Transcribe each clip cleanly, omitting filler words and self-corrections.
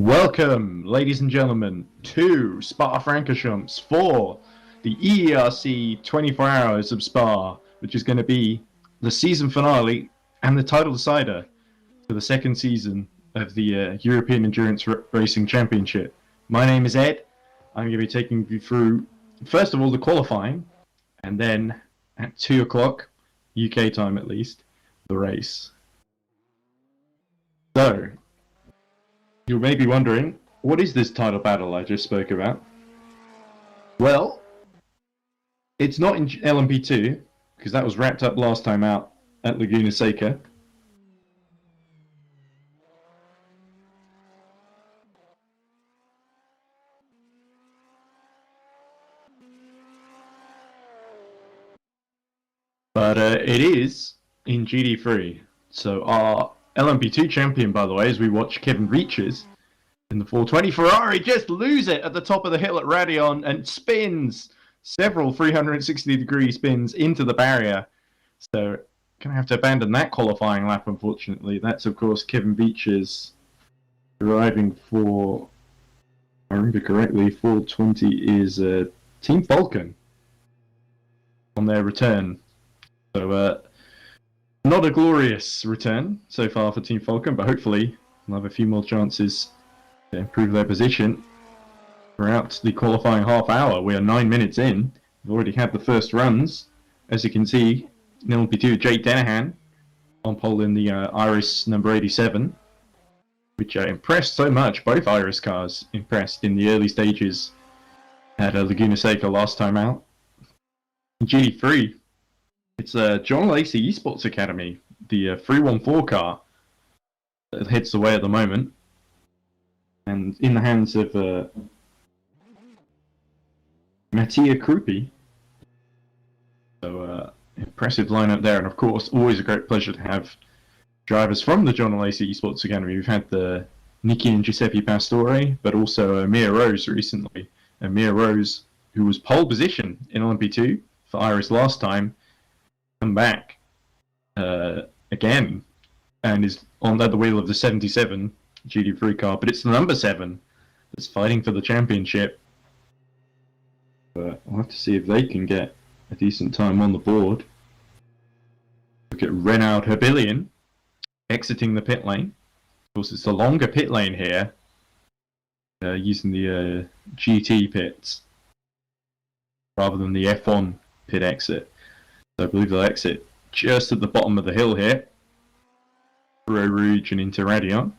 Welcome, ladies and gentlemen, to Spa-Francorchamps for the EERC 24 Hours of Spa, which is going to be the season finale and the title decider for the second season of the European Endurance Racing Championship. My name is Ed. I'm going to be taking you through, first of all, the qualifying, and then at 2 o'clock, UK time at least, the race. So, you may be wondering, what is this title battle I just spoke about? Well, it's not in LM-P2, because that was wrapped up last time out at Laguna Seca. But it is in GT3. So our LM-P2 champion, by the way, as we watch Kevin Reaches in the 420 Ferrari just lose it at the top of the hill at Radion and spins several 360-degree spins into the barrier. So gonna have to abandon that qualifying lap, unfortunately. That's of course Kevin Beaches arriving for, if I remember correctly, 420 is Team Falcon on their return. So not a glorious return so far for Team Falcon, but hopefully they'll have a few more chances to improve their position throughout the qualifying half hour. We are 9 minutes in. We've already had the first runs. As you can see, LM-P2 Jake Denahan on pole in the Iris number 87, which impressed so much. Both Iris cars impressed in the early stages at Laguna Seca last time out. In GT3, it's John Lacey Esports Academy, the 314 car that heads the way at the moment, and in the hands of Mattia Krupi. So impressive lineup there, and of course always a great pleasure to have drivers from the John Lacey Esports Academy. We've had the Nicky and Giuseppe Pastore, but also Mia Rose recently. Mia Rose, who was pole position in LM-P2 for Iris last time, come back again and is on the wheel of the 77 GT3 car, but it's the number 7 that's fighting for the championship. But I'll have to see if they can get a decent time on the board. Look at Renaud Herbillion exiting the pit lane. Of course, it's the longer pit lane here, using the GT pits rather than the F1 pit exit. So I believe they'll exit just at the bottom of the hill here, through Rouge and into Radion.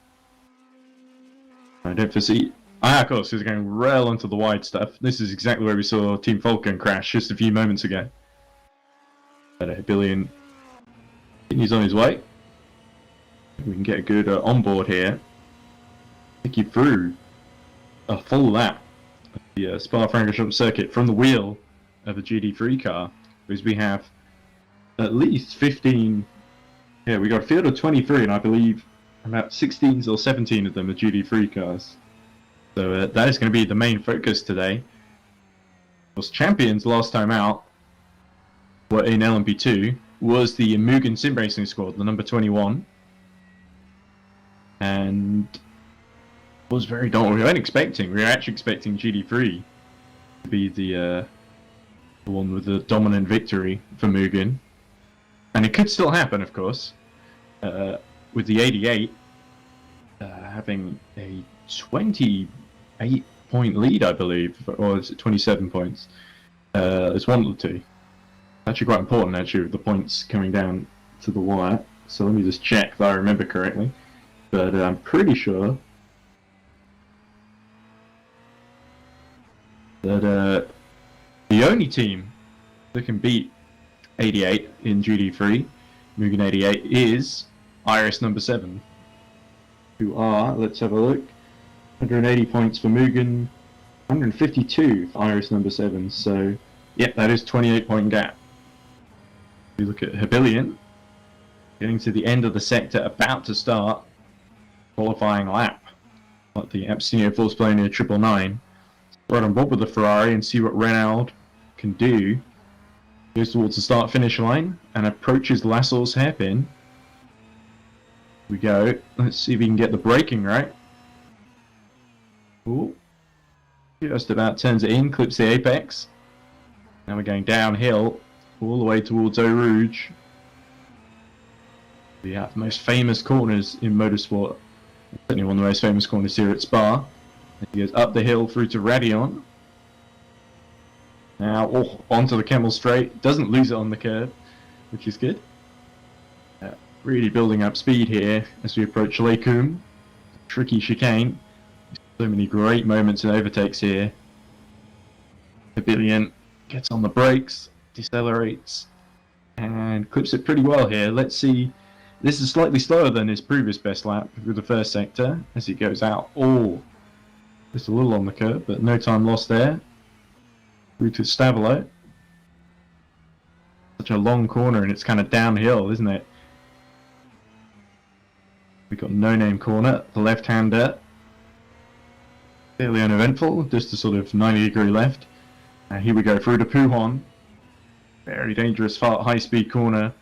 I don't foresee. Of course, he's going well into the wide stuff. This is exactly where we saw Team Falcon crash just a few moments ago. But Herbillion continues on his way. We can get a good onboard here. Take you through a full lap of the Spa-Francorchamps circuit from the wheel of a GT3 car, because we have at least 15. Yeah, we got a field of 23, and I believe about 16 or 17 of them are GT3 cars. So that is going to be the main focus today. Of course, champions last time out were in LM-P2 was the Mugen Sim Racing squad, the number 21, and was very dull. We weren't expecting. We were actually expecting GT3 to be the one with the dominant victory for Mugen. And it could still happen, of course, with the 88 having a 28-point lead, I believe, or is it 27 points? It's one of the two. Actually quite important, actually, with the points coming down to the wire. So let me just check if I remember correctly. But I'm pretty sure that the only team that can beat 88 in GT3, Mugen 88, is Iris number 7, who are, let's have a look, 180 points for Mugen, 152 for Iris number 7, so yeah, that is 28-point gap. We look at Herbillion, getting to the end of the sector, about to start qualifying lap, like the Abstinio Force Pioneer 999. Right on board with the Ferrari and see what Renaud can do. Goes towards the start-finish line and approaches Lasso's hairpin. We go. Let's see if we can get the braking right. Ooh. Just about turns it in, clips the apex. Now we're going downhill all the way towards Eau Rouge. The most famous corners in motorsport. Certainly one of the most famous corners here at Spa. He goes up the hill through to Radion. Now onto the Camel Straight. Doesn't lose it on the curb, which is good. Really building up speed here as we approach Lecum. Tricky chicane. So many great moments and overtakes here. Pavilion gets on the brakes, decelerates, and clips it pretty well here. Let's see. This is slightly slower than his previous best lap through the first sector as he goes out. Oh, just a little on the curb, but no time lost there. Through to Stavolo. Such a long corner and it's kind of downhill, isn't it? We've got No Name corner, the left-hander. Fairly uneventful, just a sort of 90-degree left. And here we go through to Pujon. Very dangerous, high-speed corner.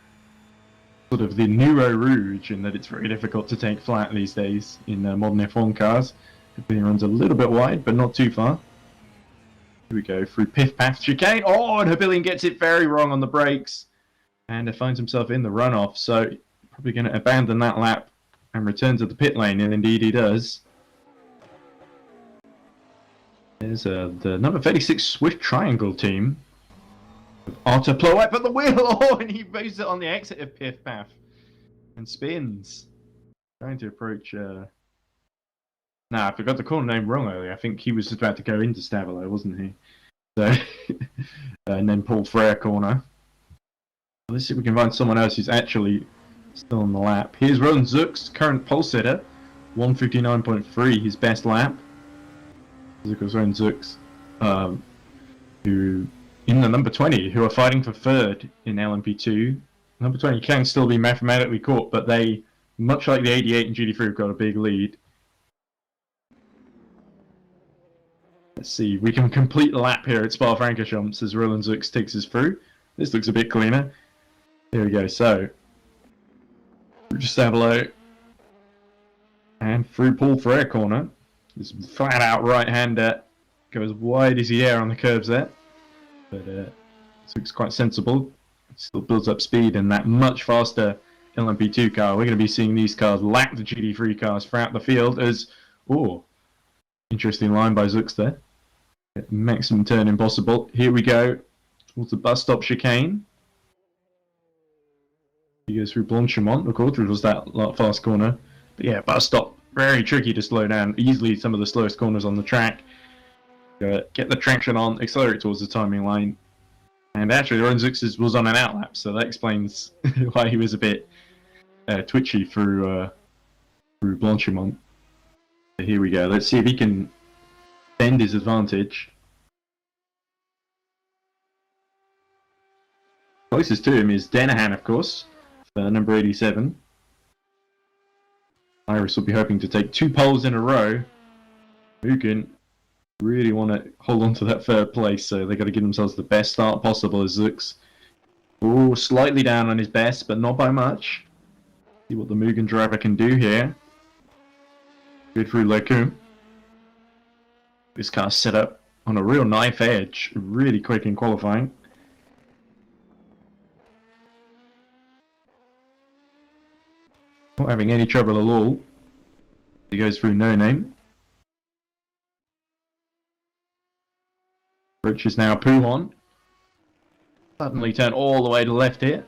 Sort of the new Eau Rouge in that it's very difficult to take flat these days in modern F1 cars. It runs a little bit wide, but not too far. Here we go through Piff Paff chicane. Oh, and Herbillion gets it very wrong on the brakes. And finds himself in the runoff, so probably going to abandon that lap and return to the pit lane, and indeed he does. There's the number 36 Swift Triangle team. Arthur Ploet at the wheel! Oh, and he moves it on the exit of Piff Paff. And spins. Trying to approach... Nah, I forgot the corner name wrong earlier. I think he was just about to go into Stavolo, wasn't he? So, and then Paul Frere corner. Let's see if we can find someone else who's actually still on the lap. Here's Roland Zux, current pole sitter. 159.3, his best lap. Of course, Roland Zux, who, in the number 20, who are fighting for third in LM-P2. Number 20 can still be mathematically caught, but they, much like the 88 and GT3, have got a big lead. Let's see, we can complete the lap here at Spa-Francorchamps as Roland Zux takes us through. This looks a bit cleaner. There we go, so just have a look. And through Paul Frere corner. This flat out right-hander goes wide as the air on the curves there. But it looks quite sensible. It still builds up speed in that much faster LMP2 car. We're going to be seeing these cars lap the GT3 cars throughout the field as... Oh, interesting line by Zux there. Maximum turn impossible. Here we go towards the bus stop chicane. He goes through Blanchimont, of course, which was that fast corner. But yeah, bus stop, very tricky to slow down. Easily some of the slowest corners on the track. Get the traction on, accelerate towards the timing line. And actually, Roland Zux was on an outlap, so that explains why he was a bit twitchy through Blanchimont. So here we go. Let's see if he can bend his advantage. Closest to him is Danahan, of course, for number 87. Iris will be hoping to take 2 poles in a row. Mugen really want to hold on to that third place, so they've got to give themselves the best start possible as Zux. Oh, slightly down on his best, but not by much. See what the Mugen driver can do here. Good through Lecum. This car's set up on a real knife edge, really quick in qualifying. Not having any trouble at all. He goes through No Name. Approaches now Pujon. Suddenly turn all the way to the left here.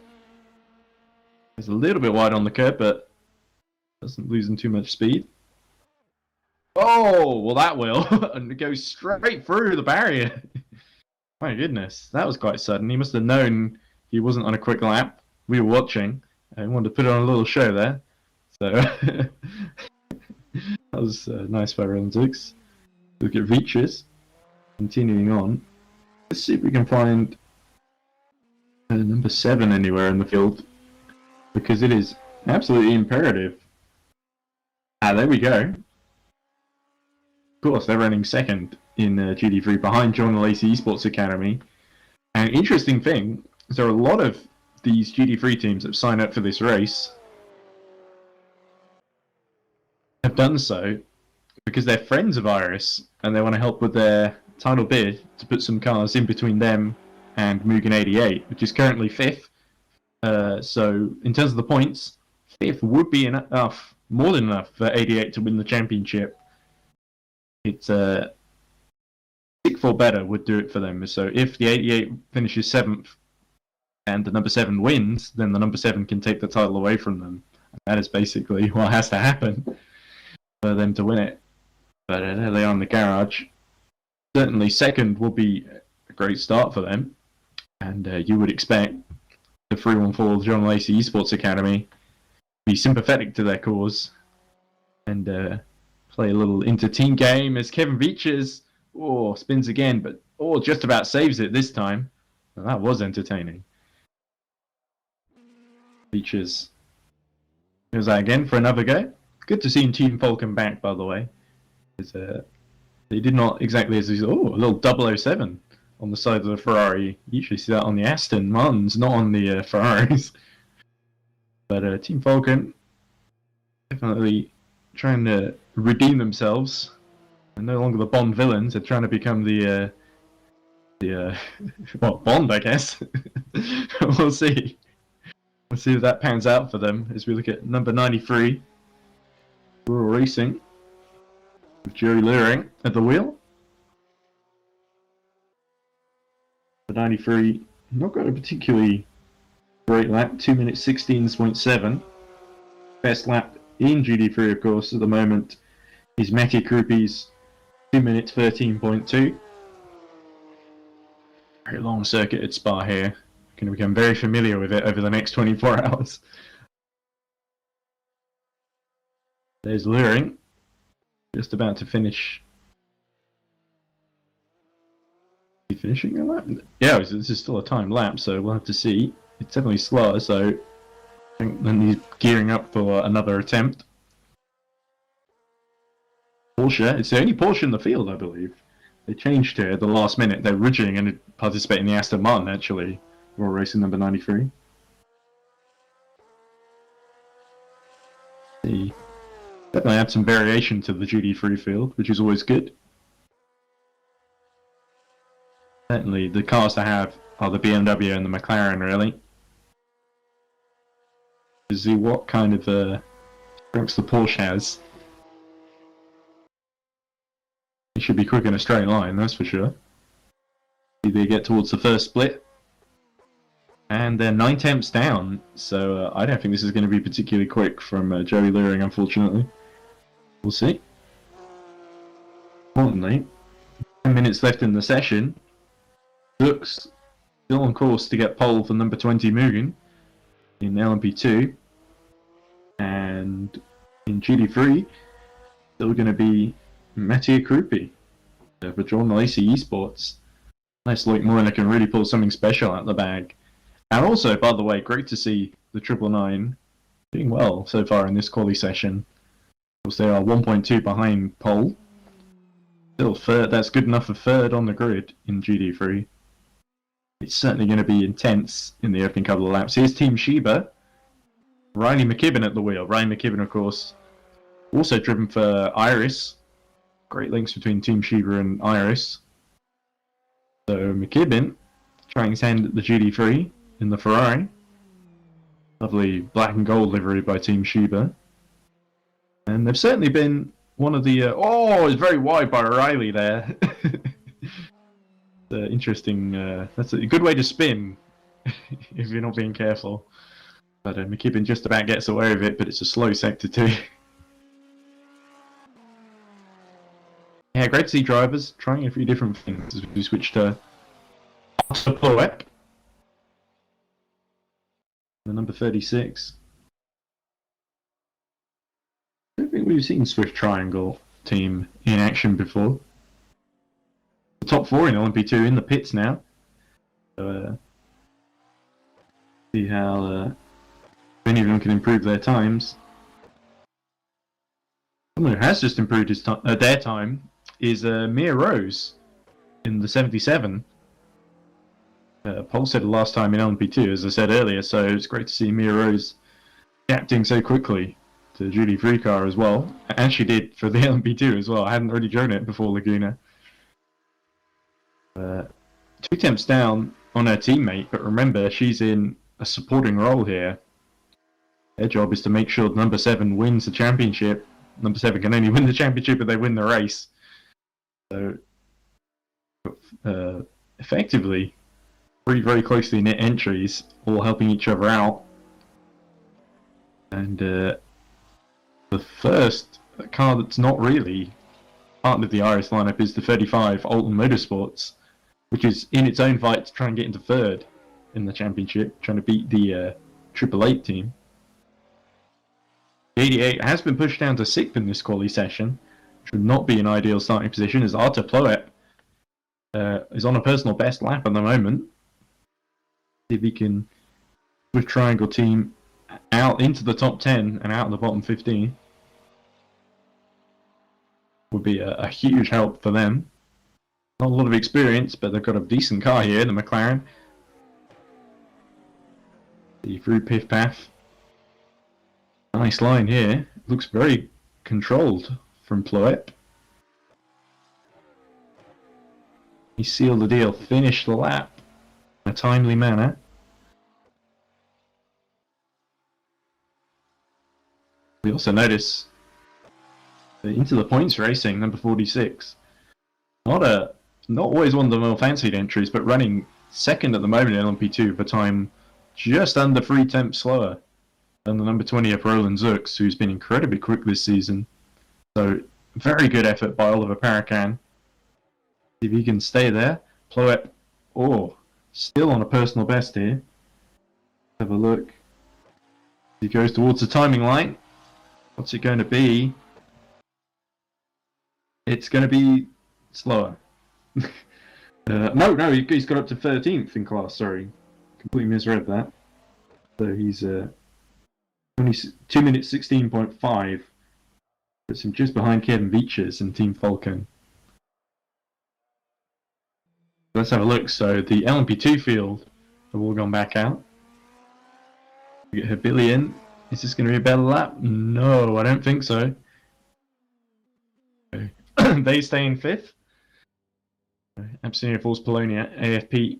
It's a little bit wide on the curb, but doesn't lose too much speed. Oh, well that will. And it goes straight through the barrier. My goodness, that was quite sudden. He must have known he wasn't on a quick lap. We were watching. I wanted to put on a little show there. So, that was nice by Roland Zux. Look at Veaches. Continuing on. Let's see if we can find number 7 anywhere in the field. Because it is absolutely imperative. Ah, there we go. Of course, they're running second in GT3 behind John Lacey Esports Academy. And interesting thing, there are a lot of these GT3 teams that have signed up for this race have done so because they're friends of Iris and they want to help with their title bid to put some cars in between them and Mugen 88, which is currently 5th. So in terms of the points, 5th would be enough, more than enough, for 88 to win the championship. It's 6th or better would do it for them. So if the 88 finishes 7th and the number 7 wins, then the number 7 can take the title away from them. And that is basically what has to happen for them to win it. But there they are in the garage. Certainly 2nd will be a great start for them. And you would expect the 314 John Lacey Esports Academy be sympathetic to their cause and play a little inter-team game as Kevin Beaches spins again, but just about saves it this time. Well, that was entertaining. Beaches goes that again for another go. Good to see Team Falcon back, by the way. They did not exactly as a little 007 on the side of the Ferrari. You usually see that on the Aston Martins, not on the Ferraris. But Team Falcon definitely trying to redeem themselves. They're no longer the Bond villains. They're trying to become the Bond, I guess. We'll see. We'll see if that pans out for them as we look at number 93. Rural Racing with Jerry Luring at the wheel. The 93 not got a particularly great lap, 2 minutes 16.7. Best lap in GT3, of course, at the moment is Matty Krupi's 2 minutes 13.2. Very long circuit at Spa here. Going to become very familiar with it over the next 24 hours. There's Luring, just about to finish. Is he finishing a lap? Yeah, this is still a timed lap, so we'll have to see. It's definitely slower, so I think then he's gearing up for another attempt. Porsche, it's the only Porsche in the field, I believe. They changed here at the last minute. They're originally going to participate in the Aston Martin, actually. Royal Racing number 93. See. Definitely add some variation to the GT3 field, which is always good. Certainly, the cars to have are the BMW and the McLaren, really. To see what kind of strengths the Porsche has. It should be quick in a straight line, that's for sure. See they get towards the first split. And they're 9 tenths down, so I don't think this is going to be particularly quick from Joey Luring, unfortunately. We'll see. Importantly, 10 minutes left in the session. Looks still on course to get pole for number 20 Mugen in LM-P2. And in GT3, still going to be Mattia Krupi for John Lacey Esports. Nice look, Moina can really pull something special out the bag. And also, by the way, great to see the 999 doing well so far in this quali session. Of course, they are 1.2 behind pole. Still third, that's good enough for third on the grid in GT3. It's certainly going to be intense in the opening couple of laps. Here's Team Sheba. Riley McKibben at the wheel. Ryan McKibben, of course, also driven for Iris. Great links between Team Sheba and Iris. So McKibben trying his hand at the GT3 in the Ferrari. Lovely black and gold livery by Team Sheba. And they've certainly been one of the... it's very wide by Riley there. Interesting. That's a good way to spin if you're not being careful. But McKibben just about gets away with it, but it's a slow sector too. Yeah, great to see drivers trying a few different things as we switch to Poet, the number 36. I don't think we've seen Swift Triangle team in action before. The top 4 in LM-P2 in the pits now. So, see how many of them can improve their times. Someone who has just improved his their time is Mia Rose in the 77. Pole said the last time in LM-P2, as I said earlier, so it's great to see Mia Rose adapting so quickly GT3 car as well. I actually did for the LM-P2 as well. I hadn't already driven it before Laguna. 2 temps down on her teammate, but remember, she's in a supporting role here. Their job is to make sure number 7 wins the championship. Number 7 can only win the championship if they win the race. So, effectively, 3 very closely knit entries, all helping each other out. And the first car that's not really part of the Iris lineup is the 35 Alton Motorsports, which is in its own fight to try and get into 3rd in the championship, trying to beat the 888 team. The 88 has been pushed down to 6th in this quali session, which would not be an ideal starting position, as Arthur Ploet is on a personal best lap at the moment. See if he can, with Triangle Team, out into the top 10 and out of the bottom 15. Would be a huge help for them. Not a lot of experience, but they've got a decent car here, the McLaren. See through Piff Paff. Nice line here. Looks very controlled from Ploet. He sealed the deal, finished the lap in a timely manner. We also notice into the points racing, number 46. Not always one of the more fancied entries, but running 2nd at the moment in LM-P2 for time just under 3 temps slower than the number 20 of Roland Zux, who's been incredibly quick this season. So, very good effort by Oliver Paracan. See if he can stay there. Ploet, still on a personal best here. Have a look. He goes towards the timing line. What's it going to be? It's going to be slower. No, he's got up to 13th in class, sorry. Completely misread that. So he's 2 minutes 16.5. Puts him just behind Kevin Beeches and Team Falcon. Let's have a look. So the LM-P2 field have all gone back out. We get Herbilly in. Is this going to be a better lap? No, I don't think so. They stay in 5th. Absinia Falls Polonia, AFP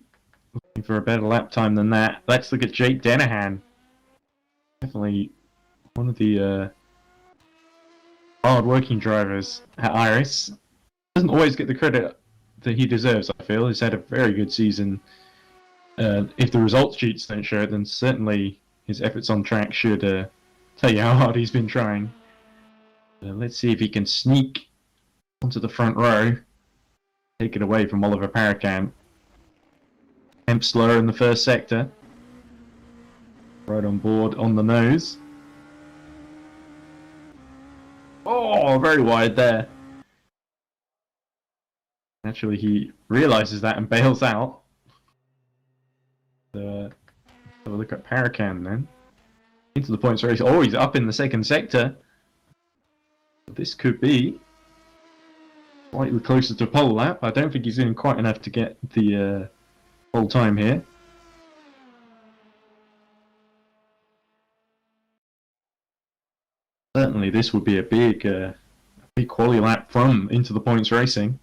looking for a better lap time than that. Let's look at Jake Denahan. Definitely one of the hard-working drivers at Iris. Doesn't always get the credit that he deserves, I feel. He's had a very good season. If the results sheets don't show it, then certainly his efforts on track should tell you how hard he's been trying. Let's see if he can sneak onto the front row. Take it away from Oliver Paracan. Kemp slower in the first sector. Right on board on the nose. Oh, very wide there. Actually, he realizes that and bails out. Have a look at Paracan then. Into the points race. Oh, he's up in the 2nd sector. This could be slightly closer to pole lap. I don't think he's in quite enough to get the pole time here. Certainly, this would be a big quali lap from into the points racing.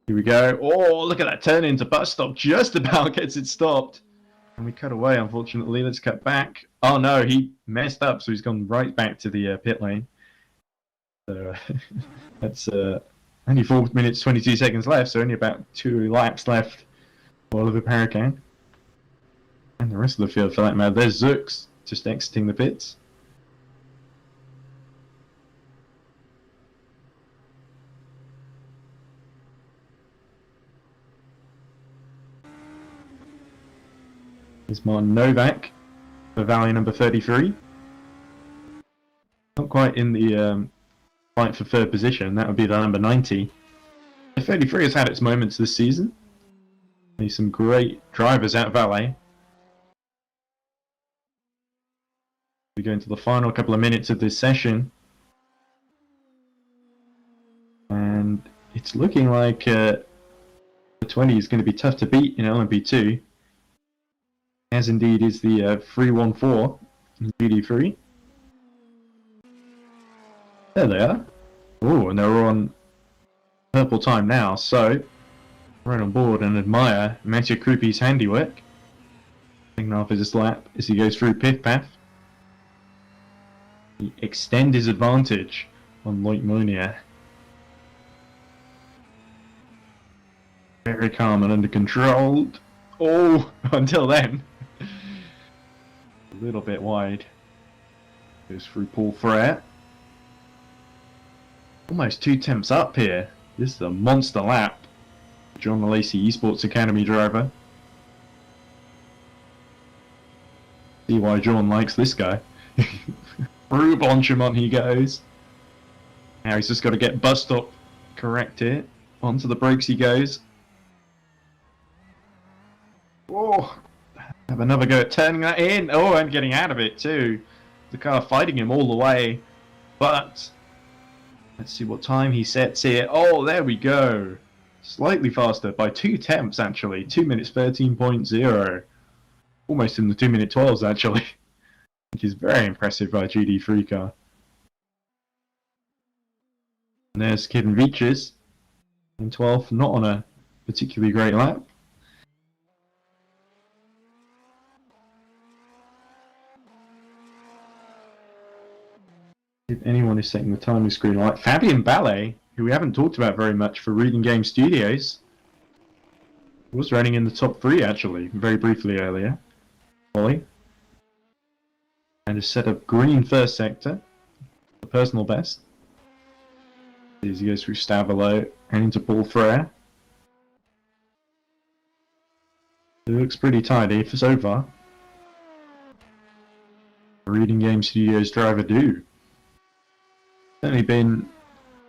Here we go. Oh, look at that turn into bus stop. Just about gets it stopped. And we cut away, unfortunately. Let's cut back. Oh no, he messed up, so he's gone right back to the pit lane. So that's only 4 minutes 22 seconds left, so only about 2 laps left for Oliver Paracan. And the rest of the field for that matter. There's Zux just exiting the pits. There's Martin Novak for Valley number 33. Not quite in the fight for 3rd position. That would be the number 90. The 33 has had its moments this season. There's some great drivers out of Valley. We go into the final couple of minutes of this session. And it's looking like the 20 is going to be tough to beat in LM-P2. As indeed is the 314 in GT3. There they are. Oh, and they're on purple time now, so right on board and admire Matthew Krupi's handiwork. Second half of this lap as he goes through Pith Path. He extend his advantage on Loic Monia. Very calm and under control. Oh, until then. A little bit wide. Goes through Paul Frere. Almost 2 temps up here. This is a monster lap. John Lacey Esports Academy driver. See why John likes this guy. Through Blanchimont he goes. Now he's just got to get bus stop correct here. Onto the brakes he goes. Oh, have another go at turning that in. Oh, and getting out of it too. The car fighting him all the way. But let's see what time he sets here. Oh, there we go. Slightly faster by 2 temps actually. 2 minutes 13.0. Almost in the 2 minute 12s actually. Which is very impressive by a GT3 car. And there's Kevin Veaches in 12th, not on a particularly great lap. If anyone is setting the timing screen right, Fabian Ballet, who we haven't talked about very much for Reading Game Studios, was running in the top 3 actually, very briefly earlier. Ollie. And a set of green first sector, the personal best. As he goes through Stavolo and into Paul Frere. It looks pretty tidy for so far. Reading Game Studios driver do. Certainly been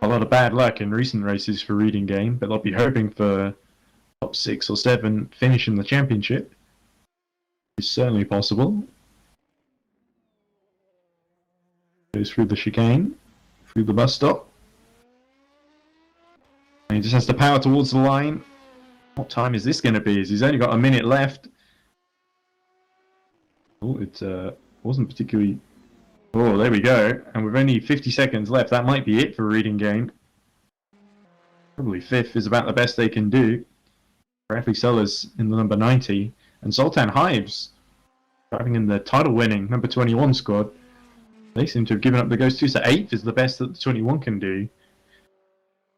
a lot of bad luck in recent races for Reading Game, but they'll be hoping for top 6 or 7 finish in the championship. It's certainly possible. Goes through the chicane, through the bus stop. And he just has to power towards the line. What time is this going to be? As he's only got a minute left. Oh, it wasn't particularly... Oh, there we go. And with only 50 seconds left, that might be it for Reading Game. Probably 5th is about the best they can do. Rafi Sellers in the number 90. And Zoltan Hives driving in the title-winning number 21 squad. They seem to have given up the ghost too, so 8th is the best that the 21 can do.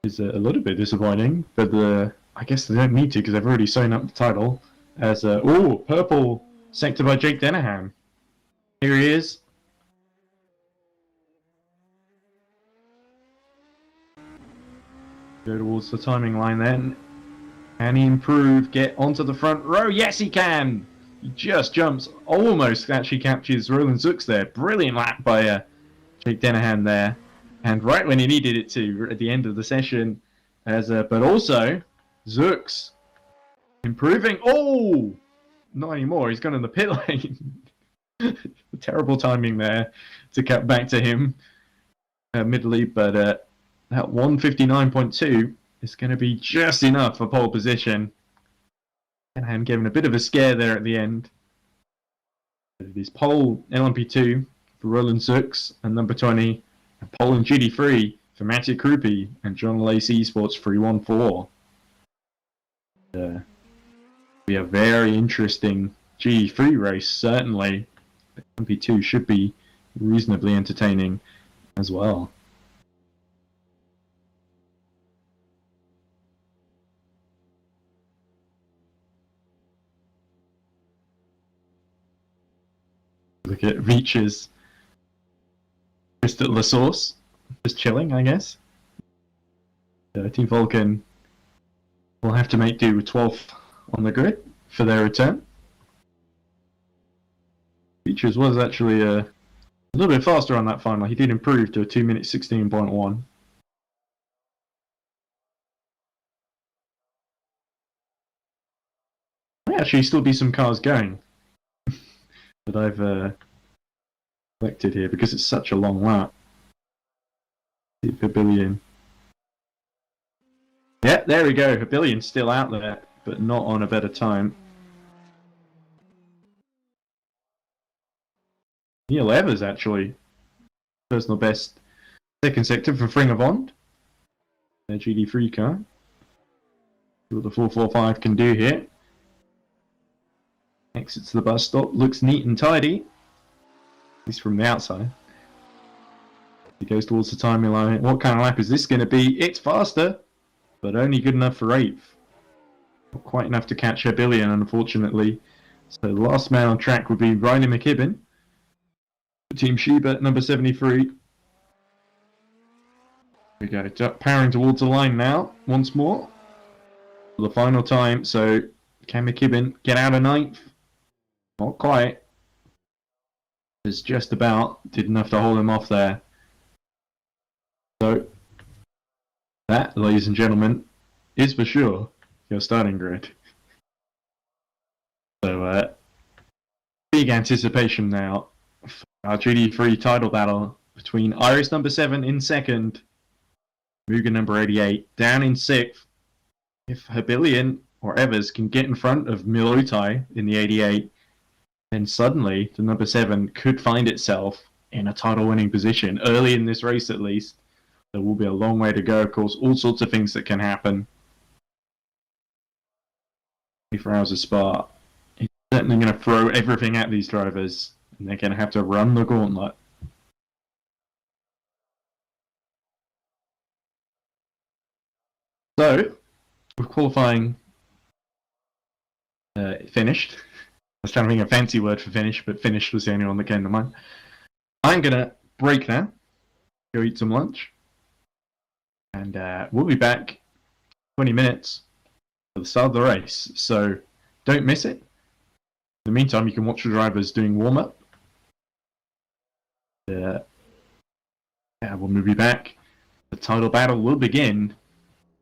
Is a little bit disappointing, but I guess they don't need to because they've already sewn up the title. As purple sector by Jake Dennehan. Here he is. Go towards the timing line then. Can he improve? Get onto the front row? Yes, he can! He just jumps, almost actually captures Roland Zooks there. Brilliant lap by Jake Dennehan there. And right when he needed it to, at the end of the session. But also, Zooks improving. Oh! Not anymore, he's gone in the pit lane. Terrible timing there to cut back to him midly, but that 159.2 is going to be just enough for pole position. And given a bit of a scare there at the end. But it is pole LM-P2 for Roland Zooks and number 20, and pole in GT3 for Matty Krupi and John Lacey Esports 314. Be a very interesting GT3 race, certainly. LM-P2 should be reasonably entertaining as well. Look at Veaches just at the source, just chilling, I guess. Team Vulcan will have to make do with 12th on the grid for their return. Veaches was actually a little bit faster on that final. He did improve to a 2 minute 16.1. Might actually still be some cars going that I've selected here because it's such a long lap. Pavilion. Yeah, there we go. Pavilion's still out there, but not on a better time. Neil Evers, actually. Personal best Second sector for Fringavond. Their GT3 car. See what the 445 can do here. Exits the bus stop. Looks neat and tidy. At least from the outside. He goes towards the timing line. What kind of lap is this going to be? It's faster, but only good enough for 8th. Not quite enough to catch her billion, unfortunately. So the last man on track would be Riley McKibben. Team Sheba, number 73. Here we go, powering towards the line now, once more. For the final time, so can McKibben get out of 9th? Not quite. It's just about, did enough to hold him off there. So, that, ladies and gentlemen, is for sure your starting grid. So, big anticipation now for our GT3 title battle between Iris number 7 in 2nd, Mugen number 88 down in 6th. If Herbillion or Evers can get in front of Milotai in the 88, then suddenly the number 7 could find itself in a title winning position early in this race at least. There will be a long way to go, of course, all sorts of things that can happen. 24 hours of Spa. He's certainly going to throw everything at these drivers, and they're going to have to run the gauntlet. So, with qualifying finished, I was trying to think of a fancy word for finish, but finished was the only one that came to mind. I'm going to break now, go eat some lunch, and we'll be back 20 minutes for the start of the race. So don't miss it. In the meantime, you can watch the drivers doing warm-up. Yeah, we'll be back. The title battle will begin.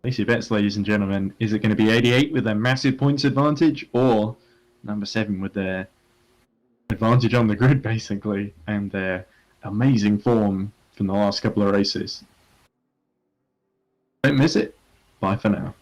Place your bets, ladies and gentlemen. Is it going to be 88 with a massive points advantage, or number 7 with their advantage on the grid, basically, and their amazing form from the last couple of races? Don't miss it. Bye for now.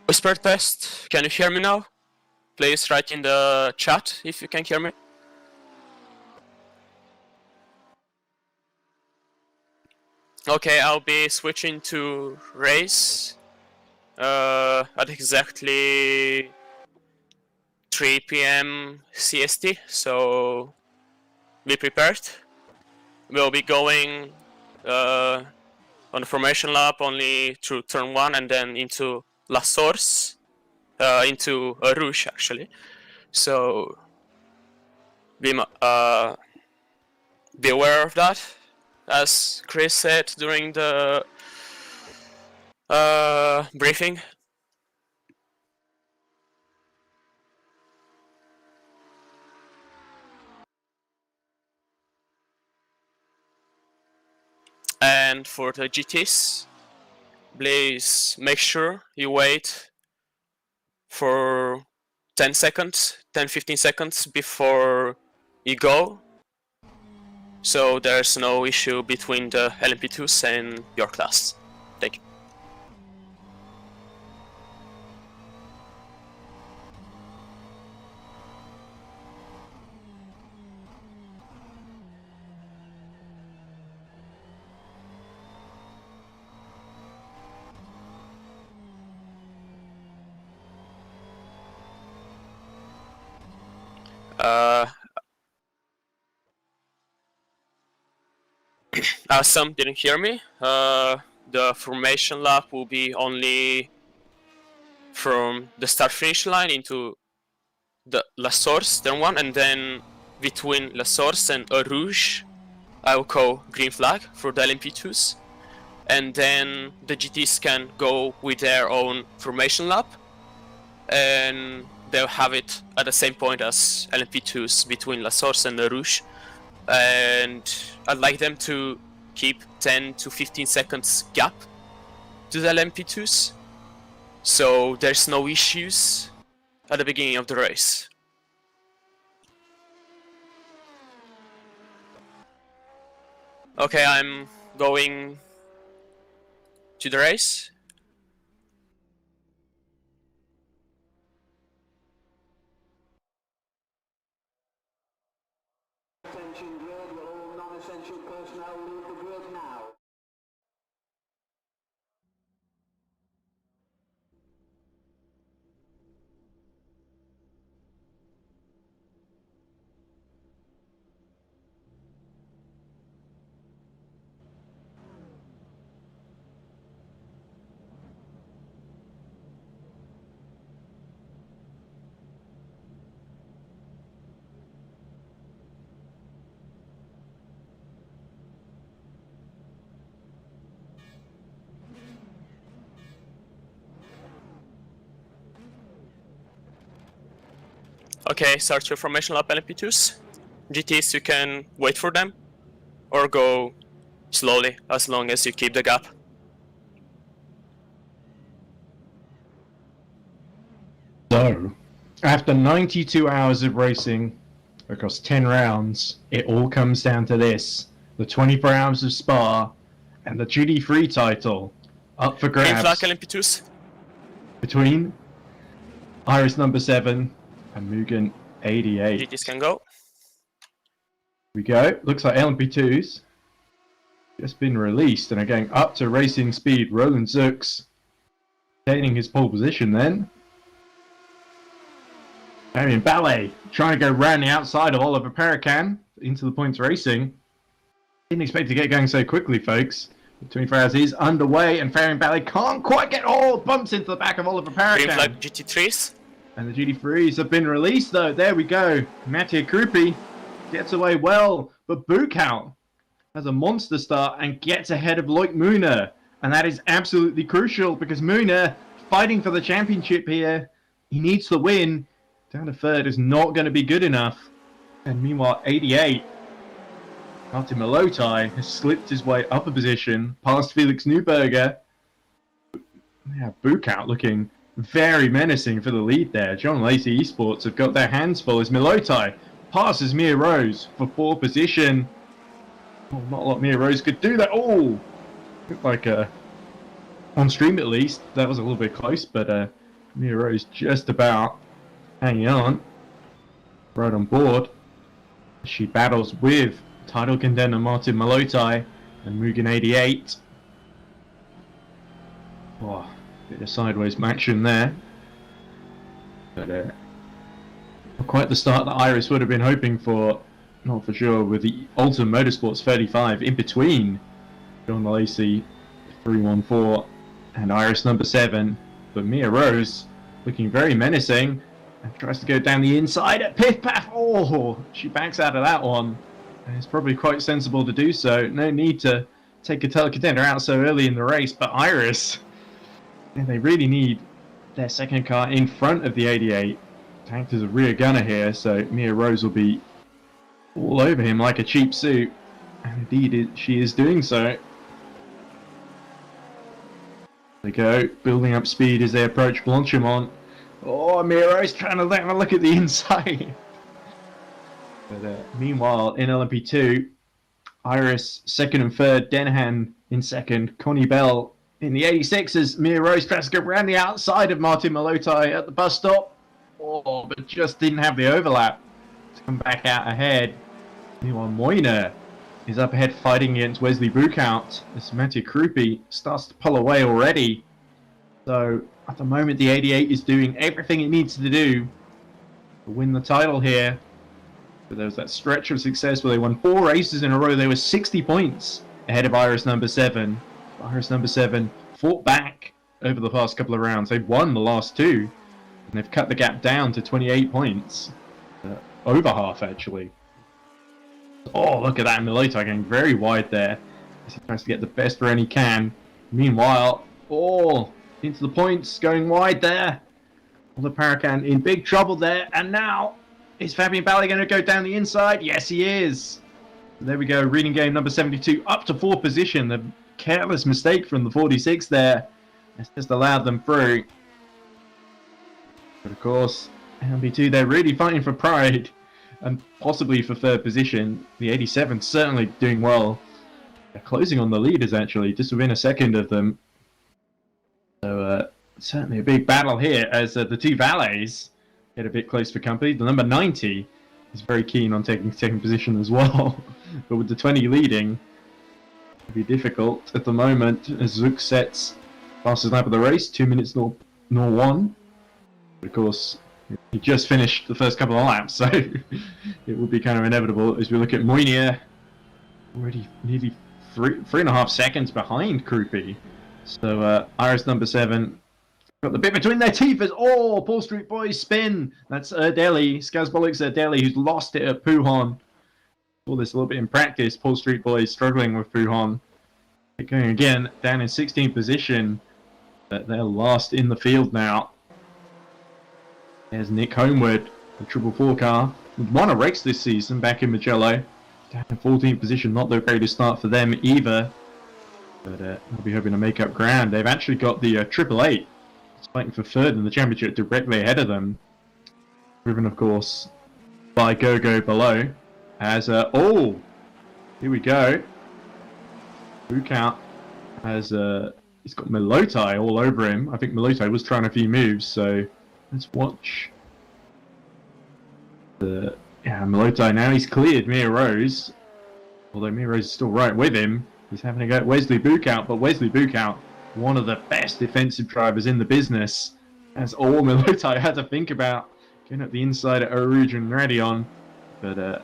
Whisper test. Can you hear me now? Please write in the chat if you can hear me. Okay, I'll be switching to race at exactly 3 p.m. CST, so be prepared. We'll be going on the formation lap only through turn 1 and then into La Source, into Rouge actually. So be aware of that, as Chris said during the briefing. And for the GTs, please make sure you wait for 10 seconds, 10-15 seconds before you go, so there's no issue between the LM-P2s and your class. Thank you. Some didn't hear me. The formation lap will be only from the start-finish line into the La Source, turn 1, and then between La Source and Rouge, I will call green flag for the LM-P2s. And then the GTs can go with their own formation lap, and they'll have it at the same point as LM-P2s between La Source and Rouge. And I'd like them to keep 10 to 15 seconds gap to the LM-P2s, so there's no issues at the beginning of the race. Okay, I'm going to the race. Attention grid, will all non-essential personnel leave the grid now? Okay, start your formation lap LM-P2s. GTs, you can wait for them or go slowly as long as you keep the gap. So, after 92 hours of racing across 10 rounds, it all comes down to this. The 24 hours of Spa and the GT3 title up for grabs. Green flag LM-P2s. Between Iris number 7 and Mugen 88. GTs can go. We go. Looks like LM-P2s just been released and are going up to racing speed. Roland Zux taking his pole position then. Damien Ballet trying to go round the outside of Oliver Perican into the points racing. Didn't expect to get going so quickly, folks. The 24 hours is underway and Farian Ballet can't quite get all bumps into the back of Oliver Perican. Green flag GT3s. And the GT3s have been released though. There we go. Mattia Krupi gets away well, but Bukout has a monster start and gets ahead of Loic Muna. And that is absolutely crucial because Muna fighting for the championship here. He needs the win. Down to third is not going to be good enough. And meanwhile, 88, Martin Malotai has slipped his way up a position past Felix Neuberger. Yeah, Bukout looking very menacing for the lead there. John Lacey Esports have got their hands full as Milotai passes Mia Rose for pole position. Oh, not a lot Mia Rose could do that. Oh, looked like on stream at least that was a little bit close, but Mia Rose just about hanging on. Right on board. She battles with title contender Martin Malotai and Mugen 88. Oh, bit of sideways action there. But not quite the start that Iris would have been hoping for. Not for sure, with the Ultimate Motorsports 35 in between John Lacey 314 and Iris number 7. But Mia Rose looking very menacing and tries to go down the inside at Piff Paff. Oh, she backs out of that one. And it's probably quite sensible to do so. No need to take a title contender out so early in the race. But Iris, they really need their second car in front of the 88. Tanked as a rear gunner here, so Mia Rose will be all over him like a cheap suit. And indeed, she is doing so. They go, building up speed as they approach Blanchamont. Oh, Mia Rose trying to have a look at the inside. But meanwhile, in LM-P2, Iris second and third, Denhan in second, Connie Bell in the 86s. Mia Rose tries to go around the outside of Martin Malotai at the bus stop. Oh, but just didn't have the overlap to come back out ahead. Meanwhile, Moyner is up ahead fighting against Wesley Bukout as Mattia Krupi starts to pull away already. So at the moment, the 88 is doing everything it needs to do to win the title here. But there was that stretch of success where they won 4 races in a row. They were 60 points ahead of Iris number 7. Iris number 7 fought back over the past couple of rounds. They've won the last 2. And they've cut the gap down to 28 points. Over half, actually. Oh, look at that. Malotai going very wide there as he tries to get the best run he can. Meanwhile, oh, into the points, going wide there. The Paracan in big trouble there. And now, is Fabian Bally going to go down the inside? Yes, he is. There we go. Reading game number 72 up to 4th position. The careless mistake from the 46 there has just allowed them through. But of course, LM-P2, they're really fighting for pride and possibly for 3rd position. The 87 certainly doing well. They're closing on the leaders actually, just within a second of them. So certainly a big battle here as the 2 valets get a bit close for company. The number 90 is very keen on taking 2nd position as well. But with the 20 leading, it'll be difficult at the moment as Zook sets fastest lap of the race, 2 minutes 0.1. Of course, he just finished the first couple of laps, so it would be kind of inevitable as we look at Moynier, already nearly 3.5 seconds behind Krupi. So Iris number 7 got the bit between their teeth as Paul Street Boys spin. That's Erdeli, Skazbolik's Erdeli, who's lost it at Pujon. Saw this a little bit in practice. Paul Street Boys struggling with Pujon. They're going again down in 16th position, but they're last in the field now. There's Nick Homewood, the 444 car. Won a race this season back in Mugello. Down in 14th position, not the greatest start for them either. But they'll be hoping to make up ground. They've actually got the 888. It's fighting for 3rd in the championship directly ahead of them. Driven, of course, by Gogo below. As, here we go. Bukout has, he's got Malotai all over him. I think Malotai was trying a few moves, so let's watch. Malotai now, he's cleared Mia Rose. Although Mia Rose is still right with him. He's having to go at Wesley Bukout, but Wesley Bukout, one of the best defensive drivers in the business. That's all Malotai had to think about. Getting up the inside at Aruj and Radion. But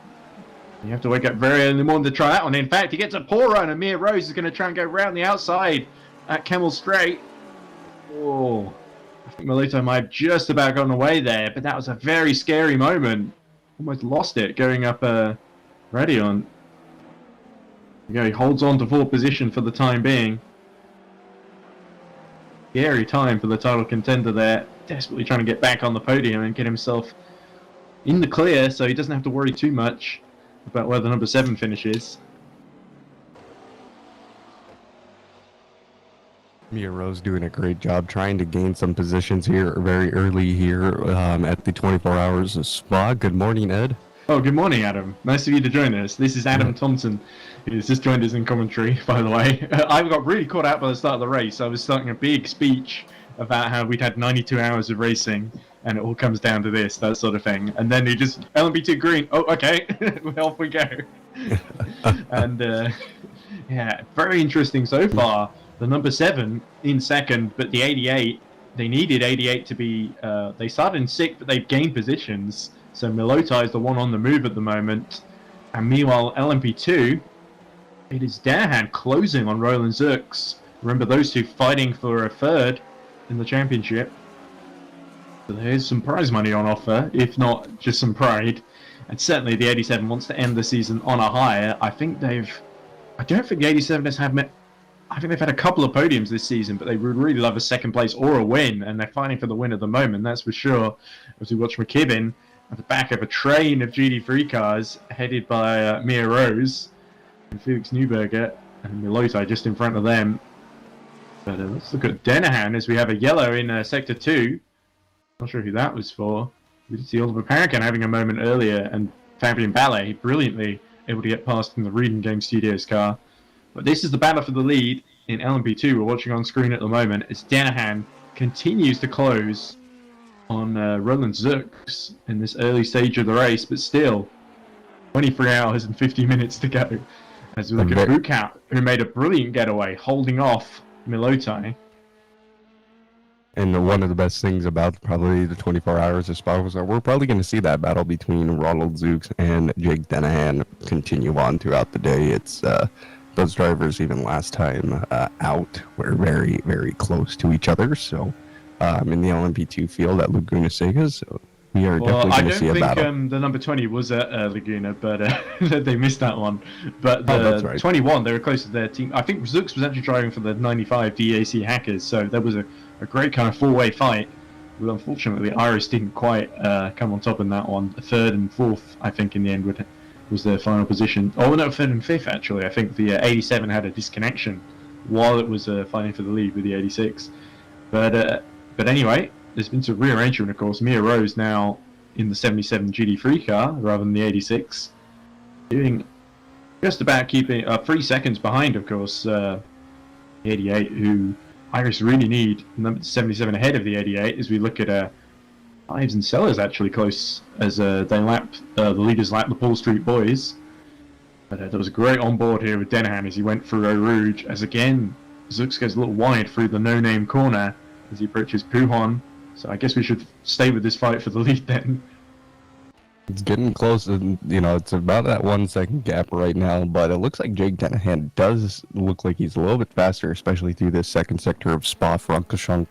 you have to wake up very early in the morning to try that one. In fact, he gets a poor run and Mia Rose is going to try and go round the outside at Camel Straight. Oh, I think Malotai might have just about gotten away there, but that was a very scary moment. Almost lost it going up Radion. He holds on to 4th position for the time being. Scary time for the title contender there. Desperately trying to get back on the podium and get himself in the clear so he doesn't have to worry too much about where the number 7 finishes. Mia Rose doing a great job trying to gain some positions here very early here at the 24 hours of Spa. Good morning, Ed. Oh, good morning, Adam. Nice of you to join us. This is Adam Thompson, who's just joined us in commentary, by the way. I got really caught out by the start of the race. I was starting a big speech about how we'd had 92 hours of racing and it all comes down to this, that sort of thing. And then he just, LM-P2 green, oh, okay, off we go. And yeah, very interesting so far. The number 7 in second, but the 88, they needed 88 to be, they started in 6th, but they've gained positions. So Milota is the one on the move at the moment. And meanwhile, LM-P2, it is Danahan closing on Roland Zux. Remember those two fighting for a third in the championship. So there's some prize money on offer, if not just some pride. And certainly the 87 wants to end the season on a high. I don't think the 87 has had, I think they've had a couple of podiums this season, but they would really love a second place or a win, and they're fighting for the win at the moment, that's for sure. As we watch McKibben at the back of a train of GT3 cars headed by Mia Rose and Felix Neuberger and Milota just in front of them. But let's look at Danahan as we have a yellow in Sector 2. Not sure who that was for. We did see Oliver Parakan having a moment earlier, and Fabian Ballet brilliantly able to get past in the Reading Game Studios car. But this is the battle for the lead in LM-P2 we're watching on screen at the moment as Danahan continues to close on Roland Zux in this early stage of the race, but still 23 hours and 50 minutes to go. As we look at Bukat, who made a brilliant getaway, holding off Milotai. And one of the best things about probably the 24 hours of Spa was that we're probably going to see that battle between Ronald Zux and Jake Danahan continue on throughout the day. It's those drivers, even last time out, were very, very close to each other. So in the LM-P2 field at Laguna Seca, so we are definitely going to see a battle. I don't think the number 20 was at Laguna, but they missed that one. But the 21, they were close to their team. I think Zux was actually driving for the 95 DAC Hackers, so there was a great kind of four-way fight. But unfortunately, Iris didn't quite come on top in that one. Third and fourth, I think, in the end was their final position. Oh, no, third and fifth, actually. I think the 87 had a disconnection while it was fighting for the lead with the 86. But anyway, there's been some rearrangement, of course. Mia Rose now in the 77 GT3 car rather than the 86. Doing just about keeping 3 seconds behind, of course, the 88, who Iris really need number 77 ahead of the 88 as we look at Ives and Sellers actually close as they lap the leaders lap the Paul Street boys. But there was a great onboard here with Danahan as he went through Eau Rouge, as again Zux goes a little wide through the no-name corner as he approaches Pujon. So I guess we should stay with this fight for the lead then. It's getting close, and it's about that 1 second gap right now, but it looks like Jake Danahan does look like he's a little bit faster, especially through this second sector of Spa-Francorchamps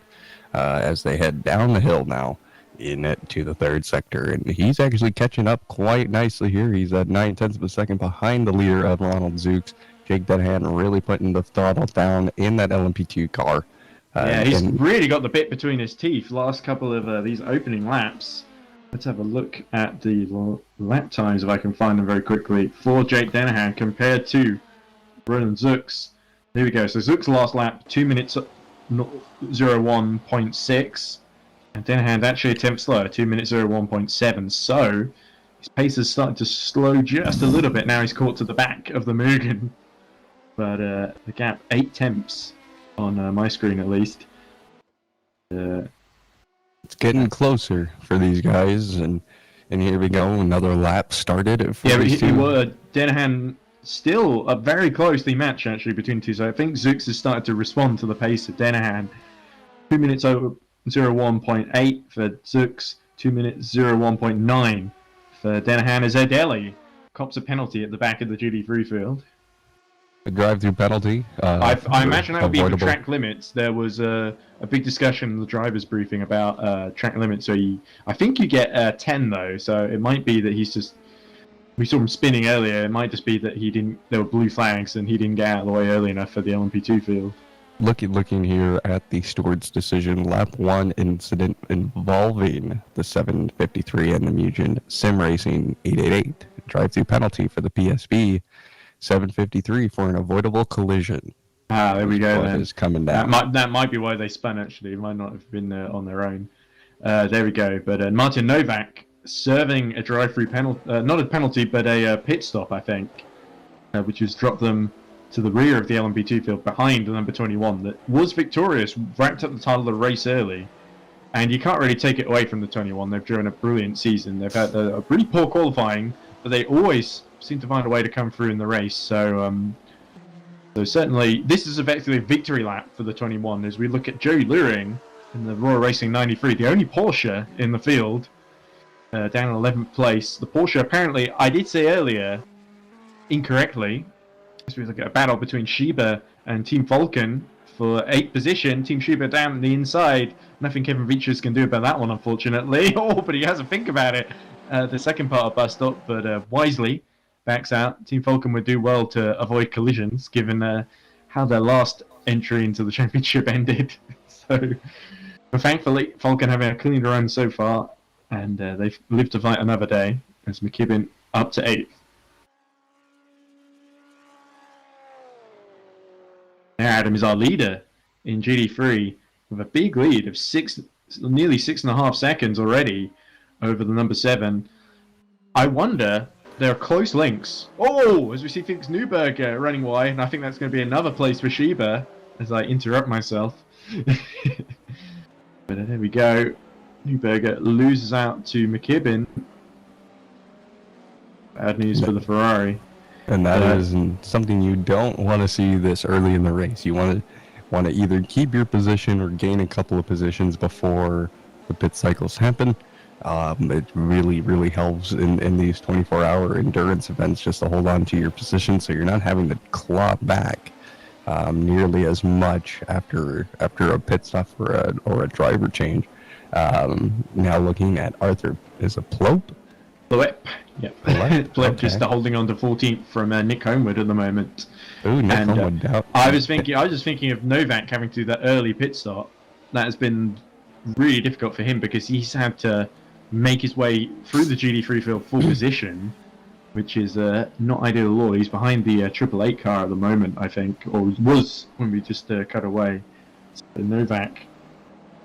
as they head down the hill now to the third sector, and he's actually catching up quite nicely here. He's at 9/10 of a second behind the leader of Ronald Zux. Jake Danahan really putting the throttle down in that LM-P2 car. Yeah, he's really got the bit between his teeth last couple of these opening laps. Let's have a look at the lap times if I can find them very quickly for Jake Danahan compared to Roland Zux. There we go. So Zux last lap 2 minutes 01.6, and Danahan actually a tenth slower, 2 minutes 01.7. So his pace is starting to slow just a little bit. Now he's caught to the back of the Mugen, but the gap 8 tenths on my screen at least. It's getting closer for these guys, and here we go. Another lap started. Yeah, but Danahan still very closely matched actually between two. So I think Zux has started to respond to the pace of Danahan. 2 minutes 01.8 for Zux. 2 minutes 01.9 for Danahan as Adeli cops a penalty at the back of the GT3 field. A drive-through penalty. I imagine that would be for track limits. There was a big discussion in the drivers' briefing about track limits. So I think you get 10 though. So it might be that he's just. We saw him spinning earlier. It might just be that he didn't. There were blue flags and he didn't get out of the way early enough for the LM-P2 field. Looking here at the steward's decision, lap 1 incident involving the 753 and the Mugen Sim Racing 888 drive-through penalty for the PSB. 753 for an avoidable collision. There we go. Then is coming down. That might be why they spun. Actually, it might not have been on their own. There we go. But Martin Novak serving a drive-through penalty, not a penalty, but a pit stop, I think, which has dropped them to the rear of the LMP2 field behind the number 21 that was victorious, wrapped up the title of the race early. And you can't really take it away from the 21. They've driven a brilliant season. They've had a really poor qualifying, but they always seem to find a way to come through in the race. So certainly, this is effectively a victory lap for the 21 as we look at Joey Luring in the Royal Racing 93, the only Porsche in the field, down in 11th place. The Porsche, apparently, I did say earlier, incorrectly, as we look at a battle between Shiba and Team Falcon for 8th position. Team Shiba down the inside. Nothing Kevin Vichers can do about that one, unfortunately. Oh, but he has to think about it. The second part of bust up, but wisely backs out. Team Falcon would do well to avoid collisions, given how their last entry into the championship ended. So, but thankfully, Falcon having a clean run so far, and they've lived to fight another day, as McKibben up to 8th. Now Adam is our leader in GT3 with a big lead of nearly 6.5 seconds already over the number 7. I wonder, there are close links. Oh, as we see Felix Neuberger running wide, and I think that's going to be another place for Shiba as I interrupt myself. But there we go. Neuberger loses out to McKibben. Bad news for the Ferrari. And that is something you don't want to see this early in the race. You want to either keep your position or gain a couple of positions before the pit cycles happen. It really, really helps in these 24-hour endurance events just to hold on to your position so you're not having to claw back nearly as much after a pit stop or a driver change. Now looking at Arthur, is it Ploep? Ploep. Yep. Ploep just holding on to 14th from Nick Homewood at the moment. Ooh, Nick Homewood out. I was just thinking of Novak having to do that early pit stop. That has been really difficult for him because he's had to make his way through the GT3 field full position, which is not ideal at all. He's behind the 888 car at the moment, I think, or was when we just cut away. So Novak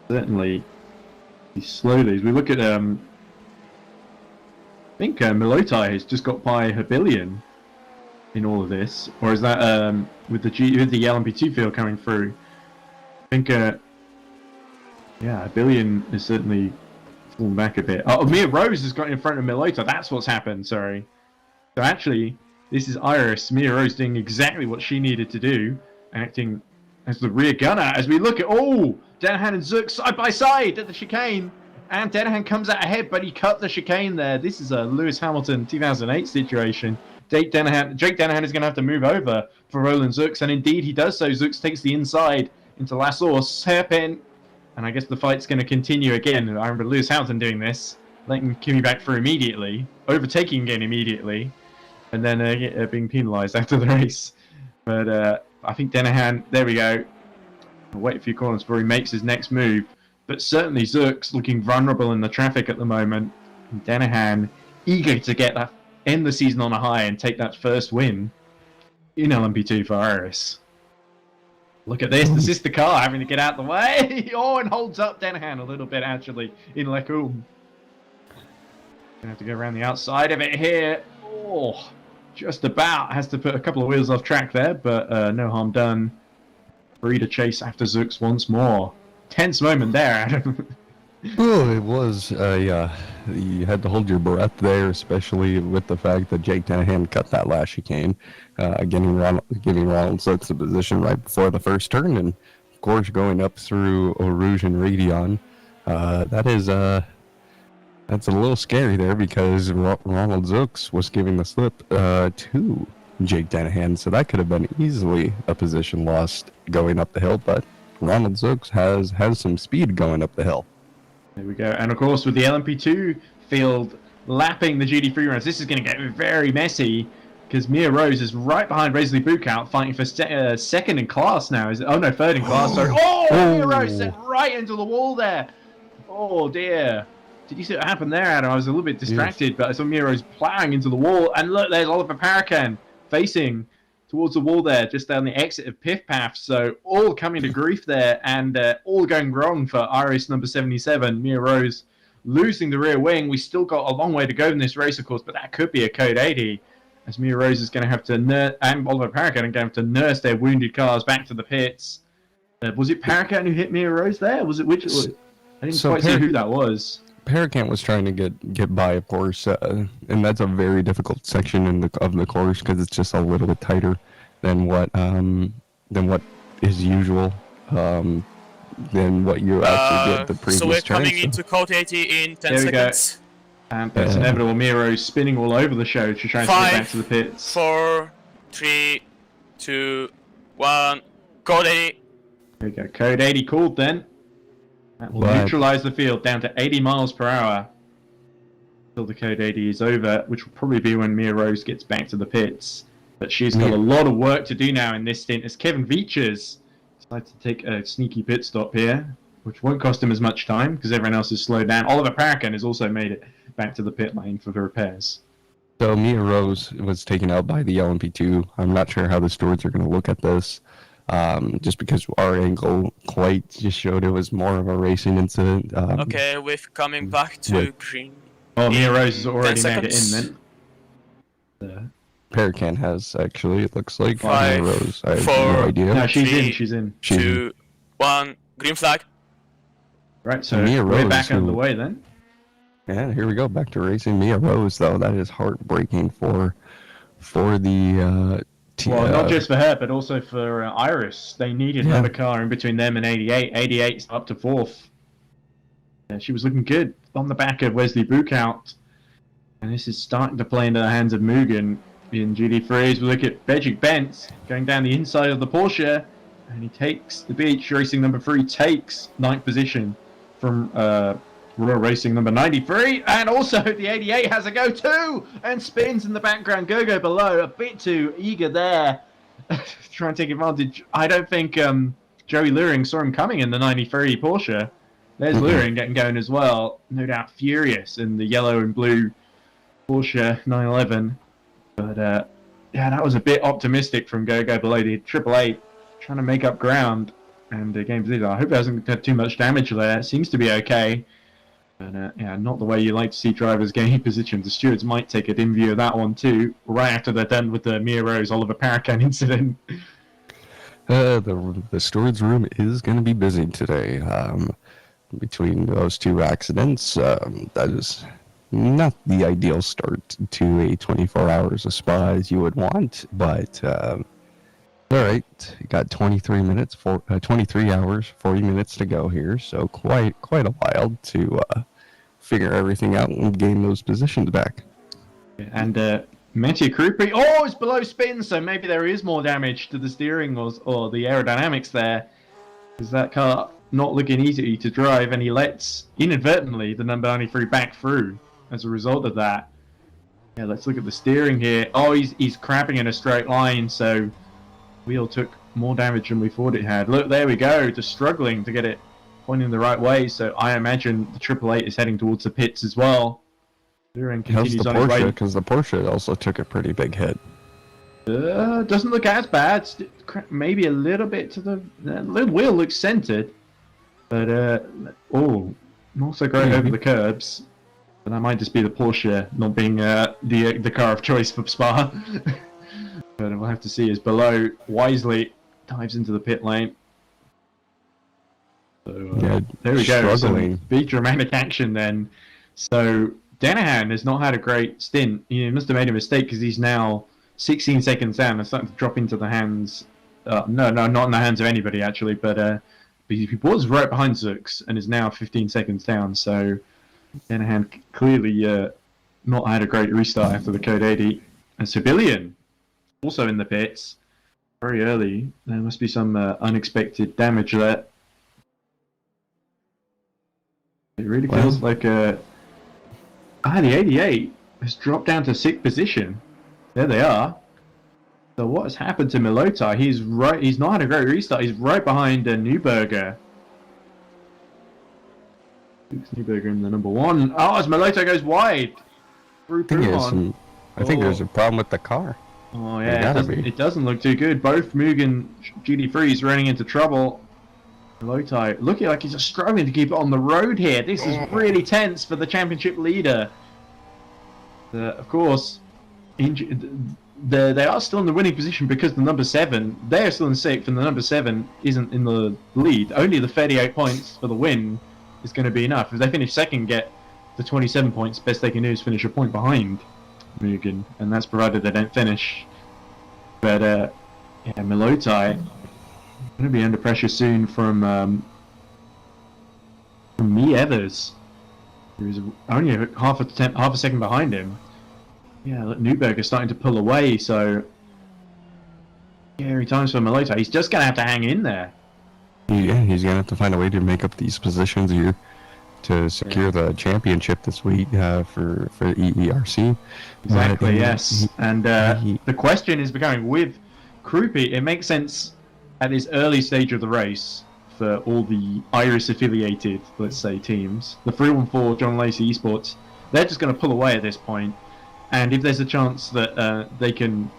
certainly he's slowly. As we look at I think Milotai has just got by Herbilion in all of this, or is that with the LMP2 field coming through? I think Herbilion is certainly fallen back a bit. Oh, Mia Rose has got in front of Milota. That's what's happened. Sorry. So actually, this is Iris Mia Rose doing exactly what she needed to do, acting as the rear gunner. As we look at Danahan and Zook side by side at the chicane. And Danahan comes out ahead, but he cut the chicane there. This is a Lewis Hamilton 2008 situation. Jake Danahan is going to have to move over for Roland Zooks, and indeed he does so. Zooks takes the inside into Lassource, hairpin, and I guess the fight's going to continue again. I remember Lewis Hamilton doing this, letting Kimi back through immediately, overtaking again immediately, and then being penalised after the race. But I think Danahan, there we go. I'll wait a few corners before he makes his next move. But certainly Zooks looking vulnerable in the traffic at the moment. And Danahan eager to end the season on a high and take that first win in LMP2 for Iris. Look at this, the sister car having to get out the way. And holds up Danahan a little bit actually in Lecum. Gonna have to go around the outside of it here. Just about has to put a couple of wheels off track there, but no harm done. Free to chase after Zooks once more. Tense moment there, Adam. Oh, it was. You had to hold your breath there, especially with the fact that Jake Danahan cut that last chicane, giving Ronald Zooks a position right before the first turn, and of course going up through Eau Rouge and Radion. That's a little scary there because Ronald Zooks was giving the slip to Jake Danahan, so that could have been easily a position lost going up the hill, but Ronald Zooks has some speed going up the hill. There we go. And of course, with the LMP2 field lapping the GT3 runs, this is going to get very messy because Mia Rose is right behind Resley Bukout fighting for second in class now. Third in class. Sorry. Mia Rose sent right into the wall there. Oh, dear. Did you see what happened there, Adam? I was a little bit distracted, but I saw Mia Rose plowing into the wall. And look, there's Oliver Parakan facing towards the wall there, just down the exit of Piff Paff. So all coming to grief there, and all going wrong for Iris number 77, Mia Rose losing the rear wing. We still got a long way to go in this race, of course, but that could be a code 80 as Mia Rose is going to have to and Oliver Parakan are going to have to nurse their wounded cars back to the pits. Was it Parakan who hit Mia Rose there? Was it which? I didn't quite see who that was. Parakan was trying to get by, of course, and that's a very difficult section of the course because it's just a little bit tighter than what is usual. Than what you actually did the previous So we're turn, coming into code 80 in 10 there seconds. And that's inevitable. Mia Rose spinning all over the show to try and get back to the pits. 4, 3, 2, 1, code 80. There we go. Code 80 called then. That will neutralise the field down to 80 miles per hour until the code 80 is over, which will probably be when Mia Rose gets back to the pits. But she's got a lot of work to do now in this stint as Kevin Veachers decides to take a sneaky pit stop here, which won't cost him as much time because everyone else is slowed down. Oliver Parakan has also made it back to the pit lane for the repairs. So Mia Rose was taken out by the LM-P2. I'm not sure how the stewards are going to look at this, just because our angle quite just showed it was more of a racing incident. Okay, we're coming back to green. Oh, Mia Rose has already made it in then. Parakan has, actually, it looks like. 5, Mia Rose, I have 4, no idea. No, she's 3, in, she's in. 2, 1, green flag. Right, so Mia we're Rose, back underway then. Yeah, here we go, back to racing. Mia Rose, though, that is heartbreaking for the Well, not just for her, but also for Iris. They needed another car in between them and 88. 88's up to 4th. Yeah, she was looking good on the back of Wesley Buchhout. And this is starting to play into the hands of Mugen in GT3s. We look at Bedrick Bentz going down the inside of the Porsche. And he takes the beach. Racing number 3 takes 9th position from Royal Racing number 93. And also the 88 has a go too and spins in the background. Gogo below, a bit too eager there. Trying to take advantage. I don't think Joey Luring saw him coming in the 93 Porsche. There's Luring getting going as well. No doubt furious in the yellow and blue Porsche 911. But yeah, that was a bit optimistic from Gogo below the 888. Trying to make up ground. And the game's leader. I hope it hasn't had too much damage there. It seems to be okay. But yeah, not the way you like to see drivers gain position. The stewards might take a dim view of that one too, right after they're done with the Mia Rose Oliver Parakan incident. The stewards room is going to be busy today. Between those two accidents, that is not the ideal start to a 24 hours of Spa as you would want, but all right, you got 23 minutes for 23 hours, 40 minutes to go here, so quite a while to figure everything out and gain those positions back. And Mattia Krupi, oh, it's below spin, so maybe there is more damage to the steering or the aerodynamics there, because that car not looking easy to drive, and he lets inadvertently the number 93 back through as a result of that. Yeah, let's look at the steering here. Oh, he's crapping in a straight line, so wheel took more damage than we thought it had. Look, there we go, just struggling to get it pointing the right way, so I imagine the 888 is heading towards the pits as well. How's the Porsche? Because the Porsche also took a pretty big hit. Doesn't look as bad. Maybe a little bit to the wheel looks centered, but oh, not so great over the curbs. But that might just be the Porsche not being the car of choice for Spa. But we'll have to see as below wisely dives into the pit lane. So yeah, there we go. Struggling. Some big dramatic action then. So Danahan has not had a great stint. He must have made a mistake because he's now 16 seconds down and starting to drop into the hands. No, not in the hands of anybody actually, but he was right behind Zux and is now 15 seconds down. So Danahan clearly not had a great restart after the code 80. And Civilian also in the pits very early. There must be some unexpected damage there. It really feels like the 88 has dropped down to 6th position. There they are. So what has happened to Milota? He's not had a great restart. He's right behind Neuberger. Neuberger in the number 1. Oh, as Milota goes wide. I think there's a problem with the car. Oh yeah, it doesn't look too good. Both Mugen GT3s running into trouble. Lotai looking like he's just struggling to keep it on the road here. This is really tense for the championship leader. Of course, they are still in the winning position because the number 7, they're still in 6th, and the number 7 isn't in the lead. Only the 38 points for the win is going to be enough. If they finish second, get the 27 points, best they can do is finish a point behind Mugen, and that's provided they don't finish. But yeah, Milotai going to be under pressure soon from Me Evers, who's only half a second behind him. Yeah, look, Newberg is starting to pull away, so scary times for Milotai. He's just going to have to hang in there. Yeah, he's going to have to find a way to make up these positions here to secure the championship this week for EERC. Exactly, yes. And the question is becoming, with Krupi, it makes sense at this early stage of the race for all the Iris-affiliated, let's say, teams. The 314 John Lacey Esports, they're just going to pull away at this point. And if there's a chance that they can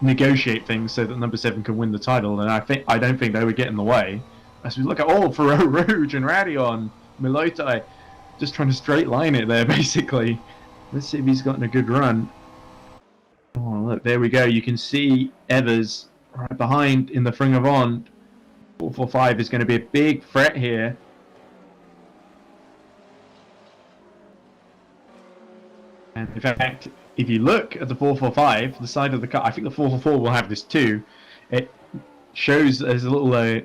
negotiate things so that number 7 can win the title, then I don't think they would get in the way. As we look at Ferro Rouge and Radion, Milotai, just trying to straight line it there, basically. Let's see if he's gotten a good run. Oh, look, there we go. You can see Evers right behind in the Fring of On. 445 is going to be a big threat here. And in fact, if you look at the 445, the side of the car, I think the 444 will have this too. It shows there's a little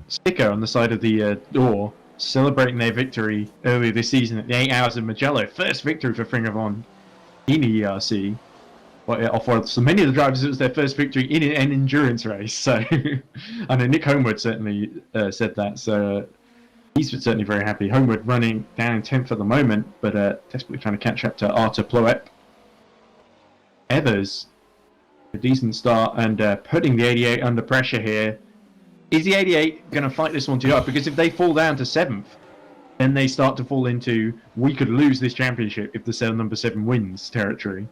sticker on the side of the door celebrating their victory earlier this season at the 8 Hours of Magello. First victory for Fring of On in EERC. Well, for so many of the drivers, it was their first victory in an endurance race. So, I know Nick Homewood certainly said that. So, he's certainly very happy. Homewood running down in 10th at the moment, but desperately trying to catch up to Artur Ploep. Evers, a decent start, and putting the 88 under pressure here. Is the 88 going to fight this one to the end? Because if they fall down to 7th, then they start to fall into, we could lose this championship if the number 7 wins territory.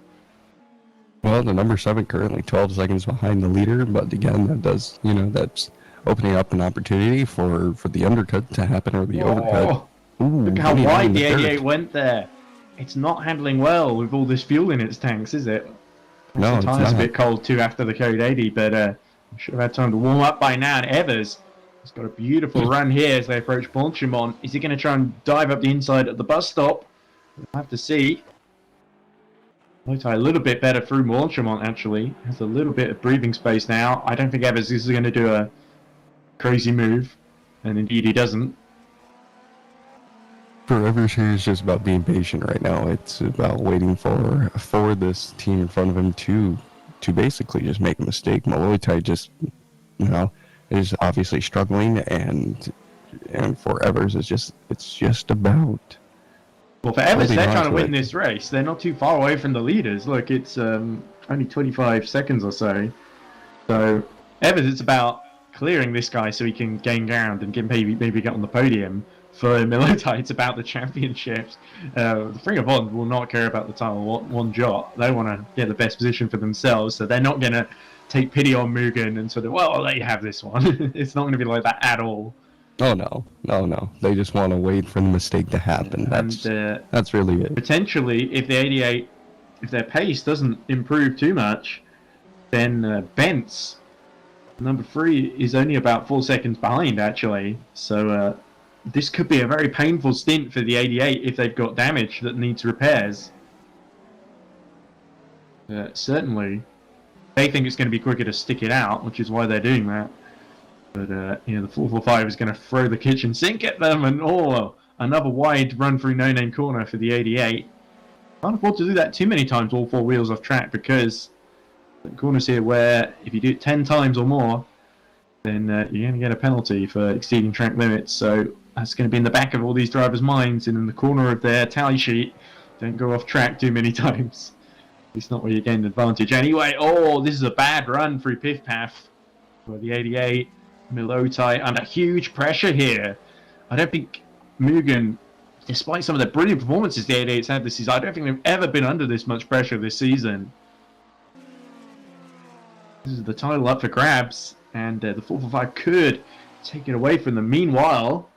Well, the number 7 currently 12 seconds behind the leader, but again, that does, that's opening up an opportunity for the undercut to happen or the overcut. Ooh, look how wide the 88 went there. It's not handling well with all this fuel in its tanks, is it? No, the tire's a bit cold too after the Code 80, but should have had time to warm up by now. And Evers has got a beautiful run here as they approach Bonchimont. Is he going to try and dive up the inside at the bus stop? We'll have to see. Milotai a little bit better through Bonchimont, actually. Has a little bit of breathing space now. I don't think Evers is going to do a crazy move, and indeed he doesn't. For Evers here, it's just about being patient right now. It's about waiting for this team in front of him to basically just make a mistake. Milotai just, is obviously struggling, and for Evers, it's just about. Well, for Evers, they're trying to win this race. They're not too far away from the leaders. Look, it's only 25 seconds or so. So Evers, it's about clearing this guy so he can gain ground and maybe get on the podium. For Milotai, it's about the championships. The Fring of On will not care about the title one jot. They want to get the best position for themselves, so they're not going to take pity on Mugen and sort of, well, I'll let you have this one. It's not going to be like that at all. Oh, no. They just want to wait for the mistake to happen. That's really it. Potentially, if the 88, if their pace doesn't improve too much, then Bentz, number 3, is only about 4 seconds behind, actually. So, this could be a very painful stint for the 88 if they've got damage that needs repairs. Certainly. They think it's going to be quicker to stick it out, which is why they're doing that. But, the 445 is going to throw the kitchen sink at them, and another wide run through no-name corner for the 88. Can't afford to do that too many times, all 4 wheels off track, because the corners here where if you do it 10 times or more, then you're going to get a penalty for exceeding track limits. So that's going to be in the back of all these drivers' minds and in the corner of their tally sheet. Don't go off track too many times. It's not where you gain advantage. Anyway, this is a bad run through Piff Path for the 88. Milotai under huge pressure here. I don't think Mugen, despite some of the brilliant performances the 88's had this season, I don't think they've ever been under this much pressure this season. This is the title up for grabs, and the 445 could take it away from them. Meanwhile,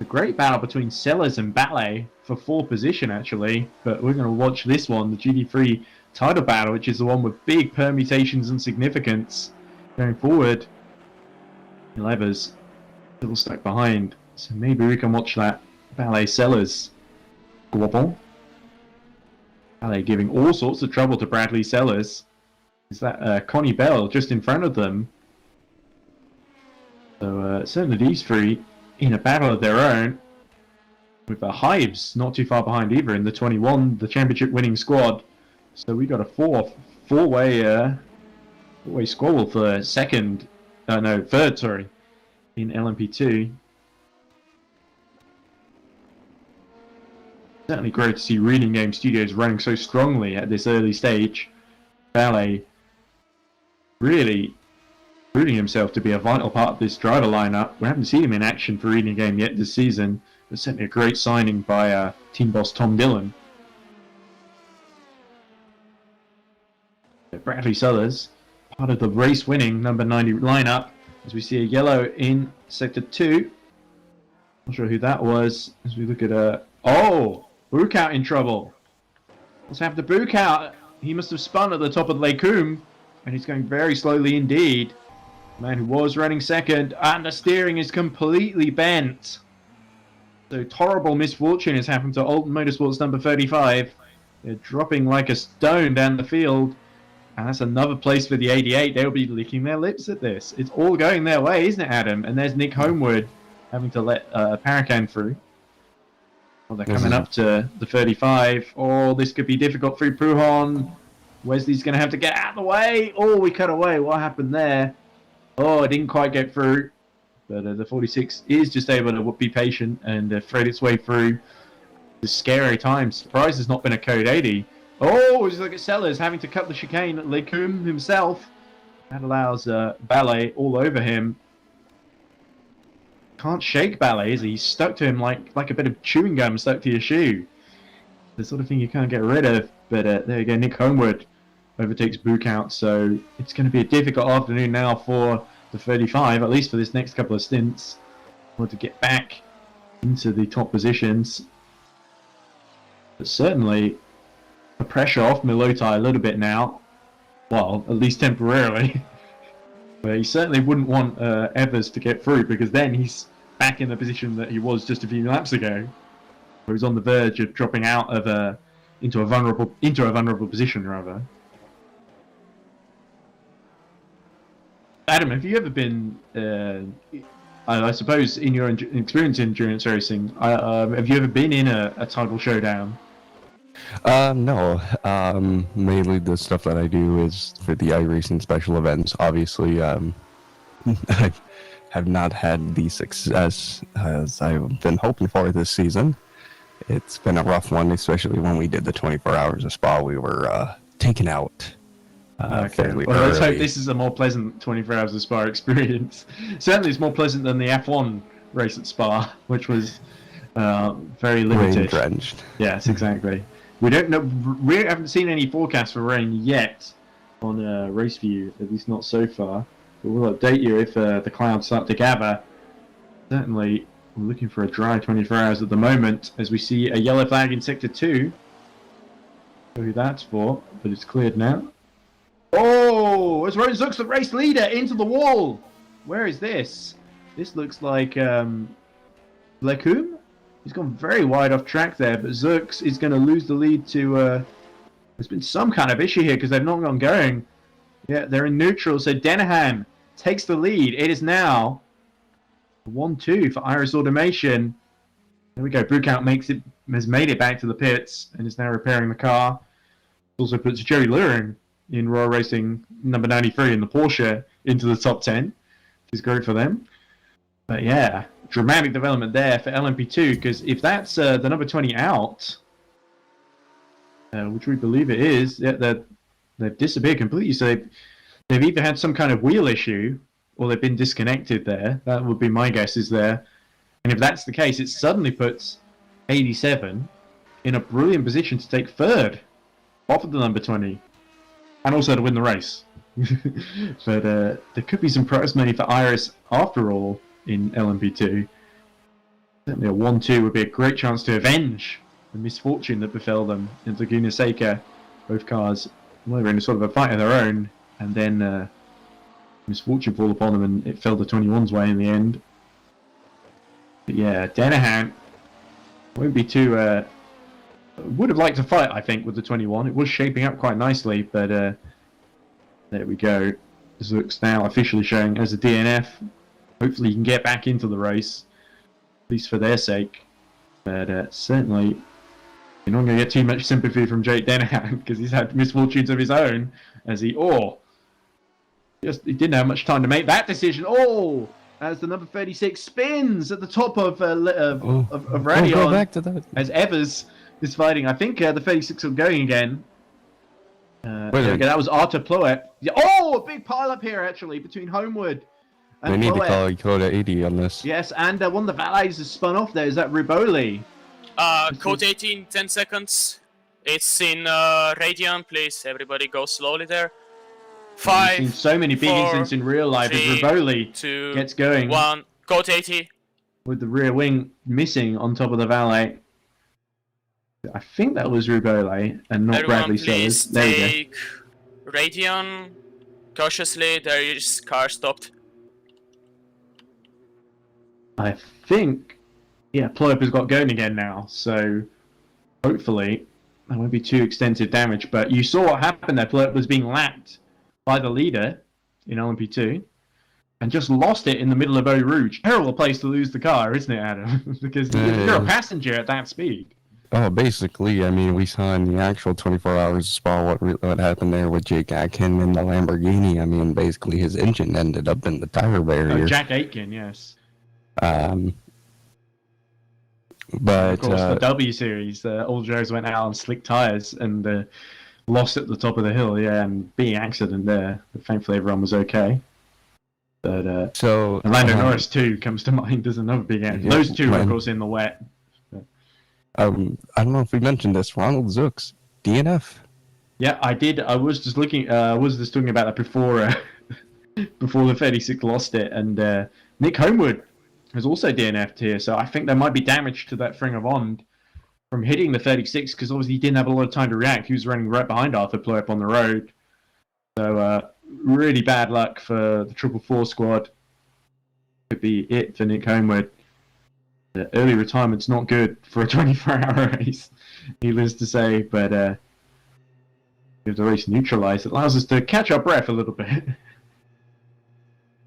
the great battle between Sellers and Ballet for 4th position, actually. But we're going to watch this one, the GT3 title battle, which is the one with big permutations and significance going forward. Levers still stuck behind, so maybe we can watch that Ballet Sellers squabble. Ballet giving all sorts of trouble to Bradley Sellers. Is that Connie Bell just in front of them? So certainly these three in a battle of their own, with the Hives not too far behind either in the 21, the championship winning squad. So we got a four-way squabble for third, sorry, in LMP2. Certainly great to see Reading Game Studios running so strongly at this early stage. Ballet really proving himself to be a vital part of this driver lineup. We haven't seen him in action for Reading Game yet this season, but certainly a great signing by team boss Tom Dillon. Bradley Sellers, part of the race-winning number 90 lineup, as we see a yellow in Sector 2. Not sure who that was, as we look at Bukout in trouble. What's happened to Bukout? He must have spun at the top of Lake Coombe, and he's going very slowly indeed. The man who was running second, and the steering is completely bent. So horrible misfortune has happened to Alton Motorsports number 35. They're dropping like a stone down the field. And that's another place for the 88. They'll be licking their lips at this. It's all going their way, isn't it, Adam? And there's Nick Homewood having to let Paracan through. Well, they're coming up to the 35. Oh, this could be difficult through Pruhon. Wesley's going to have to get out of the way. Oh, we cut away. What happened there? Oh, it didn't quite get through. But the 46 is just able to be patient and thread its way through the scary times. Surprised there's not been a Code 80. Oh, just look at Sellers having to cut the chicane at Lecombe himself. That allows Ballet all over him. Can't shake Ballet, is he? He's stuck to him like a bit of chewing gum stuck to your shoe. The sort of thing you can't get rid of. But there you go, Nick Homewood overtakes Bukout. So it's going to be a difficult afternoon now for the 35, at least for this next couple of stints. Want to get back into the top positions. But certainly the pressure off Milotai a little bit now. Well, at least temporarily. But he certainly wouldn't want Evers to get through, because then he's back in the position that he was just a few laps ago, where he's on the verge of dropping out of into a vulnerable position rather. Adam, have you ever been, I suppose, in your experience in endurance racing, have you ever been in a title showdown? No. Mainly the stuff that I do is for the iRacing special events. Obviously, I have not had the success as I've been hoping for this season. It's been a rough one, especially when we did the 24 hours of Spa. We were taken out. Okay. Well, let's hope this is a more pleasant 24 hours of Spa experience. Certainly, it's more pleasant than the F1 race at Spa, which was very limited. Rain-drenched. Yes, exactly. We don't know. We haven't seen any forecasts for rain yet on Race View, at least not so far. But we'll update you if the clouds start to gather. Certainly, we're looking for a dry 24 hours at the moment, as we see a yellow flag in Sector 2. Know who that's for, but it's cleared now. Oh, as Rose looks the race leader into the wall. Where is this? This looks like Lecombe. He's gone very wide off track there, but Zux is going to lose the lead to... there's been some kind of issue here because they've not gone going. Yeah, they're in neutral, so Denham takes the lead. It is now 1-2 for Iris Automation. There we go. Bukout has made it back to the pits and is now repairing the car. Also puts Jerry Luring in Royal Racing number 93 in the Porsche into the top 10, which is great for them. But yeah, dramatic development there for LMP2, because if that's the number 20 out, which we believe it is, yeah, they've disappeared completely. So they've either had some kind of wheel issue or they've been disconnected there. That would be my guess is there. And if that's the case, it suddenly puts 87 in a brilliant position to take third off of the number 20 and also to win the race. But there could be some prize money for Iris after all in LMP2. Certainly a 1-2 would be a great chance to avenge the misfortune that befell them in Laguna Seca. Both cars Well, they were in sort of a fight of their own, and then misfortune fall upon them, and it fell the 21's way in the end. But yeah, Danahan won't be too... would have liked to fight, I think, with the 21. It was shaping up quite nicely, but there we go. Zook's now officially showing as a DNF. Hopefully he can get back into the race, at least for their sake. But certainly, you're not going to get too much sympathy from Jake Danahan because he's had misfortunes of his own. As he he didn't have much time to make that decision. As the number 36 spins at the top of Radion. Go back to that. As Evers is fighting. I think the 36 are going again. That was Arta Ploet. A big pile up here actually between Homewood and We need to Ploet. call Code 80 on this. Yes, and one of the valets has spun off there. Is that Riboli? Code 18, 10 seconds. It's in Radion, please. Everybody go slowly there. We've 5, seen so many big 4, incidents in real life as 3, Riboli 2, gets going 1. Code 80. with the rear wing missing on top of the valet. I think that was Riboli and not Everyone, Bradley please Sellers. There we go. take Radion cautiously. There is car stopped. I think, Ploep has got going again now, so hopefully there won't be too extensive damage. But you saw what happened there. Ploep was being lapped by the leader in LM-P2 and just lost it in the middle of Eau Rouge. Terrible place to lose the car, isn't it, Adam? Because you're a passenger at that speed. Oh, basically, I mean, we saw in the actual 24 hours of Spa what happened there with Jake Atkin and the Lamborghini. I mean, basically, his engine ended up in the tire barrier. Oh, Jack Aitken, yes. But of course, the W series, all Joes went out on slick tires and lost at the top of the hill. And big accident there. But thankfully, everyone was okay. But so Lando Norris too comes to mind as another big accident. Yeah, Those two, of course, in the wet. I don't know if we mentioned this. Ronald Zooks, DNF. Yeah, I did. I was just looking. I was just talking about that before. Before the 36 lost it, and Nick Homewood has also DNF'd here. So I think there might be damage to that Fring of Ond from hitting the 36 because obviously he didn't have a lot of time to react. He was running right behind Arthur Ploep on the road. So really bad luck for the 444 squad. Could be it for Nick Homewood. The early retirement's not good for a 24-hour race, needless to say, but if the race neutralised, it allows us to catch our breath a little bit.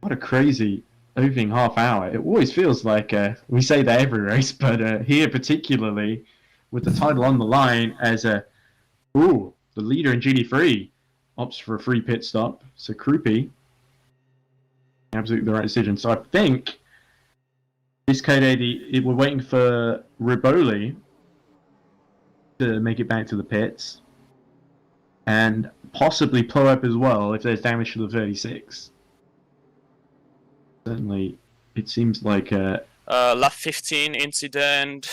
What a crazy opening half hour. It always feels like, we say that every race, but here particularly, with the title on the line as the leader in GT3 opts for a free pit stop. So Krupi, absolutely the right decision. So I think this Code 80, we're waiting for Riboli to make it back to the pits. And possibly Ploep as well if there's damage to the 36. Certainly, it seems like... Lap 15 incident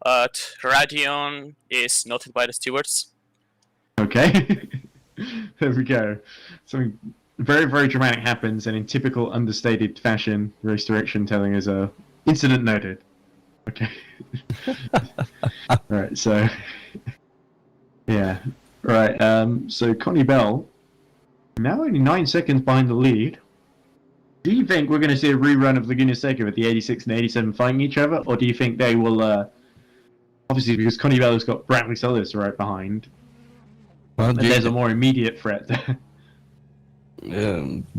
at Radion is noted by the stewards. Okay. There we go. Something very, very dramatic happens, and in typical understated fashion, race direction telling us incident noted. Okay. Right, so... Yeah. Right, so Connie Bell, now only 9 seconds behind the lead. Do you think we're going to see a rerun of Laguna Seca with the 86 and 87 fighting each other, or do you think they will, obviously because Connie Bell has got Bradley Sellers right behind, and there's a more immediate threat there.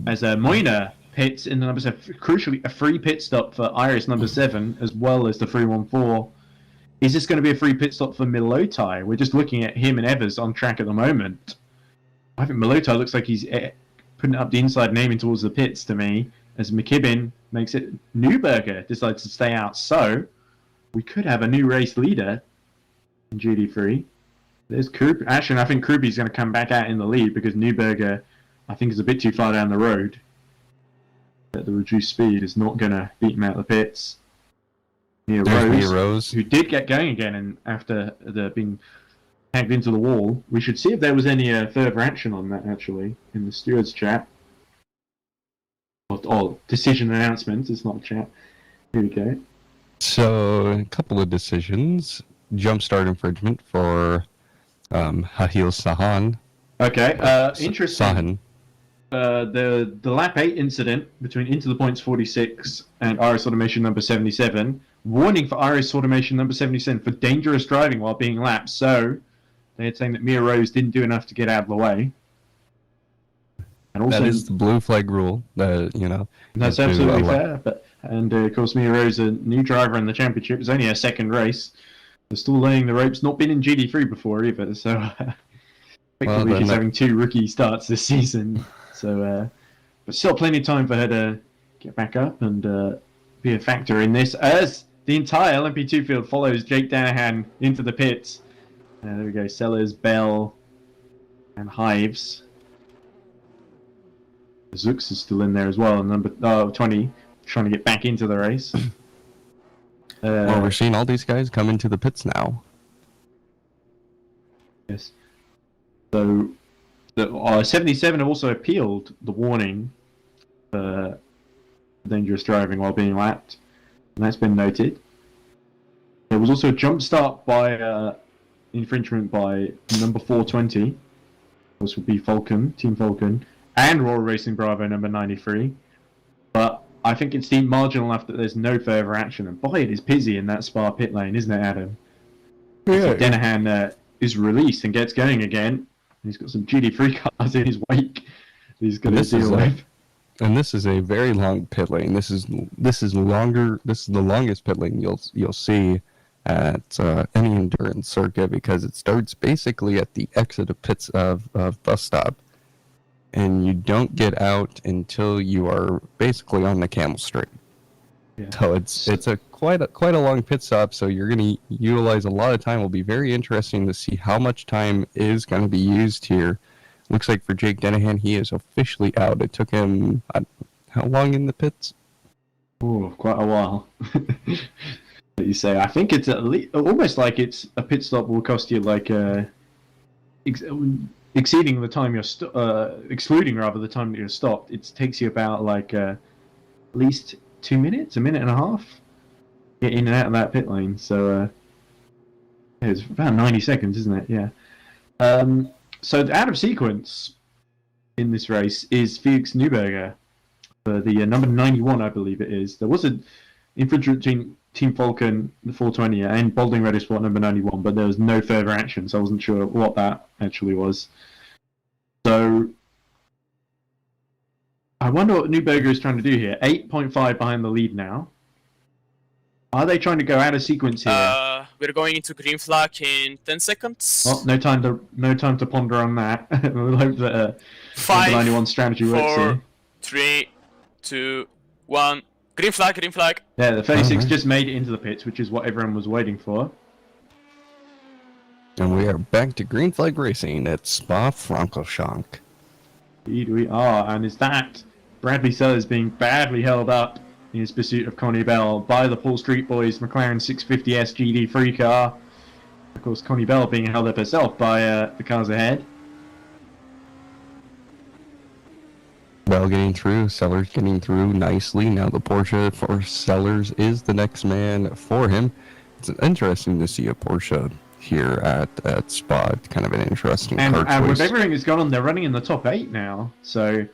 As Moina pits in the number 7, crucially a free pit stop for Iris number 7, as well as the 314. Is this going to be a free pit stop for Milotai? We're just looking at him and Evers on track at the moment. I think Milotai looks like he's putting up the inside and aiming towards the pits to me, as McKibben makes it. Newberger decides to stay out, so we could have a new race leader in GT3. There's Krupi. Actually, I think Krupi's going to come back out in the lead because Newberger, I think, is a bit too far down the road. At the reduced speed is not going to beat him out of the pits. Mia Rose, who did get going again, and after being tagged into the wall. We should see if there was any further action on that, actually, in the stewards chat. Or decision announcements, it's not a chat. Here we go. So, a couple of decisions. Jumpstart infringement for Hahil Sahan Okay, interesting. Sahin. The lap 8 incident between Into the Points 46 and Iris Automation number 77. Warning for Iris Automation number 77 for dangerous driving while being lapped. So they're saying that Mia Rose didn't do enough to get out of the way. And also, That is the blue flag rule. That that's absolutely fair. But of course, Mia Rose, a new driver in the championship, it's only her second race. They're still laying the ropes. Not been in GT3 before either. So effectively, she's having 2 rookie starts this season. So, but still plenty of time for her to get back up and be a factor in this. As the entire LMP2 field follows Jake Danahan into the pits. There we go. Sellers, Bell, and Hives. Zooks is still in there as well. And number 20 trying to get back into the race. Well, we're seeing all these guys come into the pits now. Yes. So, the 77 have also appealed the warning for dangerous driving while being lapped, and that's been noted. There was also a jump start by infringement by number 420. This would be Falcon, Team Falcon, and Royal Racing Bravo number 93. But I think it's deemed marginal enough that there's no further action. And boy, it is busy in that Spa pit lane, isn't it, Adam? Yeah. So Danahan is released and gets going again. He's got some GT3 cars in his wake. He's going to deal with. And this is a very long pit lane. This is longer. This is the longest pit lane you'll see at any endurance circuit, because it starts basically at the exit of pits of bus stop, and you don't get out until you are basically on the camel straight. Yeah. So it's quite a long pit stop. So you're going to utilize a lot of time. Will be very interesting to see how much time is going to be used here. Looks like for Jake Danahan, he is officially out. It took him how long in the pits? Oh, quite a while. What you say? I think it's at least almost like it's a pit stop will cost you like exceeding the time you're excluding rather the time that you're stopped. It takes you about like at least 2 minutes, a minute and a half, get in and out of that pit lane. So it's about 90 seconds, isn't it? Yeah. So out of sequence in this race is Felix Neuberger for the number 91, I believe it is. There was an infringement Team Falcon, the 420, and Balding Red Sport number 91, but there was no further action, so I wasn't sure what that actually was. So I wonder what Neuberger is trying to do here. 8.5 behind the lead now. Are they trying to go out of sequence here? We're going into green flag in 10 seconds. Well, no time to ponder on that. We'll hope that 91 strategy works 4, here. 3, 2, 1. Green flag, green flag. Yeah, the 36 just made it into the pits, which is what everyone was waiting for. And we are back to green flag racing at Spa-Francorchamps. Indeed we are, and is that Bradley Sellers being badly held up in his pursuit of Connie Bell by the Paul Street Boys McLaren 650S GT3 car. Of course, Connie Bell being held up herself by the cars ahead. Bell getting through, Sellers getting through nicely. Now the Porsche for Sellers is the next man for him. It's interesting to see a Porsche here at Spa. It's kind of an interesting car choice. And with everything that's gone on, they're running in the top 8 now. So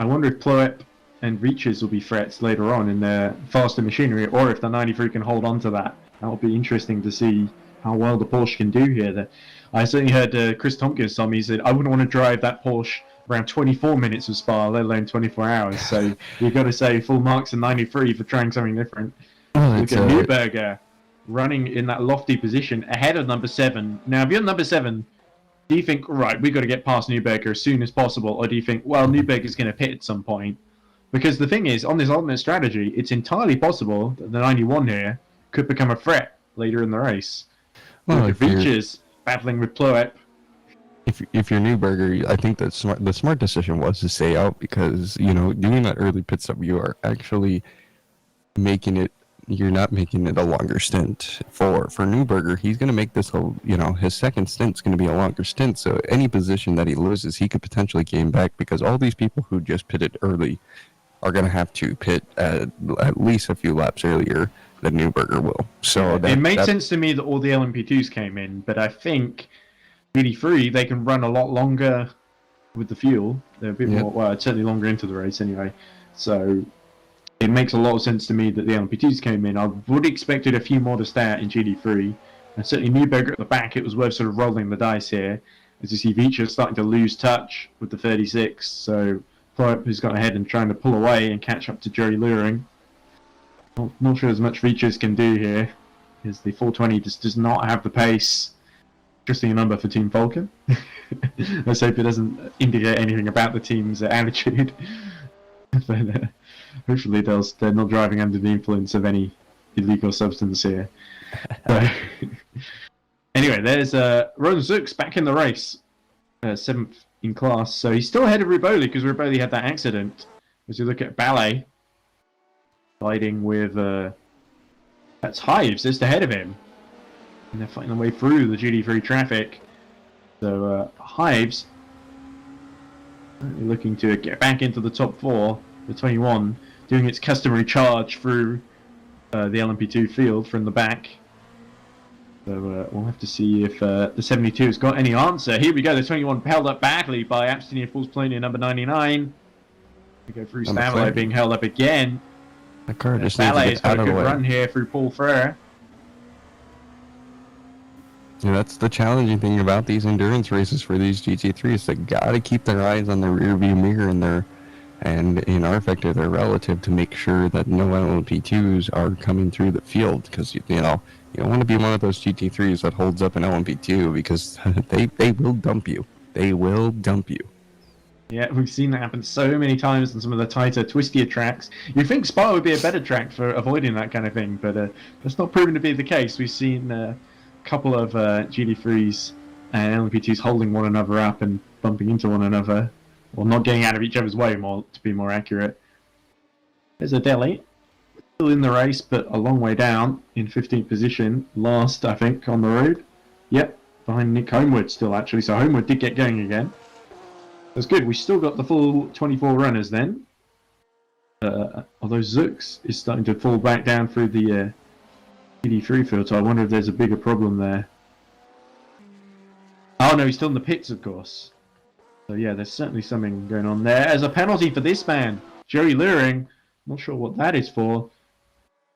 I wonder if Ploep and Reaches will be threats later on in their faster machinery, or if the 93 can hold on to that. That will be interesting to see how well the Porsche can do here. I certainly heard Chris Tompkins tell me, he said, I wouldn't want to drive that Porsche around 24 minutes of Spa, let alone 24 hours. So you've got to say full marks in 93 for trying something different. Look at Neuberger running in that lofty position ahead of number 7. Now, if you're number 7, do you think, right, we've got to get past Neuberger as soon as possible? Or do you think, well, Neuberger's going to pit at some point? Because the thing is, on this alternate strategy, it's entirely possible that the 91 here could become a threat later in the race. Well, if Reaches battling with Ploep. If you're Neuberger, I think that the smart decision was to stay out, because doing that early pit stop, you are actually making it. You're not making it a longer stint for Neuberger. He's going to make this whole, his second stint's going to be a longer stint. So any position that he loses, he could potentially gain back, because all these people who just pitted early are going to have to pit at least a few laps earlier than Neuberger will. So it made sense to me that all the LM-P2s came in, but I think GT3 they can run a lot longer with the fuel. They're a bit more, well, it's certainly longer into the race anyway. So it makes a lot of sense to me that the LM-P2s came in. I would have expected a few more to start in GT3. And certainly Newberger at the back, it was worth sort of rolling the dice here. As you see, Vicha starting to lose touch with the 36. So Thorpe has gone ahead and trying to pull away and catch up to Jerry Luring. Not sure as much Vichas can do here, because the 420 just does not have the pace. Interesting number for Team Falcon. Let's hope it doesn't indicate anything about the team's attitude. But hopefully they're not driving under the influence of any illegal substance here. Anyway, there's Roland Zux back in the race, 7th in class. So he's still ahead of Riboli because Riboli had that accident. As you look at Ballet, fighting with that's Hives just ahead of him, and they're fighting their way through the GT3 traffic. So Hives looking to get back into the top 4. The 21 doing its customary charge through the LM-P2 field from the back. So we'll have to see if the 72 has got any answer. Here we go, the 21 held up badly by Abstinier Falls Polonia number 99. We go through Stavelo being held up again. The car just Ballet's got a good run here through Paul Frere. Yeah, that's the challenging thing about these endurance races for these GT3s. They gotta keep their eyes on the rear view mirror and in our factor, their relative, to make sure that no LMP2s are coming through the field, because you don't want to be one of those GT3s that holds up an LMP2, because they will dump you. They will dump you. Yeah, we've seen that happen so many times on some of the tighter, twistier tracks. You'd think Spa would be a better track for avoiding that kind of thing, but that's not proven to be the case. We've seen a couple of GT3s and LMP2s holding one another up and bumping into one another, or not getting out of each other's way, to be more accurate. There's a Delhi, still in the race, but a long way down, in 15th position, last, I think, on the road. Yep, behind Nick Homewood still, actually, so Homewood did get going again. That's good, we still got the full 24 runners then. Although Zux is starting to fall back down through the GT3 field, so I wonder if there's a bigger problem there. Oh no, he's still in the pits, of course. So yeah, there's certainly something going on there. As a penalty for this man, Jerry Luring. Not sure what that is for.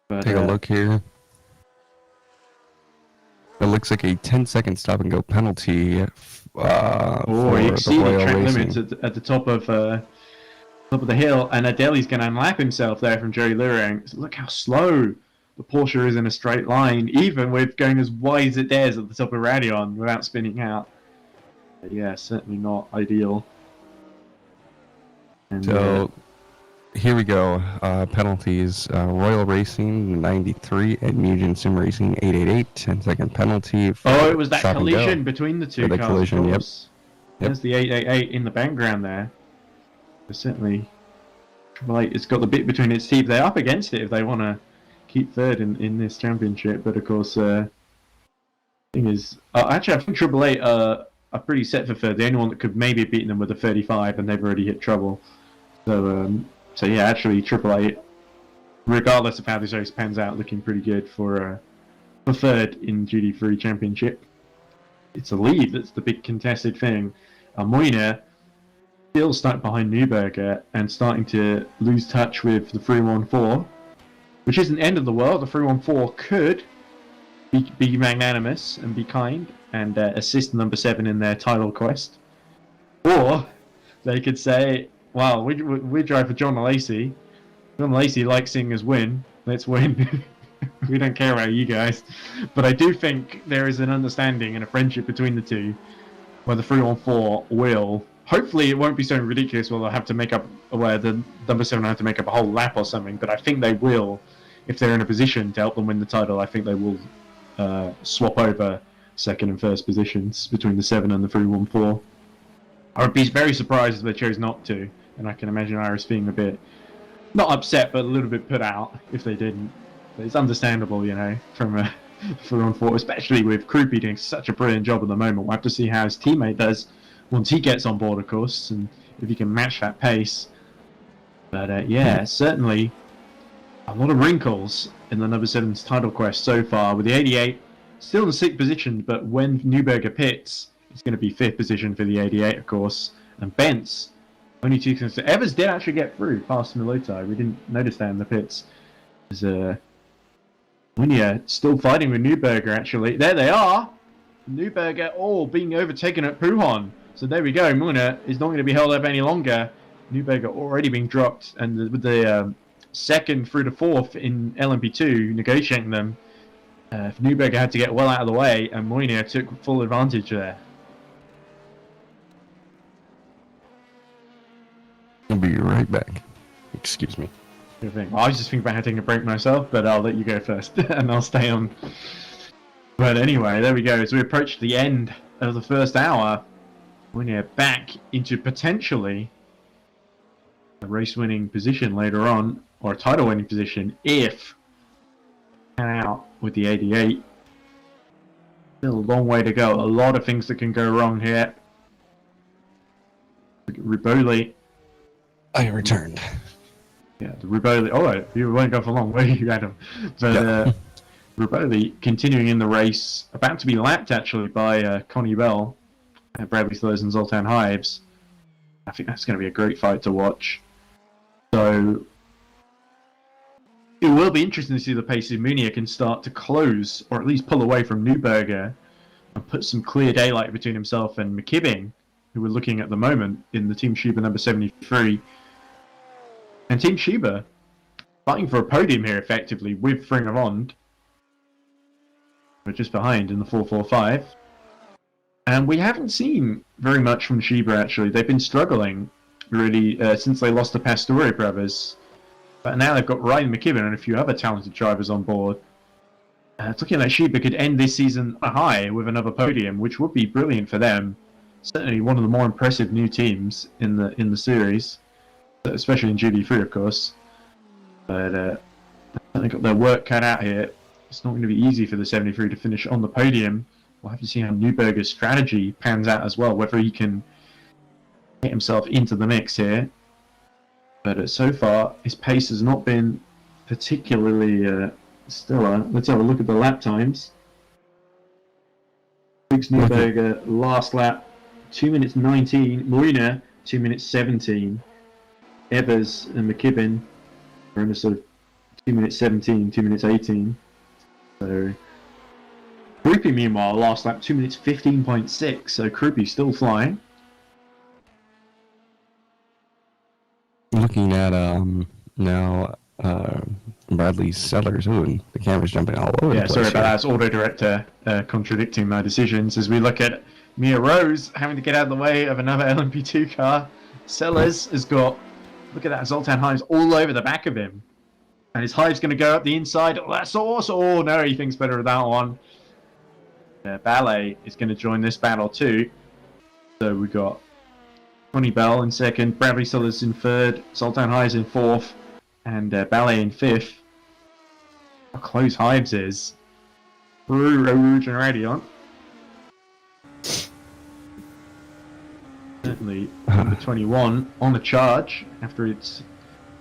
But, take a look here. It looks like a 10-second stop-and-go penalty. He exceeded track limits at the top of the hill, and Adeli's going to unlap himself there from Jerry Luring. So look how slow the Porsche is in a straight line, even with going as wide as it dares at the top of Radion without spinning out. But yeah, certainly not ideal. And, so here we go. Penalties. Royal Racing 93 and Mugen Sim Racing 888. 10-second penalty. It was that collision between the two cars. Collision, yep. There's the 888 in the background there. But certainly, it's got the bit between its teeth. They're up against it if they want to keep third in this championship. But of course, thing is, actually, I think Triple Eight are pretty set for third. The only one that could maybe have beaten them with a 35, and they've already hit trouble. So yeah, actually, Triple Eight, regardless of how this race pans out, looking pretty good for third in GT3 Championship. It's a lead that's the big contested thing. Moynier still stuck behind Newberger and starting to lose touch with the 314, which isn't the end of the world. The 314 could be magnanimous and be kind and assist number 7 in their title quest, or they could say, "Wow, we drive for John Lacey. John Lacey likes seeing us win. Let's win. We don't care about you guys." But I do think there is an understanding and a friendship between the two, where the 314 will. Hopefully, it won't be so ridiculous where they'll have to make up, where the number 7 will have to make up a whole lap or something. But I think they will, if they're in a position to help them win the title. I think they will swap over second and first positions between the 7 and the 314. I would be very surprised if they chose not to, and I can imagine Iris being a bit, not upset, but a little bit put out if they didn't. But it's understandable, from a 314, especially with Krupi doing such a brilliant job at the moment. We'll have to see how his teammate does once he gets on board, of course, and if he can match that pace. But yeah, certainly a lot of wrinkles in the number 7's title quest so far, with the 88 still in 6th position, but when Newberger pits, it's going to be 5th position for the 88, of course, And Bentz, only 2 seconds. So Evers did actually get through past Milotai. We didn't notice that in the pits. There's Winia still fighting with Newberger, actually. There they are! Newberger all being overtaken at Pujon. So there we go. Muna is not going to be held up any longer. Newberger already being dropped, and with the second through to fourth in LMP2 negotiating them, Newberger had to get well out of the way, and Moynier took full advantage there. I'll be right back. Excuse me. Good thing. I was just thinking about taking a break myself, but I'll let you go first, and I'll stay on. But anyway, there we go. As we approach the end of the first hour, Moynier back into potentially a race-winning position later on, or a title-winning position, if out with the 88. Still a long way to go. A lot of things that can go wrong here. Riboli. I returned. Yeah, the Riboli. Oh, you won't go for long, were you, Adam? But Riboli continuing in the race, about to be lapped actually by Connie Bell, Bradley Slurs and Zoltan Hives. I think that's going to be a great fight to watch. So it will be interesting to see the pace if Munier can start to close, or at least pull away from Newberger, and put some clear daylight between himself and McKibbing, who we're looking at the moment in the Team Sheba number 73. And Team Sheba fighting for a podium here effectively with Ring of Ond. We're just behind in the 445. And we haven't seen very much from Sheba actually. They've been struggling really since they lost the Pastore brothers. But now they've got Ryan McKibben and a few other talented drivers on board. It's looking like Sheba could end this season high with another podium, which would be brilliant for them. Certainly one of the more impressive new teams in the series, especially in GT3, of course. But they've got their work cut out here. It's not going to be easy for the 73 to finish on the podium. We'll have to see how Newberger's strategy pans out as well, whether he can get himself into the mix here. But so far, his pace has not been particularly stellar. Let's have a look at the lap times. Briggs Newberger, last lap, 2 minutes 19. Moynier, 2 minutes 17. Evers and McKibben are in a sort of 2 minutes 17, 2 minutes 18. So, Krupi, meanwhile, last lap, 2 minutes 15.6. So, Krupi still flying. Looking at now Bradley Sellers. Ooh, and the camera's jumping all over the place. Sorry about that. It's Auto Director contradicting my decisions as we look at Mia Rose having to get out of the way of another LMP2 car. Sellers has got, look at that, Zoltan Hives all over the back of him. And his Hive's going to go up the inside. Oh, that's awesome. Oh, no, he thinks better of that one. Ballet is going to join this battle too. So we've got Connie Bell in second, Bradley Sellers in third, Zoltan Hives in fourth, and Ballet in fifth. How close Hives is. Rouge and Radiant. Certainly number 21 on the charge after its,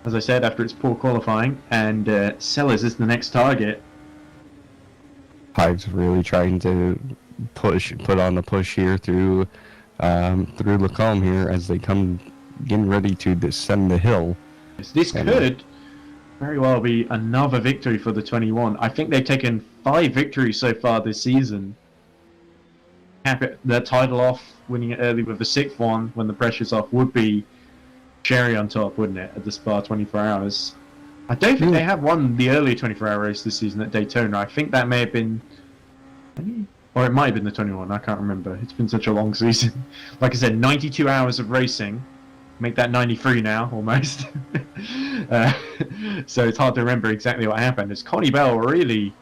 as I said, after its poor qualifying, and Sellers is the next target. Hives really trying to put on the push here through Lacombe here as they come getting ready to descend the hill. This could very well be another victory for the 21. I think they've taken 5 victories so far this season. Cap their title off, winning it early with the 6th one when the pressure's off would be cherry on top, wouldn't it, at the Spa 24 Hours. I don't think they have won the early 24-hour race this season at Daytona. I think that may have been, or it might have been the 21, I can't remember. It's been such a long season. Like I said, 92 hours of racing. Make that 93 now, almost. So it's hard to remember exactly what happened. It's Connie Bell really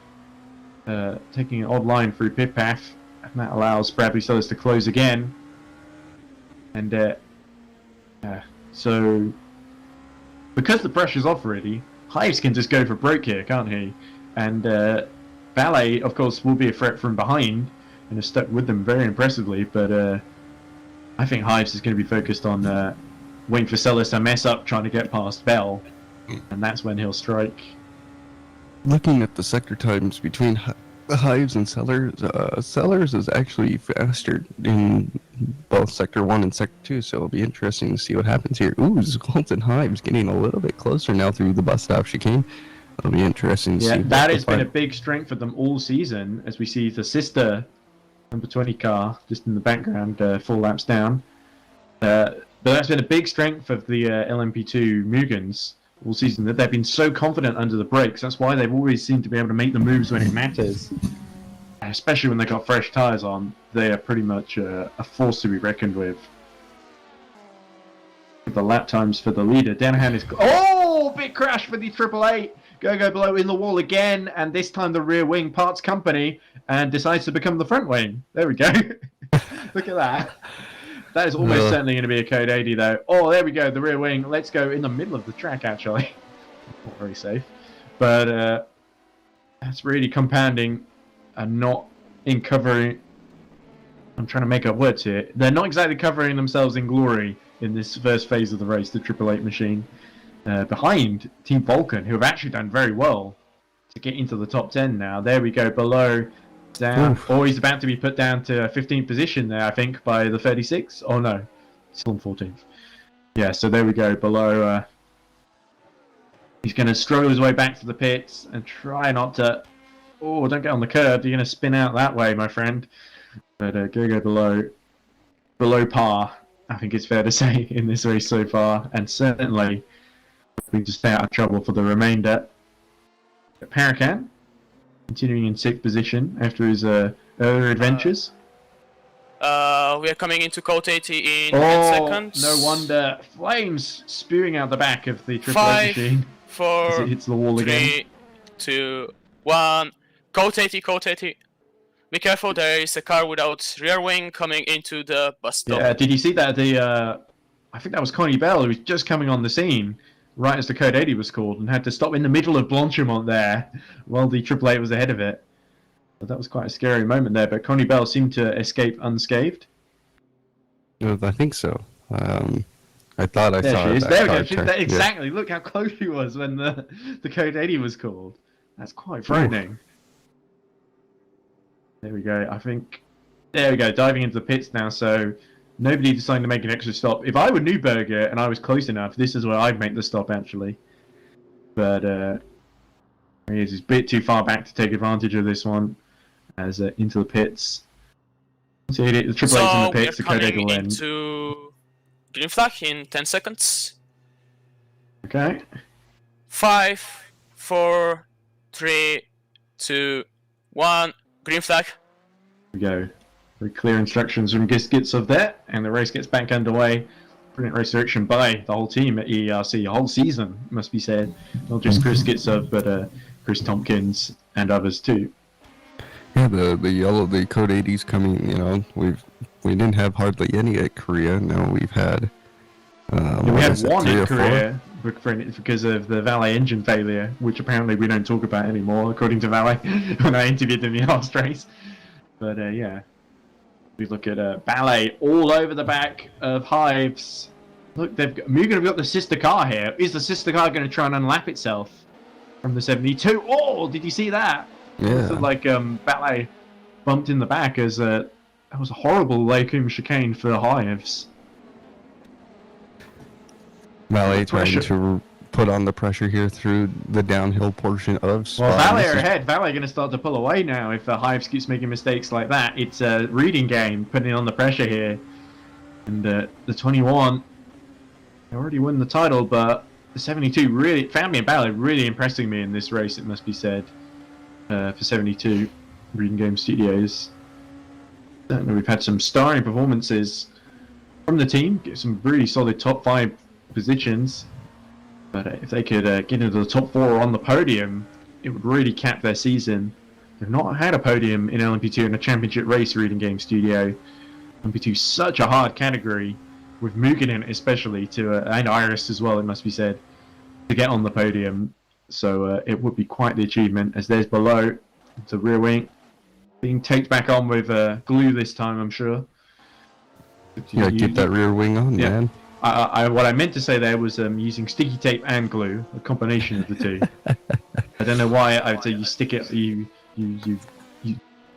taking an odd line through pit path, and that allows Bradley Sellers to close again. And so, because the pressure's off already, Hives can just go for broke here, can't he? And Ballet, of course, will be a threat from behind and has stuck with them very impressively, but I think Hives is going to be focused on waiting for Sellers to mess up trying to get past Bell, and that's when he'll strike. Looking at the sector times between the Hives and Sellers. Sellers is actually faster in both Sector 1 and Sector 2, so it'll be interesting to see what happens here. Ooh, Skulls and Hives getting a little bit closer now through the bus stop chicane. It'll be interesting to see. Yeah, that has been a big strength for them all season, as we see the sister number 20 car just in the background, 4 laps down. But that's been a big strength of the LMP2 Mugans all season, that they've been so confident under the brakes. That's why they've always seemed to be able to make the moves when it matters. Especially when they got fresh tyres on, they are pretty much a force to be reckoned with. The lap times for the leader. Danahan is... Oh! Big crash for the Triple Eight! Go below in the wall again, and this time the rear wing parts company and decides to become the front wing. There we go. Look at that. That is almost certainly going to be a Code 80 though. Oh, there we go, the rear wing. Let's go in the middle of the track actually. Not very safe. But that's really compounding and not in covering... I'm trying to make up words here. They're not exactly covering themselves in glory in this first phase of the race, the Triple Eight machine. Behind Team Vulcan, who have actually done very well to get into the top 10 now. There we go, below, down. Oof. Oh, he's about to be put down to 15th position there, I think, by the 36. Oh no, still in 14th. Yeah, so there we go, below. He's going to struggle his way back to the pits and try not to... Oh, don't get on the curb, you're going to spin out that way, my friend. But go below par, I think it's fair to say, in this race so far. And certainly... we just stay out of trouble for the remainder. Paracan, continuing in 6th position after his earlier adventures. We are coming into Code 80 in 10 seconds. No wonder. Flames spewing out the back of the Triple Eight machine. 4, as it hits the wall 3, again. 2, 1. Code 80, Code 80. Be careful, there is a car without rear wing coming into the bus stop. Yeah, did you see that? I think that was Connie Bell, who was just coming on the scene right as the Code 80 was called, and had to stop in the middle of Blanchimont there while the Triple Eight was ahead of it. But that was quite a scary moment there, but Connie Bell seemed to escape unscathed. I think so. I thought I saw she is. There we go. Exactly. Yeah. Look how close she was when the Code 80 was called. That's quite frightening. Ooh. There we go. I think... There we go. Diving into the pits now, so... Nobody decided to make an extra stop. If I were Newberger and I was close enough, this is where I'd make the stop, actually. But he's a bit too far back to take advantage of this one. As into the pits. So the Triple Eight's in the pits, the Code 8 will end. Into green flag in 10 seconds. Okay. 5, 4, 3, 2, 1. Green flag. Here we go. Very clear instructions from Giskitz of that, and the race gets back underway. Brilliant race direction by the whole team at EERC, the whole season, must be said. Not just Chris Gitzov, but Chris Tompkins and others too. Yeah, the Code 80s coming. You know, we didn't have hardly any at Korea. Now we've had. We had one in Korea because of the Valet engine failure, which apparently we don't talk about anymore, according to Valet, when I interviewed them in the last race. But yeah. We look at Ballet all over the back of Hives. Look, Mugen have got the sister car here. Is the sister car going to try and unlap itself from the 72? Oh, did you see that? Yeah. It looked like Ballet bumped in the back as that was a horrible Lakum chicane for Hives. Ballet trying to put on the pressure here through the downhill portion of Spa. Well, Valet are ahead. Valet are going to start to pull away now if Hives keeps making mistakes like that. It's a reading game, putting on the pressure here. And the 21, they already won the title, but the 72 really, Family and Valet really impressing me in this race, it must be said, for 72 Reading Game Studios. Certainly we've had some starring performances from the team, get some really solid top 5 positions. But if they could get into the top 4 on the podium, it would really cap their season. They've not had a podium in LMP2 in a championship race Reading Game Studio. LMP2 is such a hard category, with Mugen in it especially, and Iris as well, it must be said, to get on the podium. So it would be quite the achievement, as there's below the rear wing being taped back on with glue this time, I'm sure. Yeah, keep that rear wing on, yeah. Man. What I meant to say there was using sticky tape and glue, a combination of the two. I don't know why I would say you stick it, you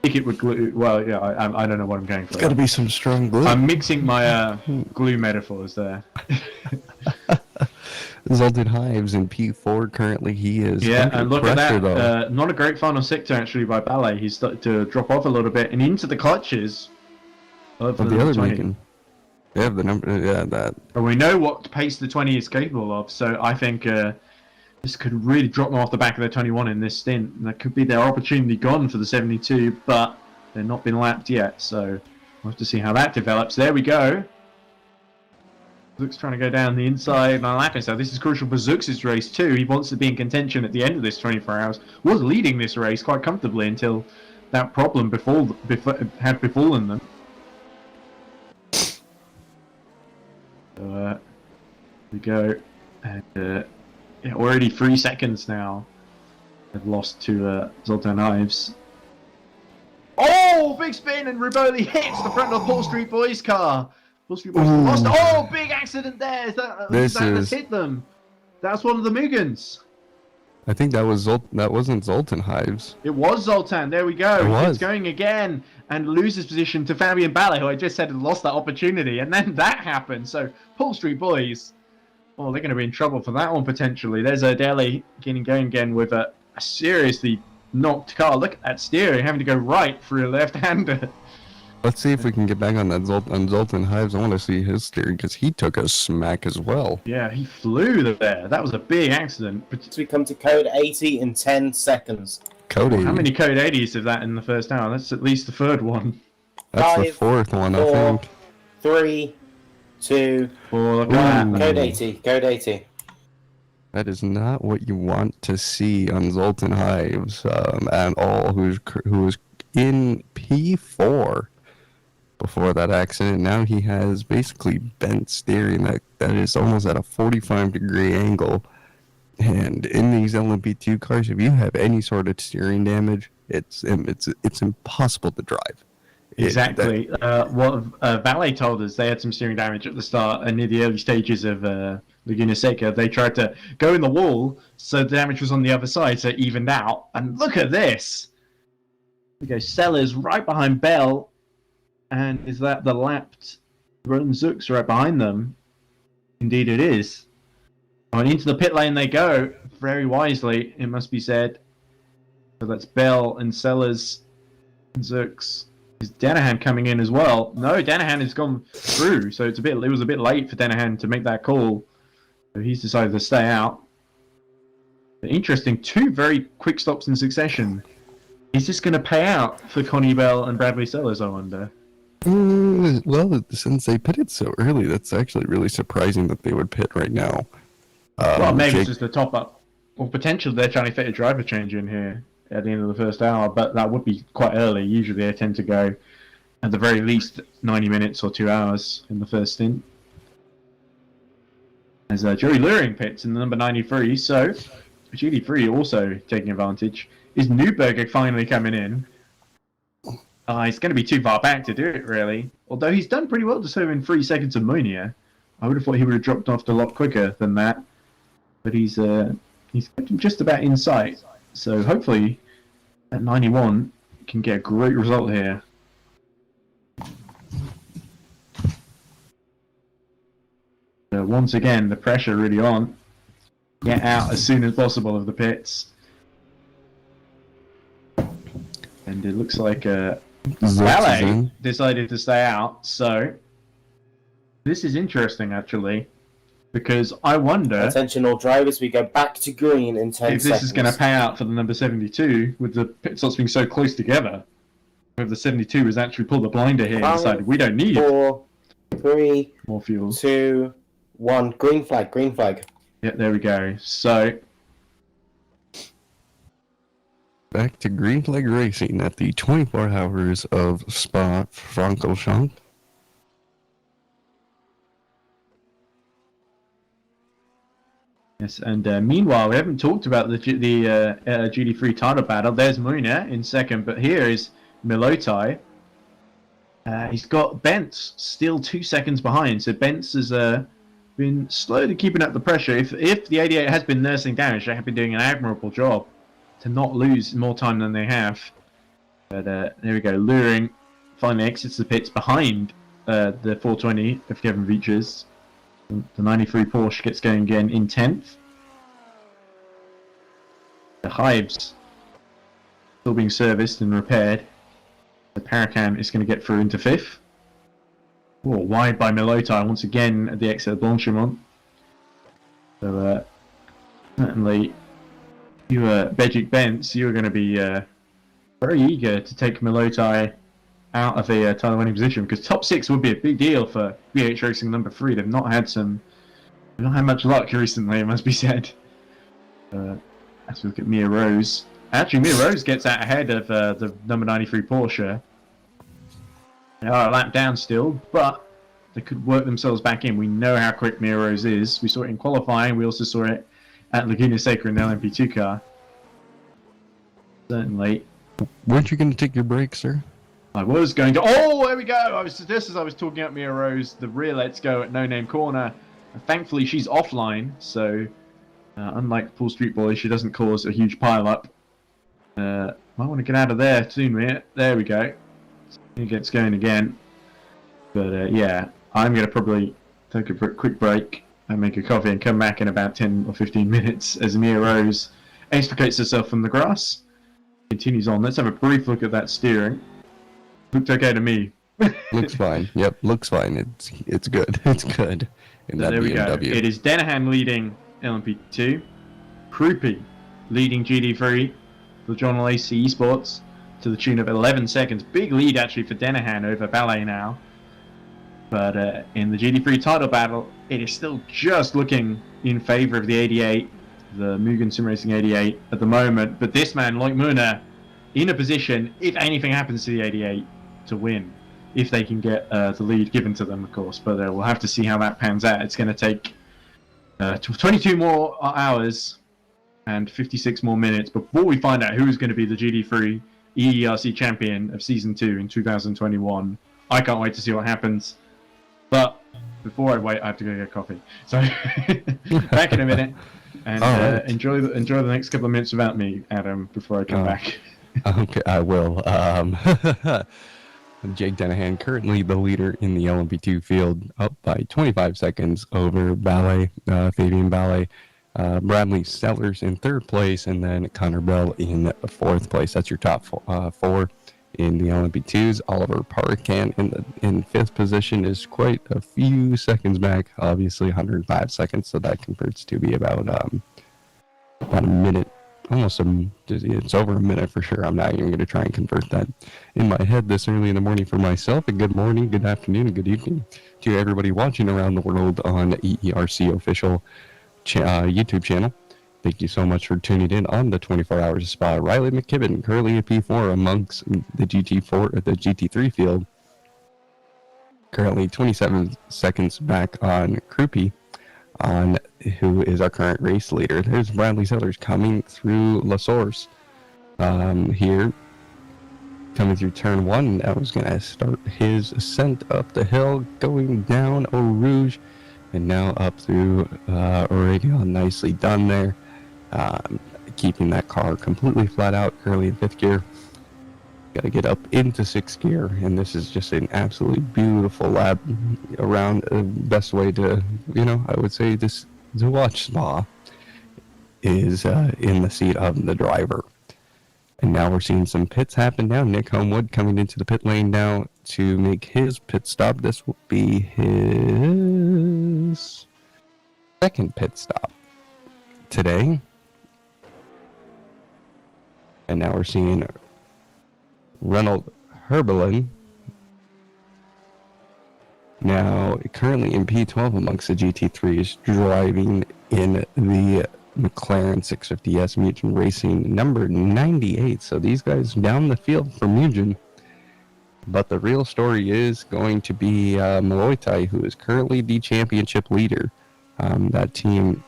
Stick it with glue. Well, yeah, I don't know what I'm going for. It's got to be some strong glue. I'm mixing my glue metaphors there. Zoltan Hives in P4 currently. He is Yeah, under and look pressure, at that. though. Not a great final sector actually by Ballet. He's started to drop off a little bit and into the clutches of Of the other 20. Megan. Yeah, the number. Yeah, that. And we know what pace the 20 is capable of, so I think this could really drop them off the back of the 21 in this stint. And that could be their opportunity gone for the 72, but they've not been lapped yet, so we'll have to see how that develops. There we go. Zook's trying to go down the inside and lapping, so this is crucial for Zook's race too. He wants to be in contention at the end of this 24 hours. Was leading this race quite comfortably until that problem had befallen them. So, we go, and yeah, already 3 seconds now. They've lost to Zoltan Ives. Oh, big spin, and Riboli hits the front of Paul Street Boys' car. Paul Street Boys lost. Oh, big accident there. Is that that's hit them? That's one of the Mugans. I think that was that wasn't Zoltan Hives. It was Zoltan. There we go. It was. It's going again and loses position to Fabian Ballet, who I just said had lost that opportunity, and then that happened. So Paul Street Boys, oh, they're going to be in trouble for that one potentially. There's Deli getting going again with a seriously knocked car. Look at that steering, having to go right through a left-hander. Let's see if we can get back on that Zoltan Hives. I want to see his steering because he took a smack as well. Yeah, he flew there. That was a big accident. We come to code 80 in 10 seconds. Code 80. How many code 80s of that in the first hour? That's at least the third one. That's the 5, fourth one, 4, I think. 3, 2, Oh, look at that. code 80, code 80. That is not what you want to see on Zoltan Hives at all. Who was in P4 before that accident. Now he has basically bent steering that is almost at a 45-degree angle. And in these LM-P2 cars, if you have any sort of steering damage, it's impossible to drive. Exactly. What Valet told us, they had some steering damage at the start and near the early stages of Laguna Seca. They tried to go in the wall, so the damage was on the other side, so it evened out. And look at this! We go Sellers right behind Bell, and is that the lapped Roland Zooks right behind them? Indeed it is. And into the pit lane they go, very wisely, it must be said. So that's Bell and Sellers and Zooks. Is Danahan coming in as well? No, Danahan has gone through, so it was a bit late for Danahan to make that call. So he's decided to stay out. But interesting, 2 very quick stops in succession. Is this going to pay out for Connie Bell and Bradley Sellers, I wonder? Well, since they pitted so early, that's actually really surprising that they would pit right now. Well, maybe it's just a top-up. Or potentially they're trying to fit a driver change in here at the end of the first hour, but that would be quite early. Usually they tend to go at the very least 90 minutes or 2 hours in the first stint. As Joey Luring pits in the number 93, so GT3 also taking advantage. Is Newberger finally coming in? He's going to be too far back to do it, really. Although he's done pretty well to serve in 3 seconds of Monia. I would have thought he would have dropped off a lot quicker than that. But he's kept him just about in sight. So hopefully at 91 can get a great result here. So once again, the pressure really on. Get out as soon as possible of the pits. And it looks like Ballet decided to stay out, so this is interesting actually, because I wonder Attention all drivers, we go back to green in 10 if seconds. this is going to pay out for the number 72 with the pit stops being so close together. If the 72 has actually pulled the blinder here and decided we don't need 4, 3, more fuel. 2, 1, green flag, green flag. Yeah, there we go. So back to green flag racing at the 24 hours of Spa-Francorchamps. yes, and meanwhile we haven't talked about the GT3 title battle. There's Muna in second, but here is Milotai. He's got Bentz still 2 seconds behind, so Bentz has been slowly keeping up the pressure. If the 88 has been nursing damage, they have been doing an admirable job to not lose more time than they have. But there we go. Luring finally exits the pits behind the 420 of Kevin Veach's. The 93 Porsche gets going again in 10th. The Hives still being serviced and repaired. The Paracam is going to get through into 5th. Oh, wide by Milotai once again at the exit of Blanchimont. So certainly, you Bejic Bents, you're going to be very eager to take Milotai out of a title winning position, because top 6 would be a big deal for VH Racing number 3. They've not had much luck recently, it must be said. As we look at Mia Rose. Actually, Mia Rose gets out ahead of the number 93 Porsche. They are a lap down still, but they could work themselves back in. We know how quick Mia Rose is. We saw it in qualifying. We also saw it at Laguna Seca in the LM-P2 car. Certainly. Weren't you going to take your break, sir? I was going to. Oh, there we go. Just as I was talking up Mia Rose, the rear lets go at No Name Corner. Thankfully, she's offline, so unlike Paul Street Boy, she doesn't cause a huge pile-up. Might want to get out of there soon, Mia. There we go. It gets going again. But yeah, I'm going to probably take a quick break and make a coffee and come back in about 10 or 15 minutes as Mia Rose extricates herself from the grass. Continues on. Let's have a brief look at that steering. Looked okay to me. Looks fine. Yep, looks fine. It's good. It's good. And So there we go. It is Denahan leading LMP2, Krupi leading GD3 for John Lacey Esports to the tune of 11 seconds. Big lead actually for Denahan over Ballet now. But in the GD3 title battle, it is still just looking in favour of the 88, the Mugen Sim Racing 88 at the moment. But this man, like Muna, in a position, if anything happens to the 88, to win, if they can get the lead given to them, of course. But we'll have to see how that pans out. It's going to take 22 more hours and 56 more minutes before we find out who's going to be the GD3 EERC champion of Season 2 in 2021. I can't wait to see what happens. But before I wait, I have to go get coffee. So back in a minute, and right. enjoy the next couple of minutes without me, Adam, before I come back. Okay, I will. Jake Denahan, currently the leader in the LMP2 field, up by 25 seconds over Ballet, Fabian Ballet. Bradley Sellers in 3rd place, and then Connor Bell in 4th place. That's your top 4 in the LMP2s. Oliver Parkan in 5th position is quite a few seconds back, obviously 105 seconds, so that converts to be about a minute. It's over a minute for sure. I'm not even going to try and convert that in my head this early in the morning for myself. And good morning, good afternoon, and good evening to everybody watching around the world on EERC official YouTube channel. Thank you so much for tuning in on the 24 Hours of Spa. Riley McKibben, currently a P4 amongst the GT3 field. Currently 27 seconds back on Krupi, who is our current race leader. There's Bradley Sellers coming through La Source here, coming through turn 1. That was going to start his ascent up the hill, going down Eau Rouge, and now up through Oregon. Nicely done there, keeping that car completely flat out, currently in 5th gear. Got to get up into 6th gear, and this is just an absolutely beautiful lap around. Best way to, I would say this to watch Spa is in the seat of the driver. And now we're seeing some pits happen now. Nick Homewood coming into the pit lane now to make his pit stop. This will be his 2nd pit stop today. And now we're seeing Ronald Herbelin, now currently in P12 amongst the GT3s, driving in the McLaren 650S Mugen Racing number 98. So these guys down the field for Mugen. But the real story is going to be Maloitai, who is currently the championship leader. That team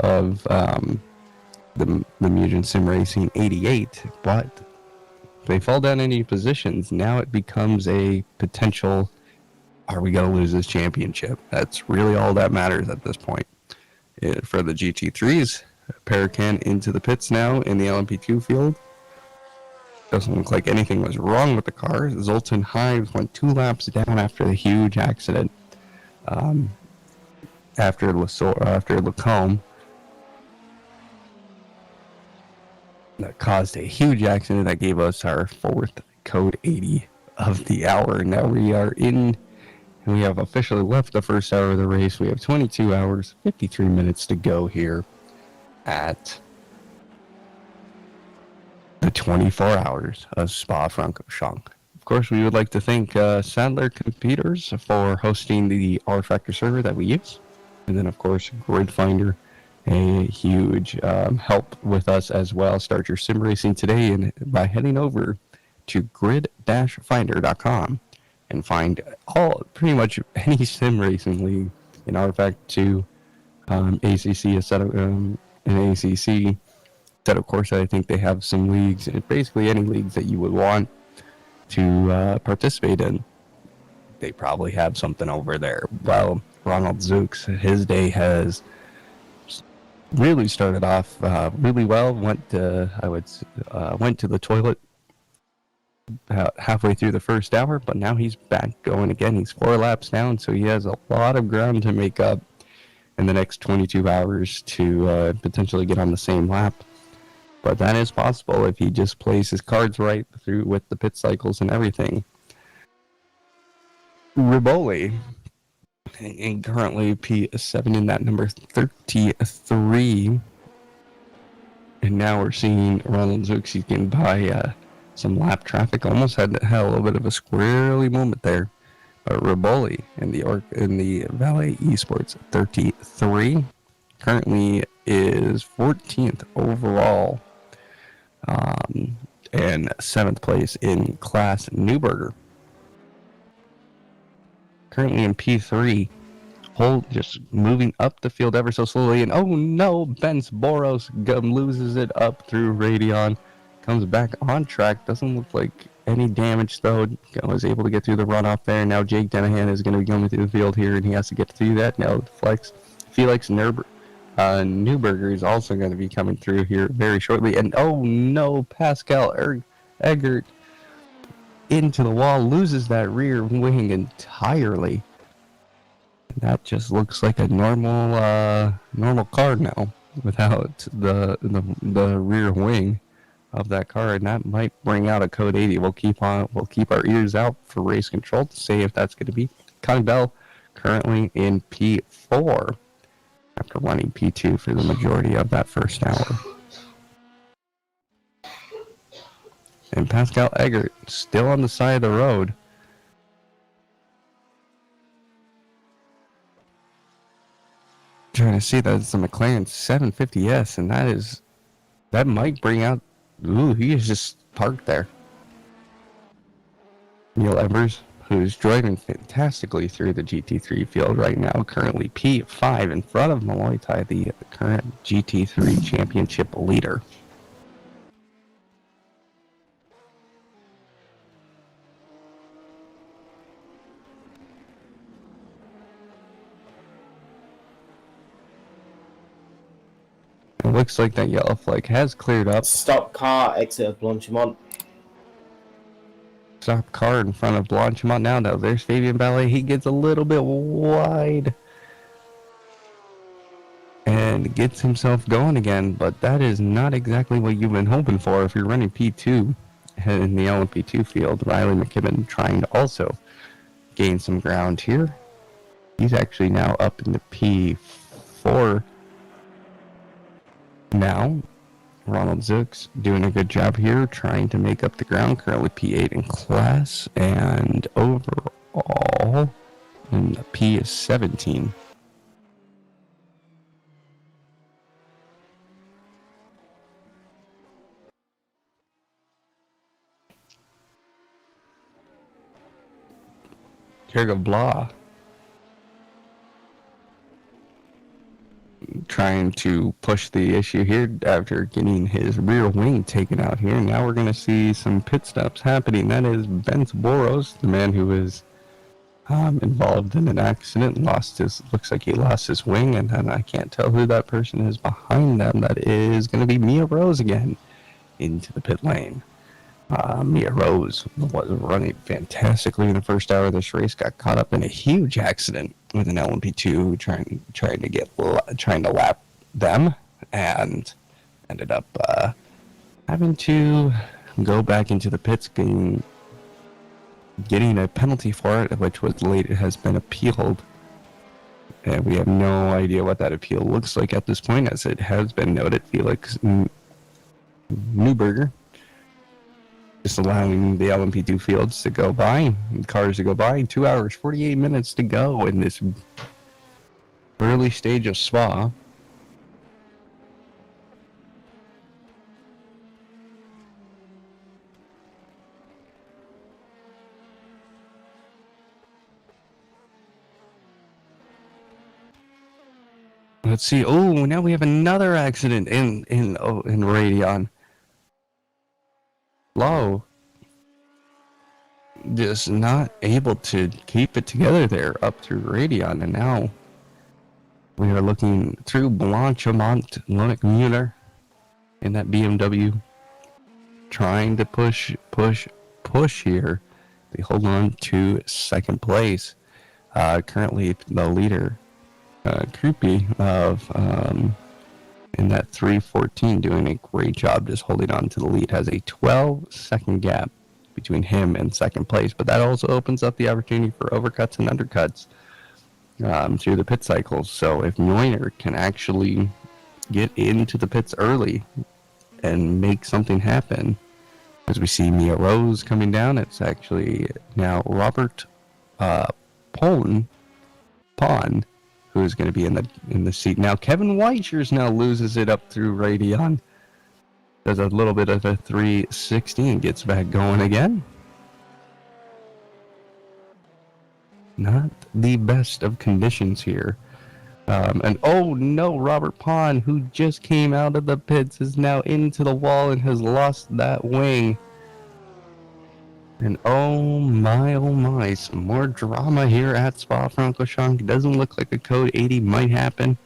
of the Mugen Sim Racing 88, but they fall down any positions. Now it becomes a potential, are we going to lose this championship? That's really all that matters at this point. For the GT3s, Paracan into the pits now in the LMP2 field. Doesn't look like anything was wrong with the car. Zoltan Hives went 2 laps down after the huge accident. After Lacombe, that caused a huge accident that gave us our 4th code 80 of the hour. Now we have officially left the first hour of the race. We have 22 hours, 53 minutes to go here at the 24 hours of Spa-Francorchamps. Of course, we would like to thank Sadler Computers for hosting the R-Factor server that we use. And then, of course, Grid Finder, a huge help with us as well. Start your sim racing today and by heading over to grid-finder.com and find pretty much any sim racing league in R-Factor 2, ACC, a set of an ACC. Of course, I think they have some leagues, basically any leagues that you would want to participate in. They probably have something over there. Well, Ronald Zooks, his day has really started off really well. Went to the toilet about halfway through the first hour, but now he's back going again. He's 4 laps down, so he has a lot of ground to make up in the next 22 hours to potentially get on the same lap. But that is possible if he just plays his cards right through with the pit cycles and everything. Riboli, and currently P7 in that number 33. And now we're seeing Ronald Zooks, he's getting by some lap traffic. Almost had a little bit of a squirrely moment there. But Riboli in the Valet Esports 33 currently is 14th overall. And 7th place in Class Newberger. Currently in P3, Holt just moving up the field ever so slowly, and oh no, Benz Boros loses it up through Radeon, comes back on track, doesn't look like any damage though, was able to get through the runoff there. Now Jake Denahan is going to be coming through the field here, and he has to get through that. Now Felix Newberger is also going to be coming through here very shortly. And oh no, Pascal Eggert into the wall, loses that rear wing entirely. That just looks like a normal car now without the rear wing of that car, and that might bring out a code 80. We'll keep our ears out for race control to see if that's going to be. Connie Bell currently in P4. After running P2 for the majority of that first hour. And Pascal Eggert still on the side of the road. Trying to see that it's a McLaren 750S, and that might bring out. Ooh, he is just parked there. Neil Evers, who's driving fantastically through the GT3 field right now, currently P5 in front of Malloy Tai, the current GT3 championship leader. It looks like that yellow flag has cleared up. Stop car, exit of Blanchimont. Stop car in front of Blanchimont now. Now there's Fabian Ballet. He gets a little bit wide and gets himself going again, but that is not exactly what you've been hoping for if you're running P2 in the LM-P2 field. Riley McKibben trying to also gain some ground here. He's actually now up into P4 now. Ronald Zooks doing a good job here, trying to make up the ground. Currently P8 in class, and overall in the P17. Kerga Blah trying to push the issue here after getting his rear wing taken out here. Now we're going to see some pit stops happening. That is Benz Boros, the man who is involved in an accident, looks like he lost his wing, and then I can't tell who that person is behind them. That is going to be Mia Rose again into the pit lane. Mia Rose was running fantastically in the first hour of this race. Got caught up in a huge accident with an LM-P2 trying to lap them, and ended up having to go back into the pits, getting a penalty for it, which was late. It has been appealed, and we have no idea what that appeal looks like at this point, as it has been noted. Felix Newberger just allowing the LM-P2 fields to go by, cars to go by. 2 hours, 48 minutes to go in this early stage of Spa. Let's see. Oh, now we have another accident in Radion. Low just not able to keep it together there up through Radion, and now we are looking through Blanchimont, Lonick Mueller in that BMW, trying to push here. They hold on to second place. Currently the leader, Krupe of in that 314, doing a great job just holding on to the lead, has a 12-second gap between him and second place, but that also opens up the opportunity for overcuts and undercuts through the pit cycles. So if Neuner can actually get into the pits early and make something happen, as we see Mia Rose coming down, it's actually now Robert Pawn, who is going to be in the seat. Now Kevin Weichers now loses it up through Radion. Does a little bit of a 360 and gets back going again. Not the best of conditions here. And oh no, Robert Pawn, who just came out of the pits, is now into the wall and has lost that wing. And oh my, some more drama here at Spa-Francorchamps. Doesn't look like a code 80 might happen.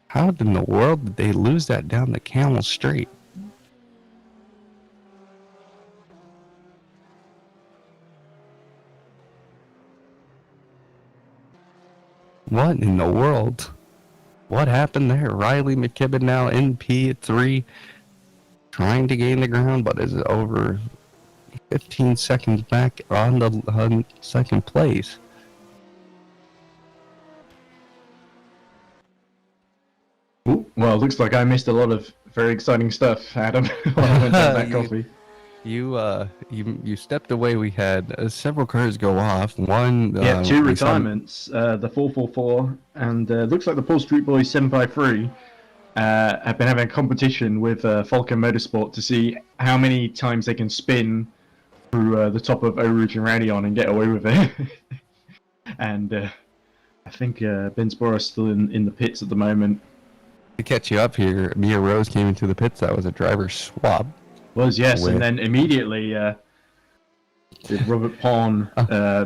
How in the world did they lose that down the Camel Straight? What in the world? What happened there? Riley McKibben now in P3, trying to gain the ground, but is over 15 seconds back on the second place. Ooh, well, it looks like I missed a lot of very exciting stuff, Adam, while I went down that coffee. You stepped away. We had several cars go off. One, two retirements. The 444 and looks like the Paul Street Boys 753 have been having a competition with Falcon Motorsport to see how many times they can spin through the top of Eau Rouge and Radion and get away with it. And I think Ben Spora's still in the pits at the moment. To catch you up here, Mia Rose came into the pits. That was a driver swap. Yes, and then immediately Robert Pawn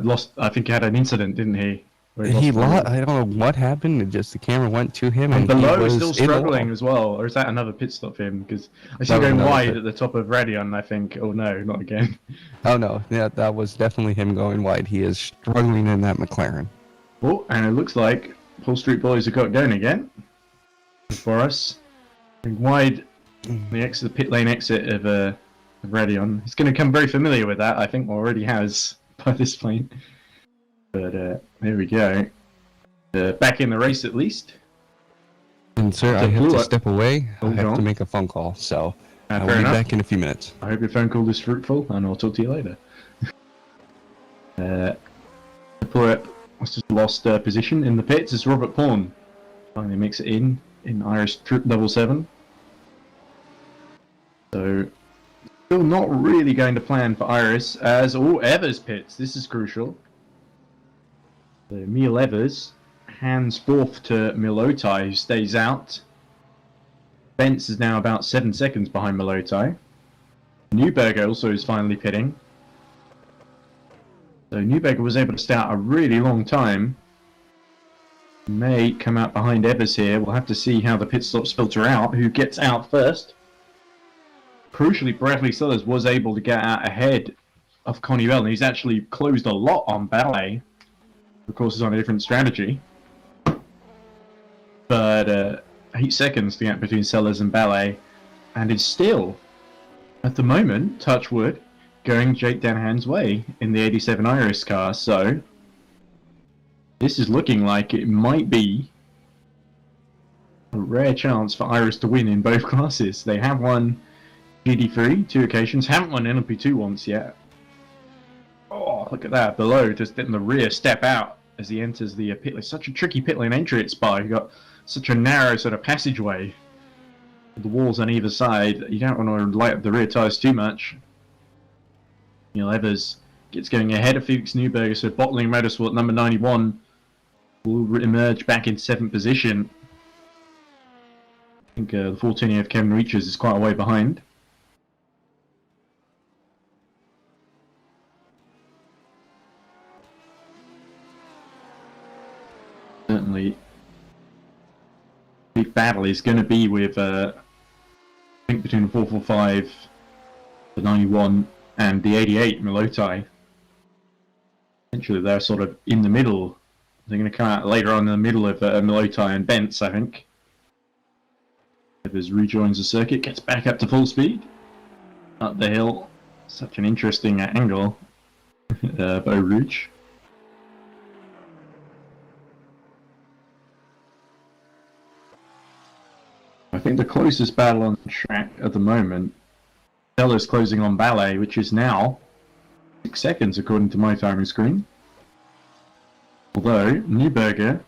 lost. I think he had an incident, didn't he? He lost. I don't know what happened. The camera went to him, and below he was still struggling as well. Or is that another pit stop for him? Because I see going wide at the top of Radion. I think, oh no, not again. Oh no, yeah, that was definitely him going wide. He is struggling in that McLaren. Oh, and it looks like Paul Street Boys have got going again for us. Wide, the pit lane exit of Radion. He's going to come very familiar with that. I think already has by this point. But there we go. Back in the race at least. And sir, I have to step away. I have to make a phone call, so I will be back in a few minutes. I hope your phone call is fruitful, and I'll talk to you later. Pull-up just lost position in the pits as Robert Pawn finally makes it in Irish 777. So still not really going to plan for Iris as Evers pits. This is crucial. So Emil Evers hands forth to Milotai, who stays out. Bentz is now about 7 seconds behind Milotai. Newberger also is finally pitting. So Newberger was able to stay out a really long time. May come out behind Evers here. We'll have to see how the pit stops filter out. Who gets out first? crucially, Bradley Sellers was able to get out ahead of Connie Bell, and he's actually closed a lot on Ballet. Of course, he's on a different strategy. But 8 seconds to get between Sellers and Ballet, and is still, at the moment, touch wood, going Jake Danahan's way in the 87 Iris car. So this is looking like it might be a rare chance for Iris to win in both classes. They have won GT3 2 occasions, haven't won LM-P2 once yet. Oh, look at that, below, just in the rear, step out as he enters the pit lane. Such a tricky pit lane entry at Spa. You've got such a narrow sort of passageway. The walls on either side. You don't want to light up the rear tyres too much. Neil Evers gets going ahead of Felix Newberger, so Bottling Motorsport number 91 will emerge back in 7th position. I think the 14 of Kevin Reaches is quite a way behind. Certainly, big battle is going to be with, I think, between the 445, the 91, and the 88 Milotai. Essentially, they're sort of in the middle. They're going to come out later on in the middle of Milotai and Bentz, I think. Evers rejoins the circuit, gets back up to full speed. Up the hill. Such an interesting angle. Beau Rouge. I think the closest battle on the track at the moment, Sellers closing on Ballet, which is now 6 seconds according to my timing screen. Although Newberger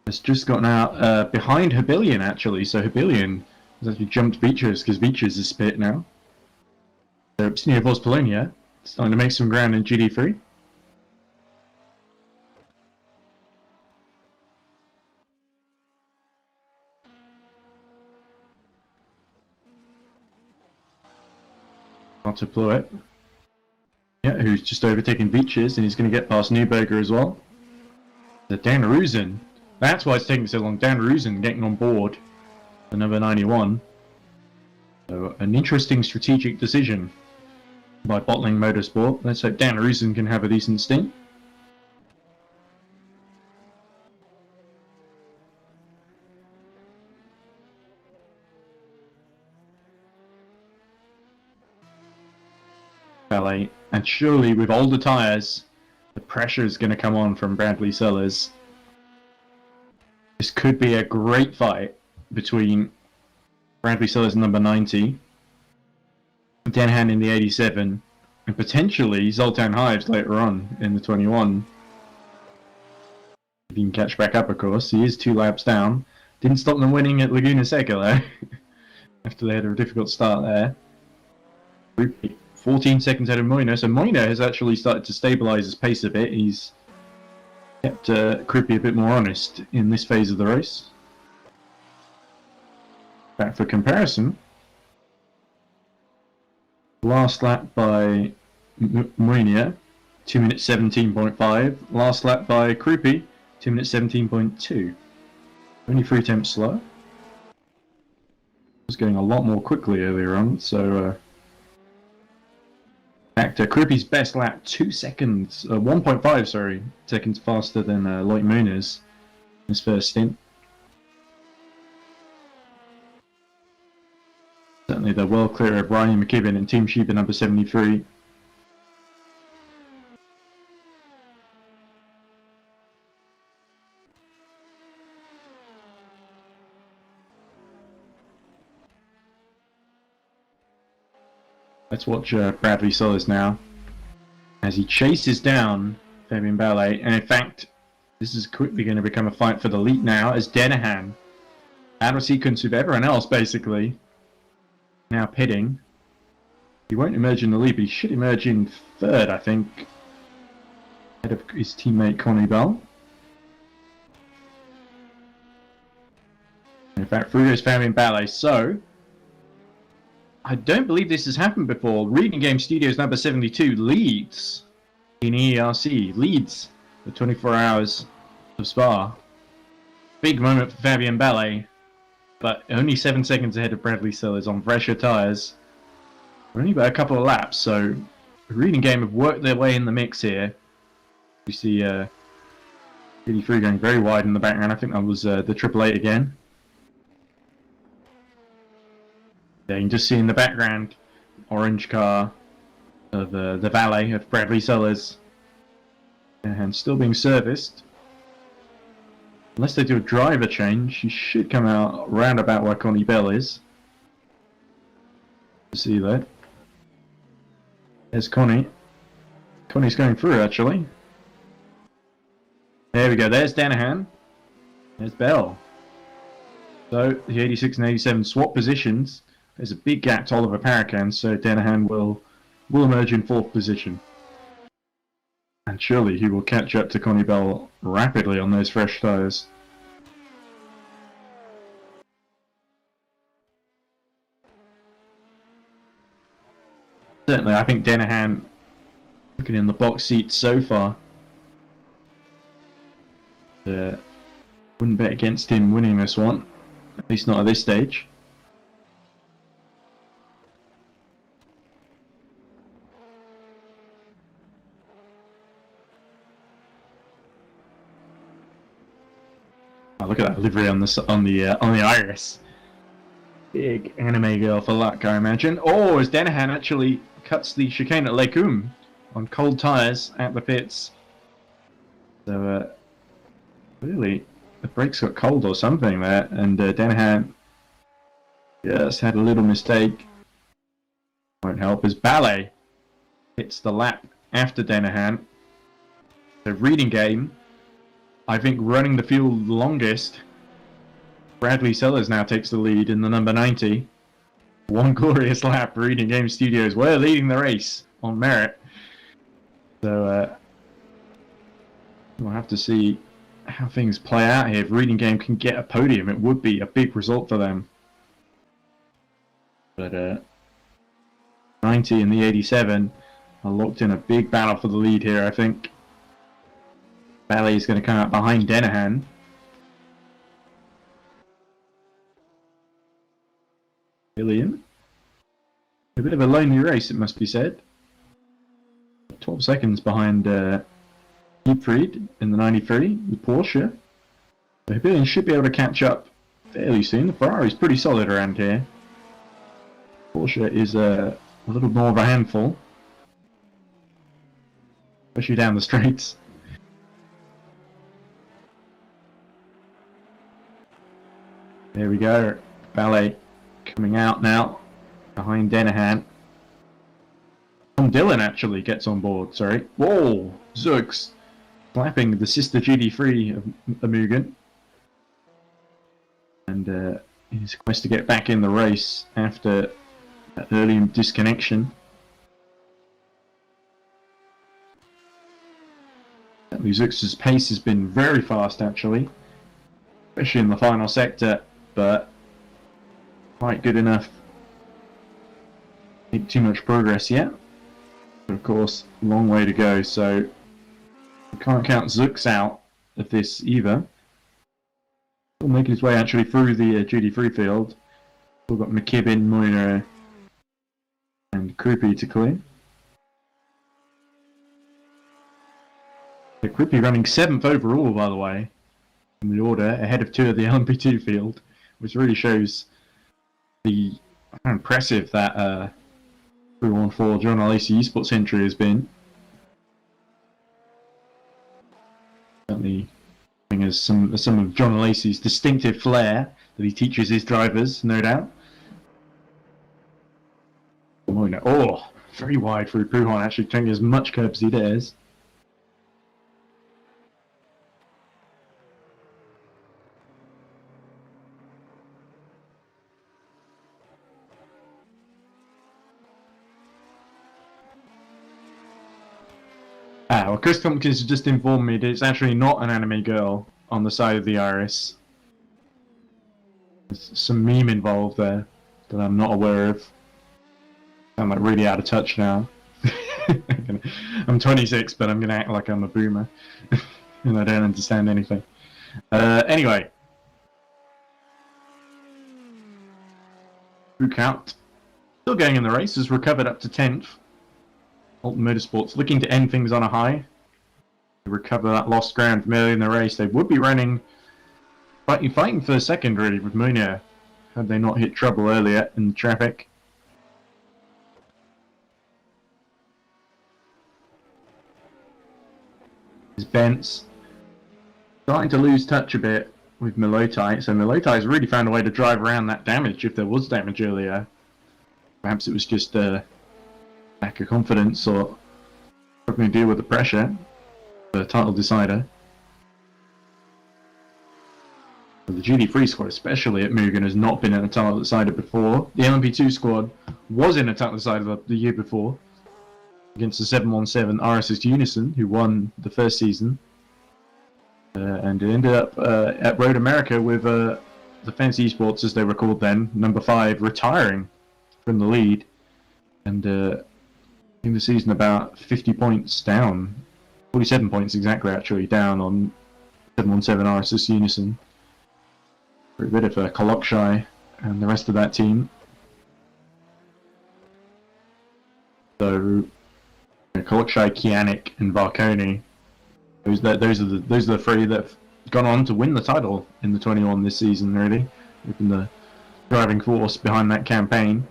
has just gotten out behind Hebilian actually, so Hebilian has actually jumped Beaches because Beaches is spit now. So Psenia Vos Polonia starting to make some ground in GT3. To Ploet. Yeah, who's just overtaking Beaches, and he's going to get past Newberger as well. The Dan Ruzen. That's why it's taking so long. Dan Ruzen getting on board the number 91. So an interesting strategic decision by Bottling Motorsport. Let's hope Dan Ruzen can have a decent stint. Ballet, and surely with older tyres, the pressure is going to come on from Bradley Sellers. This could be a great fight between Bradley Sellers number 90, Danahan in the 87, and potentially Zoltan Hives later on in the 21. If he can catch back up, of course. He is 2 laps down. Didn't stop them winning at Laguna Seca though, after they had a difficult start there. 14 seconds ahead of Moiner, so Moiner has actually started to stabilise his pace a bit. He's kept Krippy a bit more honest in this phase of the race. Back for comparison, last lap by Moiner, 2 minutes 17.5. Last lap by Krippy, 2 minutes 17.2. Only 3 tenths slower. Was going a lot more quickly earlier on, so Krippy's best lap 2 seconds, 1.5 sorry, seconds faster than Lloyd Mooners in his first stint. Certainly they're well clear of Brian McKibben and Team Sheba number 73. Let's watch Bradley Sellers now as he chases down Fabian Ballet, and in fact this is quickly going to become a fight for the lead now as Danahan, out of sequence with everyone else basically, now pitting. He won't emerge in the lead, but he should emerge in 3rd I think, ahead of his teammate Connie Bell. In fact, through goes Fabian Ballet, so I don't believe this has happened before. Reading Game Studios number 72 leads in EERC, leads the 24 hours of Spa. Big moment for Fabian Ballet. but only 7 seconds ahead of Bradley Sellers on fresher tyres. Only by a couple of laps, so Reading Game have worked their way in the mix here. You see GT3 going very wide in the background. I think that was the Triple Eight again. Yeah, you can just see in the background, orange car of the valet of Bradley Sellers. And still being serviced. Unless they do a driver change, he should come out round about where Connie Bell is. See that? There's Connie. Connie's going through, actually. There we go, there's Danahan. There's Bell. So, the 86 and 87 swap positions. There's a big gap to Oliver Paracan, so Danahan will emerge in 4th position. And surely he will catch up to Connie Bell rapidly on those fresh tyres. Certainly, I think Danahan looking in the box seat so far. Wouldn't bet against him winning this one, at least not at this stage. Oh, look at that livery on the Iris. Big anime girl for luck, I imagine. Oh, as Danahan actually cuts the chicane at Lecum on cold tyres at the pits. So, clearly, the brakes got cold or something there, and Danahan just had a little mistake. Won't help as Ballet hits the lap after Danahan. The Reading Game, I think, running the field longest. Bradley Sellers now takes the lead in the number 90. One glorious lap. Reading Game Studios were leading the race on merit. So we'll have to see how things play out here. If Reading Game can get a podium, it would be a big result for them. But 90 and the 87 are locked in a big battle for the lead here, I think. Ballet is going to come out behind Danahan. William. A bit of a lonely race, it must be said. 12 seconds behind Fried in the 93 with Porsche. So Hillian should be able to catch up fairly soon. The Ferrari's pretty solid around here. Porsche is a little more of a handful, especially down the straights. There we go. Ballet coming out now behind Danahan. Tom Dillon actually gets on board, sorry. Whoa! Zooks slapping the sister GT3 of Mugen. And his quest to get back in the race after that early disconnection. Zooks' pace has been very fast actually, especially in the final sector, but quite good enough. Not too much progress yet. But of course, long way to go, so we can't count Zooks out of this either. He'll make his way actually through the GT3 field. We've got McKibben, Moira, and Krupi to clear. So Krupi running 7th overall, by the way, in the order, ahead of 2 of the LM-P2 field, which really shows the how impressive that 314 John Lacey Esports entry has been. Certainly as some of John Lacey's distinctive flair that he teaches his drivers, no doubt. Oh, very wide through Puhan, actually taking as much curb as he dares. Well, Chris Tompkins just informed me that it's actually not an anime girl on the side of the Iris. There's some meme involved there that I'm not aware of. I'm like really out of touch now. I'm 26, but I'm going to act like I'm a boomer. And I don't understand anything. Anyway. Buildup still going in the race, has recovered up to 10th. Alton Motorsports looking to end things on a high. To recover that lost ground from early in the race. They would be running, fighting for the second really with Munia, had they not hit trouble earlier in the traffic. Bent's starting to lose touch a bit with Milotai, so Milotai's really found a way to drive around that damage if there was damage earlier. Perhaps it was just a lack of confidence or something to do with the pressure. The title decider. But the GT3 squad, especially at Mugen, has not been in a title decider before. The LM-P2 squad was in a title decider the year before against the 717 RSS Unison, who won the first season. And it ended up at Road America with the Fantasy Esports, as they were called then, number 5, retiring from the lead. And in the season about 50 points down, 47 points exactly actually, down on 717 RSS Unison. For a bit of Kolokshai and the rest of that team. So Kolokshai, Kianik, and Varkoni. Those are the three that have gone on to win the title in the 21 this season. Really, within the driving force behind that campaign.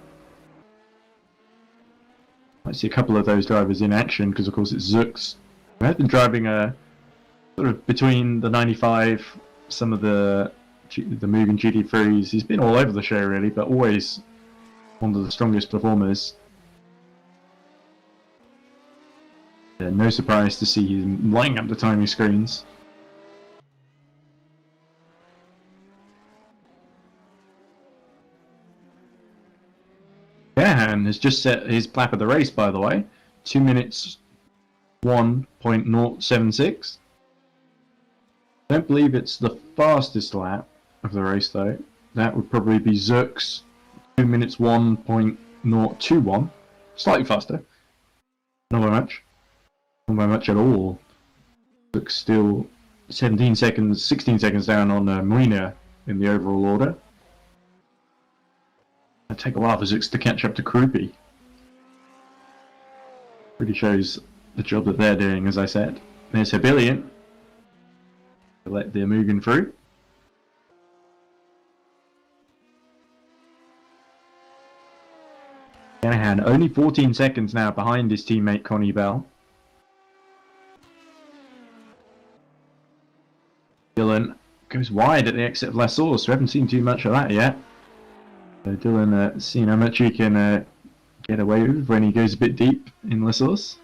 I see a couple of those drivers in action because, of course, it's Zux, who has been driving sort of between the 95, some of the Mugen GT3s. He's been all over the show really, but always one of the strongest performers. No surprise to see him lighting up the timing screens. Gahan has just set his lap of the race, by the way. 2 minutes 1.076. I don't believe it's the fastest lap of the race though. That would probably be Zux, 2 minutes 1.021. Slightly faster. Not by much. Not by much at all. Zux still 16 seconds down on Marina in the overall order. It'll take a while for Zux to catch up to Krupi. Really shows the job that they're doing, as I said. There's Hebillion. Let the Mugen through. Shanahan only 14 seconds now behind his teammate Connie Bell. Dylan goes wide at the exit of La Source. We haven't seen too much of that yet. So Dylan seeing how much he can get away with when he goes a bit deep in La Source.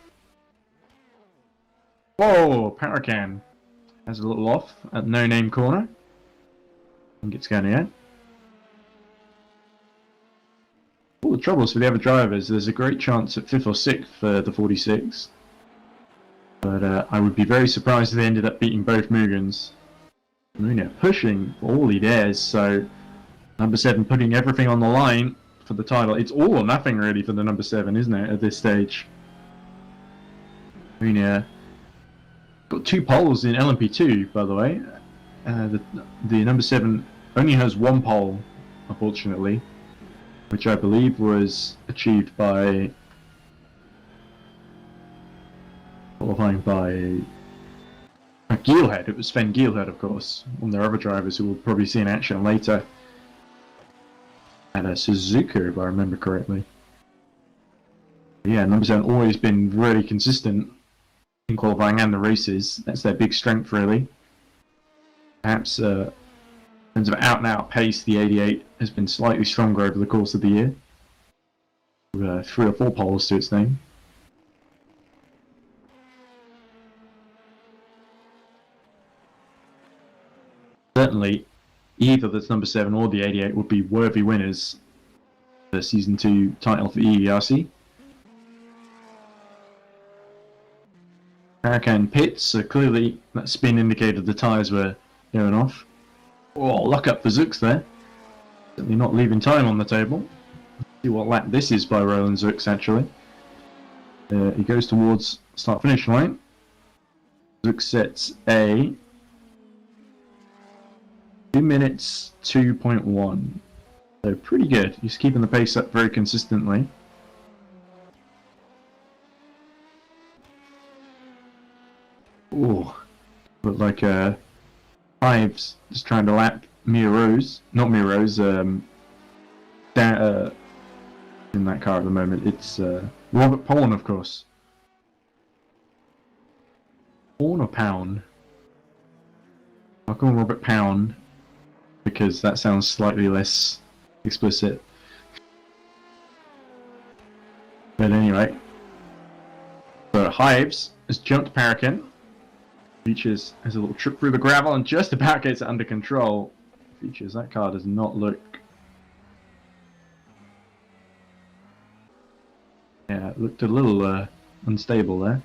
Whoa, Paracan has a little off at No Name corner. I think it's going again. All the troubles for the other drivers. There's a great chance at 5th or 6th for the 46. But I would be very surprised if they ended up beating both Mugens. Marina pushing for all he dares, so number 7 putting everything on the line for the title. It's all or nothing really for the number 7, isn't it, at this stage? Marina got 2 poles in LM-P2, by the way. The number 7 only has 1 pole, unfortunately, which I believe was achieved by qualifying by Gielhed. It was Sven Gielhed, of course, one of their other drivers who we'll probably see in action later. And Suzuka, if I remember correctly. Yeah, number 7 always been really consistent in qualifying and the races. That's their big strength, really. Perhaps in terms of out-and-out pace, the 88 has been slightly stronger over the course of the year. With 3 or 4 poles to its name. Certainly, either the number 7 or the 88 would be worthy winners for the Season 2 title for EERC. Hurricane pits, so clearly that spin indicated the tyres were going off. Oh, luck up for Zux there. Certainly not leaving time on the table. Let's see what lap this is by Roland Zux, actually. He goes towards start-finish line. Zux sets a 2 minutes 2.1. So pretty good. He's keeping the pace up very consistently. Ooh, looked like Ives just trying to lap Mia Rose. Not Mia Rose, in that car at the moment. It's Robert Pawn, of course. Pawn or Pound? I'll call him Robert Pound because that sounds slightly less explicit. But anyway, so Hives has jumped Parakin. Features has a little trip through the gravel and just about gets it under control. Features, that car does not look... Yeah, it looked a little unstable there.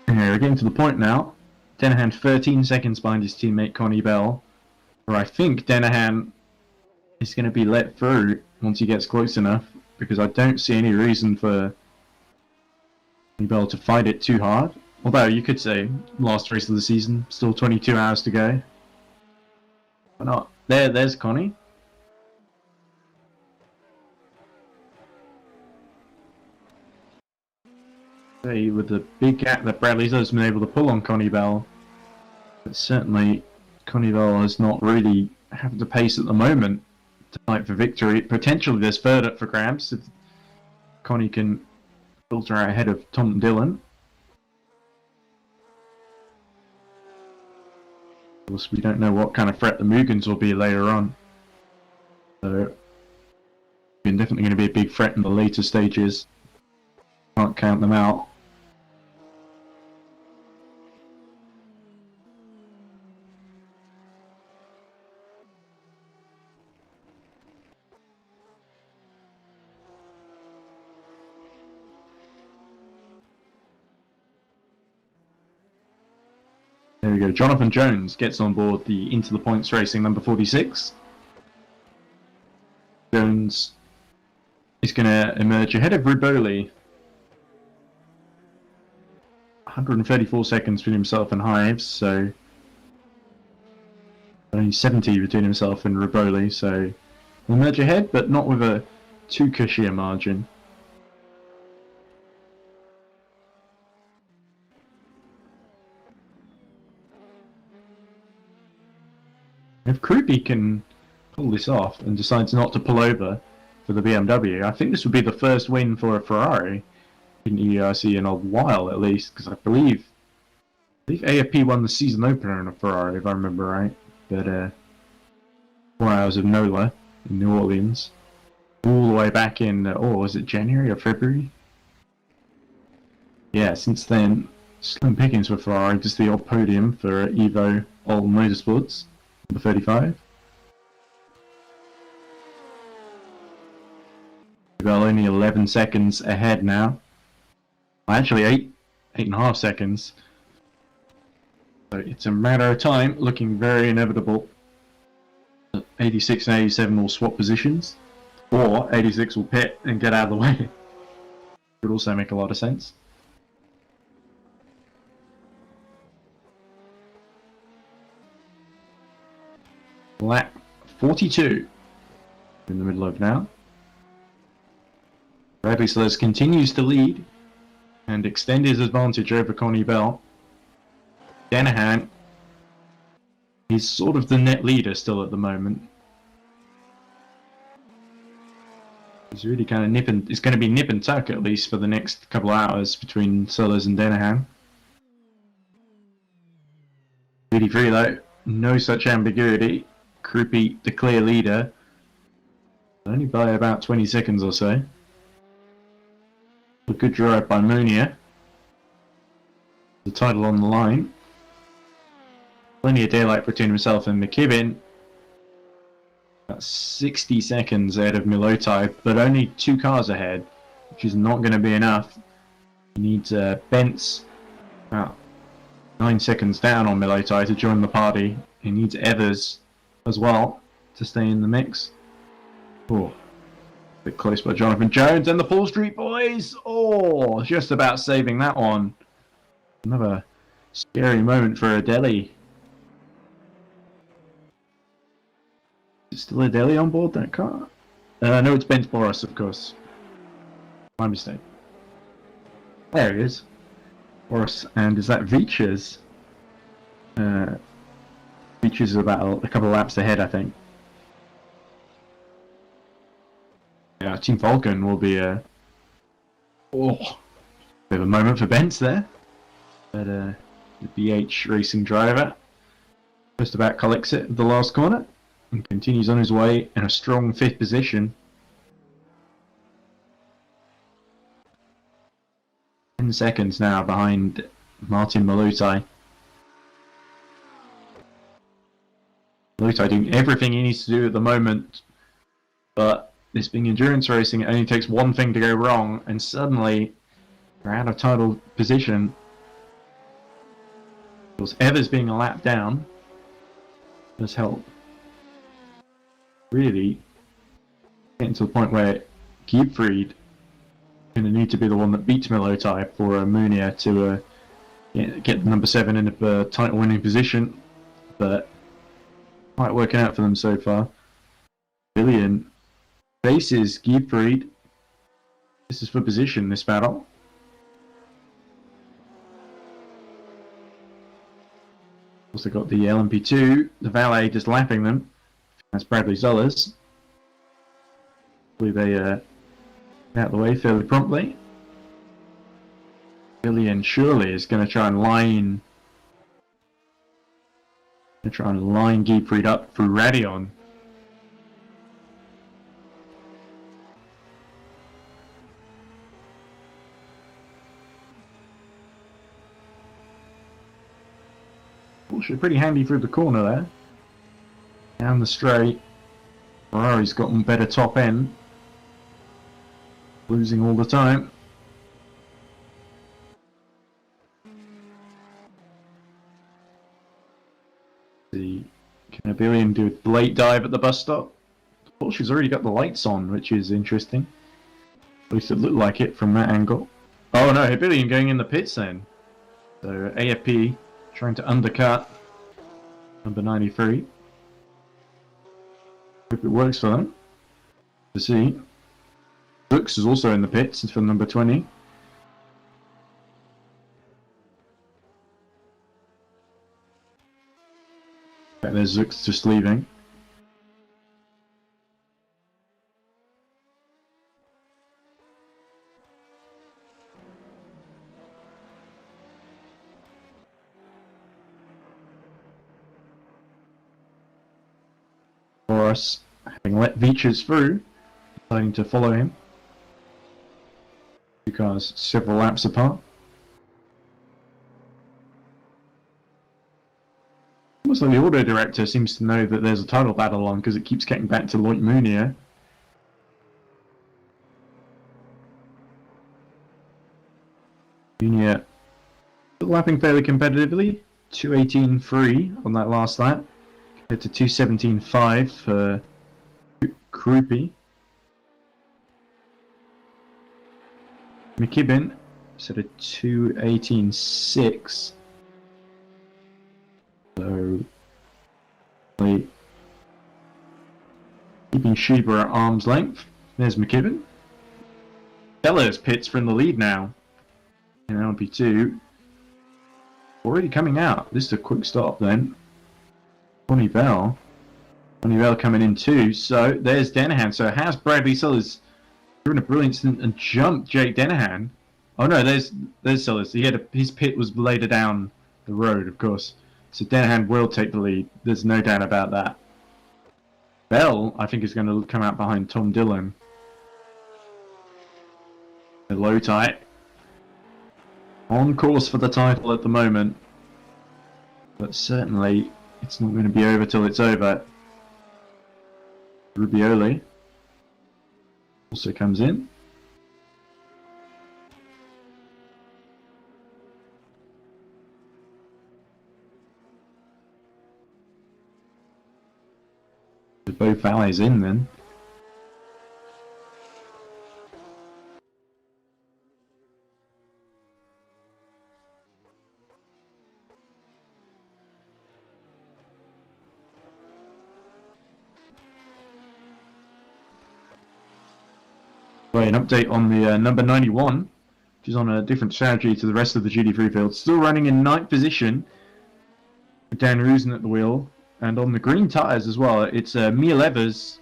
Yeah, we're getting to the point now. Denahan 13 seconds behind his teammate Connie Bell. Where I think Denahan is going to be let through once he gets close enough, because I don't see any reason for Connie Bell to fight it too hard. Although you could say last race of the season, still 22 hours to go. Why not? There's Connie. With the big gap that Bradley's has been able to pull on Connie Bell, but certainly Connie Bell is not really having the pace at the moment to fight for victory. Potentially there's third up for grabs if Connie can filter out ahead of Tom and Dillon. Of course, we don't know what kind of threat the Mugans will be later on, so they're definitely going to be a big threat in the later stages. Can't count them out. There we go. Jonathan Jones gets on board the Into the Points Racing number 46. Jones is going to emerge ahead of Riboli. 134 seconds between himself and Hives, so only 70 between himself and Riboli, so he'll emerge ahead, but not with a too cushy a margin. If Krupi can pull this off and decides not to pull over for the BMW, I think this would be the first win for a Ferrari in EERC in a while, at least, because I believe AFP won the season opener in a Ferrari, if I remember right. But 4 hours of NOLA in New Orleans, all the way back in was it January or February? Yeah, since then, slim pickings for Ferrari, just the odd podium for Evo All Motorsports. Number 35. Well, only 11 seconds ahead now. Actually, 8.5 seconds. So it's a matter of time, looking very inevitable. 86 and 87 will swap positions, or 86 will pit and get out of the way. Would also make a lot of sense. Lap 42 in the middle of now. Bradley Sellers continues to lead and extend his advantage over Connie Bell. Denahan is sort of the net leader still at the moment. He's really kind of nipping. It's going to be nip and tuck at least for the next couple of hours between Sellers and Denahan. 83 though, no such ambiguity. Krupi, the clear leader, only by about 20 seconds or so. A good drive by Monia. The title on the line. Plenty of daylight between himself and McKibben. About 60 seconds ahead of Milotai, but only 2 cars ahead, which is not going to be enough. He needs Bentz about 9 seconds down on Milotai to join the party. He needs Evers as well to stay in the mix. Oh, a bit close by Jonathan Jones and the Paul Street Boys. Oh, just about saving that one. Another scary moment for Adeli. Is still Adeli on board that car? No, it's Ben Boris, of course. My mistake. There he is. Boris, and is that Veachers? Veachers is about a couple of laps ahead, I think. Yeah, Team Falcon will be a bit of a moment for Bence there. But the BH racing driver just about collects it at the last corner and continues on his way in a strong 5th position. 10 seconds now behind Martin Malutai. Malutai doing everything he needs to do at the moment, but this being endurance racing, it only takes one thing to go wrong and suddenly we're out of title position. Of course, Evers being a lap down does help. Really getting to the point where Giebfried going to need to be the one that beats Milotai for Munia to get the number 7 in a title winning position, but quite working out for them so far. Billion faces Giebfried. This is for position, this battle. Also got the LM-P2, the valet just lapping them. That's Bradley Zollers. Hopefully they out of the way fairly promptly. Billion surely is going to try and line Giebfried up through Radion. Actually pretty handy through the corner there. Down the straight. Ferrari's got a better top end. Losing all the time. Can a Billion do a late dive at the bus stop? Porsche's already got the lights on, which is interesting. At least it looked like it from that angle. Oh no, Billion going in the pits then. So AFP trying to undercut number 93. Hope it works for them. To see. Zux is also in the pits for number 20. There's Zux just leaving. Boris, having let Veachers through, deciding to follow him. Two cars several laps apart. Almost like the auto director seems to know that there's a title battle on because it keeps getting back to Loic Mounier. Mounier lapping fairly competitively, 2:18.3 on that last lap, compared to 2:17.5 for Krupi. McKibben set a 2:18.6. So, keeping Sheba at arm's length. There's McKibben. Sellers pits from the lead now. In LP2. Already coming out. This is a quick stop then. Bonnie Bell coming in too. So there's Denahan. So has Bradley Sellers doing a brilliant stint and jumped Jake Denahan. Oh no, there's Sellers. His pit was later down the road, of course. So Denahan will take the lead. There's no doubt about that. Bell, I think, is going to come out behind Tom Dillon. The low tight. On course for the title at the moment. But certainly, it's not going to be over till it's over. Rubioli also comes in. Both valets in then. Right, an update on the number 91, which is on a different strategy to the rest of the GT3 field. Still running in 9th position, with Dan Rusen at the wheel, and on the green tyres as well. It's Mia Levers,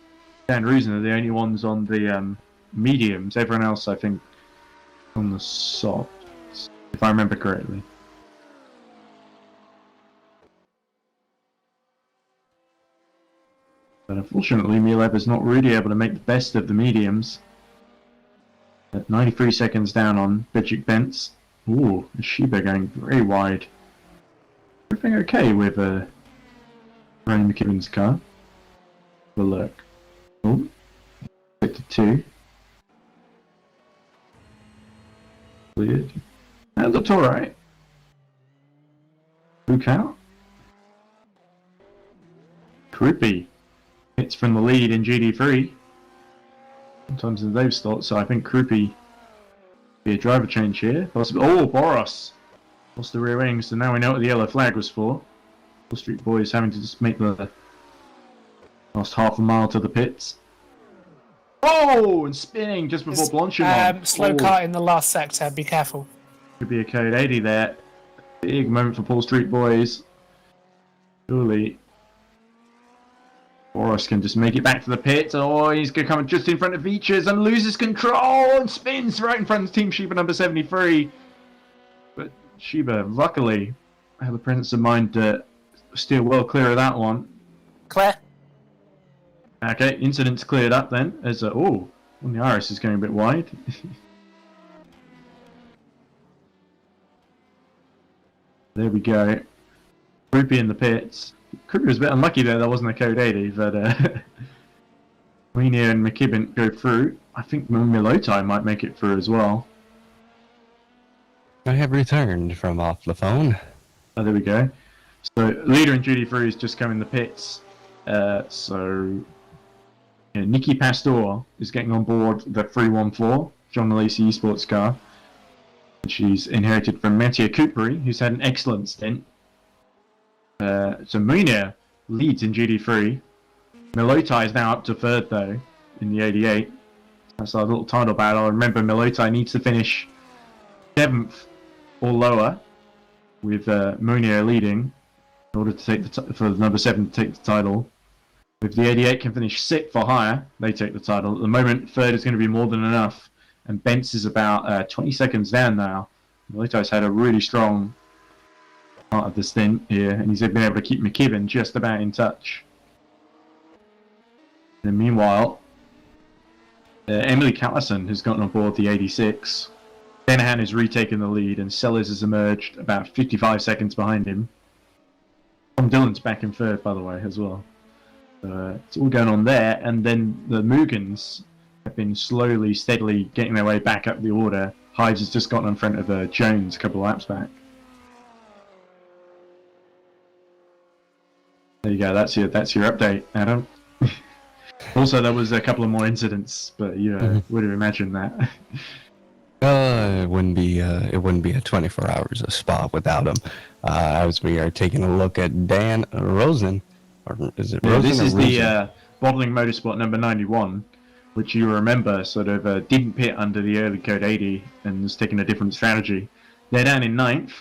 Dan Rusen are the only ones on the mediums. Everyone else, I think, on the softs, if I remember correctly. But unfortunately, Mia Levers not really able to make the best of the mediums. At 93 seconds down on Bedrick Bentz. Ooh, Shiba going very wide. Everything okay with Ryan McKibben's car? Have a look. Oh, sector 2. Cleared. That looked alright. Look out. Creepy. Hits from the lead in GD3. Sometimes they've stopped, so I think Krupi be a driver change here. Possibly. Oh, Boros lost the rear wing, so now we know what the yellow flag was for. Wall Street Boys having to just make the last half a mile to the pits. Oh, and spinning just before Blanchimont. Slow car in the last sector, be careful. Could be a code 80 there. Big moment for Paul Street Boys. Surely Boros can just make it back to the pit. Oh, he's going to come just in front of Features and loses control and spins right in front of Team Shiba number 73. But Shiba, luckily, had the presence of mind to steer well clear of that one. Clear. Okay, incident's cleared up then. As oh, the Iris is going a bit wide. There we go. Groupie in the pits. Kruger was a bit unlucky there, that wasn't a code 80, but Weenie and McKibben go through. I think Milotai might make it through as well. I have returned from off the phone. Oh, there we go. So, leader in GT3 has just come in the pits. Nikki Pastor is getting on board the 314, John Lacey Esports car. She's inherited from Mattia Couperi, who's had an excellent stint. So Munir leads in GD3. Milotai is now up to 3rd though in the 88. That's our little title battle. Remember, Milotai needs to finish 7th or lower, with Munir leading in order to take for the number 7 to take the title. If the 88 can finish 6th or higher, they take the title. At the moment, 3rd is going to be more than enough, and Bentz is about 20 seconds down now. Milotai's had a really strong part of the stint here, and he's been able to keep McKibben just about in touch. And meanwhile, Emily Callison has gotten on board the 86. Denahan has retaken the lead, and Sellers has emerged about 55 seconds behind him. Tom Dillon's back in 3rd, by the way, as well. It's all going on there, and then the Mugans have been slowly, steadily getting their way back up the order. Hives has just gotten in front of Jones a couple of laps back. There you go. That's your update, Adam. Also, there was a couple of more incidents, but you would have imagined that. It wouldn't be a 24 hours of Spa without him. As we are taking a look at Dan Rosen, or is it Rosen? This is Rosen? the Bottling Motorsport number 91, which you remember sort of didn't pit under the early code 80 and was taking a different strategy. They're down in 9th,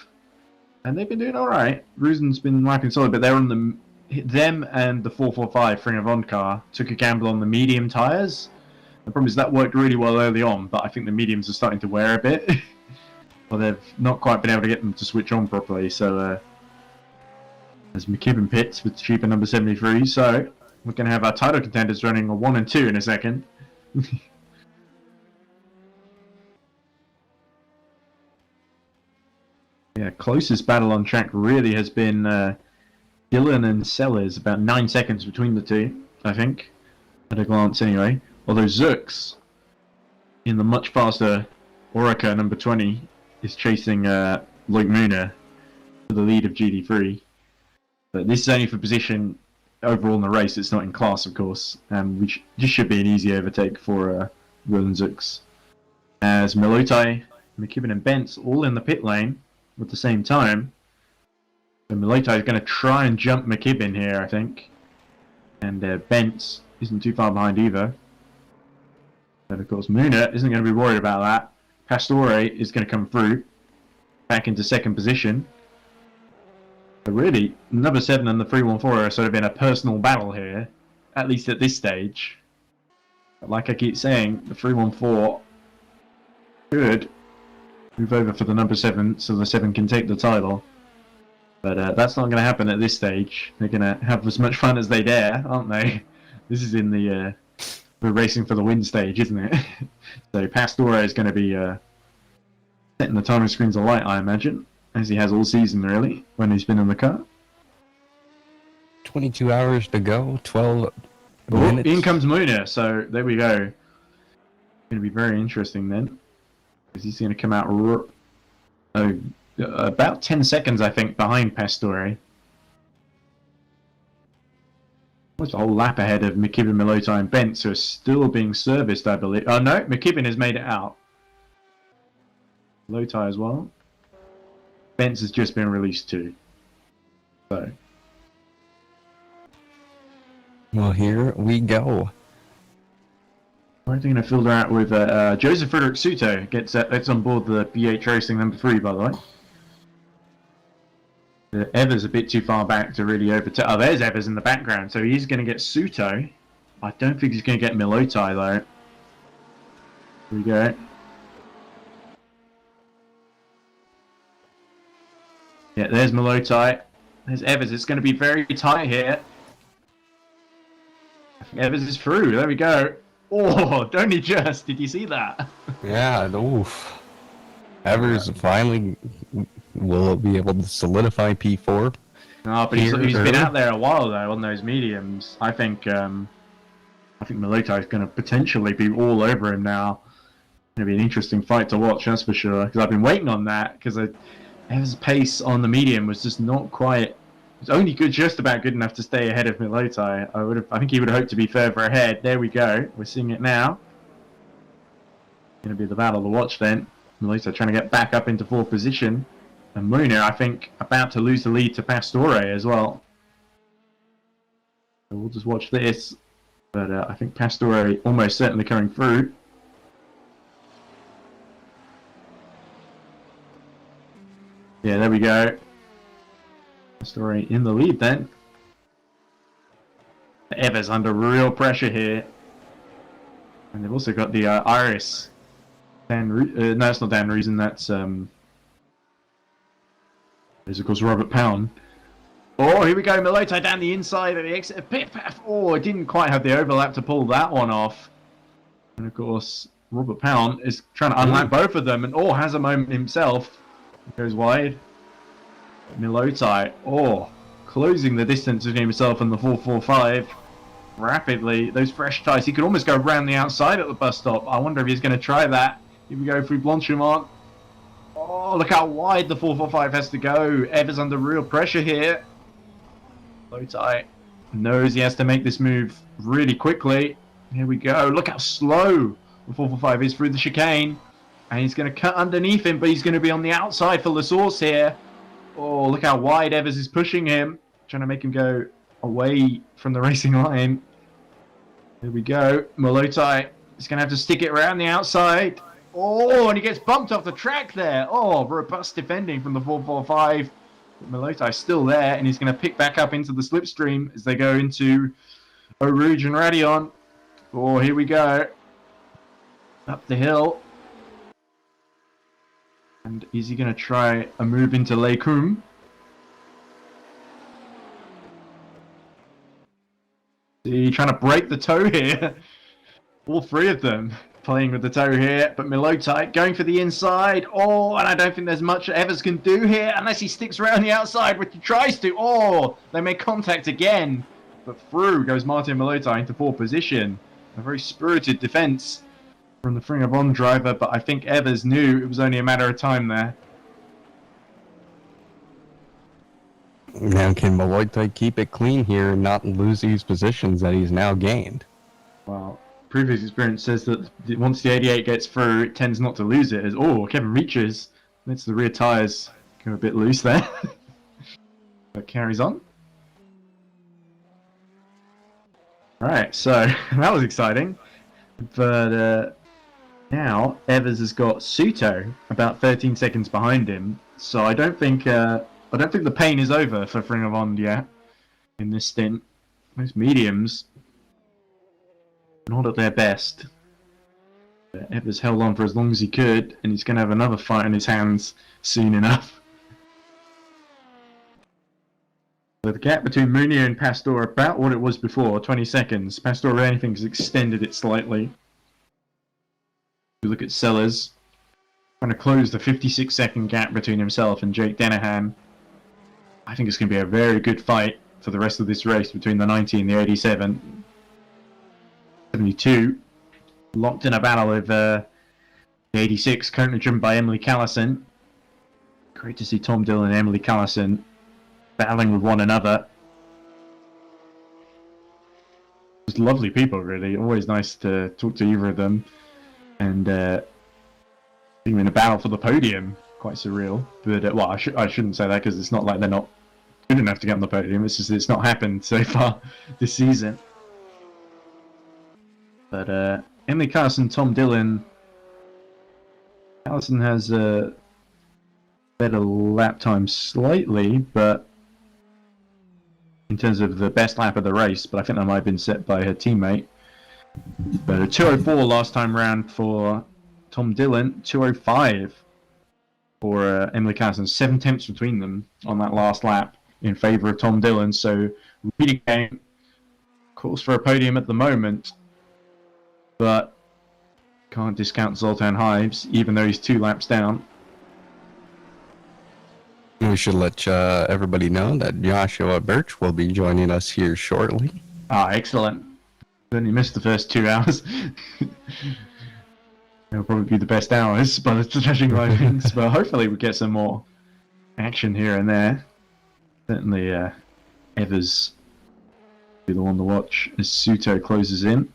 and they've been doing all right. Rosen's been wiping solid, but they're on them and the 445 Fring Avon car took a gamble on the medium tyres. The problem is that worked really well early on, but I think the mediums are starting to wear a bit. Well, they've not quite been able to get them to switch on properly, so as McKibben pits with Shiba number 73, so we're going to have our title contenders running a 1 and 2 in a second. Yeah, closest battle on track really has been Dillon and Sellers, about 9 seconds between the two, I think, at a glance anyway. Although Zux, in the much faster Orica number 20, is chasing Luke Mooner for the lead of GD3. But this is only for position overall in the race, it's not in class, of course, and this should be an easy overtake for Will and Zux. As Milotai, McKibben and Bentz all in the pit lane at the same time. So Milotai is going to try and jump McKibben here, I think. And Bentz isn't too far behind either. And of course, Muna isn't going to be worried about that. Pastore is going to come through, back into second position. But really, number 7 and the 314 are sort of in a personal battle here, at least at this stage. But like I keep saying, the 314 could move over for the number 7 so the 7 can take the title. But that's not going to happen at this stage. They're going to have as much fun as they dare, aren't they? This is in the racing for the win stage, isn't it? So Pastore is going to be setting the timing screens alight, I imagine, as he has all season, really, when he's been in the car. 22 hours to go, 12 Oh, minutes. in comes Muna, so there we go. Going to be very interesting then, because he's going to come out about 10 seconds, I think, behind Pastore. Almost a whole lap ahead of McKibben, Milota, and Bentz, who are still being serviced, I believe. Oh no, McKibben has made it out. Milota as well. Bentz has just been released too. So. Well, here we go. We're going to filter out with Joseph Frederick Suto. Gets on board the BH Racing number 3, by the way. Evers a bit too far back to really overtake. Oh, there's Evers in the background, so he's going to get Suto. I don't think he's going to get Milota, though. Here we go. Yeah, there's Milota. There's Evers. It's going to be very tight here. I think Evers is through. There we go. Oh, don't he just? Did you see that? Yeah, oof. Evers finally will be able to solidify P4. No, but he's been out there a while though on those mediums. I think Milota is going to potentially be all over him now. It's going to be an interesting fight to watch, that's for sure. Because I've been waiting on that because Evers' pace on the medium was just not quite. It's only just about good enough to stay ahead of Milota. I think he would have hoped to be further ahead. There we go. We're seeing it now. Going to be the battle to watch then. Milota trying to get back up into 4th position. And Muna, I think, about to lose the lead to Pastore as well. So we'll just watch this. But I think Pastore almost certainly coming through. Yeah, there we go. Pastore in the lead then. Evers under real pressure here. And they've also got the Iris. No, it's not Dan Reason, that's there's of course Robert Pound. Oh, here we go, Milota down the inside of the exit of pit path. Oh, it didn't quite have the overlap to pull that one off. And of course, Robert Pound is trying to unlap both of them and has a moment himself. Goes wide. Milota, closing the distance between himself and the 445 rapidly. Those fresh tyres, he could almost go around the outside at the bus stop. I wonder if he's going to try that. Here we go through Blanchimont. Oh, look how wide the 445 has to go. Evers under real pressure here. Milota knows he has to make this move really quickly. Here we go. Look how slow the 445 is through the chicane. And he's going to cut underneath him, but he's going to be on the outside for the source here. Oh, look how wide Evers is pushing him. Trying to make him go away from the racing line. Here we go. Milota is going to have to stick it around the outside. Oh, and he gets bumped off the track there. Oh, robust defending from the 445. Milota is still there, and he's going to pick back up into the slipstream as they go into Eau Rouge and Radion. Oh, here we go. Up the hill. And is he going to try a move into Les Combes? Is he trying to break the toe here? All 3 of them playing with the toe here, but Milota going for the inside. Oh, and I don't think there's much Evers can do here unless he sticks around the outside, which he tries to. Oh, they make contact again. But through goes Martin Milota into 4th position. A very spirited defense from the Fringabon driver, but I think Evers knew it was only a matter of time there. Now can Milota keep it clean here and not lose these positions that he's now gained? Well, previous experience says that once the 88 gets through, it tends not to lose it. As Kevin reaches, lets the rear tyres go a bit loose there. But carries on. Right, so that was exciting. But Now, Evers has got Suto about 13 seconds behind him, so I don't think the pain is over for Fringavond yet in this stint. Those mediums not at their best. But Evers held on for as long as he could, and he's going to have another fight in his hands soon enough. So the gap between Munir and Pastor about what it was before, 20 seconds. Pastor, if anything, has extended it slightly. If you look at Sellers, trying to close the 56-second gap between himself and Jake Denahan. I think it's going to be a very good fight for the rest of this race between the 90 and the 87. 72, locked in a battle with the 86, currently driven by Emily Callison. Great to see Tom Dillon and Emily Callison battling with one another. Just lovely people, really. Always nice to talk to either of them. And being in a battle for the podium, quite surreal. But well, I shouldn't say that because it's not like they're not good enough to get on the podium. It's just it's not happened so far this season. But Emily Callison, Tom Dillon. Callison has a better lap time slightly, but in terms of the best lap of the race, but I think that might have been set by her teammate. But a 2:04 last time round for Tom Dillon, 2:05 for Emily Callison. 7 tenths between them on that last lap in favour of Tom Dillon. So really game course for a podium at the moment, but can't discount Zoltan Hives, even though he's 2 laps down. We should let everybody know that Joshua Birch will be joining us here shortly. Ah, excellent. Only missed the first 2 hours. They'll probably be the best hours by the judging by things, but hopefully we get some more action here and there. Certainly Evers will be the one to watch as Suto closes in.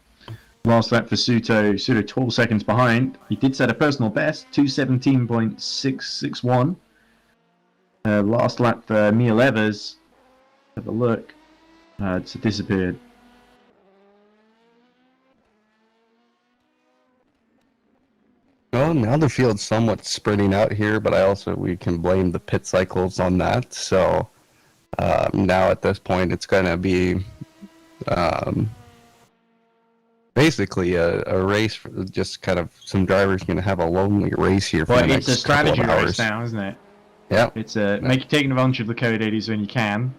Last lap for Suto 12 seconds behind. He did set a personal best, 2:17.661. Last lap for Neil Evers. Have a look. It's disappeared. Well, now the field's somewhat spreading out here, but we can blame the pit cycles on that. So now at this point, it's going to be basically a race for just kind of some drivers going to have a lonely race here for the next it's a strategy couple of race hours. now, isn't it? Yeah. It's taking advantage of the code 80s when you can,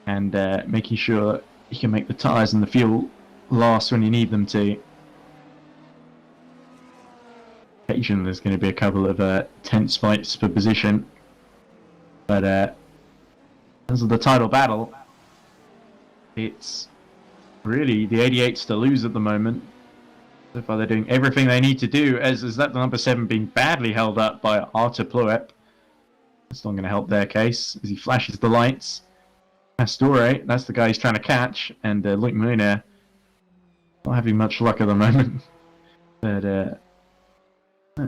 and making sure you can make the tyres and the fuel last when you need them to. Occasionally there's going to be a couple of tense fights for position, but in terms of the title battle, it's really the 88s to lose at the moment. So far they're doing everything they need to do, as that the number 7 being badly held up by Artur Pluep. That's not going to help their case as he flashes the lights. Pastore, that's the guy he's trying to catch, and Luke Muir not having much luck at the moment. But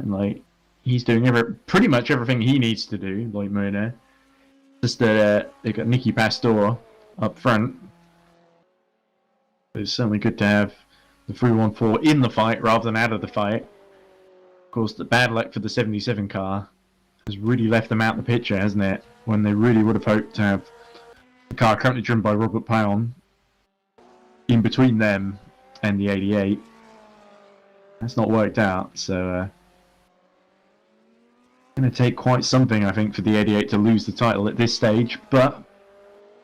like he's doing pretty much everything he needs to do, Luke Muir. Just that they've got Nicky Pastor up front. But it's certainly good to have the 314 in the fight rather than out of the fight. Of course, the bad luck for the 77 car has really left them out the picture, hasn't it? When they really would have hoped to have the car currently driven by Robert Paon in between them and the 88. That's not worked out, so going to take quite something, I think, for the 88 to lose the title at this stage, but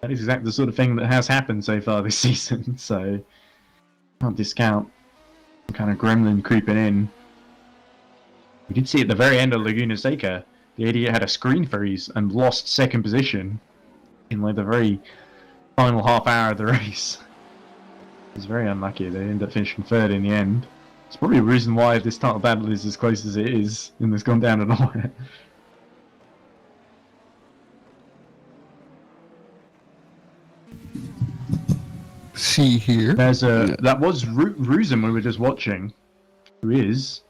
that is exactly the sort of thing that has happened so far this season, so can't discount some kind of gremlin creeping in. We did see at the very end of Laguna Seca, the 88 had a screen freeze and lost second position in like the very final half hour of the race. It was very unlucky. They ended up finishing third in the end. It's probably a reason why this title battle is as close as it is, and it's gone down to nowhere. See here. That was Ruzin we were just watching, who is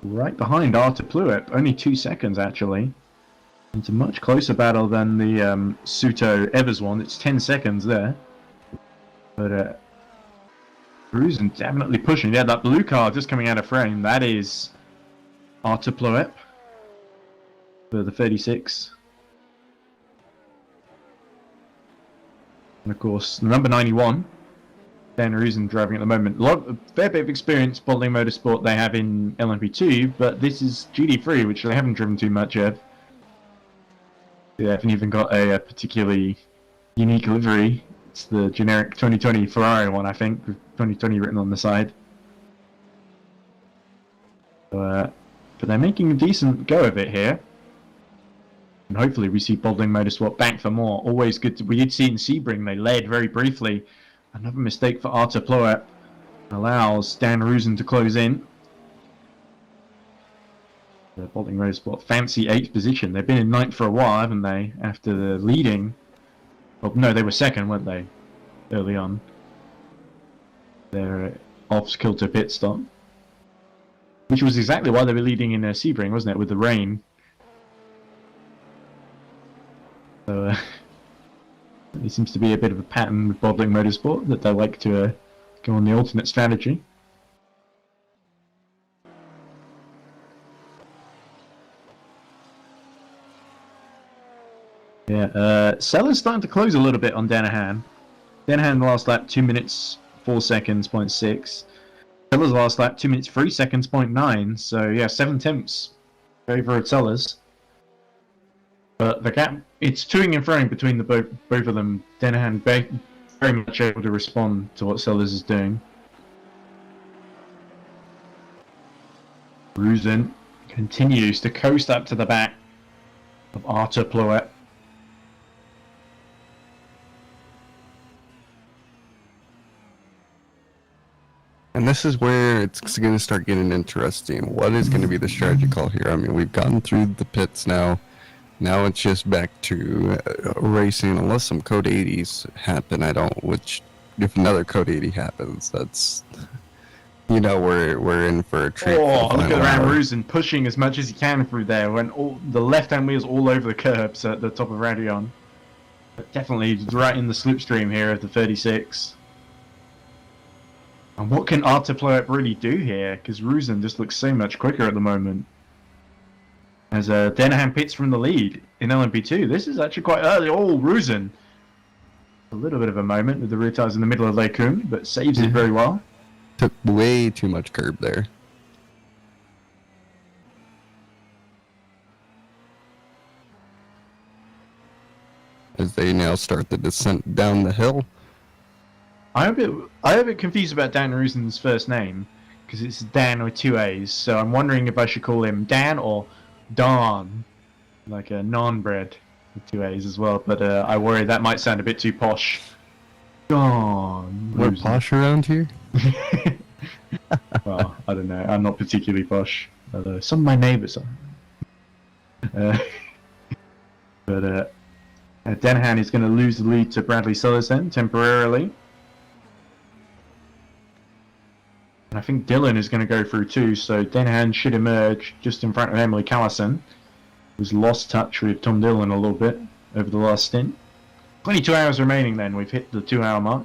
right behind Artur Pluep, only 2 seconds actually. It's a much closer battle than the Suto Evers one. It's 10 seconds there, but Ruzen definitely pushing. Yeah, that blue car just coming out of frame. That is Artur Ploep for the 36. And of course, the number 91, Dan Ruzen driving at the moment. A fair bit of experience Bolding Motorsport they have in LMP2, but this is GT3, which they haven't driven too much of. They haven't even got a particularly unique livery. It's the generic 2020 Ferrari one, I think, with 2020 written on the side. But they're making a decent go of it here. And hopefully we see Bolding Motorsport back for more. Always good to... We did see in Sebring, they led very briefly. Another mistake for Artur Ploep. Allows Dan Ruzen to close in. The Bolding Motorsport fancy 8th position. They've been in 9th for a while, haven't they? After the leading... Oh, no, they were 2nd, weren't they? Early on. They're off kilter pit stop. Which was exactly why they were leading in Sebring, wasn't it? With the rain. So, there seems to be a bit of a pattern with Bolding Motorsport that they like to go on the alternate strategy. Yeah, Sellers starting to close a little bit on Danahan. Danahan last lap 2 minutes 4 seconds, 0.6. Sellers last lap 2 minutes 3 seconds, 0.9. So yeah, 7 tenths over Sellers. But the gap, it's toing and froing between the both of them. Danahan very much able to respond to what Sellers is doing. Ruzen continues to coast up to the back of Artur Ploep. And this is where it's going to start getting interesting. What is going to be the strategy call here? I mean, we've gotten through the pits now. Now it's just back to racing, unless some Code 80s happen. Which, if another Code 80 happens, that's, you know, we're in for a treat. Oh, look at Ram Ruzen pushing as much as he can through there when the left-hand wheel's all over the curbs at the top of Radion. But definitely right in the slipstream here of the 36. And what can Artur Ploep really do here? Because Ruzen just looks so much quicker at the moment. As Danahan pits from the lead in LMP2. This is actually quite early. Oh, Ruzen. A little bit of a moment with the rear tires in the middle of Lekum, but saves it very well. Took way too much curb there. As they now start the descent down the hill. I'm a bit confused about Dan Ruzen's first name, because it's Dan with 2 A's, so I'm wondering if I should call him Dan or Don, like a naan bread with 2 A's as well, but I worry that might sound a bit too posh. Don. We're posh around here? Well, I don't know, I'm not particularly posh, but some of my neighbours are. But Danahan is going to lose the lead to Bradley Sellers then, temporarily. And I think Dylan is going to go through too, so Danahan should emerge just in front of Emily Callison, who's lost touch with Tom Dillon a little bit over the last stint. 22 hours remaining then, we've hit the 2 hour mark.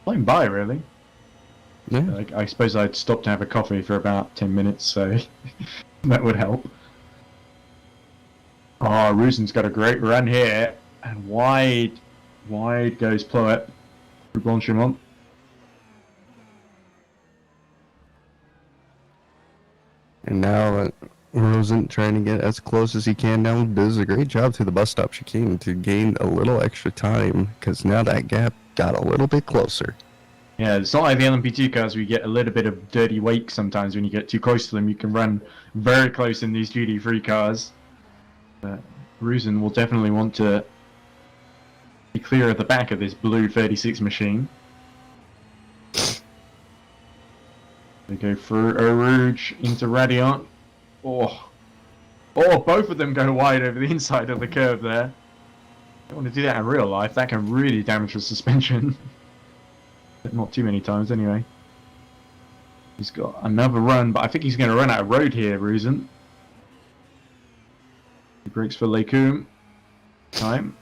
Flying by, really. Yeah. I suppose I'd stop to have a coffee for about 10 minutes, so that would help. Oh, Ruzen's got a great run here, and wide goes Ploep through Blanchimont. And now Rosen trying to get as close as he can now. Does a great job through the bus stop chicane to gain a little extra time, because now that gap got a little bit closer. Yeah, it's not like the LMP2 cars where you get a little bit of dirty wake sometimes when you get too close to them. You can run very close in these GT3 cars. But Ruzen will definitely want to be clear at the back of this blue 36 machine. They go through Eau Rouge into Radiant. Oh, both of them go wide over the inside of the curve there. Don't want to do that in real life. That can really damage the suspension. But not too many times anyway. He's got another run, but I think he's going to run out of road here, Ruzen. He breaks for Lekum. Time.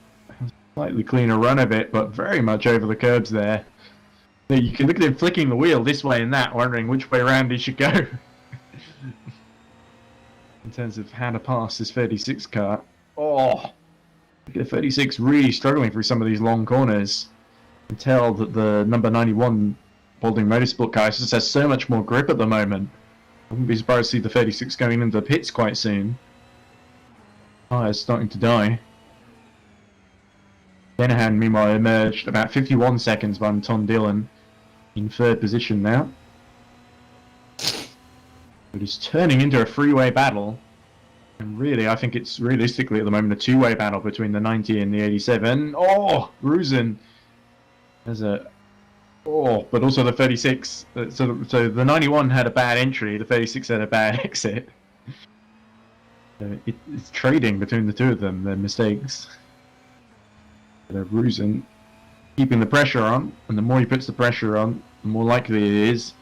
Slightly cleaner run a bit, but very much over the curbs there. You can look at him flicking the wheel this way and that, wondering which way around he should go. In terms of how to pass this 36 car. Oh, look at the 36 really struggling through some of these long corners. You can tell that the number 91 Balding Motorsport car just has so much more grip at the moment. I wouldn't be surprised to see the 36 going into the pits quite soon. Oh, it's starting to die. Denahan, meanwhile, emerged about 51 seconds behind Tom Dillon. In third position now. It is turning into a three-way battle. And really, I think it's realistically at the moment a two-way battle between the 90 and the 87. Oh, Rusin has a... Oh, but also the 36. So the 91 had a bad entry, the 36 had a bad exit. So it's trading between the two of them, their mistakes. Rusin keeping the pressure on, and the more he puts the pressure on, the more likely it is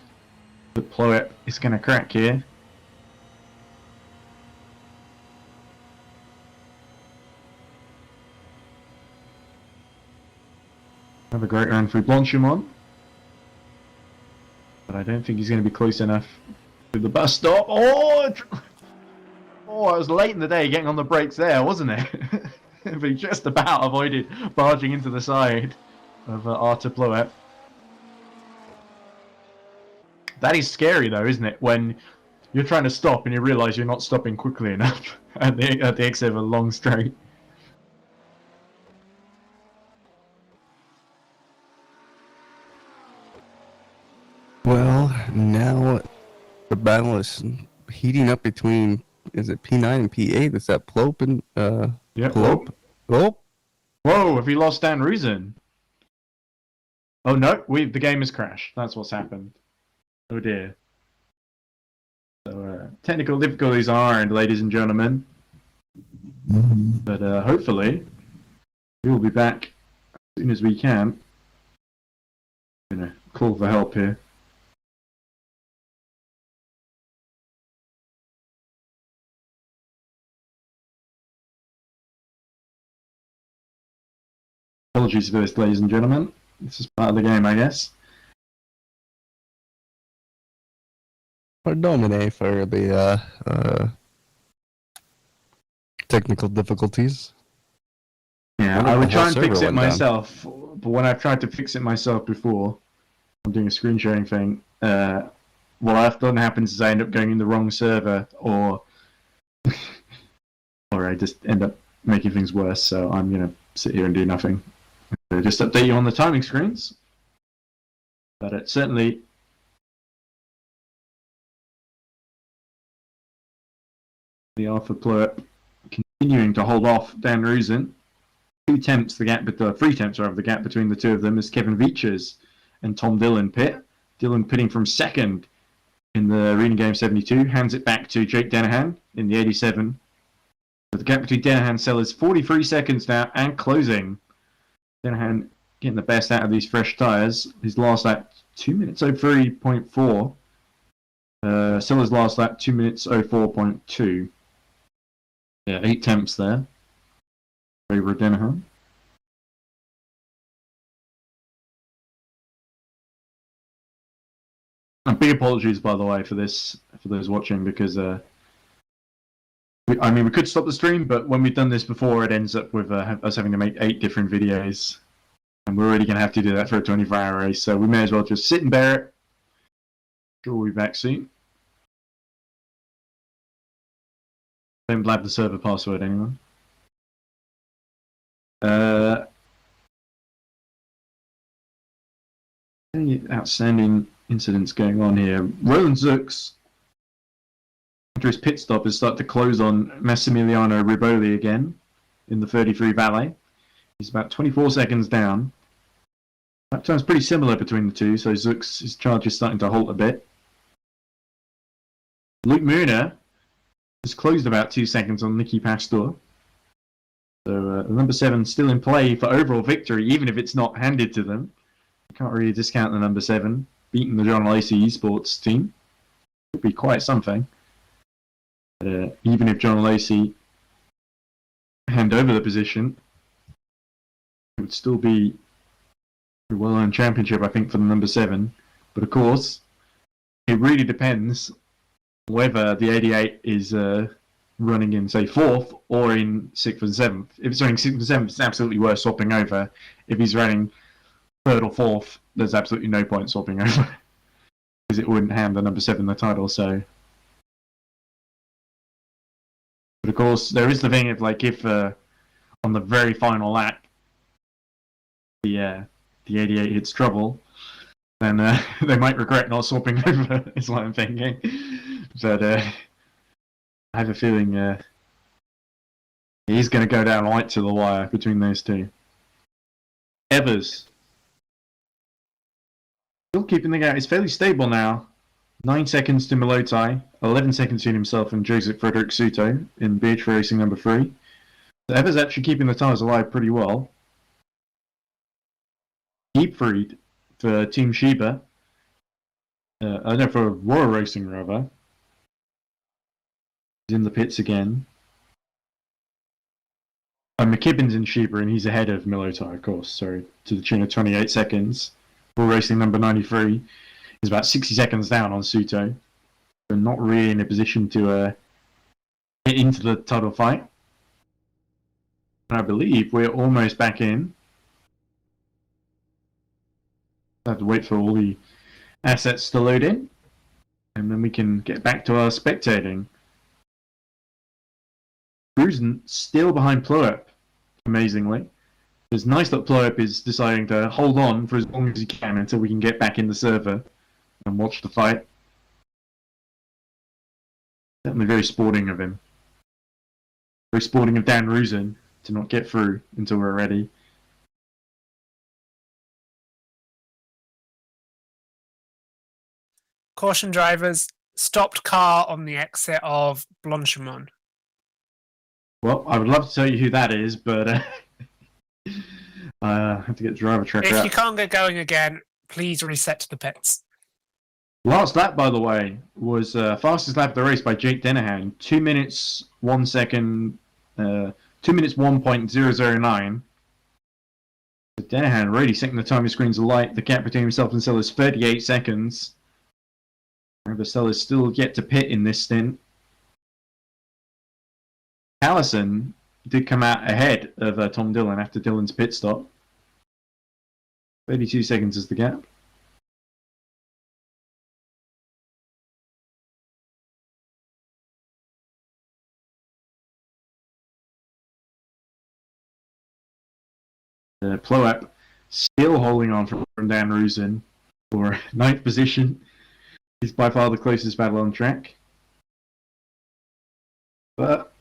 that Ploet is going to crack here. Have a great run through Blanchimont, but I don't think he's going to be close enough to the bus stop. Oh, I was late in the day getting on the brakes there, wasn't it? But he just about avoided barging into the side of Artur Ploet. That is scary though, isn't it? When you're trying to stop and you realise you're not stopping quickly enough at the exit of a long straight. Well, now the battle is heating up between, is it P9 and P8? Is that Plope and Yeah. Plope? Oh, Whoa, have we lost Dan Rusin? Oh no, the game has crashed. That's what's happened. Oh dear. So technical difficulties are ironed, ladies and gentlemen. But hopefully we will be back as soon as we can. I'm gonna call for help here. Apologies for this, ladies and gentlemen. This is part of the game, I guess. Pardon for the technical difficulties. Yeah, Wonder I if would the try whole and fix server it went down. myself, but when I've tried to fix it myself before, I'm doing a screen sharing thing, what often happens is I end up going in the wrong server, or I just end up making things worse, so I'm going to sit here and do nothing. Just update you on the timing screens, but it certainly... The Alpha Plurp continuing to hold off Dan Rusin. 3 temps the gap between the two of them is Kevin Veachers and Tom Dillon pit. Dillon pitting from second in the Arena Game 72, hands it back to Jake Denahan in the 87. But the gap between Denahan and Sell is 43 seconds now and closing. Denahan getting the best out of these fresh tyres. His last lap 2 minutes 03.4. Seller's last lap 2 minutes 04.2. Yeah, 8 temps there. Over Denahan. And big apologies, by the way, for this, for those watching, because we could stop the stream, but when we've done this before, it ends up with us having to make 8 different videos, and we're already going to have to do that for a 24-hour race, so we may as well just sit and bear it. Sure, we'll be back soon. Don't blab the server password, anyone. Any outstanding incidents going on here? Roland Zux, after his pit stop, has started to close on Massimiliano Riboli again in the 33 Valet. He's about 24 seconds down. That time's pretty similar between the two, so Zux' charge is starting to halt a bit. Luke Mooner has closed about 2 seconds on Nicky Pastor. So the number 7 still in play for overall victory, even if it's not handed to them. You can't really discount the number 7 beating the John Lacey Esports team. Would be quite something. But, even if John Lacey hand over the position, it would still be well-earned championship, I think, for the number 7. But of course, it really depends whether the 88 is running in, say, 4th or in 6th and 7th. If it's running 6th and 7th, it's absolutely worth swapping over. If he's running 3rd or 4th, there's absolutely no point swapping over. Because it wouldn't hand the number 7 the title, so... But of course, there is the thing of, like, if on the very final lap, the 88 hits trouble, then they might regret not swapping over, is what I'm thinking. But I have a feeling he's going to go down right to the wire between those two. Evers. Still keeping the gap. It's fairly stable now. 9 seconds to Milotai, 11 seconds to himself and Joseph Frederick Suto in BH Racing number 3. So Evers actually keeping the tyres alive pretty well. Diepfried for Team Sheba. For Royal Racing rather. He's in the pits again. McKibben's in Sheba and he's ahead of Milotai, of course, sorry, to the tune of 28 seconds. Royal Racing number 93 is about 60 seconds down on Suto. They're not really in a position to get into the title fight. And I believe we're almost back in. I have to wait for all the assets to load in, and then we can get back to our spectating. Brusen still behind Ploep, amazingly. It's nice that Ploep is deciding to hold on for as long as he can until we can get back in the server and watch the fight. Certainly very sporting of him. Very sporting of Dan Rusen to not get through until we're ready. Caution drivers, stopped car on the exit of Blanchimont. Well, I would love to tell you who that is, but I have to get the driver tracker If out. you can't get going again, please reset to the pits. Last lap, by the way, was fastest lap of the race by Jake Dennehan. 2 minutes, 1 second, 2 minutes, 1.009. But Dennehan really setting the timing screens alight. The gap between himself and Sellers 38 seconds. However, Sellers still yet to pit in this stint. Allison did come out ahead of Tom Dillon after Dillon's pit stop. 32 seconds is the gap. Ploep still holding on from Dan Rusen for 9th position. He's by far the closest battle on track. But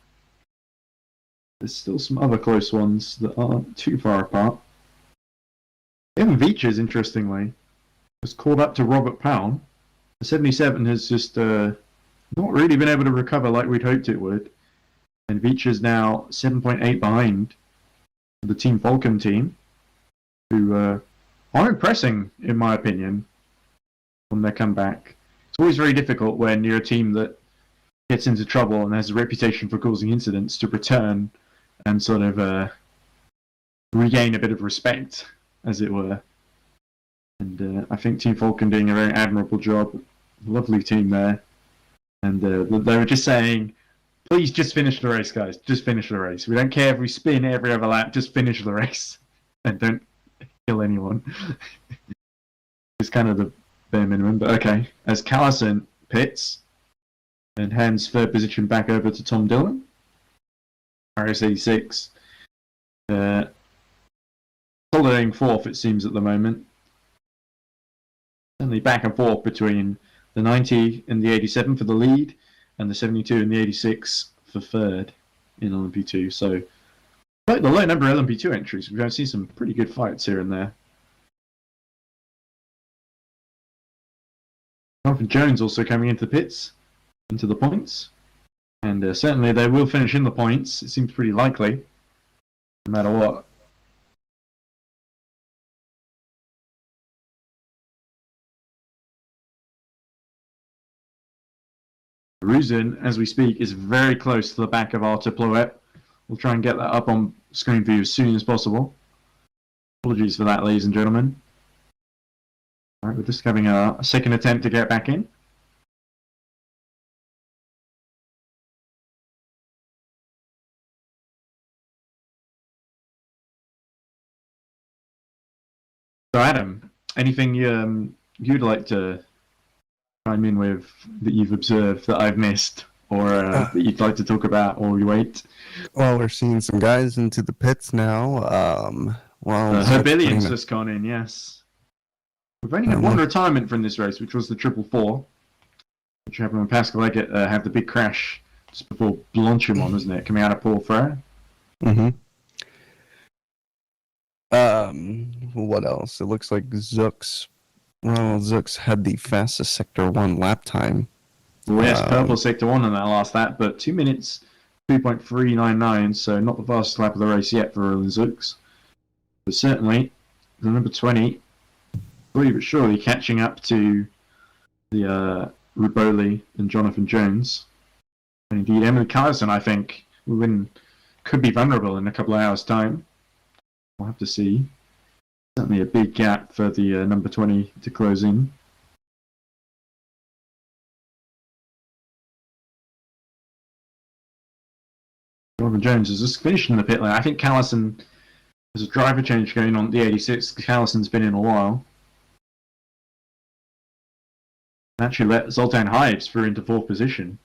there's still some other close ones that aren't too far apart. Even Veachers, interestingly, was caught up to Robert Pound. The 77 has just not really been able to recover like we'd hoped it would. And Veachers now 7.8 behind the Team Falcon team, who are impressing, in my opinion, on their comeback. It's always very difficult when you're a team that gets into trouble and has a reputation for causing incidents to return and sort of regain a bit of respect, as it were. And I think Team Falcon doing a very admirable job. Lovely team there. And they were just saying, please just finish the race, guys. Just finish the race. We don't care if we spin every other lap. Just finish the race. And don't kill anyone. It's kind of the bare minimum. But okay. As Callison pits and hands 3rd position back over to Tom Dillon. RS86. Consolidating 4th, it seems, at the moment. Certainly back and forth between the 90 and the 87 for the lead, and the 72 and the 86 for 3rd in LM-P2. So, like the low number of LM-P2 entries, we've seen some pretty good fights here and there. Jonathan Jones also coming into the pits, into the points. And certainly they will finish in the points. It seems pretty likely, no matter what. Rusen, as we speak, is very close to the back of Artur Ploep. We'll try and get that up on screen for you as soon as possible. Apologies for that, ladies and gentlemen. Alright, we're just having a second attempt to get back in. So Adam, anything you'd like to chime in with that you've observed that I've missed, or that you'd like to talk about, or you wait? Well, we're seeing some guys into the pits now. Herbillions just gone in, yes. We've only had one retirement from this race, which was the 444, which happened when Pascal Leggett had the big crash just before Blanchimont, wasn't it? Coming out of Paul Frere. Mm-hmm. What else? It looks like Zooks had the fastest Sector 1 lap time. Well, yes, purple Sector 1 in that last lap, but 2 minutes, 2.399, so not the fastest lap of the race yet for Roland Zooks. But certainly, the number 20, slowly but surely catching up to the Ruboli and Jonathan Jones. And indeed, Emily Carson, I think, could be vulnerable in a couple of hours' time. We'll have to see. Certainly a big gap for the number 20 to close in. Jonathan Jones is just finishing the pit lane. I think Callison, there's a driver change going on at the 86. Callison's been in a while. Actually let Zoltan Hives through into 4th position.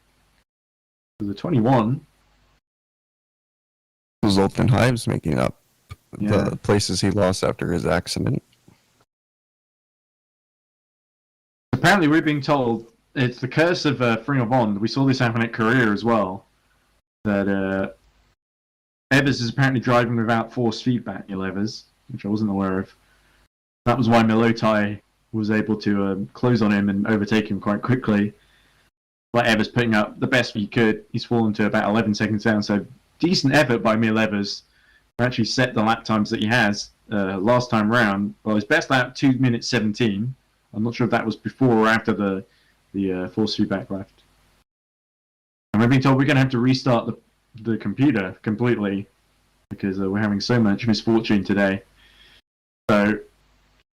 So the 21. Zoltan Hives making up the places he lost after his accident. Apparently we're being told it's the curse of Fring of Bond. We saw this happen at Korea as well. That Evers is apparently driving without force feedback, Neil Evers, which I wasn't aware of. That was why Milotai was able to close on him and overtake him quite quickly. Like Evers putting up the best he could. He's fallen to about 11 seconds down, so decent effort by Neil Evers to actually set the lap times that he has last time round. Well, his best lap, 2 minutes 17. I'm not sure if that was before or after the force feedback left. And we're being told we're going to have to restart the computer completely because we're having so much misfortune today. So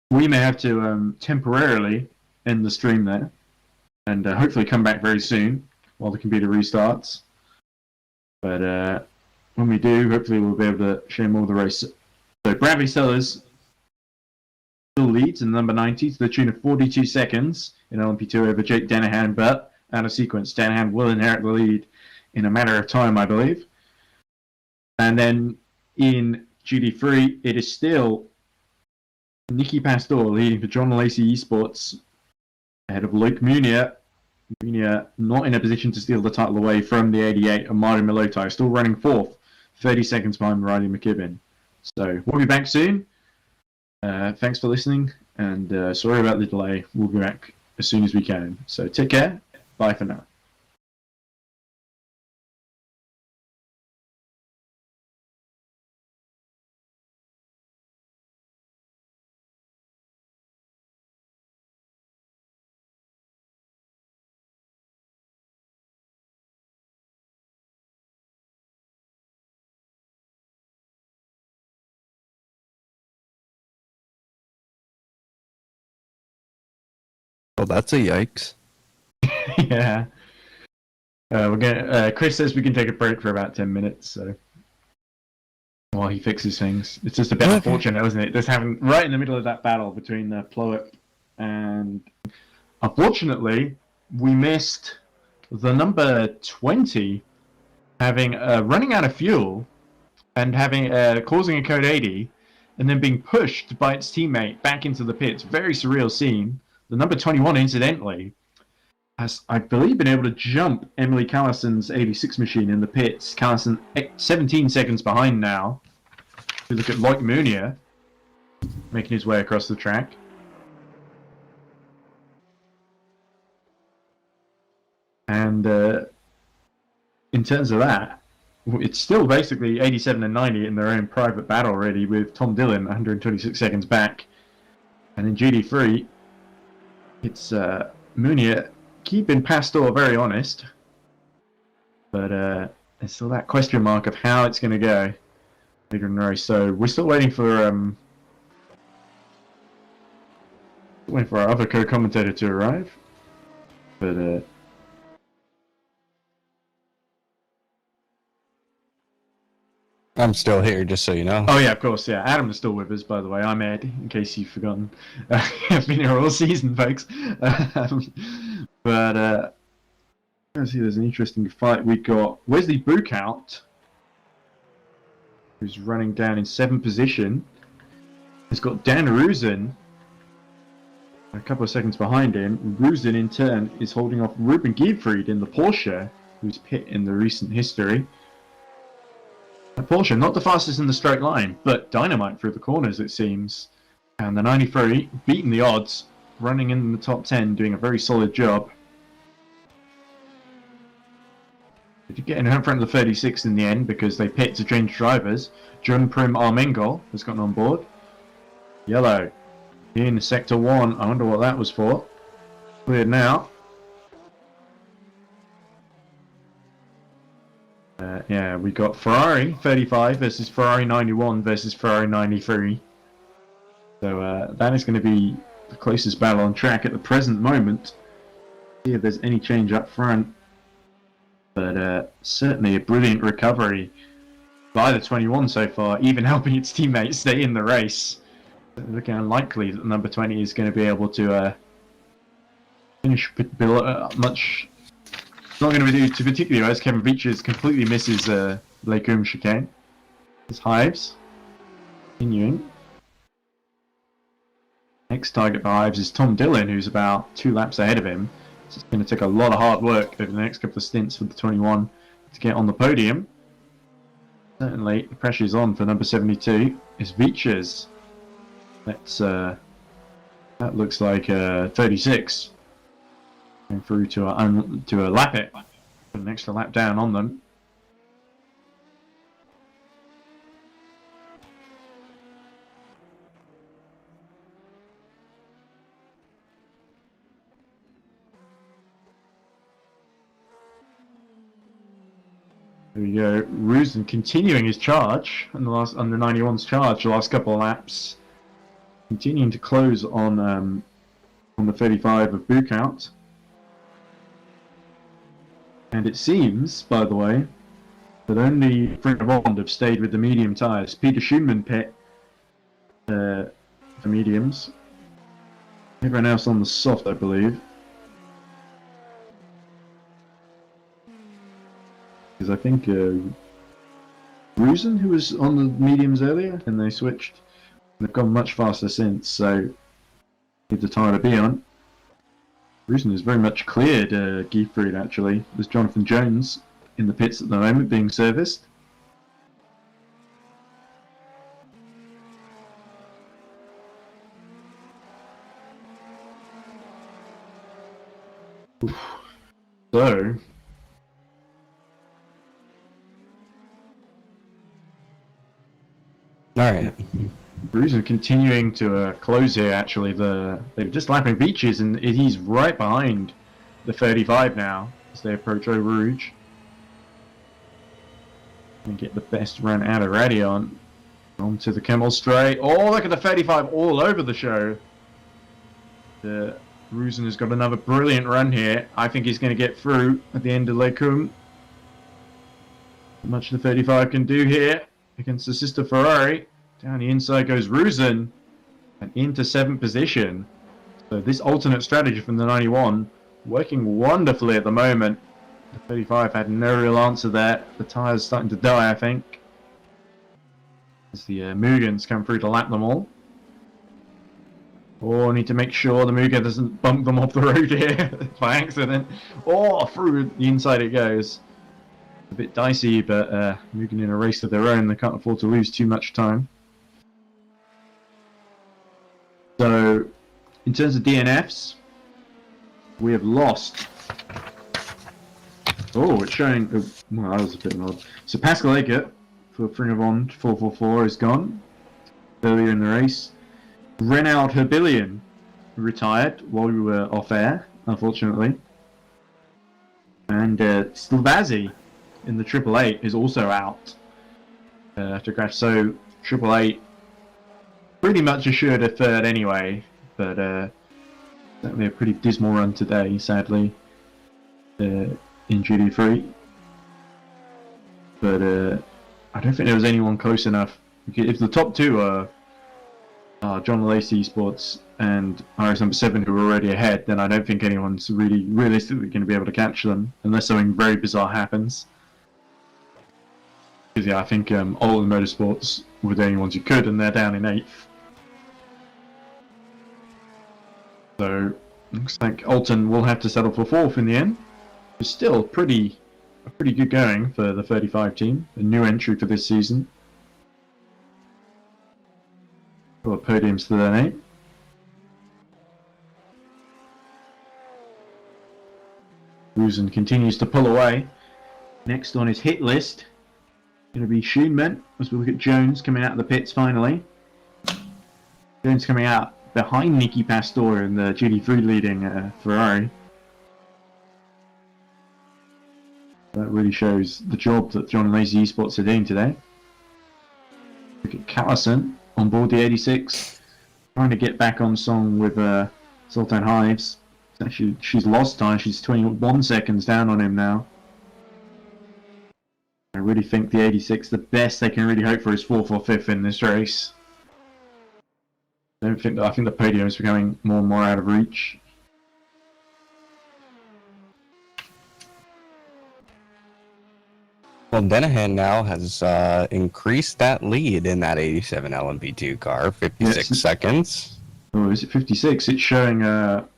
we may have to temporarily end the stream there and hopefully come back very soon while the computer restarts. But when we do, hopefully we'll be able to share more of the race. So Bradley Sellers still leads in the number 90 to the tune of 42 seconds in LM-P2 over Jake Danahan, but out of sequence, Danahan will inherit the lead in a matter of time, I believe. And then in GT3, it is still Nicky Pastor leading for John Lacey Esports ahead of Luke Munier. Munier not in a position to steal the title away from the 88, and Martin Milotai still running 4th, 30 seconds behind Riley McKibben. So we'll be back soon. Thanks for listening, and sorry about the delay. We'll be back as soon as we can. So take care. Bye for now. Well, that's a yikes. Yeah. We're gonna. Chris says we can take a break for about 10 minutes. So while he fixes things, it's just a bit unfortunate, isn't it? This happened right in the middle of that battle between Ploet and. Unfortunately, we missed the number 20 having running out of fuel and having causing a code 80, and then being pushed by its teammate back into the pits. Very surreal scene. The number 21, incidentally, has, I believe, been able to jump Emily Callison's 86 machine in the pits. Callison 17 seconds behind now. We look at Loic Munier making his way across the track. And in terms of that, it's still basically 87 and 90 in their own private battle already, with Tom Dillon 126 seconds back. And in GT3, it's Munier keeping Pastor very honest, but there's still that question mark of how it's going to go later in the race. So we're still waiting for Waiting for our other co-commentator to arrive. But, I'm still here, just so you know. oh yeah, of course, yeah. Adam is still with us, by the way. I'm Ed, in case you've forgotten. I've been here all season, folks. But, let's see, there's an interesting fight. We got Wesley Bukout, who's running down in 7th position. He's got Dan Rusin a couple of seconds behind him. Rusin, in turn, is holding off Ruben Giefried in the Porsche, who's pit in the recent history. The Porsche, not the fastest in the straight line, but dynamite through the corners, it seems. And the 93, beating the odds, running in the top 10, doing a very solid job. They did get in front of the 36 in the end because they pit to change drivers. John Prim Armengol has gotten on board. Yellow in sector 1. I wonder what that was for. Cleared now. Yeah, we got Ferrari 35 versus Ferrari 91 versus Ferrari 93. So that is going to be the closest battle on track at the present moment. See if there's any change up front. But certainly a brilliant recovery by the 21 so far, even helping its teammates stay in the race. Looking unlikely that number 20 is going to be able to finish much. It's not going to be too particularly well as Kevin Beaches completely misses Lacoum chicane. His Hives continuing. Next target for Hives is Tom Dillon, who's about 2 laps ahead of him. So it's going to take a lot of hard work over the next couple of stints for the 21 to get on the podium. Certainly, the pressure's on for number 72 is Beaches. That's that looks like 36. Going through to a lap it. Put an extra lap down on them. There we go. Rusin continuing his charge on the 91's charge the last couple of laps. Continuing to close on the 35 of Bukout. And it seems, by the way, that only Frinavond have stayed with the medium tyres. Peter Schoenman pit for mediums. Everyone else on the soft, I believe. Because I think Rusin, who was on the mediums earlier, and they switched. They've gone much faster since, so need the tyre to be on. Rusin is very much cleared Giefried, actually. There's Jonathan Jones in the pits at the moment being serviced. Oof. So Alright. Rusin continuing to close here, actually. They're just lapping Beaches, and he's right behind the 35 now as they approach Eau Rouge. And get the best run out of Radion. Onto the Camel Straight. Oh, look at the 35 all over the show. Rusin has got another brilliant run here. I think he's going to get through at the end of Lacoum. Not much the 35 can do here against the sister Ferrari. Down the inside goes Rusin and into 7th position. So this alternate strategy from the 91 working wonderfully at the moment. The 35 had no real answer there. The tyres starting to die, I think. As the Mugans come through to lap them all. Oh, need to make sure the Mugen doesn't bump them off the road here by accident. Oh, through the inside it goes. A bit dicey, but Mugen in a race of their own. They can't afford to lose too much time. So, in terms of DNFs, we have lost. Oh, it's showing. Well, that was a bit odd. So, Pascal Eckert for Fringavon 444 is gone earlier in the race. Renaud Herbillion retired while we were off air, unfortunately. And Slavazi in the 888 is also out after crash. So, 888 pretty much assured a third anyway, but Certainly a pretty dismal run today, sadly, in GT3. But I don't think there was anyone close enough. If the top two are John Lacey Esports and RS number 7 who are already ahead, then I don't think anyone's really realistically going to be able to catch them unless something very bizarre happens. Because yeah, I think all the Motorsports were the only ones who could, and they're down in 8th. So looks like Alton will have to settle for 4th in the end. It's still a pretty good going for the 35 team, a new entry for this season. Got podiums to their name. Ruzen continues to pull away. Next on his hit list, going to be Schoenman, as we look at Jones coming out of the pits finally. Jones coming out behind Nicky Pastore in the GT3 leading Ferrari. That really shows the job that John Lacey Esports are doing today. Look at Callison on board the 86, trying to get back on song with Sultan Hives. Actually, she's lost time. She's 21 seconds down on him now. I really think the 86, the best they can really hope for is 4th or 5th in this race. I think the podium is becoming more and more out of reach. Well, Denahan now has increased that lead in that 87 LM-P2 car, 56 seconds. Oh, is it 56? It's showing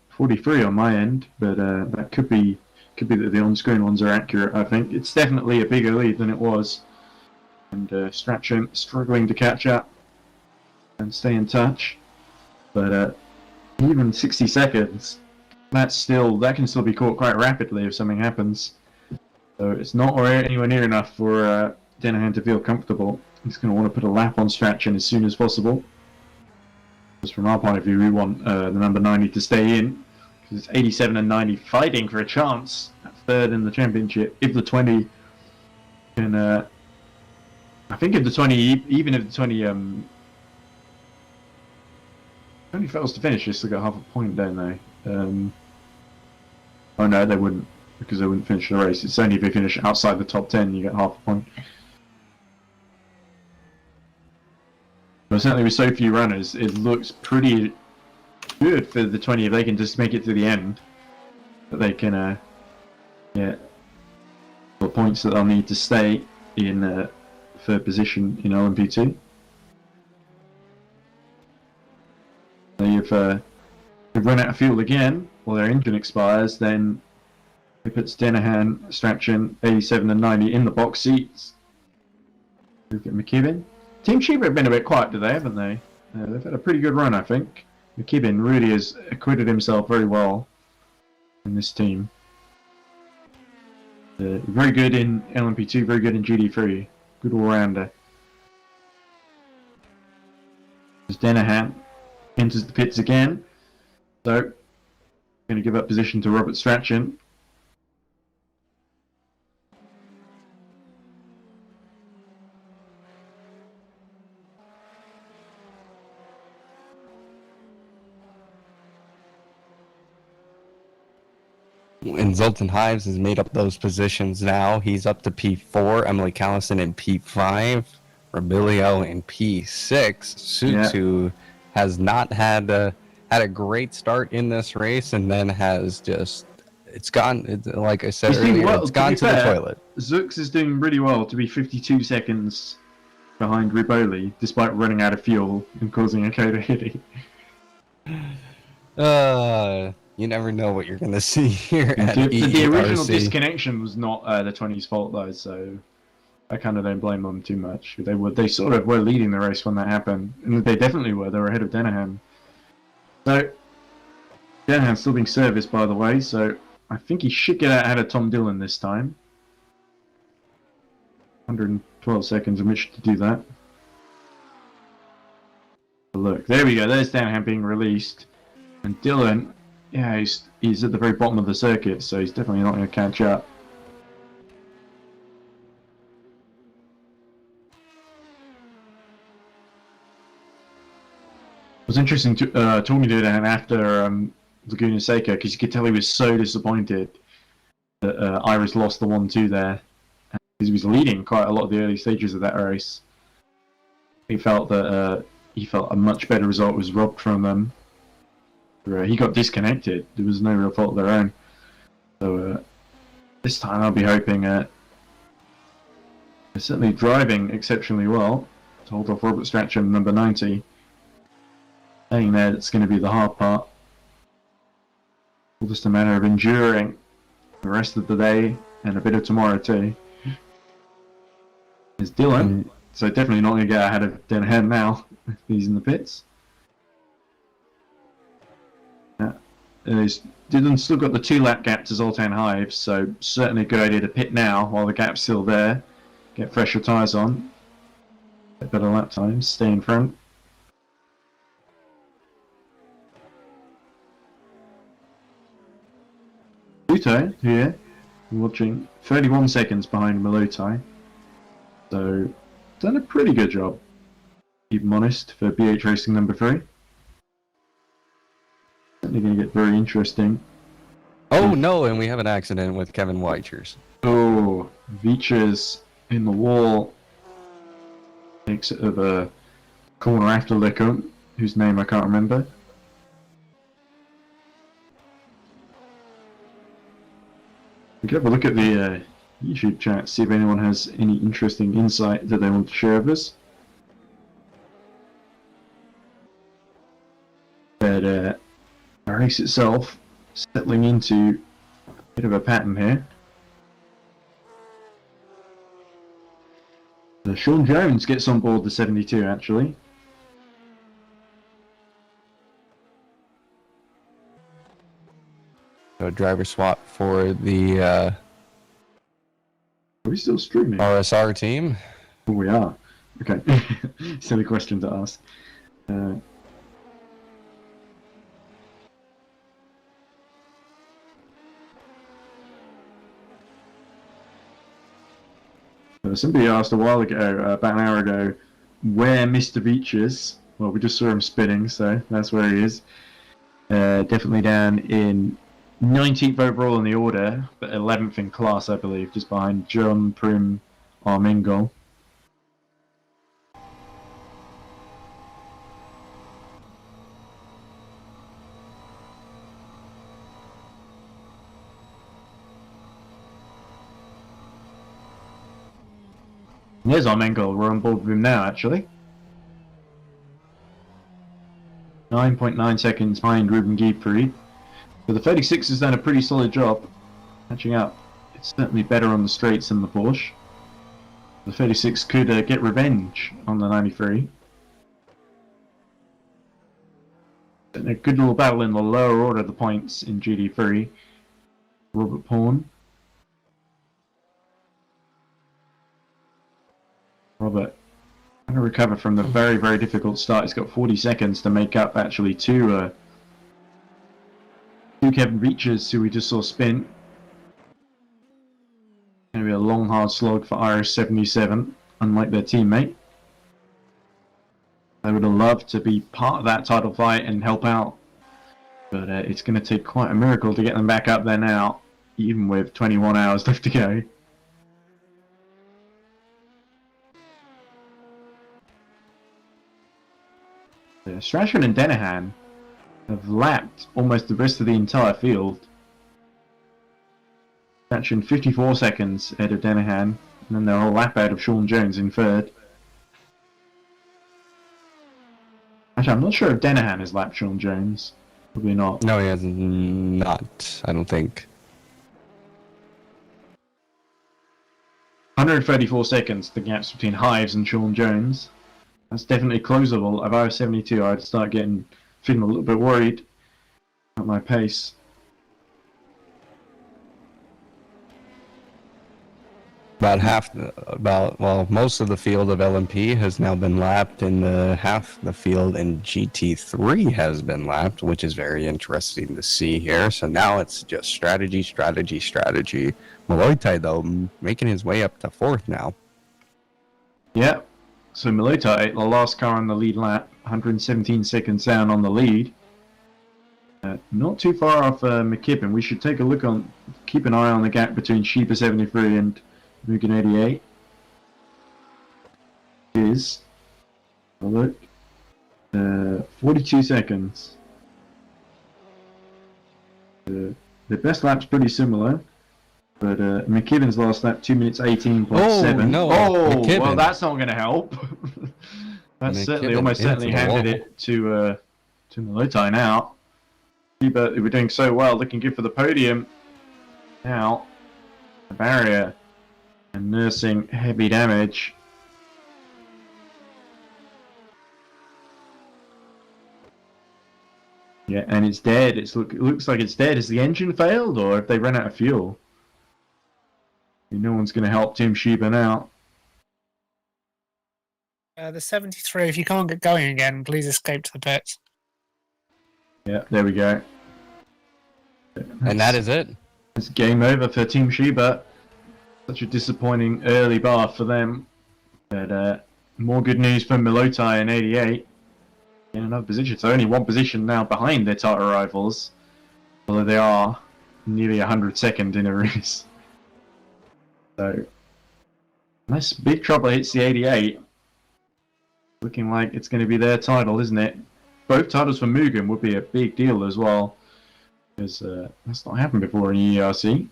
43 on my end, but that could be that the on-screen ones are accurate. I think it's definitely a bigger lead than it was, and Strachan struggling to catch up and stay in touch. But even 60 seconds, that can still be caught quite rapidly if something happens. So it's not anywhere near enough for Denahan to feel comfortable. He's going to want to put a lap on Strachan as soon as possible. Just from our point of view, we want the number 90 to stay in, because it's 87 and 90 fighting for a chance at 3rd in the championship. If the 20 can, I think if the 20, even if the 20 only fails to finish, just to get half a point, don't they? Oh no, they wouldn't, because they wouldn't finish the race. It's only if they finish outside the top 10 you get half a point. But certainly with so few runners, it looks pretty good for the 20 if they can just make it to the end. That they can get the points that they'll need to stay in 3rd position in LM-P2. If they run out of fuel again, or their engine expires, then it puts Denahan, Strachan, 87 and 90 in the box seats. Look at McKibben. Team Sheba have been a bit quiet today, haven't they? They've had a pretty good run, I think. McKibben really has acquitted himself very well in this team. Very good in LMP2, very good in GT3. Good all-rounder. There's Denahan. Enters the pits again. So, going to give up position to Robert Strachan. And Zoltan Hives has made up those positions now. He's up to P4, Emily Callison in P5, Rabilio in P6, Sutsu has not had a great start in this race, and then has just like I said earlier, it's gone to the toilet. Zux is doing really well to be 52 seconds behind Riboli, despite running out of fuel and causing a Coda hitting. You never know what you're going to see here at EERC. The original disconnection was not the 20's fault though, so I kind of don't blame them too much. They sort of were leading the race when that happened, and they definitely were. They were ahead of Denahan. So Denahan's still being serviced, by the way. So I think he should get out ahead of Tom Dillon this time. 112 seconds in which to do that. Look, there we go. There's Denahan being released, and Dillon, yeah, he's at the very bottom of the circuit, so he's definitely not going to catch up. It was interesting talking to Dan after Laguna Seca because you could tell he was so disappointed that Iris lost the 1-2 there. Because he was leading quite a lot of the early stages of that race. He felt that a much better result was robbed from them. He got disconnected. There was no real fault of their own. So this time I'll be hoping they're certainly driving exceptionally well to hold off Robert Strachan, number 90. Staying there, that's going to be the hard part. It's just a matter of enduring the rest of the day and a bit of tomorrow too. There's Dylan, so definitely not going to get ahead of Denham now if he's in the pits. Dylan's still got the 2-lap gap to Zoltan Hives, so certainly a good idea to pit now while the gap's still there. Get fresher tyres on, get better lap times, stay in front. Pluto here, watching 31 seconds behind Melotai. So, done a pretty good job, keep him honest, for BH Racing number 3. Certainly going to get very interesting. Oh no, and we have an accident with Kevin Weichers. Oh, Veachers in the wall. Exit of a corner after Lecomte, whose name I can't remember. We could have a look at the YouTube chat, see if anyone has any interesting insight that they want to share with us. But the race itself settling into a bit of a pattern here. Sean Jones gets on board the 72 actually. So driver swap for the Are we still streaming? RSR team. Oh, we are. Okay. Silly question to ask. Somebody asked a while ago, about an hour ago, where Mr. Beach is. Well, we just saw him spinning, so that's where he is. Definitely down in 19th overall in the order, but 11th in class, I believe, just behind John Prim Armengol. There's Armengol, we're on board with him now, actually. 9.9 seconds behind Ruben Guipri. But the 36 has done a pretty solid job catching up. It's certainly better on the straights than the Porsche. The 36 could get revenge on the 93. And a good little battle in the lower order of the points in GT3. Robert Pawn. Robert trying to recover from the very, very difficult start. He's got 40 seconds to make up actually two Kevin Beachers who we just saw spin. Going to be a long, hard slog for Irish 77, unlike their teammate. They would have loved to be part of that title fight and help out, but it's going to take quite a miracle to get them back up there now, even with 21 hours left to go. Strachan and Denahan have lapped almost the rest of the entire field. Strachan 54 seconds ahead of Denahan, and then they're a lap out of Sean Jones in third. Actually, I'm not sure if Denahan has lapped Sean Jones. Probably not. No, he has not, I don't think. 134 seconds, the gaps between Hives and Sean Jones. That's definitely closable. If I was 72, I'd start feeling a little bit worried about my pace. Most of the field of LM-P has now been lapped, and half the field in GT3 has been lapped, which is very interesting to see here. So now it's just strategy. Melotai, though, making his way up to fourth now. Yeah. So Melotai, the last car on the lead lap, 117 seconds down on the lead. Not too far off McKibben. We should take a look keep an eye on the gap between Sheepa 73 and Mugen 88. Is, look, 42 seconds. The best lap's pretty similar, but McKibben's last lap 2 minutes 18.7. Oh, no, well, McKibben. that's not going to help. That's certainly, almost certainly handed it to Molotai now. But we're doing so well, looking good for the podium. Now, the barrier and nursing heavy damage. Yeah, and it's dead. It looks like it's dead. Has the engine failed, or have they run out of fuel? No one's going to help Team Sheba now. The 73, if you can't get going again, please escape to the pits. Yeah, there we go. And that is it. It's game over for Team Sheba. Such a disappointing early bar for them. But more good news for Molotai and 88. In another position. So only one position now behind their title rivals. Although they are nearly 100-second in a race. So, unless Big Trouble hits the 88, looking like it's going to be their title, isn't it? Both titles for Mugen would be a big deal as well. Because that's not happened before in EERC.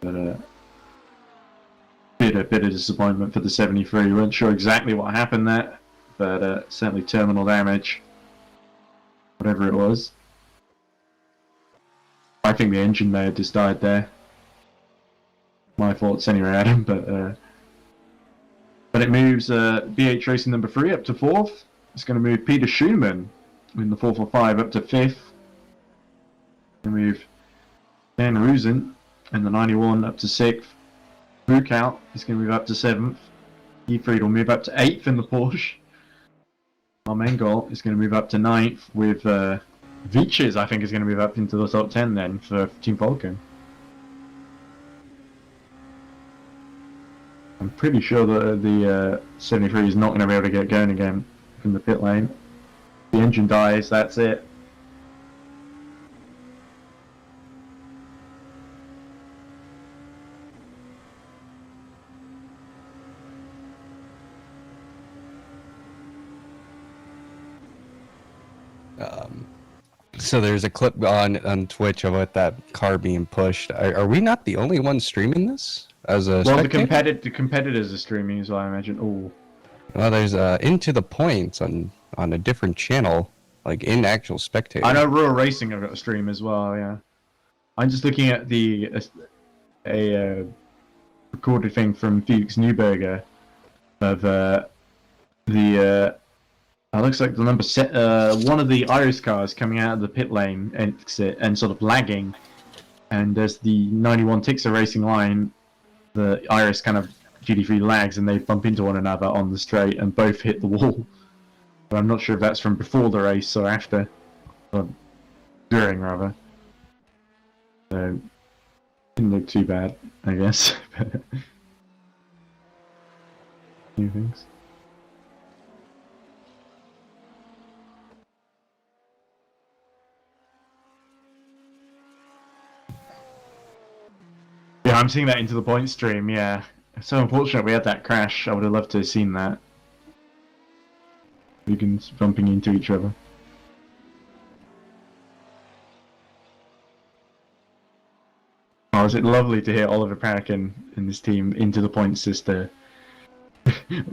But a bit of disappointment for the 73. We weren't sure exactly what happened there, but certainly terminal damage. Whatever it was. I think the engine may have just died there. My thoughts anyway, Adam, but it moves BH Racing number 3 up to 4th. It's going to move Peter Schumann in the 445 up to 5th. And move Dan Rusen in the 91 up to 6th. Bukout is going to move up to 7th. Efried will move up to 8th in the Porsche. Armengol is going to move up to 9th with Viches, I think, is going to move up into the top 10 then for Team Falcon. I'm pretty sure that the 73 is not going to be able to get going again from the pit lane. The engine dies, that's it. So there's a clip on Twitch about that car being pushed. Are we not the only ones streaming this as a spectator? The competitors are streaming as well, I imagine. Oh, Well, there's Into the Points on a different channel, like in actual spectator. I know Rural Racing have got a stream as well. Yeah, I'm just looking at a recorded thing from Fuchs Newberger of looks like the number one of the Iris cars coming out of the pit lane exit and sort of lagging, and as the 91 ticks a racing line, the Iris kind of GT3 lags and they bump into one another on the straight and both hit the wall. But I'm not sure if that's from before the race or after, or during rather. So didn't look too bad, I guess. Few things. Yeah, I'm seeing that Into the Point stream, yeah. It's so unfortunate we had that crash. I would have loved to have seen that. Vegans bumping into each other. Oh, is it lovely to hear Oliver Parakin and his team Into the Point sister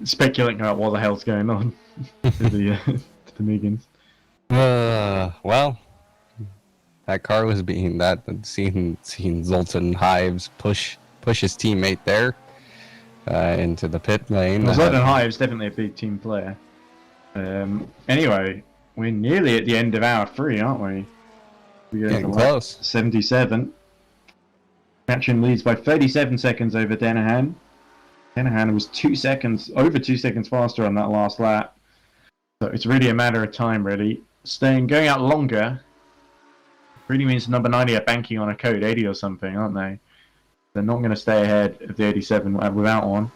speculating about what the hell's going on to the Megans. Well, that car was being seeing Zoltan Hives push his teammate there into the pit lane. Well, Zoltan Hives definitely a big team player. Anyway, we're nearly at the end of hour 3, aren't we? We're getting close. 77. Matchin leads by 37 seconds over Danahan. Danahan was over 2 seconds faster on that last lap. So it's really a matter of time, really. Going out longer really means number 90 are banking on a code 80 or something, aren't they? They're not going to stay ahead of the 87 without one.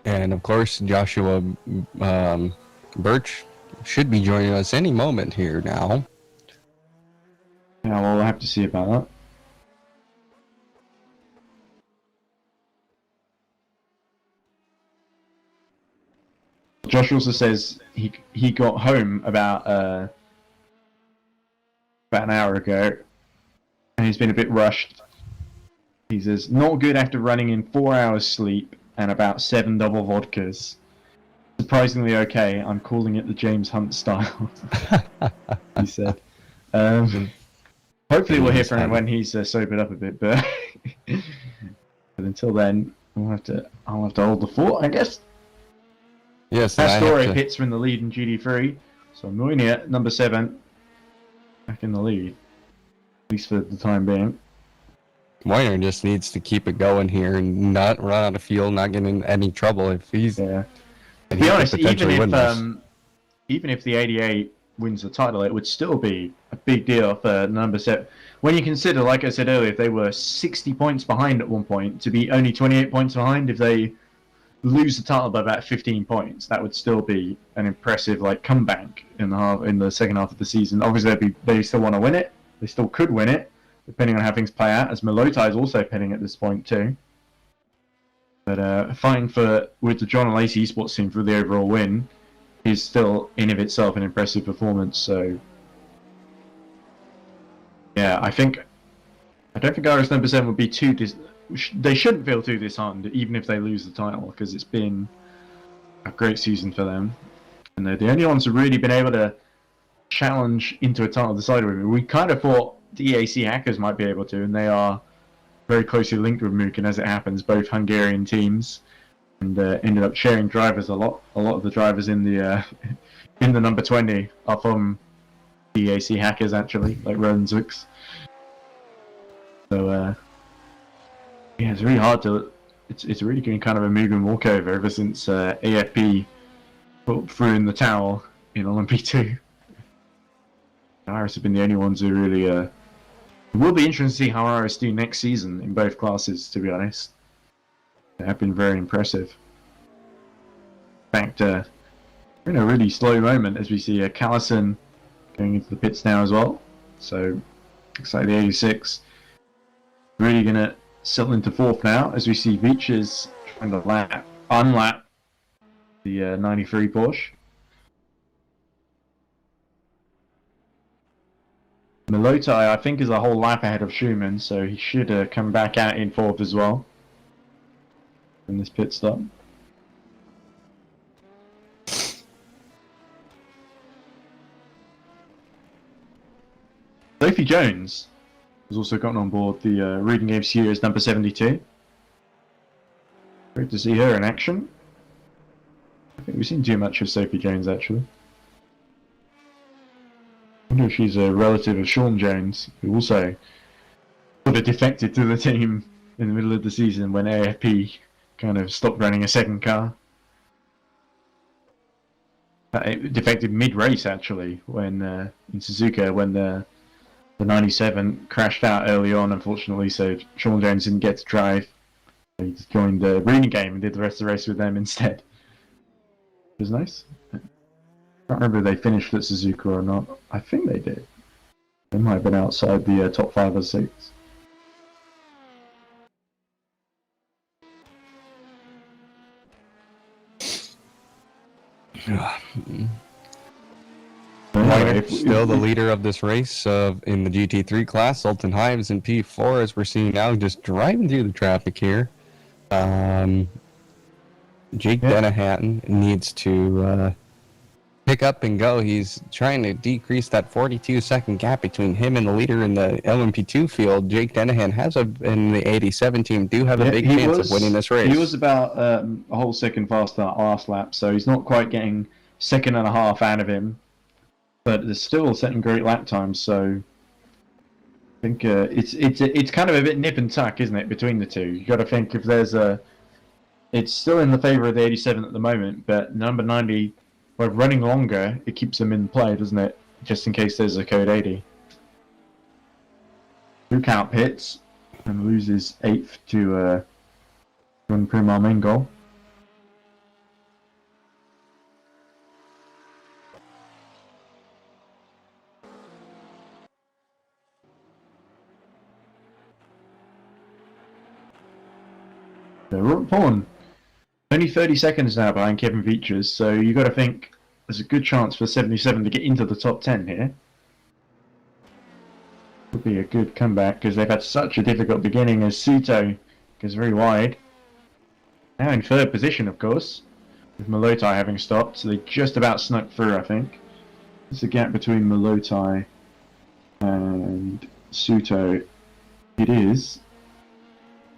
And of course, Joshua Birch should be joining us any moment here now. Yeah, well, we'll have to see about that. Josh also says he got home about an hour ago, and he's been a bit rushed. He says, not good after running in 4 hours sleep and about 7 double vodkas. Surprisingly okay, I'm calling it the James Hunt style, he said. Hopefully we'll hear from him when he's sobered up a bit, but until then, I'll have to hold the fort, I guess. Yes, Pastore hits from the lead in GT3, so Moynier, number 7, back in the lead, at least for the time being. Moynier just needs to keep it going here and not run out of fuel, not get in any trouble if he's... Yeah. To be honest, even if the 88 wins the title, it would still be a big deal for number 7. When you consider, like I said earlier, if they were 60 points behind at one point, to be only 28 points behind, if they lose the title by about 15 points, that would still be an impressive comeback in the second half of the season. Obviously, they still want to win it. They still could win it, depending on how things play out, as Melotai is also pinning at this point too. But fighting with the John and Lacey esports team for the overall win is still in of itself an impressive performance. So yeah, I don't think Irish number 7 would be too they shouldn't feel too disheartened even if they lose the title, because it's been a great season for them, and they're the only ones who've really been able to challenge into a title decider with it. We kind of thought the EAC Hackers might be able to, and they are very closely linked with Mook, and as it happens, both Hungarian teams, and ended up sharing drivers a lot. A lot of the drivers in the number 20 are from the EAC Hackers, actually, like Rowan Zooks. So yeah, it's really hard to. It's really been kind of a Mugen walkover ever since AFP put threw in the towel in LM-P2. Iris have been the only ones who really. It will be interesting to see how Iris do next season in both classes, to be honest. They have been very impressive. In fact, we're in a really slow moment as we see Callison going into the pits now as well. So, looks like the 86 really going to settle into 4th now as we see Beaches trying to unlap the 93 Porsche. Melotai, I think, is a whole lap ahead of Schumann, so he should come back out in 4th as well in this pit stop. Sophie Jones has also gotten on board the Reading Game Series number 72. Great to see her in action. I think we've seen too much of Sophie Jones, actually. I wonder if she's a relative of Sean Jones, who also sort of defected to the team in the middle of the season when AFP kind of stopped running a second car. It defected mid-race, actually, when in Suzuka, when the 97 crashed out early on, unfortunately, so Sean Jones didn't get to drive. He just joined the Reading Game and did the rest of the race with them instead. It was nice. I can't remember if they finished at Suzuka or not. I think they did. They might have been outside the top 5 or 6. Anyway, still the leader of this race in the GT3 class. Sultan Hives in P4, as we're seeing now, just driving through the traffic here. Jake Denahan needs to pick up and go. He's trying to decrease that 42-second gap between him and the leader in the LM-P2 field. Jake Denahan has in the 87 team do have a big chance of winning this race. He was about a whole second faster last lap, so he's not quite getting second and a half out of him. But they're still setting great lap times, so I think it's kind of a bit nip and tuck, isn't it, between the two? You got to think if there's it's still in the favour of the 87 at the moment, but number 90, by running longer, it keeps them in play, doesn't it? Just in case there's a code 80. Luke out pits and loses 8th to John Primar main goal. Pawn. Only 30 seconds now behind Kevin Veachers, so you got to think there's a good chance for 77 to get into the top 10 here. Would be a good comeback because they've had such a difficult beginning as Suto goes very wide. Now in third position, of course, with Molotai having stopped, so they just about snuck through, I think. There's a gap between Molotai and Suto. It is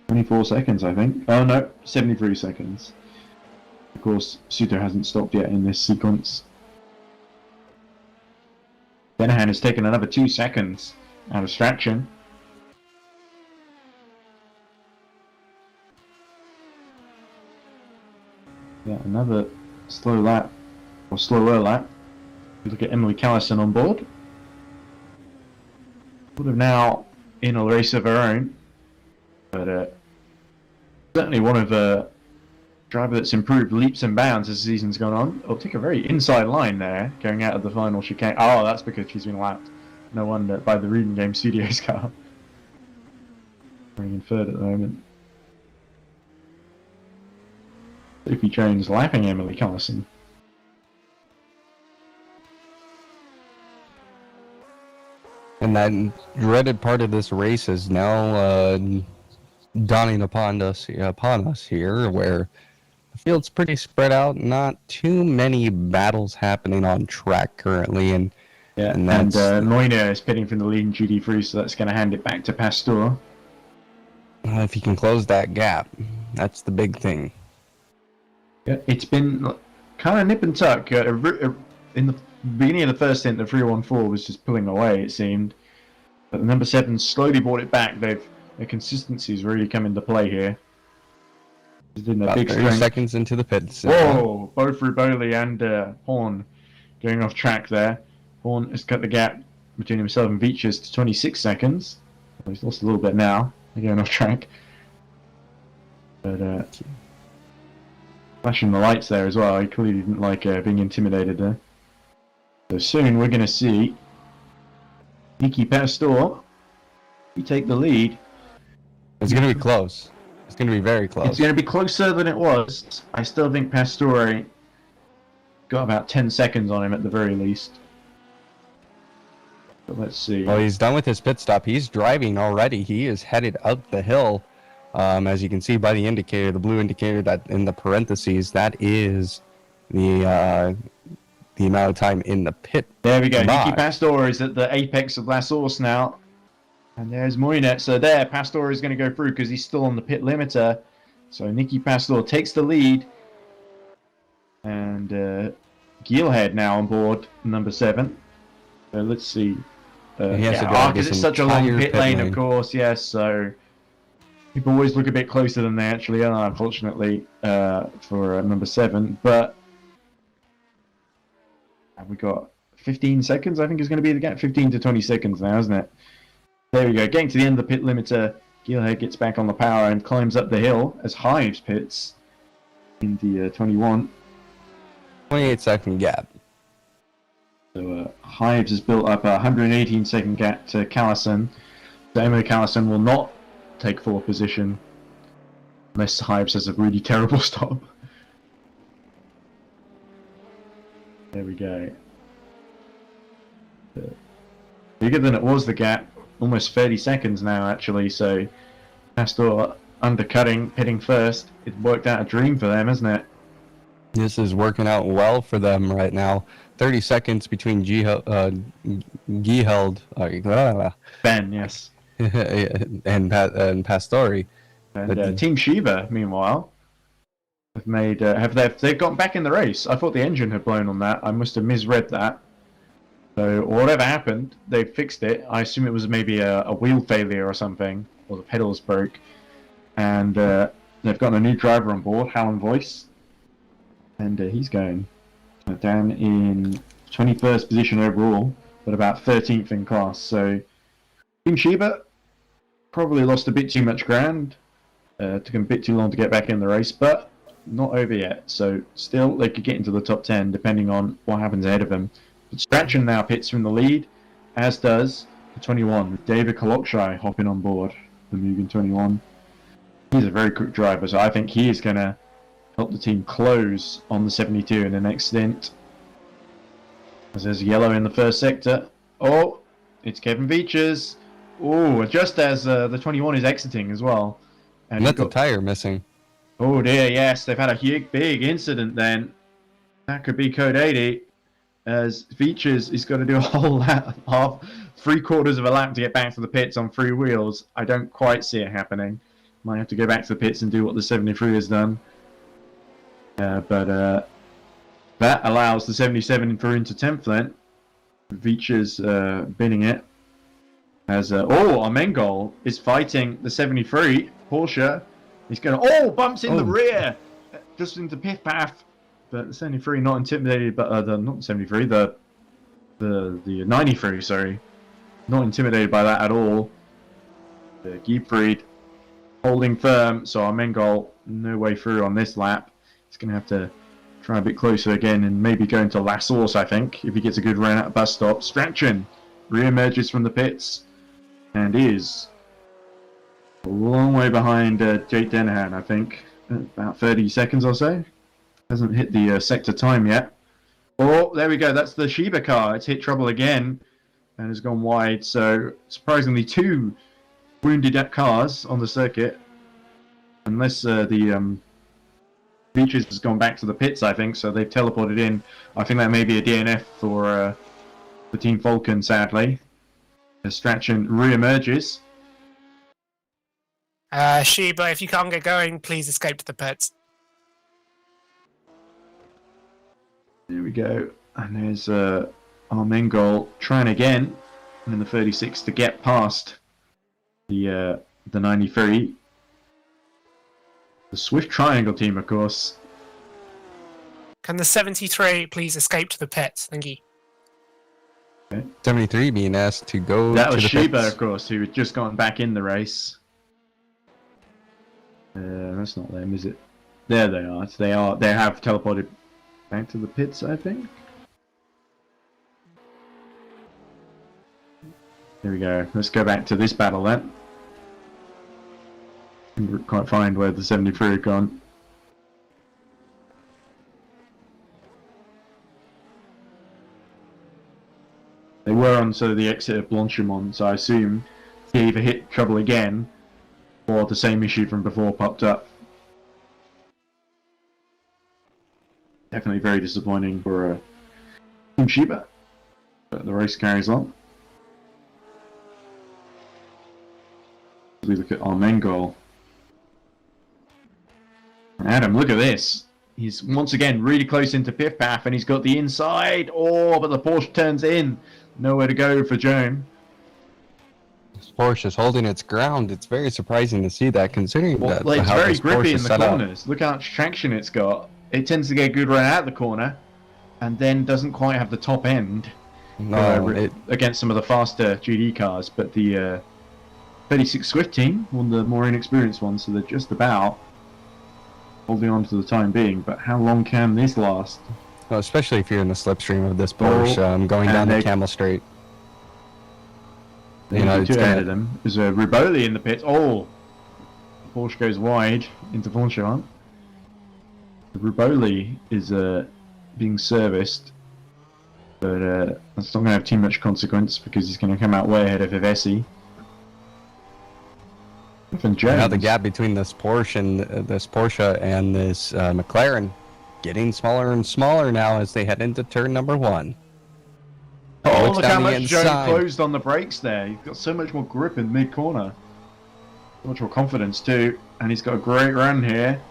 24 seconds, I think. Oh no, 73 seconds. Of course, Suto hasn't stopped yet in this sequence. Benahan has taken another 2 seconds out of Strachan. Yeah, another slow lap, or slower lap. Look at Emily Callison on board. Sort of now in a race of her own, but certainly one of the driver that's improved leaps and bounds as the season's gone on. I'll take a very inside line there, going out of the final chicane. Oh, that's because she's been lapped. No wonder, by the Reading Game Studios car. Running in third at the moment. Sophie Jones lapping Emily Callison. And that dreaded part of this race is now dawning upon us here, where the field's pretty spread out. Not too many battles happening on track currently, and Moina is pitting from the leading GT3, so that's going to hand it back to Pastor. If he can close that gap, that's the big thing. Yeah, it's been kind of nip and tuck. In the beginning of the first stint, the 314 was just pulling away, it seemed. But the number 7 slowly brought it back. Their consistency's really come into play here. About big 30 seconds into the pits. Whoa! Both Ruboli and Horn going off track there. Horn has cut the gap between himself and Veachers to 26 seconds. Well, he's lost a little bit now. They're going off track. But flashing the lights there as well. He clearly didn't like being intimidated there. So soon we're going to see Nikki Pastor. You take the lead. It's going to be close. It's going to be very close. It's going to be closer than it was. I still think Pastore got about 10 seconds on him at the very least. But let's see. Well, he's done with his pit stop. He's driving already. He is headed up the hill. As you can see by the indicator, the blue indicator that in the parentheses, that is the amount of time in the pit. There we go. Nikki Pastor is at the apex of La Source now. And there's Moinet. So there, Pastor is going to go through because he's still on the pit limiter. So Nikki Pastor takes the lead. And Geelhead now on board, number 7. So let's see. He has to drive because it's such a long pit lane, of course, yes. So people always look a bit closer than they actually are, unfortunately, for number 7. But we got 15 seconds, I think is going to be the gap. 15 to 20 seconds now, isn't it? There we go. Getting to the end of the pit limiter, Geelhead gets back on the power and climbs up the hill as Hives pits in the 21. 28-second gap. So Hives has built up a 118-second gap to Callison. So Emily Callison will not take 4th position unless Hives has a really terrible stop. There we go. Bigger than it was, the gap. Almost 30 seconds now, actually. So Pastor undercutting, pitting first. It worked out a dream for them, hasn't it? This is working out well for them right now. 30 seconds between Gieheld, Ben, yes. and Pastori. And Team Shiva, meanwhile, have made they've gotten back in the race. I thought the engine had blown on that. I must have misread that. So whatever happened, they fixed it. I assume it was maybe a wheel failure or something, or the pedals broke. And they've got a new driver on board, Hallam Voice, and he's going down in 21st position overall, but about 13th in class. So Team Shiba probably lost a bit too much ground. Took them a bit too long to get back in the race, but not over yet. So still, they could get into the top 10 depending on what happens ahead of them. But Strachan now pits from the lead, as does the 21, with David Kalokshai hopping on board the Mugen 21. He's a very quick driver, so I think he is going to help the team close on the 72 in the next stint. As there's yellow in the first sector. Oh, it's Kevin Beaches. Oh, just as the 21 is exiting as well. And that's a tire missing. Oh dear, yes, they've had a big incident then. That could be code 80. As Beaches is going to do a whole lap, three-quarters of a lap to get back to the pits on 3 wheels. I don't quite see it happening. Might have to go back to the pits and do what the 73 has done. But that allows the 77 through into 10th then. Beaches binning it. As Armengol is fighting the 73 Porsche. He's going to bumps in the rear, just into pit path. But the 73 not intimidated, but not the 73, the 93, sorry, not intimidated by that at all. Giefried holding firm, so Armengol no way through on this lap. He's going to have to try a bit closer again and maybe go into La Source, I think, if he gets a good run at a bus stop. Strachan re-emerges from the pits and is a long way behind Jake Dennehan, I think. About 30 seconds or so. Hasn't hit the sector time yet. Oh, there we go. That's the Shiba car. It's hit trouble again and has gone wide. So, surprisingly, 2 wounded cars on the circuit. Unless the Beaches has gone back to the pits, I think. So, they've teleported in. I think that may be a DNF for the Team Falcon, sadly. As Strachan re-emerges. Shiba, if you can't get going, please escape to the pits. There we go. And there's Armengol trying again in the 36 to get past the 93. The Swift Triangle team, of course. Can the 73 please escape to the pits? Thank you. Okay. 73 being asked to go That to was the Shiba, pits. of course, who had just gone back in the race. That's not them, is it? There they are. They have teleported back to the pits, I think. There we go. Let's go back to this battle then. Can't quite find where the 73 had gone. They were on the exit of Blanchimont, so I assume they either hit trouble again or the same issue from before popped up. Definitely very disappointing for Team Shiba, but the race carries on. We look at Armengol. Adam, look at this. He's once again really close into pit path and he's got the inside. Oh, but the Porsche turns in. Nowhere to go for Joan. This Porsche is holding its ground. It's very surprising to see that, considering Well, that it's how very this grippy Porsche in is the set up. corners. Look how much traction it's got. It tends to get a good run out of the corner and then doesn't quite have the top end No, against some of the faster GD cars. But the 36 Swift team, one of the more inexperienced ones, so they're just about holding on for the time being. But how long can this last? well, especially if you're in the slipstream of this Porsche, going down the Camel Straight. You know, it's ahead of them. There's a Riboli in the pits. Oh, Porsche goes wide into Francorchamps. The Riboli is being serviced, but that's not going to have too much consequence because he's going to come out way ahead of Ivesi. Now the gap between this Porsche and this McLaren getting smaller and smaller now as they head into turn number 1. Oh, Looks look down how the much Joan inside. closed on the brakes there. He's got so much more grip in mid-corner. So much more confidence too. And he's got a great run here.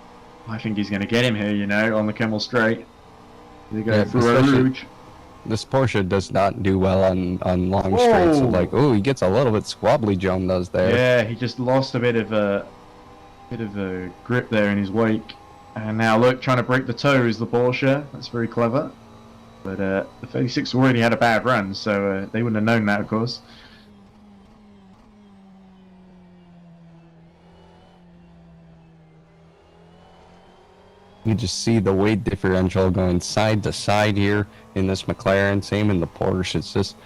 I think he's going to get him here, you know, on the Camel Straight. There you go, Yeah, through a especially- Rouge. This Porsche does not do well on long straights. So Whoa. like, oh, he gets a little bit squabbly, Joan does there. Yeah, he just lost a bit of a grip there in his wake. And now look, trying to break the toes, the Porsche. That's very clever. But the 36 already had a bad run, so they wouldn't have known that, of course. You just see the weight differential going side to side here in this McLaren. Same in the Porsche. It's just,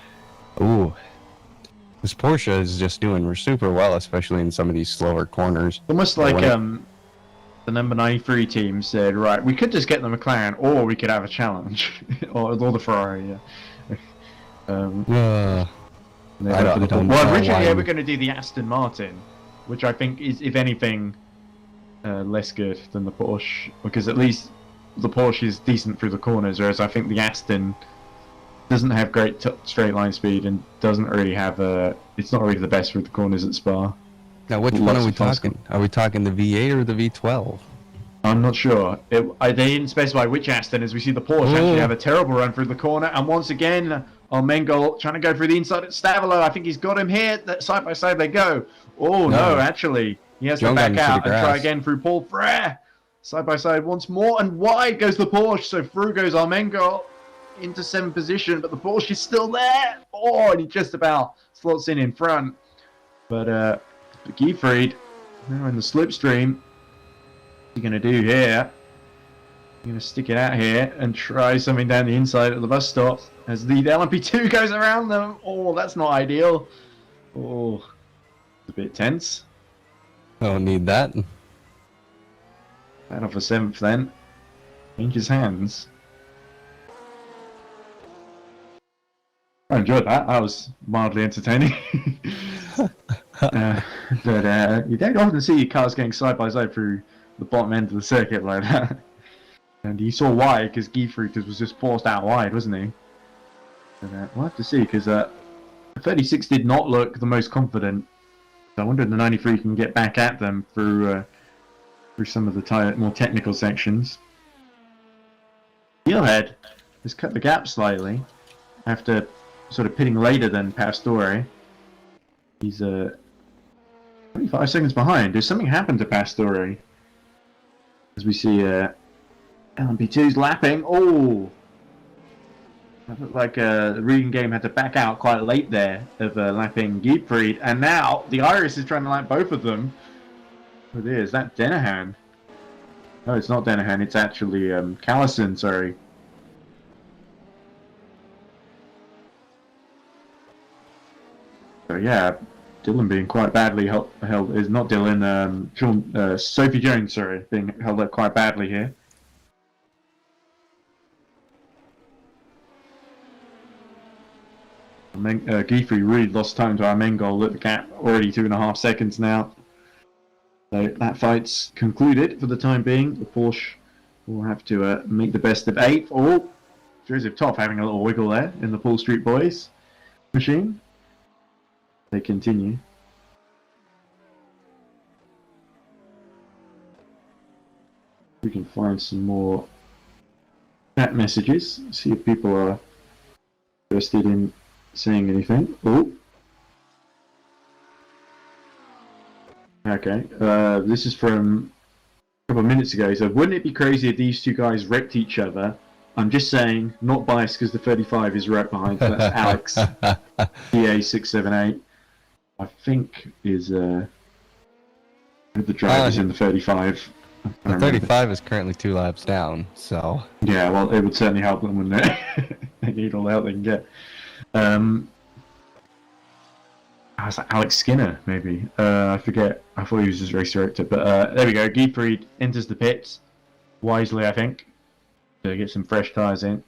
ooh. This Porsche is just doing super well, especially in some of these slower corners. Almost like the number 93 team said, right, we could just get the McLaren, or we could have a challenge, or the Ferrari. Yeah. Originally they were going to do the Aston Martin, which I think is, if anything, less good than the Porsche, because at least the Porsche is decent through the corners, whereas I think the Aston doesn't have great straight line speed and doesn't really have it's not really the best through the corners at Spa. Now, which one are we talking? Are we talking the V8 or the V12? I'm not sure. They didn't specify which Aston, as we see the Porsche actually have a terrible run through the corner, and once again, Mengel trying to go through the inside at Stavolo. I think he's got him here. Side by side they go. Oh no, actually, he has to back out and try again through Paul Frere. Side by side once more, and wide goes the Porsche, so through goes Armengol into 7th position, but the Porsche is still there. Oh, and he just about slots in front. But Giefried, now in the slipstream, what's he going to do here? He's going to stick it out here and try something down the inside at the bus stop as the LM-P2 goes around them. Oh, that's not ideal. Oh, it's a bit tense. Don't need that. Out of a 7th then. Change his hands. I enjoyed that. That was mildly entertaining. But you don't often see cars getting side by side through the bottom end of the circuit like that. And you saw why, because Giefried was just forced out wide, wasn't he? But, we'll have to see, because 36 did not look the most confident. So I wonder if the 93 can get back at them through some of the more technical sections. Steelhead has cut the gap slightly after sort of pitting later than Pastore. He's 25 seconds behind. There's something happened to Pastore. As we see LM-P2s lapping. Oh! It looked like the Regan game had to back out quite late there of lapping Giefried. And now the Iris is trying to lap both of them. Oh dear, is that Denahan? No, it's not Denahan. It's actually Callison, sorry. So yeah, Dylan being quite badly held is not Dylan. Sophie Jones, sorry, being held up quite badly here. Giefried really lost time to Armengol at the gap, already 2.5 seconds now. So that fight's concluded for the time being. The Porsche will have to make the best of 8th. Oh, Joseph Toff having a little wiggle there in the Paul Street Boys machine. They continue. We can find some more chat messages, see if people are interested in saying anything. Oh. Okay, this is from a couple of minutes ago. So, wouldn't it be crazy if these two guys wrecked each other? I'm just saying, not biased because the 35 is right behind. So that's Alex, DA678. I think is the drivers in the 35. The 35 is currently 2 laps down, so... Yeah, well, it would certainly help them, wouldn't it? They need all the help they can get. Was that Alex Skinner, maybe? I forget. I thought he was just race director. But there we go. Giefried enters the pits. Wisely, I think. To get some fresh tyres in.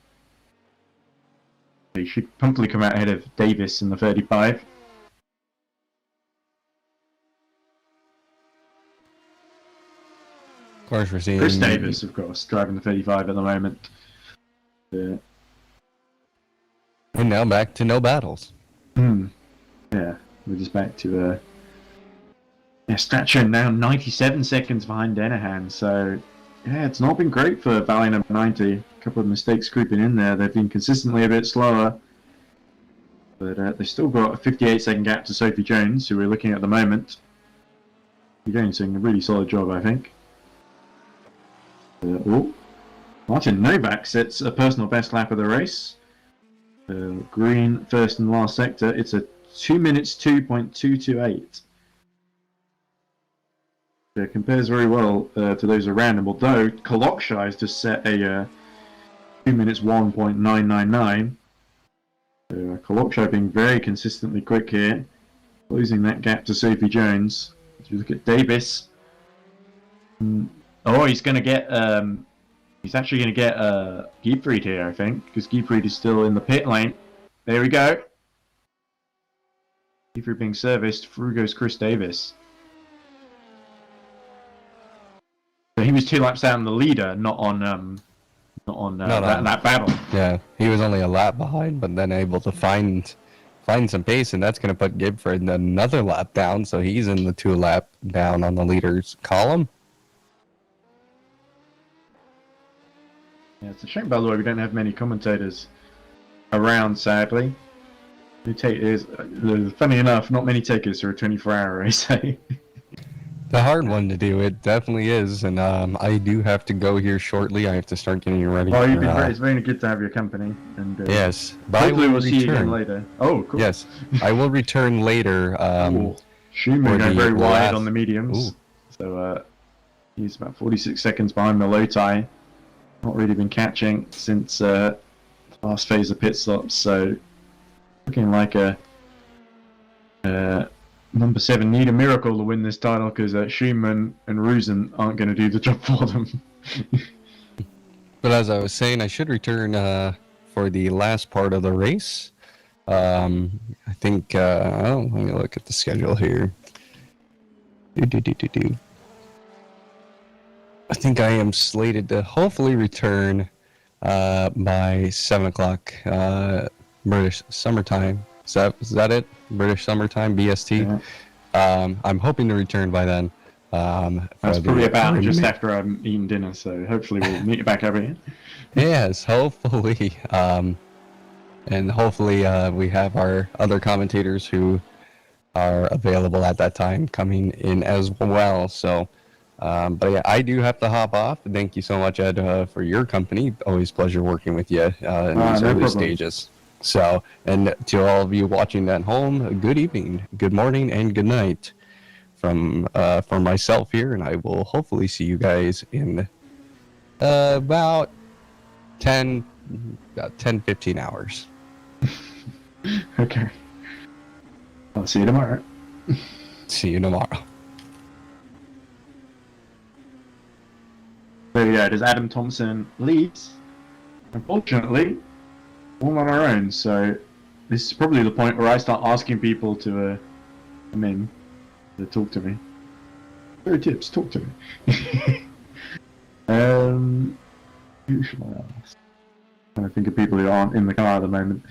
He should comfortably come out ahead of Davis in the 35. Of course, we're seeing... Chris Davis, of course, driving the 35 at the moment. And now back to no battles. Yeah, we're just back to Strachan now 97 seconds behind Denahan, so yeah, it's not been great for Valley number 90. A couple of mistakes creeping in there. They've been consistently a bit slower, but they've still got a 58-second gap to Sophie Jones, who we're looking at the moment. Sophie Jones doing a really solid job, I think. Martin Novak sets a personal best lap of the race. Green first and last sector. It's a 2 minutes 2.228. It compares very well to those around him, although Kolokshai has just set a 2 minutes 1.999. Kolokshai being very consistently quick here. closing that gap to Sophie Jones. If you look at Davis, oh, he's going to get. He's actually going to get Giefried here, I think, because Giefried is still in the pit lane. There we go. Giefried being serviced. Through goes Chris Davis. So he was 2 laps down the leader, not on that battle. Yeah, he was only a lap behind, but then able to find some pace, and that's going to put Gifford another lap down, so he's in the 2 lap down on the leaders column. Yeah, it's a shame, by the way, we don't have many commentators around, sadly. Funny enough, not many takers for a 24-hour race, eh? The hard one to do, it definitely is, and I do have to go here shortly. I have to start getting ready. Oh, it's very good to have your company. And yes, but hopefully we'll see you again later. Oh, cool. Yes, I will return later. Schumann going very wide on the mediums. Ooh. So he's about 46 seconds behind Melotai. Not really been catching since last phase of pit stops, so looking like a number 7 need a miracle to win this title, because Schumann and Rusen aren't going to do the job for them. But as I was saying, I should return for the last part of the race. I think, let me look at the schedule here. I think I am slated to hopefully return by 7 o'clock British summertime. Is that it? British summertime, BST? Yeah. I'm hoping to return by then. That's probably about just after I've eaten dinner, so hopefully we'll meet you back over here. Yes, hopefully. And hopefully we have our other commentators who are available at that time coming in as well. So, but yeah, I do have to hop off. Thank you so much, Ed, for your company. Always pleasure working with you in these early stages. So, and to all of you watching at home, good evening, good morning, and good night from myself here, and I will hopefully see you guys in about 10, 15 hours. Okay. I'll see you tomorrow. See you tomorrow. There you go, it is Adam Thompson leads. Unfortunately, all on our own, so this is probably the point where I start asking people to come in to talk to me. Very tips, talk to me. Who should I ask? I'm trying to think of people who aren't in the car at the moment.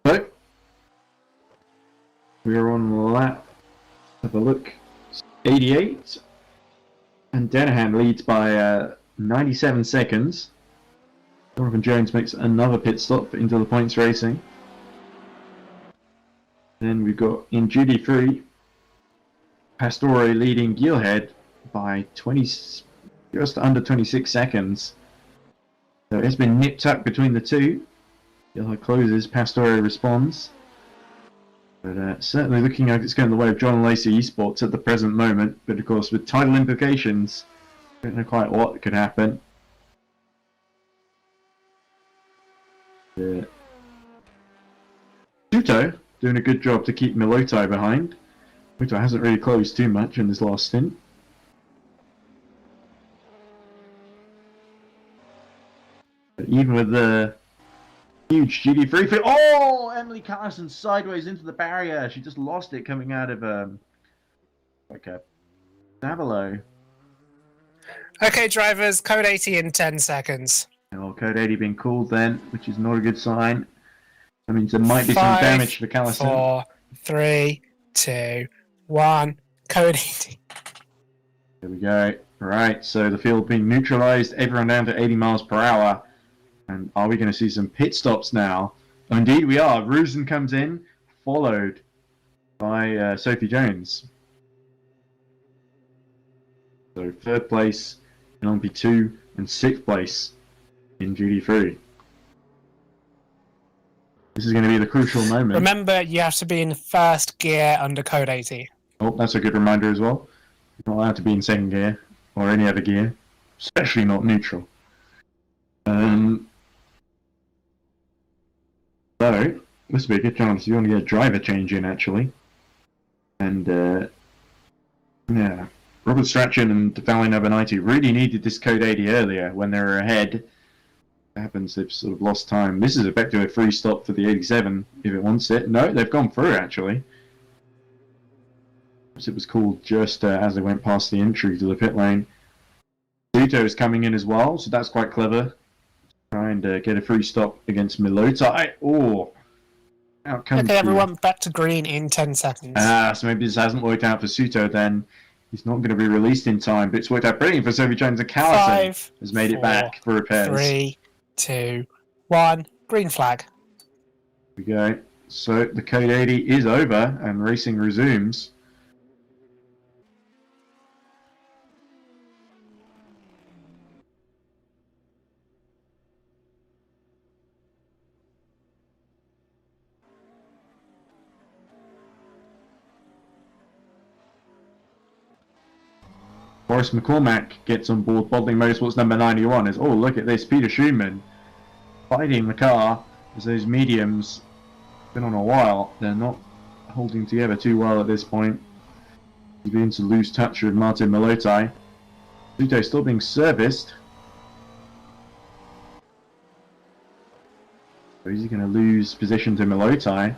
So, we're on lap, have a look, 88, and Danahan leads by 97 seconds. Donovan Jones makes another pit stop into the points racing. Then we've got in GT3, Pastore leading Geelhead by just under 26 seconds. So it's been nipped up between the two. Geelhead closes, Pastore responds. But certainly looking like it's going the way of John Lacey Esports at the present moment. But of course, with title implications, don't know quite what could happen. Tuto doing a good job to keep Melotai behind. Tuto hasn't really closed too much in his last stint. But even with the huge GT3 fit. Oh, Emily Carson sideways into the barrier. She just lost it coming out of like a Navalo. Okay, drivers, code 80 in 10 seconds. Oh, code 80 being called then, which is not a good sign. That means there might be some damage to Callison. 4, 3, 2, 1. Code 80. There we go. Right, so the field being neutralized, everyone down to 80 miles per hour. And are we going to see some pit stops now? Oh, indeed we are. Rusen comes in, followed by Sophie Jones. So third place LM-P2 and 6th place in GT3. This is going to be the crucial moment. Remember, you have to be in first gear under code 80. Oh, that's a good reminder as well. You're not allowed to be in second gear or any other gear, especially not neutral. So, this would be a good chance if you want to get a driver change in, actually. And, yeah. Robert Strachan and Valley number 90 really needed this code 80 earlier when they were ahead. What happens, they've sort of lost time. This is effectively a free stop for the 87 if it wants it. No, they've gone through, actually. It was called just as they went past the entry to the pit lane. Suto is coming in as well, so that's quite clever. Trying to get a free stop against Milotai. Oh, out comes. Okay, everyone, back to green in 10 seconds. So maybe this hasn't worked out for Suto then. He's not going to be released in time, but it's worked out brilliant for Sophie Jones and Callison. 5, has made 4, it back for repairs. 3, 2, 1, green flag. Here we go. So the code 80 is over and racing resumes. Boris McCormack gets on board Bottling Motorsports number 91 as, oh, look at this, Peter Schumann fighting the car as those mediums been on a while. They're not holding together too well at this point. He's beginning to lose touch with Martin Milotai. Suto still being serviced. So is he going to lose position to Milotai? Here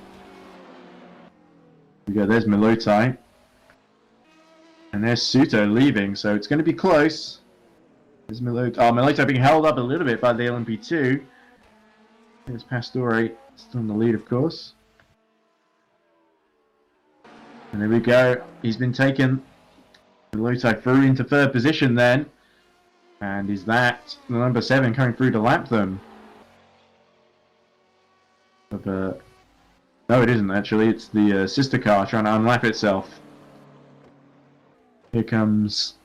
we go, there's Milotai. And there's Suto leaving, so it's going to be close. There's Milotai. Oh, Milotai being held up a little bit by the LM-P2. There's Pastore still in the lead, of course. And there we go. He's been taken. Milotai through into third position then. And is that the number 7 coming through to lap them? No, it isn't actually. It's the sister car trying to unlap itself. Here comes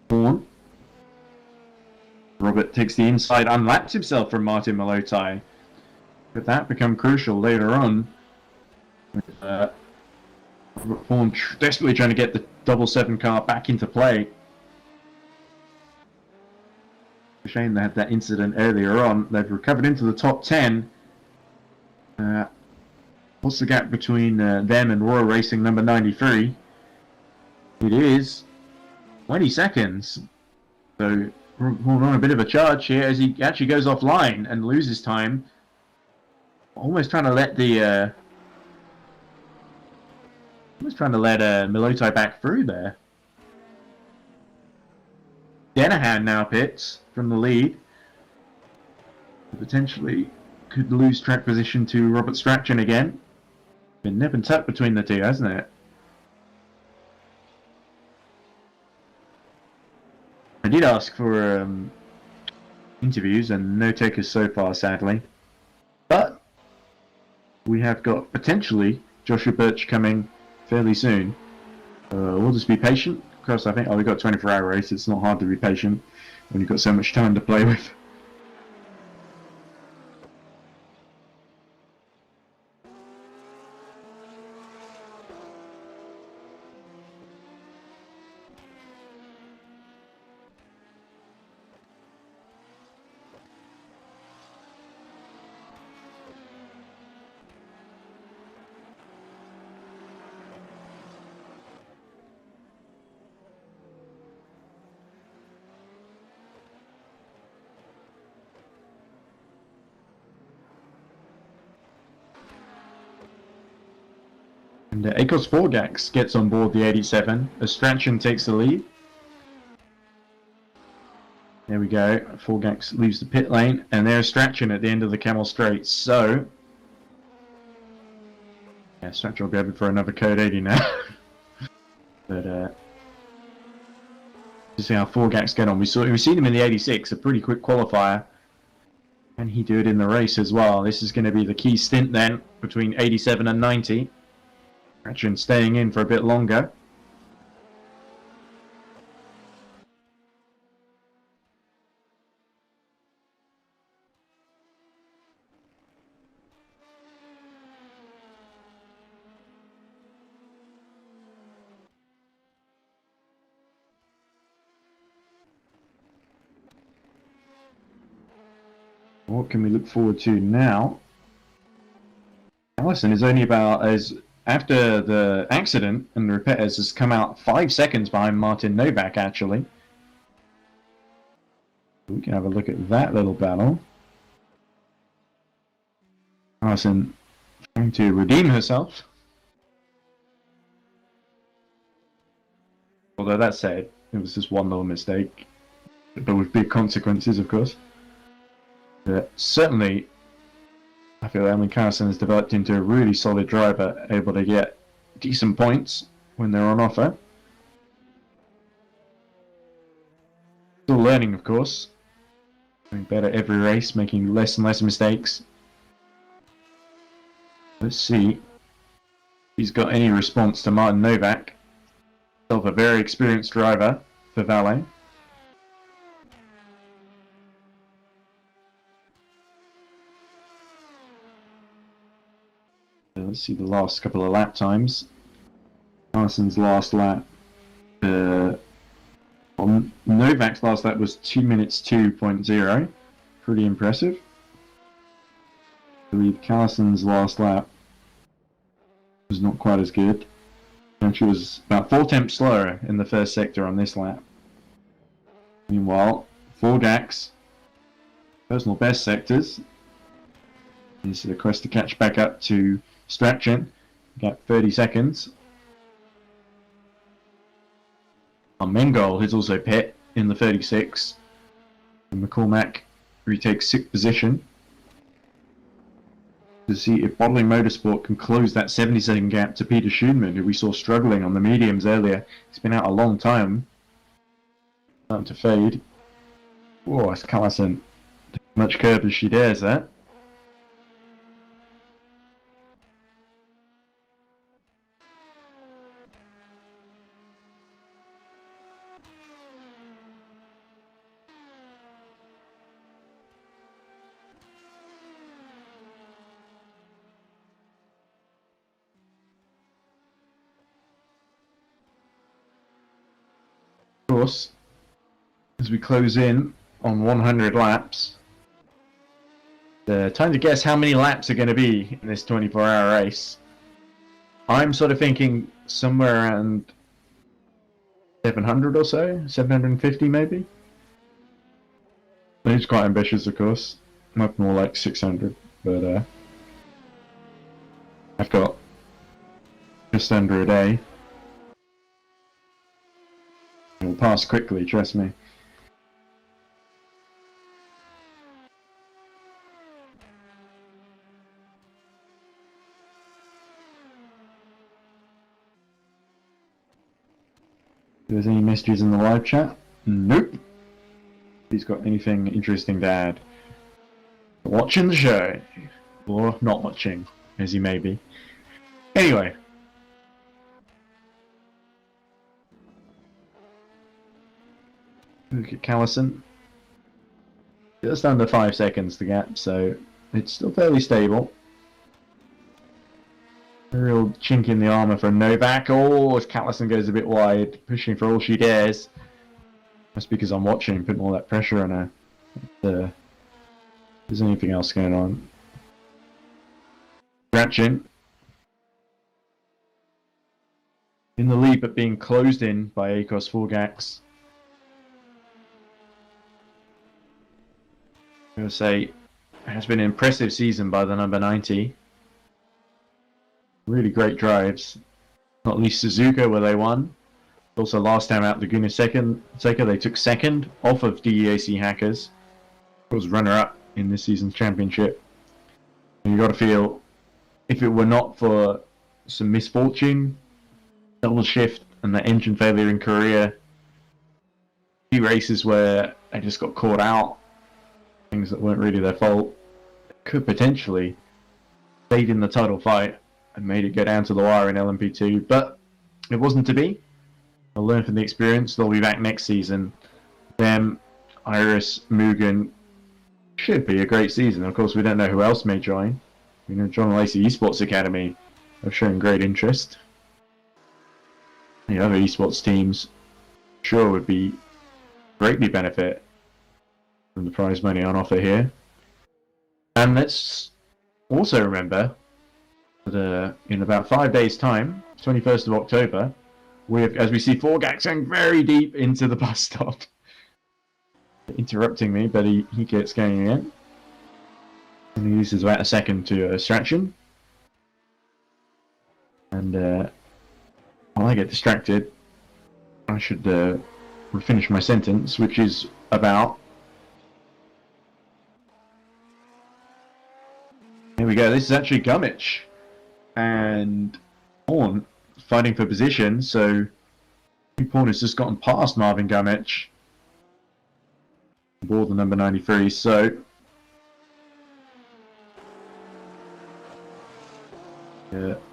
Horn. Robert takes the inside, unlaps himself from Martin Milotai. Could that become crucial later on? With Robert Horn desperately trying to get the 7 car back into play. A shame they had that incident earlier on. They've recovered into the top 10. What's the gap between them and Royal Racing number 93? It is 20 seconds. So Horn on a bit of a charge here as he actually goes offline and loses time. Almost trying to let the Milotai back through there. Denahan now pits from the lead. Potentially could lose track position to Robert Strachan again. Been nip and tuck between the two, hasn't it? I did ask for interviews and no takers so far, sadly. But we have got potentially Joshua Birch coming fairly soon. We'll just be patient because I think we've got a 24-hour race. It's not hard to be patient when you've got so much time to play with. And Akos Forgax gets on board the 87 as Strachan takes the lead. There we go. Forgax leaves the pit lane, and there's Strachan at the end of the Camel Straight. So, yeah, Strachan will be able for another code 80 now. But to see how Forgax get on. We've seen him in the 86, a pretty quick qualifier. Can he do it in the race as well? This is going to be the key stint then between 87 and 90. Strachan staying in for a bit longer. What can we look forward to now? Allison is only about as after the accident and the repairs has come out 5 seconds behind Martin Novak actually. We can have a look at that little battle. Allison trying to redeem herself. Although that said, it was just one little mistake, but with big consequences, of course. But certainly, I feel Emily Carson has developed into a really solid driver, able to get decent points when they're on offer. Still learning, of course. Doing better every race, making less and less mistakes. Let's see if he's got any response to Martin Novak. Himself a very experienced driver for Valet. Let's see the last couple of lap times. Carson's last lap. Novak's last lap was 2 minutes 2.0. Pretty impressive. I believe Carson's last lap was not quite as good. And she was about 4 tenths slower in the first sector on this lap. Meanwhile, 4 Jacks, personal best sectors. This is a quest to catch back up to Strachan. Got 30 seconds. Mengol is also pit in the 36. And McCormack retakes 6th position. To see if Bottling Motorsport can close that 70-second gap to Peter Schoenman, who we saw struggling on the mediums earlier. He's been out a long time. Starting to fade. Oh, it's Callison. Much curve as she dares that. Course, as we close in on 100 laps, the time to guess how many laps are going to be in this 24-hour race. I'm sort of thinking somewhere around 700 or so, 750 maybe. It's quite ambitious, of course. Much more like 600, but I've got just under a day. It'll pass quickly, trust me. If there's any mysteries in the live chat? Nope. If he's got anything interesting to add. Watching the show. Or not watching, as he may be. Anyway. Look at Callison. Just under 5 seconds the gap, so it's still fairly stable. A real chink in the armour for Novak. Oh, as Callison goes a bit wide, pushing for all she dares. That's because I'm watching, putting all that pressure on her. If there's anything else going on. Scratching. In the lead, but being closed in by Akos Forgax. I'm going to say it has been an impressive season by the number 90. Really great drives. Not least Suzuka where they won. Also last time out Laguna Seca they took second off of DEAC Hackers. Was runner-up in this season's championship. And you got to feel if it were not for some misfortune, double shift and the engine failure in Korea, few races where they just got caught out. Things that weren't really their fault, could potentially stayed in the title fight and made it go down to the wire in LM-P2, but it wasn't to be. They'll learn from the experience. They'll be back next season. Them, Iris, Mugen should be a great season. Of course, we don't know who else may join. You know, John Lacey Esports Academy have shown great interest. The other esports teams sure would be greatly benefit from the prize money on offer here. And let's also remember that in about 5 days' time, 21st of October, as we see Forgax going very deep into the bus stop. Interrupting me, but he gets going again. And he uses about a second to extraction. And while I get distracted, I should finish my sentence, which is about... Here we go, this is actually Gummich. And Pawn fighting for position, so Pawn has just gotten past Marvin Gummich. Aboard the number 93, so...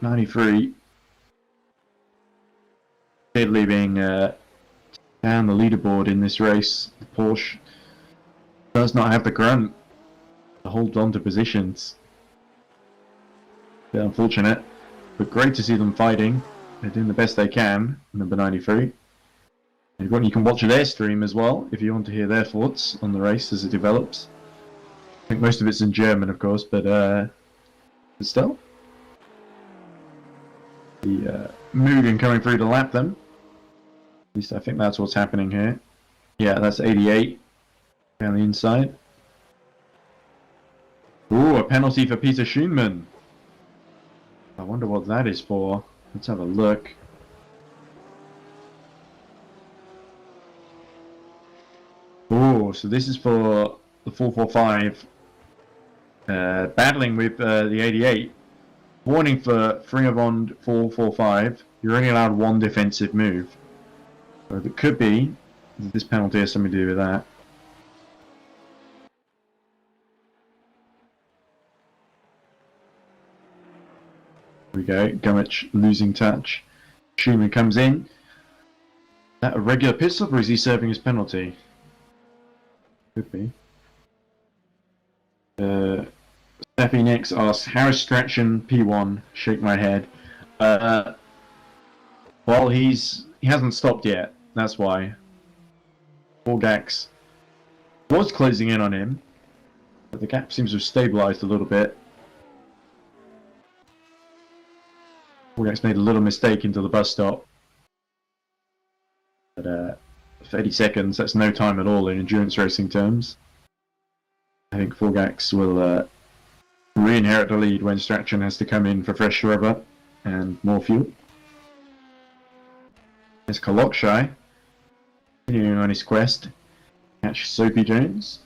93 steadily being down the leaderboard in this race. The Porsche does not have the grunt to hold on to positions. Bit unfortunate, but great to see them fighting. They're doing the best they can, number 93. You can watch their stream as well if you want to hear their thoughts on the race as it develops. I think most of it's in German, of course, but still. The Mugen coming through to lap them. At least I think that's what's happening here. Yeah, that's 88 down the inside. Ooh, a penalty for Peter Schoenmann. I wonder what that is for. Let's have a look. Oh, so this is for the 445 battling with the 88. Warning for Fringavond 445. You're only allowed one defensive move. So it could be this penalty has something to do with that. Here we go. Gummich losing touch. Schumann comes in. Is that a regular pit stop or is he serving his penalty? Could be. Steffi next asks, how is Strachan P1? Shake my head. Well, he hasn't stopped yet. That's why. Forgax was closing in on him, but the gap seems to have stabilized a little bit. Forgax made a little mistake into the bus stop. But 30 seconds, that's no time at all in endurance racing terms. I think Forgax will re-inherit the lead when Strachan has to come in for fresh rubber and more fuel. There's Kolokshai continuing on his quest. Catch Sophie Jones.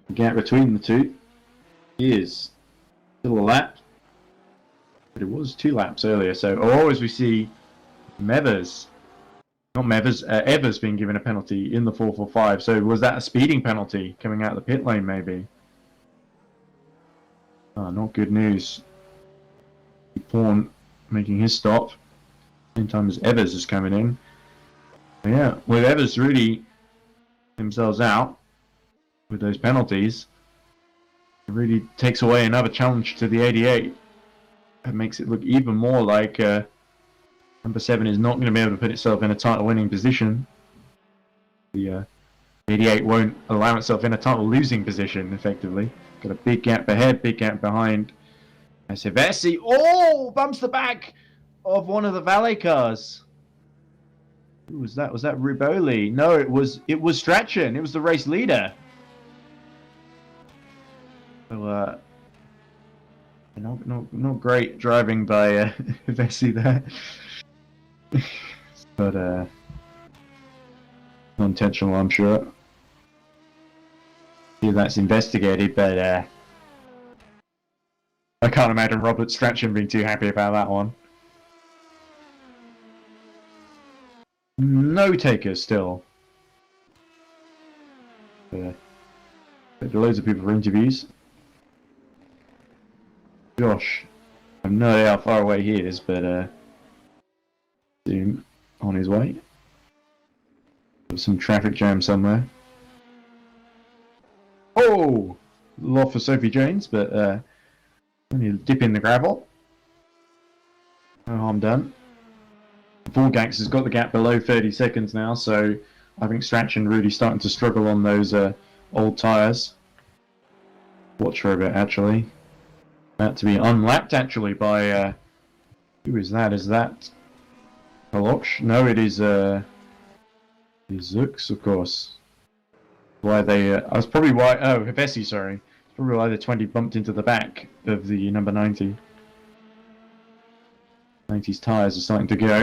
The gap between the two is still a lap, but it was 2 laps earlier. So as we see Evers being given a penalty in the 445. So was that a speeding penalty coming out of the pit lane maybe? Oh, not good news. Pawn making his stop. Same time as Evers is coming in. But yeah, with Evers really themselves out with those penalties, it really takes away another challenge to the 88. It makes it look even more like number 7 is not going to be able to put itself in a title-winning position. The 88 won't allow itself in a title-losing position, effectively. Got a big gap ahead, big gap behind. Sevesi, bumps the back of one of the valet cars. Who was that? Was that Riboli? No, it was Strachan. It was the race leader. So, not great driving by Vessi there. But not intentional, I'm sure. See if that's investigated, but I can't imagine Robert Strachan being too happy about that one. No takers still. There are loads of people for interviews. Josh, I have no idea how far away he is, but soon on his way. There's some traffic jam somewhere. Oh! Lot for Sophie Jones, but only a dip in the gravel. No harm done. Forgax has got the gap below 30 seconds now, so I think Strachan really starting to struggle on those old tyres. watch for a bit actually. About to be unlapped actually by who is that? Is that Kaloch? No, it is Zux, of course. Why they I was probably why Hevesi, sorry. It's probably why the 20 bumped into the back of the number 90. 90's tyres are starting to go.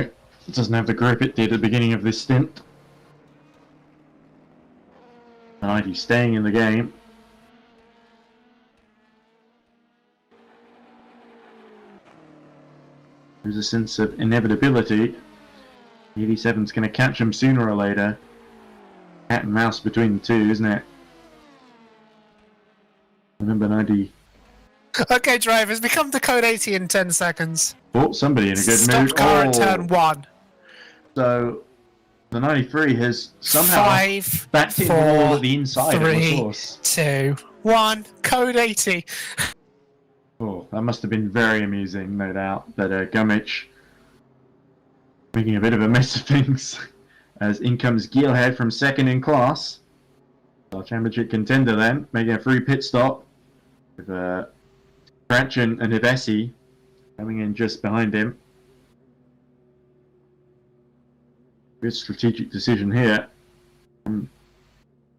It doesn't have the grip it did at the beginning of this stint. 90 staying in the game. There's a sense of inevitability. The 87's going to catch him sooner or later. Cat and mouse between the two, isn't it? Number 90. Okay, drivers, become the code 80 in 10 seconds. Oh, somebody in a good Stopped mood. car at turn 1. So, the 93 has somehow 5, backed it 4, all at the inside of the 3, course. 2, 1, code 80. Oh, that must have been very amusing, no doubt. But Gummich making a bit of a mess of things. As in comes Geelhead from second in class. Our championship contender then, making a free pit stop. With Cratchin and Hevesi coming in just behind him. Good strategic decision here.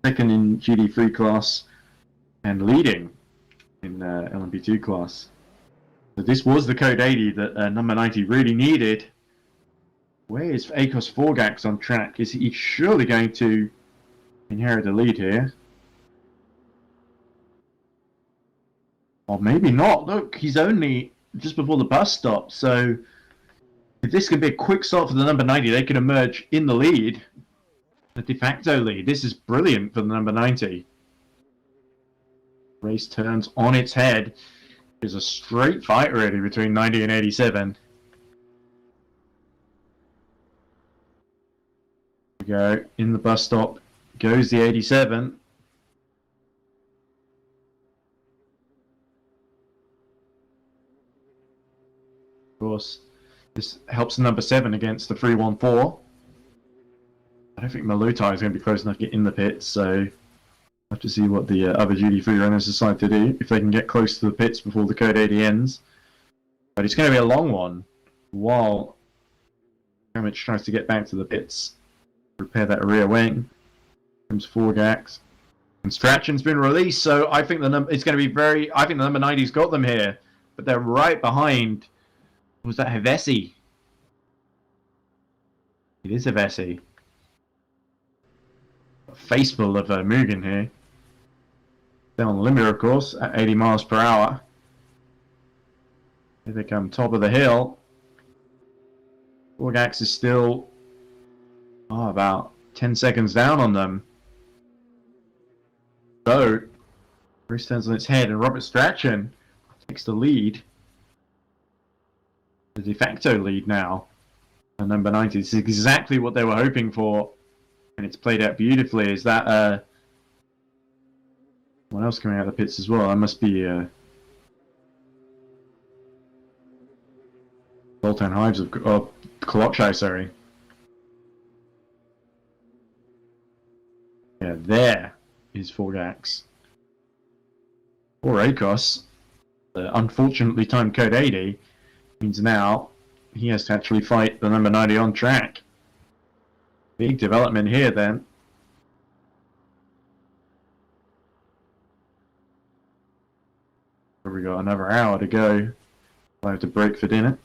Second in GT3 class and leading in LM-P2 class. So this was the code 80 that number 90 really needed. Where is Akos Forgax on track? Is he surely going to inherit the lead here? Or maybe not. Look, he's only just before the bus stop. So if this can be a quick stop for the number 90, they can emerge in the lead. The de facto lead. This is brilliant for the number 90. Race turns on its head. There's a straight fight really between 90 and 87. We go in the bus stop. Goes the 87. Of course, this helps number 7 against the 314. I don't think Malutai is going to be close enough to get in the pits, so we'll have to see what the other GT3 runners decide to do, if they can get close to the pits before the code 80 ends. But it's going to be a long one, while Kremich tries to get back to the pits. Repair that rear wing. Comes Forgax. And Strachan's been released, so I think it's going to be very... I think the number 90's got them here, but they're right behind... Was that Hevesi? It is Hevesi. A face full of Mugen here. Down the limit, of course, at 80 miles per hour. Here they come, top of the hill. Forgax is still about 10 seconds down on them. So, race turns on its head, and Robert Strachan takes the lead. The de facto lead now. And number 90. This is exactly what they were hoping for. And it's played out beautifully. Is that what else coming out of the pits as well? That must be Bolton Hives of Kolochai, sorry. Yeah, there is Forgax. Or Akos. Unfortunately timed code 80 means now he has to actually fight the number 90 on track. Big development here then. We got another hour to go. We'll have to break for dinner.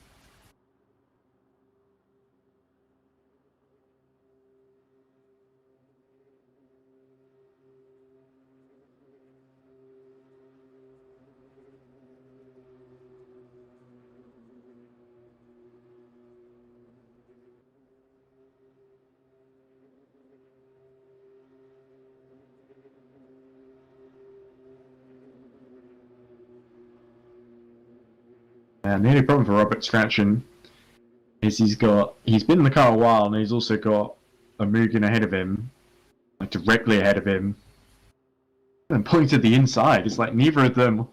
And the only problem for Robert Strachan is he's been in the car a while, and he's also got a Mugen ahead of him, like directly ahead of him, and pulling to the inside. It's like neither of them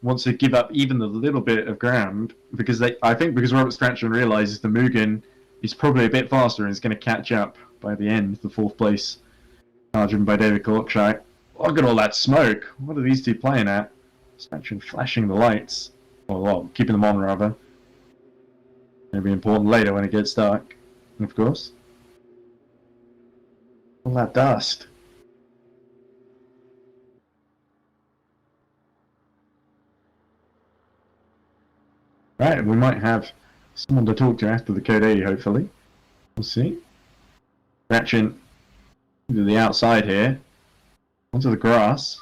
wants to give up even a little bit of ground, because because Robert Strachan realizes the Mugen is probably a bit faster and is going to catch up by the end, the 4th place, driven by David Kolochai. Look at all that smoke. What are these two playing at? It's actually flashing the lights. Or, well, keeping them on, rather. It'll be important later when it gets dark, of course. All that dust. Right, we might have someone to talk to after the Code 80, hopefully. We'll see. Ratchet to the outside here. Onto the grass.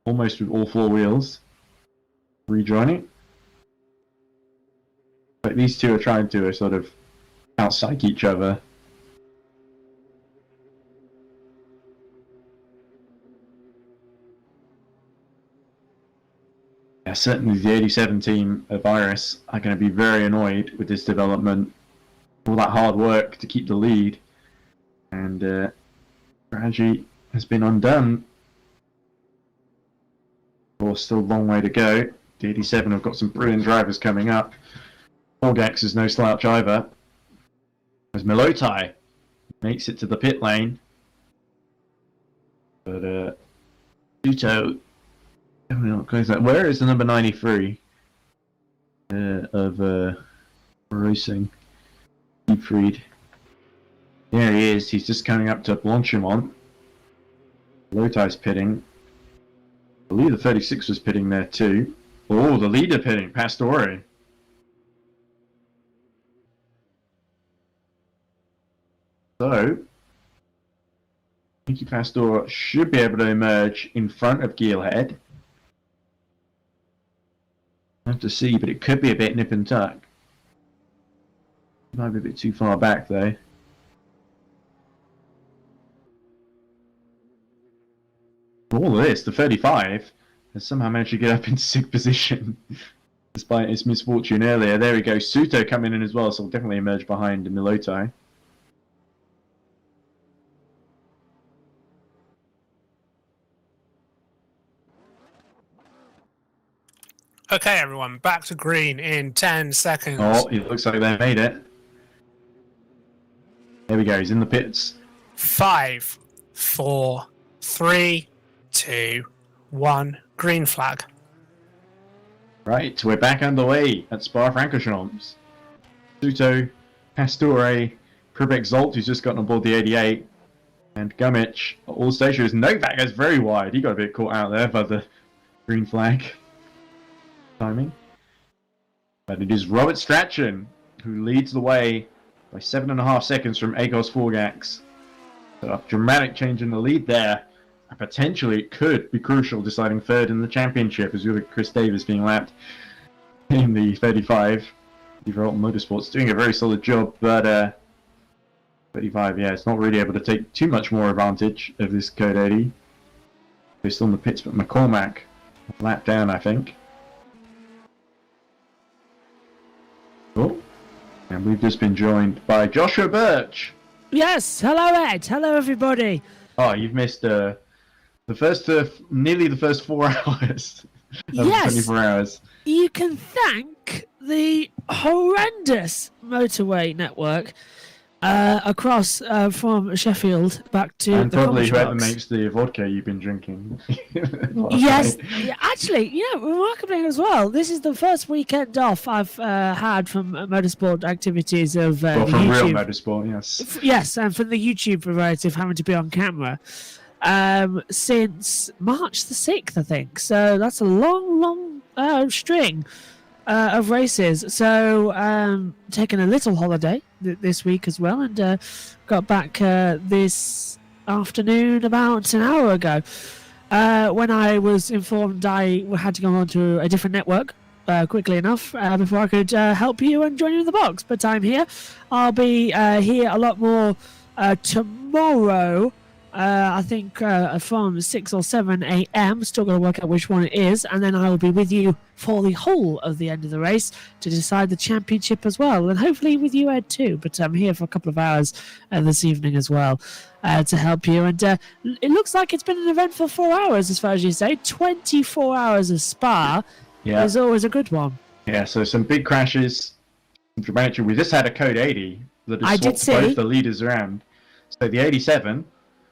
Almost with all four wheels. Rejoining. But these two are trying to sort of outpsych each other. Yeah, certainly the 87 team of Iris are going to be very annoyed with this development. All that hard work to keep the lead. And strategy has been undone. Of course, still a long way to go. The 87 have got some brilliant drivers coming up. Forgax is no slouch either. As Milotai makes it to the pit lane. But Uto, not close that. Where is the number 93 of racing? Siegfried. There he is. He's just coming up to Blanchimont. Milotai's pitting. I believe the 36 was pitting there too. Oh, the leader pitting, Pastore. So, Nicky Pastor should be able to emerge in front of Geelhead. I have to see, but it could be a bit nip and tuck. Might be a bit too far back though. All of this, the 35 has somehow managed to get up into 6th position despite his misfortune earlier. There we go, Suto coming in as well, so will definitely emerge behind Milotai. Okay, everyone, back to green in 10 seconds. Oh, it looks like they made it. There we go, he's in the pits. 5, 4, 3, 2, 1. Green flag. Right, we're back underway at Spa-Francorchamps. Suto, Pastore, Pribek Zolt, who's just gotten on board the 88, and Gummich are all stationaries. Novak is very wide. He got a bit caught out there by the green flag timing. But it is Robert Strachan who leads the way by 7.5 seconds from Agos Forgax. So a dramatic change in the lead there. And potentially it could be crucial, deciding third in the championship, as you look at Chris Davis being lapped in the 35. Developed Motorsports doing a very solid job, but 35, yeah, it's not really able to take too much more advantage of this Code 80. They're still in the pits, but McCormack lap down, I think. Oh, and we've just been joined by Joshua Birch. Yes, hello Ed, hello everybody. Oh, you've missed nearly the first 4 hours of Yes. 24 hours. You can thank the horrendous motorway network across from Sheffield back to And the probably coffee whoever shops. makes the vodka you've been drinking. Yes, yeah, actually, remarkably as well, this is the first weekend off I've had from motorsport activities of Well, the from real YouTube. motorsport, yes. Yes, and from the YouTube variety of having to be on camera since March the 6th, I think. So that's a long string of races. So taking a little holiday this week as well, and got back this afternoon about an hour ago. When I was informed I had to go on to a different network quickly enough before I could help you and join you in the box. But I'm here. I'll be here a lot more tomorrow. I think from 6 or 7 a.m. Still got to work out which one it is, and then I will be with you for the whole of the end of the race to decide the championship as well, and hopefully with you, Ed, too. But I'm here for a couple of hours this evening as well to help you. And it looks like it's been an eventful 4 hours, as far as you say. 24 hours of Spa is always a good one. Yeah, so some big crashes. Dramatic. We just had a Code 80 that I has did swapped see. both the leaders around. So the 87,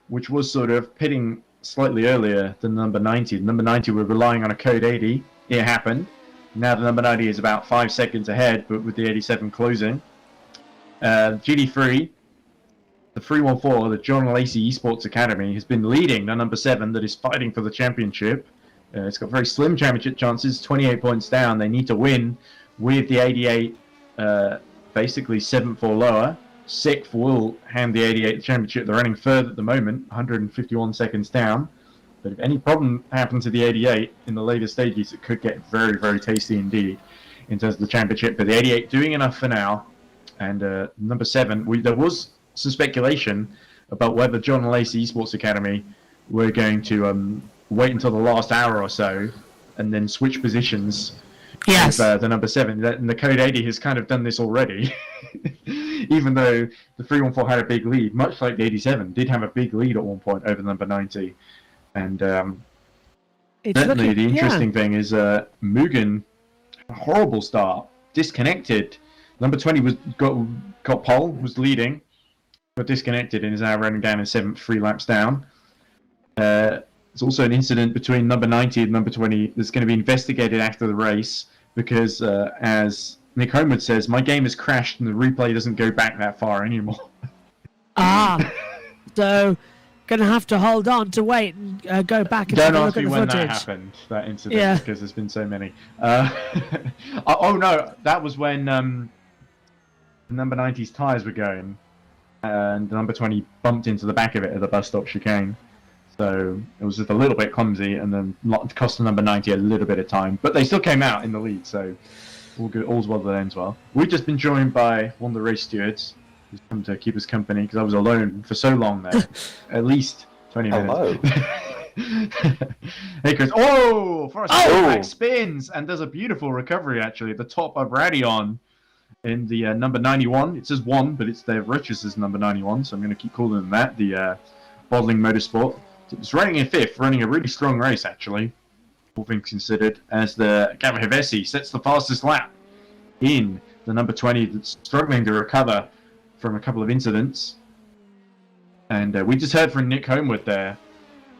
which was sort of pitting slightly earlier than number 90. The number 90 were relying on a code 80. It happened. Now the number 90 is about 5 seconds ahead, but with the 87 closing. GT3, the 314, the John Lacey Esports Academy, has been leading the number 7 that is fighting for the championship. It's got very slim championship chances, 28 points down. They need to win with the 88, basically 7th or lower. 6th will hand the 88 the championship. They're running third at the moment, 151 seconds down. But if any problem happens to the 88 in the later stages, it could get very, very tasty indeed in terms of the championship. But the 88 doing enough for now. And number 7, there was some speculation about whether John Lacey Esports Academy were going to wait until the last hour or so and then switch positions. Yes. With, the number 7. And the code 80 has kind of done this already. Even though the 314 had a big lead, much like the 87 did have a big lead at one point over number 90. And certainly the interesting thing is Mugen, a horrible start, disconnected. Number 20 was got pole, was leading, got disconnected and is now running down in 7th, 3 laps down. There's also an incident between number 90 and number 20 that's going to be investigated after the race because, as Nick Homewood says, my game has crashed and the replay doesn't go back that far anymore. So gonna have to hold on to wait and go back and Don't take a ask look at me the when footage. that happened, that incident, because there's been so many. Oh no, that was when the number 90's tyres were going and the number 20 bumped into the back of it at the bus stop chicane. So it was just a little bit clumsy and then cost the number 90 a little bit of time. But they still came out in the lead, so all good, all's well that ends well. We've just been joined by one of the race stewards who's come to keep us company because I was alone for so long there. At least 20 minutes. Hello. Hey Chris. Oh! Forrest back spins and does a beautiful recovery actually at the top of Radion in the number 91. It says 1, but it's their Richards is number 91, so I'm going to keep calling them that. The Bottling Motorsport. It's running in 5th, running a really strong race actually, all things considered, as the Gavin Hevesi sets the fastest lap in the number 20 that's struggling to recover from a couple of incidents. And we just heard from Nick Homewood there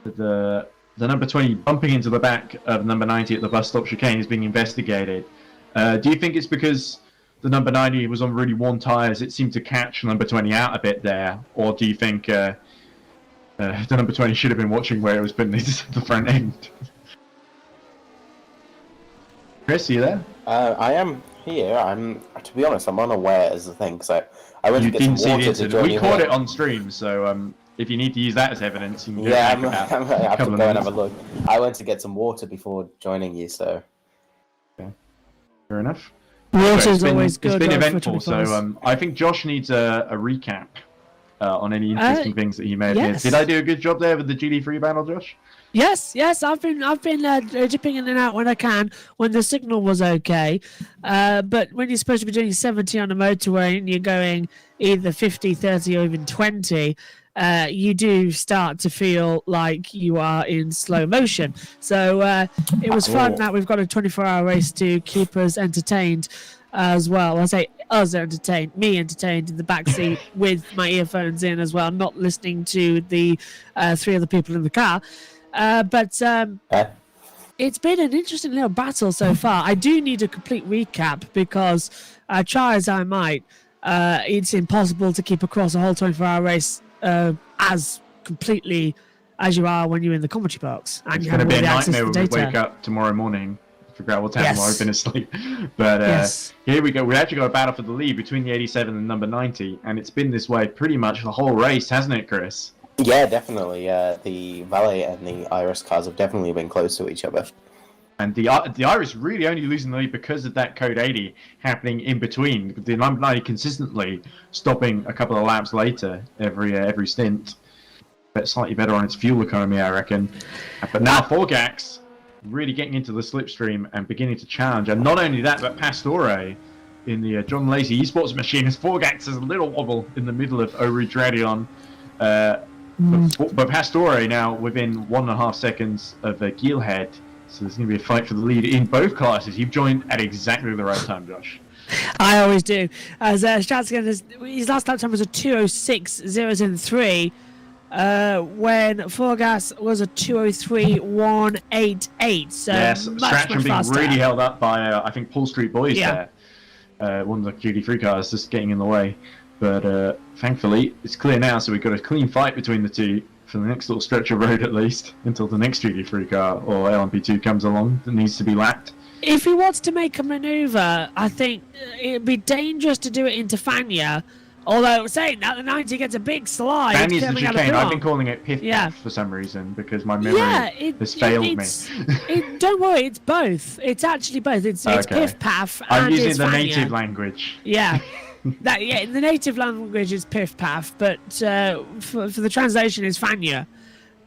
that the number 20 bumping into the back of number 90 at the bus stop chicane is being investigated. Do you think it's because the number 90 was on really worn tyres, it seemed to catch number 20 out a bit there? Or do you think the number 20 should have been watching where it was putting this at the front end? Chris, are you there? I am here. To be honest, I'm unaware as the thing because I went to get some water to join We you caught here. it on stream, so if you need to use that as evidence, you can go Yeah, back I'm about I have to couple go of and have a minutes. look. I went to get some water before joining you, so. Fair enough. Water's So it's been- always good. It's been on eventful, footy so because- I think Josh needs a recap on any interesting things that he may have missed. yes. Did I do a good job there with the GD3 battle, Josh? Yes, I've been dipping in and out when I can when the signal was okay. But when you're supposed to be doing 70 on a motorway and you're going either 50, 30, or even 20, you do start to feel like you are in slow motion. So it was fun that we've got a 24-hour race to keep us entertained as well. I say us entertained, me entertained in the backseat with my earphones in as well, not listening to the 3 other people in the car. But it's been an interesting little battle so far. I do need a complete recap because try as I might, it's impossible to keep across a whole 24-hour race as completely as you are when you're in the commentary box. And It's you going to have be all a the access nightmare to when we data. wake up tomorrow morning, figure out what's happened while Yes. I've been asleep. But Yes. here we go. We actually got a battle for the lead between the 87 and number 90, and it's been this way pretty much the whole race, hasn't it, Chris? Yeah, definitely. The Valet and the Iris cars have definitely been close to each other. And the Irish really only losing the lead because of that code 80 happening in between. The number 90 consistently stopping a couple of laps later every stint. But slightly better on its fuel economy, I reckon. But now Forgax really getting into the slipstream and beginning to challenge. And not only that, but Pastore in the John Lacey Esports machine as Forgax has a little wobble in the middle of Oru Dradion. But Pastore now within 1.5 seconds of Geelhead. So there's going to be a fight for the lead in both classes. You've joined at exactly the right time, Josh. I always do. As Stratskin, his last lap time was a 2:06.003. when Forgas was a 2:03.188. So yes, much Strachan being faster. really held up by, I think, Paul Street Boys Yeah. there. One of the GT3 cars just getting in the way. But thankfully, it's clear now, so we've got a clean fight between the two for the next little stretch of road at least, until the next GT3 car or LM-P2 comes along that needs to be lapped. If he wants to make a manoeuvre, I think it'd be dangerous to do it into Fania. Although, saying that, the 90 gets a big slide. Fanny's the coming out of chicane. I've Blanc. been calling it Piff Yeah. for some reason because my memory has failed me. Don't worry, it's both. It's actually both. It's Okay. Piff Paff and I'm using it's the Fania. native language. Yeah. In the native language is Piff Paff, but for the translation is Fania.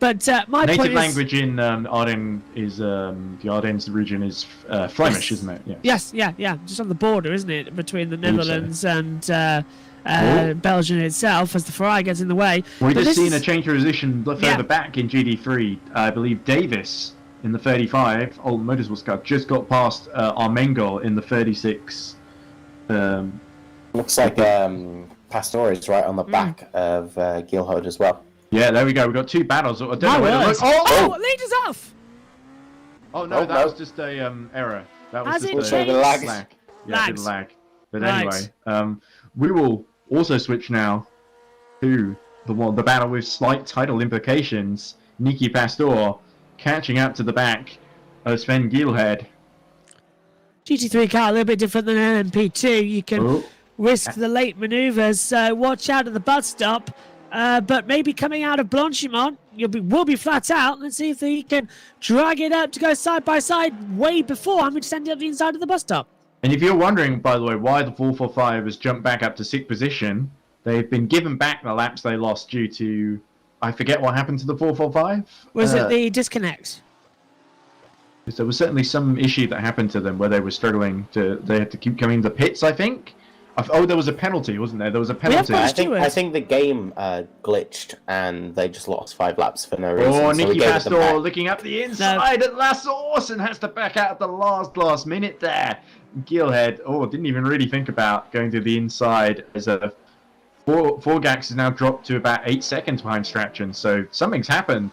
But my Native point language in Ardennes is the Ardennes region is Flemish, isn't it? Yes, yeah, just on the border, isn't it, between the Believe so. Netherlands and Belgium itself, as the Ferrari gets in the way. We But just this seen a is- change of position further Yeah. back in GD3. I believe Davis in the 35, old motorsports car, just got past Armengol in the 36. Looks like Pastore is right on the back of Gilhode as well. Yeah, there we go. We've got two battles. I don't My know where to word. look. Oh leaders off! no, Oh, that no. was just a error. That was Has just it a changed? Lag. lag. Yeah, it did Lags. lag. But Right. anyway, we will also switch now to the battle with slight title implications. Niki Pastor catching up to the back of Sven Gielhed. GT3 car a little bit different than LMP2. You can Oh, risk the late manoeuvres, so watch out at the bus stop. But maybe coming out of Blanchimont, will be flat out. Let's see if he can drag it up to go side by side way before I'm going to send it up the inside of the bus stop. and if you're wondering, by the way, why the 445 has jumped back up to 6th position, they've been given back the laps they lost due to, I forget what happened to the 445. Was it the disconnect? There was certainly some issue that happened to them where they were struggling they had to keep coming to the pits, I think. There was a penalty, wasn't there? There was a penalty. got I Stewards. think the game glitched and they just lost 5 laps for no reason. Oh, so we Niki gave it them Pastor back. looking up the inside at La Source and has to back out at the last minute there. Gielhed, didn't even really think about going to the inside as Forgax has now dropped to about 8 seconds behind Strachan, so something's happened.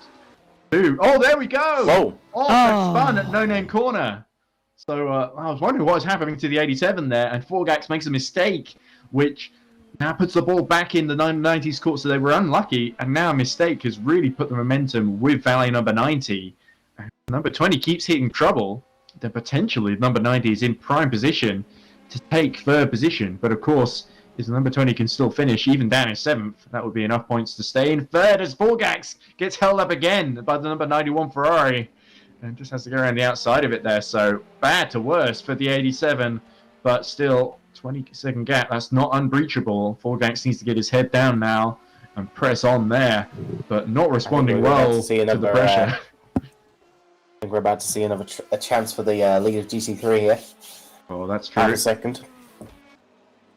Ooh, there we go! Whoa. That's fun at No Name Corner. So I was wondering what was happening to the 87 there, and Forgax makes a mistake, which now puts the ball back in the 90s court, so they were unlucky, and now a mistake has really put the momentum with Valet number 90. Number 20 keeps hitting trouble, then potentially number 90 is in prime position to take third position, but of course, if the number 20 can still finish, even down in 7th, that would be enough points to stay in third as Forgax gets held up again by the number 91 Ferrari. And just has to go around the outside of it there. So bad to worse for the 87, but still 20-second gap. That's not unbreachable. Forgax needs to get his head down now and press on there, but not responding we're about well to see to the another, pressure. I think we're about to see a chance for the lead of GT3 here. Oh, that's Half true. a second.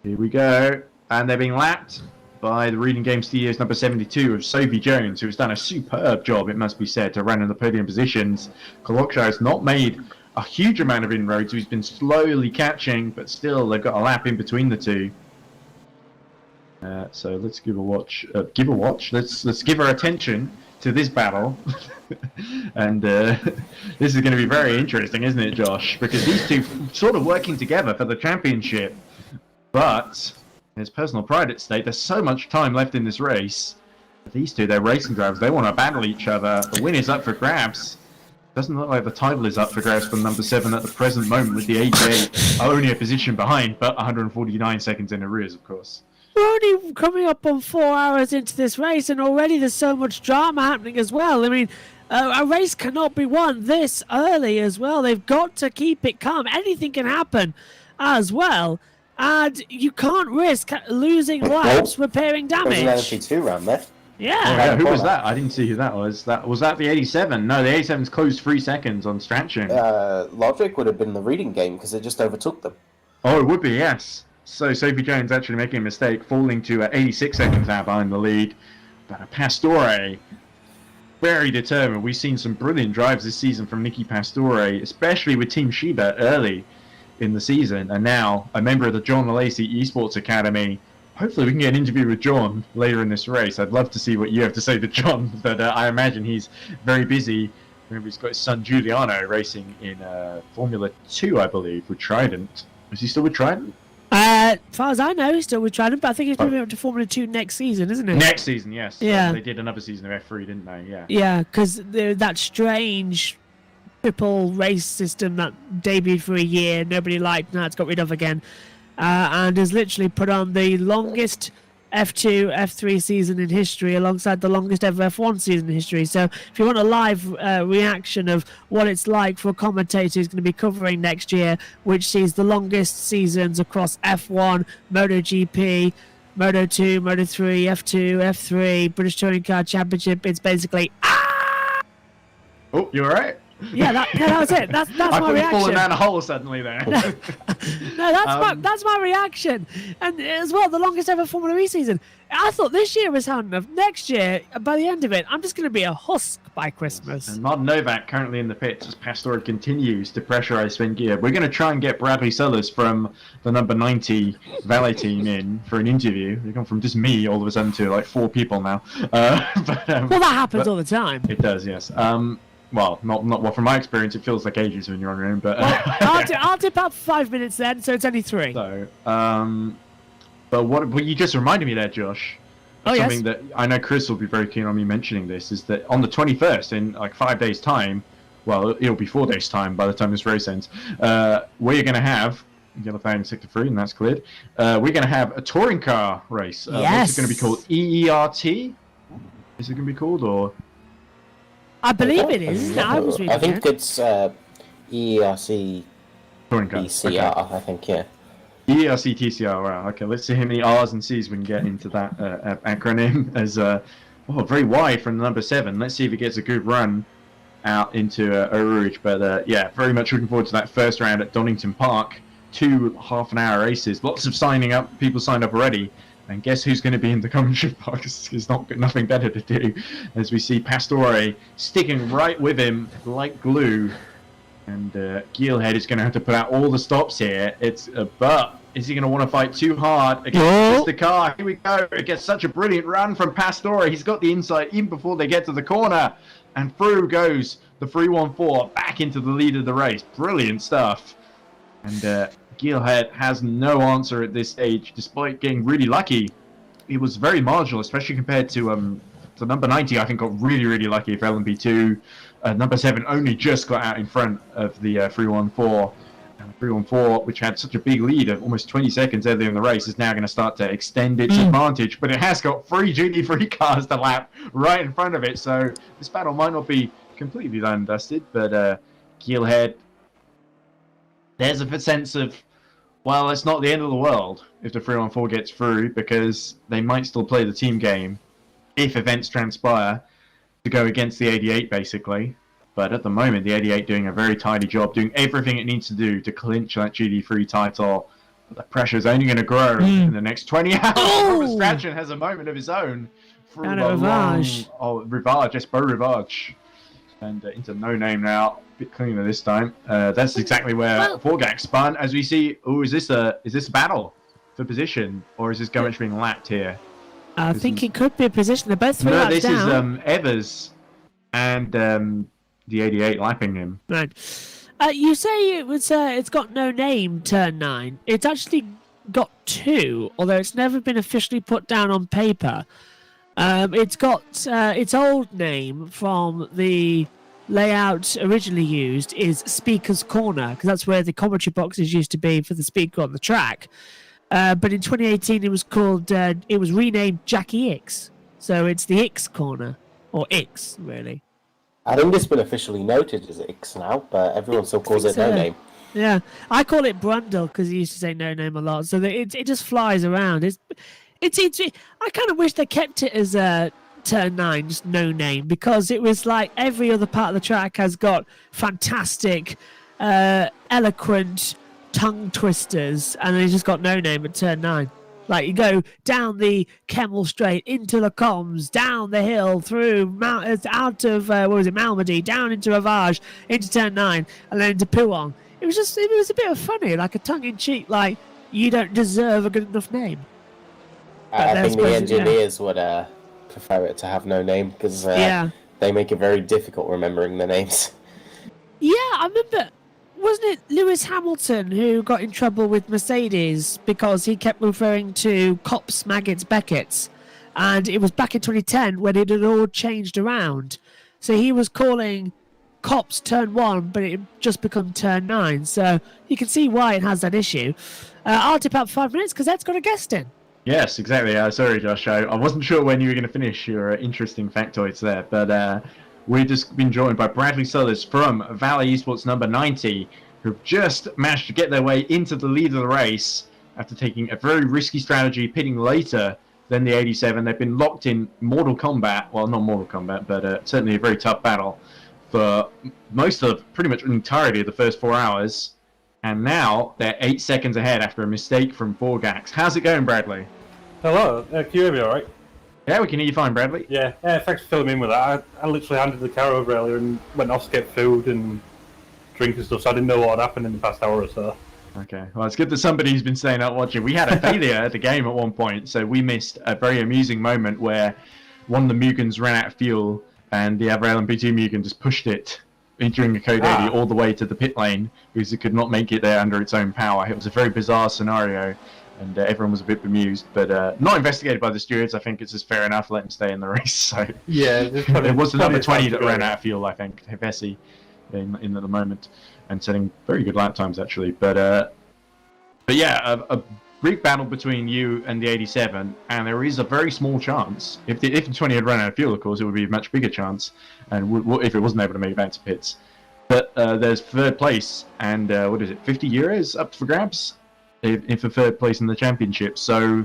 Here we go. And they're being lapped by the Reading Game Studios number 72 of Sophie Jones, who has done a superb job, it must be said, to run in the podium positions. Kolokshar has not made a huge amount of inroads. He's been slowly catching, but still they've got a lap in between the two. So let's give a watch. Let's give our attention to this battle. And this is going to be very interesting, isn't it, Josh? Because these two sort of working together for the championship. But there's personal pride at stake. There's so much time left in this race. These two, they're racing drivers. They want to battle each other. The win is up for grabs. Doesn't look like the title is up for grabs for number 7 at the present moment, with the 88 only a position behind, but 149 seconds in arrears, of course. We're only coming up on 4 hours into this race, and already there's so much drama happening as well. I mean, a race cannot be won this early as well. They've got to keep it calm. Anything can happen as well. And you can't risk losing laps repairing There's an damage. LP2 round there. Yeah. Who was that? I didn't see who that was. Was that the 87? No, the 87's closed 3 seconds on Strachan. Logic would have been the reading game because it just overtook them. Oh, it would be, yes. So Sophie Jones actually making a mistake, falling to 86 seconds now behind the lead. But Pastore, very determined. We've seen some brilliant drives this season from Niki Pastore, especially with Team Shiba early in the season. And now a member of the John Lacey Esports Academy, hopefully we can get an interview with John later in this race. I'd love to see what you have to say to John, but I imagine he's very busy. Remember, he's got his son Giuliano racing in Formula 2, I believe, with Trident. Is he still with Trident? As far as I know, he's still with Trident, but I think he's moving up to Formula 2 next season, isn't it? Next season, yes. Yeah. They did another season of F3, didn't they? Yeah. Yeah, because that strange triple race system that debuted for a year, nobody liked, now it's got rid of again, and has literally put on the longest F2, F3 season in history alongside the longest ever F1 season in history. So if you want a live reaction of what it's like for a commentator who's going to be covering next year, which sees the longest seasons across F1, MotoGP, Moto2, Moto3, F2, F3, British Touring Car Championship, it's basically Oh, you alright? Yeah, that was it. That's I my thought you fallen reaction. down a hole suddenly there. No, that's my reaction. And as well, the longest ever Formula E season. I thought this year was hard enough. Next year, by the end of it, I'm just going to be a husk by Christmas. And Martin Novak currently in the pits as Pastore continues to pressurize Sven Gier. We're going to try and get Bradley Sellers from the number 90 valet team in for an interview. We've gone from just me all of a sudden to like 4 people now. Well, that happens all the time. It does, yes. Well, not well. From my experience, it feels like ages when you're on your own. But I'll dip out for 5 minutes then, so it's only 3. So, but what you just reminded me there, Josh. Oh, yes. Something that I know Chris will be very keen on me mentioning this is that on the 21st, in like 5 days' time, well, it'll be 4 days' time by the time this race ends. We're going to have Yellow Flag in Sector 3, and that's cleared. We're going to have a touring car race. Yes. What's it going to be called? EERT? Is it going to be called or? I believe it is. Isn't it? I was reading I think it. it's EERC Touring car. TCR, Okay. I think, yeah. EERC TCR, wow. Okay, let's see how many R's and C's we can get into that acronym as very wide from the number 7. Let's see if it gets a good run out into Eau Rouge. But yeah, very much looking forward to that first round at Donington Park. 2 half-an-hour races. Lots of signing up. People signed up already. And guess who's going to be in the commentary box? There's nothing better to do. As we see Pastore sticking right with him like glue. And Geelhead is going to have to put out all the stops here. But is he going to want to fight too hard against the car? Here we go. It gets such a brilliant run from Pastore. He's got the inside even before they get to the corner. And through goes the 314 back into the lead of the race. Brilliant stuff. And Geelhead has no answer at this stage, despite getting really lucky. It was very marginal, especially compared to number 90. I think got really lucky for LM-P2. Number 7 only just got out in front of the 314. And 314, which had such a big lead of almost 20 seconds earlier in the race, is now going to start to extend its advantage. But it has got 3 GT3 cars to lap right in front of it, so this battle might not be completely done and dusted. But Geelhead, there's a sense of, well, it's not the end of the world if the 314 gets through, because they might still play the team game if events transpire to go against the 88, basically. But at the moment, the 88 doing a very tidy job, doing everything it needs to do to clinch that GT3 title. But the pressure is only going to grow in the next 20 hours. Robert Strachan has a moment of his own through Down the at Rivage. Rivage, yes, Beau Rivage. And into no name now. Bit cleaner this time. That's exactly where Forgak spun. As we see, is this a battle for position, or is this Gomic being lapped here? I think it could be a position. They're both 3 laps this down. is Evers and the 88 lapping him. Right. You say it's got no name, turn 9. It's actually got 2, although it's never been officially put down on paper. It's got its old name from the layout originally used is Speaker's Corner, because that's where the commentary boxes used to be for the speaker on the track. But in 2018, it was called. It was renamed Jackie X, so it's the X Corner, or X really. I think it's been officially noted as X now, but everyone still calls it no name. Yeah, I call it Brundle because he used to say no name a lot, so that it just flies around. It's I kind of wish they kept it as turn 9, just no name, because it was like every other part of the track has got fantastic, eloquent tongue twisters, and then it's just got no name at turn 9. Like you go down the Kemmel Straight into the Coms, down the hill through out of Malmedy, down into Rivage, into turn 9, and then into Puong. It was a bit of funny, like a tongue in cheek, like you don't deserve a good enough name. I they're think the supposed to- yeah. engineers would prefer it to have no name because Yeah. they make it very difficult remembering the names. Yeah, I remember. Wasn't it Lewis Hamilton who got in trouble with Mercedes because he kept referring to Cops, Maggots, Beckett's? And it was back in 2010 when it had all changed around. So he was calling Cops Turn 1, but it had just become Turn 9. So you can see why it has that issue. I'll dip out 5 minutes because Ed's got a guest in. Yes, exactly. Sorry, Josh. I wasn't sure when you were going to finish your interesting factoids there, but we've just been joined by Bradley Solis from Valley Esports number 90, who've just managed to get their way into the lead of the race after taking a very risky strategy, pitting later than the 87. They've been locked in Mortal Kombat, well, not Mortal Kombat, but certainly a very tough battle for most of, pretty much entirety of the first 4 hours. And now they're 8 seconds ahead after a mistake from Borgax. How's it going, Bradley? Hello, can you hear me alright? Yeah, we can hear you fine, Bradley. Yeah, thanks for filling me in with that. I literally handed the car over earlier and went off to get food and drink and stuff, so I didn't know what had happened in the past hour or so. Okay, well, it's good that somebody's been staying up watching. We had a failure at the game at one point, so we missed a very amusing moment where one of the Mugans ran out of fuel and the other LM-P2 Mugen just pushed it during a code 80 all the way to the pit lane because it could not make it there under its own power. It was a very bizarre scenario, and everyone was a bit bemused, but not investigated by the stewards. I think it's just fair enough, let him stay in the race. So Yeah, it was the number 20 that ran out of fuel, I think, Vessi, in the moment, and setting very good lap times actually. But yeah, a big battle between you and the 87, and there is a very small chance. If the 20 had run out of fuel, of course, it would be a much bigger chance, and if it wasn't able to make it back to pits. But there's third place, and what is it, 50 euros up for grabs for third place in the championship. So,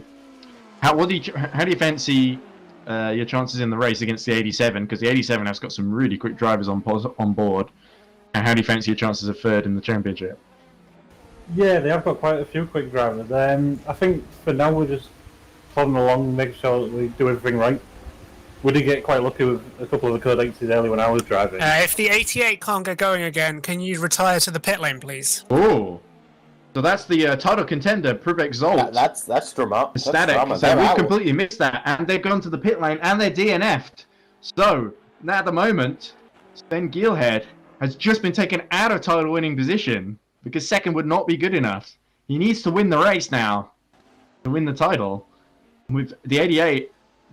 how do you fancy your chances in the race against the 87? Because the 87 has got some really quick drivers on board. And how do you fancy your chances of third in the championship? Yeah, they have got quite a few quick drivers. I think for now we're just plodding along, making sure that we do everything right. We did get quite lucky with a couple of the code 80s early when I was driving. If the 88 can't get going again, can you retire to the pit lane, please? Oh, so that's the title contender, Prubek Zolt. That's drama. Static. So we've completely missed that, and they've gone to the pit lane, and they're DNF'd. So now at the moment, Sven Gielhead has just been taken out of title-winning position because second would not be good enough. He needs to win the race now to win the title. With the 88,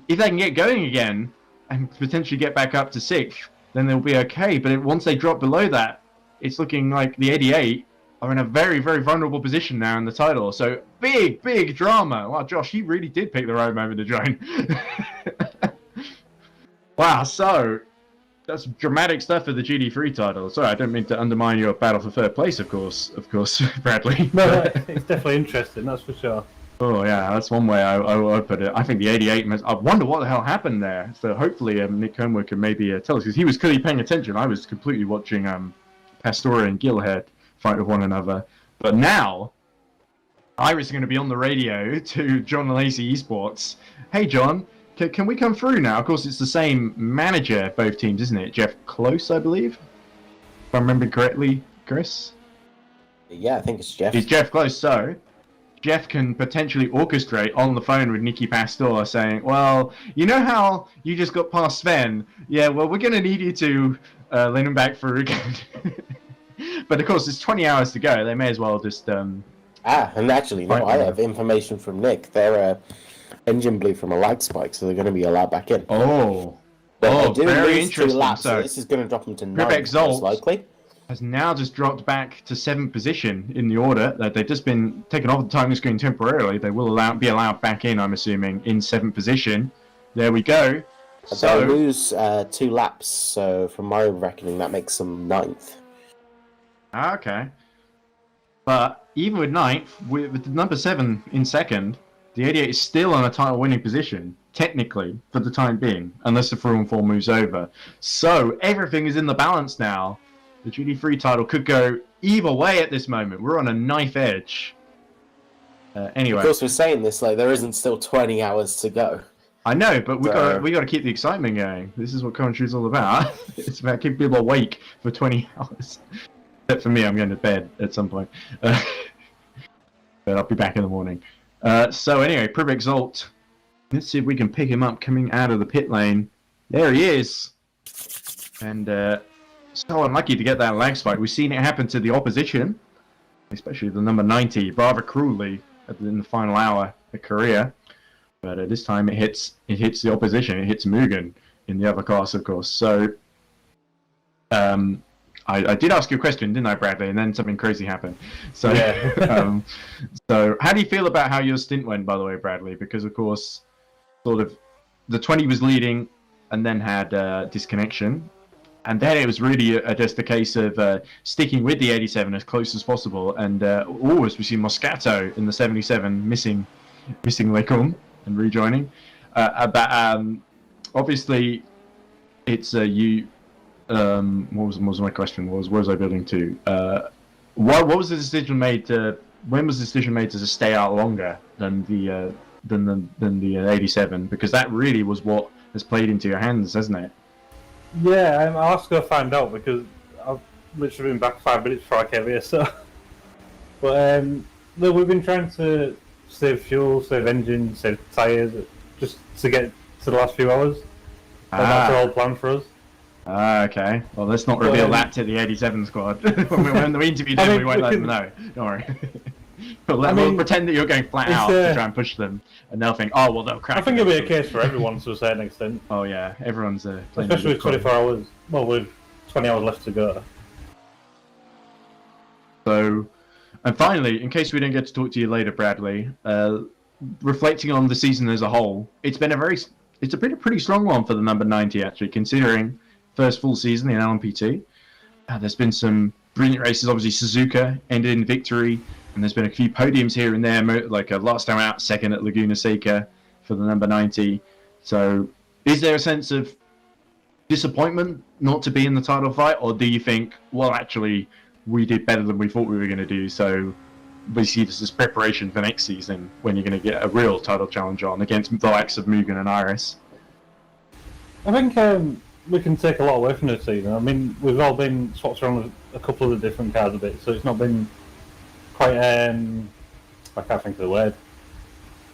if they can get going again and potentially get back up to 6th, then they'll be okay. But once they drop below that, it's looking like the 88 are in a very, very vulnerable position now in the title. So big drama. Wow, Josh, he really did pick the right moment to join. Wow, so that's dramatic stuff for the GT3 title. Sorry, I don't mean to undermine your battle for third place, of course, Bradley. No, it's definitely interesting, that's for sure. Oh yeah, that's one way I put it. I think the 88. I wonder what the hell happened there. So hopefully Nick Homework can maybe tell us, because he was clearly paying attention. I was completely watching Pastore and Gilhead fight with one another. But now, Iris is going to be on the radio to John Lacey Esports. Hey John, can we come through now? Of course, it's the same manager, both teams, isn't it? Jeff Close, I believe. If I remember correctly, Chris. Yeah, I think it's Jeff. It's Jeff Close, so Jeff can potentially orchestrate on the phone with Nicky Pastor saying, well, you know how you just got past Sven? Yeah, well, we're going to need you to lean him back through again. But of course, it's 20 hours to go. They may as well just... and actually, no, I have information from Nick. Their engine blew from a lag spike, so they're going to be allowed back in. Oh, But very interesting. Laps, so this is going to drop them to 9th, most likely. Has now just dropped back to 7th position in the order. They've just been taken off the timing screen temporarily. They will be allowed back in, I'm assuming, in 7th position. There we go. So they lose 2 laps, so from my reckoning, that makes them 9th. Okay. But even with 9th, with number 7 in 2nd, the 88 is still on a title-winning position, technically, for the time being, unless the 4-on-4 moves over. So everything is in the balance now. The GT3 title could go either way at this moment. We're on a knife edge. Anyway. Of course, we're saying this like there isn't still 20 hours to go. I know, but we got to keep the excitement going. This is what commentary is all about. It's about keeping people awake for 20 hours. Except for me, I'm going to bed at some point. But I'll be back in the morning. So anyway, Prubek Zolt Let's see if we can pick him up coming out of the pit lane. There he is. And so unlucky to get that lag spike. We've seen it happen to the opposition, especially the number 90, rather cruelly in the final hour of Korea. But this time it hits the opposition. It hits Mugen in the other class, of course. So I did ask you a question, didn't I, Bradley? And then something crazy happened. So Yeah. so how do you feel about how your stint went, by the way, Bradley? Because of course, sort of the 20 was leading and then had disconnection. And then it was really just a case of sticking with the 87 as close as possible. And always we see Moscato in the 77 missing Lecom and rejoining. Obviously, it's you. What was my question? Where was I building to? What was the decision made to? When was the decision made to stay out longer than the 87? Because that really was what has played into your hands, hasn't it? Yeah, I'll have to go find out because I've literally been back 5 minutes before I came here. So, but look, we've been trying to save fuel, save engine, save tyres, just to get to the last few hours. And that's the whole plan for us. Okay. Well, let's not reveal that to the 87 squad. when we interview them, we won't let them know. Don't worry. We'll pretend that you're going flat out to try and push them, and they'll think, oh, well, they'll crack. I think it'll be a case for everyone to a certain extent. Oh, yeah. Everyone's playing. Especially with 24 hours. Well, with 20 hours left to go. So, and finally, in case we don't get to talk to you later, Bradley, reflecting on the season as a whole, it's been a pretty strong one for the number 90, actually, considering first full season in LM-P2. There's been some brilliant races. Obviously, Suzuka ended in victory, and there's been a few podiums here and there, like a last time out second at Laguna Seca for the number 90. So, is there a sense of disappointment not to be in the title fight, or do you think, well, actually, we did better than we thought we were going to do, so we see this as preparation for next season when you're going to get a real title challenge on against the likes of Mugen and Iris? I think we can take a lot away from this season. I mean, we've all been swapped around with a couple of the different cars a bit, so it's not been quite, I can't think of the word.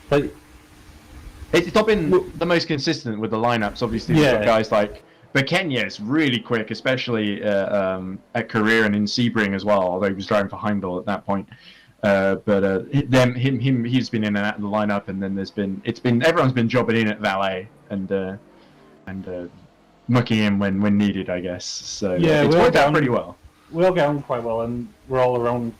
But it's not been the most consistent with the lineups. Obviously, we've got guys like Bekenya is really quick, especially at Korea and in Sebring as well, although he was driving for Heimdall at that point. He's been in and out of the lineup, and then everyone's been jobbing in at Valet and mucking in when needed, I guess. So it's worked out pretty well. We all get on quite well, and we're all around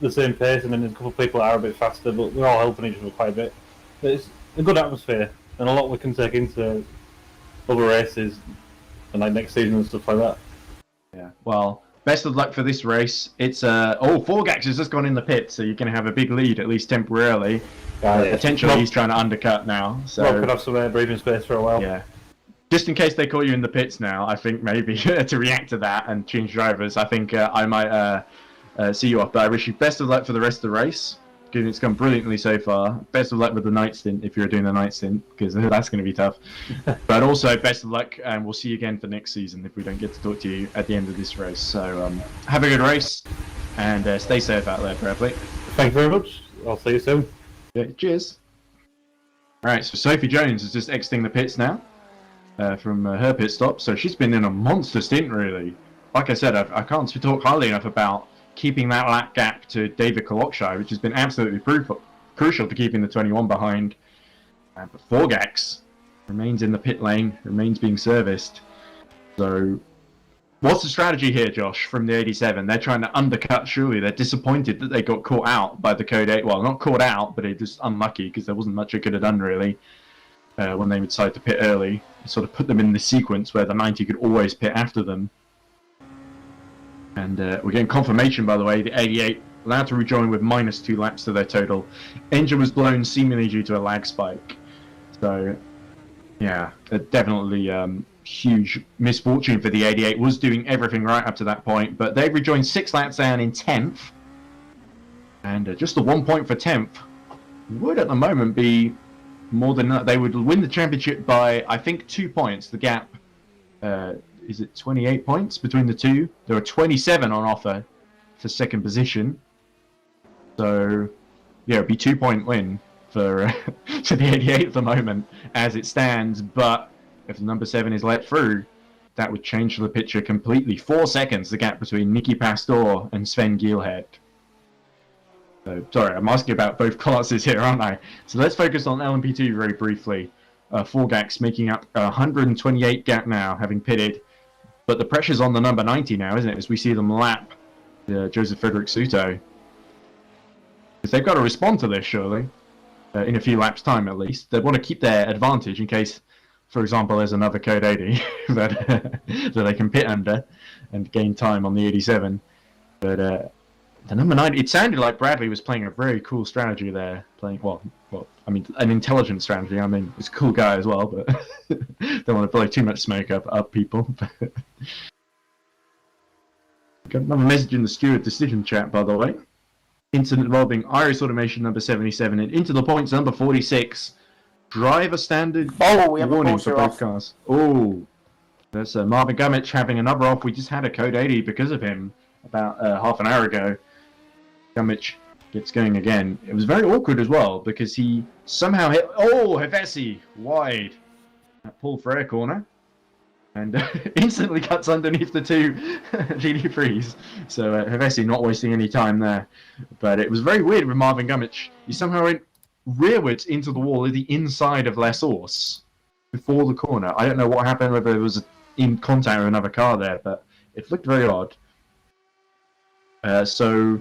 the same pace, and then there's a couple of people that are a bit faster, but we're all helping each other quite a bit. But it's a good atmosphere, and a lot we can take into other races and like next season and stuff like that. Yeah. Well, best of luck for this race. It's Forgax has just gone in the pit, so you're going to have a big lead at least temporarily. Potentially, he's trying to undercut now. So Rob could have some breathing space for a while. Yeah. Just in case they call you in the pits now, I think maybe to react to that and change drivers, I think I might see you off. But I wish you best of luck for the rest of the race. It's gone brilliantly so far. Best of luck with the night stint if you're doing the night stint, because that's going to be tough. But also, best of luck, and we'll see you again for next season if we don't get to talk to you at the end of this race. So have a good race, and stay safe out there, Bradley. Thank you very much. I'll see you soon. Yeah, cheers. All right, so Sophie Jones is just exiting the pits now from her pit stop. So she's been in a monster stint, really. Like I said, I can't talk highly enough about keeping that lap gap to David Kolokshai, which has been absolutely crucial to keeping the 21 behind. But Forgax remains in the pit lane, remains being serviced. So, what's the strategy here, Josh, from the 87? They're trying to undercut, surely. They're disappointed that they got caught out by the Code 8. Well, not caught out, but they're just unlucky because there wasn't much they could have done, really, when they decided to pit early. It sort of put them in the sequence where the 90 could always pit after them. And we're getting confirmation, by the way, the 88 allowed to rejoin with -2 laps to their total. Engine was blown seemingly due to a lag spike. So, yeah, definitely huge misfortune for the 88. Was doing everything right up to that point, but they rejoined 6 laps down in 10th. And just the 1 point for 10th would at the moment be more than that. They would win the championship by, I think, 2 points. The gap... is it 28 points between the two? There are 27 on offer for second position. So, yeah, it'd be 2 point win for to the 88 at the moment as it stands, but if the number 7 is let through, that would change the picture completely. 4 seconds, the gap between Nicky Pastor and Sven Gielhed. So, sorry, I'm asking about both classes here, aren't I? So let's focus on LM-P2 very briefly. Forgax making up 128 gap now, having pitted. But the pressure's on the number 90 now, isn't it? As we see them lap Joseph Frederick Suto. Because they've got to respond to this, surely. In a few laps' time, at least. They want to keep their advantage in case, for example, there's another Code 80 that they can pit under and gain time on the 87. But the number 90, it sounded like Bradley was playing a very cool strategy there. Well, I mean, an intelligent strategy. I mean, he's a cool guy as well, but don't want to blow too much smoke up people. Got another message in the steward decision chat, by the way. Incident involving Iris Automation number 77 and into the points number 46. Driver standard We have warning a for both cars. Oh, there's Marvin Gummich having another off. We just had a Code 80 because of him about half an hour ago. Gummich gets going again. It was very awkward as well because he somehow hit. Oh, Hevesi wide at Paul Frere corner and instantly cuts underneath the 2 GT3s. So Hevesi not wasting any time there. But it was very weird with Marvin Gummich. He somehow went rearwards into the wall at the inside of La Source before the corner. I don't know what happened, whether it was in contact with another car there, but it looked very odd. So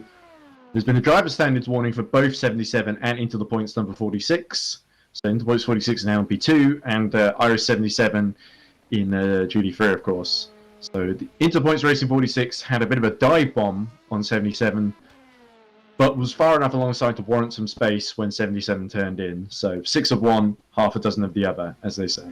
there's been a driver standards warning for both 77 and into the points number 46. So into points 46 in LMP2 and Iris 77 in GT3, of course. So the into points racing 46 had a bit of a dive bomb on 77, but was far enough alongside to warrant some space when 77 turned in. So 6 of one, half a dozen of the other, as they say.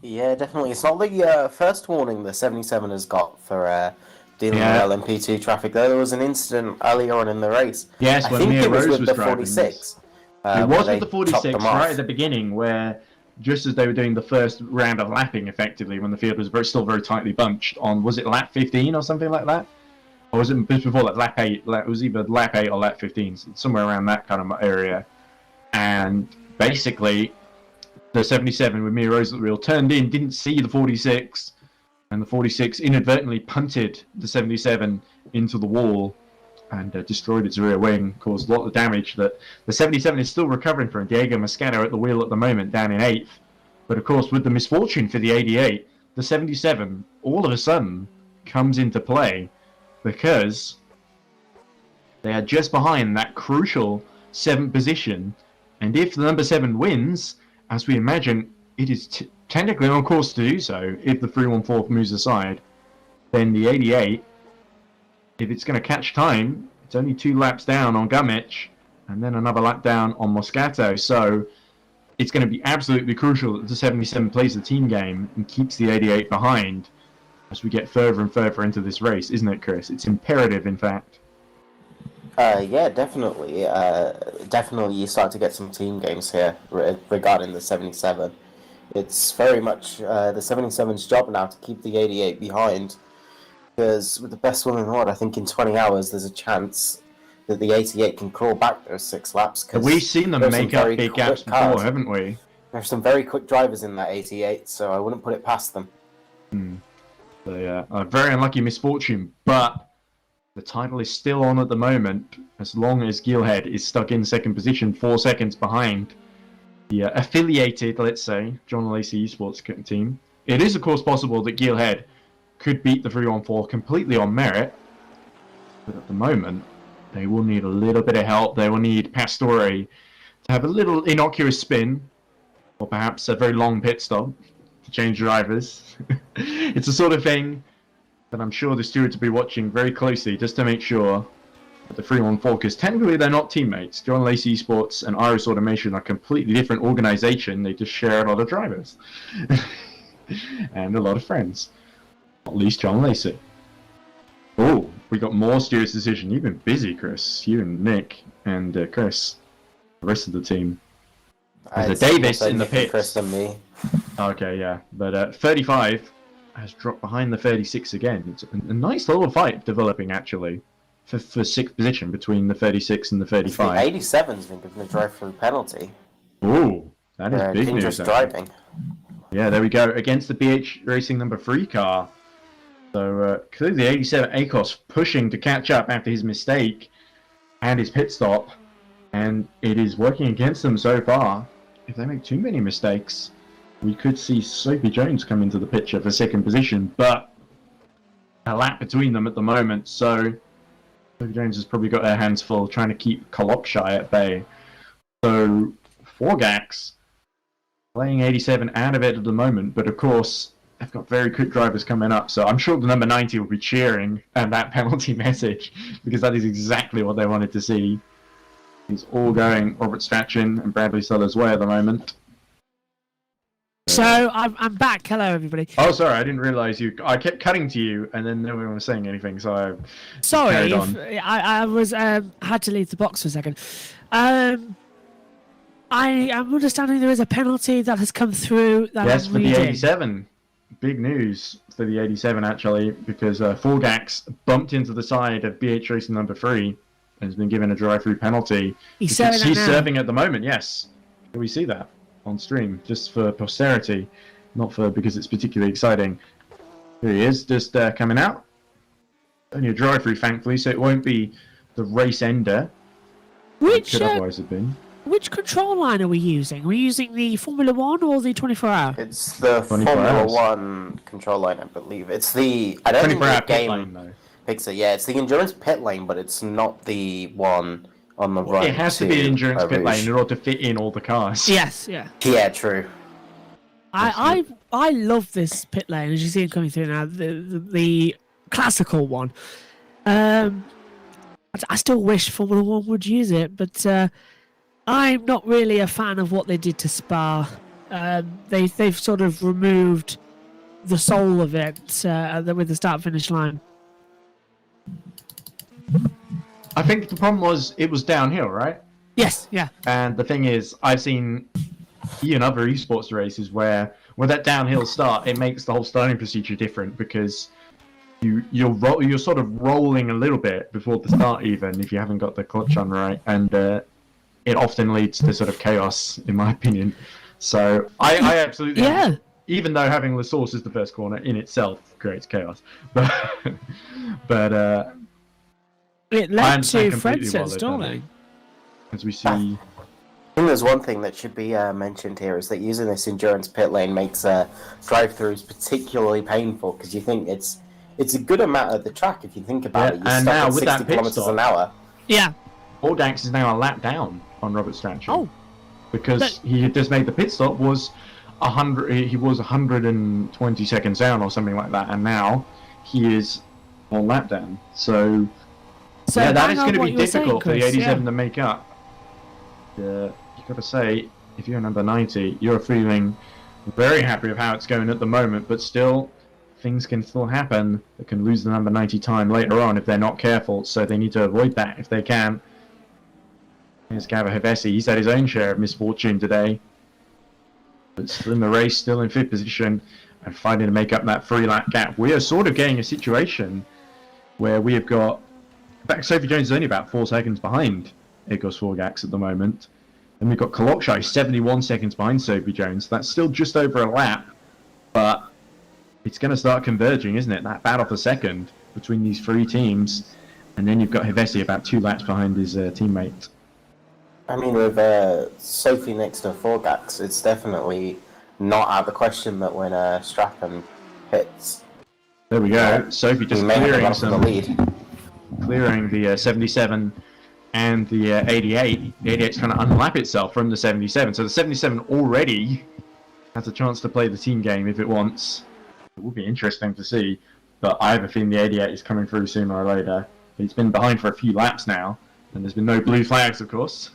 Yeah, definitely. It's not the first warning the 77 has got for dealing with LMP2 traffic. There was an incident earlier on in the race. Yes, I when think Mia it was Rose with was the driving 46. It was with the chopped 46 them off. right at the beginning, where just as they were doing the first round of lapping, effectively, when the field was still very tightly bunched on, was it lap 15 or something like that? Or was it just before that, lap 8? It was either lap 8 or lap 15, somewhere around that kind of area. And basically, the 77 with Mia Rose at the wheel turned in, didn't see the 46, and the 46 inadvertently punted the 77 into the wall and destroyed its rear wing, caused a lot of damage that the 77 is still recovering from. Diego Moscato at the wheel at the moment, down in 8th. But of course, with the misfortune for the 88, the 77 all of a sudden comes into play because they are just behind that crucial 7th position. And if the number 7 wins, as we imagine, it is technically on course to do so if the 314 moves aside, then the 88, if it's going to catch time, it's only 2 laps down on Gummich and then another lap down on Moscato. So it's going to be absolutely crucial that the 77 plays the team game and keeps the 88 behind as we get further and further into this race, isn't it, Chris? It's imperative, in fact. Yeah, definitely. Definitely you start to get some team games here regarding the 77. It's very much the 77's job now to keep the 88 behind, because with the best will in the world, I think in 20 hours there's a chance that the 88 can crawl back those 6 laps. We've seen them make up big gaps before, haven't we? There's some very quick drivers in that 88, so I wouldn't put it past them. So yeah, a very unlucky misfortune, but the title is still on at the moment, as long as Gielhed is stuck in 2nd position, 4 seconds behind the affiliated, let's say, John Lacey Esports team. It is, of course, possible that Gielhed could beat the 314 completely on merit, but at the moment, they will need a little bit of help. They will need Pastore to have a little innocuous spin, or perhaps a very long pit stop to change drivers. It's the sort of thing that I'm sure the stewards will be watching very closely just to make sure that the 314, because technically they're not teammates. John Lacey Esports and Iris Automation are a completely different organization. They just share a lot of drivers and a lot of friends. Not least John Lacey. Oh, we got more stewards decision. You've been busy, Chris. You and Nick and Chris. The rest of the team. There's a Davis in the pits. Chris and me. Okay, yeah. But 35 has dropped behind the 36 again. It's a nice little fight developing, actually. for sixth position between the 36 and the The 35. 87's been given a drive-through penalty. Ooh, that is big Dangerous news. driving. Yeah, there we go. Against the BH Racing number 3 car. So clearly the 87 ACOS pushing to catch up after his mistake and his pit stop. And it is working against them so far. If they make too many mistakes, we could see Sophie Jones come into the picture for second position. But a lap between them at the moment, so Sophie Jones has probably got her hands full trying to keep Kolokshai at bay. So Forgax playing 87 out of it at the moment, but of course they've got very quick drivers coming up, so I'm sure the number 90 will be cheering at that penalty message, because that is exactly what they wanted to see. It's all going Robert Strachan and Bradley Suller's way at the moment. So I'm back. Hello, everybody. Oh, sorry, I didn't realise you. I kept cutting to you, and then no one was saying anything, so I Sorry, carried on. I was had to leave the box for a second. I am understanding there is a penalty that has come through. That Yes, I'm for the reading. 87. Big news for the 87, actually, because Forgax bumped into the side of BH Racing number 3 and has been given a drive-through penalty. He's serving it He's now. serving at the moment, yes. We see that on stream, just for posterity, not for because it's particularly exciting. Here he is, just coming out. Only a drive-through, thankfully, so it won't be the race ender. Which Could otherwise have been. which control line are we using? Are we using the Formula 1 or the 24-hour? It's the 24 Formula hours. 1 control line, I believe. It's the... I don't think 24-hour the pit game lane, though. picks it. Yeah, it's the endurance pit lane, but it's not the one on the right. It has to be an endurance pit Rouge. lane in order to fit in all the cars. Yes, yeah. Yeah, true. I love this pit lane, as you see it coming through now, the classical one. I still wish Formula 1 would use it, but I'm not really a fan of what they did to Spa. They've sort of removed the soul of it with the start-finish line. I think the problem was it was downhill, right? Yes, yeah. And the thing is, I've seen in other esports races where with that downhill start, it makes the whole starting procedure different because you're sort of rolling a little bit before the start, even if you haven't got the clutch on right, and it often leads to sort of chaos, in my opinion. So I absolutely Yeah. even though having the source is the first corner in itself creates chaos, but It I led understand to completely Fredson why they've done it. stalling. as we see. I think there's one thing that should be mentioned here is that using this endurance pit lane makes drive-throughs particularly painful because you think it's a good amount of the track if you think about Yeah, it. You're and stuck now at with that 60 pit kilometers stop- an hour. Yeah. Forgax is now a lap down on Robert Strachan. Oh. Because But- he had just made the pit stop was 100. He was 120 seconds down or something like that, and now he is one lap down. So yeah, that bang is on going to what be you were saying, difficult for the Chris, 87 yeah. to make up. You got to say, if you're number 90, you're feeling very happy with how it's going at the moment, but still, things can still happen. They can lose the number 90 time later on if they're not careful, so they need to avoid that if they can. Here's Gabor Hevesi. He's had his own share of misfortune today, but still in the race, still in fifth position, and fighting to make up that 3-lap gap. We are sort of getting a situation where we have got... In fact, Sophie Jones is only about 4 seconds behind Egos Forgax at the moment. And we've got Kolokshai 71 seconds behind Sophie Jones. That's still just over a lap, but it's going to start converging, isn't it? That battle for second between these three teams. And then you've got Hevesi about 2 laps behind his teammate. I mean, with Sophie next to Forgax, it's definitely not out of the question that when Strachan hits, There we go. Sophie we just may have clearing enough of the lead. clearing the 77 and the 88. The 88's trying to unlap itself from the 77. So the 77 already has a chance to play the team game if it wants. It will be interesting to see, but I have a feeling the 88 is coming through sooner or later. It's been behind for a few laps now, and there's been no blue flags, of course.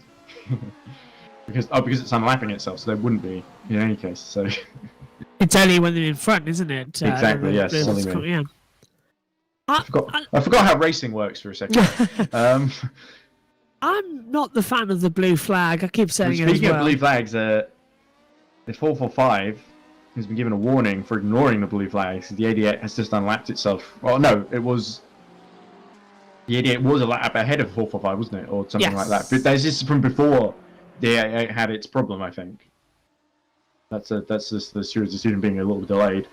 because it's unlapping itself, so there wouldn't be in any case. So It's only when they're in front, isn't it? Exactly, yes, silly me. Yeah. I forgot how racing works for a second. I'm not the fan of the blue flag. I keep saying it as Speaking well. of blue flags, the 445 has been given a warning for ignoring the blue flags. The 88 has just unlapped itself. Well, no, it was Yeah, it was a lap ahead of 445, wasn't it, or something like that? Yes. But this is from before the 88 had its problem, I think. That's just the stewards' decision being a little bit delayed.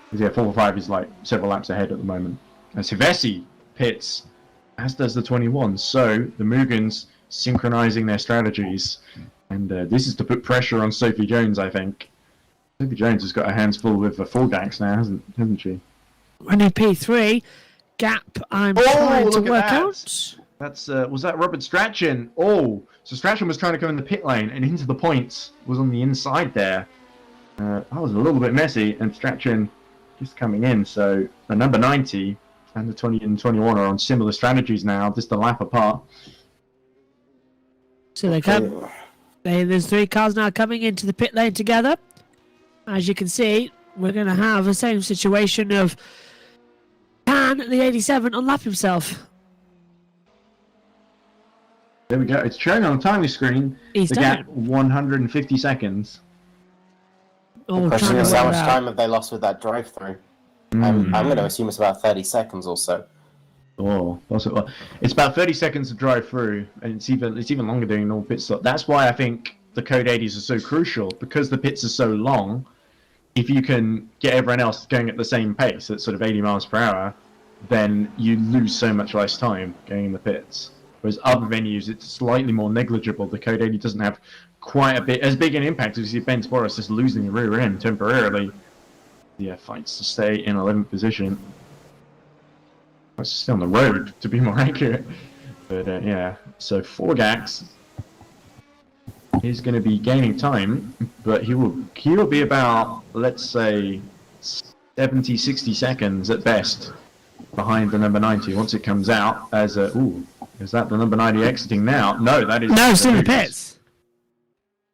Because yeah, 445 is like several laps ahead at the moment. As Hevesi pits, as does the 21. So the Mugans synchronizing their strategies, and this is to put pressure on Sophie Jones, I think. Sophie Jones has got her hands full with the fullbacks now, hasn't she? Running P3 gap. I'm trying to look at work that. out. That's was that Robert Strachan? Oh, so Strachan was trying to come in the pit lane and into the points. Was on the inside there. That was a little bit messy, and Strachan just coming in. So the number 90 and the 20 and 21 are on similar strategies now, just a lap apart. So they come. There's 3 cars now coming into the pit lane together. As you can see, we're going to have the same situation of can the 87 unlap himself. There we go. It's showing on the timely screen. He's the done gap 150 seconds. Oh, The question trying is to how work much it out. time have they lost with that drive-through? I'm going to assume it's about 30 seconds or so. Oh, possible. It's about 30 seconds to drive through, and it's even longer doing normal pit stop. That's why I think the Code 80s are so crucial, because the pits are so long. If you can get everyone else going at the same pace, at sort of 80 miles per hour, then you lose so much less time going in the pits. Whereas other venues, it's slightly more negligible. The Code 80 doesn't have quite as big an impact as you see Ben Boris just losing the rear end temporarily. Yeah, fights to stay in 11th position. It's still on the road, to be more accurate. But yeah, so Forgax is going to be gaining time, but he will be about, let's say, 70, 60 seconds at best behind the number 90 once it comes out as a... Ooh, is that the number 90 exiting now? No, that is... No, it's in the pits.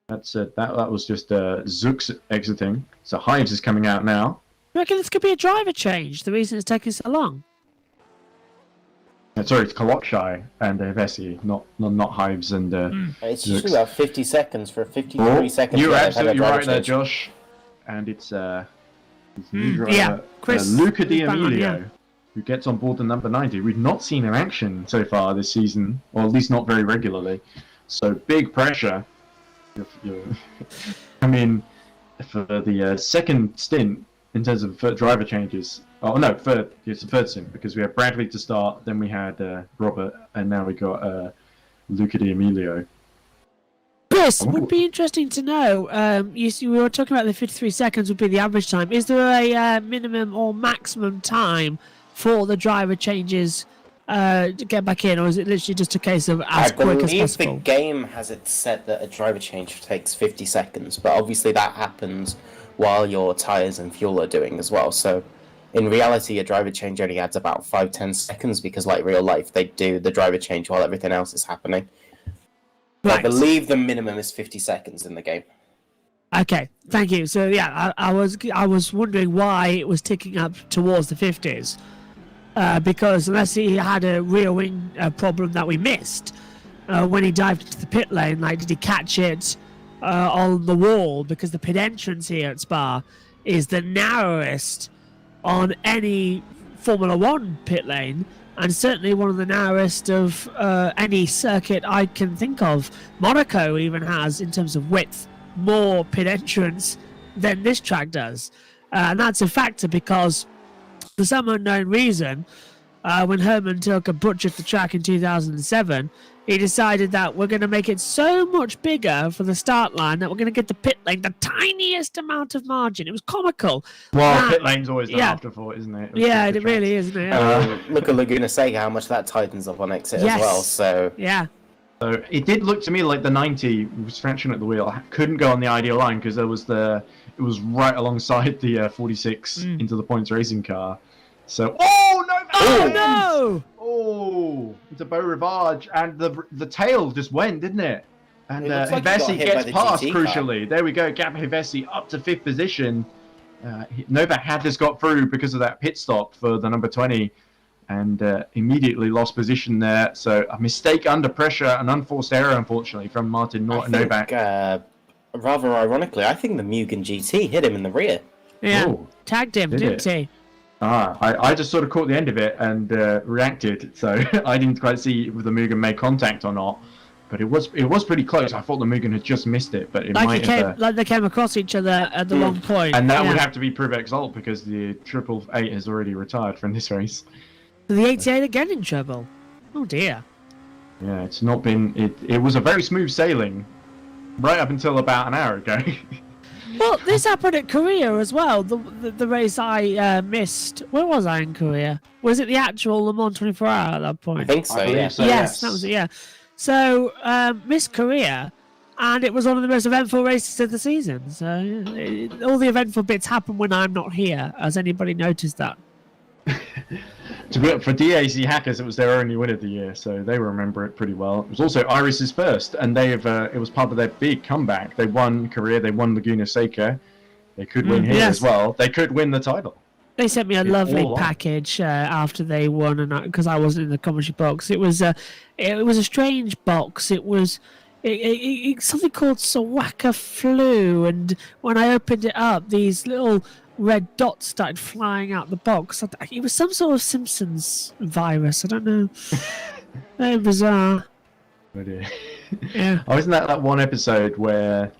That's that was just Zook's exiting. So Hives is coming out now. You reckon this could be a driver change? The reason it's taking so long? Sorry, it's Kolokshai and Vessi, not Hives and It's Zooks. usually about 50 seconds for 53 seconds. You're where they've had a absolutely driver right there, change. Josh. And it's new driver, yeah, Chris Luca is bang on, D'Amelio, yeah. who gets on board the number 90. We've not seen in action so far this season, or at least not very regularly. So big pressure. I mean, for the second stint in terms of driver changes. Oh no, it's the third stint, because we had Bradley to start, then we had Robert, and now we got Luca D'Amelio. Chris, would be interesting to know. We were talking about the 53 seconds would be the average time. Is there a minimum or maximum time for the driver changes to get back in, or is it literally just a case of as quick as I believe possible? the game has it set that a driver change takes 50 seconds, but obviously that happens while your tyres and fuel are doing as well. So in reality, a driver change only adds about 5-10 seconds, because like real life, they do the driver change while everything else is happening. Right. I believe the minimum is 50 seconds in the game. Okay, thank you. So yeah, I was wondering why it was ticking up towards the 50s, because unless he had a rear wing problem that we missed when he dived into the pit lane, like did he catch it on the wall? Because the pit entrance here at Spa is the narrowest on any Formula 1 pit lane, and certainly one of the narrowest of any circuit I can think of. Monaco even has, in terms of width, more pit entrance than this track does. And that's a factor because, for some unknown reason, when Herman Tilke butchered the track in 2007, he decided that we're going to make it so much bigger for the start line that we're going to get the pit lane the tiniest amount of margin. It was comical. Well, pit lane's always the afterthought, isn't it? Yeah, it really is, isn't it? Look at Laguna Seca, how much that tightens up on exit Yes. as well. So Yeah. So it did look to me like the 90 was scratching at the wheel. Couldn't go on the ideal line because it was right alongside the 46 into the points racing car. So Oh, no! Oh, it's a Beau Rivage, and the tail just went, didn't it? And It looks like he got Hevesi hit by gets the past GT car. crucially. There we go, Gap Hevesi up to 5th position. Nova had this got through because of that pit stop for the number 20, and immediately lost position there. So a mistake under pressure, an unforced error, unfortunately, from Martin Novak. Rather ironically, I think the Mugen GT hit him in the rear. Yeah, Oh, tagged him, did didn't he? I just sort of caught the end of it and reacted, so I didn't quite see if the Mugen made contact or not. But it was pretty close. I thought the Mugen had just missed it, but it might have. Like they came across each other at the wrong point. And that would have to be Prove Exalt because the 888 has already retired from this race. The 88 again in trouble. Oh dear. Yeah, it's not been. It was a very smooth sailing, right up until about an hour ago. Well, this happened at Korea as well. The race I missed. Where was I in Korea? Was it the actual Le Mans 24 hour at that point? I think so, yeah. Yes, that was it, yeah. So, missed Korea, and it was one of the most eventful races of the season. So, all the eventful bits happen when I'm not here. Has anybody noticed that? For DAC Hackers, it was their only win of the year, so they remember it pretty well. It was also Iris's first, and it was part of their big comeback. They won Korea, they won Laguna Seca. They could win here as well. They could win the title. They sent me a lovely package after they won, and because I wasn't in the commentary box. It was a strange box. It was something called Sawaka Flu, and when I opened it up, these little red dots started flying out the box. It was some sort of Simpsons virus. I don't know. Very bizarre. Oh dear. Yeah. Oh, isn't that one episode where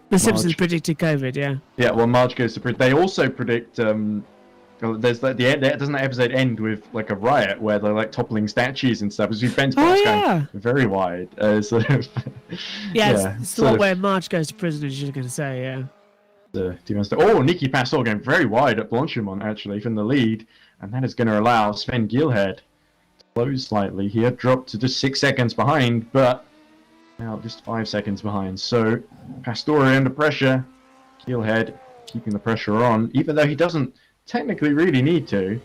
the Simpsons predicted COVID? Yeah. Yeah. Well, Marge goes to they also predict. There's like doesn't that episode end with like a riot where they're like toppling statues and stuff? As we Ben's going very wide. Sort of, it's the one where Marge goes to prison, as you're going to say, yeah. Nikki Pastor going very wide at Blanchimont actually from the lead, and that is going to allow Sven Gilhead to close slightly here, dropped to just 6 seconds behind, but now just 5 seconds behind. So Pastore under pressure, Gilhead keeping the pressure on, even though he doesn't technically really need to,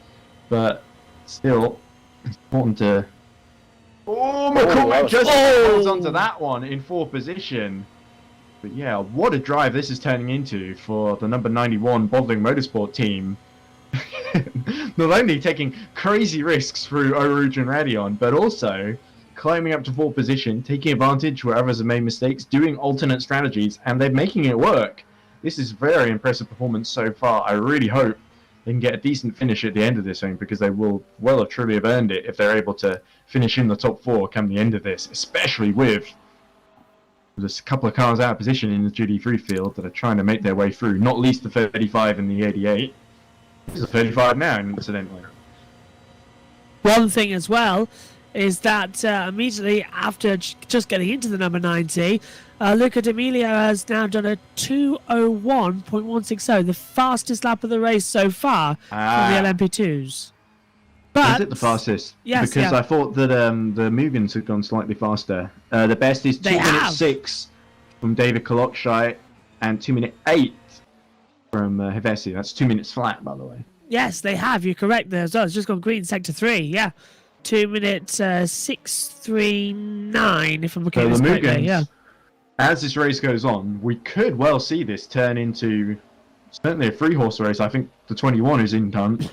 but still it's important to. McCormack just holds onto that one in 4th position. But yeah, what a drive this is turning into for the number 91 Bodling Motorsport team. Not only taking crazy risks through Eau Rouge and Radion, but also climbing up to 4th position, taking advantage where others have made mistakes, doing alternate strategies, and they're making it work. This is very impressive performance so far. I really hope they can get a decent finish at the end of this thing, because they will well have truly have earned it if they're able to finish in the top 4 come the end of this, especially with there's a couple of cars out of position in the GT3 field that are trying to make their way through, not least the 35 and the 88. There's a 35 now, incidentally. One thing as well is that immediately after just getting into the number 90, Luca D'Amelio has now done a 2:01.160, the fastest lap of the race so far from the LM-P2s. But is it the fastest? Yes, because I thought that the Mugens had gone slightly faster. The best is 2 minutes 6 from David Kolokshai and 2 minute 8 from Hevesi. That's 2 minutes flat, by the way. Yes, they have. You're correct there as well. It's just gone green sector 3. Yeah, 2 minutes 6:39 if I'm looking at this correctly. Yeah. As this race goes on, we could well see this turn into certainly a 3-horse race. I think the 21 is in done.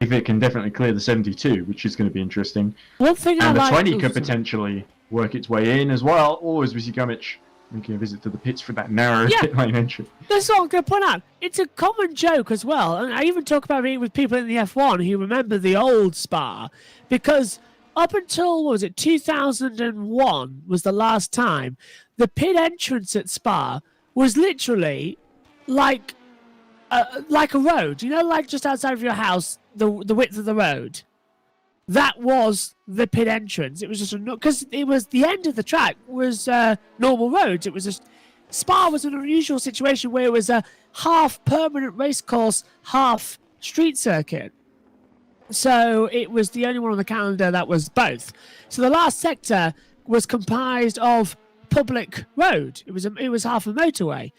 If it can definitely clear the 72, which is going to be interesting. One thing and the 20 could potentially work its way in as well, or as Visi Gumic making a visit to the pits for that narrow pit lane entry. That's what I'm going to point out. It's a common joke as well, and I even talk about it with people in the F1 who remember the old Spa, because up until, what was it, 2001 was the last time, the pit entrance at Spa was literally like a road, you know, like just outside of your house, the width of the road. That was the pit entrance. It was just because it was the end of the track was normal roads. It was just Spa was an unusual situation where it was a half permanent race course, half street circuit. So it was the only one on the calendar that was both. So the last sector was comprised of public road. It was half a motorway.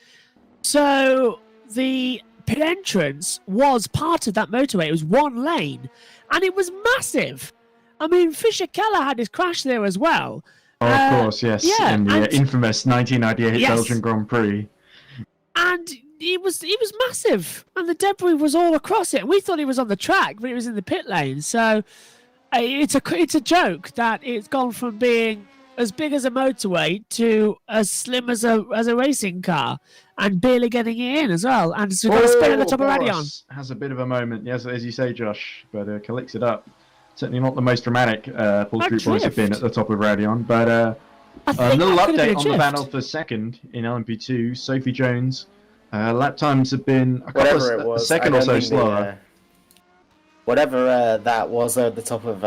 So the pit entrance was part of that motorway. It was one lane, and it was massive. I mean, Fisher Keller had his crash there as well. Oh, of course, yes. Yeah, in the infamous 1998 Belgian Grand Prix. And it was massive, and the debris was all across it. We thought it was on the track, but it was in the pit lane. So it's a joke that it's gone from being as big as a motorway to as slim as a racing car, and barely getting it in as well. And so we've got a spin at the top of Radion. Boris has a bit of a moment, yes, as you say, Josh, but collects it up. Certainly not the most dramatic Paul Street Boys have been at the top of Radion, but a little update on the battle for second in LM-P2. Sophie Jones, lap times have been a second or so slower. Whatever that was at the top of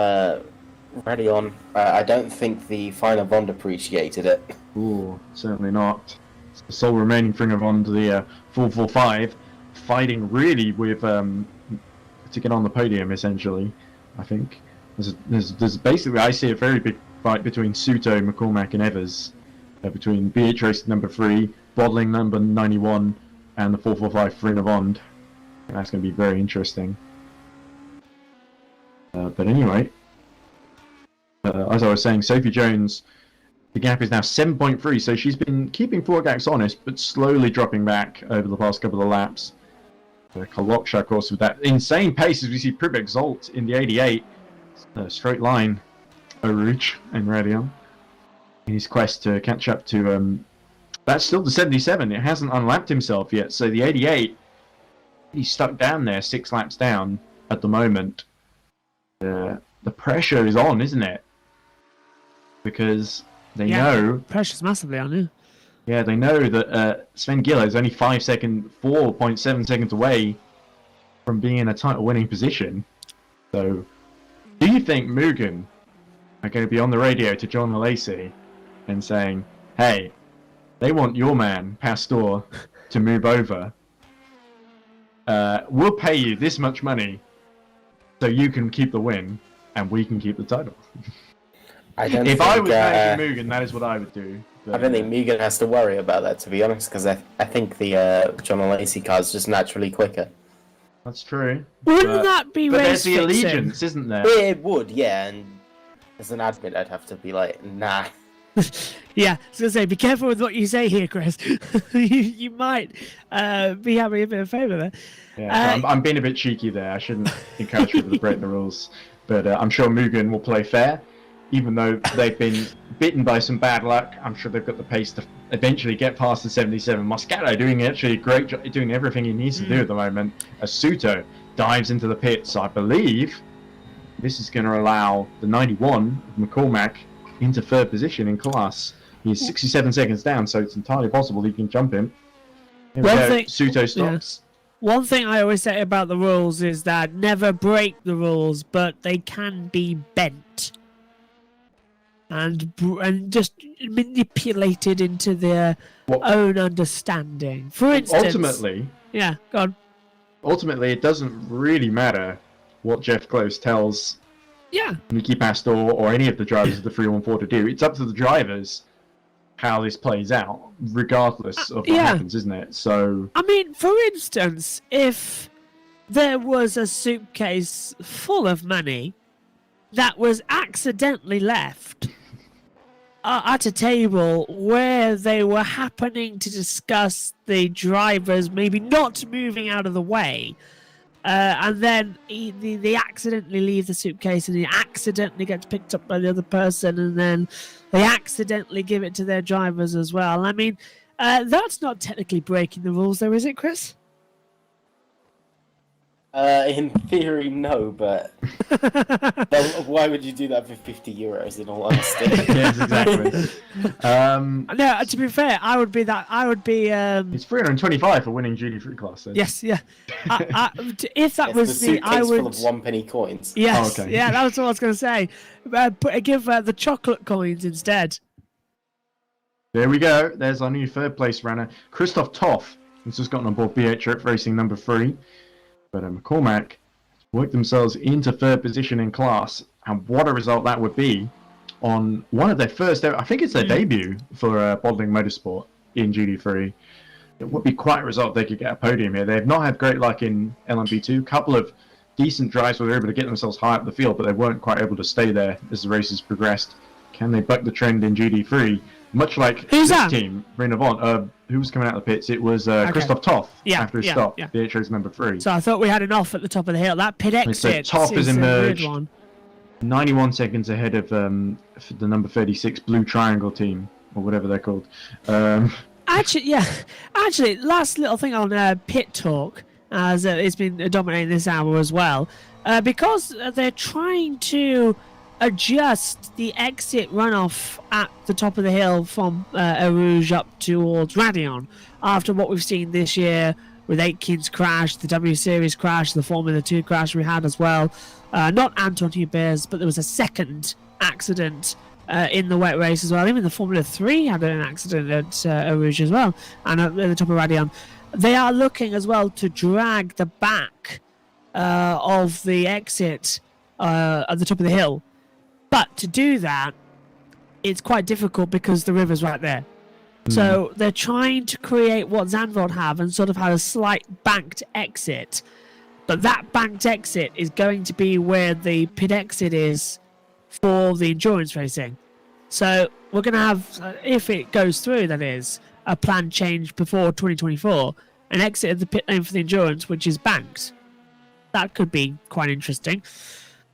Radion, I don't think the final Bond appreciated it. Ooh, certainly not. It's the sole remaining thing of on the 445, fighting really with to get on the podium essentially. I think there's basically, I see a very big fight between Suto, McCormack, and Evers, between Beatrice number 3, Bodling number 91, and the 445 Farina Bond. That's going to be very interesting. But anyway, as I was saying, Sophie Jones, the gap is now 7.3, so she's been keeping Forgax honest, but slowly dropping back over the past couple of laps. Kaloksha, of course, with that insane pace as we see Prib exult in the 88. Straight line, Oruch and Radion in his quest to catch up to, that's still the 77, it hasn't unlapped himself yet, so the 88, he's stuck down there, 6 laps down at the moment. The pressure is on, isn't it? Because they know... Pressure's massively on, yeah. Yeah, they know that Sven Giller is only 4.7 seconds away from being in a title-winning position. So, do you think Mugen are going to be on the radio to John Lacey and saying, hey, they want your man, Pastor, to move over. We'll pay you this much money so you can keep the win and we can keep the title. If I was managing Mugen, that is what I would do. But, I don't think Mugen has to worry about that, to be honest, because I think the John Lacey car is just naturally quicker. That's true. Wouldn't that be But race there's the fixing? allegiance, isn't there? It would, yeah, and as an admin, I'd have to be like, nah. Yeah, I was going to say, be careful with what you say here, Chris. you might be having a bit of favour there. Yeah, I'm being a bit cheeky there. I shouldn't encourage people to break the rules. But I'm sure Mugen will play fair. Even though they've been bitten by some bad luck, I'm sure they've got the pace to eventually get past the 77. Moscato doing actually a great job, doing everything he needs to do at the moment. As Suto dives into the pits, I believe this is going to allow the 91 McCormack into third position in class. He's 67 seconds down, so it's entirely possible he can jump him. Suto stops. One thing I always say about the rules is that never break the rules, but they can be bent. And just manipulated into their own understanding. For instance, ultimately, yeah, go on. Ultimately, it doesn't really matter what Jeff Close tells Nicky Pastor or any of the drivers of the 314 to do. It's up to the drivers how this plays out, regardless of what happens, isn't it? So, I mean, for instance, if there was a suitcase full of money that was accidentally left at a table where they were happening to discuss the drivers maybe not moving out of the way, and then they accidentally leave the suitcase and he accidentally gets picked up by the other person, and then they accidentally give it to their drivers as well. I mean, that's not technically breaking the rules though, is it, Chris? In theory, no, but why would you do that for €50? In all honesty, yes, exactly. No, to be fair, I would be. It's 325 for winning GT3 class. So. Yes, yeah. If that was the I would. Full of 1p coins. Yes, okay. Yeah, that was what I was going to say. Give the chocolate coins instead. There we go. There's our new third place runner, Christoph Toff. He's just gotten on board BH Racing number 3. But McCormack worked themselves into third position in class, and what a result that would be on one of their first ever, I think it's their debut for Bodling Motorsport in GT3. It would be quite a result if they could get a podium here. They've not had great luck in LM-P2. A couple of decent drives where they were able to get themselves high up the field, but they weren't quite able to stay there as the races progressed. Can they buck the trend in GT3? Much like this team, Renavant, who was coming out of the pits, it was Christoph Toff after his stop, BHO's number 3. So I thought we had an off at the top of the hill. That pit exit Toff has is emerged. a weird one. 91 seconds ahead of the number 36 Blue Triangle team, or whatever they're called. Actually, last little thing on pit talk, as it's been dominating this hour as well, because they're trying to adjust the exit runoff at the top of the hill from Eau Rouge up towards Radion, after what we've seen this year with Aitken's crash, the W Series crash, the Formula 2 crash we had as well. Not Anton Hubers, but there was a second accident in the wet race as well. Even the Formula 3 had an accident at Eau Rouge as well, and at the top of Radion. They are looking as well to drag the back of the exit at the top of the hill. But to do that, it's quite difficult because the river's right there. So they're trying to create what Zandvoort have and sort of have a slight banked exit. But that banked exit is going to be where the pit exit is for the endurance racing. So we're going to have, if it goes through, that is, a planned change before 2024, an exit of the pit lane for the endurance, which is banked. That could be quite interesting.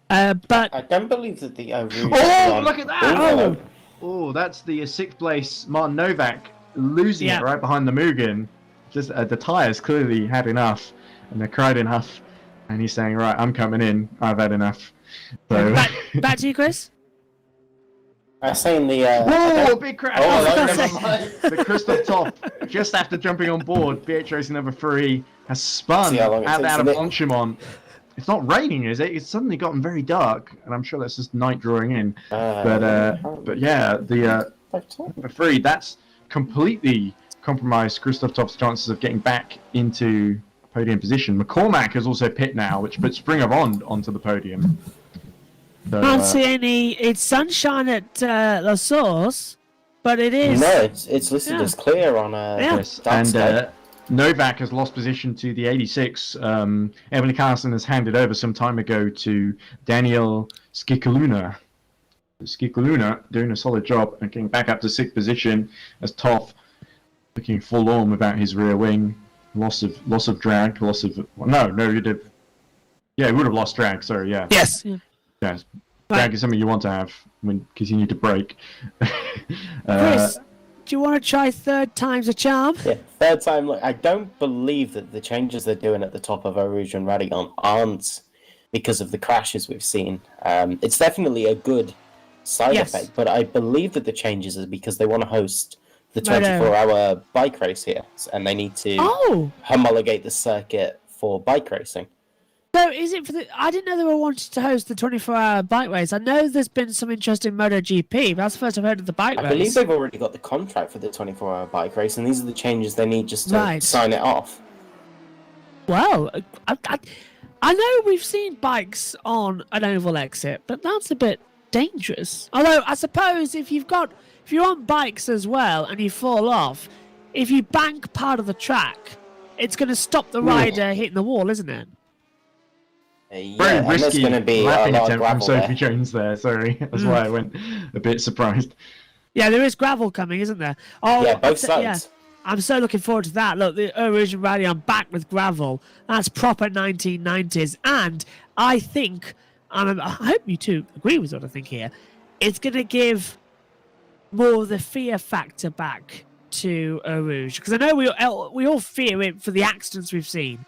But I don't believe that the Oh, look at that! Oh, that's the 6th place Martin Novak losing it right behind the Mugen. Just the tyres clearly had enough, and they cried enough, and he's saying, right, I'm coming in, I've had enough. So... back to you, Chris. I saying the whoa, big crash! The Christoph Topp, just after jumping on board, BH Racing number 3 has spun out of Blanchimont. It's not raining, is it? It's suddenly gotten very dark, and I'm sure that's just night drawing in. But yeah, the number 3, that's completely compromised Christoph Topp's chances of getting back into podium position. McCormack has also pit now, which puts Springer onto the podium. So, can't see any. It's sunshine at La Source, but it is. No, it's listed as clear on yes, and Novak has lost position to the 86. Emily Carlson has handed over some time ago to Daniel Skikaluna. Skikaluna doing a solid job and getting back up to 6th position as Toff looking forlorn without his rear wing. Loss of drag. He would have lost drag. Sorry, yeah. Yes. Yes. Drag is something you want to have because you need to brake. Chris, do you want to try third time's a charm? Yeah, third time. Look, I don't believe that the changes they're doing at the top of Eau Rouge and Radion aren't because of the crashes we've seen. It's definitely a good side effect, but I believe that the changes are because they want to host the 24-hour bike race here, and they need to homologate the circuit for bike racing. So is it for the... I didn't know they were wanting to host the 24-hour bike race. I know there's been some interest in MotoGP, but that's the first I've heard of the bike race. I believe they've already got the contract for the 24-hour bike race, and these are the changes they need just to sign it off. Well, I know we've seen bikes on an oval exit, but that's a bit dangerous. Although, I suppose if you're on bikes as well and you fall off, if you bank part of the track, it's going to stop the rider hitting the wall, isn't it? Very risky going to be lapping attempt from Sophie Jones there, sorry. That's why I went a bit surprised. Yeah, there is gravel coming, isn't there? Oh, yeah, both sides. Yeah. I'm so looking forward to that. Look, the Eau Rouge and Radion back with gravel. That's proper 1990s. And I think, and I hope you two agree with what I think here, it's going to give more of the fear factor back to Eau Rouge. Because I know we all fear it for the accidents we've seen.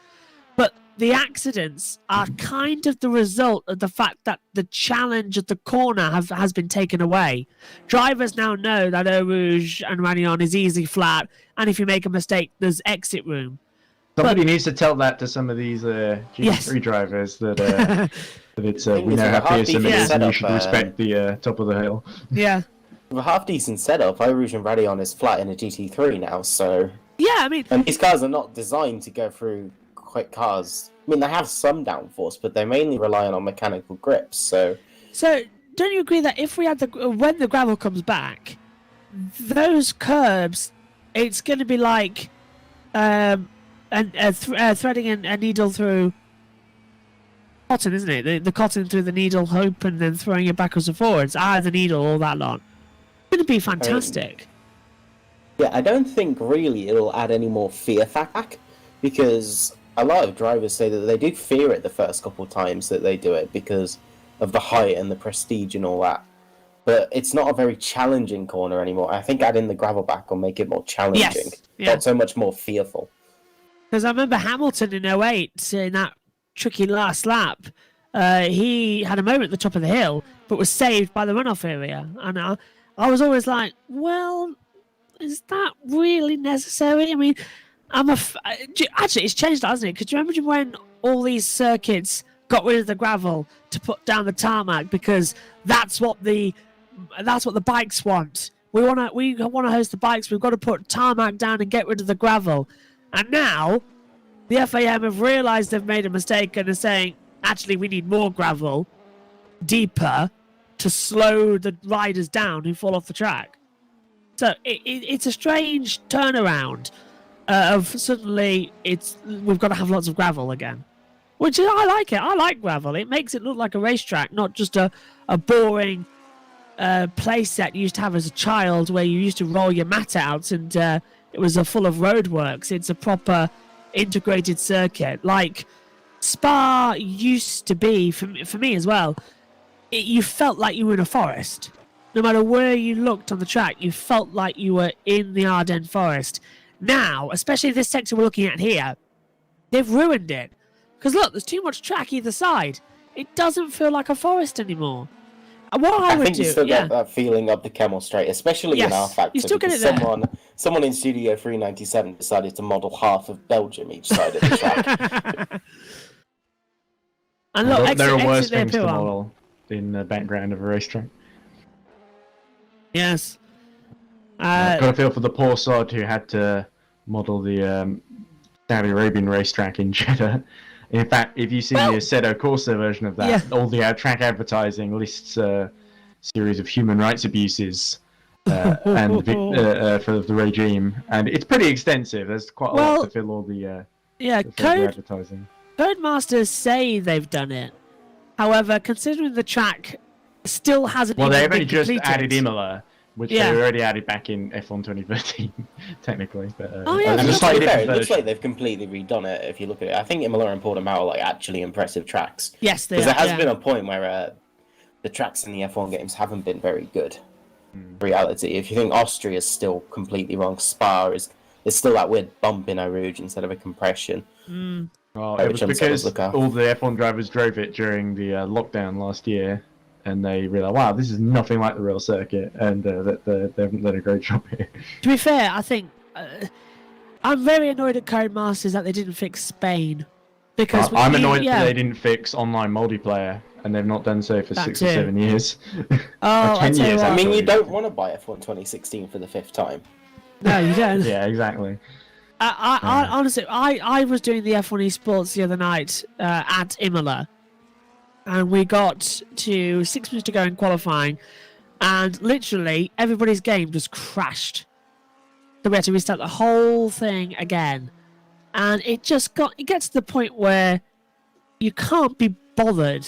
But the accidents are kind of the result of the fact that the challenge at the corner has been taken away. Drivers now know that Eau Rouge and Radion is easy flat, and if you make a mistake, there's exit room. Somebody needs to tell that to some of these GT3 drivers that we know how fearsome it is, and you should respect the top of the hill. Yeah. With a half-decent setup, Eau Rouge and Radion is flat in a GT3 now, so... Yeah, I mean... And these cars are not designed to go through quick cars. I mean, they have some downforce, but they're mainly relying on mechanical grips, so... So, don't you agree that if we had when the gravel comes back, those curbs, it's going to be like threading a needle through cotton, isn't it? The cotton through the needle hoop and then throwing it backwards and forwards. The needle, all that lot. It's going to be fantastic. Yeah, I don't think really it'll add any more fear factor, because a lot of drivers say that they do fear it the first couple of times that they do it, because of the height and the prestige and all that. But it's not a very challenging corner anymore. I think adding the gravel back will make it more challenging, Yes, yeah. not so much more fearful. Because I remember Hamilton in 08, in that tricky last lap, he had a moment at the top of the hill, but was saved by the runoff area. And I was always like, well, is that really necessary? I mean, actually, it's changed, hasn't it? Because do you remember when all these circuits got rid of the gravel to put down the tarmac because that's what the bikes want. We want to host the bikes. We've got to put tarmac down and get rid of the gravel. And now the FAM have realised they've made a mistake and are saying, actually, we need more gravel, deeper, to slow the riders down who fall off the track. So it's a strange turnaround of suddenly we've got to have lots of gravel again. Which I like it. I like gravel. It makes it look like a racetrack, not just a boring play set you used to have as a child where you used to roll your mat out and it was full of roadworks. It's a proper integrated circuit. Like Spa used to be, for me as well, you felt like you were in a forest. No matter where you looked on the track, you felt like you were in the Ardennes forest. Now, especially this sector we're looking at here, they've ruined it. Because look, there's too much track either side. It doesn't feel like a forest anymore. And what I would think do, you still get that feeling of the Camel Straight, especially in our factory. You still get because it there. someone in Studio 397 decided to model half of Belgium each side of the track. And look, there are worse exit things there, to Pilar. model in the background of a racetrack. Yes. I've got a feel for the poor sod who had to model the Saudi Arabian racetrack in Jeddah. In fact, if you see the Assetto Corsa version of that, all the track advertising lists a series of human rights abuses and for the regime, and it's pretty extensive. There's quite a lot to fill all the advertising. Codemasters say they've done it. However, considering the track still hasn't Well, even they've been only just completed. added Imola, which they already added back in F1 2013, technically. But, Oh, yeah, And it's a to slightly be fair, different it looks version. like they've completely redone it. If you look at it, I think Imola and Portimao are like actually impressive tracks. Yes, they Because are. there has been a point where the tracks in the F1 games haven't been very good. Reality, if you think Austria is still completely wrong, Spa is still that weird bump in Eau Rouge instead of a compression. Well, it was Which because look up. all the F1 drivers drove it during the lockdown last year, and they realised, wow, this is nothing like the real circuit, and they haven't done a great job here. To be fair, I think I'm very annoyed at Codemasters that they didn't fix Spain. Because I'm annoyed that they didn't fix online multiplayer, and they've not done so for That 6 or too. 7 years. Oh, Or 10 I tell you years, what. I mean, you actually. don't want to buy F1 2016 for the 5th time. No, you don't. Yeah, exactly. I honestly, I was doing the F1 esports the other night at Imola, and we got to 6 minutes to go in qualifying, and literally everybody's game just crashed. So we had to restart the whole thing again, and it gets to the point where you can't be bothered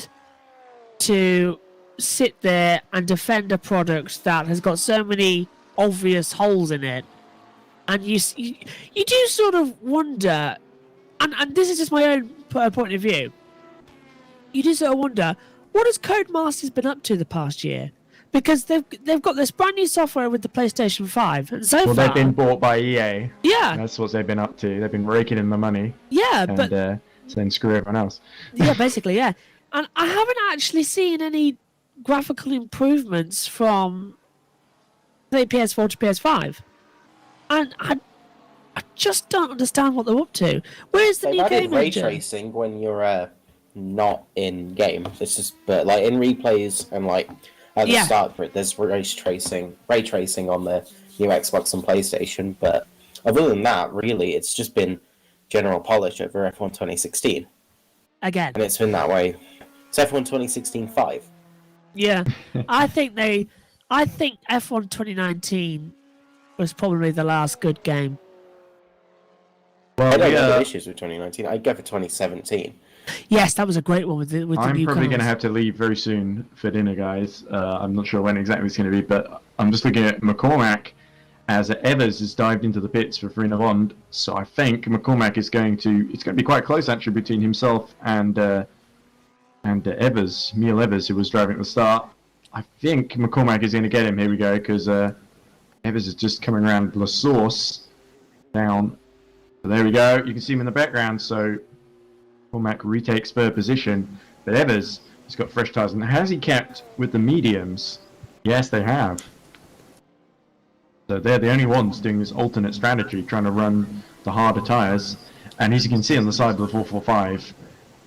to sit there and defend a product that has got so many obvious holes in it. And you do sort of wonder, and this is just my own point of view, you do sort of wonder, what has Codemasters been up to the past year? Because they've got this brand new software with the PlayStation 5, and so Well, far... they've been bought by EA. Yeah, That's what they've been up to. They've been raking in the money, yeah, and but... saying screw everyone else. yeah, basically, yeah. And I haven't actually seen any graphical improvements from, say, PS4 to PS5. And I just don't understand what they're up to. Where's the They've new added game ray engine? tracing when you're not in game. This is, but like in replays and like at the start for it, there's ray tracing on the new Xbox and PlayStation. But other than that, really, it's just been general polish over F1 2016, Again. and it's been that way. It's F1 2016 5. Yeah. I think F1 2019 was probably the last good game. I Well, don't have any issues with 2019. I'd go for 2017. Yes, that was a great one with the I'm new probably cars. going to have to leave very soon for dinner, guys. I'm not sure when exactly it's going to be, but I'm just looking at McCormack as Evers has dived into the pits for Frinavond. So I think McCormack is going to... It's going to be quite close, actually, between himself and And Neil Evers, who was driving at the start. I think McCormack is going to get him. Here we go, because Evers is just coming around La Source down. So there we go. You can see him in the background. So McCormack retakes third position. But Evers has got fresh tyres. And has he kept with the mediums? Yes, they have. So they're the only ones doing this alternate strategy, trying to run the harder tyres. And as you can see on the side of the 445,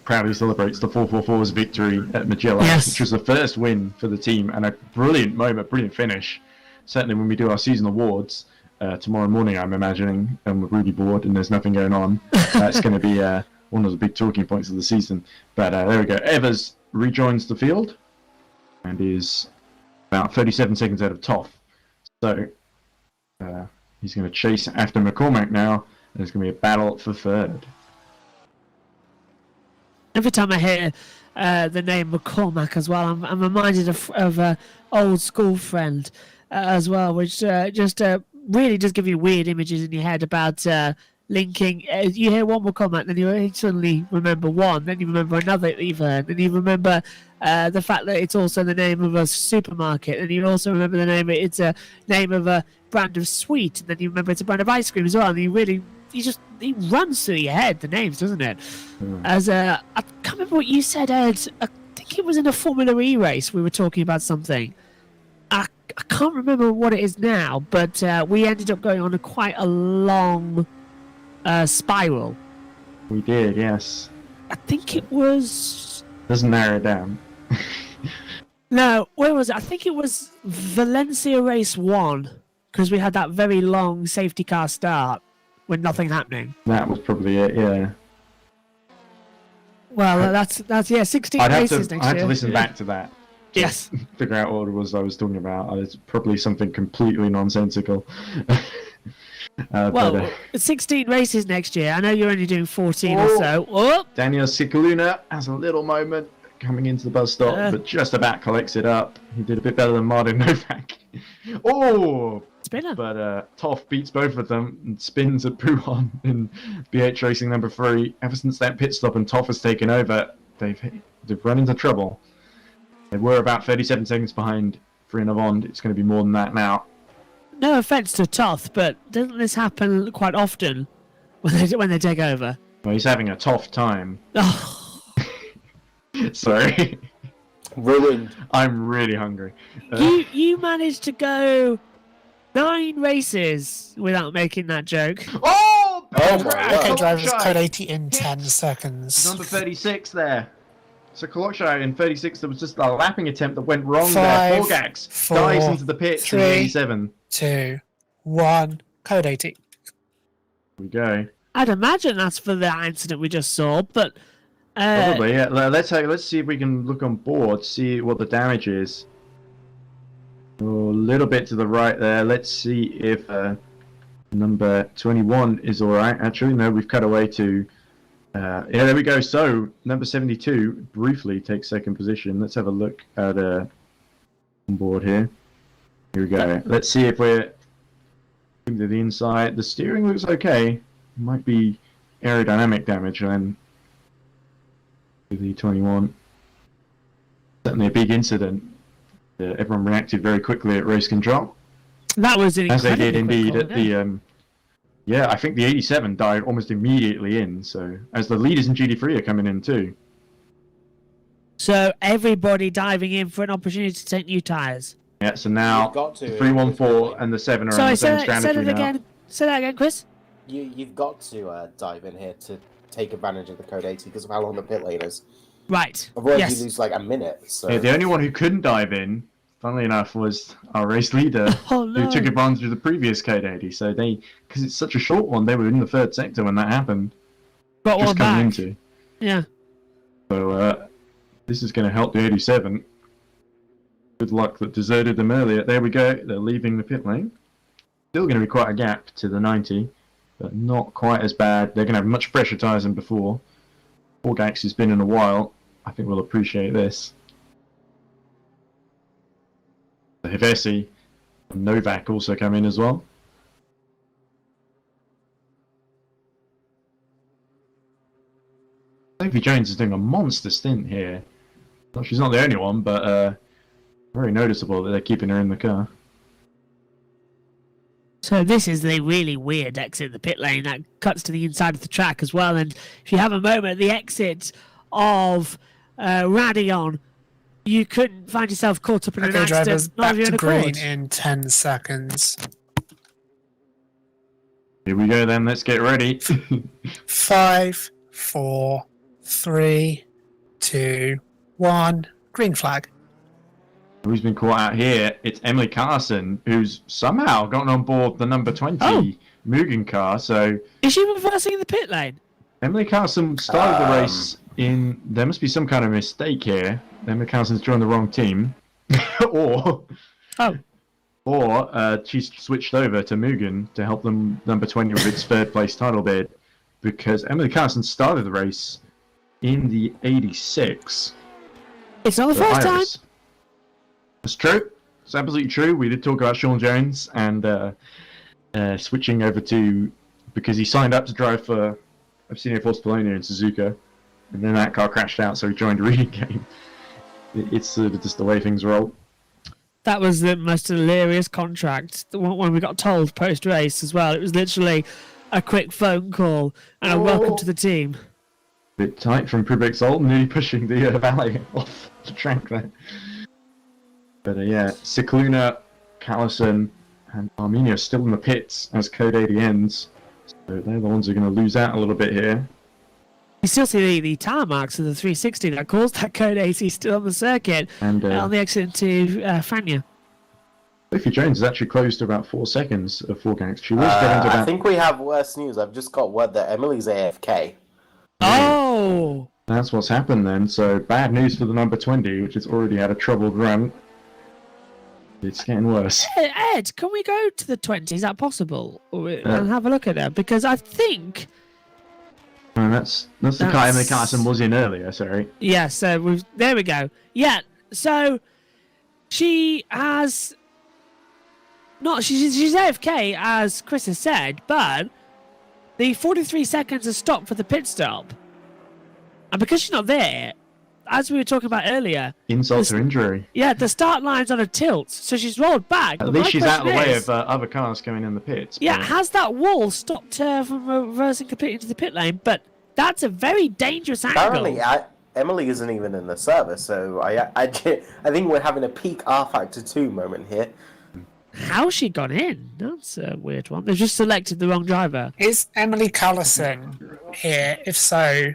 proudly celebrates the 444's victory at Magella, which was the first win for the team and a brilliant moment, brilliant finish. Certainly when we do our season awards tomorrow morning, I'm imagining, and we're really bored and there's nothing going on, that's going to be one of the big talking points of the season. But there we go. Evers rejoins the field and is about 37 seconds out of Toff. So he's going to chase after McCormack now, and it's going to be a battle for third. Every time I hear the name McCormack as well, I'm reminded of an old school friend as well, which just really does give you weird images in your head about linking. You hear one McCormack, then you suddenly remember one, then you remember another that you've heard, then you remember the fact that it's also the name of a supermarket, and you also remember the name. It's a name of a brand of sweet, and then you remember it's a brand of ice cream as well, and it runs through your head, the names, doesn't it? As I can't remember what you said, Ed. I think it was in a Formula E race we were talking about something. I can't remember what it is now, but we ended up going on quite a long spiral. We did, yes. I think it was... Doesn't narrow it down. No, where was it? I think it was Valencia race 1, because we had that very long safety car start with nothing happening. That was probably it, yeah. Well, that's 16 races next year. I had to listen back to that. Yes. Figure out what it was I was talking about. It's probably something completely nonsensical. Well, 16 races next year. I know you're only doing 14 or so. Oh! Daniel Cicaluna has a little moment coming into the bus stop, but just about collects it up. He did a bit better than Martin Novak. Spinner. But Toff beats both of them and spins at Pujon in BH Racing number 3. Ever since that pit stop and Toff has taken over, they've run into trouble. They were about 37 seconds behind Frienavond. It's going to be more than that now. No offence to Toth, but doesn't this happen quite often when they take over? Well, he's having a tough time. Oh. Sorry. Ruined. I'm really hungry. You managed to go 9 races without making that joke. Oh! Oh my Okay, God. drivers code 80 in 10 seconds. Number 36 there. So Kolokshai in 36, there was just a lapping attempt that went wrong 5, there. Forgax 4, dives into the pits in 3, 87. 2, 1, code 80. Here we go. I'd imagine that's for the incident we just saw, but Probably, yeah. Let's see if we can look on board, see what the damage is. Oh, a little bit to the right there. Let's see if number 21 is alright. Actually, no, we've cut away to... yeah, there we go. So, number 72 briefly takes second position. Let's have a look at on board here. Here we go. Let's see if we're to the inside. The steering looks okay. Might be aerodynamic damage then. The 21. Certainly a big incident. Everyone reacted very quickly at race control. that was an As they did incredibly indeed quick at call, yeah. the... yeah, I think the 87 died almost immediately in, so... As the leaders in GT3 are coming in too. So everybody diving in for an opportunity to take new tyres. Yeah, so now You've got to, the 314 and the 7 are on Sorry, the same say strategy that now. again. Say that again, Chris. You've got to dive in here to take advantage of the code 80 because of how long the pit lane is. Right. Otherwise, Yes. you lose like a minute. So Yeah, the only one who couldn't dive in, funnily enough, was our race leader, Oh, no. who took advantage of the previous code 80. So they, because it's such a short one, they were in the third sector when that happened. Got Just one coming back. into. Yeah. So this is going to help the 87. Good luck that deserted them earlier. There we go. They're leaving the pit lane. Still going to be quite a gap to the 90, but not quite as bad. They're going to have much fresher tyres than before. Forgax has been in a while. I think we'll appreciate this. The Hevesi and Novak also come in as well. Sophie Jones is doing a monster stint here. Well, she's not the only one, but very noticeable that they're keeping her in the car. So this is the really weird exit of the pit lane that cuts to the inside of the track as well. And if you have a moment at the exit of Radion, you couldn't find yourself caught up in an Okay, drivers, accident. Not back of your to own green accord. in 10 seconds. Here we go then, let's get ready. 5, 4, 3, 2, 1. Green flag. Who's been caught out here? It's Emily Carson, who's somehow gotten on board the number 20 Mugen car. So Is she reversing in the pit lane? Emily Carson started the race in... There must be some kind of mistake here. Emily Carson's joined the wrong team. or she's switched over to Mugen to help them number 20 with its third place title bid. Because Emily Carson started the race in the 86. It's not the first time. It's true. It's absolutely true. We did talk about Sean Jones and switching over to... Because he signed up to drive for Absinia Force Polonia in Suzuka. And then that car crashed out, so he joined Reading Game. It's sort of just the way things roll. That was the most hilarious contract. The one when we got told post-race as well. It was literally a quick phone call and a welcome to the team. Bit tight from Prubik Zolt, nearly pushing the valet off the track there. But yeah, Cicluna, Callison, and Armenia still in the pits as Code 80 ends. So they're the ones who are going to lose out a little bit here. You still see the tire marks of the 360 that caused that Code 80 still on the circuit And on the exit to Fania. Sophie Jones has actually closed to about 4 seconds of 4 gangs. She was getting to I about... think we have worse news. I've just got word that Emily's AFK. Oh! That's what's happened then. So bad news for the number 20, which has already had a troubled run. It's getting worse. Ed, can we go to the 20? Is that possible? And have a look at it? Because I think... And that's the car Emily Carson was in earlier, sorry. Yeah, so there we go. Yeah, so she has... She's AFK, as Chris has said, but the 43 seconds has stopped for the pit stop. And because she's not there, as we were talking about earlier... Insult to injury. Yeah, the start line's on a tilt, so she's rolled back. At least she's out of the way of other cars going in the pits. Yeah, but... has that wall stopped her from reversing completely into the pit lane? But that's a very dangerous angle. Apparently, Emily isn't even in the service, so I think we're having a peak R Factor 2 moment here. How's she gone in? That's a weird one. They've just selected the wrong driver. Is Emily Callison here? If so,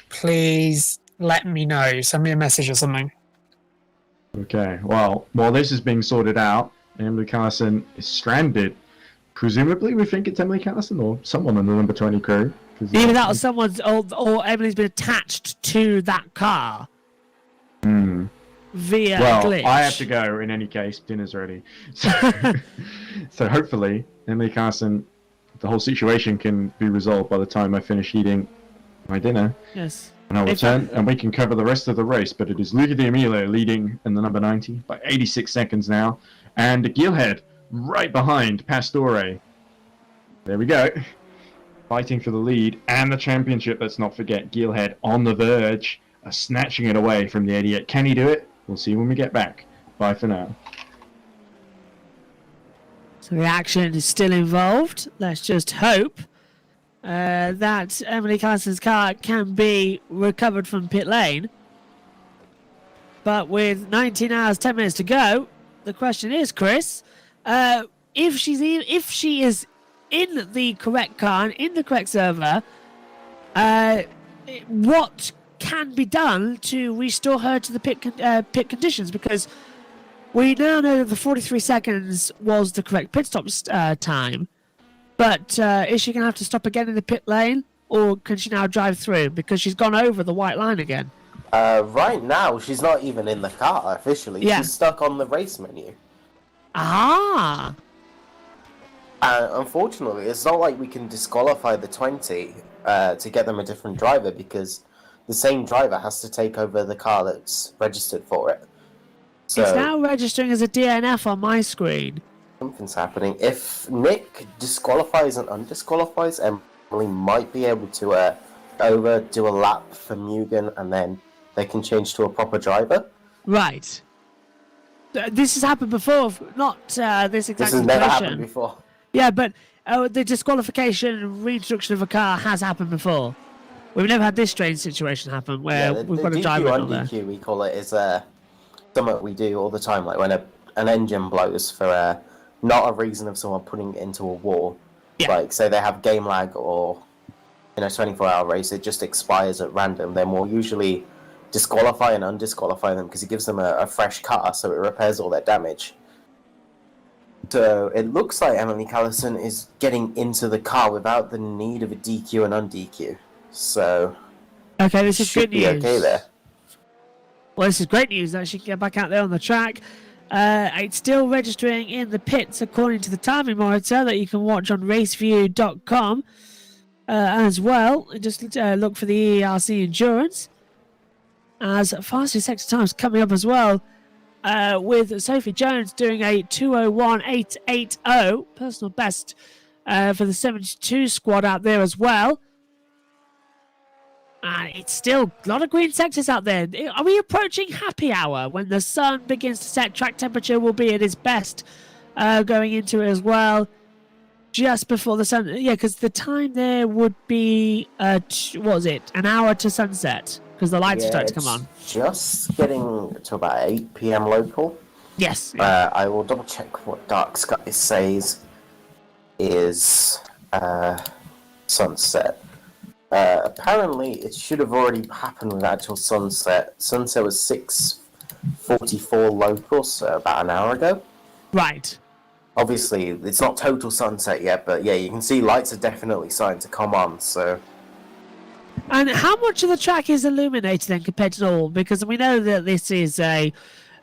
please let me know. Send me a message or something. Okay, well, while this is being sorted out, Emily Carson is stranded. Presumably, we think it's Emily Carson or someone in the number 20 crew. Either that or someone's, or Emily's been attached to that car via glitch. I have to go in any case. Dinner's ready. So, so hopefully, Emily Carson, the whole situation can be resolved by the time I finish eating my dinner. Yes. And I'll return, and we can cover the rest of the race. But it is Luca D'Amelio leading in the number 90 by 86 seconds now. And Gilhead right behind Pastore. There we go. Fighting for the lead and the championship, let's not forget. Gilhead on the verge of snatching it away from the idiot. Can he do it? We'll see when we get back. Bye for now. So the action is still involved. Let's just hope that Emily Carson's car can be recovered from pit lane. But with 19 hours, 10 minutes to go, the question is, Chris, if she is in the correct car and in the correct server, what can be done to restore her to the pit conditions? Because we now know that the 43 seconds was the correct pit stop time, but is she going to have to stop again in the pit lane, or can she now drive through because she's gone over the white line again? Right now, she's not even in the car officially. Yeah. She's stuck on the race menu. Ah! Unfortunately, it's not like we can disqualify the 20 to get them a different driver, because the same driver has to take over the car that's registered for it. So It's now registering as a DNF on my screen. something's happening. If Nick disqualifies and undisqualifies, Emily might be able to do a lap for Mugen and then they can change to a proper driver. Right. This has happened before, not this exact This has never happened situation. before. Yeah, but the disqualification and reintroduction of a car has happened before. We've never had this strange situation happen where we've got a driver DQ not there. DQ, we call it, is something we do all the time. Like when an engine blows for not a reason of someone putting it into a wall. Yeah. Like say they have game lag or in a 24-hour race, it just expires at random. Then we'll usually disqualify and undisqualify them because it gives them a fresh car, so it repairs all their damage. So it looks like Emily Callison is getting into the car without the need of a DQ and un-DQ. So Okay, this is should good be news. okay there. Well, this is great news that she can get back out there on the track. It's still registering in the pits according to the timing monitor that you can watch on raceview.com as well. Just look for the EERC endurance. As fastest exit times coming up as well, with Sophie Jones doing a 2:01.880 personal best for the 72 squad out there as well. And it's still a lot of green sectors out there. Are we approaching happy hour when the sun begins to set? Track temperature will be at its best going into it as well. Just before the sun, yeah, because the time there would be, what was it, an hour to sunset? Because the lights are starting to come on. Just getting to about 8 p.m. local. Yes. I will double check what Dark Sky says is sunset. Apparently, it should have already happened with actual sunset. Sunset was 6:44 local, so about an hour ago. Right. Obviously, it's not total sunset yet, but yeah, you can see lights are definitely starting to come on, so... And how much of the track is illuminated then compared to normal? Because we know that this is a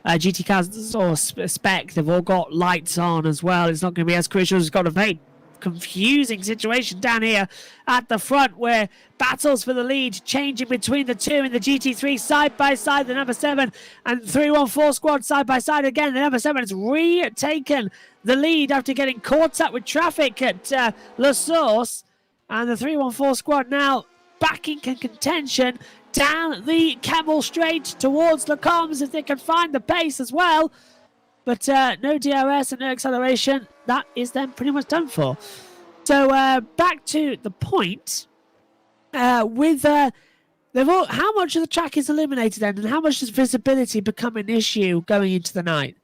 GT cars or spec. They've all got lights on as well. It's not going to be as crucial. It's got a very confusing situation down here at the front where battles for the lead changing between the two in the GT3 side by side. The number 7 and 314 squad side by side again. The number 7 has retaken the lead after getting caught up with traffic at La Source. And the 314 squad now back in contention down the Camel Straight towards Le Combs if they can find the pace as well. But no DRS and no acceleration. That is then pretty much done for. So back to the point. With how much of the track is illuminated then, and how much does visibility become an issue going into the night?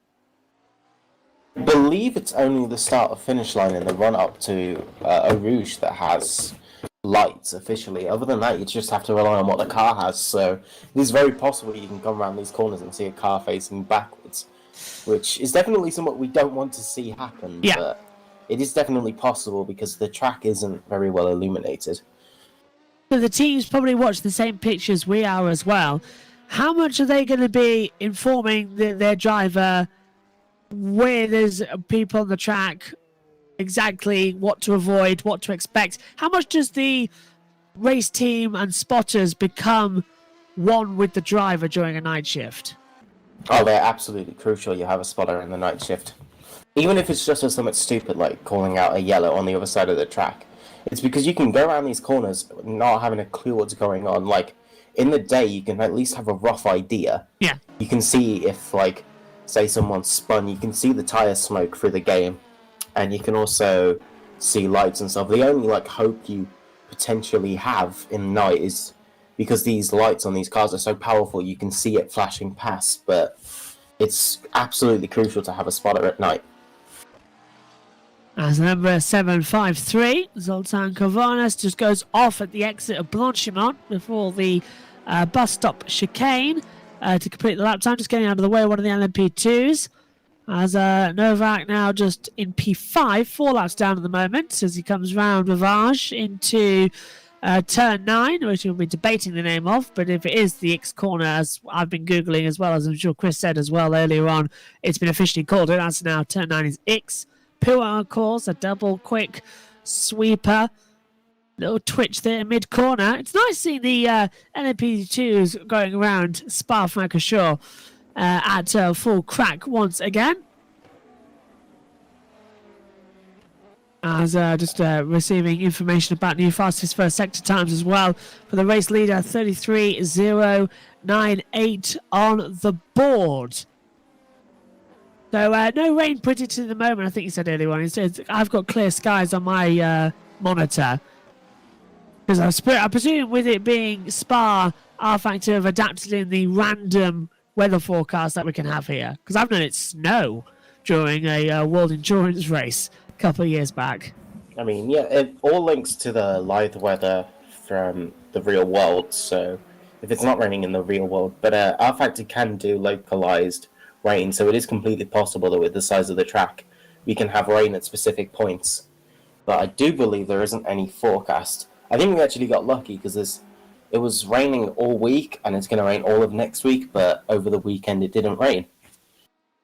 I believe it's only the start of finish line in the run up to Eau Rouge that has lights officially. Other than that, you just have to rely on what the car has. So it is very possible you can come around these corners and see a car facing backwards, which is definitely something we don't want to see happen. Yeah. But it is definitely possible because the track isn't very well illuminated. So the teams probably watch the same pictures we are as well. How much are they going to be informing their driver where there's people on the track, exactly what to avoid, what to expect? How much does the race team and spotters become one with the driver during a night shift? Oh, they're absolutely crucial. You have a spotter in the night shift. Even if it's just for something stupid like calling out a yellow on the other side of the track. It's because you can go around these corners not having a clue what's going on. Like, in the day, you can at least have a rough idea. Yeah. You can see if, like, say someone's spun, you can see the tyre smoke through the game. And you can also see lights and stuff. The only, like, hope you potentially have in night is because these lights on these cars are so powerful, you can see it flashing past. But it's absolutely crucial to have a spotter at night. As number 753, Zoltan Kovanas just goes off at the exit of Blanchimont before the bus stop chicane to complete the lap time, just getting out of the way of one of the LM-P2s. As Novak now just in P5, 4 laps down at the moment as he comes round Rivage into turn 9, which we'll be debating the name of, but if it is the X corner, as I've been Googling as well, as I'm sure Chris said as well earlier on, it's been officially called it. That's now turn 9 is X. Pua, of course, a double quick sweeper. Little twitch there mid-corner. It's nice seeing the LM-P2s going around Spa-Francorchamps at full crack once again. As just receiving information about new fastest first sector times as well for the race leader, 33.098 on the board. So no rain predicted at the moment. I think you said earlier on. I've got clear skies on my monitor. Because I presume with it being Spa, R Factor have adapted in the random weather forecast that we can have here. Because I've known it snow during a World Endurance race a couple of years back. I mean, yeah, it all links to the live weather from the real world. So if it's not raining in the real world, but R Factor can do localized rain, so it is completely possible that with the size of the track, we can have rain at specific points. But I do believe there isn't any forecast. I think we actually got lucky because it was raining all week, and it's going to rain all of next week, but over the weekend it didn't rain.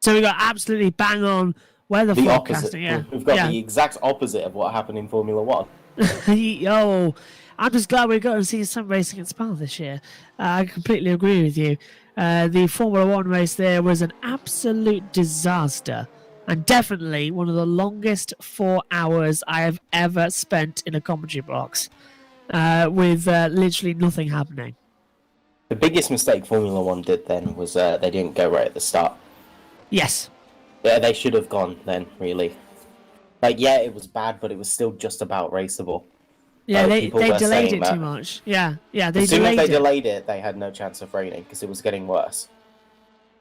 So we got absolutely bang on weather The forecasting. opposite. Yeah, We've got the exact opposite of what happened in Formula 1. Oh, I'm just glad we're going to see some racing at Spa this year. I completely agree with you. The Formula 1 race there was an absolute disaster, and definitely one of the longest 4 hours I have ever spent in a commentary box, with literally nothing happening. The biggest mistake Formula 1 did then was they didn't go right at the start. Yes. Yeah, they should have gone then, really. Like, yeah, it was bad, but it was still just about raceable. Yeah, they people were delayed saying it too that. much. Yeah, they As soon as delayed they it. delayed it, they had no chance of raining because it was getting worse.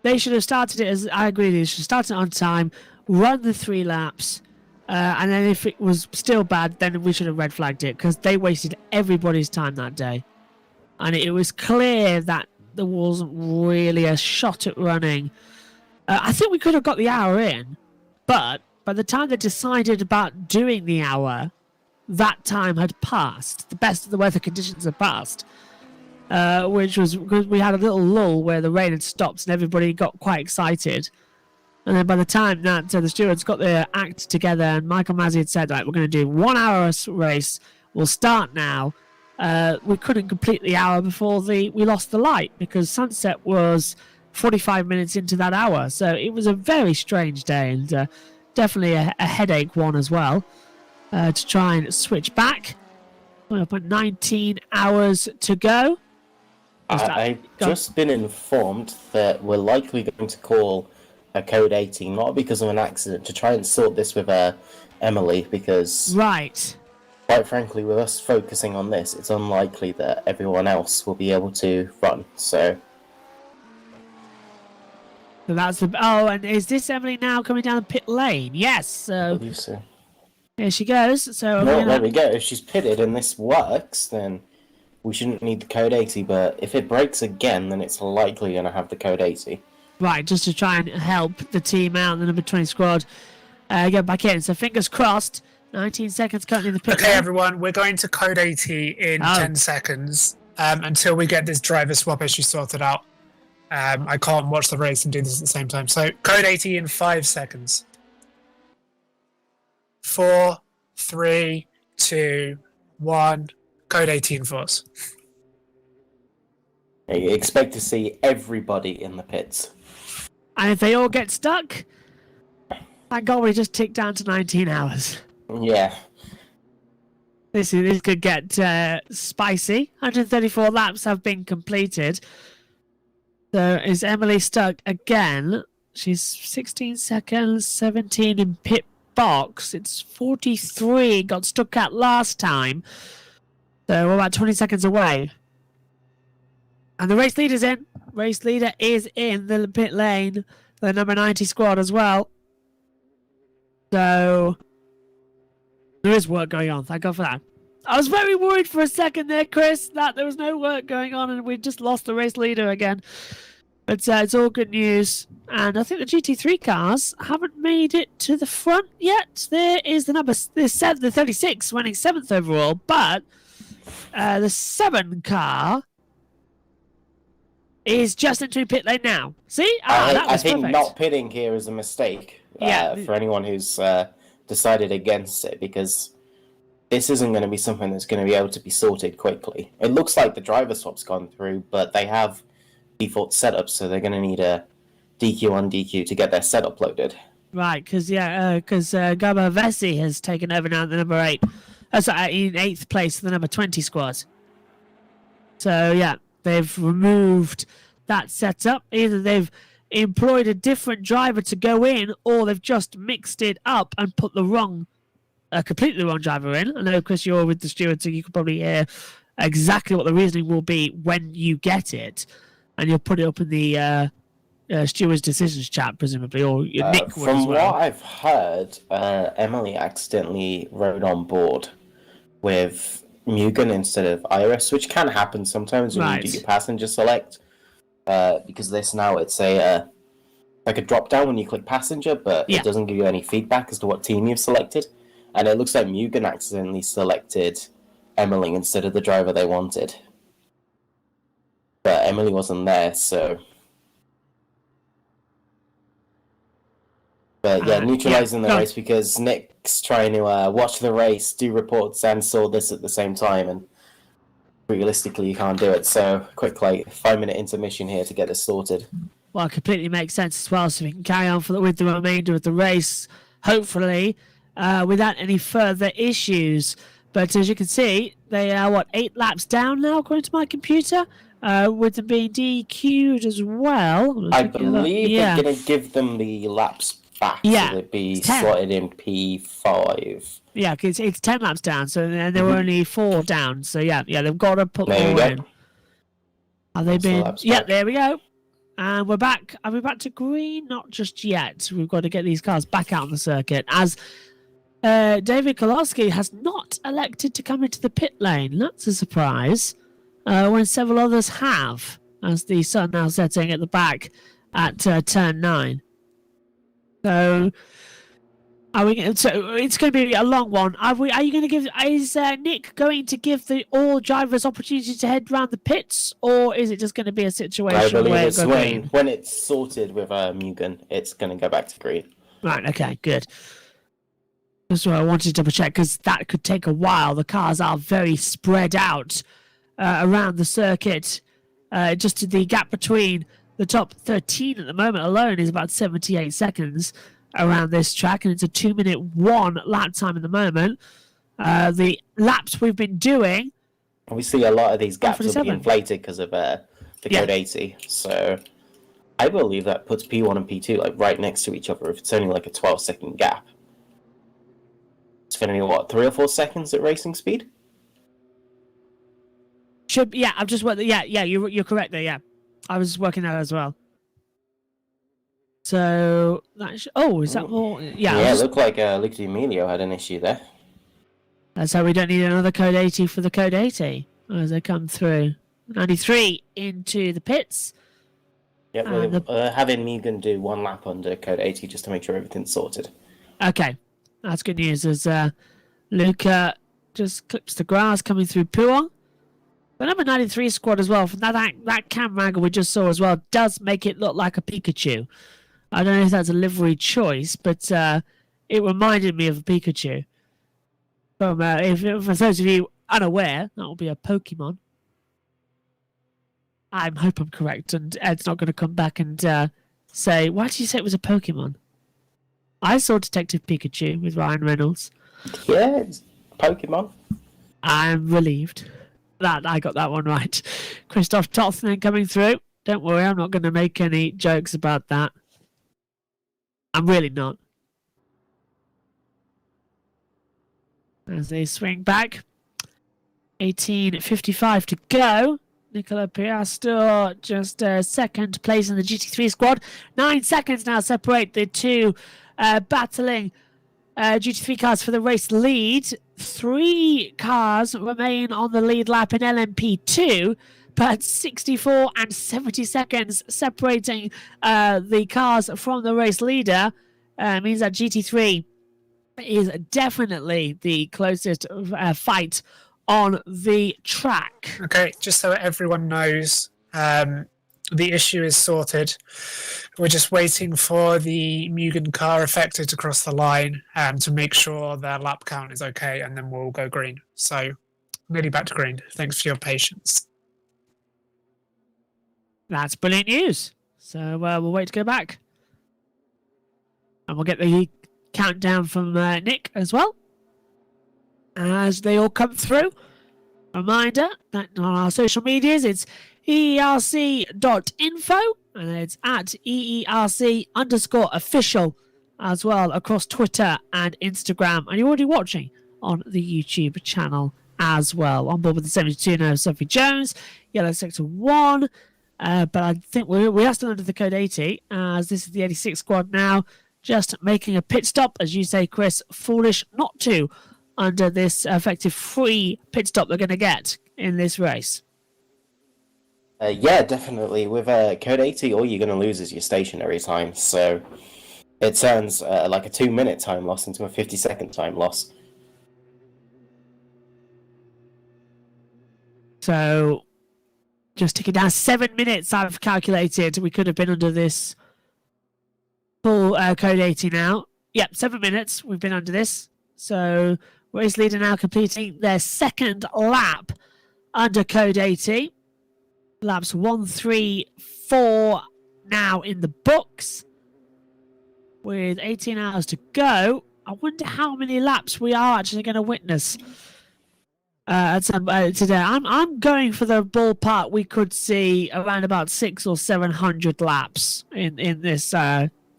They should have started it as I agree. They should have started it on time, run the 3 laps, and then if it was still bad, then we should have red flagged it because they wasted everybody's time that day, and it was clear that there wasn't really a shot at running. I think we could have got the hour in, but by the time they decided about doing the hour, that time had passed. The best of the weather conditions had passed. Which was because we had a little lull where the rain had stopped and everybody got quite excited. And then by the time that the stewards got their act together and Michael Masi had said, right, we're going to do 1 hour race, we'll start now. We couldn't complete the hour before we lost the light because sunset was 45 minutes into that hour. So it was a very strange day and definitely a headache one as well to try and switch back. We're up at 19 hours to go. I've just been informed that we're likely going to call a code 80, not because of an accident, to try and sort this with Emily, because right, quite frankly, with us focusing on this, it's unlikely that everyone else will be able to run. So that's the. Oh, and is this Emily now coming down the pit lane? Yes. So I believe so. here she goes. So There we go. If she's pitted and this works, then we shouldn't need the code 80, but if it breaks again, then it's likely going to have the code 80. Right, just to try and help the team out, the number 20 squad get back in. So fingers crossed, 19 seconds currently in the pit. Okay, everyone, we're going to code 80 in 10 seconds until we get this driver swap issue sorted out. I can't watch the race and do this at the same time. So code 80 in 5 seconds. 4, 3, 2, 1... Code 18 force. You expect to see everybody in the pits. And if they all get stuck, thank God we just ticked down to 19 hours. Yeah. This could get spicy. 134 laps have been completed. So is Emily stuck again? She's 16 seconds, 17 in pit box. It's 43, got stuck at last time. So we're about 20 seconds away. And the race leader's in. Race leader is in the pit lane. The number 90 squad as well. So there is work going on. Thank God for that. I was very worried for a second there, Chris, that there was no work going on and we just lost the race leader again. But it's all good news. And I think the GT3 cars haven't made it to the front yet. There is the number, the 36 running 7th overall, but the 7 car is just into pit lane now. See? I think perfect. not pitting here is a mistake for anyone who's decided against it, because this isn't going to be something that's going to be able to be sorted quickly. It looks like the driver swap's gone through, but they have default setups, so they're going to need a DQ on DQ to get their setup loaded. Right, because Gabo Vessi has taken over now at the number 8. Sorry, in 8th place, the number 20 squad. So yeah, they've removed that setup. Either they've employed a different driver to go in, or they've just mixed it up and put the completely wrong driver in. I know, Chris, you're with the steward, so you can probably hear exactly what the reasoning will be when you get it, and you'll put it up in the steward's decisions chat, presumably, or Nick would as well. From what I've heard, Emily accidentally rode on board with Mugen instead of Iris, which can happen sometimes when you do your passenger select. Because this now it's a like a drop down when you click passenger, but it doesn't give you any feedback as to what team you've selected. And it looks like Mugen accidentally selected Emily instead of the driver they wanted. But Emily wasn't there, so. But yeah, neutralizing the race because Nick's trying to watch the race, do reports, and saw this at the same time, and realistically you can't do it. So quick 5-minute intermission here to get this sorted. Well, it completely makes sense as well. So we can carry on with the remainder of the race, hopefully, without any further issues. But as you can see, they are 8 laps down now, according to my computer. With them being DQ'd as well. I believe they're going to give them the laps back, so they'd be slotted in P5. Yeah, because it's 10 laps down, so then there were only 4 down. So yeah, they've got to put more in. Have they been? Yeah, there we go. And we're back. Are we back to green? Not just yet. We've got to get these cars back out on the circuit, as David Kolowski has not elected to come into the pit lane. That's a surprise. When several others have, as the sun now setting at the back at turn 9. So, so it's going to be a long one. Are you going to give? Is Nick going to give all drivers opportunity to head round the pits, or is it just going to be a situation I believe where it's when it's sorted with Mugen, it's going to go back to green. Right. Okay. Good. That's what I wanted to double check, because that could take a while. The cars are very spread out around the circuit. Just the gap between the top 13 at the moment alone is about 78 seconds around this track, and it's a 2-minute 1 lap time at the moment. The laps we've been doing, we see a lot of these gaps will be inflated because of the code 80. So I believe that puts P1 and P2 right next to each other if it's only a 12-second gap. It's going to be 3 or 4 seconds at racing speed. I've just worked. You're correct there. Yeah, I was working that as well. So is that more? Yeah, it looked like Luke D'Amelio had an issue there. So we don't need another code 80 for the code 80 as they come through. 93 into the pits. Yeah, having Mugen do 1 lap under code 80 just to make sure everything's sorted. Okay, that's good news. As Luca just clips the grass coming through Puong. The number 93 squad as well, from that camera angle we just saw as well, does make it look like a Pikachu. I don't know if that's a livery choice, but it reminded me of a Pikachu. For those of you unaware, that will be a Pokemon. I hope I'm correct, and Ed's not going to come back and say, why did you say it was a Pokemon? I saw Detective Pikachu with Ryan Reynolds. Yeah, it's Pokemon. I'm relieved that I got that one right. Christoph Tothnen coming through. Don't worry, I'm not going to make any jokes about that. I'm really not. As they swing back. 18:55 to go. Nicola Piastro just second place in the GT3 squad. 9 seconds now separate the two battling GT3 cars for the race lead. 3 cars remain on the lead lap in LM-P2, but 64 and 70 seconds separating the cars from the race leader means that GT3 is definitely the closest fight on the track. Okay, just so everyone knows, the issue is sorted. We're just waiting for the Mugen car affected to cross the line to make sure their lap count is okay, and then we'll go green. So, nearly back to green. Thanks for your patience. That's brilliant news. So we'll wait to go back. And we'll get the countdown from Nick as well as they all come through. Reminder that on our social medias, it's EERC.info and it's at EERC_official as well across Twitter and Instagram. And you're already watching on the YouTube channel as well. On board with the 72 now, Sophie Jones, Yellow Sector 1. But I think we are still under the code 80 as this is the 86 squad now. Just making a pit stop, as you say, Chris. Foolish not to under this effective free pit stop they're going to get in this race. Yeah, definitely. With code 80, all you're going to lose is your stationary time. So it turns like a 2-minute time loss into a 50-second time loss. So just ticking down 7 minutes, I've calculated. We could have been under this full code 80 now. Yep, 7 minutes we've been under this. So race leader now completing their second lap under code 80. Laps 1, 3, 4 now in the books. With 18 hours to go, I wonder how many laps we are actually going to witness today. I'm going for the ballpark. We could see around about 600 or 700 laps in this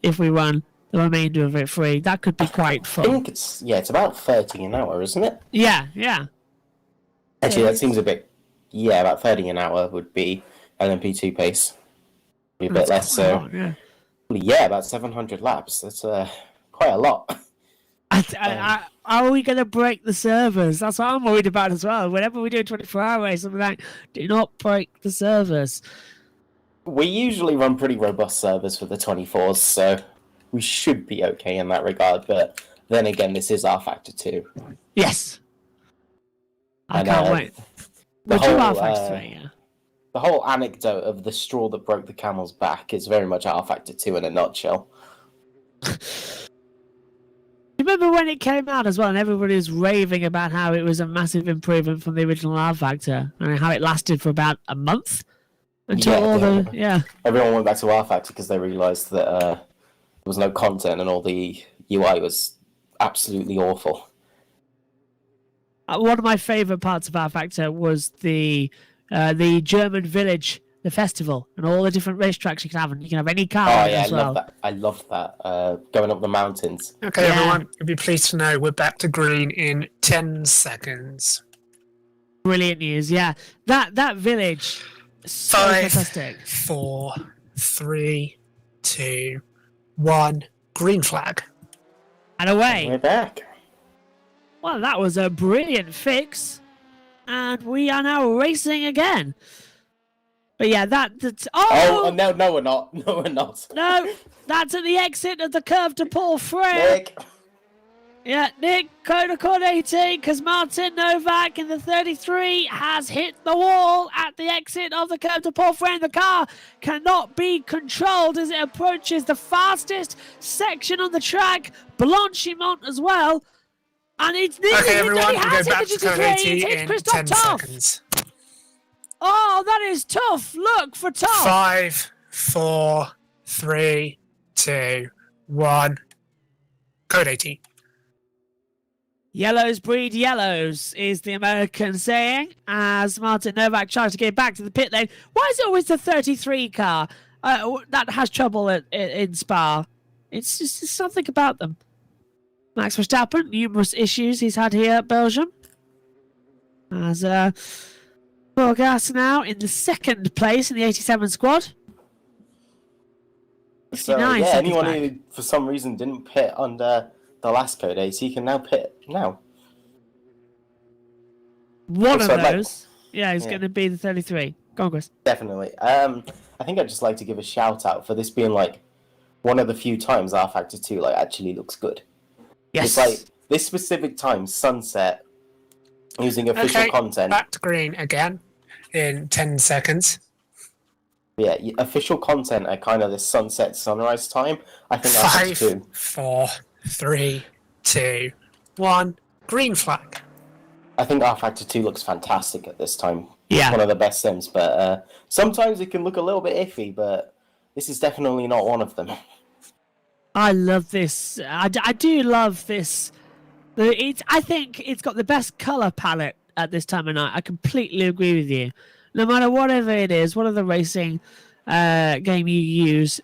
if we run the remainder of it free. That could be quite fun. I think it's about 30 an hour, isn't it? Yeah. Actually, that seems a bit. Yeah, about 30 an hour would be LM-P2 pace. Be a bit less so. Yeah. Yeah, about 700 laps. That's quite a lot. Are we going to break the servers? That's what I'm worried about as well. Whenever we do a 24-hour race, I'm like, do not break the servers. We usually run pretty robust servers for the 24s, so we should be okay in that regard. But then again, this is R Factor 2. Yes. I And, can't wait. The We're 2 whole, R Factor 3, yeah. The whole anecdote of the straw that broke the camel's back is very much R Factor 2 in a nutshell. Remember when it came out as well, and everybody was raving about how it was a massive improvement from the original R Factor, and how it lasted for about a month until Everyone went back to R Factor because they realised that there was no content and all the UI was absolutely awful. One of my favourite parts of R Factor was the German village, the festival, and all the different racetracks you can have, and you can have any car as well. I loved that. Going up the mountains. Okay, everyone, you'll be pleased to know we're back to green in 10 seconds. Brilliant news, yeah. That village, so 5, fantastic. 4, 3, 2, 1, green flag. And away. We're back. Well, that was a brilliant fix, and we are now racing again. But yeah, that's Oh, no, we're not. No, we're not. No, that's at the exit of the curve to Paul Frey. Nick. Yeah, Nick, code 80, because Martin Novak in the 33 has hit the wall at the exit of the curve to Paul Frey. And the car cannot be controlled as it approaches the fastest section on the track, Blanchimont as well. And it's nearly Okay, everyone, it we has go back hit to the code GT3. 80 It's hit in Christoph 10 Toff. seconds. Oh, that is tough. Look for Toff. 5, 4, 3, 2, 1. Code 80. Yellows breed yellows is the American saying as Martin Novak tries to get back to the pit lane. Why is it always the 33 car that has trouble in Spa? It's just something about them. Max Verstappen, numerous issues he's had here at Belgium. As Borgas now in the second place in the 87 squad. So, 59 yeah, seconds anyone back. who for some reason didn't pit under the last code 80 can now pit now. One Also, of I'd like- those. Yeah, he's Yeah. going to be the 33. Go on, Chris. Definitely. I think I'd just like to give a shout out for this being like one of the few times R Factor 2 like actually looks good. Yes. It's like this specific time, sunset, using official Okay, content. back to green again in 10 seconds. Yeah, official content at kind of this sunset sunrise time. I think R Factor 5, 2. 4, 3, 2, 1. Green flag. I think R Factor 2 looks fantastic at this time. Yeah. One of the best sims, but sometimes it can look a little bit iffy, but this is definitely not one of them. I love this. I do love this. I think it's got the best color palette at this time of night. I completely agree with you. No matter whatever it is, whatever racing game you use,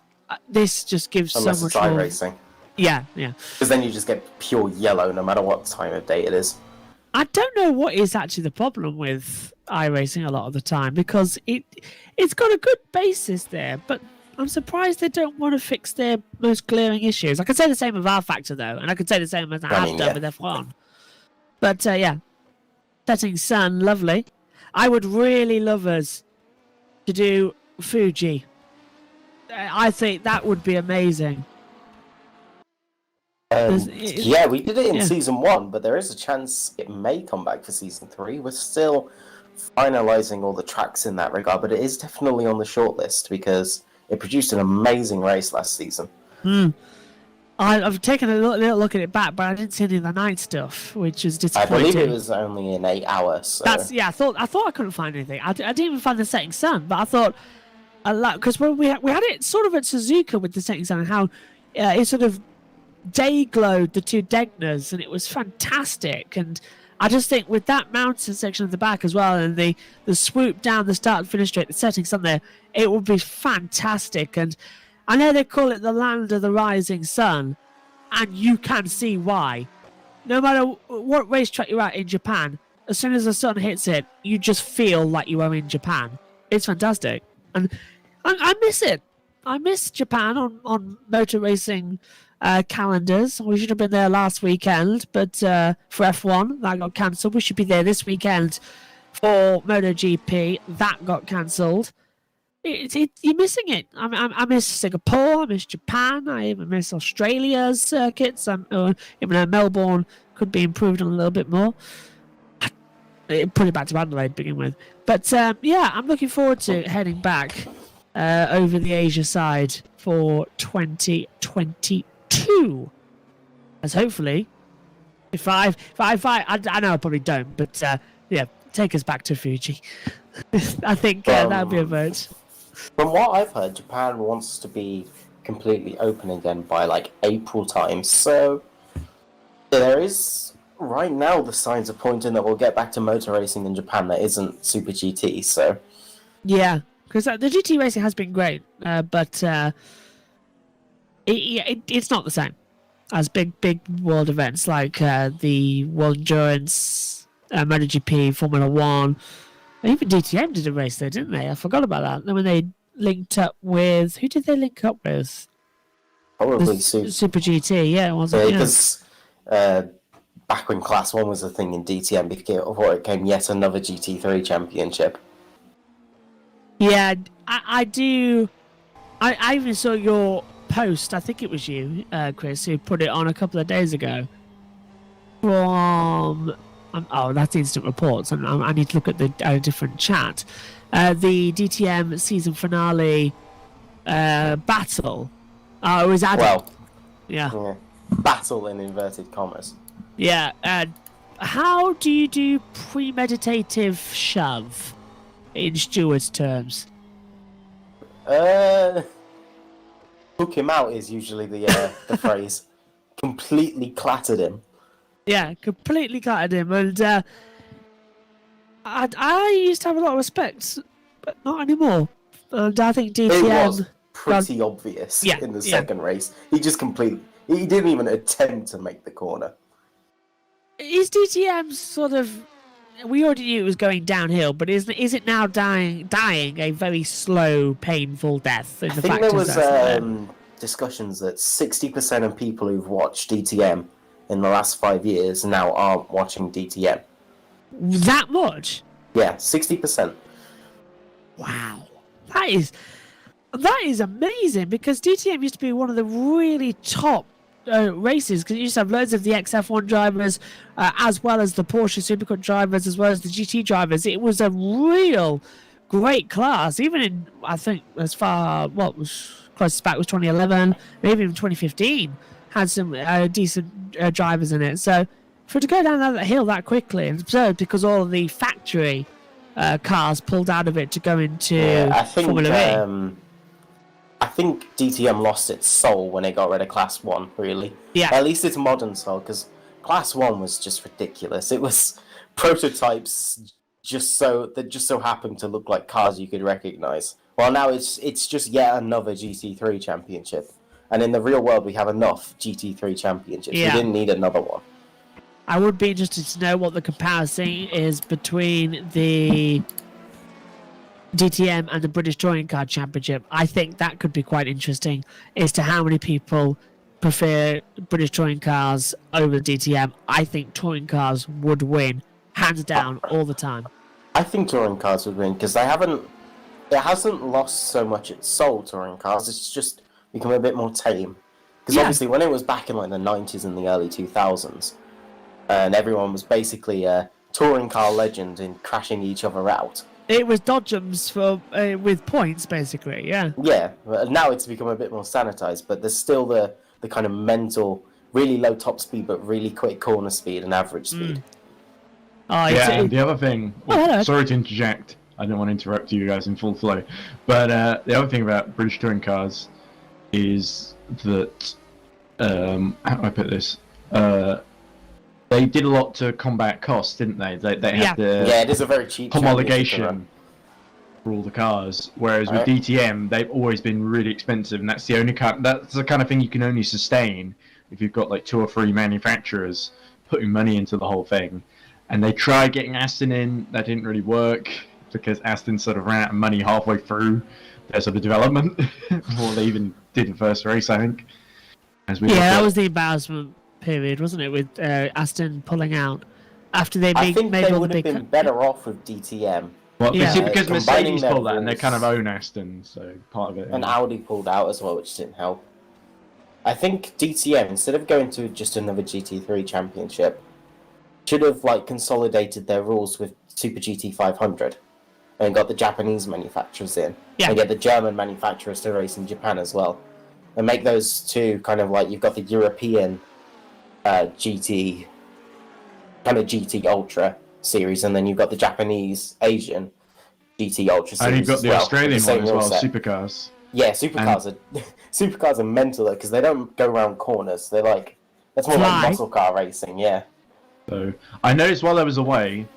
this just gives Unless so it's much more. iRacing. Yeah. Because then you just get pure yellow no matter what time of day it is. I don't know what is actually the problem with iRacing a lot of the time, because it's got a good basis there, but I'm surprised they don't want to fix their most glaring issues. I could say the same with R Factor though, and I could say the same as I have done with F1. But yeah, setting sun, lovely. I would really love us to do Fuji. I think that would be amazing. Yeah, we did it in yeah. Season 1, but there is a chance it may come back for Season 3. We're still finalising all the tracks in that regard, but it is definitely on the shortlist because it produced an amazing race last season. I've taken a little look at it back, but I didn't see any of the night stuff, which is I disappointing. believe it was only an 8 hour. So. I thought I couldn't find anything. I didn't even find the setting sun, but I thought because when we had it sort of at Suzuka with the setting sun and how it sort of day glowed the two Degners, and it was fantastic. And I just think with that mountain section at the back as well, and the swoop down the start and finish straight, the setting sun there, it would be fantastic. And I know they call it the land of the rising sun, and you can see why. No matter what racetrack you're at in Japan, as soon as the sun hits it, you just feel like you are in Japan. It's fantastic. And I miss it. I miss Japan on motor racing calendars. We should have been there last weekend, but for F1 that got cancelled. We should be there this weekend for MotoGP. That got cancelled. You're missing it. I miss Singapore. I miss Japan. I even miss Australia's circuits. Even though Melbourne could be improved on a little bit more. Put it back to Adelaide to begin with. But yeah, I'm looking forward to heading back over the Asia side for 2022. As hopefully, if I know I probably don't, but yeah, take us back to Fuji. I think that would be a vote. From what I've heard, Japan wants to be completely open again by like April time. So there is right now the signs are pointing that we'll get back to motor racing in Japan that isn't Super GT. So yeah, because the GT racing has been great, but it's not the same as big world events like the World Endurance, MotoGP, Formula One. Even DTM did a race there, didn't they? I forgot about that. Then when they linked up with... Who did they link up with? probably Super GT, yeah, it wasn't. Because back when Class 1 was a thing in DTM, before it came yet another GT3 championship. Yeah, I do... I even saw your post, I think it was you, Chris, who put it on a couple of days ago. From... oh, that's Instant Reports, and I need to look at the different chat. The DTM season finale battle. Oh, it was Adam. Well, yeah. Battle in inverted commas. Yeah. How do you do premeditative shove in Stewart's terms? Took him out is usually the phrase. Completely clattered him. Yeah, completely clattered him, and I used to have a lot of respect, but not anymore. And I think DTM... It was pretty obvious in the second race. He just he didn't even attempt to make the corner. Is DTM sort of... We already knew it was going downhill, but is it now dying a very slow, painful death? I think there was discussions that 60% of people who've watched DTM in the last 5 years now aren't watching DTM. That much? Yeah, 60%. Wow. That is amazing, because DTM used to be one of the really top races, because you used to have loads of the XF1 drivers, as well as the Porsche Supercut drivers, as well as the GT drivers. It was a real great class, even in, I think, as far, what was closest back was 2011, maybe even 2015. Had some decent drivers in it. So for it to go down that hill that quickly, and absurd because all of the factory cars pulled out of it to go into Formula E. I think DTM lost its soul when it got rid of Class 1, really. Yeah. At least its modern soul, because Class 1 was just ridiculous. It was prototypes that just so happened to look like cars you could recognize. Well, now it's just yet another GT3 championship. And in the real world, we have enough GT3 championships. Yeah. We didn't need another one. I would be interested to know what the comparison is between the DTM and the British Touring Car Championship. I think that could be quite interesting as to how many people prefer British touring cars over the DTM. I think touring cars would win, hands down, all the time. I think touring cars would win because it hasn't lost so much its soul, touring cars. It's just become a bit more tame. Because obviously when it was back in like the 90s and the early 2000s, and everyone was basically a touring car legend in crashing each other out. It was dodgems for with points, basically, yeah. Yeah, but now it's become a bit more sanitized, but there's still the kind of mental, really low top speed, but really quick corner speed and average speed. Oh, Yeah, and the other thing, hello. sorry to interject, I don't want to interrupt you guys in full flow, but the other thing about British touring cars is that, how do I put this? They did a lot to combat costs, didn't they? They had the it is a very cheap homologation for all the cars, whereas with DTM, they've always been really expensive, and that's the kind of thing you can only sustain if you've got like 2 or 3 manufacturers putting money into the whole thing. And they tried getting Aston in, that didn't really work because Aston sort of ran out of money halfway through their sort of development before they even did the first race, I think. That was the embarrassment period, wasn't it, with Aston pulling out after they I think made they all would the have big. been better off with DTM. Well, Yeah. because Combining Mercedes their pulled that and they rules. kind of own Aston, so part of it. And Audi pulled out as well, which didn't help. I think DTM, instead of going to just another GT3 championship, should have like consolidated their rules with Super GT 500 and got the Japanese manufacturers in. Yeah. And get the German manufacturers to race in Japan as well. And make those two kind of like, you've got the European GT Ultra series, and then you've got the Japanese Asian GT Ultra series. And you've got as the well, Australian with the same one as rule well, set. supercars. Yeah, supercars are mental because they don't go around corners. They're like, that's more Fly. like muscle car racing. Yeah. So I noticed while I was away,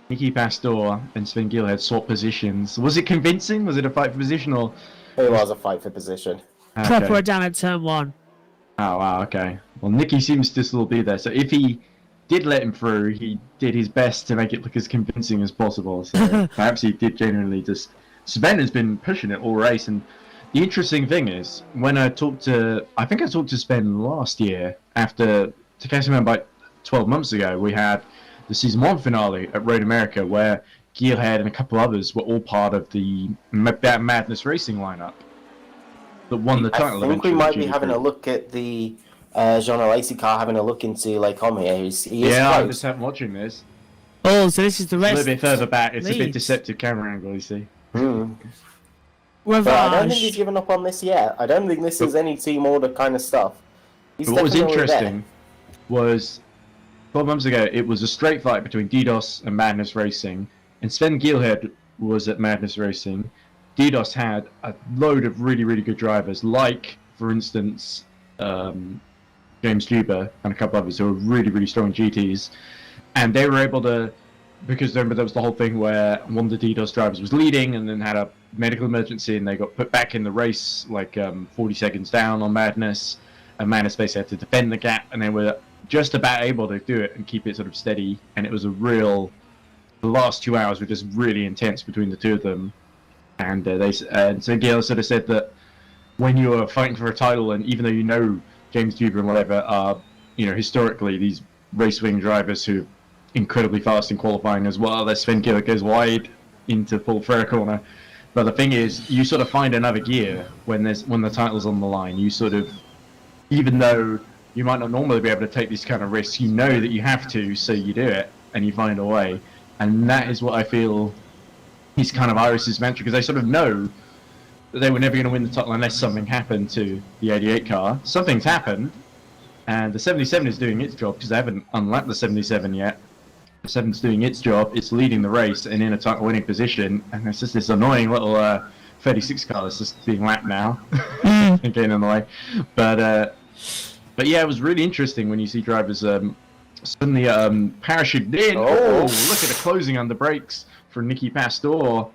Nicky Pastor and Sven Gill had swapped positions. Was it convincing? Was it a fight for position or? It was a fight for position. Proper down at turn 1. Oh wow, okay. Well, Nicky seems to still be there. So if he did let him through, he did his best to make it look as convincing as possible. So perhaps he did genuinely just. Sven has been pushing it all race, and the interesting thing is when I talked to Sven last year after Takeshima about 12 months ago, we had the season 1 finale at Road America where Gearhead and a couple others were all part of the Madness Racing lineup that won the title. I think we might be GT3. having a look at the Jean Alesi car, having a look into Lake Homie. He is Yeah, I'm close. just watching this. Oh, so this is the A rest. little bit further back, it's a bit leads. deceptive camera angle, you see. But I don't think he's Ravage. given up on this yet. I don't think this is any team order kind of stuff. He's But what was definitely interesting was 12 months ago, it was a straight fight between DDoS and Madness Racing, and Sven Gielhead was at Madness Racing. DDoS had a load of really, really good drivers, like, for instance, James Juba and a couple others who were really, really strong GTs, and they were able to, because remember there was the whole thing where one of the DDoS drivers was leading and then had a medical emergency and they got put back in the race like 40 seconds down on Madness, and Madness basically had to defend the gap, and they were just about able to do it and keep it sort of steady, and it was a real, the last 2 hours were just really intense between the two of them, and so Gail sort of said that when you are fighting for a title, and even though you know James Duber and whatever are, you know, historically these race-wing drivers who are incredibly fast in qualifying as well, that Sven Gill goes wide into full fair corner. But the thing is, you sort of find another gear when the title's on the line. You sort of, even though you might not normally be able to take these kind of risks, you know that you have to, so you do it, and you find a way. And that is what I feel is kind of Iris's mantra, because they sort of know that they were never going to win the title unless something happened to the 88 car. Something's happened, and the 77 is doing its job, because they haven't unlapped the 77 yet. The 7's doing its job, it's leading the race and in a title winning position, and it's just this annoying little 36 car that's just being lapped now and getting in the way. But yeah, it was really interesting when you see drivers suddenly parachuted in. Oh, look at the closing on the brakes from Nicky Pastor.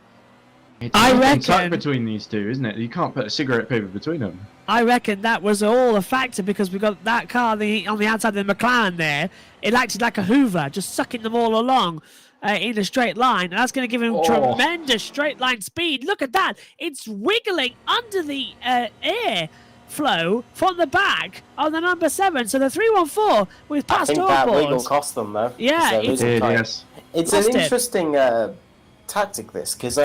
It's tight between these two, isn't it? You can't put a cigarette paper between them. I reckon that was all a factor because we got that car on the outside of the McLaren there. It acted like a Hoover, just sucking them all along in a straight line. And that's going to give him tremendous straight line speed. Look at that. It's wiggling under the air flow from the back of the number 7. So the 314 with Pastor I think that wiggle cost them, though. Yeah, it's an interesting tactic, this, because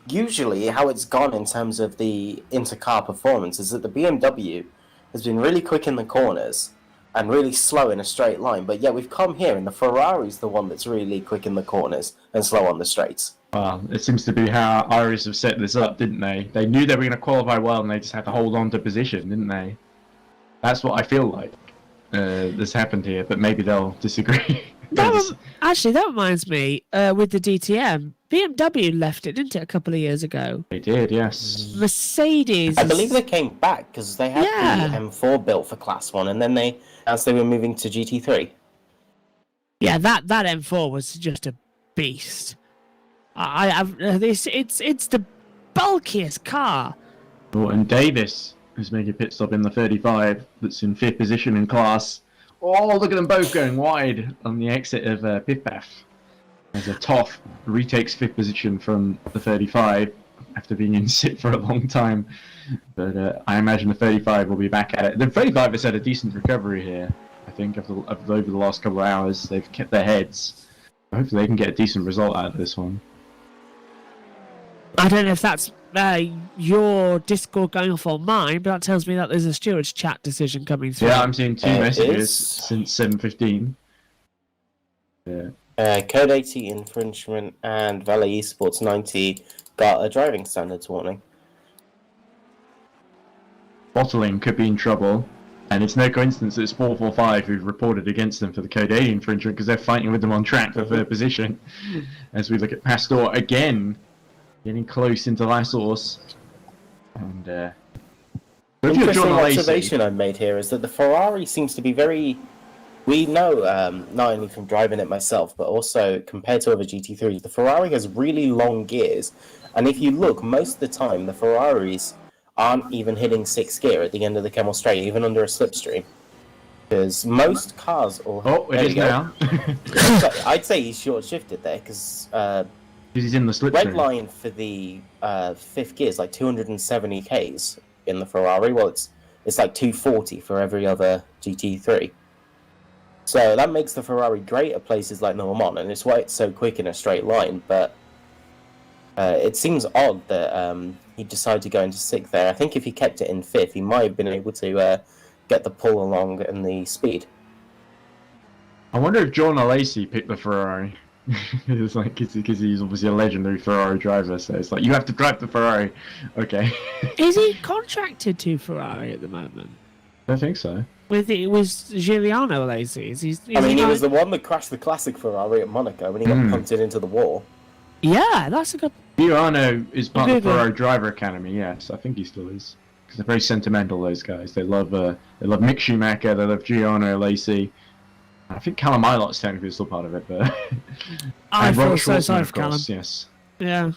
usually how it's gone in terms of the inter-car performance is that the BMW has been really quick in the corners and really slow in a straight line, but yeah, we've come here and the Ferrari's the one that's really quick in the corners and slow on the straights. Well, it seems to be how Irish have set this up, didn't they? They knew they were going to qualify well and they just had to hold on to position, didn't they? That's what I feel like this happened here, but maybe they'll disagree. Actually, that reminds me, with the DTM, BMW left it, didn't it, a couple of years ago? They did, yes. Mercedes... I believe they came back because they had the M4 built for Class 1 and then they announced they were moving to GT3. Yeah, that M4 was just a beast. It's the bulkiest car. Oh, and Davis is making a pit stop in the 35 that's in 5th position in class. Oh, look at them both going wide on the exit of Pipaf. As a Toff retakes 5th position from the 35 after being in sit for a long time. But I imagine the 35 will be back at it. The 35 has had a decent recovery here, I think, over the last couple of hours. They've kept their heads. Hopefully they can get a decent result out of this one. I don't know if that's your Discord going off on mine, but that tells me that there's a stewards chat decision coming through. Yeah, I'm seeing 2 messages since 7:15. Yeah. Code 80 infringement and Valet Esports 90 got a driving standards warning. Bottling could be in trouble, and it's no coincidence that it's 445 who've reported against them for the Code 80 infringement because they're fighting with them on track for 3rd position. As we look at Pastor again, getting close into last horse. And interesting observation I made here is that the Ferrari seems to be very... We know, not only from driving it myself, but also compared to other GT3s, the Ferrari has really long gears. And if you look, most of the time, the Ferraris aren't even hitting 6th gear at the end of the Kemmel Straight, even under a slipstream. Because most cars... it is now. I'd say he's short-shifted there, because... he's in the slipstream. Red line for the 5th gear is like 270 Ks in the Ferrari. Well, it's like 240 for every other GT3. So that makes the Ferrari great at places like Le Mans, and it's why it's so quick in a straight line. But it seems odd that he decided to go into 6th there. I think if he kept it in 5th, he might have been able to get the pull along and the speed. I wonder if John Alesi picked the Ferrari. It's like because he's obviously a legendary Ferrari driver, so it's like you have to drive the Ferrari. Okay. Is he contracted to Ferrari at the moment? I think so. With Giuliano Alesi? He was the one that crashed the classic Ferrari at Monaco when he got punted into the wall. Yeah, that's a good... Giuliano is part of the Ferrari Driver Academy, yes. I think he still is. Because they're very sentimental, those guys. They love Mick Schumacher, they love Giuliano Alesi. I think Callum Ilot's technically still part of it, but... I feel so sorry for Callum. Yes. Yeah.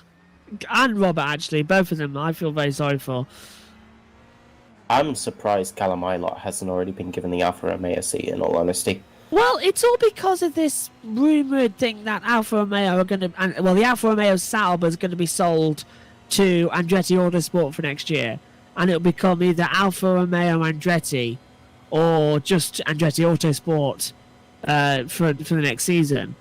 And Robert, actually. Both of them I feel very sorry for. I'm surprised Callum Ilott hasn't already been given the Alfa Romeo seat, in all honesty. Well, it's all because of this rumoured thing that Alfa Romeo are going to... the Alfa Romeo Sauber is going to be sold to Andretti Autosport for next year. And it'll become either Alfa Romeo Andretti or just Andretti Autosport for the next season.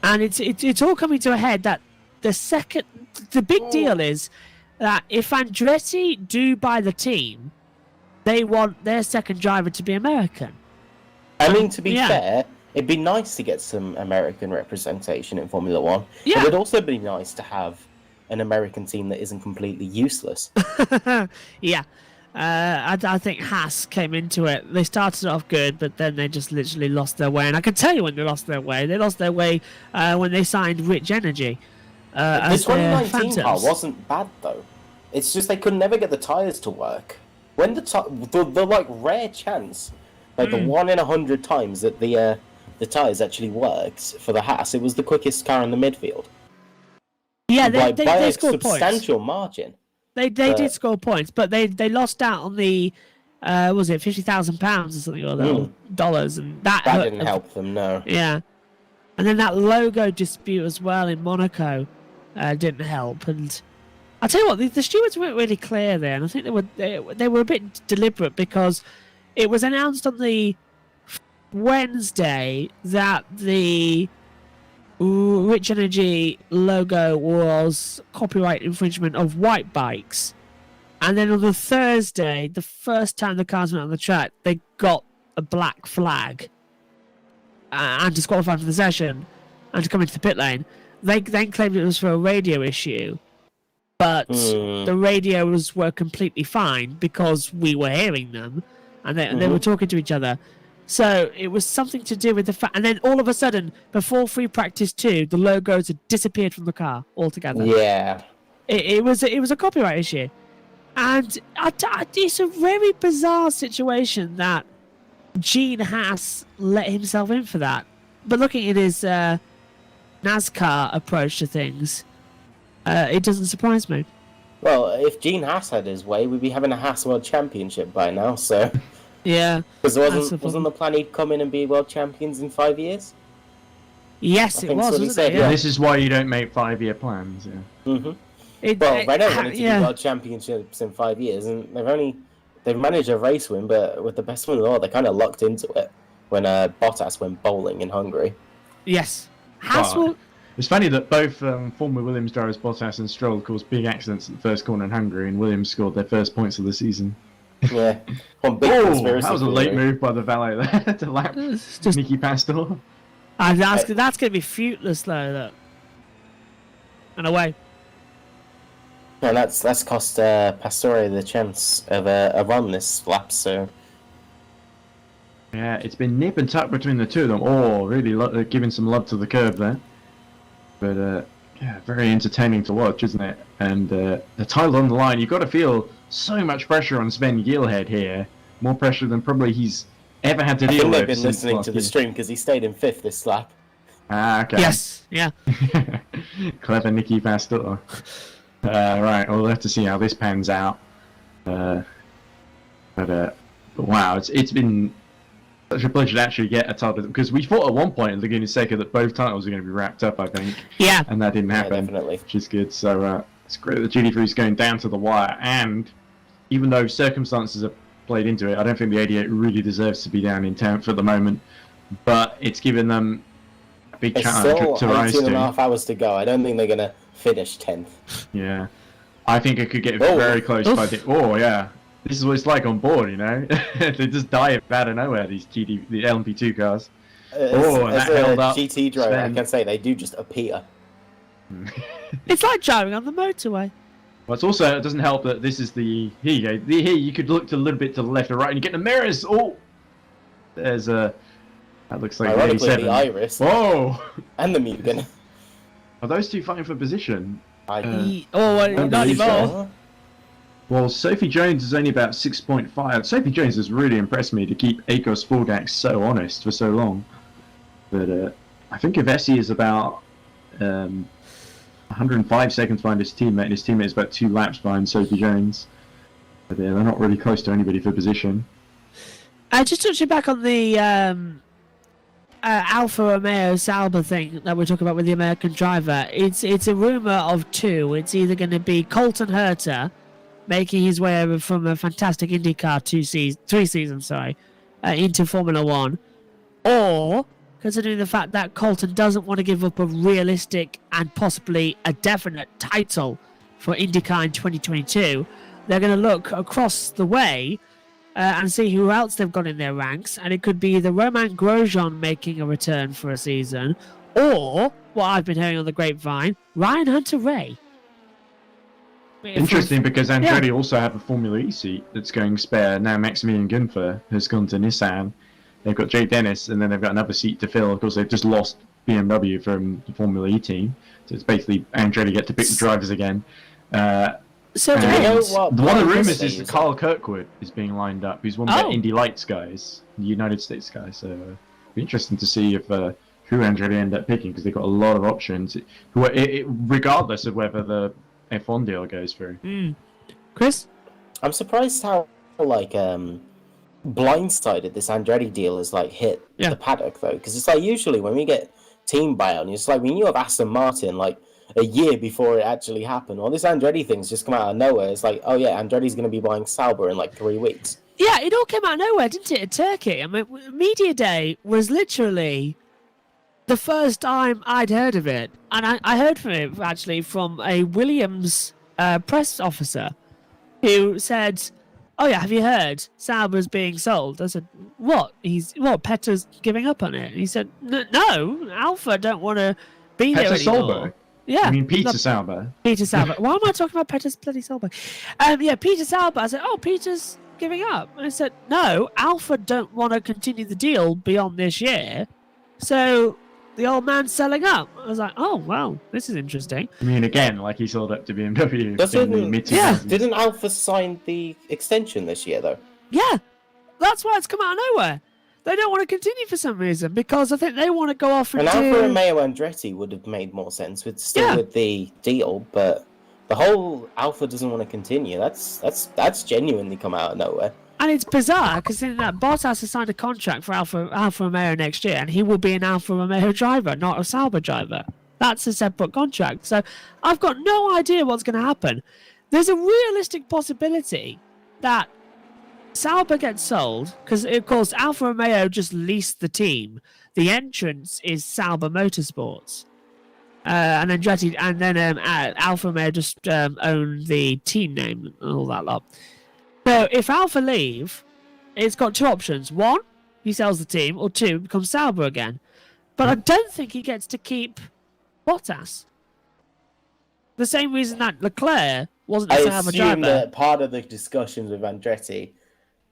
And it's all coming to a head that the big deal is that if Andretti do buy the team, they want their second driver to be American. I mean, to be fair, it'd be nice to get some American representation in Formula One. Yeah. But it'd also be nice to have an American team that isn't completely useless. Yeah. I think Haas came into it. They started off good, but then they just literally lost their way. And I can tell you when they lost their way. They lost their way when they signed Rich Energy. The 2019 car wasn't bad, though. It's just they could never get the tires to work. When the like rare chance, like the 1 in 100 times that the tires actually worked for the Haas, it was the quickest car in the midfield. Yeah, by they a scored substantial points. margin. They did score points, but they lost out on the was it £50,000 or something or dollars, and that didn't help them. No. Yeah, and then that logo dispute as well in Monaco didn't help. And I'll tell you what, the stewards weren't really clear there, and I think they were a bit deliberate because it was announced on the Wednesday that the Rich Energy logo was copyright infringement of white bikes, and then on the Thursday, the first time the cars went on the track, they got a black flag and disqualified from the session and to come into the pit lane. They then claimed it was for a radio issue, but the radios were completely fine because we were hearing them, and they were talking to each other. So it was something to do with the fact, and then all of a sudden, before free practice 2, the logos had disappeared from the car altogether. Yeah, it was a copyright issue, and it's a very bizarre situation that Gene Haas let himself in for that. But looking at his NASCAR approach to things, it doesn't surprise me. Well, if Gene Haas had his way, we'd be having a Haas World Championship by now. So. Yeah. Because wasn't the plan he'd come in and be world champions in 5 years? Yes, it was, wasn't it? Yeah. This is why you don't make 5-year plans, yeah. Well, Renault wanted to be world championships in 5 years, and they've managed a race win, but with the best one in the world, they kind of locked into it when Bottas went bowling in Hungary. Yes. It's funny that both former Williams drivers, Bottas and Stroll, caused big accidents at the first corner in Hungary, and Williams scored their first points of the season. Yeah. That was a late move by the valet there to lap Nicky Pastor. That's going to be fruitless though, look. And away. And that's cost Pastore the chance of a run this lap, so... Yeah, it's been nip and tuck between the two of them. Oh, really giving some love to the curb there. But, yeah, very entertaining to watch, isn't it? And the title on the line, you've got to feel so much pressure on Sven Gilhead here. More pressure than probably he's ever had to deal with. I think they've been listening to the stream because he stayed in 5th this lap. Ah, okay. Yes, yeah. Clever Nicky Pastor. Right, we'll have to see how this pans out. But wow, it's been such a pleasure to actually get a title, because we thought at one point in Laguna Seca that both titles were going to be wrapped up, I think. Yeah. And that didn't happen. Yeah, definitely. Which is good. So it's great that GT3 is going down to the wire, and even though circumstances have played into it, I don't think the 88 really deserves to be down in 10th at the moment, but it's given them a big challenge to rise to. 18.5 hours to go. I don't think they're going to finish 10th. Yeah. I think it could get very close by the... Oh, yeah. This is what it's like on board, you know? They just die out of nowhere, the LM-P2 cars. As that held up. GT driver, I can say they do just appear. It's like driving on the motorway. Well, it's also, it doesn't help that this is the... Here you go. Here you could look a little bit to the left or right and you get the mirrors. Oh! There's a... That looks like Ironically, 87. the Iris. Whoa! And the Mugen. Are those two fighting for position? Not anymore. Well, Sophie Jones is only about 6.5. Sophie Jones has really impressed me to keep Akos Forgax so honest for so long. But I think Avesi is about 105 seconds behind his teammate, and his teammate is about 2 laps behind Sophie Jones. But they're not really close to anybody for position. Just touching back on the Alfa Romeo Sauber thing that we're talking about with the American driver, it's a rumour of 2. It's either going to be Colton Herta making his way over from a fantastic IndyCar 3 seasons, into Formula 1, or, considering the fact that Colton doesn't want to give up a realistic and possibly a definite title for IndyCar in 2022, they're going to look across the way and see who else they've got in their ranks, and it could be either Romain Grosjean making a return for a season, or, what I've been hearing on the grapevine, Ryan Hunter-Reay. Interesting, because Andretti also have a Formula E seat that's going spare. Now Maximilian Gunther has gone to Nissan. They've got Jay Dennis, and then they've got another seat to fill. Of course, they've just lost BMW from the Formula E team. So it's basically Andretti get to pick the drivers again. So And you know depends. what? one of the Brian rumours is says? that Carl Kirkwood is being lined up. He's one of Oh. the Indy Lights guys, the United States guy. So it'll be interesting to see if who Andretti end up picking, because they've got a lot of options. Regardless of whether the F1 deal goes through. Chris? I'm surprised how like blindsided this Andretti deal has like hit Yeah. the paddock though, because it's like usually when we get team buyout, it's like we knew of Aston Martin like a year before it actually happened. Well, this Andretti thing's just come out of nowhere. It's like, oh yeah, Andretti's going to be buying Sauber in like 3 weeks. Yeah, it all came out of nowhere, didn't it, at Turkey? I mean, Media Day was literally the first time I'd heard of it. And I heard from it, actually, from a Williams press officer who said, oh yeah, have you heard? Sauber's being sold. I said, what? Petter's giving up on it? And he said, no, Alpha don't want to be there Petter anymore. Solberg? Yeah. I mean, Peter Sauber. Peter Sauber. Why am I talking about Petter's bloody Sauber? Yeah, Peter Sauber. I said, oh, Peter's giving up. And I said, no, Alpha don't want to continue the deal beyond this year. So the old man's selling up. I was like, oh, wow, this is interesting. I mean, again, like he sold up to BMW in the mid Didn't Alpha sign the extension this year though? Yeah, that's why it's come out of nowhere. They don't want to continue for some reason, because I think they want to go off and And do... Alfa Romeo Andretti would have made more sense with the deal, but the whole Alpha doesn't want to continue. That's genuinely come out of nowhere. And it's bizarre, because that Bottas has signed a contract for Alfa Romeo next year, and he will be an Alfa Romeo driver, not a Sauber driver. That's a separate contract. So I've got no idea what's going to happen. There's a realistic possibility that Sauber gets sold, because of course Alfa Romeo just leased the team. The entrance is Sauber Motorsports, and Andretti, and then Alfa Romeo just own the team name and all that lot. So if Alfa leave, it's got two options: one, he sells the team, or two, it becomes Sauber again. But I don't think he gets to keep Bottas. The same reason that Leclerc wasn't a I Sauber assume driver. that part of the discussions with Andretti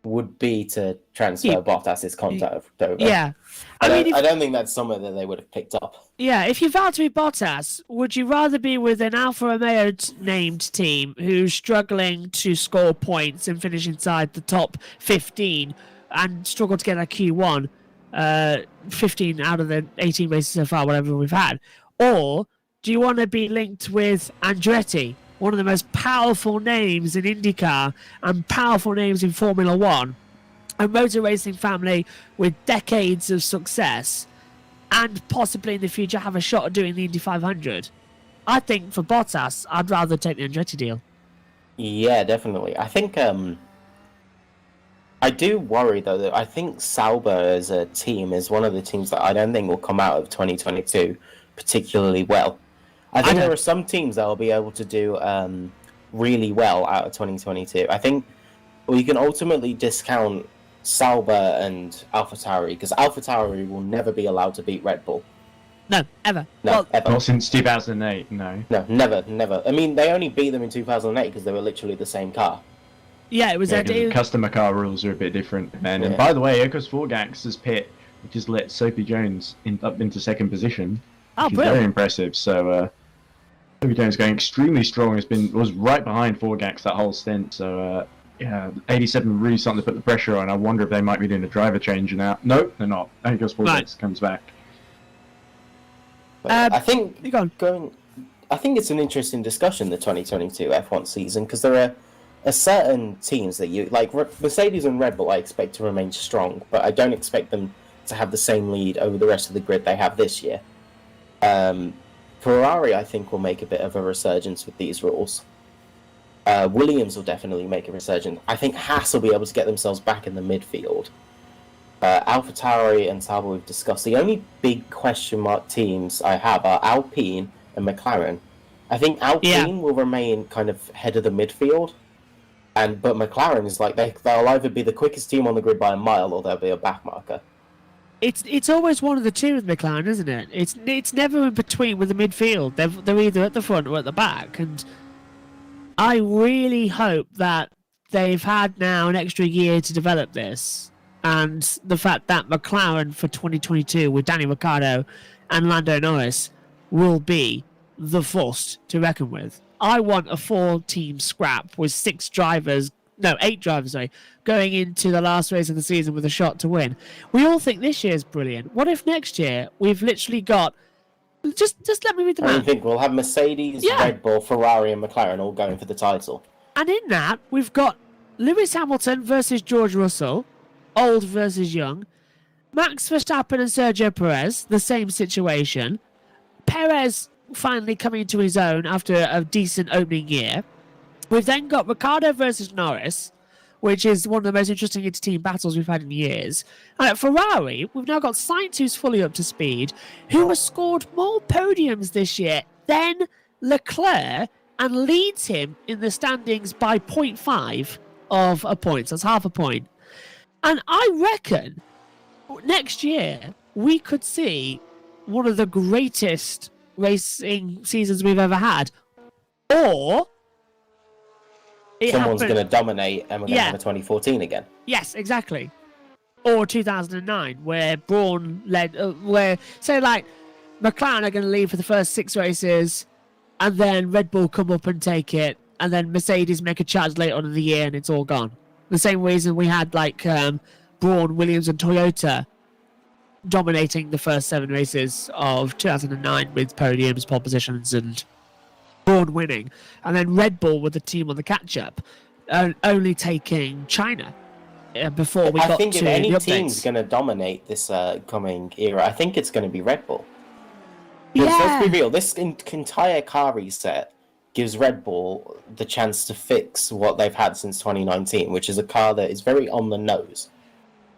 would be to transfer Bottas's contract over. Yeah. I mean, I don't think that's something that they would have picked up. Yeah, if you vow to be Bottas, would you rather be with an Alfa Romeo named team who's struggling to score points and finish inside the top 15 and struggle to get a Q1, 15 out of the 18 races so far, whatever we've had? Or do you want to be linked with Andretti, one of the most powerful names in IndyCar and powerful names in Formula One, a motor racing family with decades of success, and possibly in the future have a shot at doing the Indy 500? I think for Bottas, I'd rather take the Andretti deal. Yeah, definitely. I think I do worry though that I think Sauber as a team is one of the teams that I don't think will come out of 2022 particularly well. I think there are some teams that will be able to do really well out of 2022. I think we can ultimately discount Sauber and AlphaTauri, because AlphaTauri will never be allowed to beat Red Bull. No, ever. No, Well, ever. Not since 2008, no. No, never. I mean, they only beat them in 2008 because they were literally the same car. yeah, it was Yeah, a 'cause the deal. customer car rules are a bit different. And Yeah. by the way, Ecos Forgax's pit just let Sophie Jones up into second position. Oh, Which is very brilliant. impressive. So Sophie Jones going extremely strong. Was right behind Forgax that whole stint. So yeah, 87 really starting to put the pressure on. I wonder if they might be doing a driver change now. No, they're not. Ecos Forgax comes back. But I think you go on. I think it's an interesting discussion, the 2022 F1 season, because there are certain teams that you like. Mercedes and Red Bull I expect to remain strong, but I don't expect them to have the same lead over the rest of the grid they have this year. Ferrari, I think, will make a bit of a resurgence with these rules. Williams will definitely make a resurgence. I think Haas will be able to get themselves back in the midfield. AlphaTauri and Sauber we've discussed. The only big question mark teams I have are Alpine and McLaren. I think Alpine will remain kind of head of the midfield, but McLaren is like they'll either be the quickest team on the grid by a mile or they'll be a backmarker. It's always one of the two with McLaren, isn't it? It's never in between with the midfield. They're either at the front or at the back, and I really hope that they've had now an extra year to develop this, and the fact that McLaren for 2022 with Danny Ricciardo and Lando Norris will be the force to reckon with. I want a 4-team scrap with 8 drivers, sorry, going into the last race of the season with a shot to win. We all think this year's brilliant. What if next year we've literally got... Just let me read the I map. think we'll have Mercedes, Yeah. Red Bull, Ferrari, and McLaren all going for the title. And in that, we've got Lewis Hamilton versus George Russell, old versus young. Max Verstappen and Sergio Perez, the same situation. Perez finally coming to his own after a decent opening year. We've then got Ricciardo versus Norris, which is one of the most interesting inter-team battles we've had in years. And at Ferrari, we've now got Sainz, who's fully up to speed, who has scored more podiums this year than Leclerc and leads him in the standings by 0.5 of a point. So that's half a point. And I reckon next year we could see one of the greatest racing seasons we've ever had. Or Someone's going to dominate and we're going to have a 2014 again. Yes, exactly. Or 2009, where Braun led, where, say, like, McLaren are going to lead for the first 6 races, and then Red Bull come up and take it, and then Mercedes make a charge later on in the year, and it's all gone. The same reason we had, like, Braun, Williams, and Toyota dominating the first 7 races of 2009 with podiums, pole positions, and Braun winning, and then Red Bull with the team on the catch-up, only taking China before we got to I think if any the team's updates. going to dominate this coming era, I think it's going to be Red Bull. Because let's be real, this entire car reset gives Red Bull the chance to fix what they've had since 2019, which is a car that is very on the nose,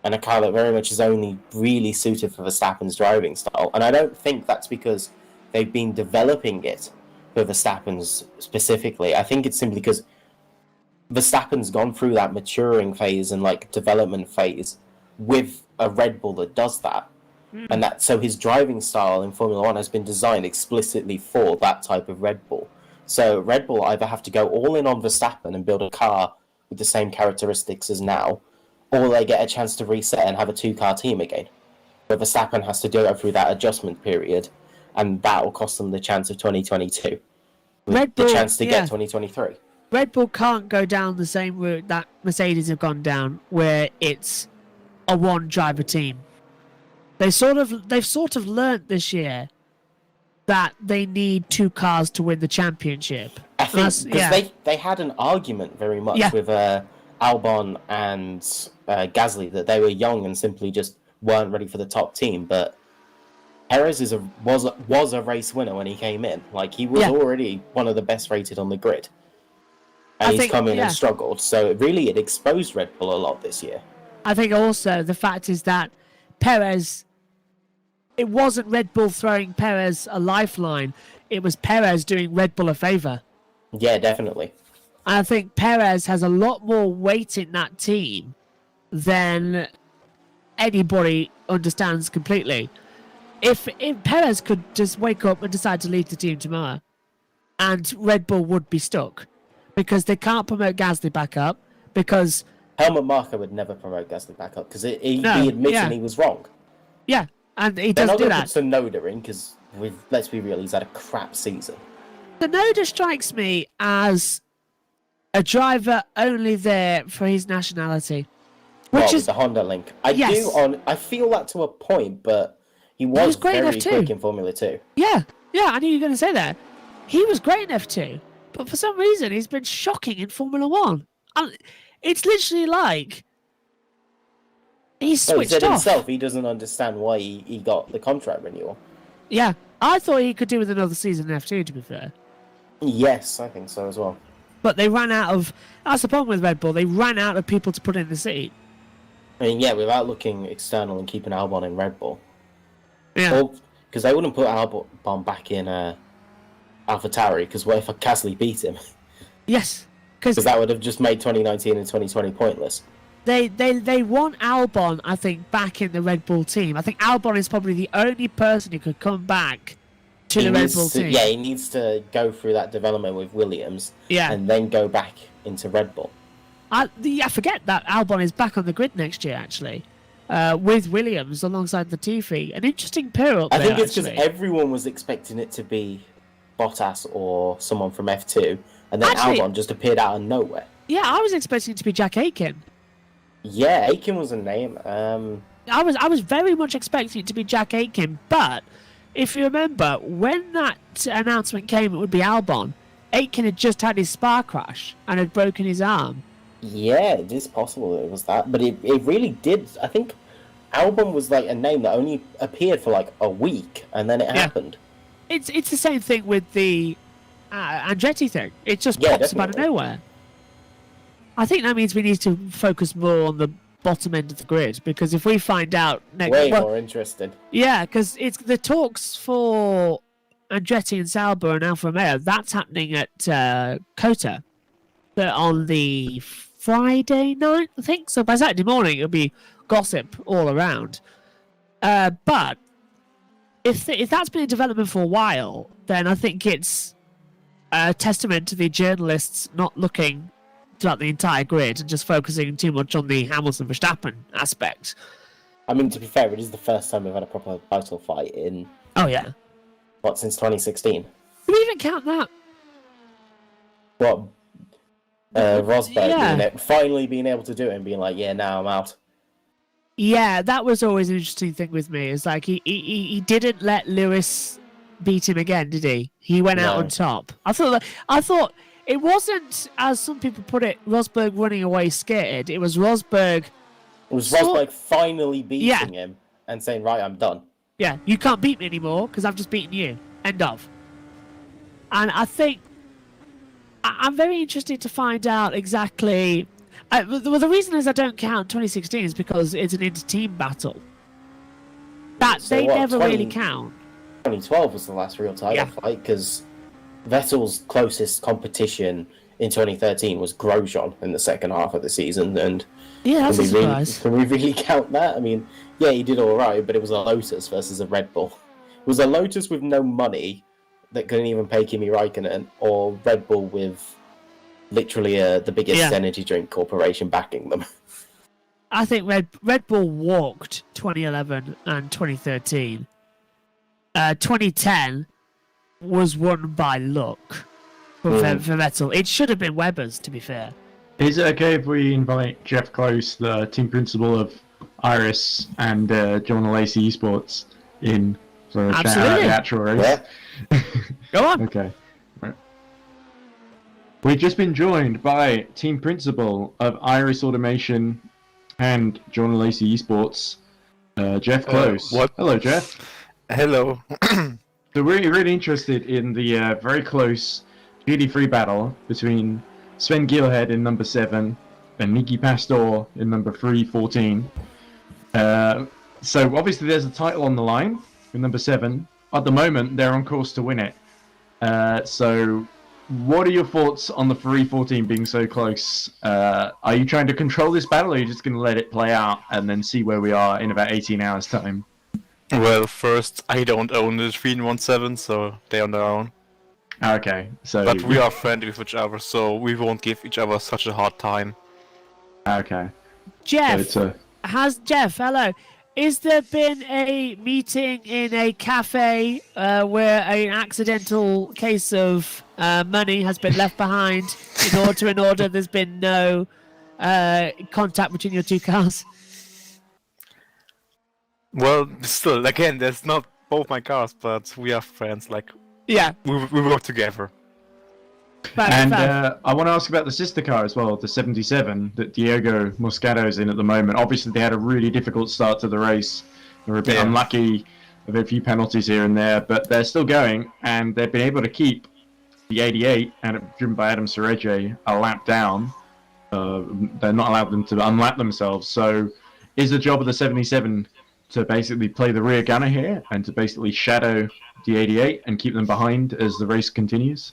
and a car that very much is only really suited for Verstappen's driving style. And I don't think that's because they've been developing it for Verstappen's specifically. I think it's simply because Verstappen's gone through that maturing phase and like development phase with a Red Bull that does that. And that so his driving style in Formula 1 has been designed explicitly for that type of Red Bull. So Red Bull either have to go all in on Verstappen and build a car with the same characteristics as now, or they get a chance to reset and have a 2-car team again. But Verstappen has to go through that adjustment period, and that will cost them the chance of 2022. Red Bull, the chance to get 2023. Red Bull can't go down the same route that Mercedes have gone down, where it's a 1-driver team. They've sort of learnt this year that they need 2 cars to win the championship. I think because they had an argument very much with Albon and Gasly that they were young and simply just weren't ready for the top team. But Perez was a race winner when he came in. Like, he was already one of the best rated on the grid. And he's come in and struggled. So really, it exposed Red Bull a lot this year. I think also the fact is that Perez, it wasn't Red Bull throwing Perez a lifeline. It was Perez doing Red Bull a favour. Yeah, definitely. I think Perez has a lot more weight in that team than anybody understands completely. If Perez could just wake up and decide to lead the team tomorrow, and Red Bull would be stuck, because they can't promote Gasly back up, because... Helmut Marko would never promote Gasly back up, because he admitted he was wrong. Yeah, and he doesn't do that. They're not going to put Tsunoda in, because let's be real, he's had a crap season. Tsunoda strikes me as a driver only there for his nationality. Which is the Honda link. I feel that to a point, but he was very quick in Formula 2. Yeah, I knew you were going to say that. He was great in F2, but for some reason he's been shocking in Formula 1. And it's literally like he's switched he said off. himself he doesn't understand why he got the contract renewal. Yeah, I thought he could do with another season in F2, to be fair. Yes, I think so as well. But they ran out of... That's the problem with Red Bull. They ran out of people to put in the seat. I mean, without looking external and keeping Albon in Red Bull. Yeah. Because they wouldn't put Albon back in AlphaTauri, because what if Gasly beat him? Yes. Because that would have just made 2019 and 2020 pointless. They want Albon, I think, back in the Red Bull team. I think Albon is probably the only person who could come back to the Red Bull team. Yeah, he needs to go through that development with Williams and then go back into Red Bull. I forget that Albon is back on the grid next year, actually, with Williams alongside Latifi. An interesting pair up there, I think it's because everyone was expecting it to be Bottas or someone from F2, and then Actually- Albon just appeared out of nowhere. Yeah, I was expecting it to be Jack Aitken. Yeah, Aiken was a name. I was very much expecting it to be Jack Aitken, but if you remember, when that announcement came, it would be Albon. Aitken had just had his Spa crash and had broken his arm. Yeah, it is possible it was that, but it really did. I think Albon was like a name that only appeared for like a week, and then it happened. It's the same thing with the Andretti thing. It just Yeah, pops up out of definitely. nowhere. I think that means we need to focus more on the bottom end of the grid, because if we find out next, Way more interested. yeah, because it's the talks for Andretti and Sauber and Alfa Romeo. That's happening at Kota, but on the Friday night, I think. So by Saturday morning, it'll be gossip all around. But if that's been in development for a while, then I think it's a testament to the journalists not looking throughout the entire grid and just focusing too much on the Hamilton-Verstappen aspect. I mean, to be fair, it is the first time we've had a proper title fight in, Oh yeah. since 2016? Do we even count that? What? Rosberg Yeah. finally being able to do it and being like, yeah, now I'm out. Yeah, that was always an interesting thing with me. It's like he didn't let Lewis beat him again, did he? He went out No. on top. I thought it wasn't, as some people put it, Rosberg running away scared. It was Rosberg. It was So- Rosberg finally beating Yeah. him and saying, right, I'm done. Yeah, you can't beat me anymore because I've just beaten you. End of. And I think I'm very interested to find out exactly. Well, the reason is I don't count 2016 is because it's an inter-team battle. That So they what, never 20 really count. 2012 was the last real title Yeah. fight, because Vettel's closest competition in 2013 was Grosjean in the second half of the season, and Yeah, that's a surprise. can we really count that? I mean, yeah, he did all right, but it was a Lotus versus a Red Bull. It was a Lotus with no money that couldn't even pay Kimi Räikkönen, or Red Bull with literally the biggest Yeah. energy drink corporation backing them. I think Red Bull walked 2011 and 2013. 2010 was won by luck for Vettel. It should have been Webber's, to be fair. Is it okay if we invite Jeff Close, the team principal of Iris and John Lacey Esports, in for a chat about Absolutely. the actual race? Go on. Okay. Right. We've just been joined by team principal of Iris Automation and John Lacey Esports, Jeff Close. what? Hello, Jeff. Hello. So we're really interested in the very close GT3 battle between Sven Gielhed in number 7 and Niki Pastor in number 314. So obviously there's a title on the line with number 7. At the moment, they're on course to win it. So what are your thoughts on the 314 being so close? Are you trying to control this battle, or are you just going to let it play out and then see where we are in about 18 hours' time? Well, first, I don't own the 317, so they're on their own. Okay, so... But we are friendly with each other, so we won't give each other such a hard time. Okay. Jeff, So hello. Is there been a meeting in a cafe where an accidental case of money has been left behind in order there's been no contact between your two cars? Well, still, again, there's not both my cars, but we are friends, like, Yeah. we work together. And I want to ask about the sister car as well, the 77 that Diego Moscato's in at the moment. Obviously, they had a really difficult start to the race. They were a bit unlucky with a few penalties here and there, but they're still going, and they've been able to keep the 88, and driven by Adam Serege, a lap down. They're not allowed them to unlap themselves. So is the job of the 77 to basically play the rear gunner here and to basically shadow the 88 and keep them behind as the race continues?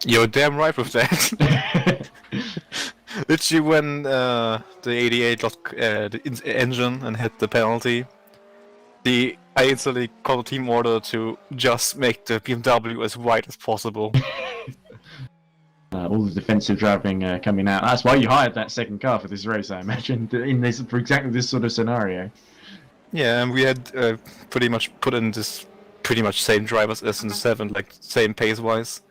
You're damn right with that. Literally, when the 88 lost the engine and had the penalty, I instantly called a team order to just make the BMW as wide as possible. All the defensive driving coming out. That's why you hired that second car for this race, I imagine, for exactly this sort of scenario. Yeah, and we had pretty much put in this pretty much same drivers as in the 7, like same pace-wise.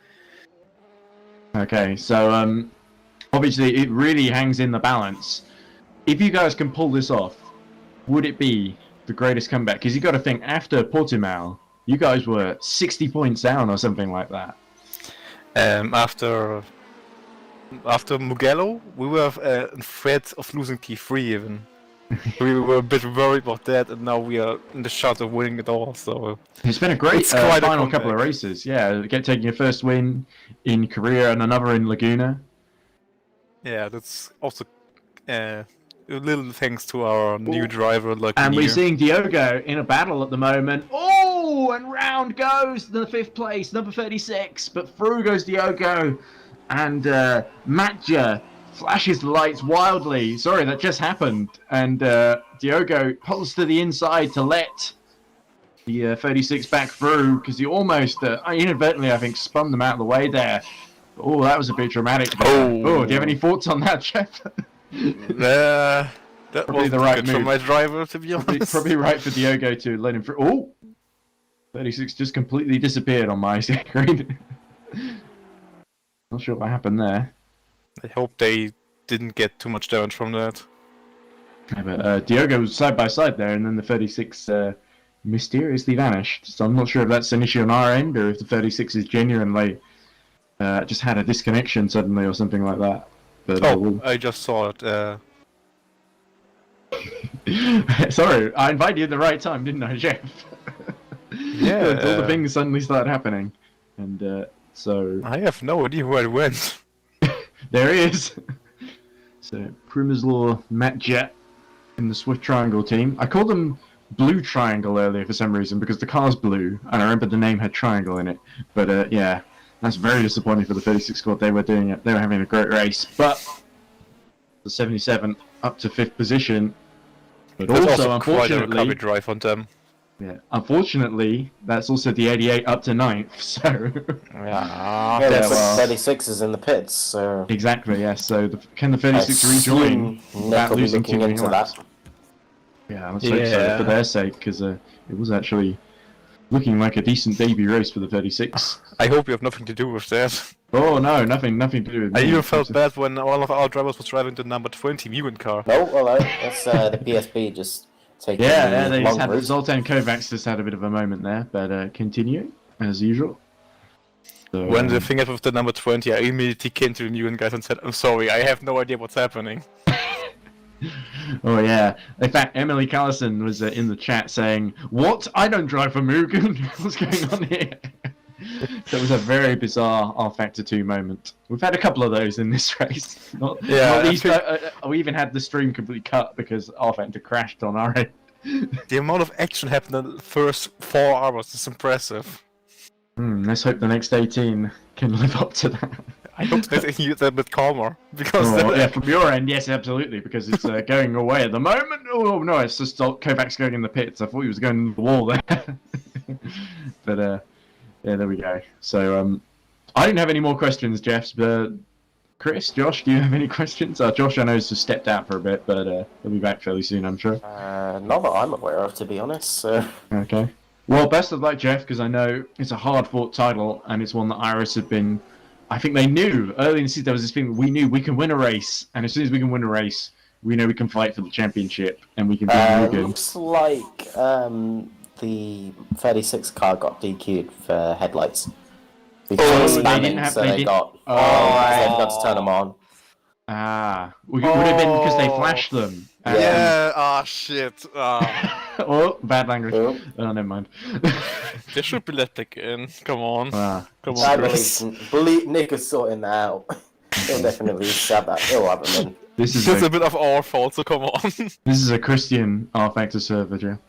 Okay, so obviously it really hangs in the balance. If you guys can pull this off, would it be the greatest comeback? Because you got to think, after Portimao, you guys were 60 points down or something like that. After Mugello, we were in threat of losing P3 even. We were a bit worried about that, and now we are in the shot of winning it all. So it's been a great it's quite a final couple of comeback. races. Yeah, taking your first win in Korea and another in Laguna. Yeah, that's also a little thanks to our new driver, like. And we're seeing Diogo in a battle at the moment. Oh, and round goes the 5th place, number 36. But through goes Diogo, and Matja flashes the lights wildly. Sorry, that just happened. And Diogo pulls to the inside to let the 36 back through, because he almost inadvertently, I think, spun them out of the way there. Oh, that was a bit dramatic. Oh, do you have any thoughts on that, Jeff? That Probably was the right good for move. my driver, to be honest. Probably right for Diogo to let him through. Oh, 36 just completely disappeared on my screen. Not sure what happened there. I hope they didn't get too much damage from that. Yeah, but Diogo was side by side there, and then the 36 mysteriously vanished. So I'm not sure if that's an issue on our end, or if the 36 is genuinely just had a disconnection suddenly or something like that. But, I just saw it. sorry, I invited you at the right time, didn't I, Jeff? Yeah. All the things suddenly started happening, and so I have no idea where it went. there he is. So Primislaw, Matt Jett in the Swift Triangle team. I called them Blue Triangle earlier for some reason because the car's blue, and I remember the name had triangle in it. But yeah, that's very disappointing for the 36 squad. They were doing it. They were having a great race, but the 77 up to 5th position. But That's also, quite a recovery unfortunately, drive on them. yeah, unfortunately, that's also the 88 up to 9th. So Yeah. Yeah, Yeah, the well- 36 is in the pits, so exactly, yes. So can the I 36 rejoin assume without Nick will be losing too looking many into laps? that. Yeah, let's hope so Yeah. for their sake, because it was actually looking like a decent debut race for the 36. I hope you have nothing to do with that. Oh no, nothing to do with I me. even felt bad when all of our drivers was driving the number 20 Mugen car. No, well, that's the PSP just taking Yeah, the they just long had route. Zoltan Kovacs just had a bit of a moment there, but continue as usual. So, When the thing happened with the number 20, I immediately came to the Mugen guys and said, I'm sorry, I have no idea what's happening. oh yeah, in fact, Emily Callison was in the chat saying, "What? I don't drive for Mugen. What's going on here?" So it was a very bizarre R-Factor 2 moment. We've had a couple of those in this race. Not I least, we even had the stream completely cut because R-Factor crashed on our end. The amount of action happened in the first 4 hours is impressive. Let's hope the next 18 can live up to that. I hope that it's a bit calmer, because Oh, yeah, from your end, yes, absolutely, because it's going away at the moment. Oh no, it's just Kovacs going in the pits. I thought he was going in the wall there. But yeah, there we go. So I didn't have any more questions, Jeff. But Chris, Josh, do you have any questions? Josh, I know, has just stepped out for a bit, but he'll be back fairly soon, I'm sure. Not that I'm aware of, to be honest. So. Okay. Well, best of luck, Jeff, because I know it's a hard-fought title, and it's one that Iris have been... I think they knew early in the season there was this thing. We knew we can win a race, and as soon as we can win a race, we know we can fight for the championship, and we can beat Mugen. Looks like the 36 car got DQ'd for headlights. Because they spamming, didn't have- so they they did- got Oh. they forgot to turn them on. Would have been because they flashed them. Yeah, shit. Oh, bad language. Oh. Oh, never mind. They should be let back in. Come on. Come I on, Chris. believe Nick is sorting that out. He'll definitely have that. He'll have them in. This is It's a a, bit of our fault, so come on. this is a Christian R-Factor server, Jeff.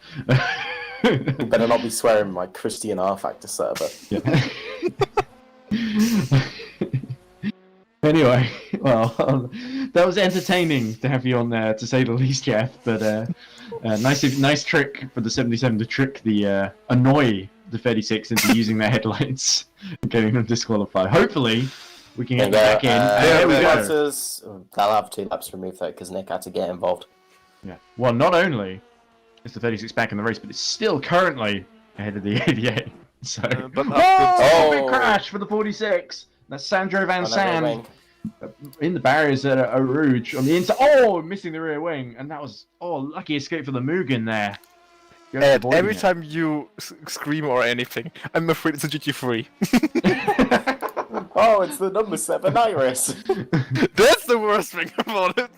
You better not be swearing my Christian R-Factor server. Yeah. Anyway, well, that was entertaining to have you on there, to say the least, Jeff. But nice trick for the 77 to trick the annoy the 36 into using their headlights and getting them disqualified. Hopefully, we can get them back in. There we go. They'll have 2 laps removed though, because Nick had to get involved. Yeah. Well, not only is the 36 back in the race, but it's still currently ahead of the 88. So, but oh, big Oh! crash for the 46. That's Sandro Van Another Sand wing. in the barriers at Eau Rouge on the inside. Oh, missing the rear wing, and that was lucky escape for the Mugen there. Just Ed, avoiding every it. time you scream or anything, I'm afraid it's a GT3. Oh, it's the number 7 Iris. That's the worst thing about it.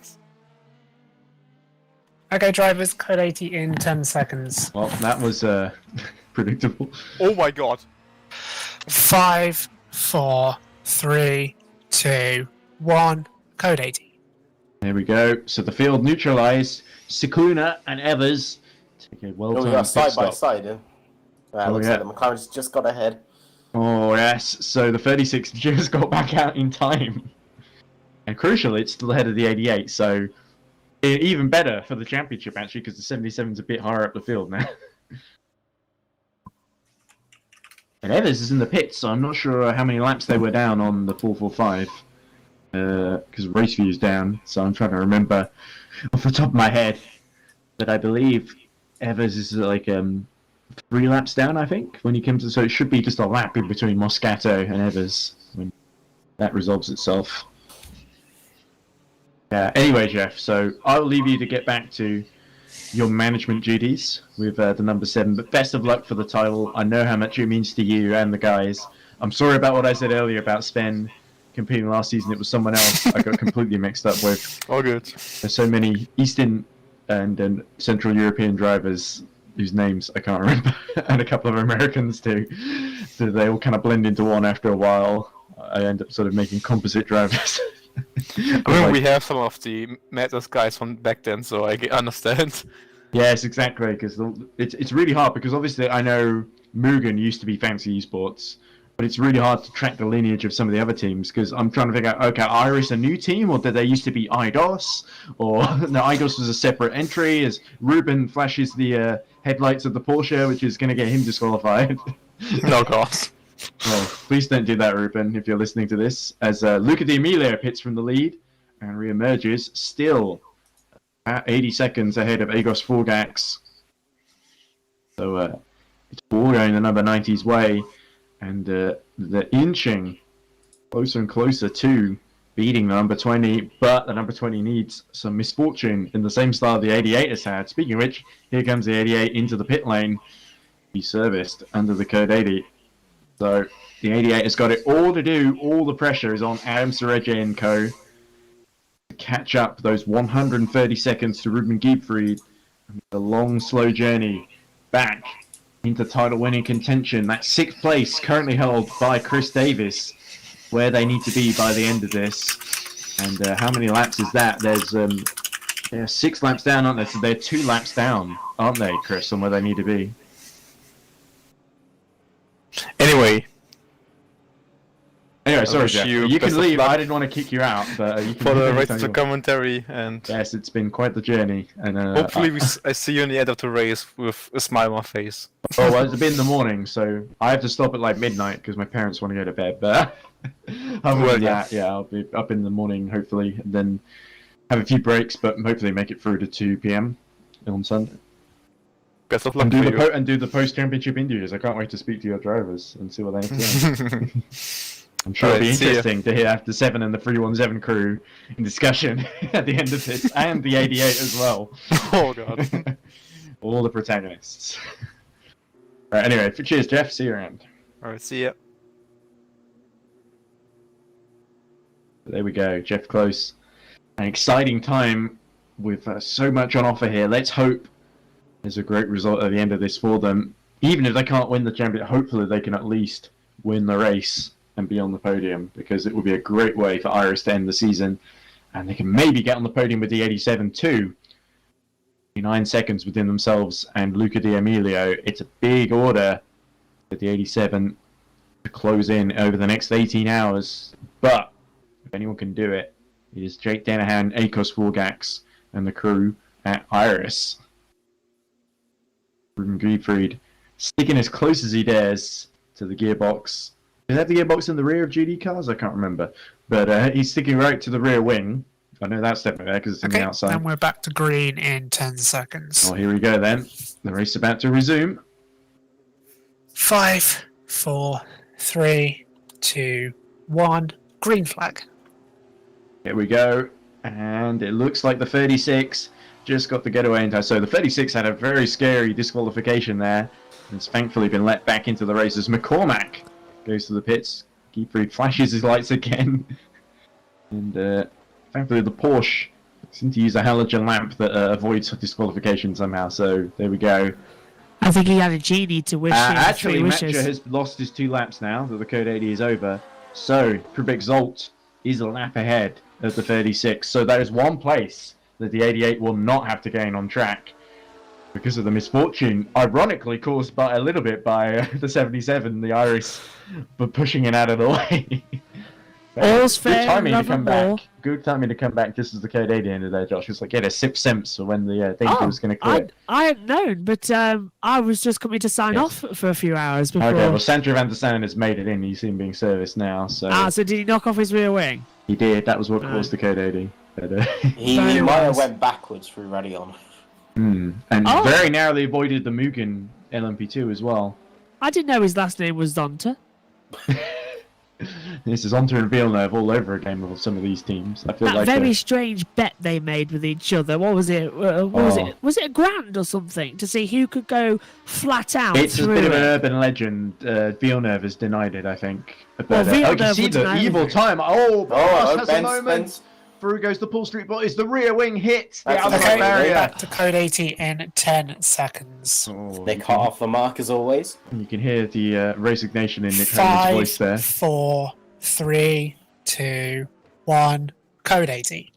Okay, drivers, code 80 in 10 seconds. Well, that was predictable. Oh my god. 5, 4, 3, 2, 1. Code 80. There we go. So the field neutralized. Sikuna and Evers take a Oh, we well-timed got pit side by stop. side. Looks yeah. like the McLaren's just got ahead. Oh yes. So the 36 just got back out in time, and crucially, it's still ahead of the 88. So even better for the championship actually, because the 77's a bit higher up the field now. And Evers is in the pits, so I'm not sure how many laps they were down on the 445. Because race view is down, so I'm trying to remember off the top of my head. But I believe Evers is like 3 laps down, I think, when he comes. So it should be just a lap in between Moscato and Evers when that resolves itself. Anyway, Jeff. So I'll leave you to get back to your management duties with the number 7. But best of luck for the title. I know how much it means to you and the guys. I'm sorry about what I said earlier about Sven competing last season. It was someone else I got completely mixed up with. All good. There's so many Eastern and Central European drivers whose names I can't remember, and a couple of Americans too. So they all kind of blend into one after a while. I end up sort of making composite drivers. I mean, we have some of the Matters guys from back then, so I understand. Yes, exactly, because it's really hard, because obviously I know Mugen used to be Fancy Esports, but it's really hard to track the lineage of some of the other teams, because I'm trying to figure out, okay, Iris a new team, or did they used to be IDOS? Or no, IDOS was a separate entry, as Ruben flashes the headlights of the Porsche, which is going to get him disqualified. No, God. Well, please don't do that, Ruben, if you're listening to this, as Luca D'Amelio pits from the lead and re-emerges, still at 80 seconds ahead of Agos Forgax. So it's all going the number 90's way, and they're inching closer and closer to beating the number 20, but the number 20 needs some misfortune in the same style the 88 has had. Speaking of which, here comes the 88 into the pit lane. He's serviced under the code 80. So the 88 has got it all to do. All the pressure is on Adam Sereje and co. to catch up those 130 seconds to Ruben Giebfried. The long, slow journey back into title-winning contention. That 6th place currently held by Chris Davis, where they need to be by the end of this. And how many laps is that? They're 6 laps down, aren't they? So they're 2 laps down, aren't they, Chris, on where they need to be? Anyway, sorry, wish Jeff. you You best can of leave. luck I didn't want to kick you out, but you can for the leave race anytime to you want. commentary, and Yes, it's been quite the journey, and hopefully I see you in the end of the race with a smile on my face. Oh, well, it's been in the morning, so I have to stop at like midnight because my parents want to go to bed. But other Well, than yeah. that, I'll be up in the morning hopefully, and then have a few breaks, but hopefully make it through to 2 p.m. on Sunday. Best of luck And do for the you. and do the post-championship interviews. I can't wait to speak to your drivers and see what they have to say. I'm sure it'll be Alright, see ya. interesting to hear after 7 and the 317 crew in discussion at the end of this, and the 88 as well. Oh god. All the protagonists. Right, anyway, cheers, Jeff. See you around. Alright, see ya. There we go, Jeff Close. An exciting time with so much on offer here. Let's hope there's a great result at the end of this for them. Even if they can't win the championship, hopefully they can at least win the race and be on the podium, because it will be a great way for Iris to end the season, and they can maybe get on the podium with the 87 too. 9 seconds within themselves and Luca D'Amelio. It's a big order for the 87 to close in over the next 18 hours, but if anyone can do it, it is Jake Danahan, Akos Forgax, and the crew at Iris. Ruben Giebfried sticking as close as he dares to the gearbox. Is that the gearbox in the rear of GD cars? I can't remember. But he's sticking right to the rear wing. I know that's definitely there because it's on the Okay, outside. and we're back to green in 10 seconds. Oh, here we go then. The race is about to resume. 5, 4, 3, 2, 1. Green flag. Here we go. And it looks like the 36 just got the getaway in time. So the 36 had a very scary disqualification there. It's thankfully been let back into the race as McCormack goes to the pits. Geefried flashes his lights again. And thankfully the Porsche seemed to use a halogen lamp that avoids disqualification somehow. So there we go. I think he had a genie to wish him Actually, 3 wishes. Matcha has lost his 2 laps now that the Code 80 is over. So Trebek Zolt is a lap ahead of the 36. So that is one place that the 88 will not have to gain on track because of the misfortune, ironically caused by a little bit by the 77, the Iris, but pushing it out of the way. All's Good fair in timing to love come and back. war. Good timing to come back just as the Code 80 ended there, Josh. It's like, yeah, a 6 cents for when the danger was going to quit. I hadn't known, but I was just coming to sign off for a few hours before. Okay, well, Sandra Van der Sande has made it in. You see him being serviced now, so... So did he knock off his rear wing? He did. That was what caused the Code 80. But, He Very might have wise. went backwards through Radion. and very narrowly avoided the Mugen LM-P2 as well. I didn't know his last name was Zonta. This is Onto and Villeneuve all over again with some of these teams. I feel That like very strange bet they made with each other. What was it? Was Oh. it? Was it a grand or something to see who could go flat out it's a through bit of an it? urban legend. Villeneuve has denied it, I think. But Well, I can Villeneuve see would the deny evil everything. time. Oh, Oh, has a Spence, moment. Spence. Through goes the Paul Street Boys. The rear wing hits the That's outside okay. barrier. Back to code 80 in 10 seconds. Oh, They cut off the mark as always. you can hear the resignation in Nick Hammond's voice 5, there. 4, 3, 2, 1. Code 80.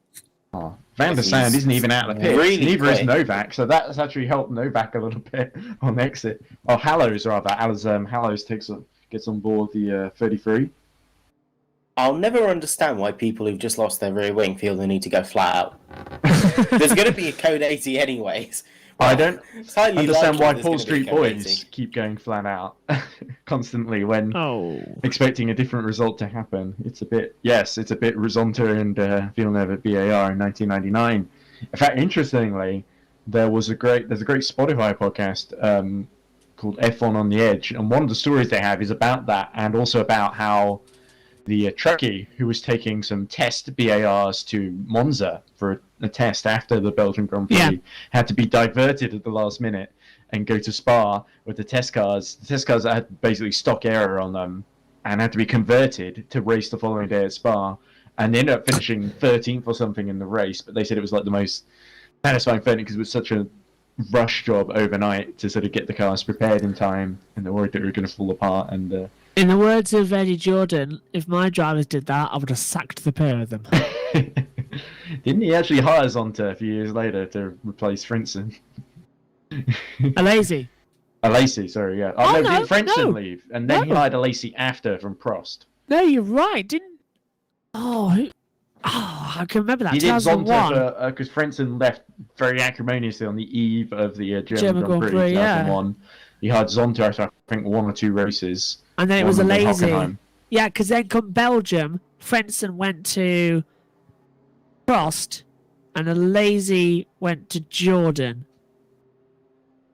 Oh, Van der Sande He's isn't even out of the pits. really Neither is quick. Novak, so that's actually helped Novak a little bit on exit. Oh, Hallows rather. Hallows gets on board the 33. I'll never understand why people who've just lost their rear wing feel the need to go flat out. There's going to be a code 80 anyways. I don't It's highly understand likely why there's Paul gonna be a Street code Boys 80. keep going flat out constantly when Oh, expecting a different result to happen. It's a bit Rizonta and Villeneuve at BAR in 1999. In fact, interestingly, there's a great Spotify podcast called F1 on the Edge, and one of the stories they have is about that, and also about how the Trekkie, who was taking some test BARs to Monza for a test after the Belgian Grand Prix, Yeah. had to be diverted at the last minute and go to Spa with the test cars. The test cars that had basically stock error on them and had to be converted to race the following day at Spa. And they ended up finishing 13th or something in the race, but they said it was like the most satisfying feeling because it was such a rush job overnight to sort of get the cars prepared in time, and they worried that they were going to fall apart. And in the words of Eddie Jordan, if my drivers did that, I would have sacked the pair of them. didn't he actually hire Zonta a few years later to replace Frentzen? A lazy. Lacey, sorry, yeah. Oh, no, didn't Frentzen no. leave? And then he No. hired a Lacey after from Prost. No, you're right. Didn't? Oh, I can remember that. He did 2001. Zonta because Frentzen left very acrimoniously on the eve of the German Grand Prix, yeah. 2001. He hired Zonta after, I think, 1 or 2 races. And then it was a One in lazy. Hockenheim. Yeah, because then come Belgium, Frentzen went to Prost, and a lazy went to Jordan.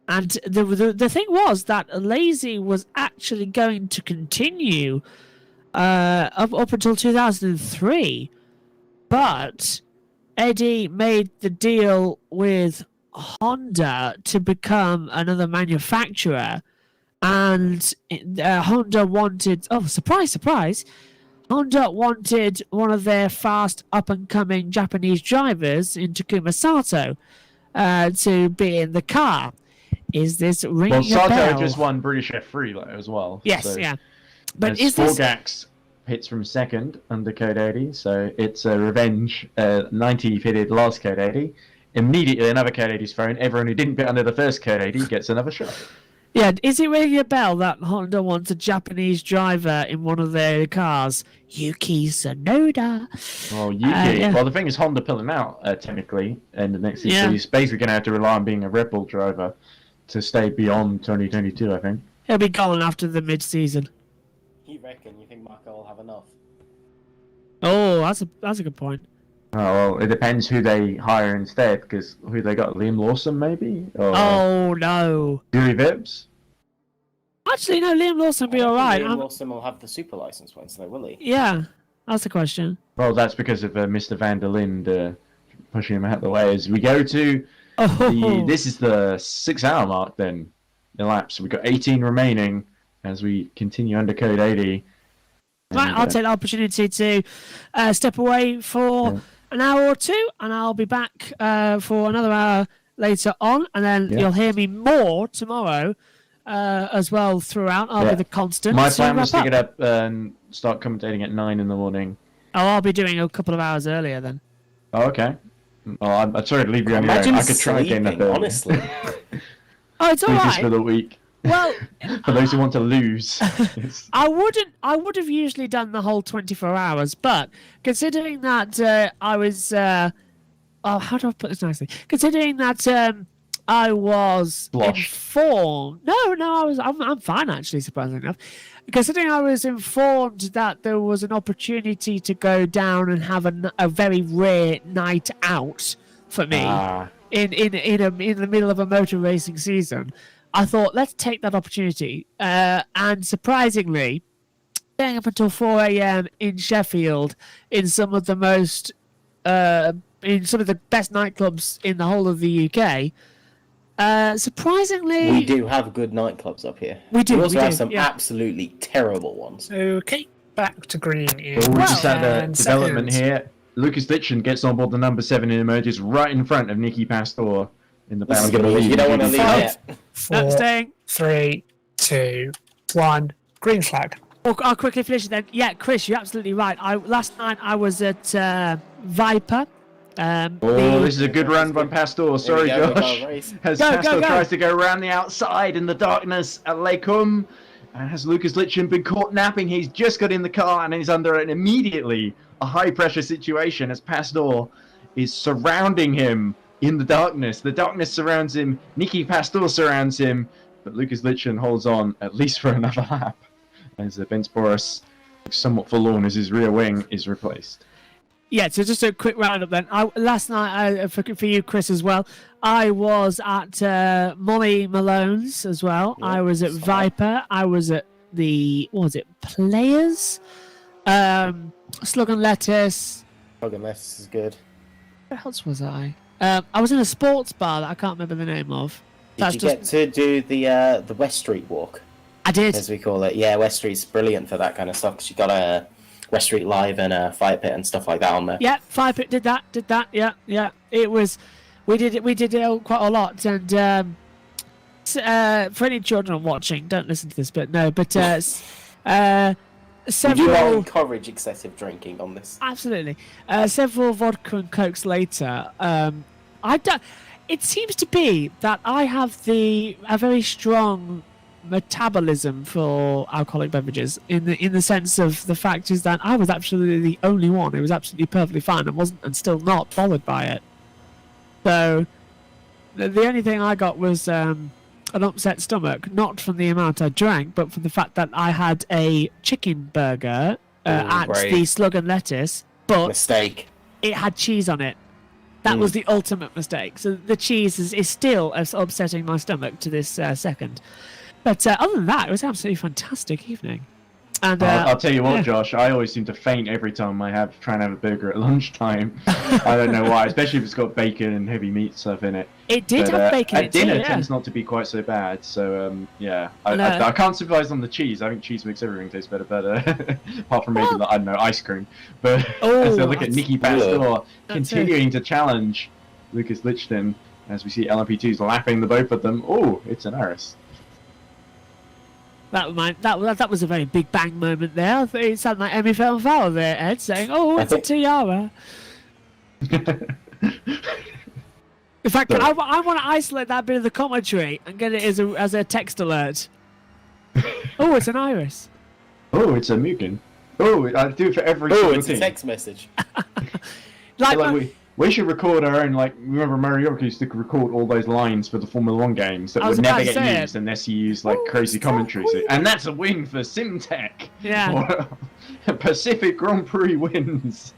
And the thing was that a lazy was actually going to continue up until 2003, but Eddie made the deal with Honda to become another manufacturer. And Honda wanted, oh, surprise, surprise, Honda wanted one of their fast up-and-coming Japanese drivers in Takuma Sato to be in the car. Is this ringing Well, a Sato bell? just won British F3 though, as well. Yes, so yeah. But as is this... Forgax hits from second under Code 80, so it's a revenge. 90 pitted last Code 80. Immediately another Code 80 is thrown. Everyone who didn't pit under the first Code 80 gets another shot. Yeah, is it ringing a bell that Honda wants a Japanese driver in one of their cars? Yuki Tsunoda. Well, Yuki. Yeah. Well, the thing is, Honda pulling out technically in the next season. Yeah. So he's basically going to have to rely on being a Red Bull driver to stay beyond 2022, I think. He'll be gone after the mid-season. You reckon? You think Marco will have enough? Oh, that's a good point. Oh, well, it depends who they hire instead, because who they got? Liam Lawson, maybe? Or Oh no! Yuri Vibbs? Actually, no, Liam Lawson will be all right. Liam Lawson will have the super license points, though, will he? Yeah, that's the question. Well, that's because of Mr. Van der Linde pushing him out of the way. As we go to this is the 6-hour mark then, elapsed. We've got 18 remaining as we continue under code 80. Right, I'll take the opportunity to step away for an hour or two, and I'll be back for another hour later on, and then you'll hear me more tomorrow as well throughout. I'll be the constant. My plan was to get up and start commentating at 9 in the morning. Oh, I'll be doing a couple of hours earlier then. Oh, okay. Oh, I'm sorry to leave you on your own. I could try again up early. Honestly. Oh, it's all right. For the week. Well, for those who want to lose. I would have usually done the whole 24 hours, but considering that I was how do I put this nicely? Considering that I was informed. No, I'm fine actually, surprisingly enough. Considering I was informed that there was an opportunity to go down and have a very rare night out for me in the middle of a motor racing season, I thought, let's take that opportunity. And surprisingly, staying up until 4 a.m. in Sheffield in some of the most, in some of the best nightclubs in the whole of the UK. Surprisingly, we do have good nightclubs up here. We also have some absolutely terrible ones. Okay, back to green. We just had a development here. Lucas Ditchen gets on board the number 7 and emerges right in front of Nicky Pastor. In the battle, you don't want to leave yet. 4, 3, 2, 1. Green flag. I'll quickly finish it then. Yeah, Chris, you're absolutely right. Last night I was at Viper. This is a good run by Pastor. Sorry, Josh. As Pastor tries to go around the outside in the darkness at Lakeum. And has Lucas Litchin been caught napping? He's just got in the car and he's under immediately a high-pressure situation as Pastor is surrounding him. In the darkness. The darkness surrounds him. Nicky Pastor surrounds him. But Lucas Litchin holds on at least for another lap. As Vince Boris looks somewhat forlorn as his rear wing is replaced. Yeah, so just a quick roundup then. Last night, for you, Chris, as well, I was at Molly Malone's as well. Yeah, I was at Viper. I was at Players? Slug and Lettuce. Slug and Lettuce is good. Where else was I? I was in a sports bar that I can't remember the name of. Did you get to do the West Street walk? I did. As we call it. Yeah, West Street's brilliant for that kind of stuff because you got a West Street Live and a Fire Pit and stuff like that on there. Yeah, Fire Pit did that. Yeah. It was, we did it quite a lot. And for any children watching, don't listen to this, but several... We do not encourage excessive drinking on this. Absolutely. Several vodka and cokes later, it seems to be that I have a very strong metabolism for alcoholic beverages in the sense of the fact is that I was absolutely the only one who was absolutely perfectly fine and still not bothered by it. So the only thing I got was an upset stomach, not from the amount I drank, but from the fact that I had a chicken burger at the Slug and Lettuce, but mistake. It had cheese on it. That was the ultimate mistake. So the cheese is still upsetting my stomach to this second. But other than that, it was an absolutely fantastic evening. And I'll tell you what, Josh, I always seem to faint every time I try and have a burger at lunchtime. I don't know why, especially if it's got bacon and heavy meat stuff in it. It did have bacon in it. At dinner, it tends not to be quite so bad. So, I can't sympathise on the cheese. I think cheese makes everything taste better, apart from maybe, I don't know, ice cream. But as I look at Nicky Pastor continuing to challenge Lucas Lichton, as we see LM-P2s lapping the both of them. Oh, it's an Aris. That was a very big bang moment there. I think it sounded like Emmy Fowler there, Ed, saying, "Oh, it's a tiara." In fact, I want to isolate that bit of the commentary and get it as a text alert. Oh, it's an iris. Oh, it's a Mugen. Oh, I do it for every single it's team. A text message. We should record our own, remember Mario used to record all those lines for the Formula 1 games that would never get used unless you use crazy commentary. And that's a win for SimTech. Yeah. Pacific Grand Prix wins.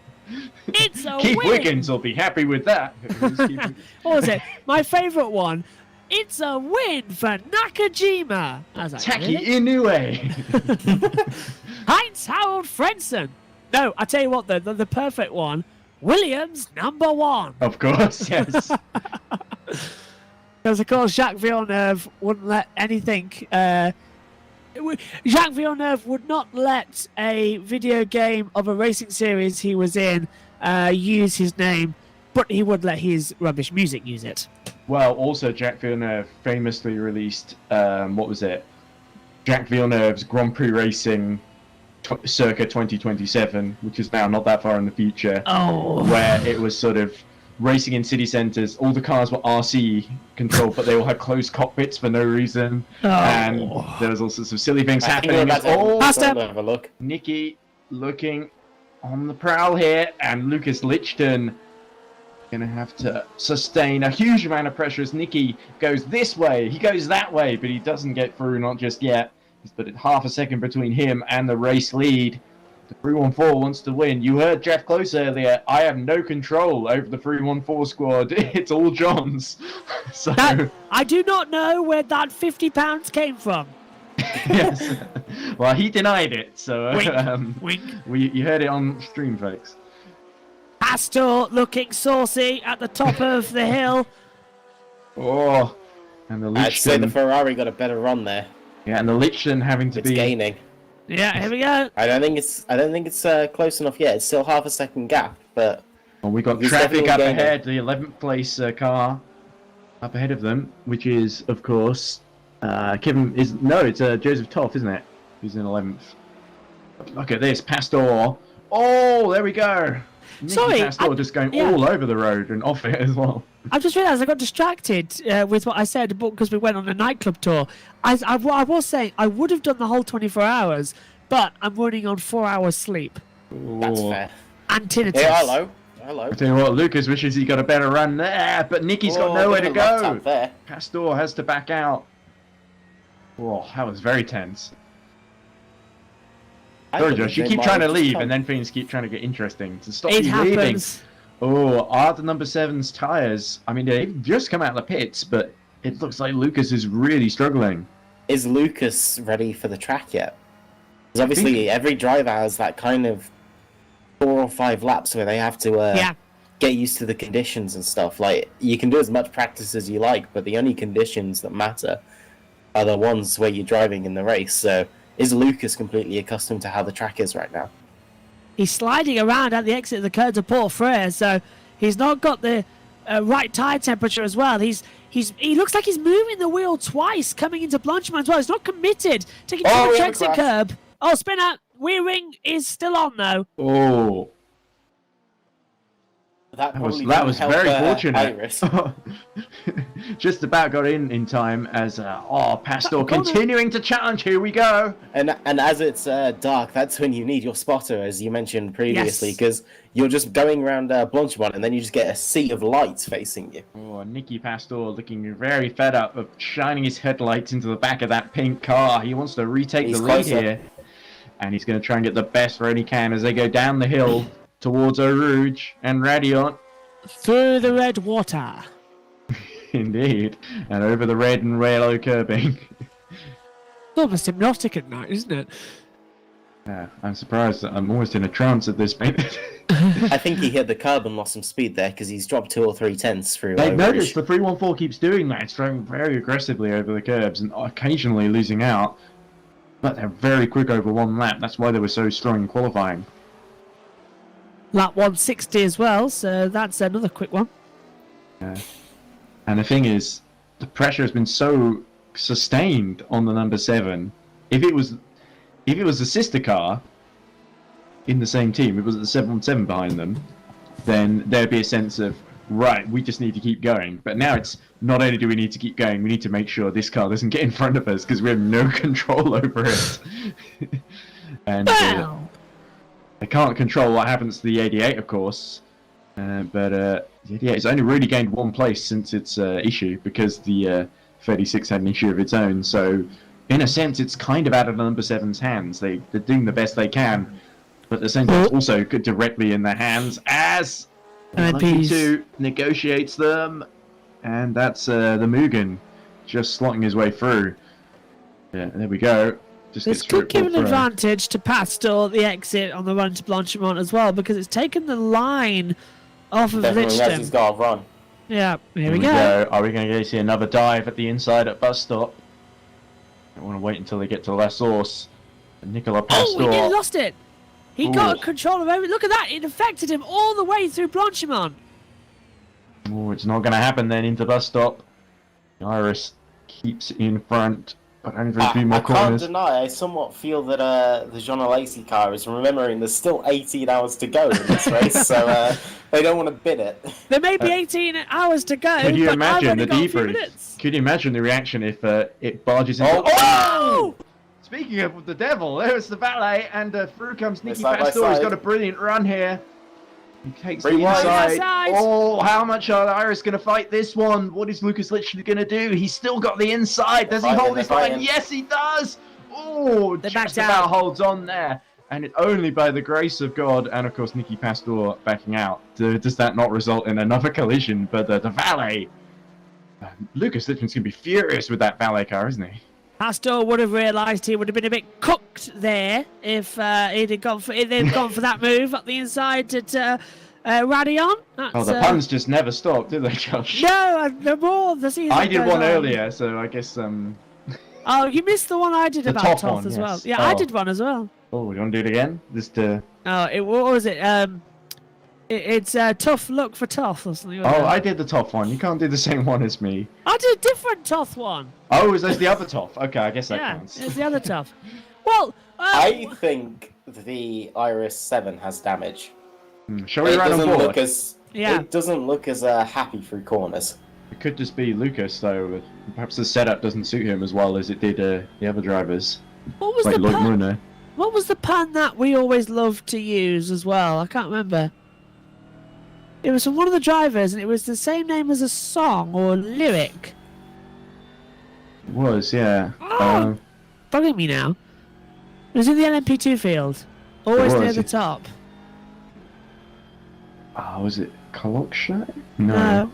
It's a Keith win. Wiggins will be happy with that. What was it? My favourite one it's a win for Nakajima. I was like, Taki really? Inoue. Heinz Harold Frentzen. No, I tell you what, the perfect one. Williams number 1. Of course, yes. Because, of course, Jacques Villeneuve wouldn't let anything... Jacques Villeneuve would not let a video game of a racing series he was in use his name, but he would let his rubbish music use it. Well, also Jacques Villeneuve famously released, what was it? Jacques Villeneuve's Grand Prix Racing circa 2027, which is now not that far in the future, where it was sort of racing in city centres. All the cars were RC controlled, but they all had closed cockpits for no reason, and there was all sorts of silly things happening. Have a look. Nicky looking on the prowl here, and Lucas Lichten gonna have to sustain a huge amount of pressure as Nicky goes this way, he goes that way, but he doesn't get through, not just yet. He's put it half a second between him and the race lead. The 314 wants to win. You heard Jeff Close earlier. I have no control over the 314 squad. It's all John's. So I do not know where that £50 came from. yes. Well, he denied it. So Wink. You heard it on stream, folks. Pastor looking saucy at the top of the hill. Oh, and the Lichten. I'd say the Ferrari got a better run there. Yeah, and the Lichten having to It's be gaining. Yeah, here we go. I don't think it's close enough yet. It's still half a second gap, but well, we got he's traffic definitely up gaining. ahead. The 11th place car up ahead of them, which is of course it's Joseph Toff, isn't it? Who's in 11th? Look at this, Pastor. Oh, there we go. Nicky Pastor just going all over the road and off it as well. I just realised I got distracted with what I said because we went on a nightclub tour. I was saying I would have done the whole 24 hours, but I'm running on 4 hours sleep. That's fair. And tinnitus. Hey, hello. I tell you what, Lucas wishes he got a better run there, but Nicky's got nowhere to go. Pastor has to back out. Oh, that was very tense. Sorry, Josh, you keep trying to leave, and then things keep trying to get interesting. To stop you leaving. Oh, are the number 7's tyres? I mean, they've just come out of the pits, but it looks like Lucas is really struggling. Is Lucas ready for the track yet? Because obviously every driver has that kind of 4 or 5 laps where they have to get used to the conditions and stuff. Like, you can do as much practice as you like, but the only conditions that matter are the ones where you're driving in the race. So, is Lucas completely accustomed to how the track is right now? He's sliding around at the exit of the curve to Port Frere, so he's not got the right tyre temperature as well. He looks like he's moving the wheel twice coming into Blanchard as well. He's not committed. Taking too much exit curb. Oh, spinner. Rear ring is still on though. Oh. That was very fortunate. Just about got in time as Pastor continuing to challenge. Here we go. And as it's dark, that's when you need your spotter, as you mentioned previously, because you're just going around Blanchard and then you just get a sea of lights facing you. Oh, Nicky Pastor looking very fed up of shining his headlights into the back of that pink car. He wants to retake the lead here, and he's going to try and get the best run he can as they go down the hill towards Eau Rouge and Radiant. Through the red water. Indeed. And over the red and yellow curbing. It's almost hypnotic at night, isn't it? Yeah, I'm surprised that I'm almost in a trance at this point. I think he hit the curb and lost some speed there because he's dropped 2 or 3 tenths through. They've noticed the 314 keeps doing that. It's throwing very aggressively over the curbs and occasionally losing out. But they're very quick over one lap. That's why they were so strong in qualifying. Lap 160 as well, so that's another quick one. Yeah. And the thing is, the pressure has been so sustained on the number 7. If it was a sister car in the same team, it was the 717 behind them, then there'd be a sense of, right, we just need to keep going. But now it's not only do we need to keep going, we need to make sure this car doesn't get in front of us because we have no control over it. And they can't control what happens to the 88, of course. But it's only really gained 1 place since its issue because the 36 had an issue of its own. So, in a sense, it's kind of out of the number 7's hands. They're doing the best they can, but at the same time, it's also directly in their hands as LM-P2 negotiates them, and that's the Mugen just slotting his way through. Yeah, there we go. Just This gets through could it, give pulled an through. advantage to Pastor at the exit on the run to Blanchimont as well, because it's taken the line off of Definitely has. He's Lichton. got a run. Yeah, here Here we we go. go. Are we going to see another dive at the inside at bus stop? I want to wait until they get to La Source. Nicola Oh, he nearly Pastor. lost it. He got Ooh. control of everything. Look at that. It affected him all the way through Blanchimont. Oh, it's not going to happen then into bus stop. The Iris keeps in front, but only for a few more I can't corners. deny, I somewhat feel that the Jean Lacey car is remembering there's still 18 hours to go in this race, so they don't want to bid it. There may be 18 hours to go, Could you but I've imagine only the got a few debrief? minutes. Could you imagine the reaction if it barges into... Oh! Speaking of the devil, there's the valet, and through comes Nicky side by Pastor. He's side. got a brilliant run here. He takes Bring the wide. inside. Inside. Oh, how much are the Iris going to fight this one? What is Lucas literally going to do? He's still got the inside. Does he They're hold his fighting, line? they're Yes, he does. Oh, They're just back about down. holds on there. And it only by the grace of God, and of course Nicky Pastor backing out, does that not result in another collision. But the valet, Lucas Lichten's going to be furious with that valet car, isn't he? Pastor would have realised he would have been a bit cooked there if they'd gone for that move up the inside at Radion. Oh, the puns just never stop, do they, Josh? No, the more the season I did goes one on. earlier, so I guess Oh, you missed the one I did The about top Toth one, as well. yes. Yeah, I Oh. did one as well. Oh, you want to do it again? Just Oh, what was it? It's Tough Look for Toth or something. Like Oh, that. I did the top one. You can't do the same one as me. I did a different Toth one. Oh, is that the other top? Okay, I guess that Yeah, counts. it's the other Toth. Well, I think the Iris 7 has damage. Shall we It run on doesn't board? look as Yeah. it doesn't look as happy through corners. It could just be Lucas, though. Perhaps the setup doesn't suit him as well as it did the other drivers, what was like the Lloyd pun? Muno. What was the pun that we always loved to use as well? I can't remember. It was from one of the drivers, and it was the same name as a song or a lyric. It was, yeah. Oh! Bugging me now. It was in the LM-P2 field. Always near was, the yeah. top. Was it Colloquy? No. No.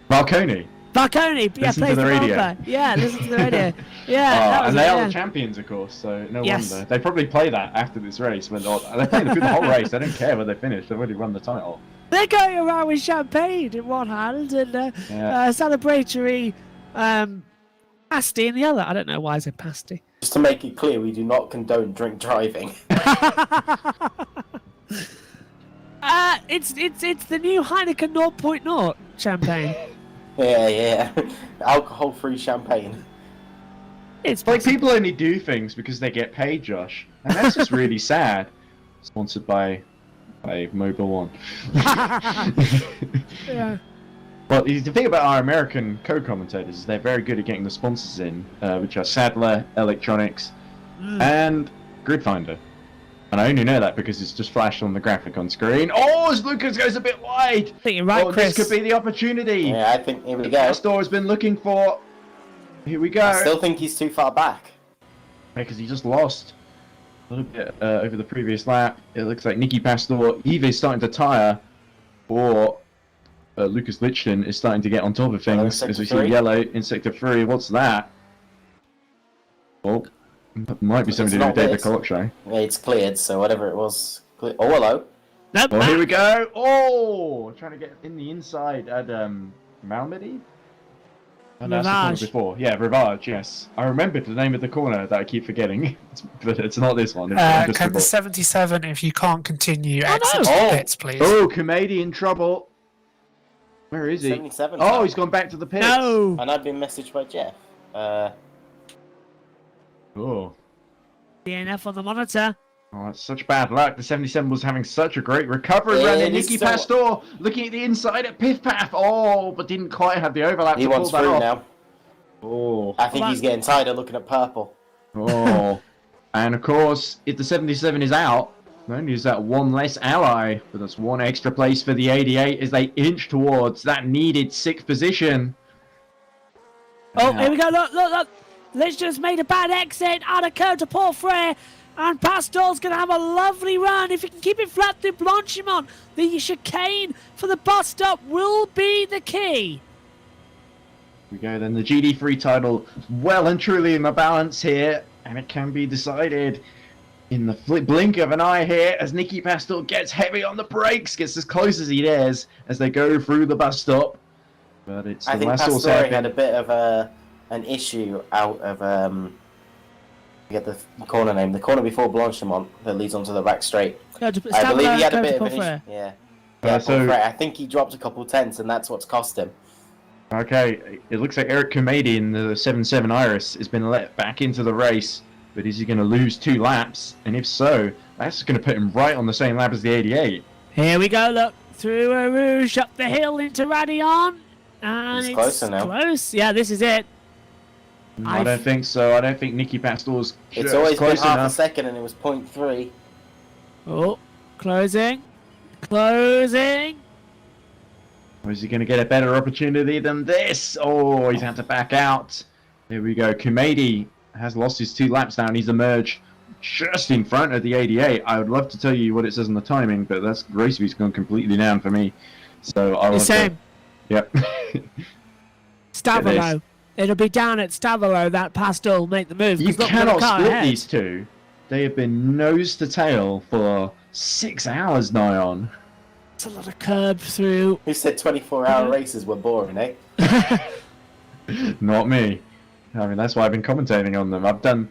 Marconi. Marconi, yeah, Listen to plays the the radio. bumper. Yeah, listen to the radio. Yeah, that was and they it, are yeah. the champions, of course, so no Yes. wonder. They probably play that after this race. When they're playing through the whole race. They don't care where they finish. They've already won the title. They're going around with champagne in one hand and celebratory pasty in the other. I don't know why I said pasty. Just to make it clear, we do not condone drink driving. It's the new Heineken 0.0 champagne. Yeah. Alcohol-free champagne. It's Like, people only do things because they get paid, Josh. And that's just really sad. Sponsored by Mobile One. Yeah. Well, the thing about our American co-commentators is they're very good at getting the sponsors in, which are Sadler, Electronics, and Gridfinder. And I only know that because it's just flashed on the graphic on screen. Oh, as Lucas goes a bit wide! I think you're right, Chris. This could be the opportunity. Yeah, I think here we go. Pastor has been looking for. Here we go. I still think he's too far back. Because he just lost a little bit over the previous lap. It looks like Nicky Pastor either is starting to tire, or Lucas Lichton is starting to get on top of things. As we see Sector 3. yellow in Sector 3. What's that? Oh, might be something to do with not David this. Colloquy. Yeah, it's cleared, so whatever it was. Oh, hello. Nope. Well, here we go. Oh, trying to get in the inside at Malmedy. Oh, no, that's the corner Rivage. before. Yeah, Rivage, yes. I remembered the name of the corner that I keep forgetting, but it's not this one. It's just Can the before. 77, if you can't continue, Oh, exit no. to the Oh. pits, please? Oh, Kamadi in trouble. Where is he? 77. Oh, he's gone back to the pits. No. And I've been messaged by Jeff. Oh. DNF on the monitor. Oh, that's such bad luck. The 77 was having such a great recovery Yeah, run. it And is Nicky so- Pastor looking at the inside at Piff Paff. Oh, but didn't quite have the overlap He to pull wants that through off. now. Oh. I think he's getting tired of looking at purple. Oh. And of course, if the 77 is out, not only is that one less ally, but that's one extra place for the 88 as they inch towards that needed 6th position. Oh, Now- here we go. Look. Let's just made a bad exit out of Côte de Portfray. And Pastor's going to have a lovely run. If he can keep it flat through Blanchimont, the chicane for the bus stop will be the key. We go then, the GT3 title well and truly in the balance here, and it can be decided in the blink of an eye here as Nicky Pastor gets heavy on the brakes, gets as close as he dares as they go through the bus stop. But it's I think Pastore had a bit of an issue out of I forget the corner name, the corner before Blanchimont that leads onto the back straight. I believe he had a bit of an issue. Yeah, so I think he dropped a couple tenths, and that's what's cost him. Okay, it looks like Eric Kumadi in the 7-7 Iris has been let back into the race, but is he going to lose 2 laps? And if so, that's going to put him right on the same lap as the 88. Here we go, look, through a Rouge, up the hill into Radion, and It's closer now. Close. Yeah, this is it. I don't think so. I don't think Nicky Pastor's It's always been close half enough. a second, and it was 0.3. Oh, closing. Closing. Or is he going to get a better opportunity than this? Oh, he's had to back out. There we go. Kumadi has lost his 2 laps now, and he's emerged just in front of the 88. I would love to tell you what it says on the timing, but that's race view's gone completely down for me. So I'll The same. Yep. Stavolo. It'll be down at Stavolo that Pastor will make the move. You He's not cannot got a car split ahead. these two. They have been nose to tail for 6 hours nigh on. It's a lot of curb through. Who said 24-hour races were boring, eh? Not me. I mean, that's why I've been commentating on them. I've done,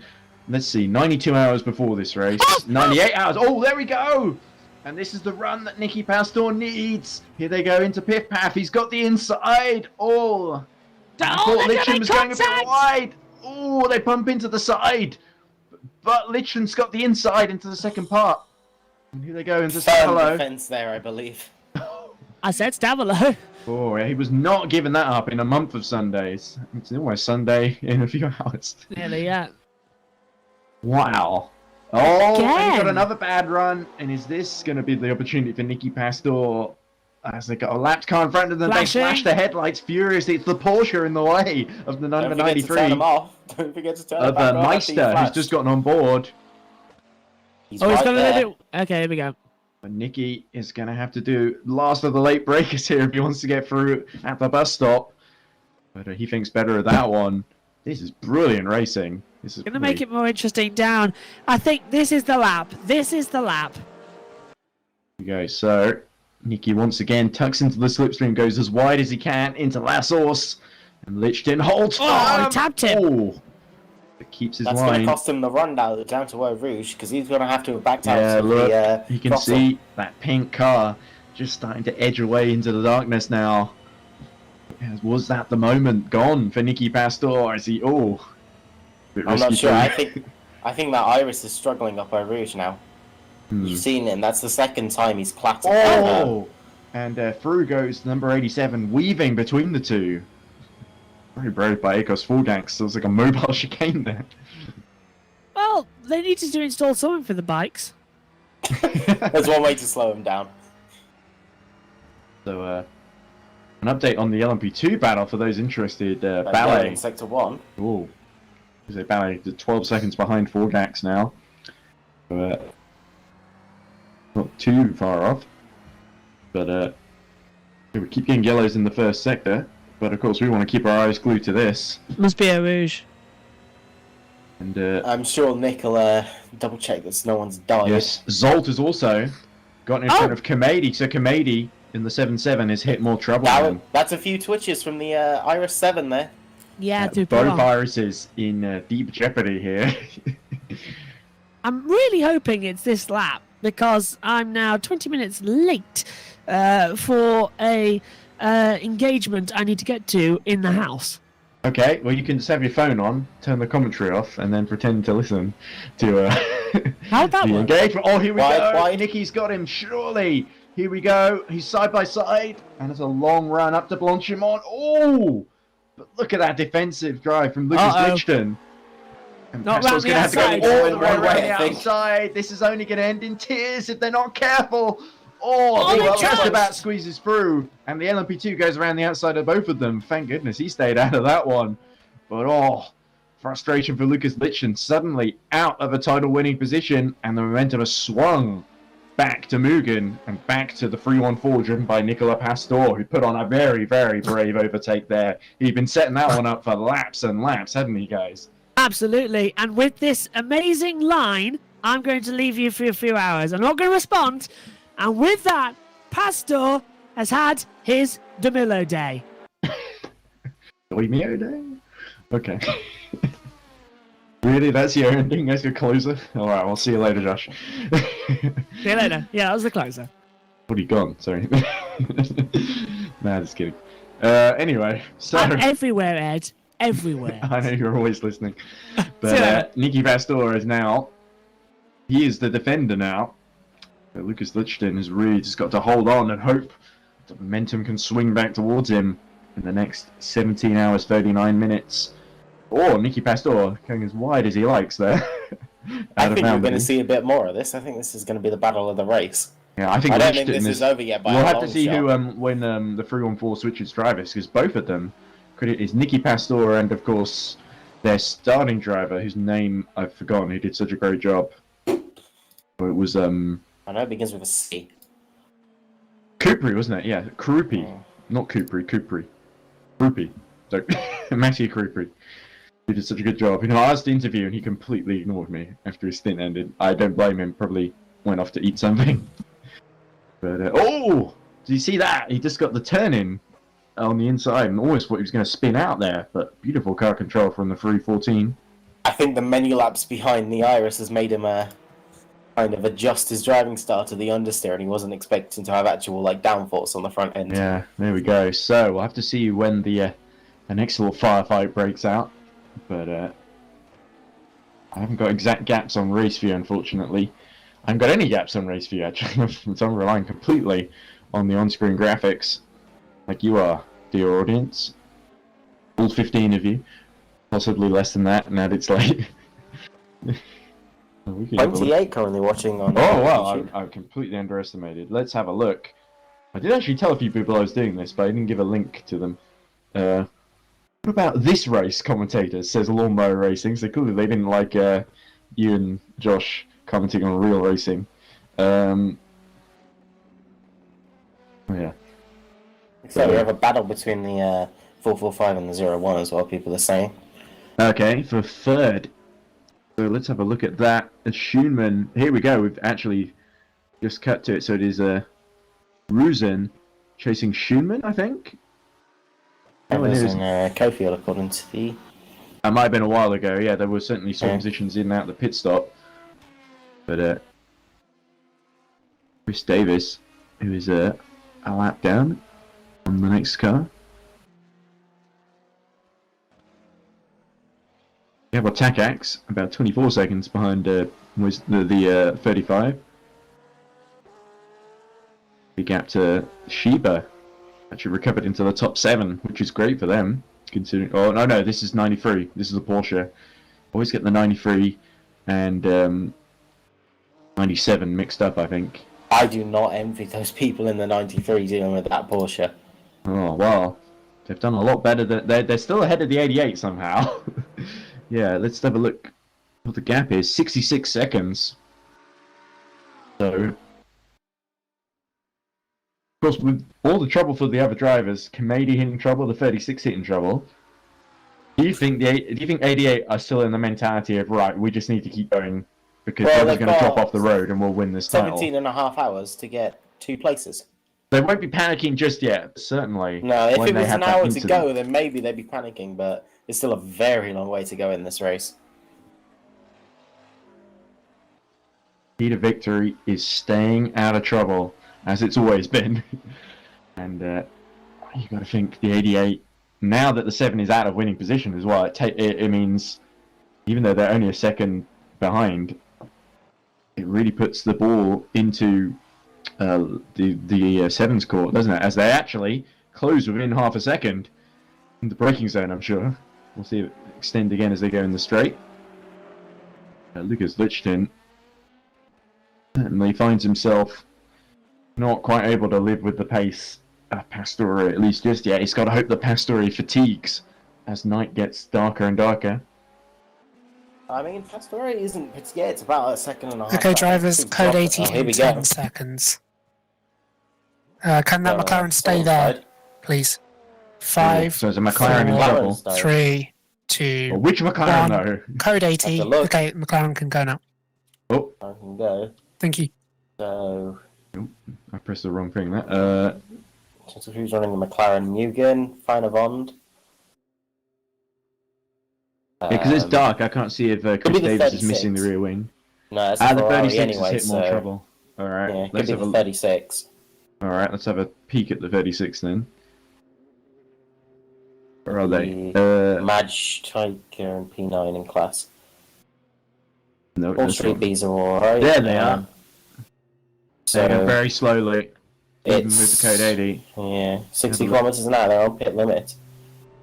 let's see, 92 hours before this race. 98 hours. Oh, there we go! And this is the run that Nicky Pastor needs. Here they go into Piff Paff. He's got the inside. Oh, I thought Litchin was going a bit wide. Oh, they bump into the side. But Litchin's got the inside into the second part. And here they go into Stavolo. Defense there, I believe. I said Stavolo. Oh, he was not giving that up in a month of Sundays. It's almost Sunday in a few hours. Nearly, yeah. Wow. Oh, and he got Again. another bad run. And is this going to be the opportunity for Nicky Pastor? As they got a lapped car in front of them, they Flashing. flash the headlights furiously. It's the Porsche in the way of the number Don't forget to turn 93 them off. Don't forget to turn them of back on after Meister, you who's flash. just gotten on board. He's Oh, he's right got a there. little bit. Okay, here we go. And Nicky is going to have to do last of the late breakers here if he wants to get through at the bus stop. But he thinks better of that one. This is brilliant racing. This is Gonna make it more interesting down. I think this is the lap. This is the lap. Here we go. So Nicky once again tucks into the slipstream, goes as wide as he can into La Source, and Lichton holds Oh, he firm. tapped him. Oh, it keeps his That's going line. to cost him the run down to Eau Rouge, because he's going to have to have backed out Yeah, to look, the you can throttle. see that pink car just starting to edge away into the darkness now. Was that the moment gone for Nicky Pastor? Is he? Oh, bit I'm not risky sure. too. I think that Iris is struggling up Eau Rouge now. You've seen him. That's the second time he's clattered. Oh, and through goes number 87, weaving between the two. Very brave by Akos Fullgangs. So it's like a mobile chicane there. Well, they needed to install something for the bikes. There's one way to slow him down. So, an update on the LM-P2 battle for those interested. Yeah, Ballet. in Sector 1. Oh, is it Ballet? 12 seconds behind Forgax now. But not too far off. But we keep getting yellows in the first sector. But of course, we want to keep our eyes glued to this. Must be a Rouge. And I'm sure Nick will double check that no one's died. yes, Zolt has also gotten in front of Kamadi. So Kamadi in the 7-7 has hit more trouble. than That's a few twitches from the Iris 7 there. Yeah, do both viruses in deep jeopardy here. I'm really hoping it's this lap because I'm now 20 minutes late for a engagement I need to get to in the house. Okay, well you can just have your phone on, turn the commentary off, and then pretend to listen to How'd that the work? engagement. Oh, here we Why- go. why- Nicky's got him, surely. Here we go. He's side by side, and it's a long run up to Blanchimont. Oh, but look at that defensive drive from Lucas Uh-oh. Lichton. And Not Pastor's round the gonna have to outside. go all the way One way, around the I think. outside. This is only going to end in tears if they're not careful. Oh, they well, just charged. about squeezes through, and the LMP2 goes around the outside of both of them. Thank goodness he stayed out of that one. But oh, frustration for Lucas Lichton, suddenly out of a title-winning position, and the momentum has swung back to Mugen and back to the 314 driven by Nicola Pastor, who put on a very, very brave overtake there. He'd been setting that one up for laps and laps, hadn't he, guys? Absolutely. And with this amazing line, I'm going to leave you for a few hours. I'm not going to respond. And with that, Pastor has had his Demillo day. Demillo day? Okay. Really? That's your ending? That's your closer? Alright, we'll see you later, Josh. See you later. Yeah, that was the closer. What are you gone? Sorry. Nah, just kidding. Anyway, so... I'm everywhere, Ed. Everywhere. I know you're always listening. But Nicky Pastor is now... He is the defender now. But Lucas Lichtenstein has really just got to hold on and hope the momentum can swing back towards him in the next 17 hours, 39 minutes. Or Nicky Pastor going as wide as he likes there. I think we're going to see a bit more of this. I think this is going to be the battle of the race. Yeah, I think I don't think this is over yet. We'll have to see who when the 3-1-4 switches drivers, because both of them credit is Nicky Pastor and of course their starting driver, whose name I've forgotten, who did such a great job. It was I know it begins with a C. Kupri, wasn't it? Yeah, Krupi, not Kupri, Krupi. So Matthew Krupi. He did such a good job. You know, I asked to interview and he completely ignored me after his stint ended. I don't blame him. Probably went off to eat something. But oh, did you see that? He just got the turn in on the inside and almost thought he was going to spin out there. But beautiful car control from the 314. I think the many laps behind the Iris has made him kind of adjust his driving style to the understeer, and he wasn't expecting to have actual downforce on the front end. Yeah, there we go. So we'll have to see when the next little firefight breaks out. But I haven't got exact gaps on race view, unfortunately. I haven't got any gaps on race view, actually. So I'm relying completely on the on-screen graphics, like you are, dear audience. All 15 of you. Possibly less than that, now that it's late. 28 currently watching on Oh, wow, YouTube. I'm completely underestimated. Let's have a look. I did actually tell a few people I was doing this, but I didn't give a link to them. What about this race, commentators? Says Lawnmower Racing. So clearly they didn't like you and Josh commenting on real racing. Oh, yeah. So we have a battle between the 445 and the 01 as well, people are saying. Okay, for third. So let's have a look at that. Schoenman. Here we go. We've actually just cut to it. So it is Ruzen chasing Schoenman, I think. That was in Cofield, according to the... That might have been a while ago, yeah, there were certainly some positions in and out the pit stop. But Chris Davis, who is a lap down on the next car. We have Takax, about 24 seconds behind was the 35. The gap to Shiba. Actually recovered into the top 7, which is great for them. Considering, oh no, this is 93. This is a Porsche. Always get the 93 and 97 mixed up, I think. I do not envy those people in the 93 dealing with that Porsche. Oh well, they've done a lot better. They're still ahead of the 88 somehow. Yeah, let's have a look. What the gap is 66 seconds. So. Of course, with all the trouble for the other drivers, Kamadi hitting trouble, the 36 hitting trouble. Do you think 88 are still in the mentality of right? We just need to keep going because they're going to drop off the road and we'll win this title. 17 and a half hours to get 2 places. They won't be panicking just yet, certainly. No, if it was an hour to go, then maybe they'd be panicking, but it's still a very long way to go in this race. Key to victory is staying out of trouble, as it's always been. And you got to think the 88, now that the 7 is out of winning position as well, it means, even though they're only a second behind, it really puts the ball into the 7's court, doesn't it? As they actually close within half a second in the braking zone, I'm sure. We'll see it extend again as they go in the straight. Lucas Lichtenstein certainly finds himself not quite able to live with the pace of Pastore, at least just yet. He's got to hope that Pastore fatigues as night gets darker and darker. I mean, Pastore isn't. It's about a second and a half. Okay, drivers, It's code dropped- 80 oh, here in we 10 go. seconds. Can that McLaren stay Someone's there, died. please? 5, So it's a McLaren in four, trouble. McLaren's died. 3, 2, Well, which McLaren, One. though? code 80. Have to look. Okay, McLaren can go now. Oh, I can go. Thank you. So, I pressed the wrong thing there. so who's running the McLaren? Mugen, Feinavond. Because it's dark, I can't see if could Chris be the Davis is missing the 36. rear wing. No, it's The a Ferrari 36 anyway, has hit more so trouble. Alright, yeah, it could let's be have the a 36. Alright, let's have a peek at the 36 then. Where are they? Madge, Tiger, and P9 in class. No, All that's three wrong. Bs are alright. There they are. So, They're going very slowly, even with it's the code 80. Yeah, 60 Have a look. kilometers an hour. They're on pit limit.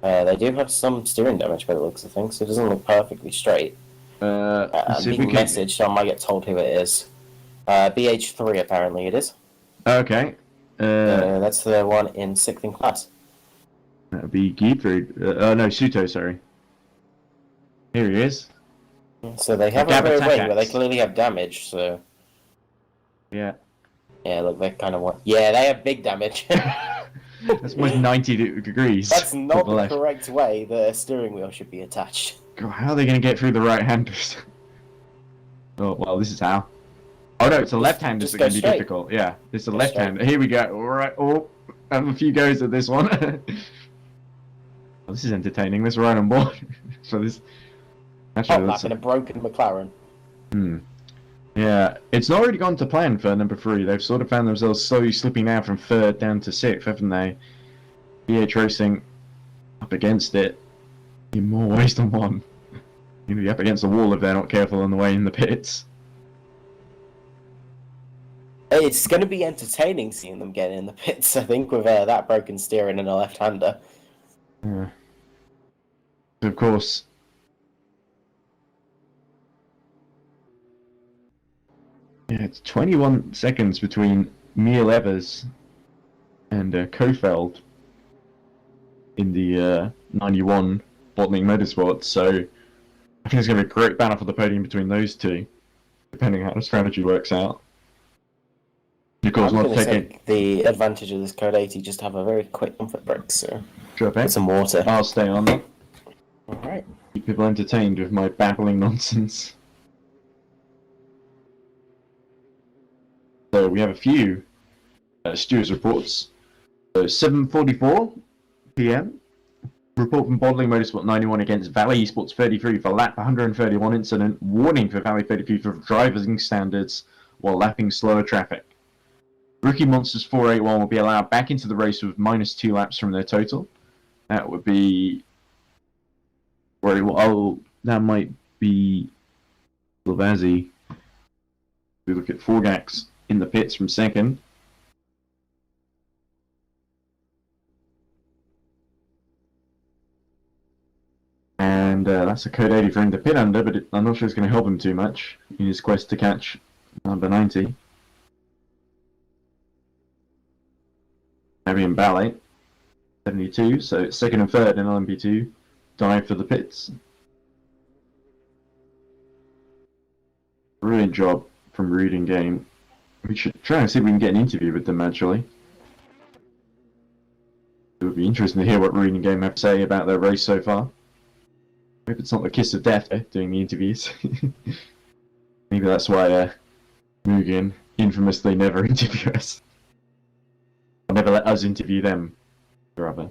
They do have some steering damage by the looks of things, so it doesn't look perfectly straight. Let's I'm see if being we can... messaged, so I might get told who it is. BH3 apparently it is. Okay. That's the one in 6th in class. That would be Giefrid. Oh no, Suto, sorry. Here he is. So they have a Gab rear attack wing, but they axe. clearly have damage, so... Yeah. Yeah, look, they kind of want... Yeah, they have big damage. That's almost 90 degrees. That's to not the left. correct way the steering wheel should be attached. God, how are they going to get through the right-handers? Oh, well, this is how. Oh no, it's the left-handers just that are going go to be straight. difficult. Yeah, it's the Go left-hander. Here we go. Alright, oh, I have a few goes at this one. Oh, this is entertaining. Let's ride on board for this. Actually, Hot that's lap in a broken McLaren. Yeah, it's not really gone to plan for number 3. They've sort of found themselves slowly slipping now from 3rd down to 6th, haven't they? BH Racing up against it in more ways than one. You're going to be up against the wall if they're not careful on the way in the pits. It's going to be entertaining seeing them get in the pits, I think, with that broken steering and a left-hander. Yeah. Of course. Yeah, it's 21 seconds between Neil Evers and Kofeld in the 91 Bottling Motorsports, so I think it's going to be a great battle for the podium between those two, depending on how the strategy works out. Of course, I'm not going to taking... take the advantage of this Code 80 just to have a very quick comfort break, so Drop get it. some water. I'll stay on that. Alright. Keep people entertained with my babbling nonsense. So we have a few stewards reports. So 7:44 p.m. Report from Bottling Motorsport 91 against Valley Esports 33 for lap 131 incident. Warning for Valley 33 for driving standards while lapping slower traffic. Rookie Monsters 481 will be allowed back into the race with -2 laps from their total. That would be... that might be Lavazzi. We look at Forgax in the pits from 2nd. And that's a code 80 for him to pit under, but I'm not sure it's going to help him too much in his quest to catch number 90. Fabian Ballet, 72, so 2nd and 3rd in LM-P2, dive for the pits. Brilliant job from Reading Game. We should try and see if we can get an interview with them, actually. It would be interesting to hear what Reading Game have to say about their race so far. Hope it's not the kiss of death doing the interviews. Maybe that's why Mugen infamously never interview us. Or never let us interview them, rather.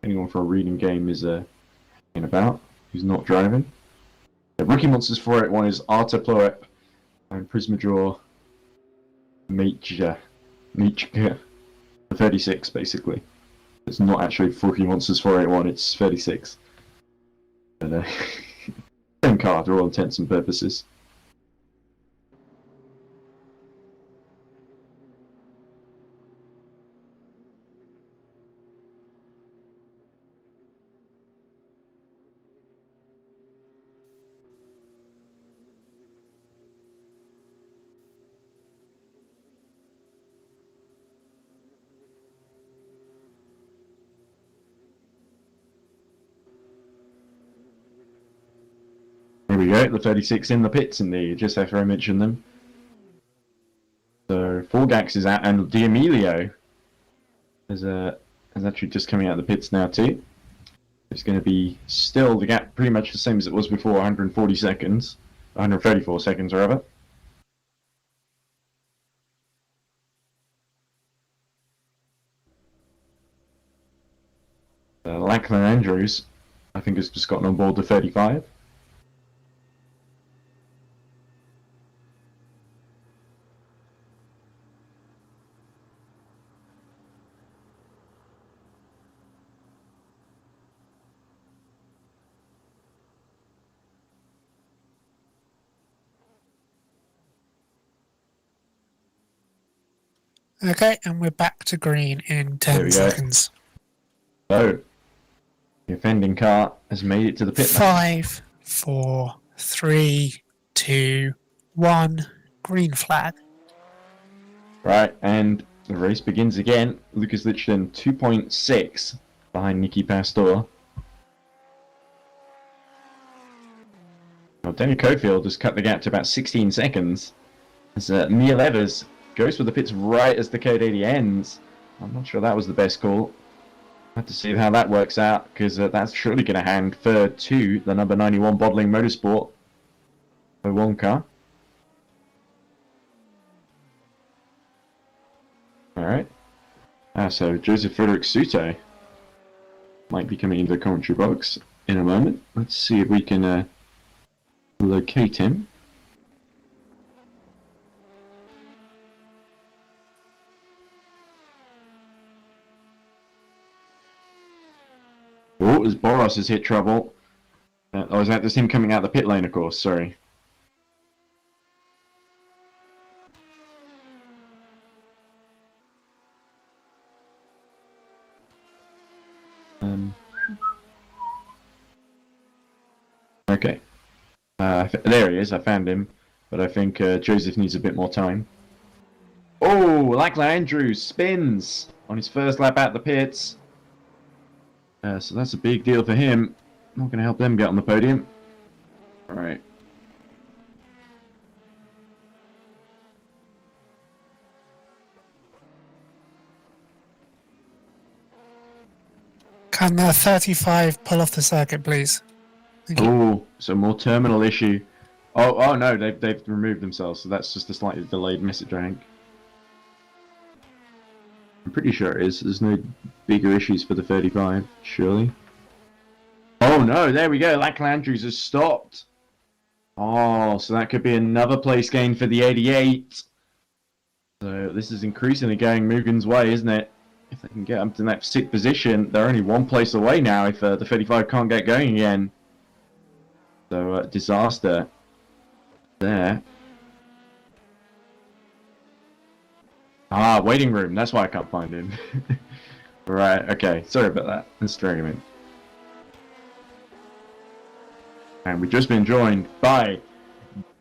Anyone for a Reading Game is in about, who's not driving. The Rookie Monsters 481 is Arta Ploep and Prismadraw Meitja. The 36, basically. It's not actually Rookie Monsters 481, it's 36. But, same car for all intents and purposes. we go, the 36 in the pits indeed, just after I mentioned them. So Forgax is out, and D'Amelio is actually just coming out of the pits now too. It's going to be still the gap pretty much the same as it was before, 140 seconds, 134 seconds rather. Lachlan Andrews, I think, has just gotten on board the 35. Okay, and we're back to green in There 10 we go. seconds. So, the offending car has made it to the pit lane. 5, 4, 3, 2, 1. Green flag. Right, and the race begins again. Lucas Lichten 2.6 behind Nicky Pastor. Well, Daniel Cofield has cut the gap to about 16 seconds. As Neil Evers goes for the pits right as the Code 80 ends. I'm not sure that was the best call. Have to see how that works out, because that's surely going to hand third to the number 91 Bottling Motorsport, Wonka. Alright. So Joseph Frederick Suto might be coming into the commentary box in a moment. Let's see if we can locate him. Oh, as Boros has hit trouble. Is that just him coming out the pit lane, of course? Sorry. Okay. There he is, I found him. But I think Joseph needs a bit more time. Oh, Lachlan Andrews spins on his first lap out the pits. So that's a big deal for him. Not going to help them get on the podium. Alright. Can the 35 pull off the circuit, please? Thank you. Oh, so more terminal issue. Oh no, they've removed themselves, so that's just a slightly delayed message, I think. I'm pretty sure it is. There's no bigger issues for the 35, surely. Oh no, there we go. Lachlan Andrews has stopped. Oh, so that could be another place gain for the 88. So this is increasingly going Mugen's way, isn't it? If they can get up to that 6th position, they're only one place away now if the 35 can't get going again. So, disaster there. Ah, waiting room. That's why I can't find him. Right, okay. Sorry about that. Let's drag him in. And we've just been joined by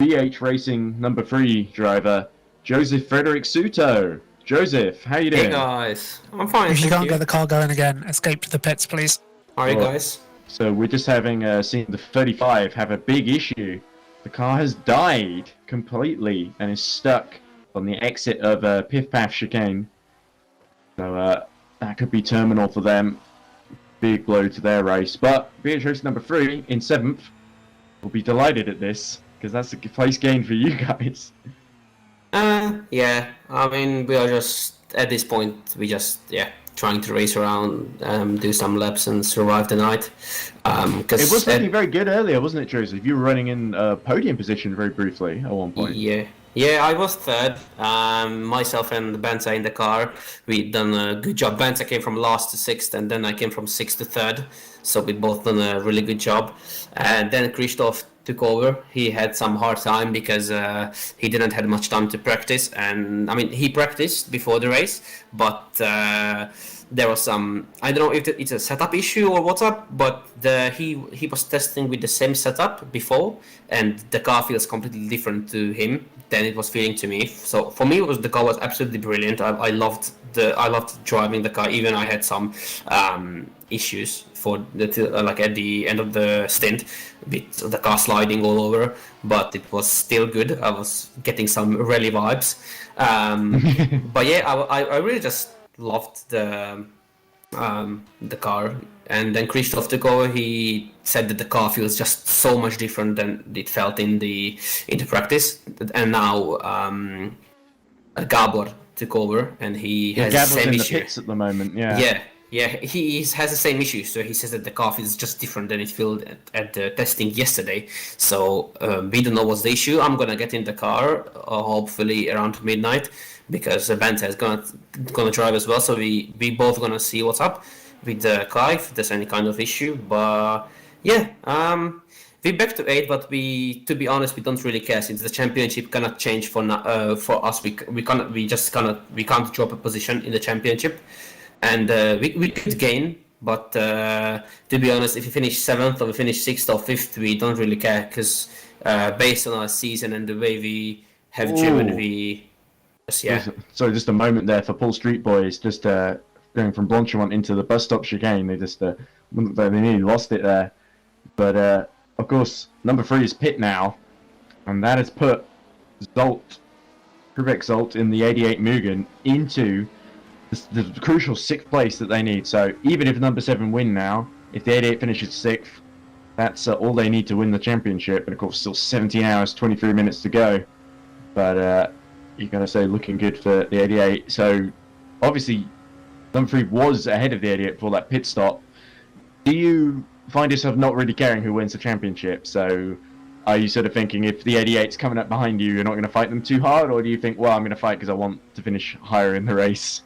BH Racing number 3 driver, Joseph Frederick Suto. Joseph, how you doing? Hey guys, I'm fine. If you thank can't get the car going again, escape to the pits, please. Alright Well, guys. So we're just having seen the 35 have a big issue. The car has died completely and is stuck on the exit of Piff Paff chicane. So that could be terminal for them. Big blow to their race. But BH Racing number 3 in 7th will be delighted at this, because that's a place gain for you guys. Yeah, I mean, we are just, at this point, trying to race around, do some laps and survive the night. It was looking very good earlier, wasn't it, Joseph? You were running in podium position very briefly at one point. Yeah, I was third. Myself and Benza in the car, we done a good job. Benza came from last to 6th, and then I came from 6th to 3rd. So we both done a really good job. And then Christoph took over. He had some hard time because he didn't have much time to practice. And I mean, he practiced before the race, but there was some, I don't know if it's a setup issue or what's up, but he was testing with the same setup before, and the car feels completely different to him than it was feeling to me. So for me, the car was absolutely brilliant. I loved driving the car. Even I had some issues for like at the end of the stint, with the car sliding all over, but it was still good. I was getting some rally vibes. But yeah, I really just loved the car. And then Christoph took over. He said that the car feels just so much different than it felt in the practice. And now Gabor took over, and he has Gabor's the same in issue. the pits at the moment. Yeah. Yeah, he has the same issue. So he says that the car feels just different than it felt at the testing yesterday. So we don't know what's the issue. I'm gonna get in the car hopefully around midnight, because Bente is gonna drive as well. So we both gonna see what's up with the car, if there's any kind of issue. But yeah, we're back to 8, but to be honest, we don't really care, since the championship cannot change for us. We can't drop a position in the championship, and we could gain. But to be honest, if we finish 7th or we finish 6th or 5th, we don't really care, because based on our season and the way we have driven, So just a moment there for Paul Street Boys, just going from Blanchimont into the bus stop chicane. They just they nearly lost it there. But of course, number 3 is pit now, and that has put Krubek Zolt in the 88 Mugen into the crucial 6th place that they need. So even if number 7 win now, if the 88 finishes 6th, that's all they need to win the championship. And of course, still 17 hours, 23 minutes to go. But you gotta say, looking good for the 88. So obviously, number 3 was ahead of the 88 for that pit stop. Do you find yourself not really caring who wins the championship? So are you sort of thinking, if the 88's coming up behind you, you're not going to fight them too hard? Or do you think, well, I'm going to fight because I want to finish higher in the race?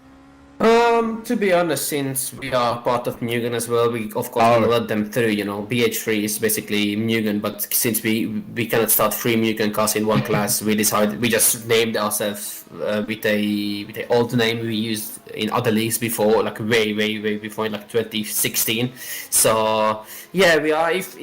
To be honest, since we are part of Mugen as well, we of course will let them through. BH3 is basically Mugen, but since we cannot start 3 Mugen cars in one class, we just named ourselves with a old name we used in other leagues before, like way before, like 2016. So yeah, we are. If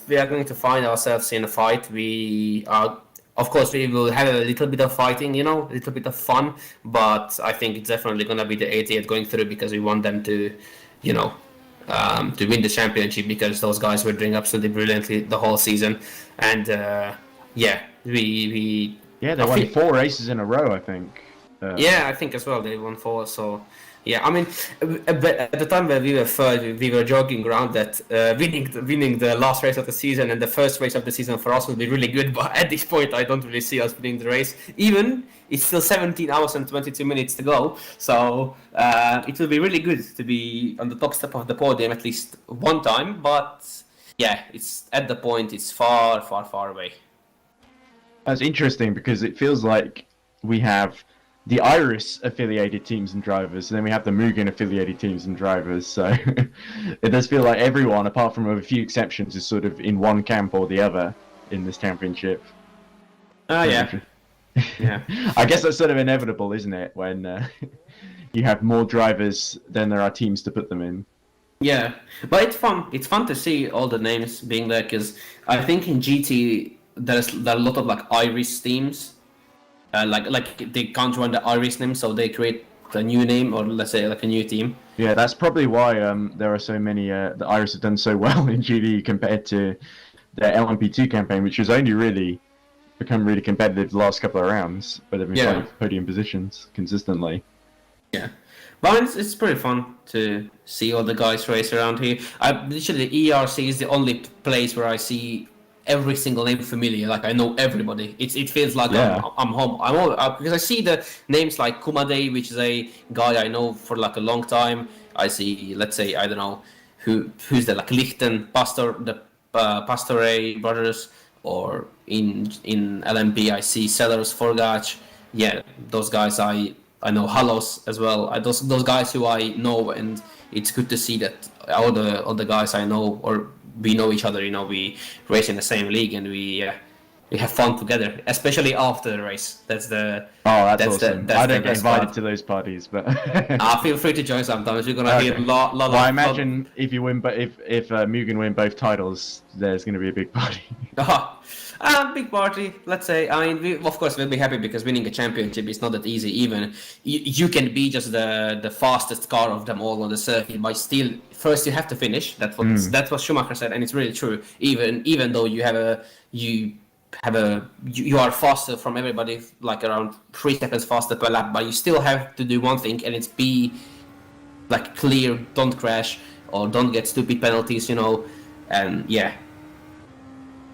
we are going to find ourselves in a fight, we are. Of course, we will have a little bit of fighting, a little bit of fun, but I think it's definitely going to be the 88 going through, because we want them to, to win the championship, because those guys were doing absolutely brilliantly the whole season. And they won 4 races in a row, I think. I think as well they won 4. So yeah, I mean, but at the time when we were third, we were joking around that winning the last race of the season and the first race of the season for us would be really good. But at this point, I don't really see us winning the race. Even it's still 17 hours and 22 minutes to go, so it will be really good to be on the top step of the podium at least one time. But yeah, it's at the point it's far away. That's interesting, because it feels like we have the Iris affiliated teams and drivers, and then we have the Mugen affiliated teams and drivers. So it does feel like everyone, apart from a few exceptions, is sort of in one camp or the other in this championship. Yeah. I guess that's sort of inevitable, isn't it? When you have more drivers than there are teams to put them in. Yeah, but it's fun. It's fun to see all the names being there, because I think in GT there are a lot of like Iris teams. Like they can't run the Iris name, so they create a new name, or let's say like a new team. Yeah, that's probably why there are so many. The Iris have done so well in GD compared to the LM-P2 campaign, which has only really become really competitive the last couple of rounds, but they've been fighting podium positions consistently. Yeah, but it's pretty fun to see all the guys race around here. Literally, EERC is the only place where I see every single name familiar. Like I know everybody. It feels like I'm home. Because I see the names like Kumade, which is a guy I know for like a long time. I see, let's say, I don't know who's there, like Lichten, the Pastore brothers, or in LMP I see Sellers, Forgach. Yeah, those guys I know. Halos as well. Those guys who I know, and it's good to see that all the guys I know, or we know each other. We race in the same league, and we we have fun together, especially after the race. That's That's awesome. I don't get best invited part. to those parties, but Feel free to join sometimes. We're gonna hear a lot. Well, I imagine if you win, but if Mugen win both titles, there's going to be a big party. Big party, let's say. I mean, of course, we'll be happy because winning a championship is not that easy. Even you can be just the fastest car of them all on the circuit, but still, first you have to finish. That's what Schumacher said, and it's really true. Even though you are faster from everybody, like around 3 seconds faster per lap, but you still have to do one thing, and it's be like clear, don't crash or don't get stupid penalties, and yeah.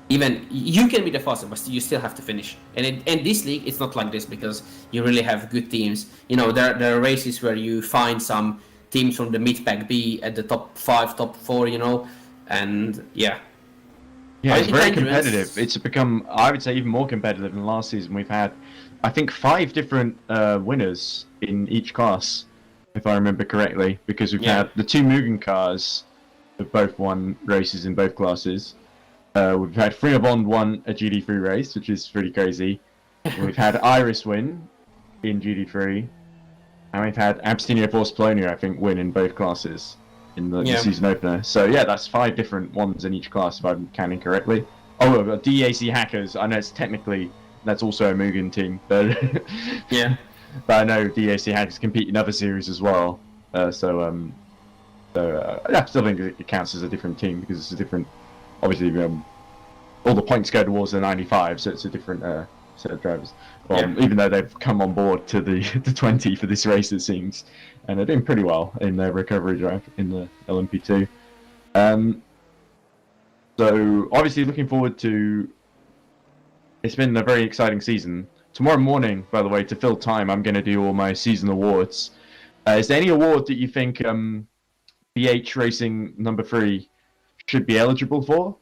Even you can be the fastest, but you still have to finish. And in this league, it's not like this because you really have good teams. There are races where you find some teams from the mid-pack B at the top 5, top 4, and yeah. Yeah, it's very competitive. It's become, I would say, even more competitive than last season. We've had, I think, 5 different winners in each class, if I remember correctly, because we've had the 2 Mugen cars have both won races in both classes. We've had Bond won a GT3 race, which is pretty crazy. We've had Iris win in GT3, and we've had Abstinio Force Polonia, I think, win in both classes in the season opener. So yeah, that's 5 different ones in each class, if I'm counting correctly. Oh, we've got DAC Hackers. I know it's technically, that's also a Mugen team, but yeah. But I know DAC Hackers compete in other series as well. I still think it counts as a different team because it's a different. Obviously, all the points go towards the 95, so it's a different set of drivers. Well, even though they've come on board to the 20 for this race, it seems, and they're doing pretty well in their recovery drive in the LM-P2. So obviously, looking forward to. It's been a very exciting season. Tomorrow morning, by the way, to fill time, I'm going to do all my season awards. Is there any award that you think BH Racing number 3 should be eligible for?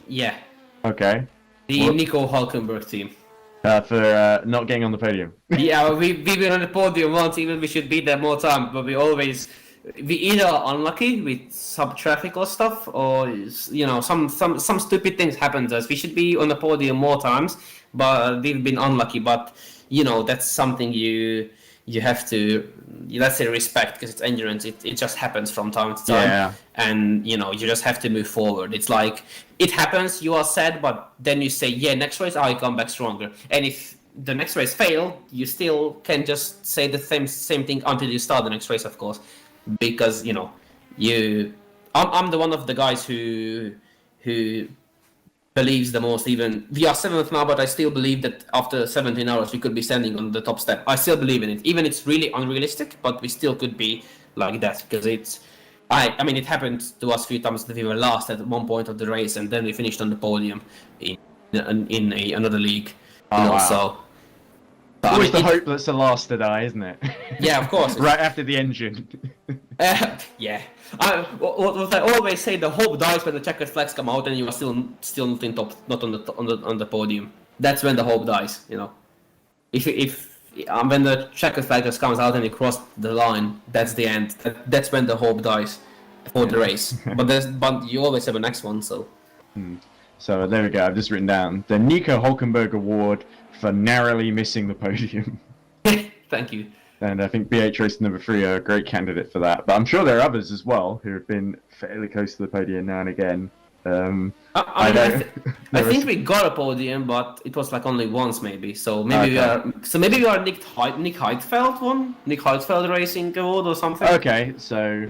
Yeah. Okay. The Nico Hulkenberg team. For not getting on the podium. Yeah, we've been on the podium once, even we should be there more time, but we either are unlucky with some traffic or stuff, or some stupid things happen to us. We should be on the podium more times, but we've been unlucky. But that's something you have to, let's say, respect, because it's endurance. It just happens from time to time, and you just have to move forward. It's like it happens, you are sad, but then you say, next race I come back stronger. And if the next race fail, you still can just say the same thing until you start the next race, of course, because I'm the one of the guys who believes the most. Even we are 7th now, but I still believe that after 17 hours we could be standing on the top step. I still believe in it, even it's really unrealistic, but we still could be like that, because I mean it happened to us a few times that we were last at one point of the race, and then we finished on the podium in another league. So always the hope that's the last to die, isn't it? Yeah, of course. Right after the engine. Yeah. What I always say, the hope dies when the checkered flags come out and you are still not in top, not on the podium. That's when the hope dies. If when the checkered flag just comes out and you cross the line, that's the end. That's when the hope dies for the race. But you always have a next one, so. So there we go. I've just written down the Nico Hulkenberg Award for narrowly missing the podium. Thank you. And I think BH Race number 3 are a great candidate for that. But I'm sure there are others as well who have been fairly close to the podium now and again. I think we got a podium, but it was like only once, maybe. So maybe we are Nick Heidfeld one, Nick Heidfeld Racing Award or something. Okay, so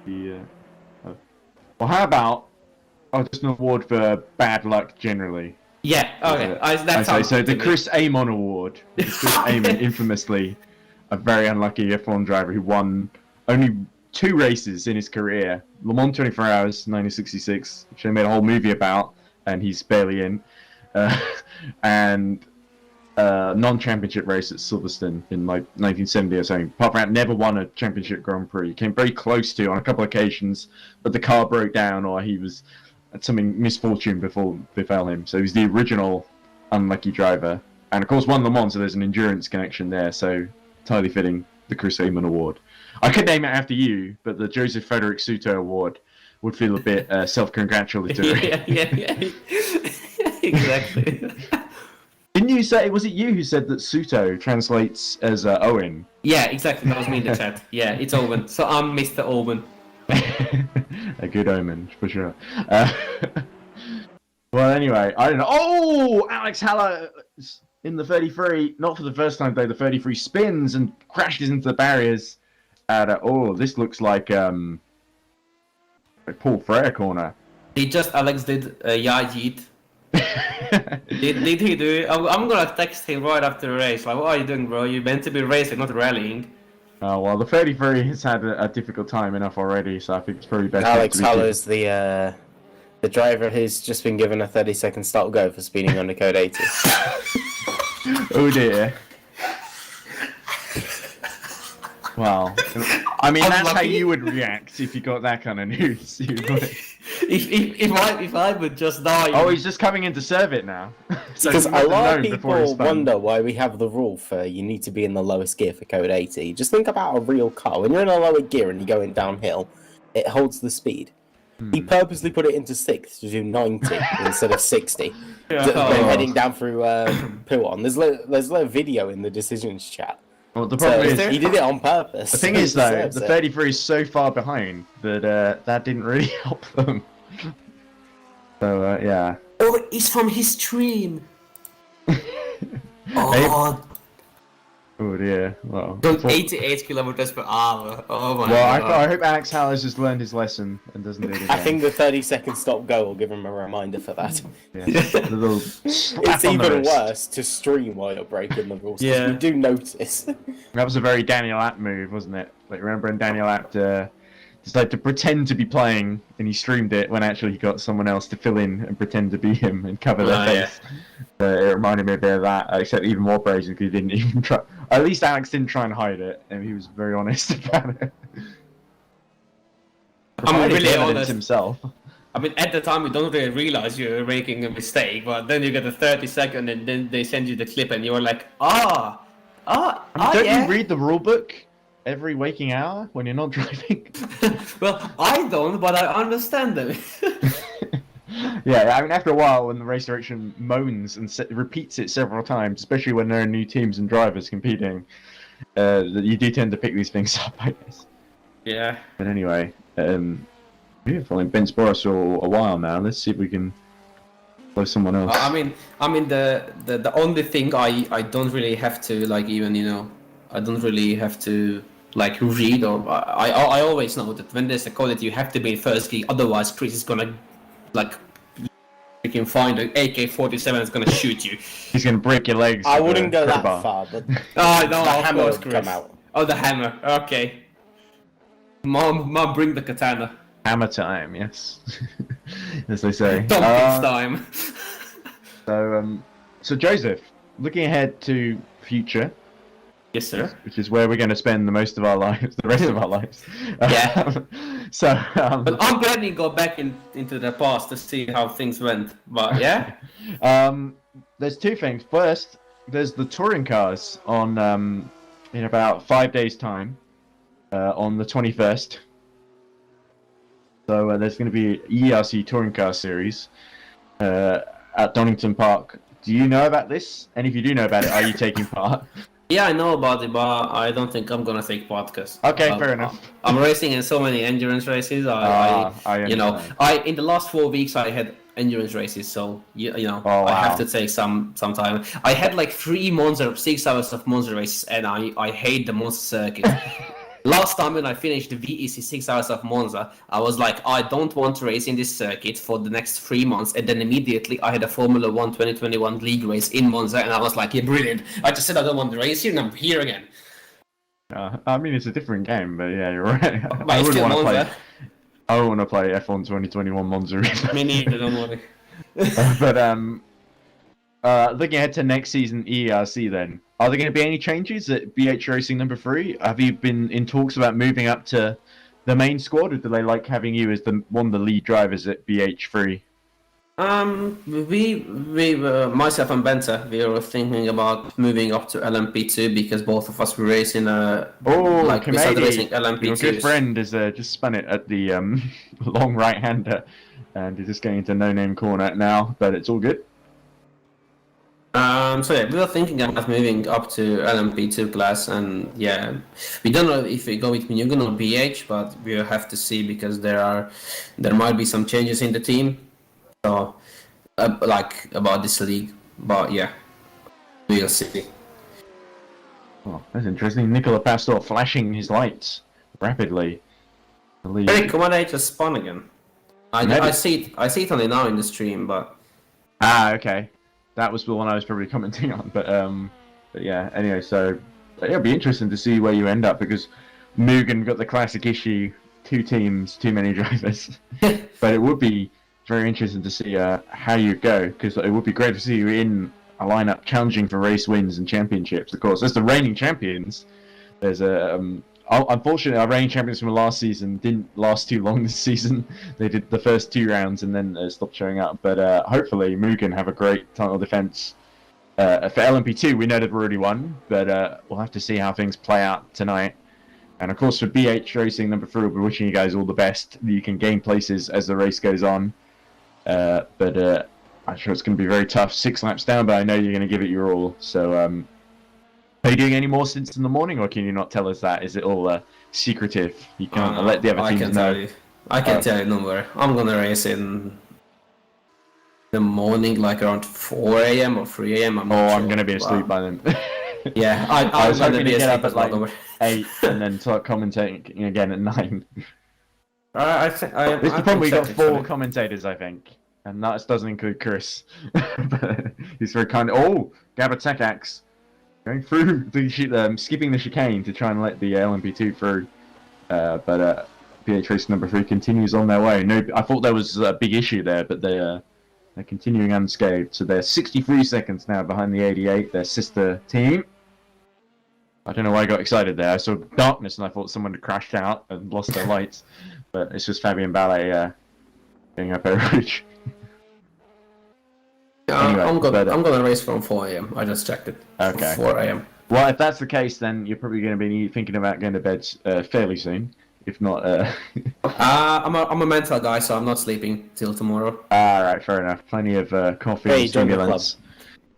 well, how about just an award for bad luck generally? Yeah, okay. So the Chris Amon Award. Chris Amon, infamously a very unlucky F1 driver who won only 2 races in his career. Le Mans 24 Hours, 1966, which they made a whole movie about, and he's barely in. And non-championship race at Silverstone in like 1970 or something. Apart from that, never won a championship Grand Prix. He came very close to on a couple of occasions, but the car broke down or he was something misfortune befell him. So he's the original unlucky driver, and of course won Le Mans, so there's an endurance connection there. So entirely fitting the Chris Amon Award. I could name it after you, but the Joseph Frederick Souto Award would feel a bit self-congratulatory. yeah. Exactly. Didn't you say, was it you who said that Suto translates as Owen? Yeah, exactly. That was me in the chat. Yeah, it's Owen. So I'm Mr. Owen. A good omen, for sure. Well, anyway, I don't know. Oh, Alex Haller in the 33, not for the first time though, the 33 spins and crashes into the barriers. Oh, this looks like a Paul Frere corner. Alex did Yajit. did he do it? I'm gonna text him right after the race. Like, what are you doing, bro? You're meant to be racing, not rallying. Oh, well, the 33 has had a difficult time enough already, so I think it's probably best. Alex Haller's the driver who's just been given a 30-second stop go for speeding under code 80. Oh dear. Well, I mean, that's how you would react if you got that kind of news. If I would just die. Oh, he's just coming in to serve it now. Because a lot of people wonder why we have the rule for you need to be in the lowest gear for code 80. Just think about a real car. When you're in a lower gear and you're going downhill, it holds the speed. He purposely put it into 6th to do 90 instead of 60. When heading down through Puon. There's a video in the decisions chat. Well, the problem is he did it on purpose. The thing is, though, the 33 is so far behind that that didn't really help them. So, yeah. Oh, it's from his stream. Oh. Oh dear. Well. 88 kilometers per hour. Oh my god. Well, I hope Alex Haller's just learned his lesson and doesn't do it again. I think the 30-second stop go will give him a reminder for that. Yeah. It's even worse to stream while you're breaking the rules. Yeah. We do notice. That was a very Daniel Apt move, wasn't it? Like, remember when Daniel Apt decided to pretend to be playing and he streamed it when actually he got someone else to fill in and pretend to be him and cover their face. It reminded me a bit of that, except even more brazen because he didn't even try. At least Alex didn't try and hide it, and he was very honest about it. I'm really honest himself. I mean, at the time, you don't really realize you're making a mistake, but then you get a 30-second, and then they send you the clip, and you're like, don't you read the rule book every waking hour when you're not driving? Well, I don't, but I understand them. Yeah, I mean, after a while, when the race direction moans and repeats it several times, especially when there are new teams and drivers competing, you do tend to pick these things up, I guess. Yeah. But anyway, we've following Ben Sporos for a while now. Let's see if we can blow someone else. I mean, the only thing I don't really have to, like, even, I don't really have to, like, read, or I always know that when there's a code that you have to be in first gear, otherwise Chris is gonna, like, you can find an AK-47 that's gonna shoot you. He's gonna break your legs. I wouldn't go that far, but no, the hammer would come out. Oh, the hammer. Okay. Mom, bring the katana. Hammer time, yes. As they say. Tompkins time. So Joseph, looking ahead to future. Yes, sir. Which is where we're going to spend the most of our lives, the rest of our lives. Yeah. But I'm glad you go back into the past to see how things went. But yeah. There's two things. First, there's the touring cars on in about 5 days' time, on the 21st. So there's going to be an EERC touring car series at Donington Park. Do you know about this? And if you do know about it, are you taking part? Yeah, I know about it, but I don't think I'm gonna take part because fair enough. I'm racing in so many endurance races. I in the last 4 weeks I had endurance races, so I have to take some time. I had like 6 hours of Monza races, and I hate the Monza circuit. Last time when I finished the VEC 6 hours of Monza, I was like, I don't want to race in this circuit for the next 3 months. And then immediately I had a Formula 1 2021 league race in Monza, and I was like, yeah, brilliant. I just said I don't want to race here, and I'm here again. I mean, it's a different game, but yeah, you're right. I wouldn't want to play F1 2021 Monza either. Me neither, don't worry. But looking ahead to next season EERC then, are there going to be any changes at BH Racing number 3? Have you been in talks about moving up to the main squad, or do they like having you as one of the lead drivers at BH3? Myself and Benta, we were thinking about moving up to LMP2 because both of us were racing. We started racing LMP2s. Your good friend has just spun it at the long right-hander, and he's just getting into no-name corner now, but it's all good. So yeah, we were thinking about moving up to LMP2 class, and yeah, we don't know if we go with Mugen or BH, but we'll have to see because there might be some changes in the team. So, about this league, but yeah, we'll see. Oh, that's interesting. Nicola Pastor flashing his lights rapidly. Hey, come on, I just spawn again. I see it only now in the stream, but okay, that was the one I was probably commenting on. But yeah. Anyway, so it'll be interesting to see where you end up because Mugen got the classic issue: 2 teams, too many drivers. But it would be very interesting to see how you go, because it would be great to see you in a lineup challenging for race wins and championships. Of course, as the reigning champions, there's unfortunately our reigning champions from last season didn't last too long this season. They did the first 2 rounds and then stopped showing up. But hopefully Mugen have a great title defense. For LMP2, we know they've already won, but we'll have to see how things play out tonight. And of course for BH Racing number 3, we'll be wishing you guys all the best. You can gain places as the race goes on. But I'm sure it's going to be very tough. 6 laps down, but I know you're going to give it your all. So, are you doing any more stints in the morning, or can you not tell us that? Is it all secretive? You can't let the other teams know. I can tell you nowhere. I'm going to race in the morning, like around 4 a.m. or 3 a.m. I'm going to be asleep by then. Yeah, I was hoping to get up at like 8 and then start commentating again at 9. This is the problem, we got 4 commentators, I think. And that doesn't include Chris. He's very kind. Oh, Gabba Tech Axe. Going through the skipping the chicane to try and let the LMP2 through. But BH Race number 3 continues on their way. No, I thought there was a big issue there, but they're continuing unscathed. So they're 63 seconds now behind the 88, their sister team. I don't know why I got excited there. I saw darkness and I thought someone had crashed out and lost their lights. But it's just Fabian Ballet getting up average. Anyway, I'm gonna race from 4 a.m. I just checked it. Okay. 4 a.m. Well, if that's the case, then you're probably going to be thinking about going to bed fairly soon. If not, I'm a mental guy, so I'm not sleeping till tomorrow. Alright, fair enough. Plenty of coffee and stimulants.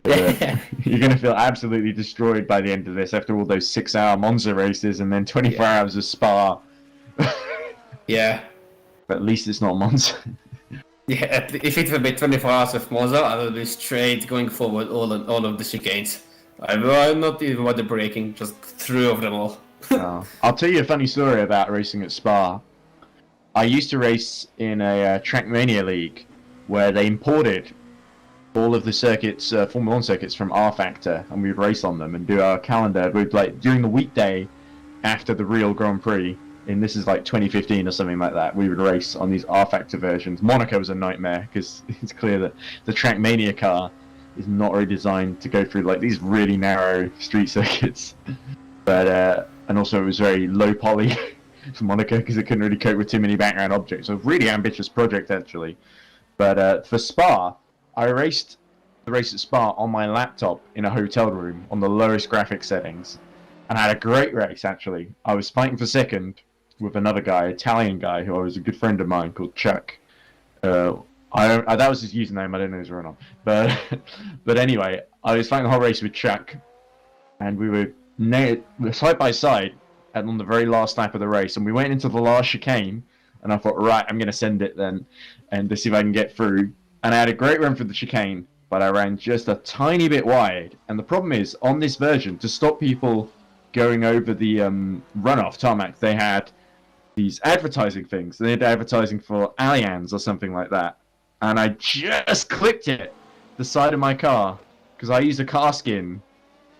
You're going to feel absolutely destroyed by the end of this after all those 6-hour Monza races and then 24 hours of Spa. Yeah. But at least it's not Monza. Yeah, if it will be 24 hours of Monza, I will be straight going forward all of the chicanes. I'm not even bother braking, just through over them all. I'll tell you a funny story about racing at Spa. I used to race in a Trackmania league where they imported all of the circuits, Formula 1 circuits from R Factor, and we'd race on them and do our calendar. We'd during the weekday after the real Grand Prix. And this is like 2015 or something like that. We would race on these R Factor versions. Monaco was a nightmare because it's clear that the Trackmania car is not really designed to go through like these really narrow street circuits. But and also it was very low poly for Monaco because it couldn't really cope with too many background objects. So a really ambitious project actually. But for Spa, I raced the race at Spa on my laptop in a hotel room on the lowest graphics settings, and I had a great race actually. I was fighting for second with another guy, Italian guy, who was a good friend of mine called Chuck. That was his username. I don't know his real name, but anyway, I was fighting the whole race with Chuck, and we were side by side on the very last lap of the race, and we went into the last chicane, and I thought, right, I'm going to send it then, and to see if I can get through. And I had a great run for the chicane, but I ran just a tiny bit wide. And the problem is, on this version, to stop people going over the runoff tarmac, they had these advertising things. They had advertising for Allianz or something like that. And I just clipped it, the side of my car, because I used a car skin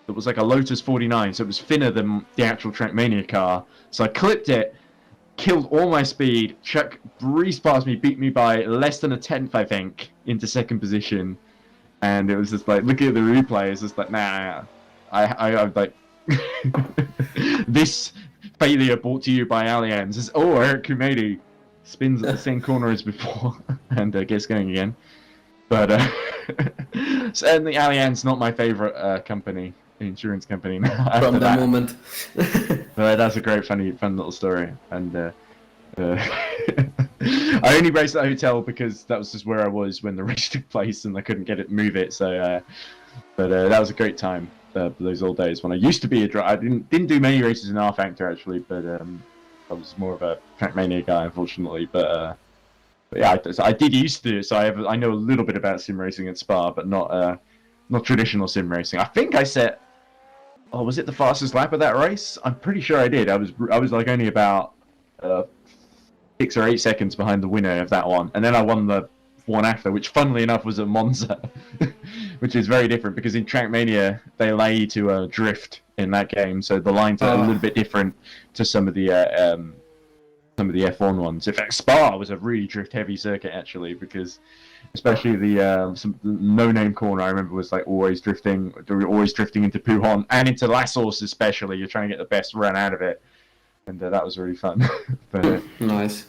that was like a Lotus 49, so it was thinner than the actual Trackmania car. So I clipped it, killed all my speed. Chuck breezed past me, beat me by less than a tenth, I think, into second position. And it was just like, looking at the replay, it's just like, nah. I'm like, this failure brought to you by Allianz. Eric Kumedi spins at the same corner as before and gets going again. But certainly Allianz not my favorite company, insurance company now. From the that. moment. But that's a great, fun little story. And I only raced at the hotel because that was just where I was when the race took place, and I couldn't move it. So, but that was a great time. Those old days when I used to be a driver. I didn't do many races in R Factor actually, but I was more of a Trackmania guy, unfortunately. But yeah, I did used to. So I know a little bit about sim racing at Spa, but not traditional sim racing. I think I set. Oh, was it the fastest lap of that race? I'm pretty sure I did. I was like only about 6 or 8 seconds behind the winner of that one, and then I won the one after, which funnily enough was at Monza, which is very different because in Trackmania they allow you to drift in that game, so the lines are a little bit different to some of the F1 ones. In fact, Spa was a really drift-heavy circuit actually, because especially the no-name corner I remember was like always drifting into Pujon and into La Source especially. You're trying to get the best run out of it, and that was really fun. But Nice.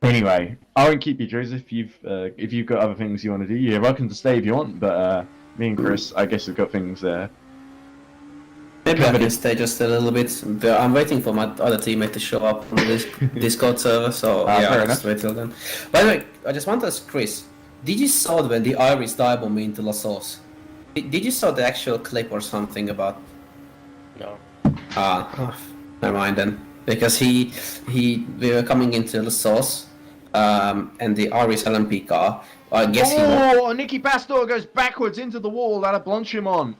anyway, I won't keep you, Joseph. If you've got other things you want to do, you're welcome to stay if you want. But me and Chris, I guess, have got things there. Maybe I can stay just a little bit. I'm waiting for my other teammate to show up on this Discord server, so yeah, I'll just wait till then. By the way, I just want to ask Chris, did you saw when the Iris dive me into La Sauce? Did you saw the actual clip or something about? No. Never mind then. Because we were coming into La Sauce, and the Iris LM-P car, I guess Nicky Pastor goes backwards into the wall out of Blanchimont.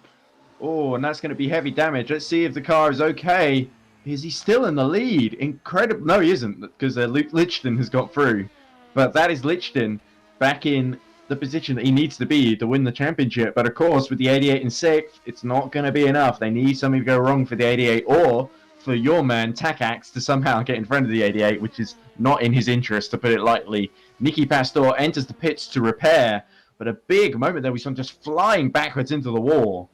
Oh, and that's going to be heavy damage. Let's see if the car is okay. Is he still in the lead? Incredible. No, he isn't, because Lichten has got through. But that is Lichten back in the position that he needs to be to win the championship. But of course, with the 88 in 6th, it's not going to be enough. They need something to go wrong for the 88, or for your man, Takax, to somehow get in front of the 88, which is not in his interest, to put it lightly. Nicky Pastor enters the pits to repair, but a big moment there, we saw him just flying backwards into the wall.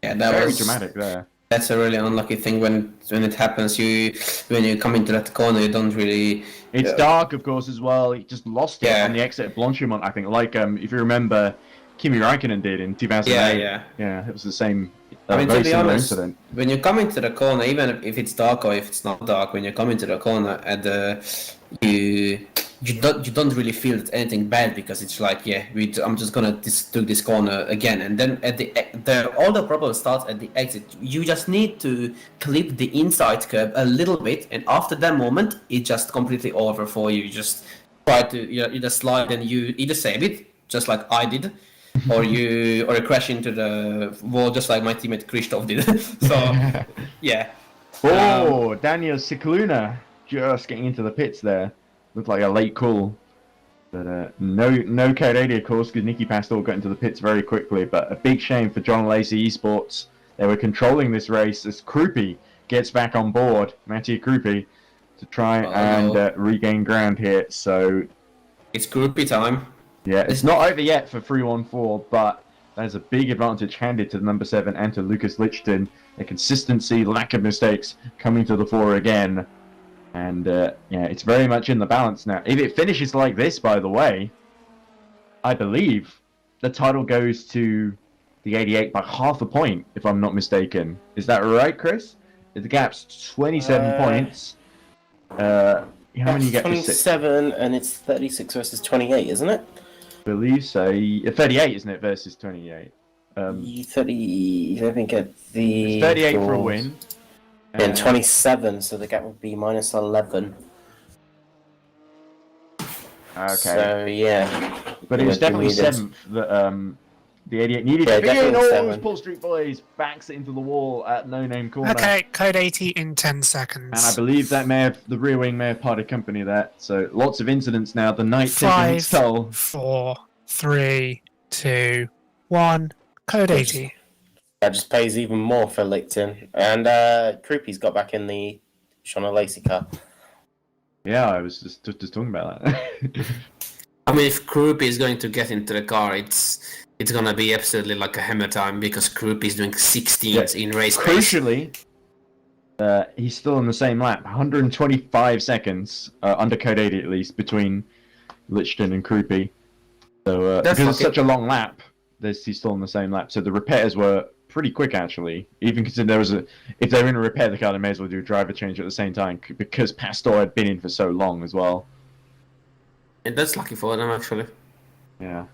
Yeah, that Very was dramatic there. That's a really unlucky thing when it happens. When you come into that corner, you don't really. It's dark, of course, as well. He just lost it on the exit of Blanchimont, I think. Like if you remember, Kimi Räikkönen did in 2008. Yeah, it was the same. I mean, to be honest, incident. When you come into the corner, even if it's dark or if it's not dark, when you come into the corner, you don't really feel it's anything bad, because it's like, I'm just gonna do this corner again, and then at all the problem starts at the exit. You just need to clip the inside curb a little bit, and after that moment, it's just completely over for you. You just try to you just slide, and you either save it, just like I did, or you crash into the wall, just like my teammate Christoph did. So yeah. Oh, Daniel Cicluna just getting into the pits there. Looked like a late call, but no Code 80, of course, because Nicky Pastor got into the pits very quickly. But a big shame for John Lacey Esports. They were controlling this race as Krupi gets back on board, Mattia Krupi, to try and regain ground here. So it's Krupi time. Yeah, it's not over yet for 314, but there's a big advantage handed to the number 7 and to Lucas Lichten. A consistency, lack of mistakes coming to the fore again. And it's very much in the balance now. If it finishes like this, by the way, I believe the title goes to the 88 by half a point, if I'm not mistaken. Is that right, Chris? The gap's 27 points. How many you get? 27, and it's 36 versus 28, isn't it? I believe so. 38, isn't it, versus 28? 30, I think it's the... It's 38 for a win. And 27, so the gap would be minus 11. Okay. So, yeah. But it was definitely 7th that the 88 needed to be in. Oh, Paul Street Boys backs it into the wall at No Name Corner. Okay, code 80 in 10 seconds. And I believe that the rear wing may have parted company there. So lots of incidents now. The night taking its toll. 4, 3, 2, 1. Code 80. That just pays even more for Lichten. And Krupi's got back in the Shauna Lacey car. Yeah, I was just talking about that. I mean, if Krupi is going to get into the car, it's gonna be absolutely like a hammer time, because Krupi is doing 16s in race pace. Crucially, he's still on the same lap. 125 seconds, under code 80 at least, between Lichten and Krupi. So That's because it's lucky. such a long lap, he's still on the same lap. So the repairs were pretty quick actually. Even considering if they were in a repair the car, they may as well do a driver change at the same time because Pastor had been in for so long as well. Yeah, that's lucky for them actually. Yeah.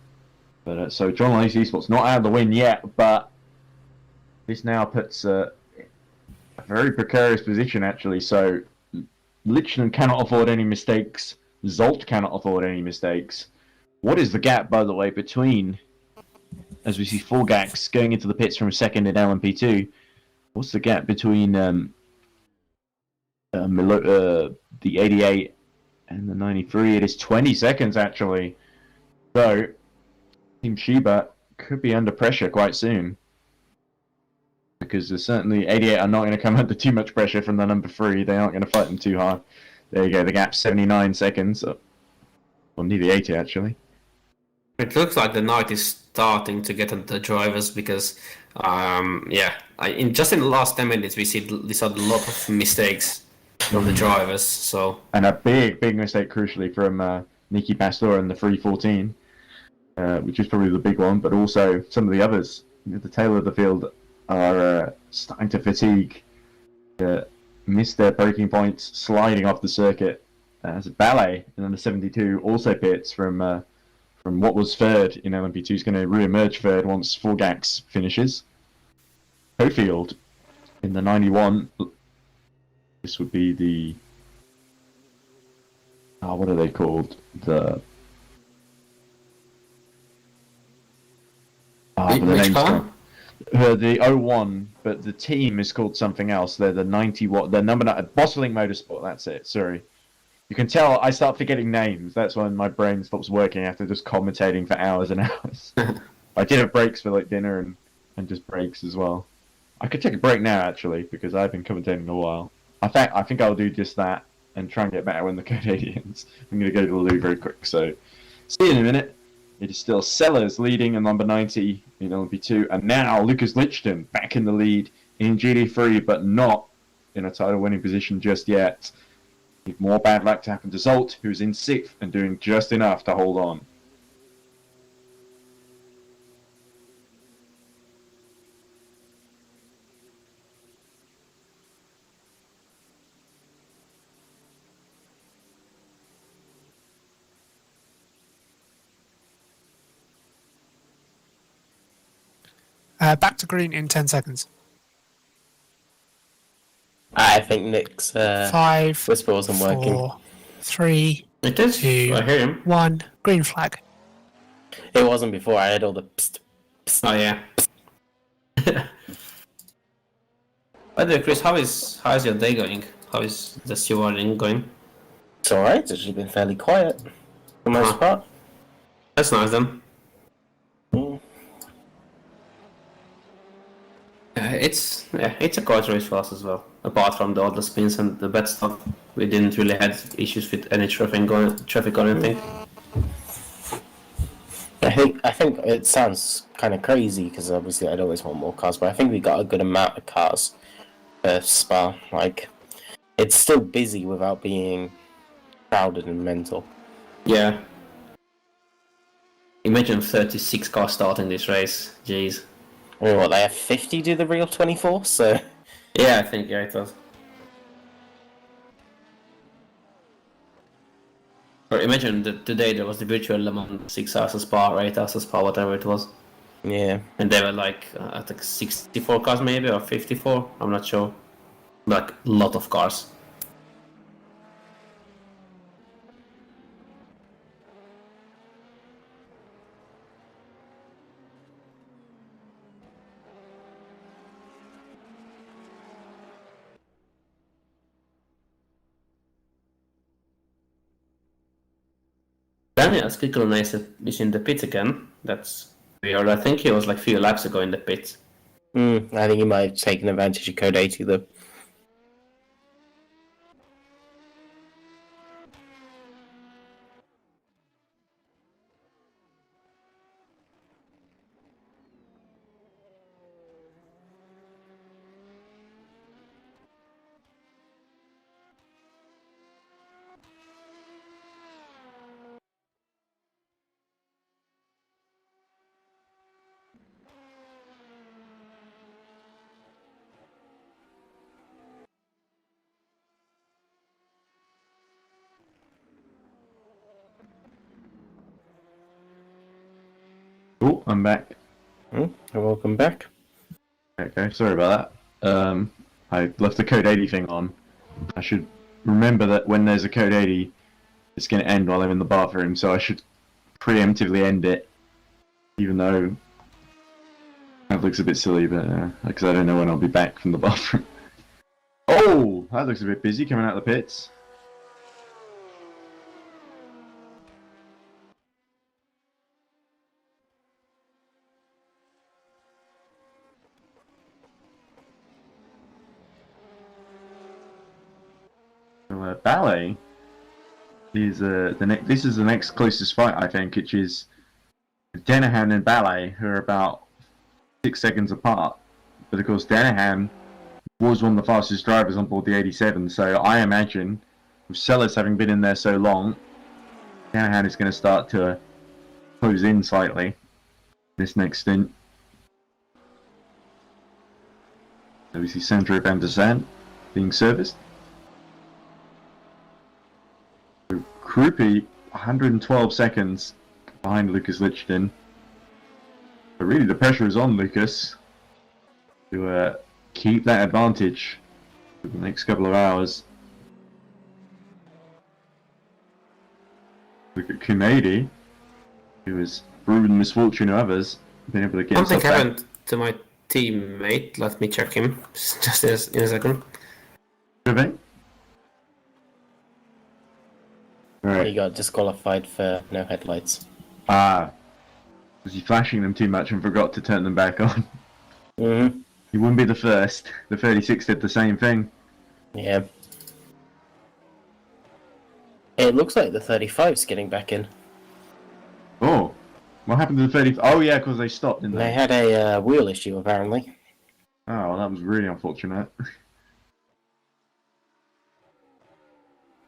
But so John Lacey Esports not out of the win yet, but this now puts a very precarious position actually. So Lichtenstein cannot afford any mistakes. Zolt cannot afford any mistakes. What is the gap, by the way, between, as we see Forgax going into the pits from second in LMP2, what's the gap between the 88 and the 93? It is 20 seconds, actually. So, Team Shiba could be under pressure quite soon. Because there's certainly 88 are not going to come under too much pressure from the number 3. They aren't going to fight them too hard. There you go, the gap's 79 seconds. Well, nearly 80, actually. It looks like the night is starting to get into the drivers because, just in the last 10 minutes we saw a lot of mistakes from the drivers. So and a big mistake, crucially, from Nikki Pastor in the 314, which is probably the big one. But also some of the others at the tail of the field are starting to fatigue, miss their braking points, sliding off the circuit. As Ballet in the 72 also pits from what was third in LMP2 is going to re-emerge third once Forgax finishes. Cofield in the 91. This would be the... what are they called? The which car? The 01, but the team is called something else. They're the 91. They're number 9. Bosseling Motorsport, that's it. Sorry. You can tell I start forgetting names. That's when my brain stops working after just commentating for hours and hours. I did have breaks for like dinner and just breaks as well. I could take a break now actually because I've been commentating a while. I think I'll do just that and try and get better when the code ends. I'm going to go to the loo very quick. So see you in a minute. It is still Sellers leading in number 90 in LMP2, and now Lucas Lichten back in the lead in GT3, but not in a title-winning position just yet. If more bad luck to happen to Zolt, who's in 6th and doing just enough to hold on. Back to green in 10 seconds. I think Nick's 5, whisper wasn't working. 4, 3, It is. 2, I hear him. 1. Green flag. It wasn't before. I heard all the psst, psst. Oh yeah. By the way, Chris, how is your day going? How is the stewarding going? It's alright. It's actually been fairly quiet for the most part. That's nice then. Mm. It's a quiet race for us as well. Apart from the other spins and the bad stuff, we didn't really have issues with any traffic or anything. I think it sounds kind of crazy because obviously I'd always want more cars, but I think we got a good amount of cars for Spa. Like, it's still busy without being crowded and mental. Yeah. Imagine 36 cars starting this race. Jeez. I mean, what, they have 50 do the real 24, so... Yeah, I think it was. Or imagine that today there was the virtual Le Mans 6 hours of Spa, or 8 hours of Spa, whatever it was. Yeah. And they were like, I think 64 cars maybe, or 54, I'm not sure. Like, a lot of cars. Daniel Skikkelnase is in the pits again. That's weird. I think he was like a few laps ago in the pits. I think he might have taken advantage of Code 80 though. I'm back. Welcome back. Okay, sorry about that. I left the code 80 thing on. I should remember that when there's a code 80, it's going to end while I'm in the bathroom, so I should preemptively end it, even though that looks a bit silly, but because I don't know when I'll be back from the bathroom. Oh, that looks a bit busy coming out of the pits. So, Ballet is this is the next closest fight, I think, which is Danahan and Ballet, who are about 6 seconds apart. But of course, Danahan was one of the fastest drivers on board the 87, so I imagine, with Sellers having been in there so long, Danahan is going to start to close in slightly this next stint. So we see Sandro van der Zand being serviced. So Krupe, 112 seconds behind Lucas Lichten. But really the pressure is on Lucas to keep that advantage for the next couple of hours. Look at Kumedi, who has proven misfortune to others, been able to get Something himself back. happened to my teammate. Let me check him. Just in a second. Right. He got disqualified for no headlights. Ah. Was he flashing them too much and forgot to turn them back on? Mm-hmm. He wouldn't be the first. The 36 did the same thing. Yeah. It looks like the 35's getting back in. Oh. What happened to the 30? Oh yeah, because they stopped, didn't They they? had a wheel issue, apparently. Oh, well, that was really unfortunate.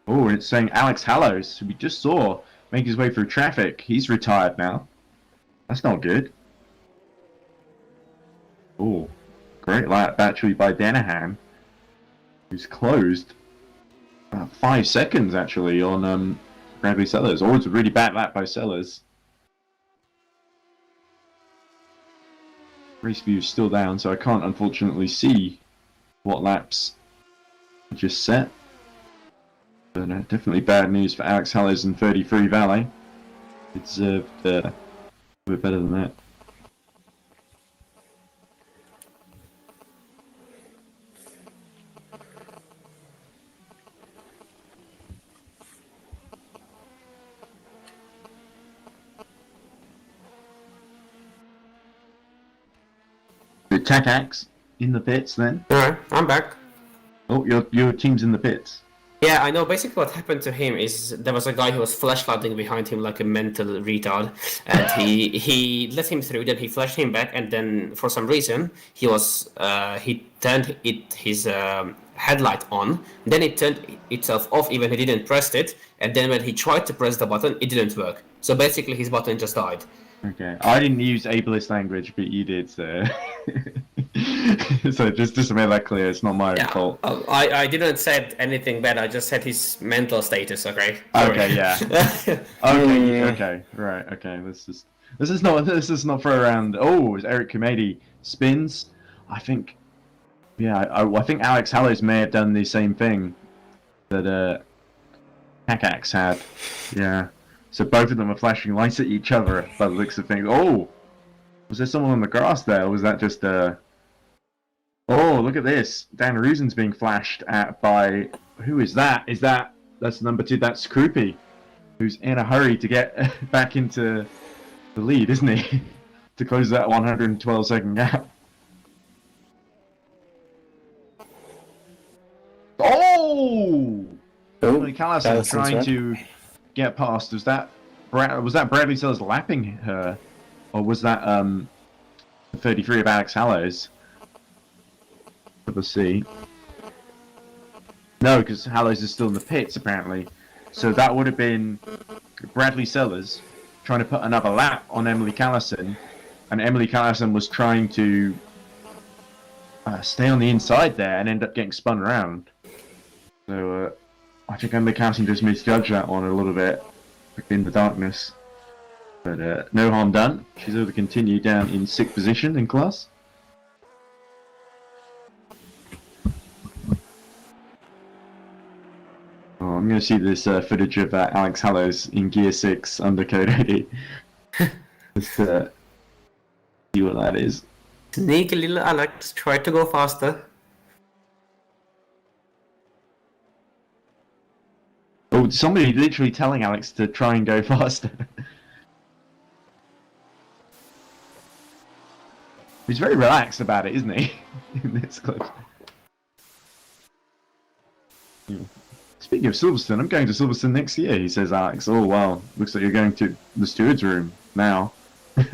Oh, and it's saying Alex Hallows, who we just saw make his way through traffic. He's retired now. That's not good. Oh, great lap actually by Danahan, who's closed 5 seconds actually on Bradley Sellers. Oh, it's a really bad lap by Sellers. Race view is still down, so I can't unfortunately see what laps are just set. But definitely bad news for Alex Hallows and 33 Valet. It deserved a bit better than that. The Takax in the pits then. Alright, I'm back. Oh, your team's in the pits. Yeah, I know. Basically, what happened to him is there was a guy who was flashlighting behind him like a mental retard, and he let him through. Then he flashed him back, and then for some reason he turned his headlight on. Then it turned itself off, even he didn't press it. And then when he tried to press the button, it didn't work. So basically, his button just died. Okay, I didn't use ableist language, but you did, so so just to make that clear, it's not my fault. I didn't say anything bad. I just said his mental status. Okay. Okay, yeah. Okay, right. Okay, this is not for around. Oh, Eric Kumedi spins. I think, yeah, I think Alex Hallows may have done the same thing that Hakax had. Yeah. So both of them are flashing lights at each other by the looks of things. Oh! Was there someone on the grass there, or was that just Oh, look at this. Dan Rusen's being flashed at by... Who is that? That's number 2, that's Krupe, who's in a hurry to get back into the lead, isn't he? To close that 112 second gap. Oh! Emily Callison trying to get past. Was that Bradley Sellers lapping her, or was that 33 of Alex Hallows? Let's see. No, because Hallows is still in the pits apparently. So that would have been Bradley Sellers trying to put another lap on Emily Callison, and Emily Callison was trying to stay on the inside there and end up getting spun around. So I think Emily Callison just misjudged that one a little bit in the darkness. But no harm done. She's able to continue down in 6th position in class. Oh, I'm going to see this footage of Alex Hallows in Gear 6 under Code 80. Just see what that is. Sneaky little Alex tried to go faster. Oh, somebody literally telling Alex to try and go faster. He's very relaxed about it, isn't he? In this clip. Speaking of Silverstone, I'm going to Silverstone next year, he says Alex. Oh wow, looks like you're going to the steward's room now.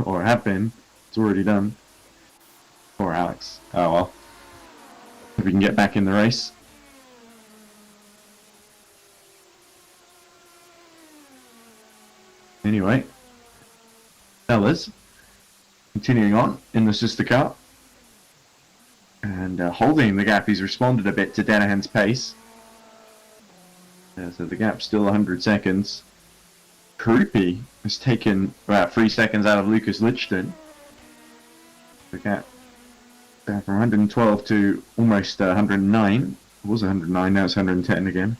Or have been. It's already done. Poor Alex. Oh well. If we can get back in the race. Anyway. Fellas. Continuing on in the sister car. And holding the gap, he's responded a bit to Danahan's pace. So the gap's still 100 seconds. Krupi has taken about 3 seconds out of Lucas Lichton. The gap from 112 to almost 109. It was 109, now it's 110 again.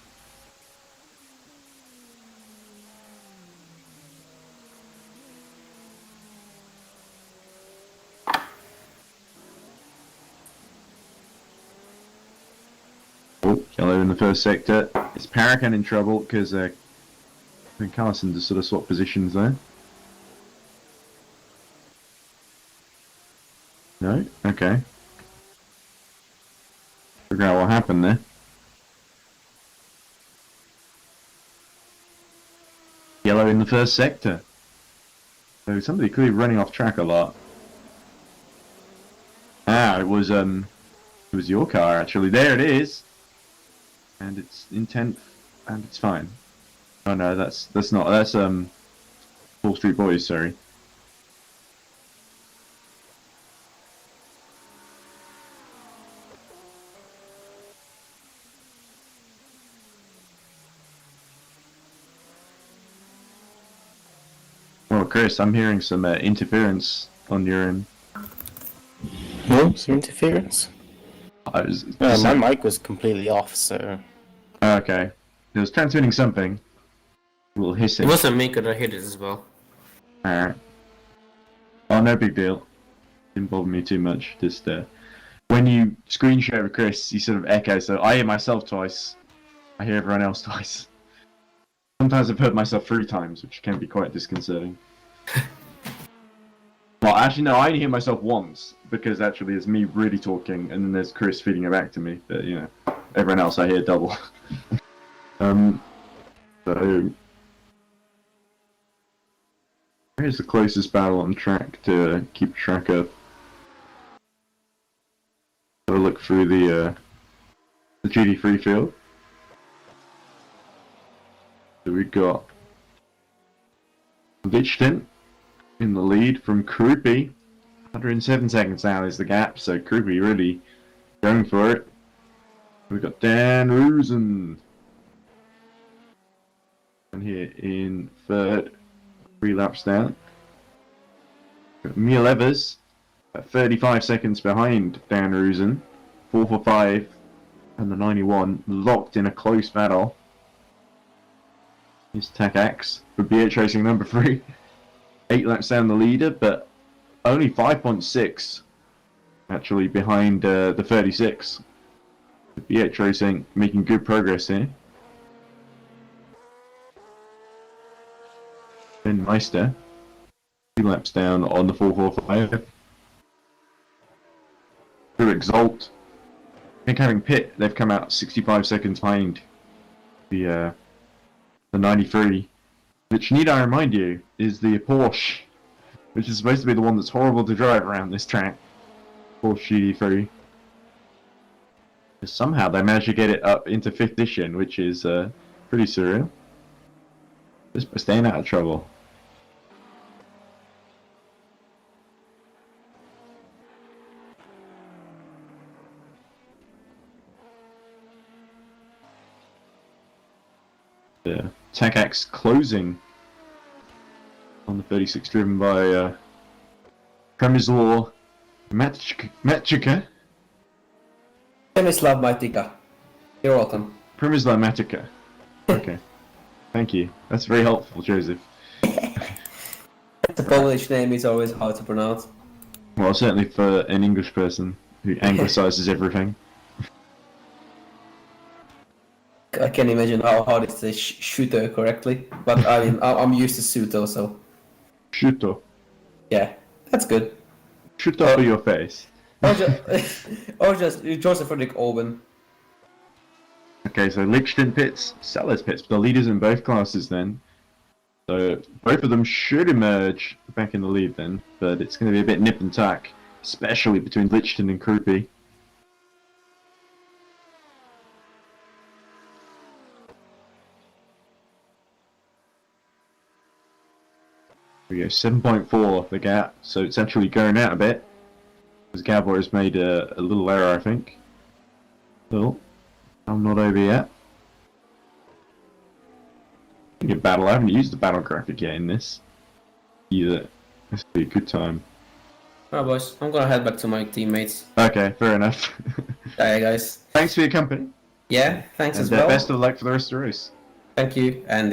Oh, yellow in the first sector. Is Parakan in trouble because I think Carlson just sort of swap positions there? No? Okay. Figure out what happened there. Yellow in the first sector. So somebody clearly running off track a lot. Ah, it was your car actually. There it is. And it's in 10th, and it's fine. Oh no, that's not, that's Wall Street Boys, sorry. Well, Chris, I'm hearing some interference on your end. No, some interference. My mic was completely off, so... Okay. It was transmitting something. A little hissing. It wasn't me, because I hit it as well. Alright. Oh, no big deal. Didn't bother me too much. Just, when you screen share with Chris, you sort of echo, so I hear myself twice. I hear everyone else twice. Sometimes I've heard myself 3 times, which can be quite disconcerting. Well, actually, no, I only hear myself once, because actually it's me really talking, and then there's Chris feeding it back to me, but, you know, everyone else I hear double. So... Where's the closest battle on track to keep track of? Have a look through the GT3 field. So we've got Lichton in the lead from Krupi. 107 seconds now is the gap, so Krupi really going for it. We've got Dan Rusen. And here in 3rd, 3 laps down. Got Mia Levers at 35 seconds behind Dan Rusen. 4 for 5 and the 91 locked in a close battle. Here's Takax for BH Racing number 3. 8 laps down the leader, but only 5.6 actually behind the 36. BH Racing making good progress here. Ben Meister 2 laps down on the 445. Through Exalt. I think having pit, they've come out 65 seconds behind the 93. Which, need I remind you, is the Porsche, which is supposed to be the one that's horrible to drive around this track. Porsche GT3. Somehow they managed to get it up into 5th edition, which is pretty surreal. Just by staying out of trouble. Takax closing on the 36 driven by Przemysław Matyka. Przemysław Matyka. You're welcome. Przemysław Matyka. Okay. Thank you. That's very helpful, Joseph. The Polish name is always hard to pronounce. Well, certainly for an English person who anglicizes everything. I can imagine how hard it is to say shooter correctly, but I mean, I'm used to Suto, so Shuto. yeah, that's good. Shuto to your face. Or just Joseph Frederick Owen. Okay, so Lichten pits, Sellers pits, the leaders in both classes then. So both of them should emerge back in the lead then, but it's going to be a bit nip and tuck, especially between Lichten and Krupi. We go 7.4 the gap, so it's actually going out a bit. Because Gabor has made a little error, I think. Still, I'm not over yet. Good battle. I haven't used the battle graphic yet in this either. This will be a good time. Alright, boys, I'm gonna head back to my teammates. Okay, fair enough. Alright, guys. Thanks for your company. Yeah, thanks And as well. best of luck for the rest of the race. Thank you, and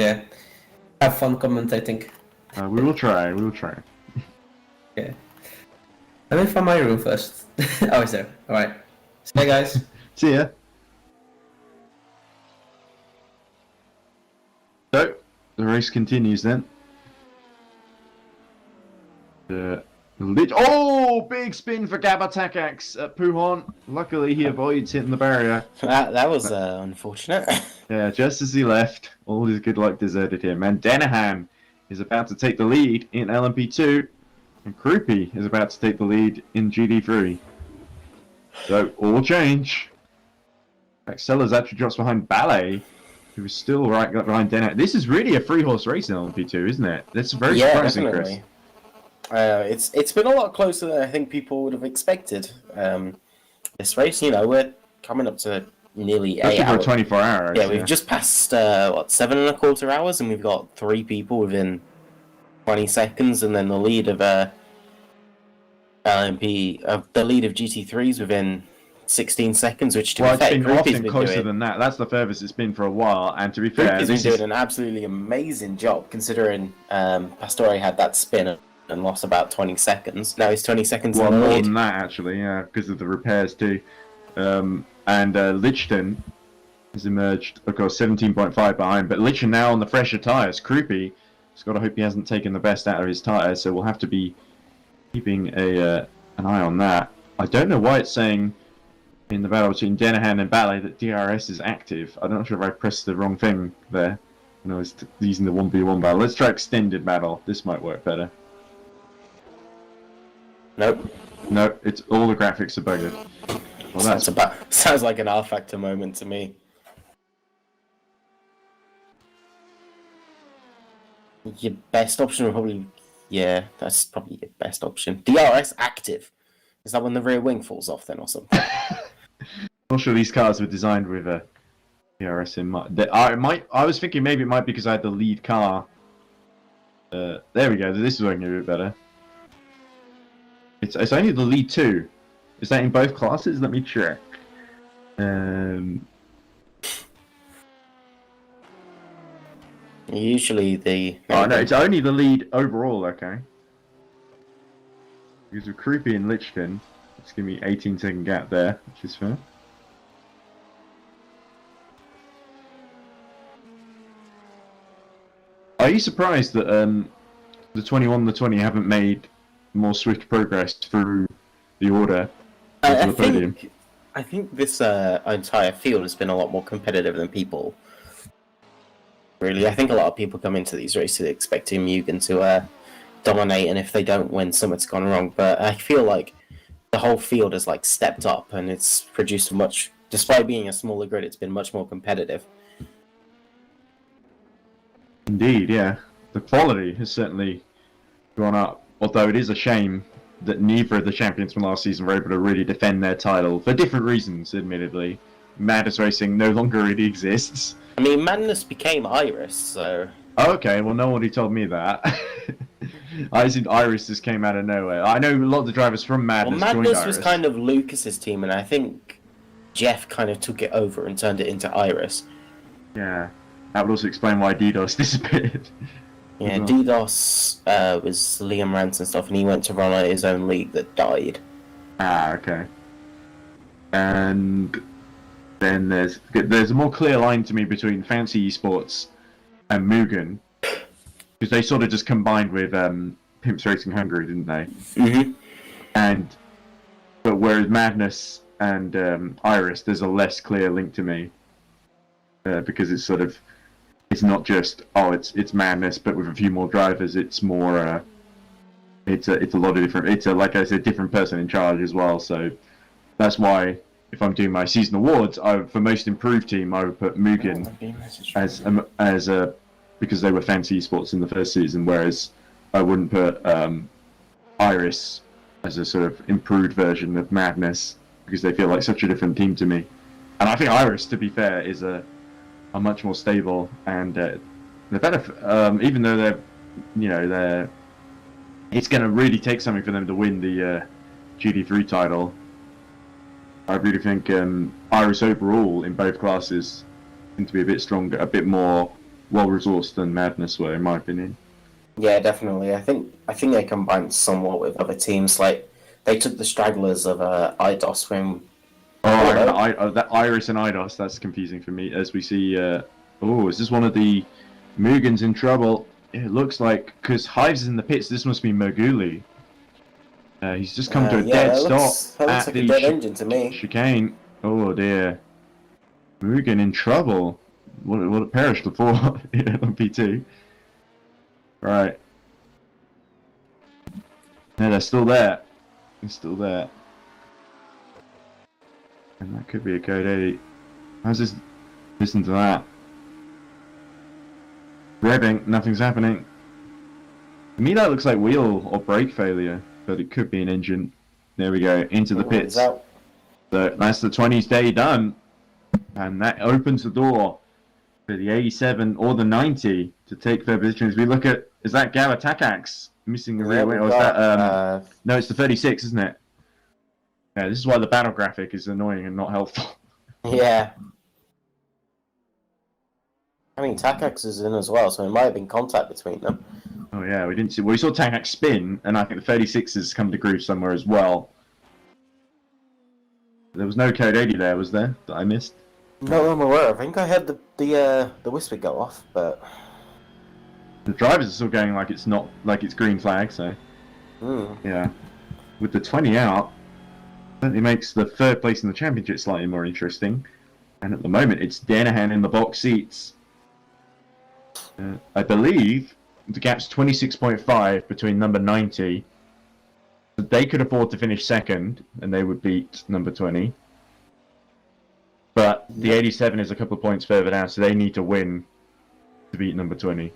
have fun commentating. We will try. We will try. Yeah. Let me find my room first. Oh, it's there. Alright. See you guys. See ya. So, the race continues then. Oh, big spin for Gabor Takacs at Puhon. Luckily, he avoids hitting the barrier. That was unfortunate. Yeah, just as he left, all his good luck deserted him. And Denahan is about to take the lead in LM-P2, and Krupi is about to take the lead in GT3. So, all change. Sellers actually drops behind Ballet, who is still right behind Denahan. This is really a three-horse race in LM-P2, isn't it? That's very surprising, definitely. Chris. It's been a lot closer than I think people would have expected. This race, you know, we're coming up to nearly 8 Especially hours. for a 24-hour race. Yeah, we've just passed 7.25 hours, and we've got 3 people within 20 seconds, and then the lead of the lead of GT3s within 16 seconds, which to Well, be fair, it's been Krupi's often been closer doing. than that. That's the furthest it's been for a while. And to be fair, Krupi's been doing an absolutely amazing job, considering Pastore had that spin and lost about 20 seconds. Now he's 20 seconds well, in the more lead. than that actually, yeah, because of the repairs too. And Lichten has emerged, of course, 17.5 behind. But Lichten now on the fresher tyres. Krupi has got to hope he hasn't taken the best out of his tyres, so we'll have to be keeping an eye on that. I don't know why it's saying in the battle between Denahan and Ballet that DRS is active. I'm not sure if I pressed the wrong thing there when I was using the 1v1 battle. Let's try extended battle. This might work better. Nope. No, it's all the graphics are buggered. Well, that's Sounds like an R Factor moment to me. Your best option would probably... Yeah, that's probably your best option. DRS active. Is that when the rear wing falls off then or something? not sure these cars were designed with a DRS in mind. I was thinking maybe it might be because I had the lead car. There we go. This is working a bit better. It's only the lead 2. Is that in both classes? Let me check. Usually the... Oh no, it's only the lead overall, okay. Because with Krupi and Lichten, it's giving me 18-second gap there, which is fair. Are you surprised that the 21 and the 20 haven't made more swift progress through the order to the podium? I think this entire field has been a lot more competitive than people. Really, I think a lot of people come into these races expecting Mugen to dominate, and if they don't win, something's gone wrong. But I feel like the whole field has like stepped up, and it's produced much. Despite being a smaller grid, it's been much more competitive. Indeed, yeah. The quality has certainly gone up. Although it is a shame that neither of the champions from last season were able to really defend their title for different reasons. Admittedly, Madness Racing no longer really exists. I mean, Madness became Iris, so Okay, well, no one already told me that. I assumed Iris just came out of nowhere. I know a lot of the drivers from Madness Well, joined Madness Iris. was kind of Lucas's team, and I think Jeff kind of took it over and turned it into Iris. Yeah, that would also explain why DDoS disappeared. Yeah, Mhm. DDoS was Liam Ranson stuff, and he went to run his own league that died. Ah, okay. And then there's a more clear line to me between Fancy Esports and Mugen, because they sort of just combined with Pimps Racing Hungary, didn't they? Mm-hmm. But whereas Madness and Iris, there's a less clear link to me, because it's sort of, it's not just it's Madness, but with a few more drivers. It's more it's a lot of different. It's like I said, different person in charge as well. So that's why if I'm doing my season awards, for most improved team, I would put Mugen as a because they were Fancy Esports in the first season, whereas I wouldn't put Iris as a sort of improved version of Madness because they feel like such a different team to me. And I think Iris, to be fair, is a much more stable and they're better. Even though they're it's going to really take something for them to win the GT3 title. I really think Iris overall in both classes seem to be a bit stronger, a bit more well-resourced than Madness were, in my opinion. Yeah, definitely. I think they combined somewhat with other teams. Like they took the stragglers of IDOS when. That Iris and IDOS, that's confusing for me. As we see, is this one of the Mugen's in trouble? It looks like because Hives is in the pits. This must be Moguli. He's just come to a dead stop That looks at like the a dead engine to me. chicane. Oh dear, Mugen in trouble. What it perished before LM-P2. Right. Yeah, they're still there. They're still there. And that could be a code 80. How's this? Listen to that. Revving, nothing's happening. To me that looks like wheel or brake failure, but it could be an engine. There we go, into the pits. So that's the 20s day done. And that opens the door for the 87 or the 90 to take third position. As we look at, is that Gala Takax missing the rear wing? Or is that, no, it's the 36, isn't it? Yeah, this is why the battle graphic is annoying and not helpful. Yeah. I mean, Takax is in as well, so it might have been contact between them. Oh yeah, we didn't see. Well, we saw Takax spin, and I think the 36 has come to grief somewhere as well. There was no code 80 there, was there? That I missed? No, I'm aware. I think I heard the whisper go off, but the drivers are still going like it's not it's green flag. So yeah, with the 20 out, certainly makes the third place in the championship slightly more interesting. And at the moment, it's Danahan in the box seats. I believe the gap's 26.5 between number 90. So they could afford to finish second, and they would beat number 20. But the 87 is a couple of points further down, so they need to win to beat number 20.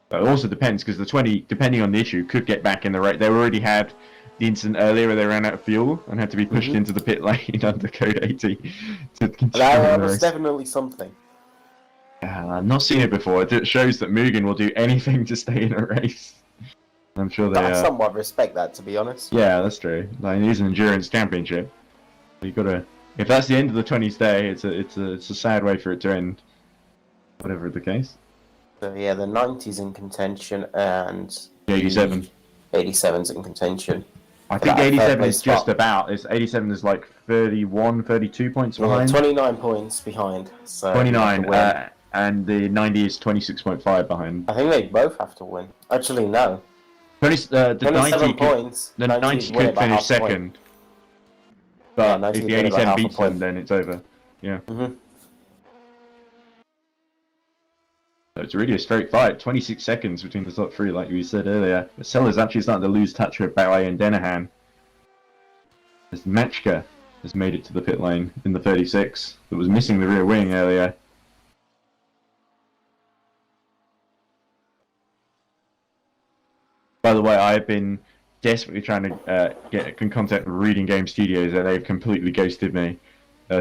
But it also depends, because the 20, depending on the issue, could get back in the race. They already had the incident earlier where they ran out of fuel and had to be pushed into the pit lane under code 80 to continue that the was race. definitely something. I've not seen it before. It shows that Mugen will do anything to stay in a race. I'm sure they I somewhat respect that, to be honest. Yeah, that's true. Like, it is an endurance championship. You gotta. If that's the end of the 20s day, it's a sad way for it to end. Whatever the case. So yeah, the 90's in contention and The 87. 87's in contention. I think 87 is just about. 87 is like 31, 32 points behind. 29 points behind. So 29, and the 90 is 26.5 behind. I think they both have to win. Actually, no. The 90 points. The 90 could finish second. But Yeah, if the 87 beats them, then it's over. Yeah. So it's really a straight fight. 26 seconds between the top three, like we said earlier. But Sellers actually starting to lose touch with Bauer and Denahan. As Machka has made it to the pit lane in the 36 that was missing the rear wing earlier. By the way, I've been desperately trying to get in contact with Reading Game Studios, and they've completely ghosted me.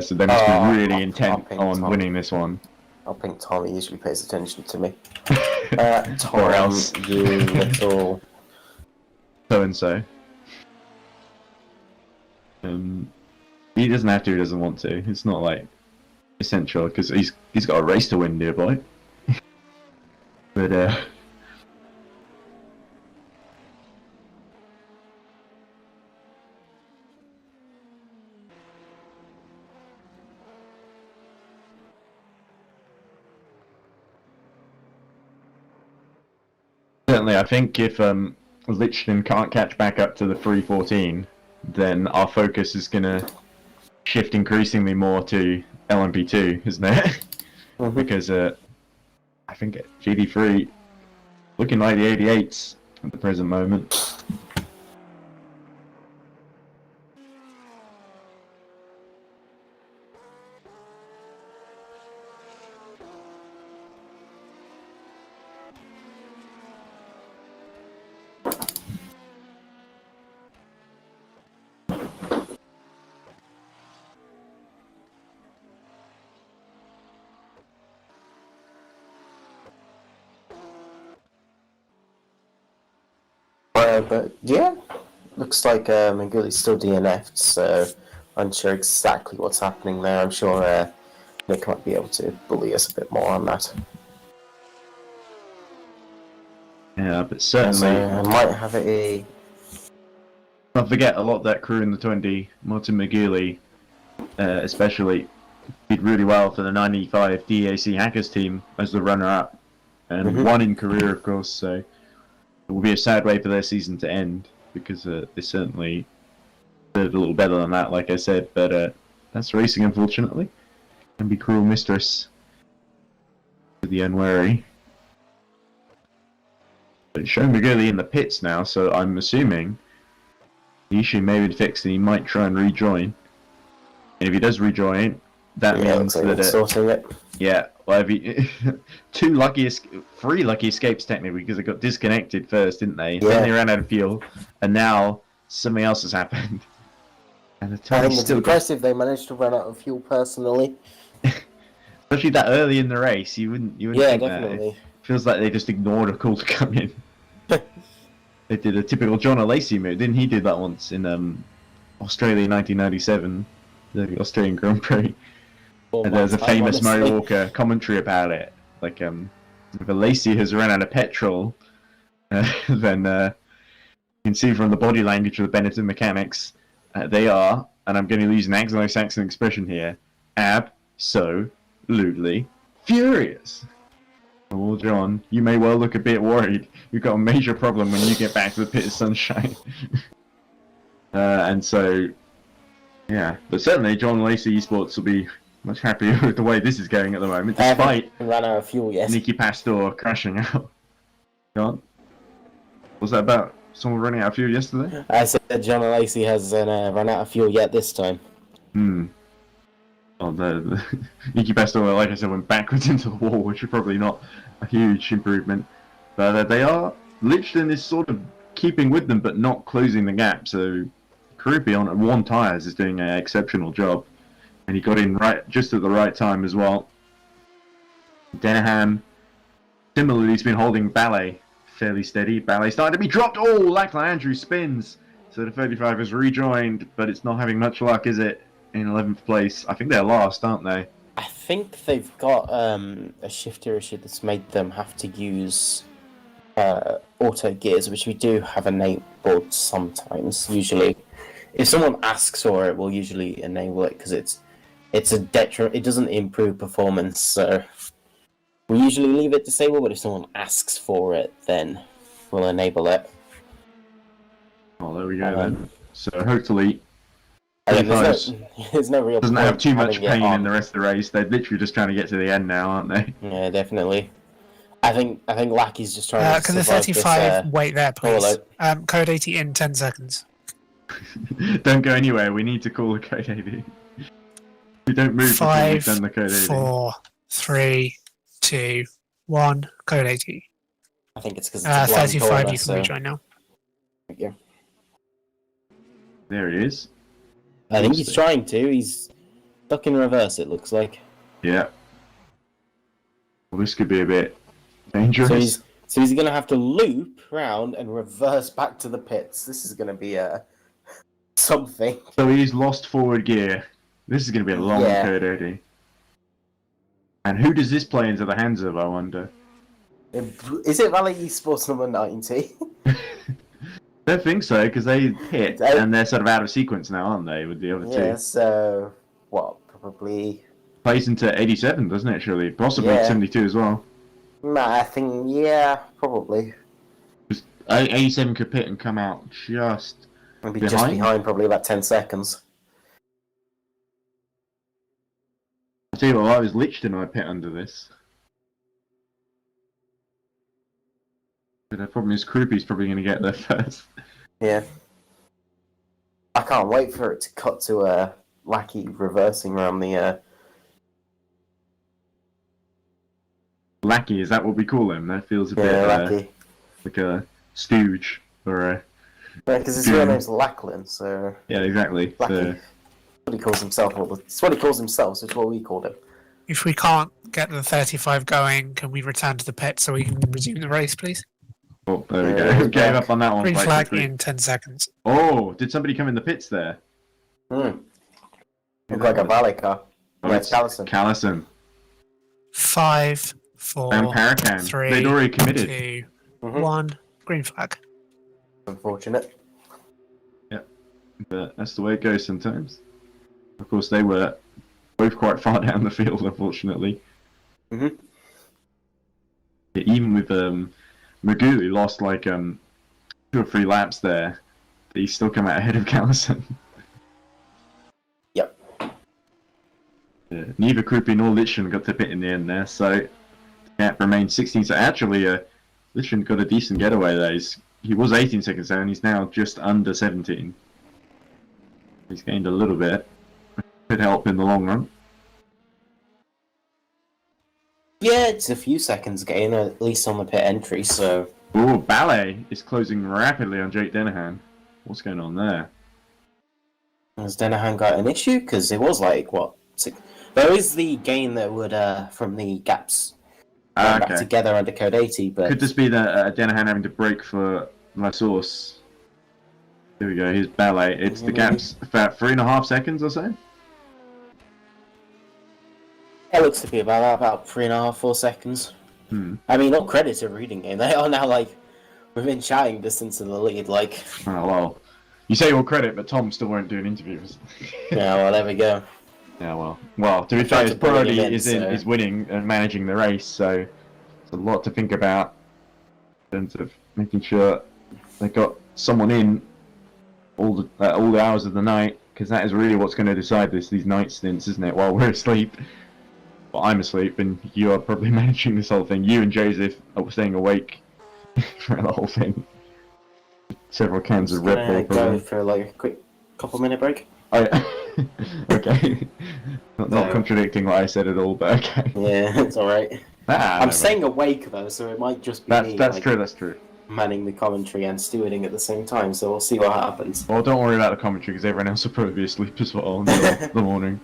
So they must be really intent on winning this one. I think Tommy usually pays attention to me. Tom, Or else. you little... So and so. He doesn't have to. He doesn't want to. It's not like essential because he's got a race to win, dear boy. But certainly, I think if Lichten can't catch back up to the 314, then our focus is gonna shift increasingly more to LM-P2, isn't it? Because I think GT3 looking like the 88s at the present moment. But yeah, looks like Maguli's still DNF'd, so unsure exactly what's happening there. I'm sure Nick might be able to bully us a bit more on that. Yeah, but certainly I might have it not forget a lot of that crew in the 20. Martin Maguli, especially, did really well for the 95 DAC Hackers team as the runner-up, and won in career, of course. So it will be a sad way for their season to end because they certainly did a little better than that, like I said. But that's racing, unfortunately. Can be cruel mistress to the unwary. But showing Maguli in the pits now, so I'm assuming the issue may be fixed and he might try and rejoin. And if he does rejoin, that means that sorting it. Yeah, well, if he, three lucky escapes technically because they got disconnected first, didn't they? Yeah. Then they ran out of fuel, and now something else has happened. And the I think it's impressive they managed to run out of fuel personally. Especially that early in the race, you wouldn't think definitely. that. It feels like they just ignored a call to come in. They did a typical John O'Lacey move. Didn't he do that once in Australia 1997, the Australian Grand Prix? And there's a famous Murray Walker commentary about it. Like, if a Lacey has run out of petrol, then you can see from the body language of the Benetton mechanics, they are, and I'm going to use an Anglo-Saxon expression here, absolutely furious. Well, John, you may well look a bit worried. You've got a major problem when you get back to the pit of sunshine. And so, yeah. But certainly, John Lacey Esports will be much happier with the way this is going at the moment, despite ran out of fuel, yes. Nicky Pastor crashing out. John? Was that about someone running out of fuel yesterday? I said that John Lacey hasn't run out of fuel yet this time. Oh, the Nicky Pastor, like I said, went backwards into the wall, which is probably not a huge improvement. But they are, Lichten is sort of keeping with them, but not closing the gap. So, Caribbean on one tyres is doing an exceptional job. And he got in just at the right time as well. Denham, similarly, he's been holding Ballet fairly steady. Ballet starting to be dropped. Oh, Lachlan Andrews spins. So the 35 has rejoined, but it's not having much luck, is it? In 11th place. I think they're last, aren't they? I think they've got a shifter issue that's made them have to use auto gears, which we do have enabled sometimes. Usually, if someone asks for it, we'll usually enable it because it's a detriment. It doesn't improve performance, so we usually leave it disabled. But if someone asks for it, then we'll enable it. Oh, there we go then. So hopefully. There's no real doesn't point have too much having it pain on. in the rest of the race. They're literally just trying to get to the end now, aren't they? Yeah, definitely. I think Lackey's just trying to Can the survive 35 this, wait there, please? fallout. Code 80 in 10 seconds. Don't go anywhere. We need to call the code 80. We don't move until we've done the code 80. 4, 3, 2, 1. Code 80. I think it's because it's a blind 35. corner, You can so... rejoin now. Thank you. There it is. I think he's trying to. He's stuck in reverse, it looks like. Yeah. Well, this could be a bit dangerous. So he's going to have to loop round and reverse back to the pits. This is going to be something. So he's lost forward gear. This is going to be a long Code. And who does this play into the hands of, I wonder? Is it Valley Esports number 90? I don't think so, because they hit, and they're sort of out of sequence now, aren't they, with the other two? Yeah, so, what, probably... Plays into 87, doesn't it, surely? Possibly 72 as well. Nah, I think, yeah, probably. 87 could pit and come out just Maybe behind. just behind, probably about 10 seconds. I tell you what, I was Lichten I pit under this. But the problem is Krupi's probably going to get there first. Yeah. I can't wait for it to cut to Lackey reversing around the... Lackey, is that what we call him? That feels a bit Lackey. like a stooge or a... Yeah, because his real name's Lachlan, so... Yeah, exactly. Lackey. So... That's what he calls himself. It's what he calls himself, so it's what we called him. If we can't get the 35 going, can we return to the pit so we can resume the race, please? Oh, there we go. Gave up on that one. Green quite flag quickly. in 10 seconds. Oh, did somebody come in the pits there? Look like a valet car. Oh, Yeah, it's Callison. Callison. 5, 4, Spa-Francorchamps. 3, They'd already committed. 2, 1. Green flag. Unfortunate. But that's the way it goes sometimes. Of course, they were both quite far down the field, unfortunately. Yeah, even with Magoo, who lost like 2 or 3 laps there, he's still come out ahead of Callison. Yep. Yeah, neither Krupi nor Lichten got to pit in the end there, so the gap remains 16. So actually, Lichten got a decent getaway there. He was 18 seconds down, he's now just under 17. He's gained a little bit. Could help in the long run. Yeah, it's a few seconds gain, at least on the pit entry, so... Ooh, Ballet is closing rapidly on Jake Dennehan. What's going on there? Has Dennehan got an issue? Because it was like, what? There is the gain that would, from the gaps back together under code 80, but... Could this be that Dennehan having to brake for La Source? Here we go, here's Ballet. It's the gap's about 3.5 seconds or so? It looks to be about 3.5, 4 seconds. I mean, all credit to Reading Game. They are now, like, within shouting distance of the lead, like... Oh, well. You say all credit, but Tom still won't do an interviews. Yeah, well, there we go. Yeah, well. Well, to be fair, his priority is winning and managing the race, so it's a lot to think about in terms of making sure they got someone in all the hours of the night, because that is really what's going to decide these night stints, isn't it? While we're asleep. Well, I'm asleep, and you are probably managing this whole thing. You and Joseph are staying awake for the whole thing. Several cans of Red Bull. Go for like a quick couple-minute break. Oh, yeah. Okay. Not contradicting what I said at all, but okay. Yeah, it's alright. I'm staying awake though, so it might just be that's true. Manning the commentary and stewarding at the same time, so we'll see what happens. Well, don't worry about the commentary, because everyone else will probably be asleep as well until the morning.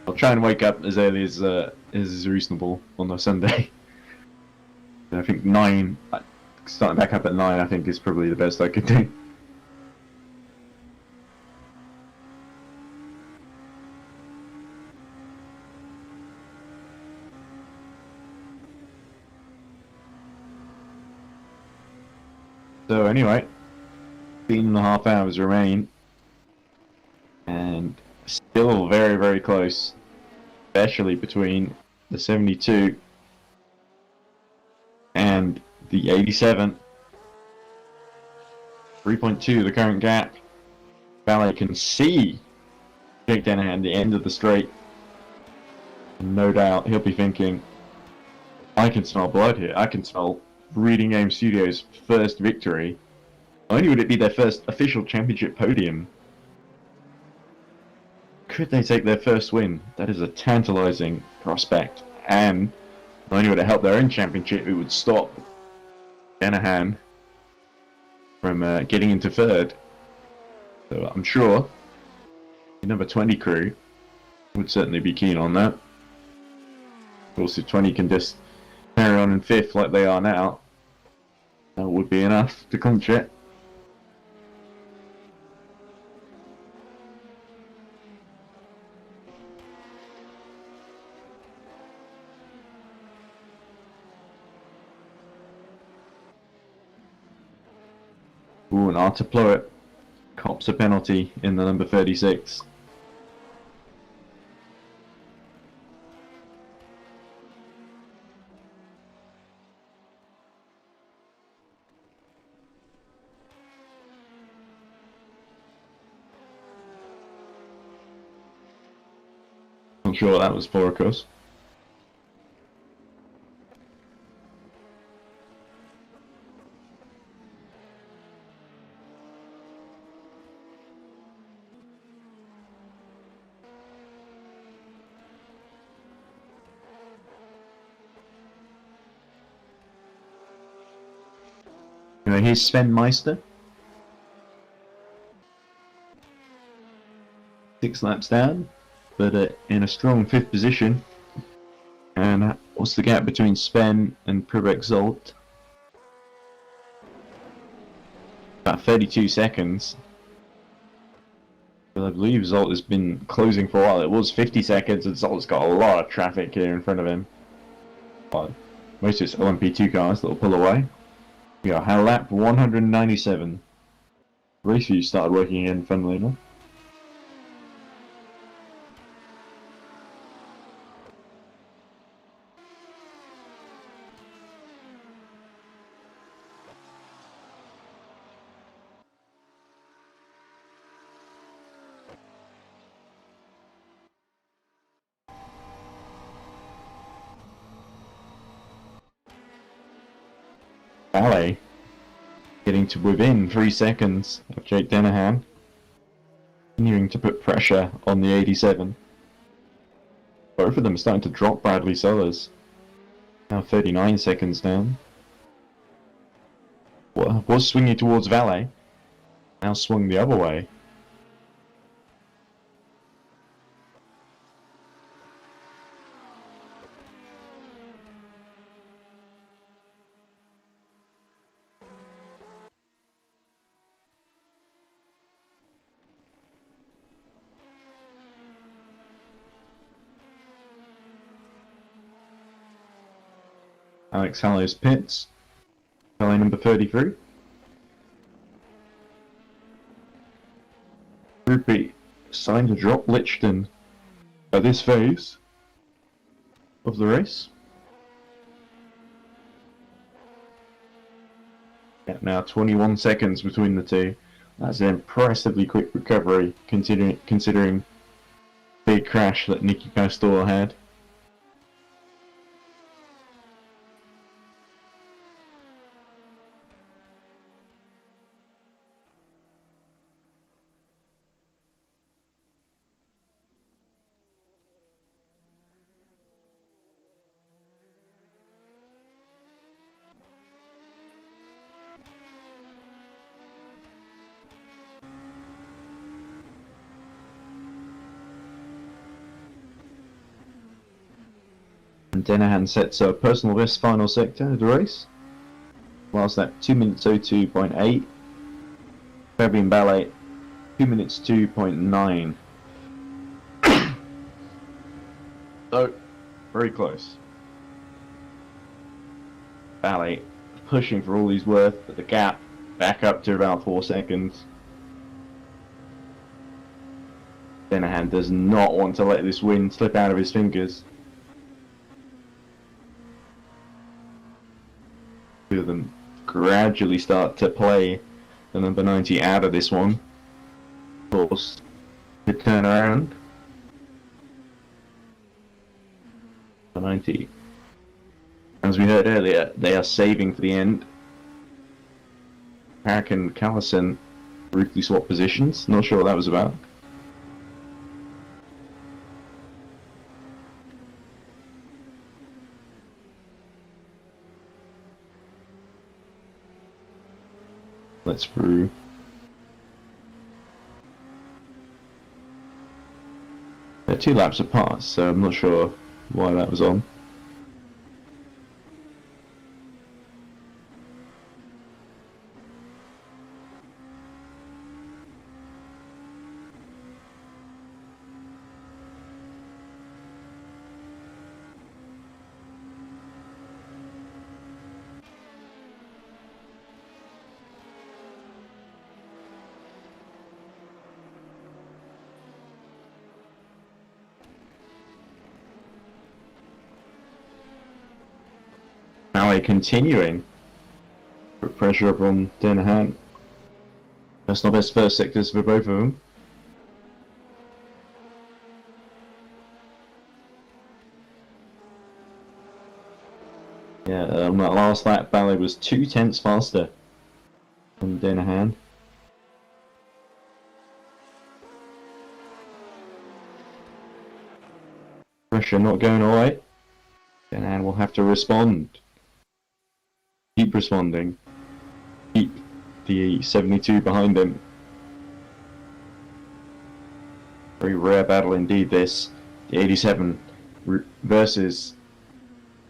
I'll try and wake up as early as is reasonable on a Sunday. I think 9, starting back up at 9, I think is probably the best I could do. So anyway, 18.5 hours remain, and still very, very close, especially between the 72 and the 87. 3.2 the current gap. Ballet can see Jake Dennehan the end of the straight. No doubt he'll be thinking, I can smell blood here. I can smell Reading Game Studios' first victory. Not only would it be their first official championship podium, could they take their first win? That is a tantalizing prospect. And not only would it help their own championship, it would stop Dennehan from getting into third. So I'm sure the number 20 crew would certainly be keen on that. Of course, if 20 can just carry on in 5th like they are now, that would be enough to clinch it. Ooh, and Arteploet cops a penalty in the number 36. Not sure what that was for, of course. Here's Sven Meister. 6 laps down, but in a strong 5th position. And what's the gap between Sven and Privek Zolt? About 32 seconds. But I believe Zolt has been closing for a while. It was 50 seconds, and Zolt's got a lot of traffic here in front of him. But most of it's LM-P2 cars that will pull away. We are lap 197. Race view started working again, funnily enough. Ballet getting to within 3 seconds of Jake Dennehan, continuing to put pressure on the 87. Both of them are starting to drop Bradley Sellers. Now 39 seconds down. Was swinging towards Valet, now swung the other way. Alex Hallow's pits. Valet number 33. Group B starting to drop Lichton at this phase of the race. Yeah, now 21 seconds between the two. That's an impressively quick recovery considering big crash that Nicky Pastor had. And Dennehan sets a personal best final sector of the race. Whilst that 2 minutes 02.8. Fabian Ballet 2 minutes 2.9. So, very close. Ballet pushing for all he's worth, but the gap back up to about 4 seconds. Dennehan does not want to let this win slip out of his fingers. Two of them gradually start to play the number 90 out of this one. Of course, could turn around. The 90. As we heard earlier, they are saving for the end. Park and Callison briefly swap positions. Not sure what that was about. Let's through. They're 2 laps apart, so I'm not sure why that was on. Ballet continuing. Put pressure up on Danahan. That's not best first sectors for both of them. Yeah, on that last lap, Ballet was 2/10 faster than Danahan. Pressure not going away. Danahan will have to respond. Keep responding. Keep the 72 behind him. Very rare battle indeed this. The 87 versus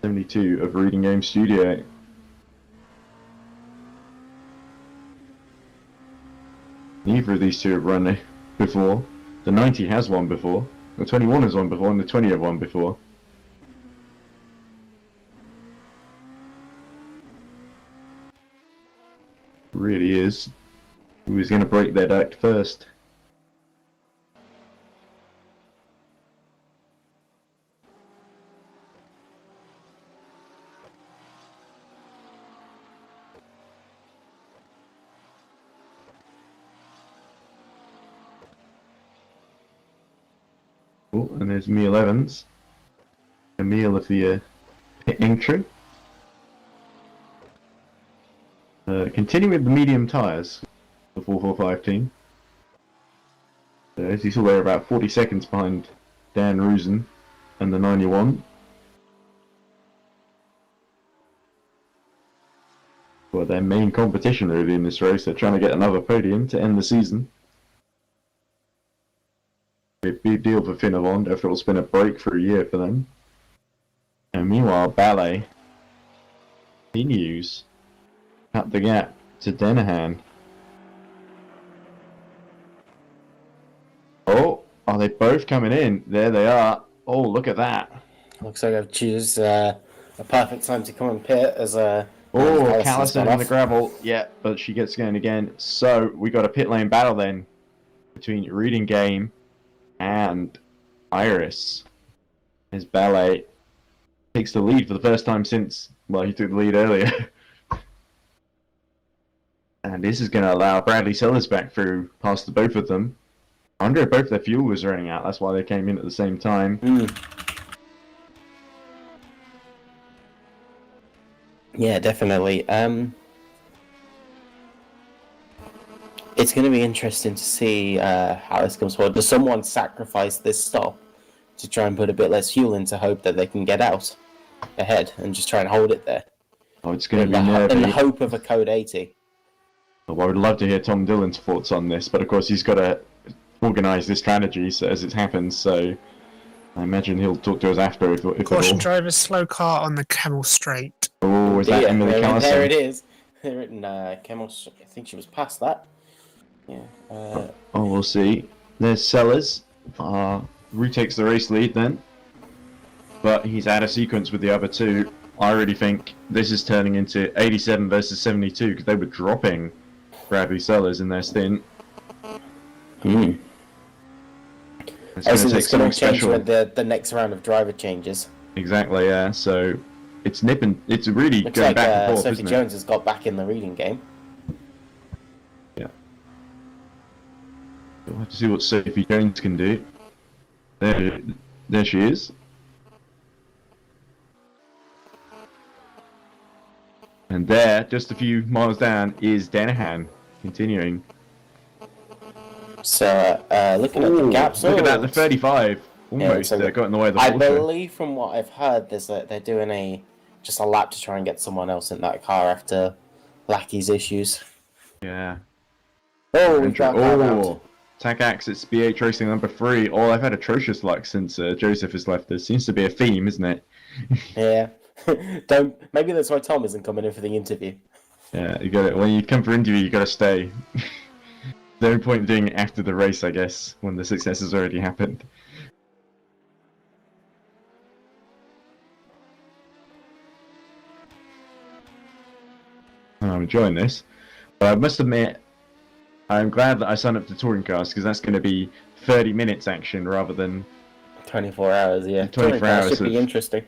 72 of Reading Game Studio. Neither of these two have run before. The 90 has won before. The 21 has won before, and the 20 have won before. Really is. Who is going to break that act first? Oh, and there's Emil Evans. Emil of the pit entry. Continuing with the medium tyres, the 445 team. As you saw, they're about 40 seconds behind Dan Rusen and the 91. Well, their main competition really in this race. They're trying to get another podium to end the season. A big deal for Finnevond after it's been a breakthrough year for them. And meanwhile, Ballet continues cut the gap to Danahan. Oh, are they both coming in? There they are. Oh, look at that. Looks like I've choose a perfect time to come and pit as a. Oh, Callison in the gravel. Yeah, but she gets going again. So we got a pit lane battle then between Reading Game and Iris. As Ballet takes the lead for the first time since, well, he took the lead earlier. And this is going to allow Bradley Sellers back through past the both of them. I wonder if both their fuel was running out. That's why they came in at the same time. Yeah, definitely. It's going to be interesting to see how this comes forward. Does someone sacrifice this stop to try and put a bit less fuel in to hope that they can get out ahead and just try and hold it there? Oh, it's going to be nervy. In the hope of a code 80. Well, I would love to hear Tom Dillon's thoughts on this, but of course he's got to organise this strategy as it happens, so I imagine he'll talk to us after if Caution drivers, slow car on the Camel Straight. Oh, is that Emily Callison? There it is. They're in Camel. I think she was past that. Yeah. Oh, we'll see. There's Sellers. Retakes the race lead then, but he's out of sequence with the other two. I really think this is turning into 87 versus 72 because they were dropping Bradley Sellers in their stint. It's going to take something change special. with the next round of driver changes. Exactly, yeah. So it's nipping. It's really Looks going like back and forth, Sophie isn't Jones has got back in the Reading game. Yeah. We'll have to see what Sophie Jones can do. There she is. And there, just a few miles down, is Danahan continuing. So, looking at the gaps... Look at that, the 35. Almost so got in the way of the I 40. believe from what I've heard, they're doing just a lap to try and get someone else in that car after Lackey's issues. Yeah. Oh, we've got that round. TACAX, it's BH Racing number 3. Oh, I've had atrocious luck since Joseph has left. There seems to be a theme, isn't it? Yeah. Maybe that's why Tom isn't coming in for the interview. Yeah, you got it. When you come for interview, you got to stay. The only point doing it after the race, I guess, when the success has already happened. I'm enjoying this, but I must admit, I'm glad that I signed up to Touring Cars because that's going to be 30 minutes action rather than 24 hours. Yeah, 24 hours should be interesting.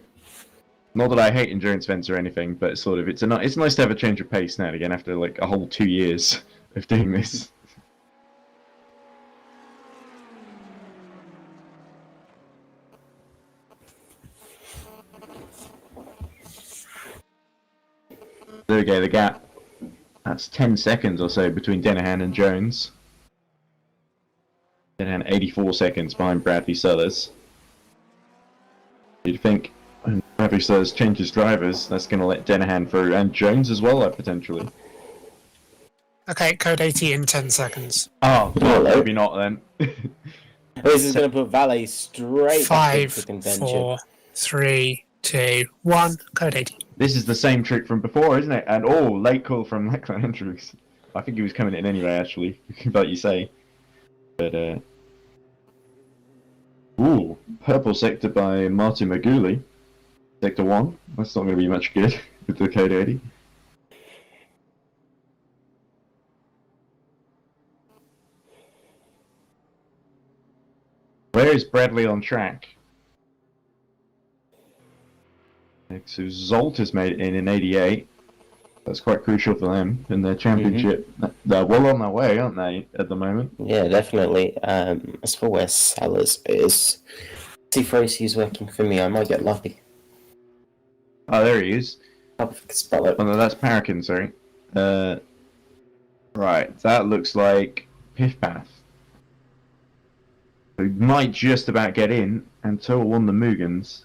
Not that I hate endurance events or anything, but it's sort of it's nice to have a change of pace now and again after like a whole 2 years of doing this. There we go, the gap. That's 10 seconds or so between Denahan and Jones. Denahan 84 seconds behind Bradley Sellers. You'd think when Bradley Sellers changes drivers, that's going to let Denahan through, and Jones as well, potentially. Okay, code 80 in 10 seconds. Oh, well, maybe not then. This is going to put Valet straight back into 5, contention. 4, 3, 2, 1, code 80. This is the same trick from before, isn't it? And late call from Lachlan Andrews. I think he was coming in anyway, actually, like you say. But, ooh, purple sector by Martin Maguli. Sector 1. That's not going to be much good with the code 80. Where is Bradley on track? So Zolt has made it in 88. That's quite crucial for them in their championship. They're well on their way, aren't they, at the moment? Yeah, definitely. As for where Sellers is, see if Racy's working for me. I might get lucky. Oh, there he is. I'll spell it. Oh, no, that's Parakin, sorry. Right, that looks like Piff Path. We might just about get in until won the Mugans.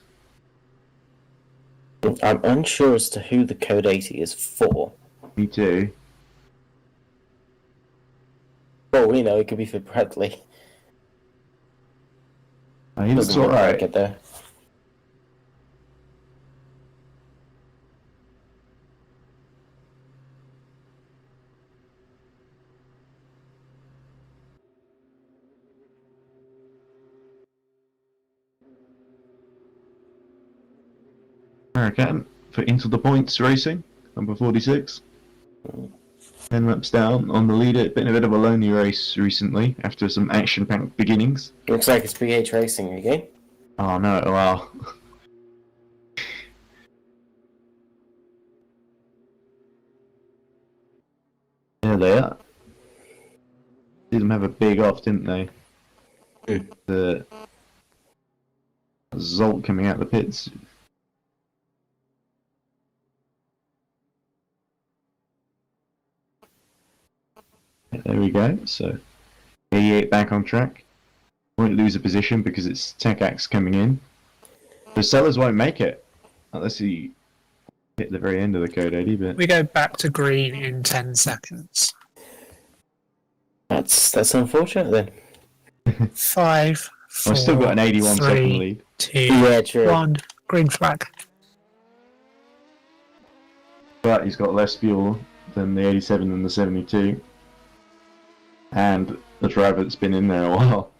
I'm unsure as to who the code 80 is for. Me too. Well, we know it could be for Bradley. He looks Doesn't look alright. like it there. Paracan for Into the Points Racing, number 46. 10 laps down on the leader. Been a bit of a lonely race recently after some action-packed beginnings. Looks like it's BH Racing again. Oh no, wow. There they are. Did them have a big off, didn't they? The Zolt coming out the pits. There we go, so 88 back on track. Won't lose a position because it's Tech-Axe coming in. The Sellers won't make it unless he hit the very end of the code 80, but We go back to green in 10 seconds. That's unfortunate then. 5, 4, I've still got an 81 second 3, lead. 2, Yeah, true. 1, green flag. But he's got less fuel than the 87 and the 72. And the driver that's been in there a while.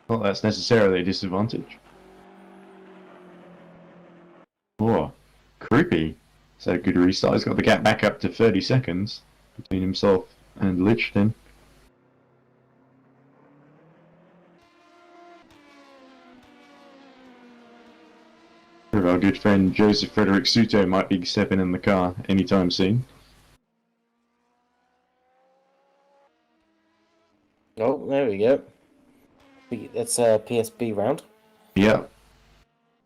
Well, that's necessarily a disadvantage. Oh, creepy. So good restart. He's got the gap back up to 30 seconds between himself and Lichten. Our good friend Joseph Frederick Suto might be stepping in the car anytime soon. Oh, there we go. That's a PSB round. Yeah.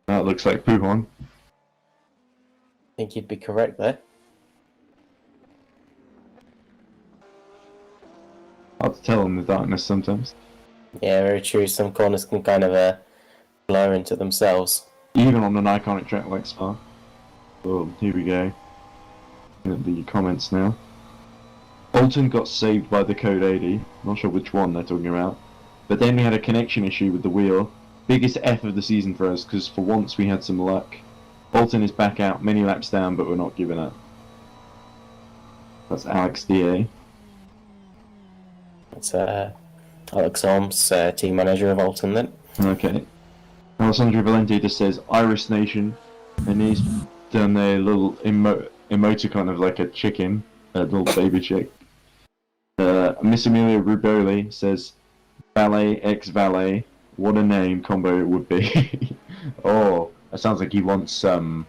That looks like Puhon. I think you'd be correct there. Hard to tell in the darkness sometimes. Yeah, very true. Some corners can kind of blur into themselves. Even on an iconic track like Spa. Oh, here we go. Looking at the comments now. Alton got saved by the code 80. Not sure which one they're talking about. But then we had a connection issue with the wheel. Biggest F of the season for us, because for once we had some luck. Alton is back out, many laps down, but we're not giving up. That's Alex DA. It's Alex Holmes, team manager of Alton then. Okay. Alessandro Valenti just says Irish Nation, and he's done a little emoticon of like a chicken, a little baby chick. Miss Amelia Ruboli says Valet X Valet. What a name combo it would be. Oh, It sounds like he wants Tom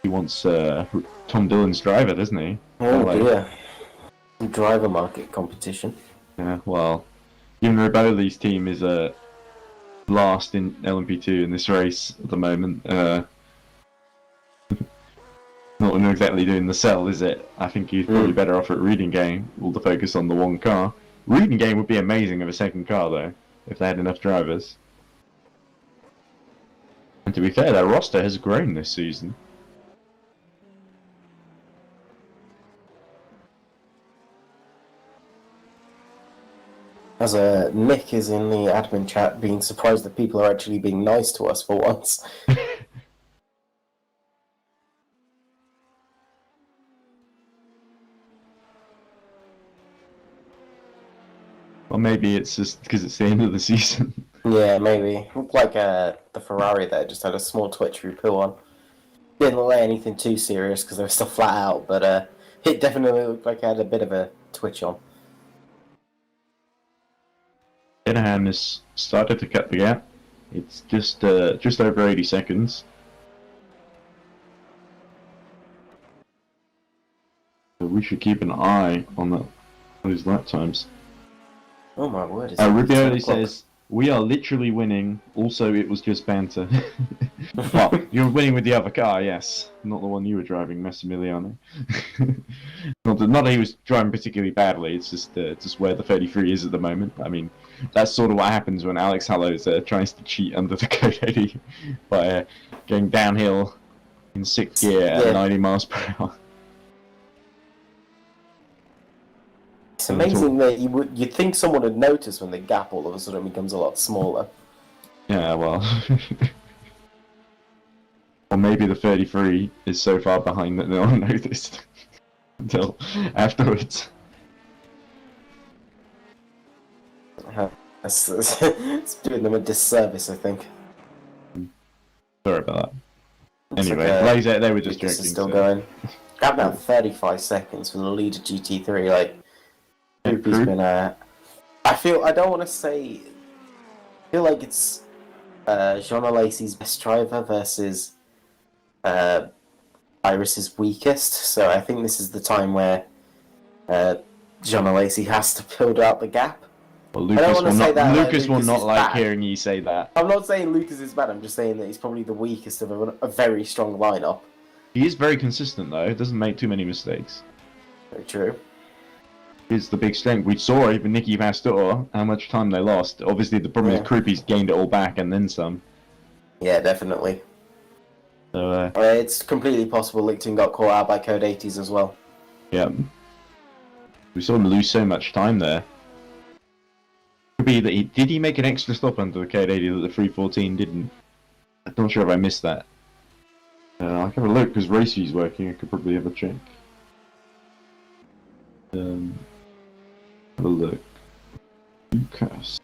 Dillon's driver, doesn't he? Oh Like, dear. Driver market competition. yeah, well, even Riboli's team is last in LMP2 in this race at the moment. Not exactly doing the sell, is it? I think he's probably better off at Reading Game, all the focus on the one car. Reading Game would be amazing of a second car, though, if they had enough drivers. And to be fair, their roster has grown this season. As Nick is in the admin chat being surprised that people are actually being nice to us for once. Or maybe it's just because it's the end of the season. Yeah, maybe. Looked like the Ferrari there just had a small twitch through poo on. Didn't look like anything too serious because they were still flat out, but it definitely looked like it had a bit of a twitch on. Denham has started to cut the gap. It's just over 80 seconds. So we should keep an eye on those lap times. Oh my word! Rubioli says, "We are literally winning. Also, it was just banter." Well, you're winning with the other car, yes, not the one you were driving, Massimiliano. not that he was driving particularly badly. It's just where the 33 is at the moment. I mean, that's sort of what happens when Alex Hallows tries to cheat under the code 80 by going downhill in 6th gear at 90 miles per hour. It's amazing that you'd think someone would notice when the gap all of a sudden becomes a lot smaller. Yeah, well, or maybe the 33 is so far behind that no one noticed until afterwards. It's doing them a disservice, I think. Sorry about that. Looks Anyway, like, Laser, they were just Lucas joking. is still so. going. Got about 35 seconds for the leader GT3. Like, Groupie's been I don't want to say. I feel like it's Jean Alesi's best driver versus Iris's weakest. So I think this is the time where Jean Alesi has to build out the gap. Well, Lucas will not like bad. hearing you say that. I'm not saying Lucas is bad. I'm just saying that he's probably the weakest of a very strong lineup. He is very consistent, though. Doesn't make too many mistakes. Very true. It's the big strength. We saw even Nicky Pastor, how much time they lost. Obviously, the problem is Krupi's gained it all back and then some. Yeah, definitely. So, it's completely possible Lichton got caught out by Code 80s as well. Yeah. We saw him lose so much time there. Could be that did he make an extra stop under the Code 80 that the 314 didn't? I'm not sure if I missed that. I can have a look because Racy's working. I could probably have a check. Have a look. Lucas.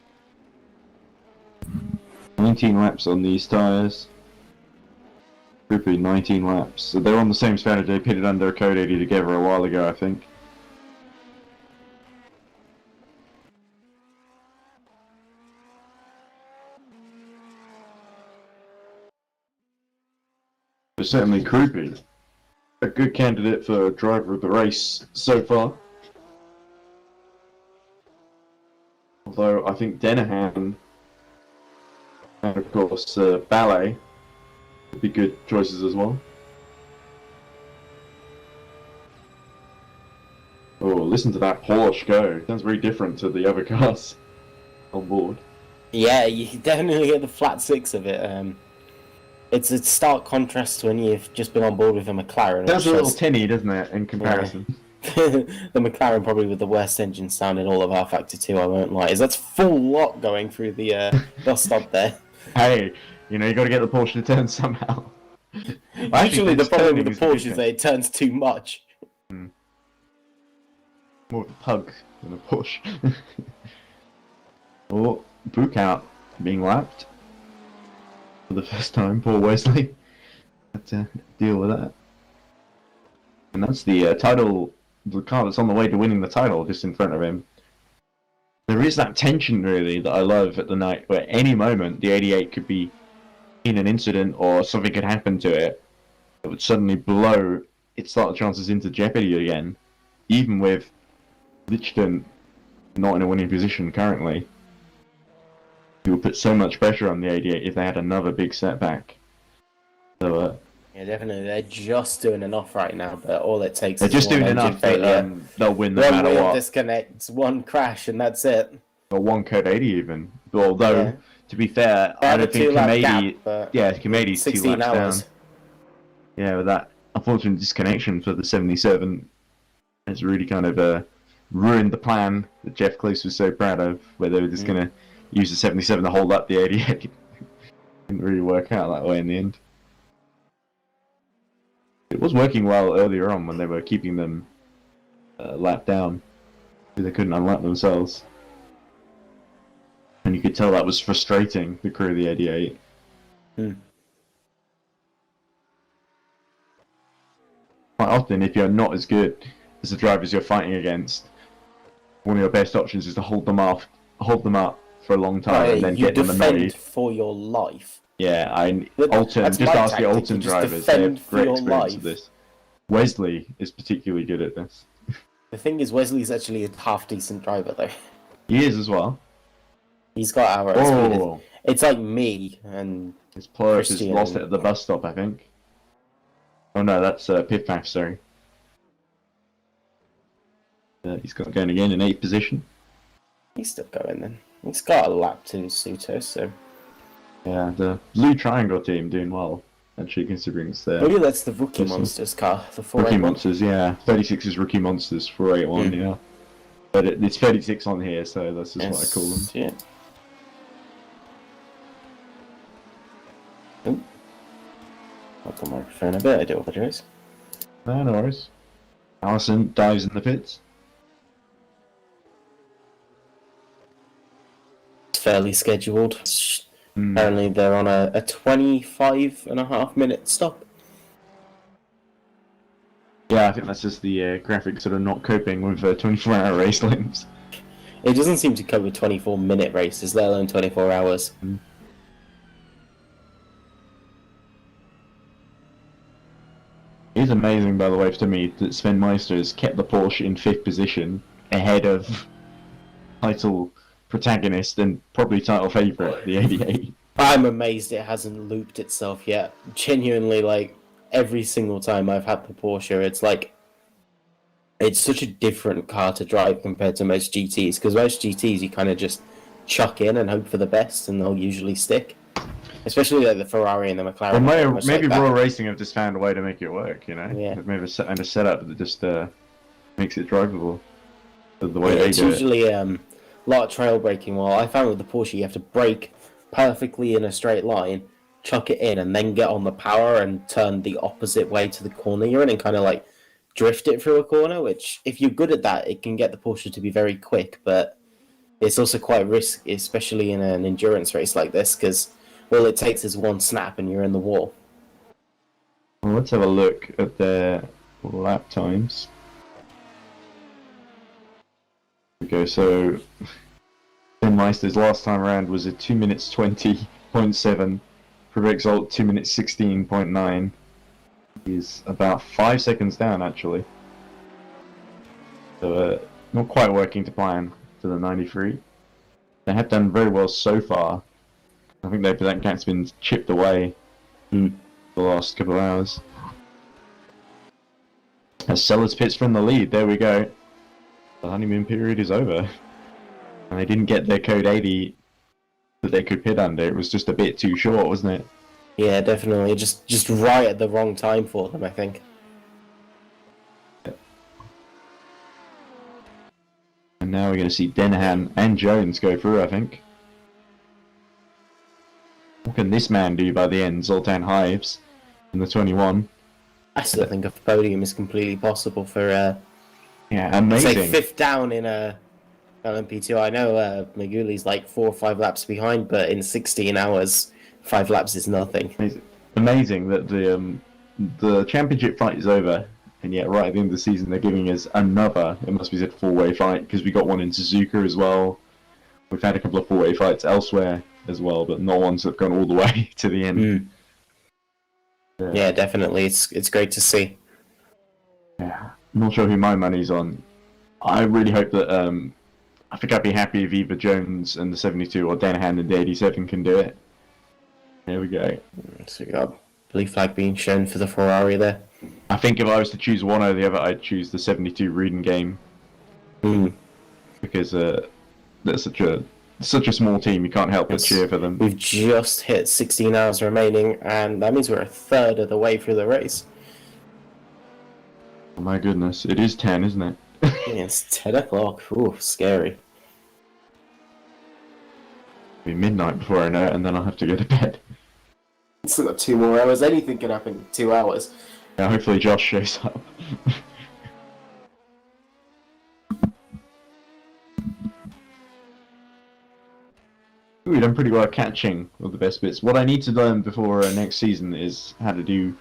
19 laps on these tyres. Groupie 19 laps. So they're on the same strategy. They pitted under a Code 80 together a while ago, I think. But certainly Groupie, a good candidate for driver of the race so far. Although I think Dennehan and of course Ballet would be good choices as well. Oh, listen to that Porsche go. Sounds very different to the other cars on board. Yeah, you definitely get the flat six of it. It's a stark contrast to when you've just been on board with a McLaren. Sounds a little tinny, doesn't it, in comparison? Yeah. The McLaren probably with the worst engine sound in all of R-Factor 2, I won't lie. That's full lot going through the bus stop there. Hey, you got to get the Porsche to turn somehow. Actually, the problem with the Porsche is that it turns too much. More of a pug than a Porsche. Oh, Bukout being lapped for the first time. Poor Wesley had to deal with that. And that's the title, the car that's on the way to winning the title just in front of him. There is that tension really that I love at the night where any moment the 88 could be in an incident or something could happen to it, it would suddenly blow its start chances into jeopardy again, even with Lichtenstein not in a winning position currently. It would put so much pressure on the 88 if they had another big setback. So, yeah, definitely. They're just doing enough right now, but all it takes they're is just one doing engine enough failure. that they'll win no One matter wheel what. disconnect, one crash, and that's it. Or one code 80 even. Although, Yeah. to be fair, They I had a don't think 2-lap Kamedi... gap, but Yeah, Kamedi's 2 16 laps hours. down. Yeah, with that unfortunate disconnection for the 77, it's really kind of ruined the plan that Jeff Close was so proud of, where they were just going to use the 77 to hold up the 88. Didn't really work out that way in the end. It was working well earlier on when they were keeping them lapped down, because they couldn't unlap themselves. And you could tell that was frustrating, the crew of the 88. Quite often, if you're not as good as the drivers you're fighting against, one of your best options is to hold them up for a long time and then you get them defend annoyed. for your life. Yeah, But Alton, that's just my ask the tactic, Alton you just drivers, they defend have for great your experience life. with this. Wesley is particularly good at this. The thing is, Wesley's actually a half decent driver, though. He is as well. He's got our speed. Oh, It's like me and his Plurif has Christian. lost it at the bus stop, I think. Oh no, that's Piffpaff, sorry. He's got going again in 8th position. He's still going then. He's got a lap to Suto, so. Yeah, the blue triangle team doing well, actually, considering it's their Maybe that's the Rookie Listen. Monsters car, the rookie 481. monsters. Yeah, 36 is rookie monsters, 481. Yeah, but it's 36 on here, so that's just what I call them. Yeah. Oh. Got the microphone a bit, I do apologise. No worries. Allison dives in the pits. It's fairly scheduled. Mm. Apparently they're on a 25.5-minute stop. Yeah, I think that's just the graphics that are not coping with 24-hour race lengths. It doesn't seem to cover 24-minute races, let alone 24 hours. It is amazing, by the way, to me, that Sven Meister has kept the Porsche in 5th position, ahead of title protagonist and probably title favourite, the 88. I'm amazed it hasn't looped itself yet. Genuinely, like, every single time I've had the Porsche, it's like, it's such a different car to drive compared to most GTs, because most GTs you kind of just chuck in and hope for the best, and they'll usually stick. Especially like the Ferrari and the McLaren. Well, maybe like Royal Racing have just found a way to make it work, you know? Yeah. They've made a setup that just makes it drivable. The way It's they do usually a lot of trail braking. Well, I found with the Porsche you have to brake perfectly in a straight line, chuck it in, and then get on the power and turn the opposite way to the corner you're in and kind of like drift it through a corner, which if you're good at that, it can get the Porsche to be very quick, but it's also quite risky, especially in an endurance race like this, because all it takes is one snap and you're in the wall. Well, let's have a look at their lap times. Okay, so Ben Meister's last time around was a 2 minutes 20.7. Prevexalt 2 minutes 16.9. He's about 5 seconds down actually. So not quite working to plan for the 93. They have done very well so far. I think that gap's been chipped away the last couple of hours. As Sellers pits from the lead, there we go. The honeymoon period is over. And they didn't get their code 80 that they could pit under. It was just a bit too short, wasn't it? Yeah, definitely. Just right at the wrong time for them, I think. And now we're going to see Dennehan and Jones go through, I think. What can this man do by the end? Zoltan Hives in the 21. I still think a podium is completely possible for Yeah, amazing. say 5th down in a LM-P2. I know Maguli's like 4 or 5 laps behind, but in 16 hours, 5 laps is nothing. Amazing that the championship fight is over, and yet right at the end of the season they're giving us another, it must be said, 4-way fight, because we got one in Suzuka as well. We've had a couple of 4-way fights elsewhere as well, but not ones that have gone all the way to the end. Yeah, definitely. It's great to see. Yeah, I'm not sure who my money's on. I really hope that I think I'd be happy if either Jones and the 72 or Danahan and the 87 can do it. Here we go. So we got blue flag being shown for the Ferrari there. I think if I was to choose one or the other, I'd choose the 72 Reading game. Because that's such a small team, you can't help but cheer for them. We've just hit 16 hours remaining, and that means we're a third of the way through the race. Oh my goodness, it is 10, isn't it? Yeah, it's 10 o'clock. Ooh, scary. It'll be midnight before I know it, and then I'll have to go to bed. Still got 2 more hours. Anything can happen in 2 hours. Yeah, hopefully Josh shows up. We've done pretty well catching all the best bits. What I need to learn before next season is how to do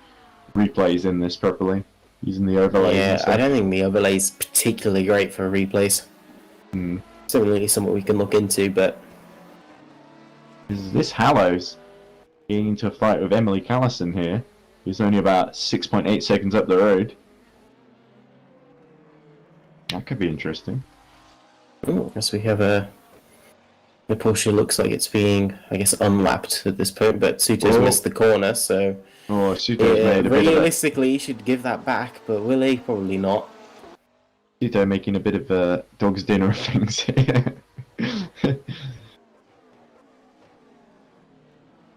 replays in this properly, using the overlays. Yeah, I don't think the overlay's particularly great for replays. Certainly something we can look into, but... This Hallows getting into a fight with Emily Callison here, who's only about 6.8 seconds up the road. That could be interesting. Oh, I guess we have a... The Porsche looks like it's being, I guess, unlapped at this point, but Suto's missed the corner, so... Oh, Suto's made a bit of realistically, he should give that back, but will he? Probably not. Suto making a bit of a dog's dinner of things here.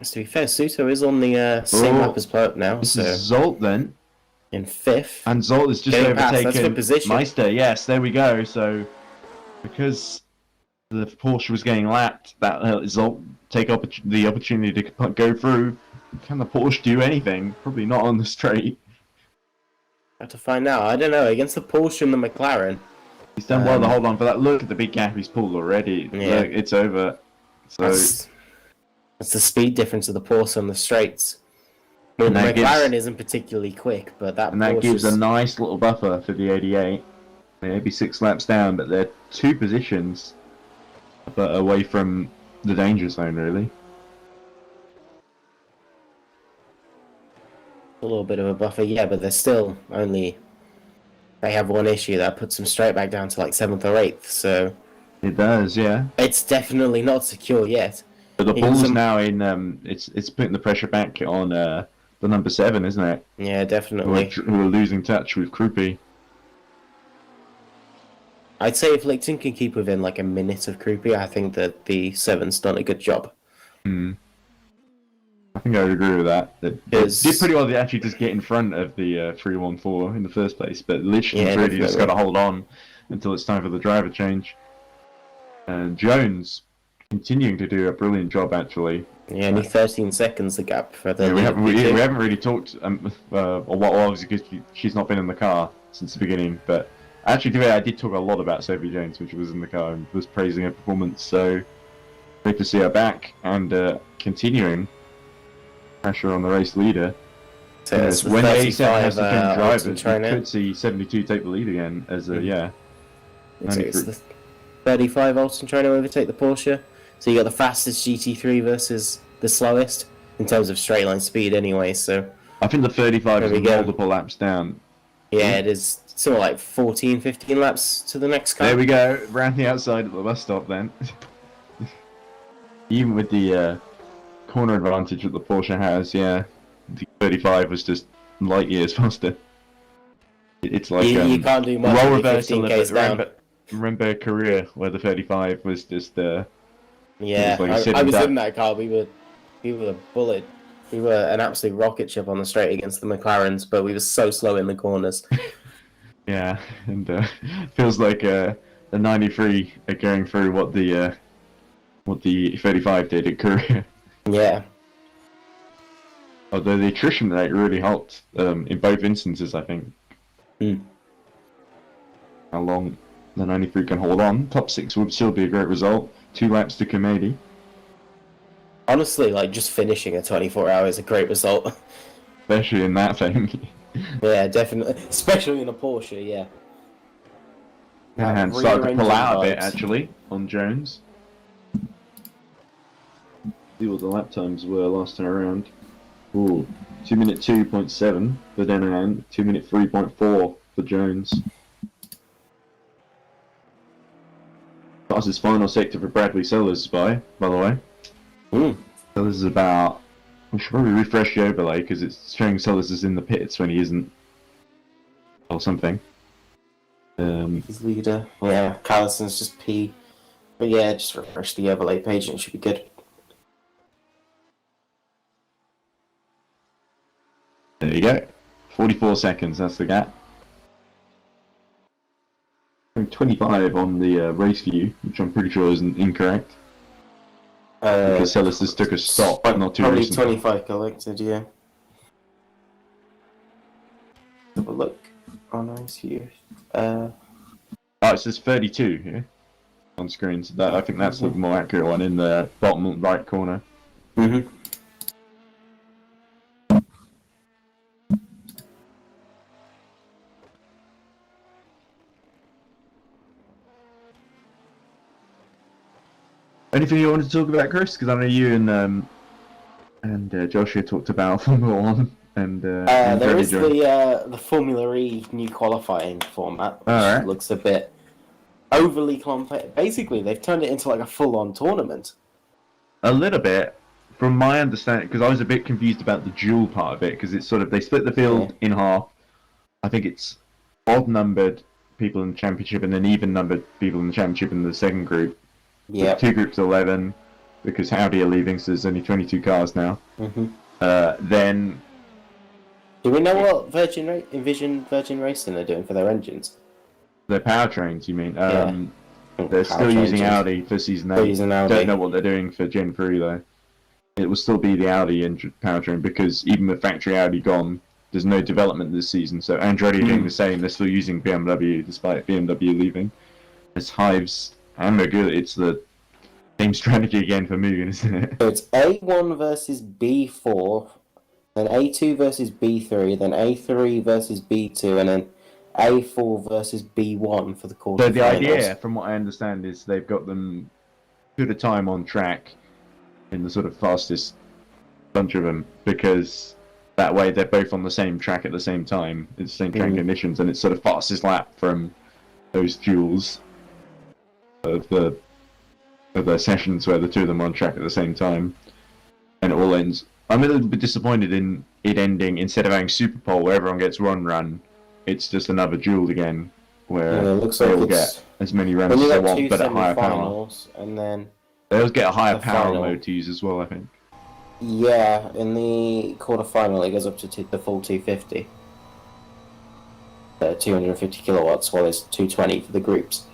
To be fair, Suto is on the same lap as Perp now, so... Zolt then. In 5th. And Zolt is just Getting past, that's overtaken good position. Meister. Yes, there we go. So, because the Porsche was getting lapped, that Zolt take the opportunity to go through. Can the Porsche do anything? Probably not on the straight. Have to find out. I don't know. Against the Porsche and the McLaren. He's done well to hold on for that. Look at the big gap he's pulled already. Yeah. Look, it's over. So that's the speed difference of the Porsche on the straights. I mean, the McLaren isn't particularly quick, but that gives a nice little buffer for the 88. Maybe 6 laps down, but they're 2 positions but away from the danger zone, really. A little bit of a buffer, yeah, but they're still only... They have one issue that puts them straight back down to like 7th or 8th, so... It does, yeah. It's definitely not secure yet. But the ball's now in... It's putting the pressure back on the number 7, isn't it? Yeah, definitely. Who are losing touch with Krupi. I'd say if Licton can keep within like a minute of Krupi, I think that the 7's done a good job. I think I would agree with that. They did pretty well to actually just get in front of the 314 in the first place, but Lichten's really just got to hold on until it's time for the driver change. And Jones continuing to do a brilliant job, actually. Yeah, only 13 seconds the gap for the... Yeah, we haven't really talked, obviously because she's not been in the car since the beginning, but actually today I did talk a lot about Sophie Jones when she was in the car and was praising her performance, so great to see her back and continuing pressure on the race leader. So when 87 has to change drivers, we China. could see 72 take the lead again as a, It's the 35 Alton trying to overtake the Porsche. So you got the fastest GT3 versus the slowest in terms of straight line speed anyway, so... I think the 35 is multiple laps down. Yeah, it is sort of like 14, 15 laps to the next car. There we go, round the outside of the bus stop then. Even with the corner advantage that the Porsche has, yeah, the 35 was just light years faster. It's like you can't do much role with reversal 15Ks down. Remember Korea where the 35 was just yeah, like I was in that car. We were a bullet. We were an absolute rocket ship on the straight against the McLarens, but we were so slow in the corners. Yeah, and feels like the 93 are going through what the 35 did at Korea. Yeah. Although the attrition rate really helped in both instances, I think. How long the 93 can hold on. Top 6 would still be a great result. 2 laps to Komedi. Honestly, like, just finishing a 24 hour is a great result. Especially in that thing. Yeah, definitely. Especially in a Porsche, yeah. And started to pull out a bit, actually, on Jones. See what the lap times were last time around. Ooh, 2 minute 2.7 for Denahan, 2 minute 3.4 for Jones. Fastest final sector for Bradley Sellers by the way. Sellers is about. We should probably refresh the overlay because it's showing Sellers is in the pits when he isn't. Or something. He's leader. Yeah, Callison's just P. But yeah, just refresh the overlay page and it should be good. There you go. 44 seconds, that's the gap. 25 on the race view, which I'm pretty sure isn't incorrect. Because Sellers just took a stop, not too Probably recently. 25 collected, yeah. Have a look on race view. Oh, it says 32 here on screen. So that, I think that's the more accurate one in the bottom right corner. Anything you wanted to talk about, Chris? Because I know you and Joshua talked about Formula One and there is the Formula E new qualifying format, which looks a bit overly complex. Basically, they've turned it into like a full-on tournament. A little bit, from my understanding, because I was a bit confused about the duel part of it, because it's sort of, they split the field in half. I think it's odd-numbered people in the championship and then even-numbered people in the championship in the second group. Yeah. 2 groups of 11, because Audi are leaving, so there's only 22 cars now. Then... Do we know what Virgin Racing are doing for their engines? Their powertrains, you mean? Yeah. They're still using Audi for Season 8. Using Audi. Don't know what they're doing for Gen 3, though. It will still be the Audi engine powertrain, because even with factory Audi gone, there's no development this season. So Andretti are doing the same. They're still using BMW, despite BMW leaving. It's Hives and Mugen. It's the same strategy again for Mugen, isn't it? So it's A1 versus B4, then A2 versus B3, then A3 versus B2, and then A4 versus B1 for the quarterfinals. So the idea, from what I understand, is they've got them put a time on track in the sort of fastest bunch of them, because that way they're both on the same track at the same time, in the same track conditions, and it's sort of fastest lap from those duels of the sessions where the two of them are on track at the same time, and it all ends. I'm a little bit disappointed in it ending, instead of having Super Pole where everyone gets run, it's just another duel again, where it looks they like all it's... get as many runs as they want, but at higher power. And then They'll get a higher the power final. mode to use as well, I think. Yeah, in the quarterfinal it goes up to the full 250. 250 kilowatts, while it's 220 for the groups.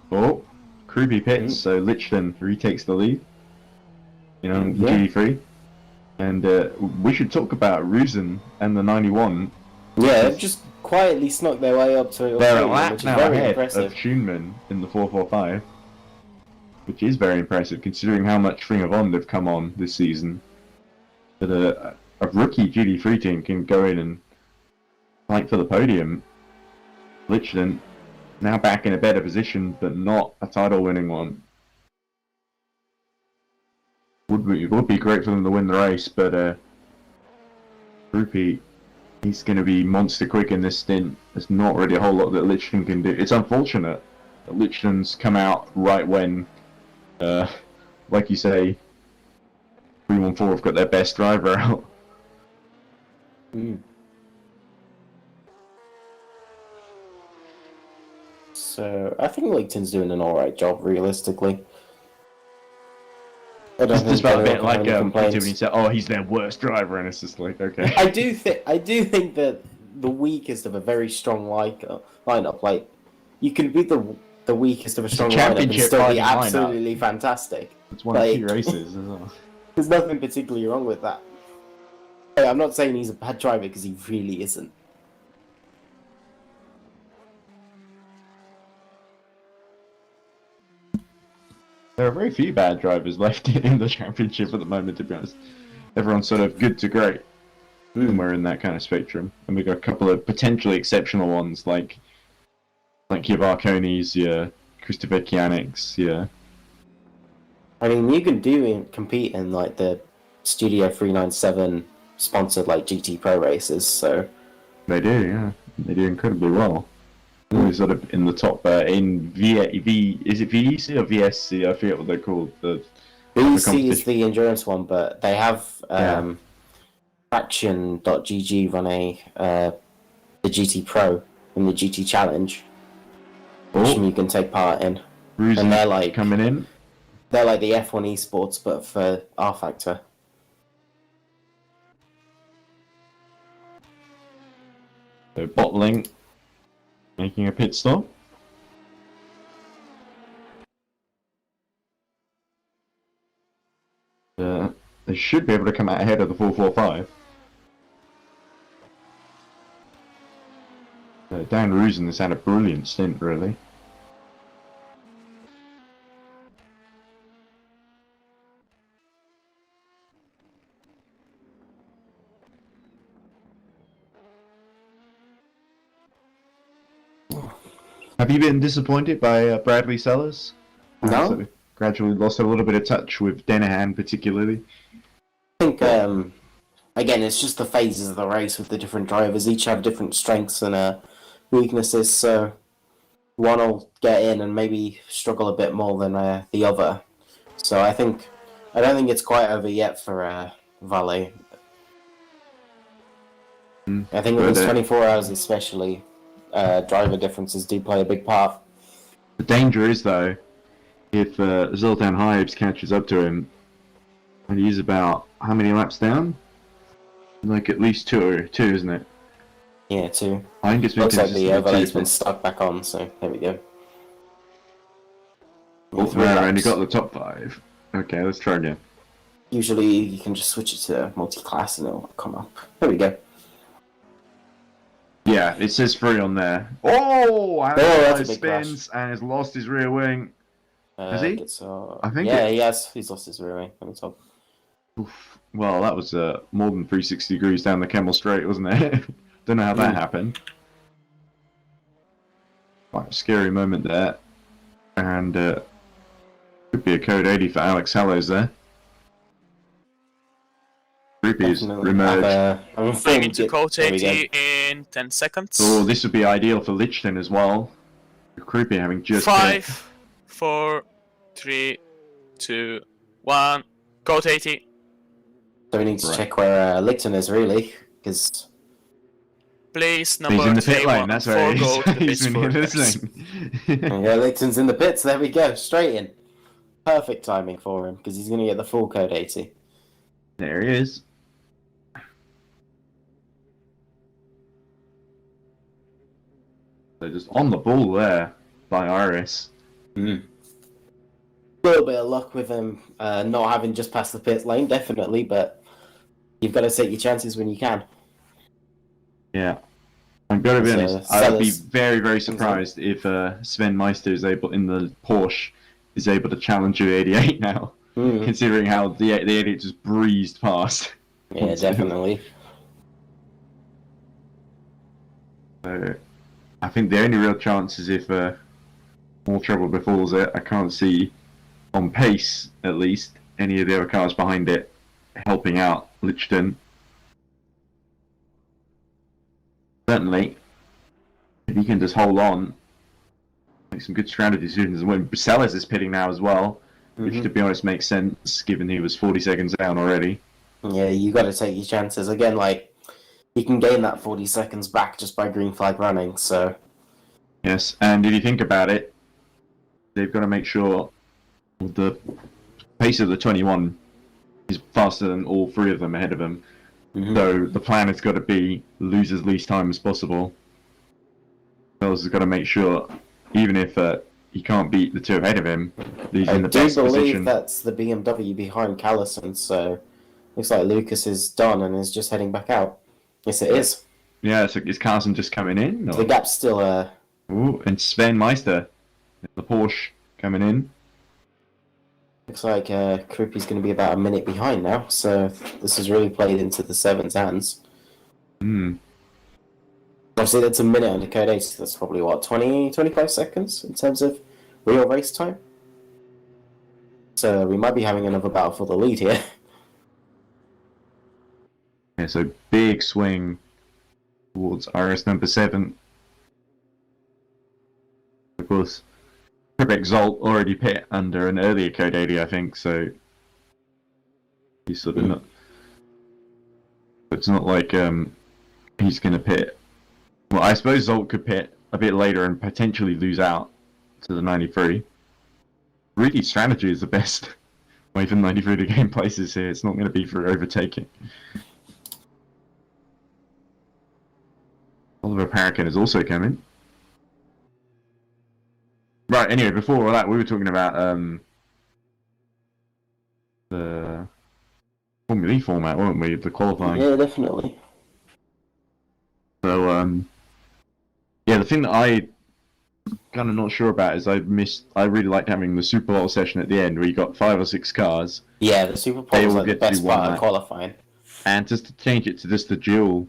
Oh, Kruby pits, so Lichton retakes the lead. You know, GT3. And we should talk about Rusin and the 91. Yeah, they've just quietly snuck their way up to They're a podium, lap which is now very ahead impressive. of Schoenman in the 445, which is very impressive considering how much Ring of Honor have come on this season. But a rookie GT3 team can go in and fight for the podium. Lichton now back in a better position, but not a title-winning one. It would be great for them to win the race, but Rupi, he's going to be monster quick in this stint. There's not really a whole lot that Lichton can do. It's unfortunate that Lichton's come out right when, like you say, 314 have got their best driver out. So I think Lichton's doing an alright job, realistically. It's just about a bit like when you say, "Oh, he's their worst driver," and it's just like, okay. I do think that the weakest of a very strong lineup, like you can be the weakest of a strong lineup and still be absolutely fantastic. It's one of 2 races as well. There's nothing particularly wrong with that. Hey, I'm not saying he's a bad driver because he really isn't. There are very few bad drivers left in the championship at the moment, to be honest. Everyone's sort of good to great. And we're in that kind of spectrum. And we've got a couple of potentially exceptional ones, like your Varconis, your Christopher Kianics, your I mean, you can compete in like the Studio 397 sponsored like GT Pro races, so They do, yeah. They do incredibly well. Always sort of in the top in is it VEC or VSC? I forget what they're called. The VC is the endurance one, but they have Yeah. Fraction.gg run the GT Pro and the GT Challenge, which Oh, you can take part in. Bruce And they're like coming in. they're like the F1 esports, but for R Factor. So Bottling making a pit stop. They should be able to come out ahead of the 445. Dan Rusen has had a brilliant stint, really. Have you been disappointed by Bradley Sellers? No. Sort of gradually lost a little bit of touch with Denahan, particularly. I think again, it's just the phases of the race with the different drivers. Each have different strengths and weaknesses, so one will get in and maybe struggle a bit more than the other. So I don't think it's quite over yet for Valet. I think in these 24 hours especially, driver differences do play a big part. The danger is, though, if Zoltan Hyebs catches up to him, and he's about how many laps down? Like at least two, isn't it? Yeah, too. I think it's been Looks like the consistently overlay's two. been stuck back on, so there we go. All three have only got the top 5. Okay, let's try again. Usually you can just switch it to multi-class and it'll come up. There we go. Yeah, it says 3 on there. Oh! that's a big spins and has lost his rear wing. Has he? I think yeah, he has. He's lost his rear wing. Let me talk. Oof. Well, that was more than 360 degrees down the Camel Straight, wasn't it? Don't know how that happened. Quite a scary moment there. And could be a code 80 for Alex Hallows there. Creepy's remerged. Going into code 80 in 10 seconds. Oh, this would be ideal for Lichten as well. Creepy having just 5, 4, 3, 2, 1. Code 80. So we need to check where Lichten is really, because Please, number he's in the pit 3, lane, 1, that's 4, where go to the he's pits been for listening. yeah, Lichten's in the pits. There we go, straight in. Perfect timing for him because he's going to get the full code 80. There he is. So just on the ball there by Iris. A little bit of luck with him not having just passed the pit lane, definitely, but you've got to take your chances when you can. Yeah. I've got to be honest, I would be Sellers- very, very surprised if Sven Meister is able, in the Porsche, is able to challenge the 88 now, considering how the 88 just breezed past. Yeah, definitely. So, I think the only real chance is if more trouble befalls it. I can't see, on pace at least, any of the other cars behind it helping out Lichten. Certainly, if he can just hold on, make some good strategy decisions. When Sellers is pitting now as well, which to be honest makes sense given he was 40 seconds down already. Yeah, you got to take your chances. Again, like, you can gain that 40 seconds back just by green flag running, so... Yes, and if you think about it, they've got to make sure the pace of the 21 is faster than all 3 of them ahead of him. So the plan has got to be lose as least time as possible. Sellers has got to make sure, even if he can't beat the 2 ahead of him, he's in the best I do believe position. that's the BMW behind Callison, so looks like Lucas is done and is just heading back out. Yes, it is. Yeah, so is Carson just coming in? Or? The gap's still... Ooh, and Sven Meister, the Porsche, coming in. Looks like Krupi's going to be about a minute behind now, so this has really played into the 7's hands. Obviously, that's a minute under code 8, so that's probably, 20, 25 seconds in terms of real race time? So we might be having another battle for the lead here. Yeah, so big swing towards RS number 7. Of course, Quebec Zolt already pit under an earlier Code 80, I think, so he's sort of not. It's not like he's going to pit. Well, I suppose Zolt could pit a bit later and potentially lose out to the 93. Really, strategy is the best way for 93 to gain places here. It's not going to be for overtaking. Oliver Parakin is also coming. Right, anyway, before all that, we were talking about the Formula E format, weren't we? The qualifying. Yeah, definitely. So, yeah, the thing that I kind of not sure about is I really liked having the Super Bowl session at the end where you got 5 or 6 cars. Yeah, the Super Bowl was like the best part of qualifying. And just to change it to just the dual.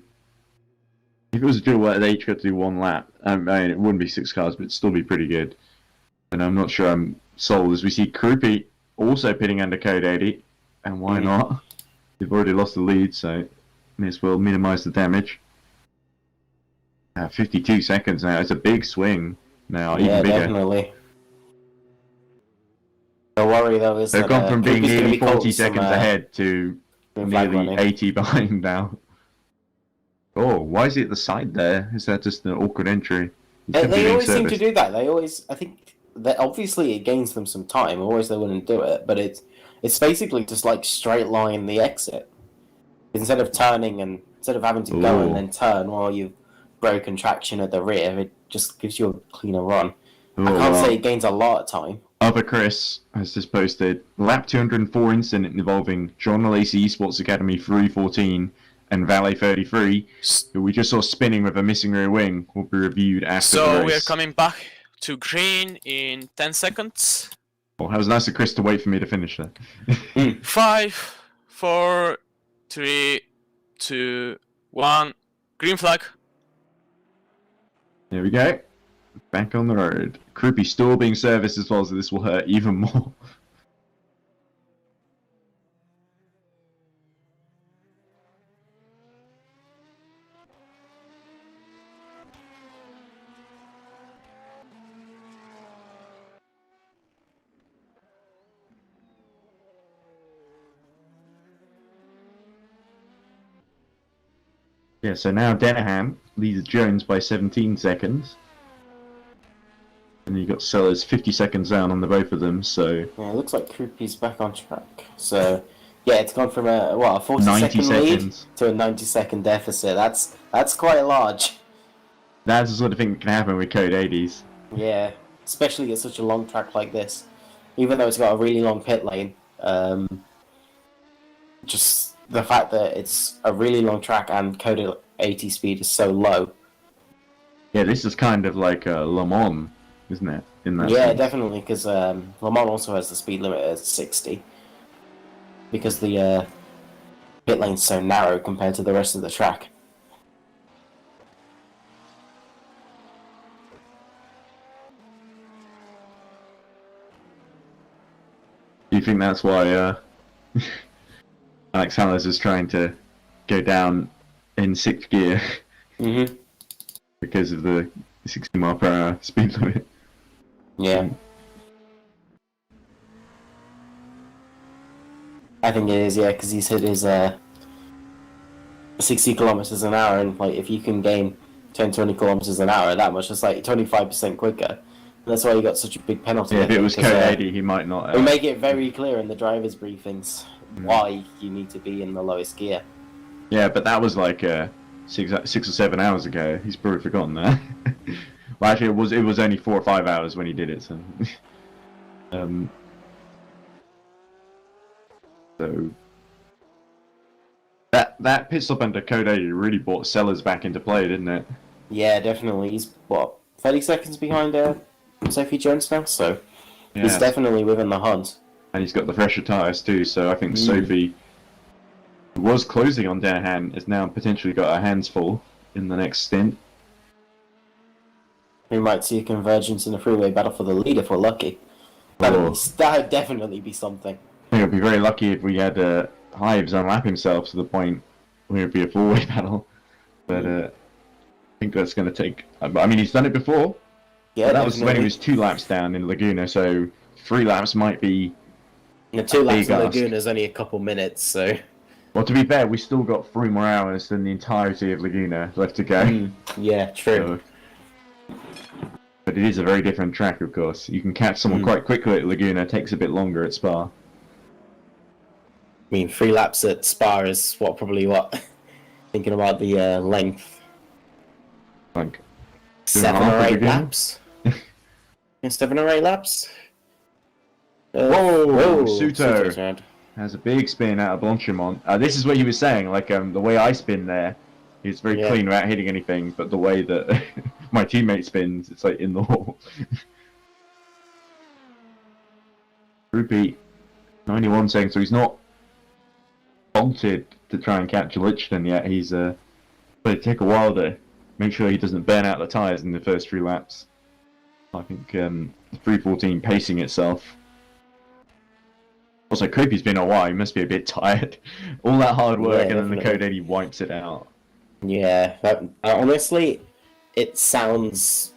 If it was a dual where they each got to do 1 lap, I mean, it wouldn't be 6 cars, but it'd still be pretty good. And I'm not sure I'm sold as we see Krupi also pitting under Code 80. And why not? They've already lost the lead, so may as well minimize the damage. 52 seconds now. It's a big swing now, even bigger. Definitely. The worry though is they've that, gone from being nearly 40 seconds some, ahead to nearly 80 behind now. Oh, why is he at the side there? Is that just an awkward entry? They always seem to do that. They always, I think, that obviously it gains them some time. Otherwise they wouldn't do it. But it's basically just like straight line the exit. Instead of turning and instead of having to go and then turn while you've broken traction at the rear, it just gives you a cleaner run. I can't say it gains a lot of time. Other Chris has just posted lap 204 incident involving John Lacey Esports Academy 314 and Valet 33, who we just saw spinning with a missing rear wing, will be reviewed after the race. So we're coming back to green in 10 seconds. Well, that was nice of Chris to wait for me to finish that. 5, 4, 3, 2, 1. Green flag. There we go. Back on the road. Krupi still being serviced as well, so this will hurt even more. Yeah, so now Denahan leads Jones by 17 seconds. And you got Sellers 50 seconds down on the both of them, so... Yeah, it looks like Krupi's back on track. So, yeah, it's gone from a 40-second lead to a 90-second deficit. That's quite large. That's the sort of thing that can happen with Code 80s. Yeah, especially at such a long track like this. Even though it's got a really long pit lane, just the fact that it's a really long track and Code 80 speed is so low. Yeah, this is kind of like Le Mans, isn't it? In that yeah, sense. definitely, because Le Mans also has the speed limit at 60. Because the pit lane's so narrow compared to the rest of the track. Do you think that's why Alex Hallers is trying to go down in 6th gear? Mm-hmm. Because of the 60 mile per hour speed limit? Yeah. I think it is, yeah, because he's hit his 60 kilometers an hour, and like if you can gain 10-20 kilometers an hour that much, it's like 25% quicker. And that's why he got such a big penalty. Yeah, if it was Code 80, he might not. We make it very clear in the drivers' briefings why you need to be in the lowest gear. Yeah, but that was like 6 or 7 hours ago. He's probably forgotten that. Well, actually, it was only 4 or 5 hours when he did it. So, so that pit stop under Code 80 really brought Sellers back into play, didn't it? Yeah, definitely. He's 30 seconds behind Sophie Jones now, so Yeah. he's definitely within the hunt. And he's got the fresher tyres too, so I think Sophie was closing on Denahan, has now potentially got her hands full in the next stint. We might see a convergence in a freeway battle for the lead if we're lucky. That'd definitely be something. I think I'd be very lucky if we had Hives unlap himself to the point where it'd be a four-way battle. But I think that's going to take. I mean, he's done it before. Yeah, but that was when he definitely. was 2 laps down in Laguna, so 3 laps might be. The 2 laps big in ask. Laguna is only a couple minutes, so. Well, to be fair, we still got 3 more hours than the entirety of Laguna left to go. Yeah, true. So, but it is a very different track, of course. You can catch someone quite quickly at Laguna. It takes a bit longer at Spa. I mean, 3 laps at Spa is probably what? Thinking about the length. Like 7 2.5 or 8 Laguna? laps? 7 or 8 laps? Whoa, Suto's Suto round. has a big spin out of Blanchimont. This is what you were saying, like the way I spin there is very clean without hitting anything, but the way that my teammate spins, it's like in the wall. Rupee, 91 seconds, so he's not bolted to try and catch Lichton yet. He's but it take a while to make sure he doesn't burn out the tyres in the first 3 laps. I think 314 pacing itself. Also, Kopi's been a while, he must be a bit tired. All that hard work and then the Code 80 wipes it out. Yeah, honestly, it sounds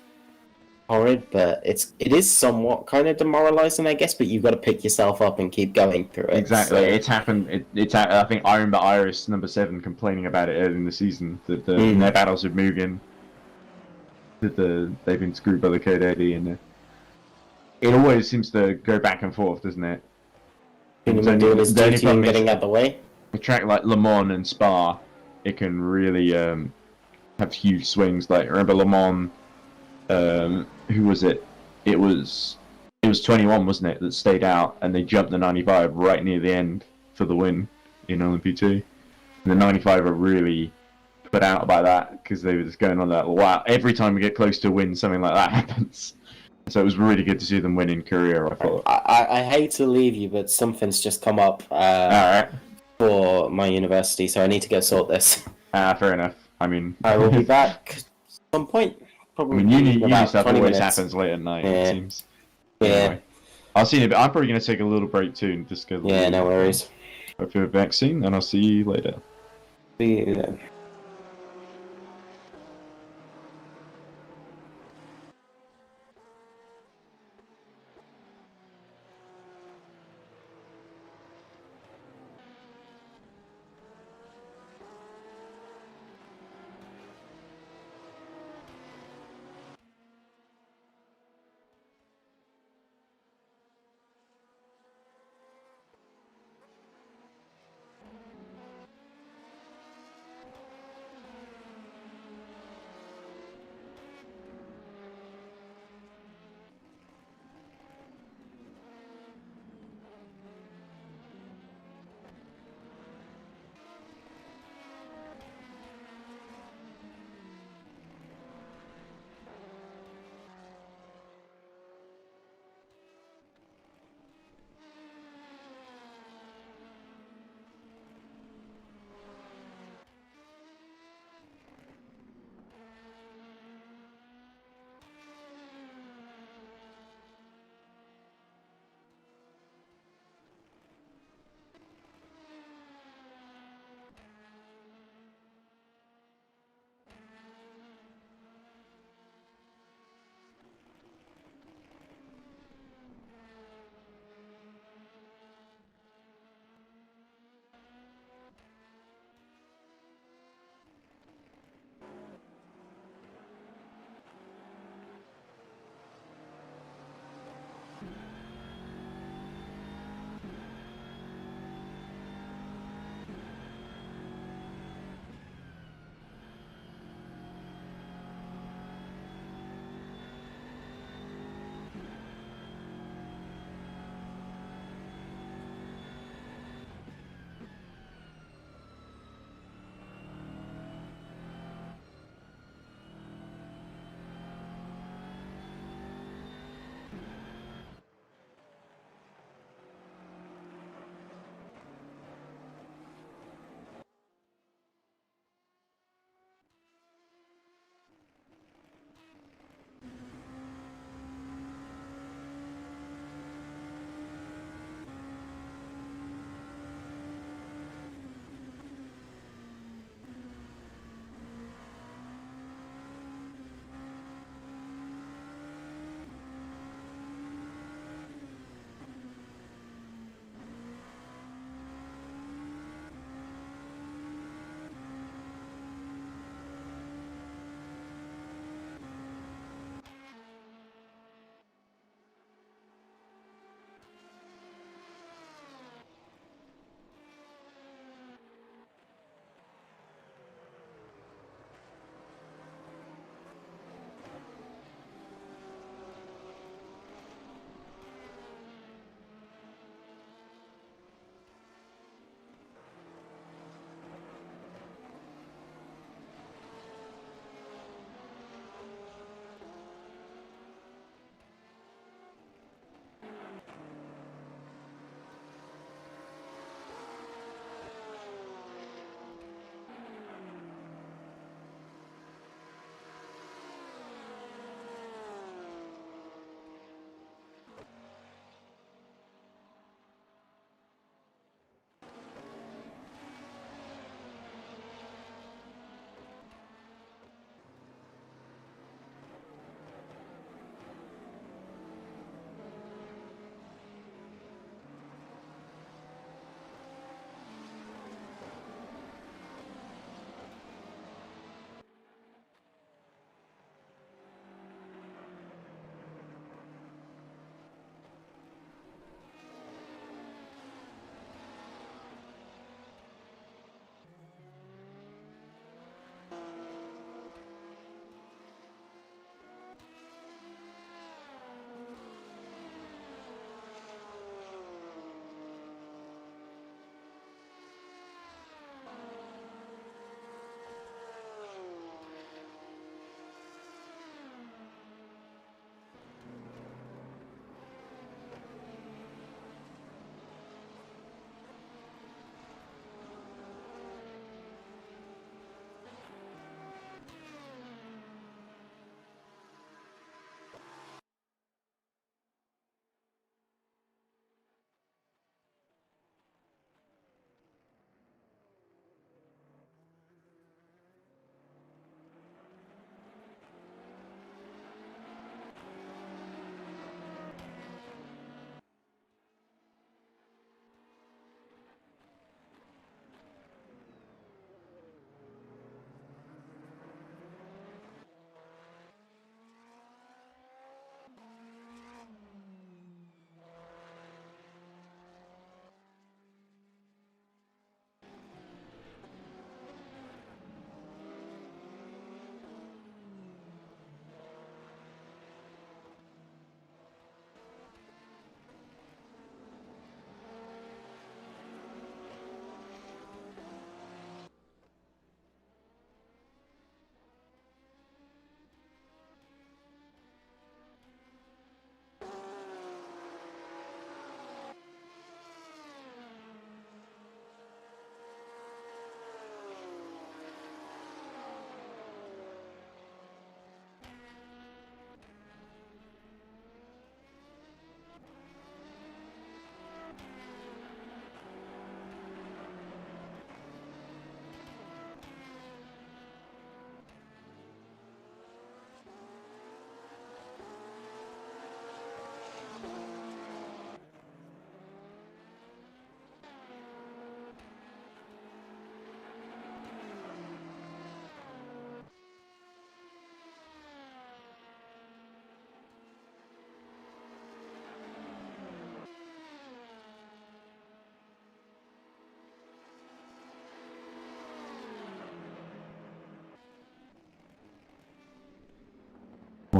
horrid, but it is somewhat kind of demoralizing, I guess. But you've got to pick yourself up and keep going through it. Exactly, so. it's happened. I think I remember Iris number 7 complaining about it early in the season that their battles with Mugen, that they've been screwed by the Code 80, and it always seems to go back and forth, doesn't it? Doing his duty and getting out the way. A track like Le Mans and Spa, it can really have huge swings. Like remember Le Mans, who was it? It was 21, wasn't it, that stayed out and they jumped the 95 right near the end for the win in LM-P2. And the 95 are really put out by that because they were just going on that. Wow, every time we get close to a win, something like that happens. So it was really good to see them win in Korea, I thought. I hate to leave you, but something's just come up for my university, so I need to go sort this. Fair enough. I mean, I will be back at some point. Probably I mean, uni about stuff 20 always minutes. happens late at night, Yeah. it seems. Yeah. Anyway, I'll see you in a bit. I'm probably going to take a little break too and just go. Yeah, no worries. Hope you're back soon, and I'll see you later. See you then.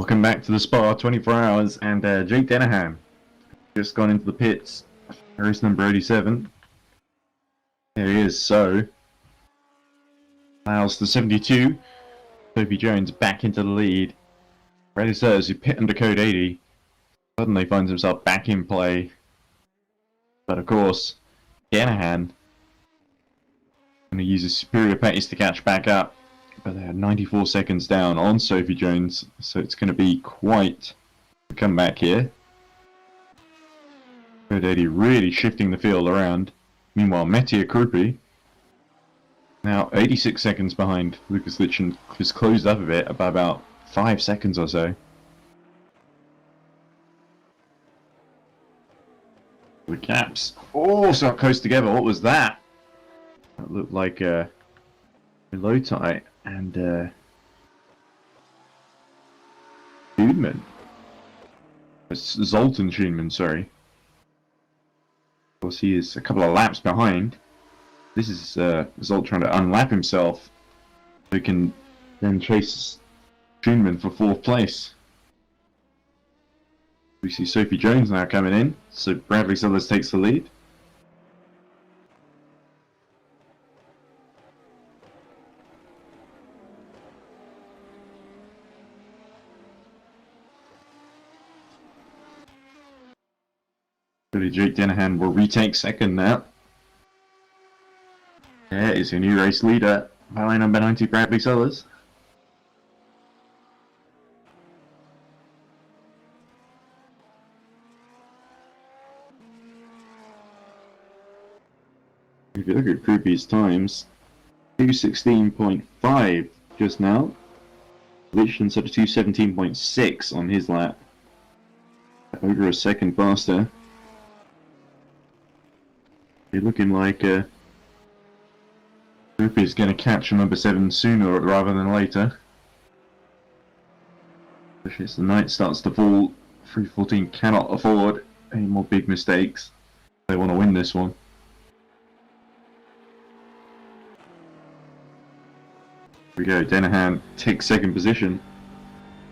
Welcome back to the Spa 24 hours, and Jake Dennehan just gone into the pits. Race number 87. There he is. So allows the 72. Sophie Jones back into the lead. Ready says who pit under code 80 suddenly finds himself back in play. But of course, Dennehan going to use his superior pace to catch back up. But they're 94 seconds down on Sophie Jones, so it's going to be quite a comeback here. Code 80 really shifting the field around. Meanwhile, Mattia Krupi now 86 seconds behind Lucas Litchen, has closed up a bit by about 5 seconds or so. The caps so close together. What was that? That looked like a low tie and Schoenman. Zoltan Schoenman, sorry. Of course, he is a couple of laps behind. This is Zolt trying to unlap himself so he can then chase Schoenman for 4th place. We see Sophie Jones now coming in, so Bradley Sellers takes the lead. Jake Dennehan will retake second now. There is your new race leader, by number 90 Bradley Sellers. If you look at Krupi's times, 2:16.5 just now. Litchen's at a 2:17.6 on his lap. Over a second faster. You're looking like Krupi's going to catch number 7 sooner rather than later. Especially as the night starts to fall, 314 cannot afford any more big mistakes. They want to win this one. Here we go, Dennehan takes second position,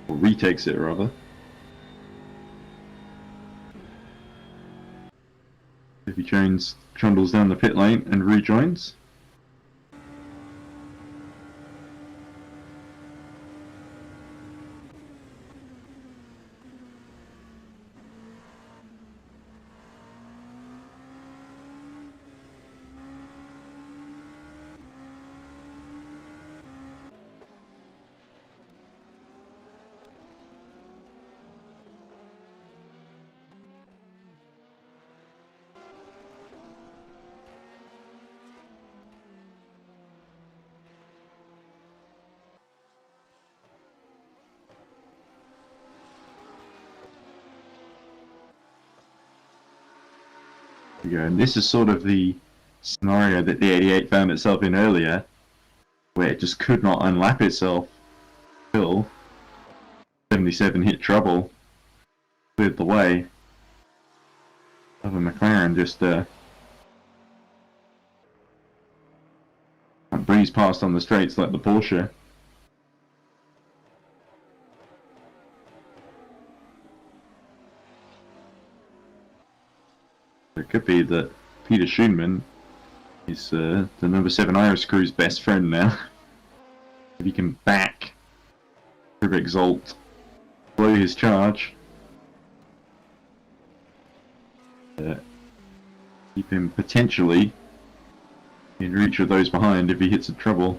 or retakes it rather. Sophie Jones trundles down the pit lane and rejoins. And this is sort of the scenario that the 88 found itself in earlier, where it just could not unlap itself until 77 hit trouble, cleared the way. Other McLaren just breezed past on the straights like the Porsche. It could be that Peter Schoenman is the number 7 Irish crew's best friend now. If he can back Rivik Zolt, blow his charge, keep him potentially in reach of those behind if he hits a trouble.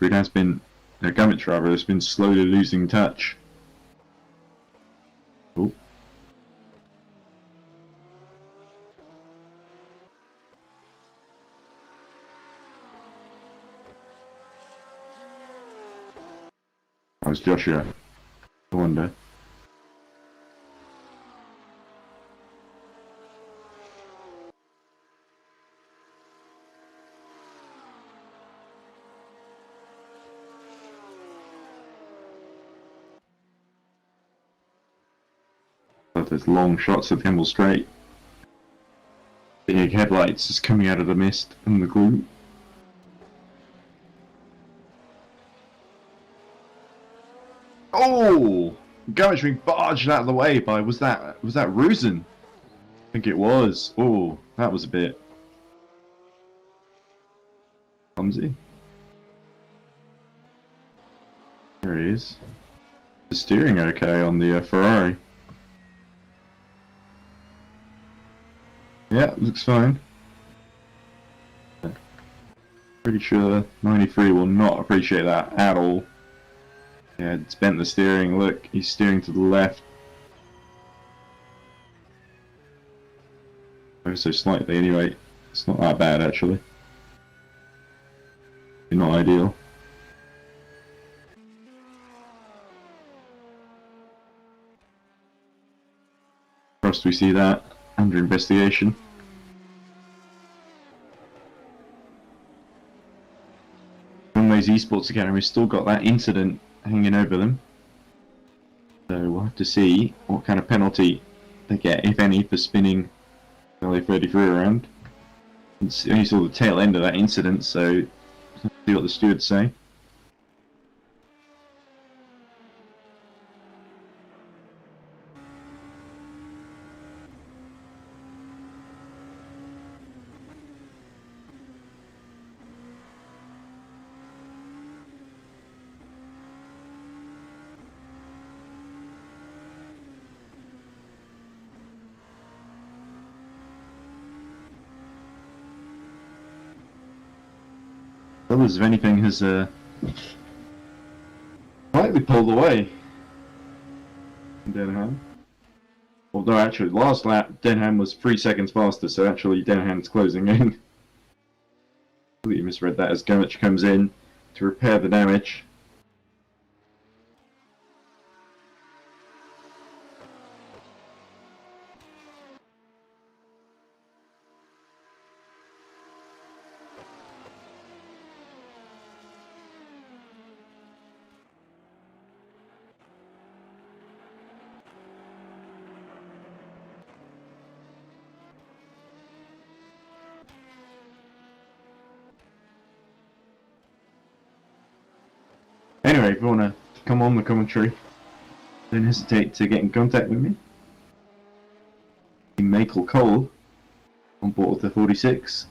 It has been, Gummit rather, has been slowly losing touch. Oh. That was Joshua. I wonder. God, there's long shots of Hemel Straight. Big headlights just coming out of the mist and the gloom. Oh! Garage being barged out of the way by, was that Rusin? I think it was. Oh, that was a bit clumsy. There he is. The steering okay on the Ferrari. Yeah, looks fine. Pretty sure 93 will not appreciate that at all. Yeah, it's bent the steering. Look, he's steering to the left. Oh, so slightly anyway. It's not that bad actually. Not ideal. First we see that under investigation. Runways Esports Academy still got that incident hanging over them. So we'll have to see what kind of penalty they get, if any, for spinning LA33 around. It's only saw the tail end of that incident, so let's see what the stewards say. Others, if anything, has slightly pulled away from Denham. Although actually, last lap, Denham was 3 seconds faster, so actually Denham's closing in. Completely misread that as Gomich comes in to repair the damage. Anyway, if you want to come on the commentary, don't hesitate to get in contact with me. Michael Cole on board the 46.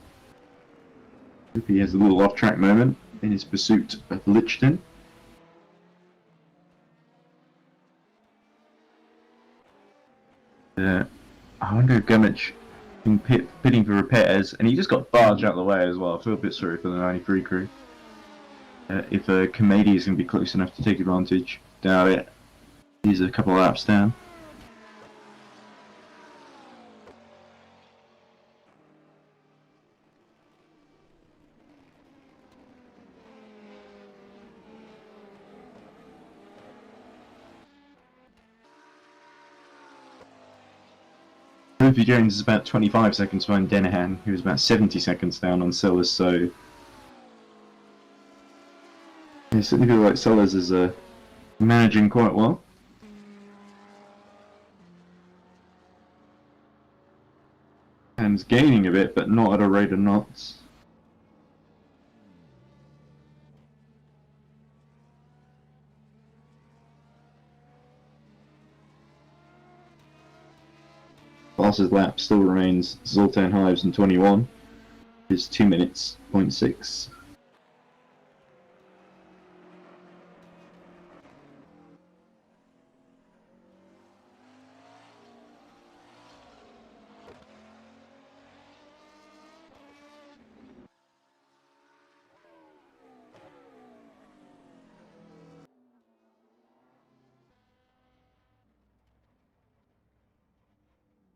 Hope he has a little off-track moment in his pursuit of Lichton. I wonder if Gummich been pitting for repairs, and he just got barged out of the way as well. I feel a bit sorry for the 93 crew. If Kamadi is going to be close enough to take advantage, doubt it. He's a couple of laps down. Ruby Jones is about 25 seconds behind Denahan, who was about 70 seconds down on Sellers, so I certainly feel like Sellers is managing quite well. And gaining a bit, but not at a rate of knots. Fastest lap still remains Zoltan Hives in 21, which is 2 minutes, 0.6.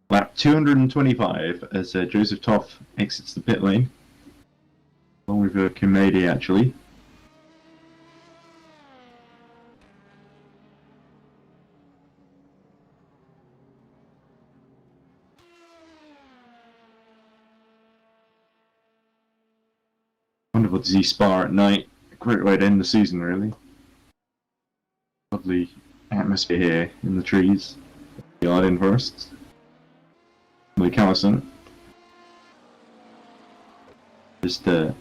Lap 225 as Joseph Toff exits the pit lane, along with Kamadi actually. Wonderful to see Spa at night. A great way to end the season, really. Lovely atmosphere here in the trees. The line in first. Lee Callison. Just, no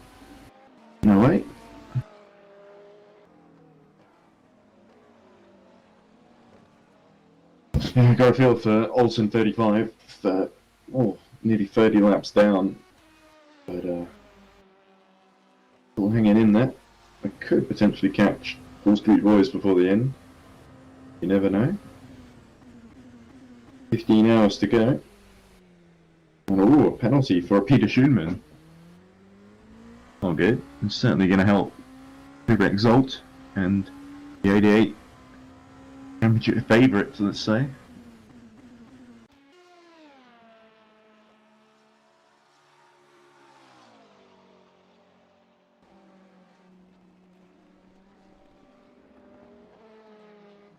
wait. Yeah, got a feel for Olsen 35 for, nearly 30 laps down. But, still hanging in there. I could potentially catch Wall Street Boys before the end. You never know. 15 hours to go. And a penalty for Peter Schoenman. All good. It's certainly going to help Uber Exalt and the 88 championship favourites, let's say.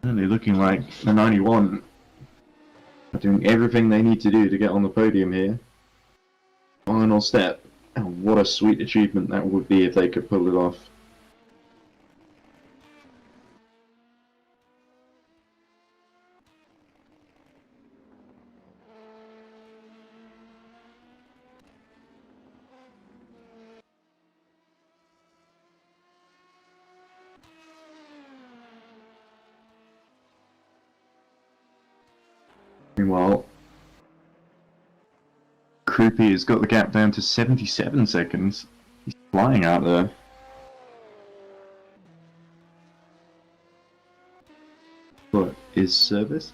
Certainly looking like the 91 are doing everything they need to do to get on the podium here. Final step. And what a sweet achievement that would be if they could pull it off. Meanwhile, Krupi has got the gap down to 77 seconds. He's flying out there. What is serviced?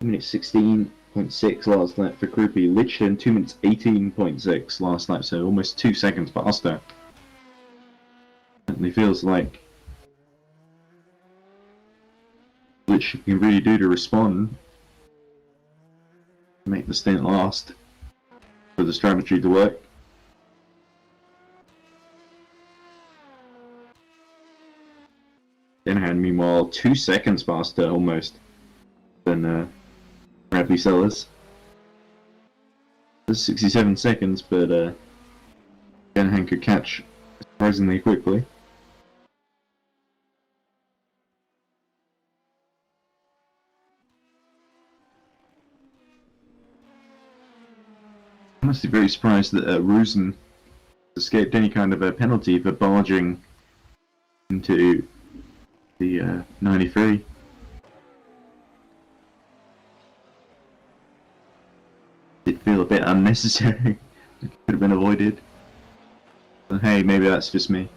2 minutes 16.6 last lap for Krupi. Lichten 2 minutes 18.6 last lap, so almost 2 seconds faster. Certainly feels like which you can really do to respond, make the stint last for the strategy to work. Denham, meanwhile, 2 seconds faster almost than Bradley Sellers. There's 67 seconds, but Denham could catch surprisingly quickly. I'm honestly very surprised that Rusen escaped any kind of a penalty for barging into the 93. Did feel a bit unnecessary. It could have been avoided. But hey, maybe that's just me.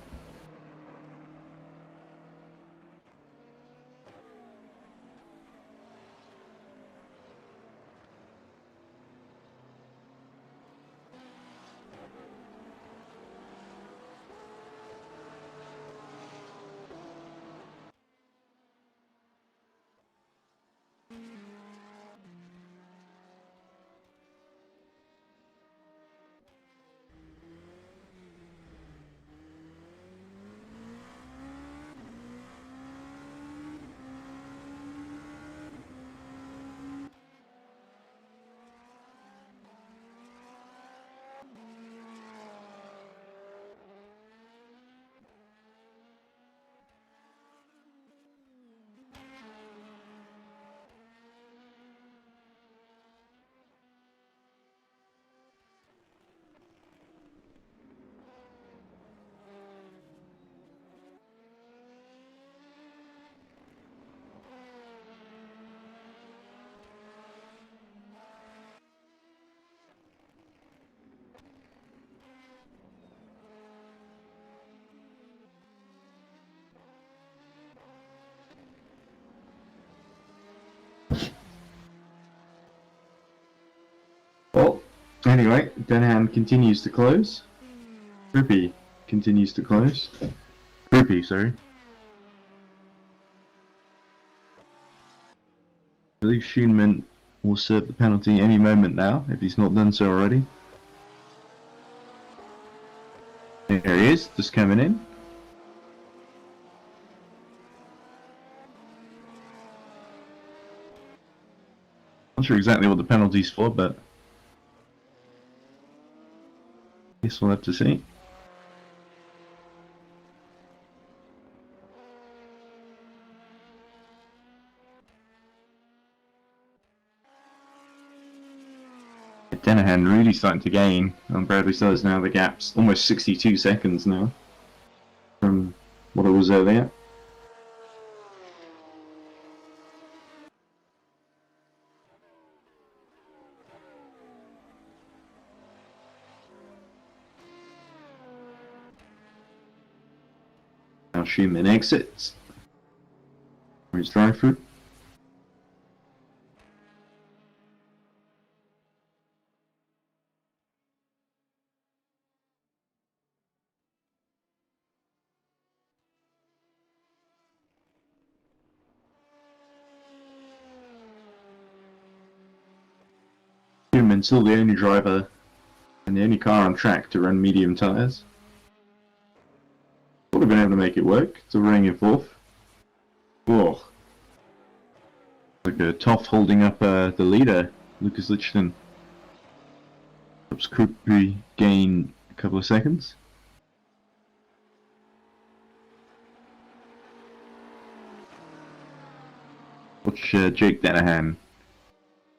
Well, anyway, Denham continues to close. Krupi continues to close. Krupi, sorry. I believe Schoenman will serve the penalty any moment now, if he's not done so already. There he is, just coming in. Not sure exactly what the penalty's for, but I guess we'll have to see. Denahan really starting to gain on Bradley Sellers now. The gap's almost 62 seconds now from what it was earlier. Now Schumann exits for his drive-through. Schumann still the only driver and the only car on track to run medium tyres. Would have been able to make it work. Still running in fourth. Whoa. Like a Toff holding up the leader, Lucas Lichtenstein. Helps quickly gain a couple of seconds. Watch Jake Denahan.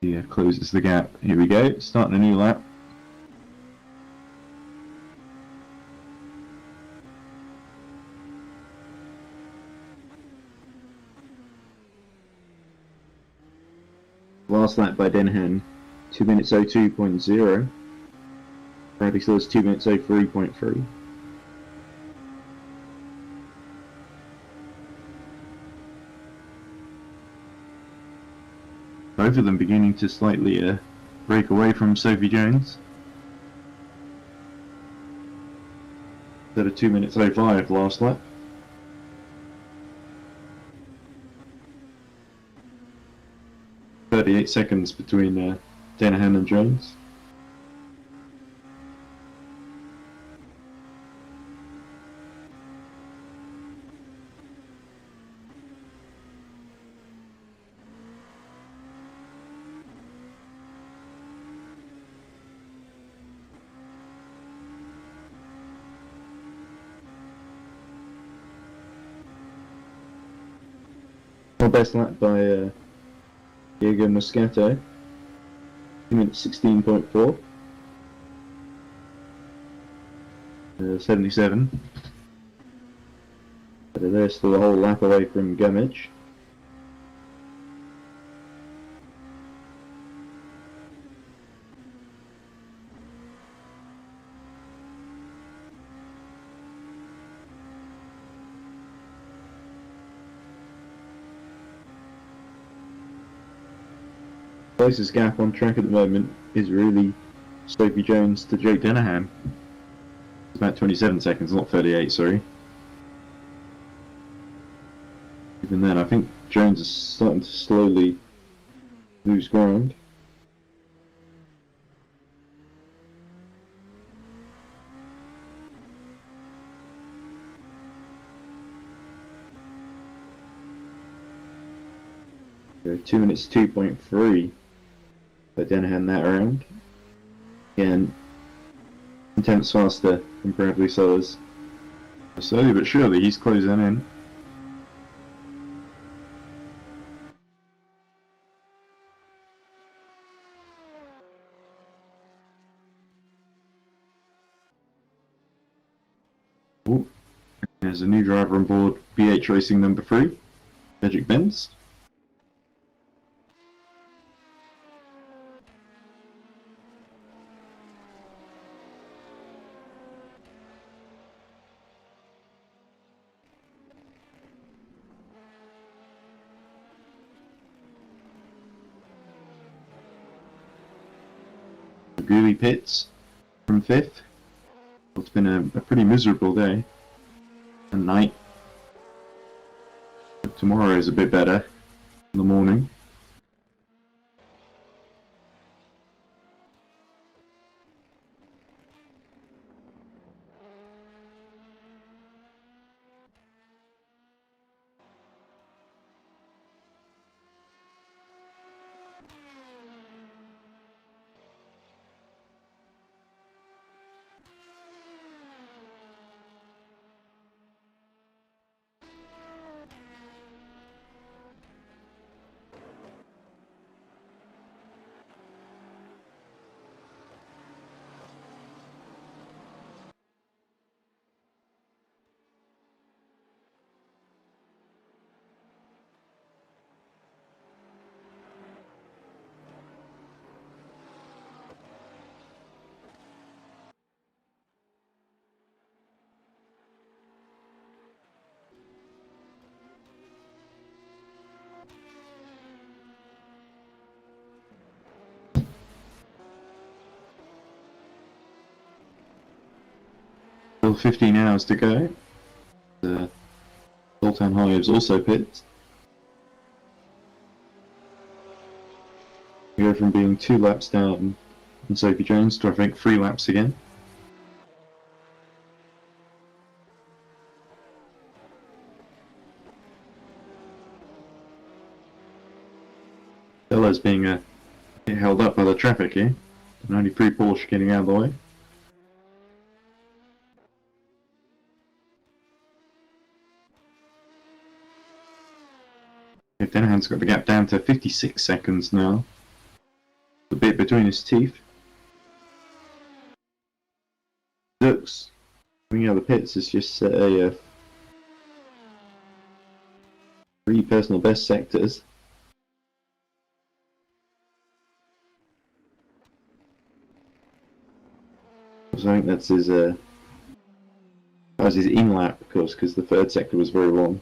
He closes the gap. Here we go, starting a new lap. Last lap by Denahan, 2 minutes 02.0. Bradley Sellers 2 minutes 03.3. Both of them beginning to slightly break away from Sophie Jones. Instead of 2 minutes 05 last lap. .38 seconds between Denahan and Jones. Best lap by Diego Moscato, 2 minutes 16.4, 77. But they're still a whole lap away from Gummidge. Closest gap on track at the moment is really Sophie Jones to Jake Denahan. It's about 27 seconds, not 38, sorry. Even then, I think Jones is starting to slowly lose ground. So 2 minutes 2.3. But Denahan that around. Again, intense faster than Bradley Sellers. Slowly but surely he's closing in. Ooh. There's a new driver on board, BH Racing number 3, Magic Benz. Gooley pits from 5th. It's been a pretty miserable day and night. But tomorrow is a bit better in the morning. Still 15 hours to go. The Sultan Hives also pit. We go from being 2 laps down in Sophie Jones to I think 3 laps again. Bella's being held up by the traffic here. And only 3 Porsche getting out of the way. Denahan's got the gap down to 56 seconds now. The bit between his teeth. Looks coming out of the pits is just a 3 personal best sectors. So I think that's his that was his in lap, of course, because the 3rd sector was very long.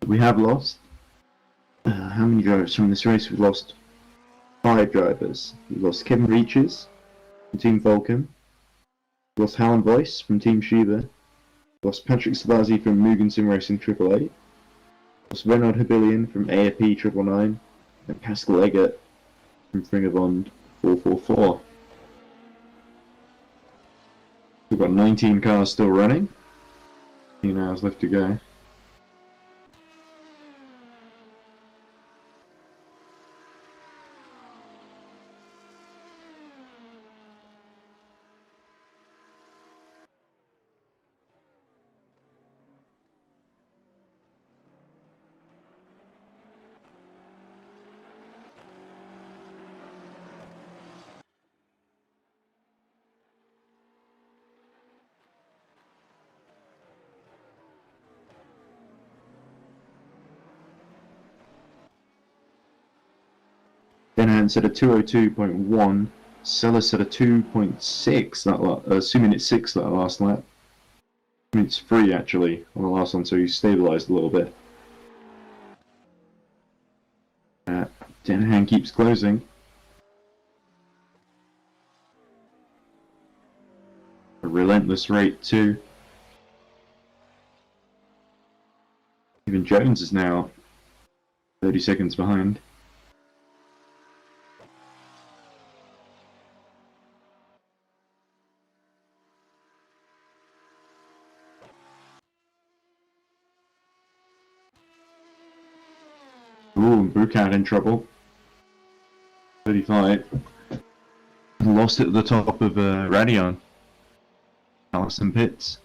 We have lost. How many drivers from this race? We've lost 5 drivers. We've lost Kevin Reaches from Team Vulcan. We've lost Hallam Voice from Team Shiva. We've lost Patrick Savazzi from Mugen Sim Racing 888. Lost Renard Habilian from AFP 999. And Pascal Eggert from Fringabond 444. We've got 19 cars still running. 15 hours left to go. Denahan said a 202.1, Sellers said a 2.6, that 2 minutes 6 that last lap. 2 minutes 3 actually on the last one, so he stabilised a little bit. Denahan keeps closing. A relentless rate too. Even Jones is now 30 seconds behind. Ooh, Brucat in trouble. 35. Lost it at the top of Radion. Allison Pitts.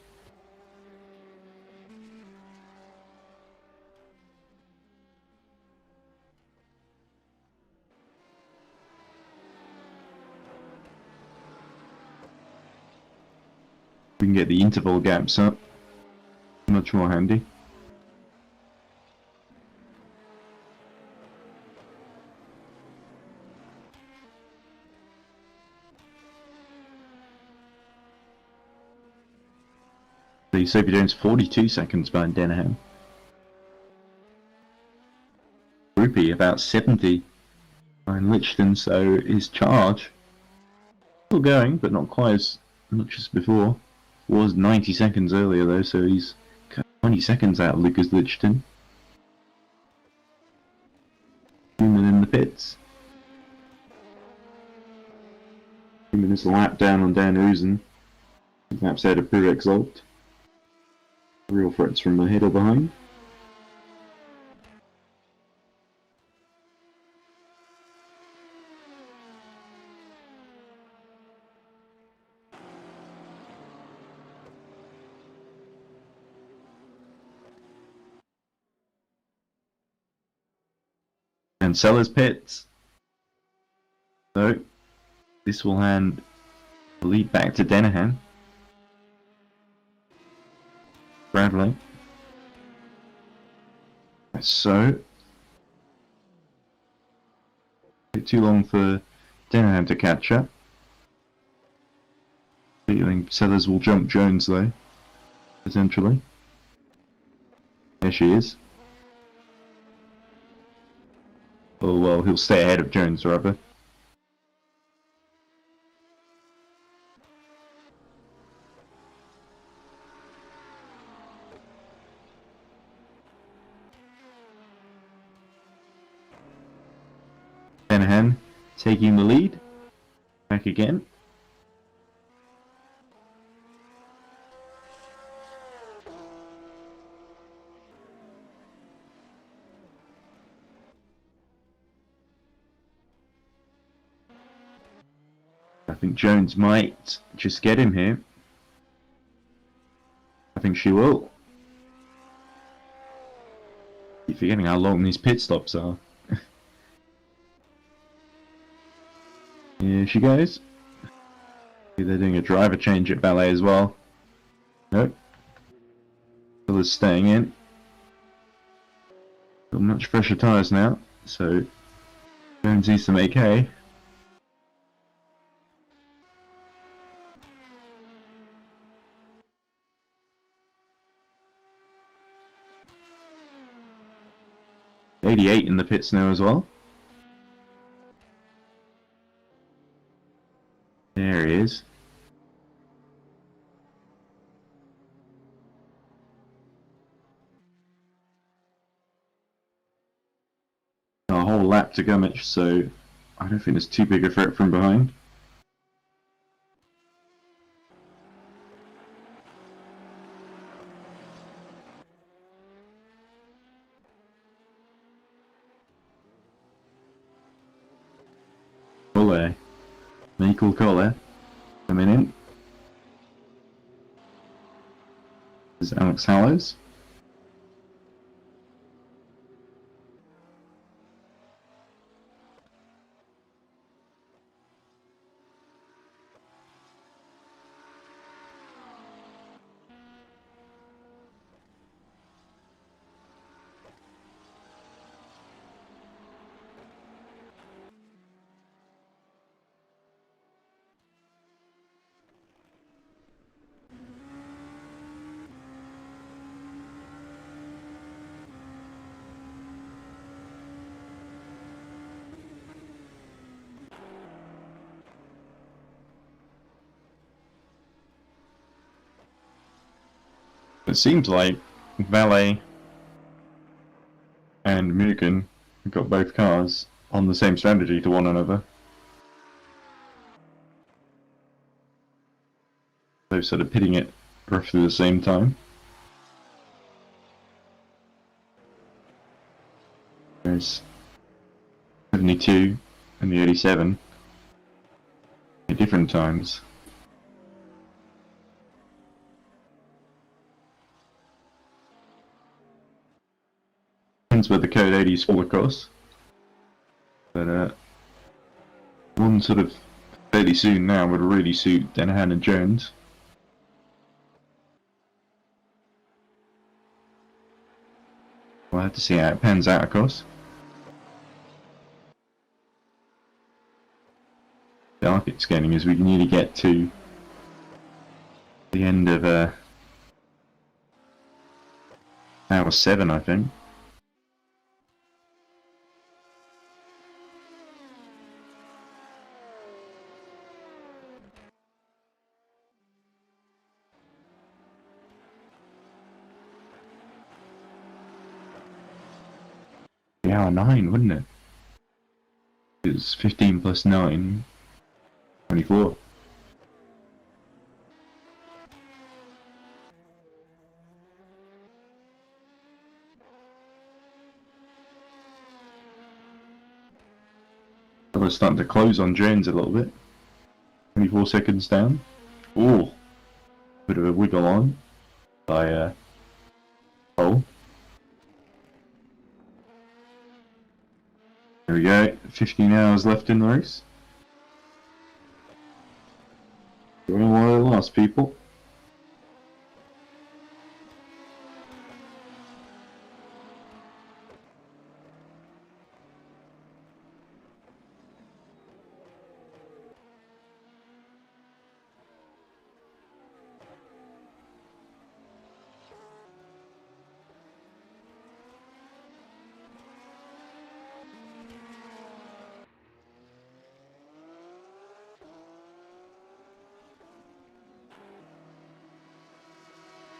We can get the interval gaps up. Much more handy. Sophie Jones 42 seconds behind Denahan. Rupee about 70 behind Lichton, so his charge still going, but not quite as much as before. Was 90 seconds earlier though, so he's 20 seconds out of Lucas Lichton. Human in the pits. Giving us a lap down on Dan Uzen. Perhaps out of Pure Exalt. Real threats from ahead or behind. And Sellers pits. So this will hand the lead back to Denahan. Bradley. So bit too long for Denahan to catch up. Feeling Sellers will jump Jones though, potentially. There she is. Oh well, he'll stay ahead of Jones rather. Denahan taking the lead. Back again. I think Jones might just get him here. I think she will. Keep forgetting how long these pit stops are. Here she goes. They're doing a driver change at Ballet as well. Nope. Still staying in. Got much fresher tyres now, so Jones needs to make hay. .88 in the pits now as well. There he is. A whole lap to go, Mitch, so I don't think there's too big a threat from behind. Ole. Michael Kohler coming in. This is Alex Hallows. It seems like Valet and Mugen have got both cars on the same strategy to one another. They're sort of pitting it roughly the same time. There's 72 and the 87 at different times. Depends where the code 80s fall across. But one sort of fairly soon now would really suit Denahan and Jones. We'll have to see how it pans out across. Dark it's getting as we nearly get to the end of hour 7, I think. Hour 9, wouldn't it? It was 15 plus 9, 24. We're starting to close on Jones a little bit. 24 seconds down. Ooh, bit of a wiggle on by Cole. There we go. 15 hours left in the race. Going while it lasts, people.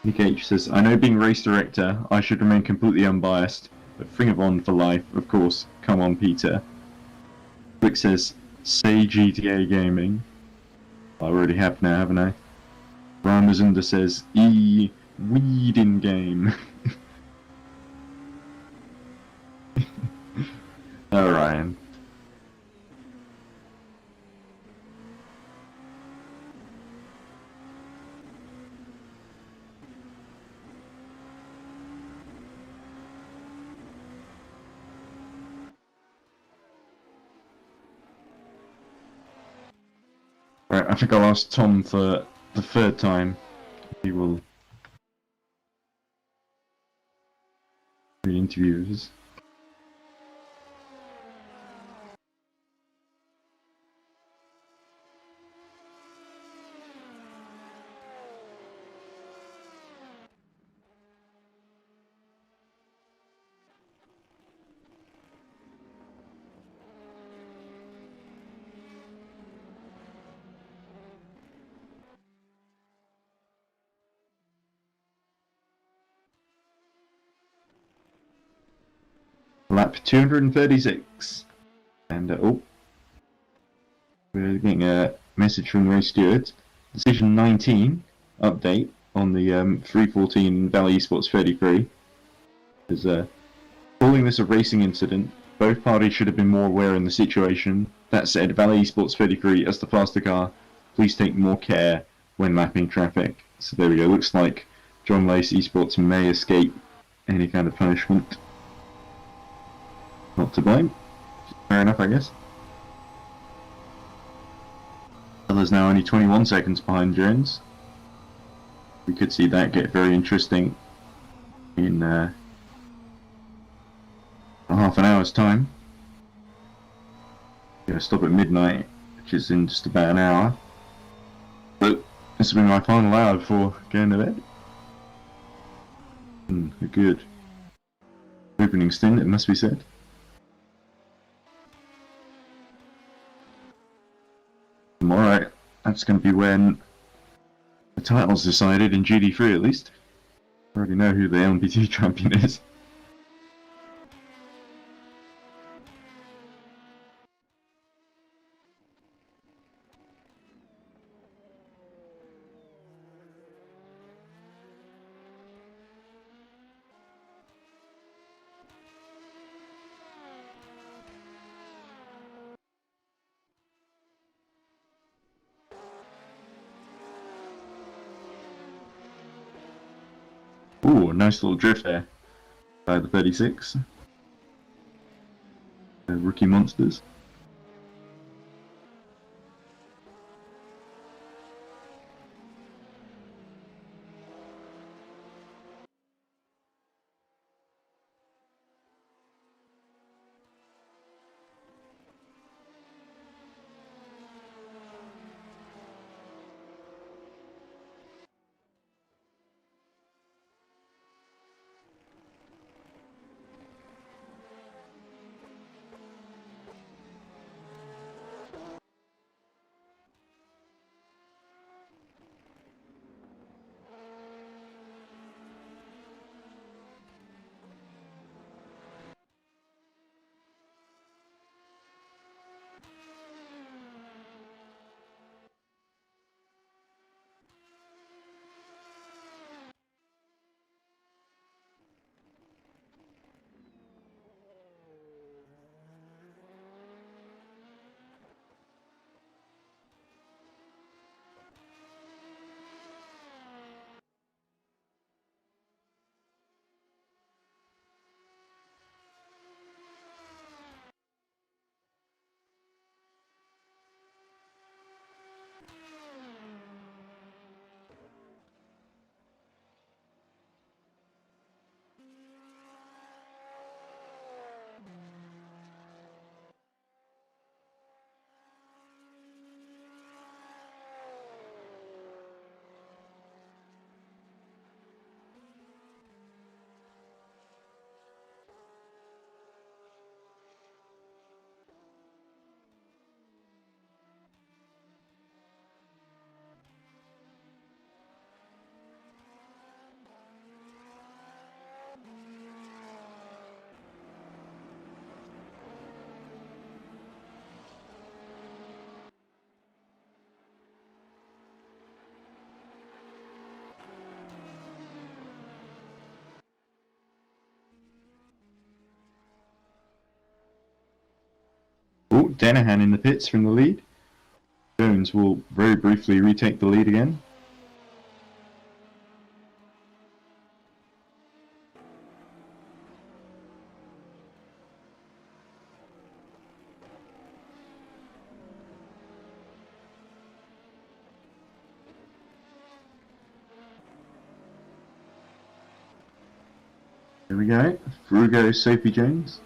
Nick H says, I know being race director, I should remain completely unbiased, but Ring of On for life, of course. Come on, Peter. Rick says, say GTA Gaming. I already have now, haven't I? Ramazunda says, weed in game. Oh, Ryan. Right, I think I'll ask Tom for the third time. He will re-interview us. Lap 236. And, oh. We're getting a message from the race steward. Decision 19 update on the 314 Valley Esports 33 is calling this a racing incident. Both parties should have been more aware in the situation. That said, Valley Esports 33 as the faster car, please take more care when mapping traffic. So there we go. Looks like John Lace Esports may escape any kind of punishment. Not to blame. Fair enough, I guess. There's now only 21 seconds behind Jones. We could see that get very interesting in half an hour's time. Gonna stop at midnight, which is in just about an hour. But this will be my final hour before going to bed. A good opening stint, it must be said. Alright, that's going to be when the title's decided in GT3 at least. I already know who the LM-P2 champion is. Ooh, nice little drift there by the 36. Rookie monsters. Danahan in the pits from the lead. Jones will very briefly retake the lead again. There we go. Frugo, Sophie Jones.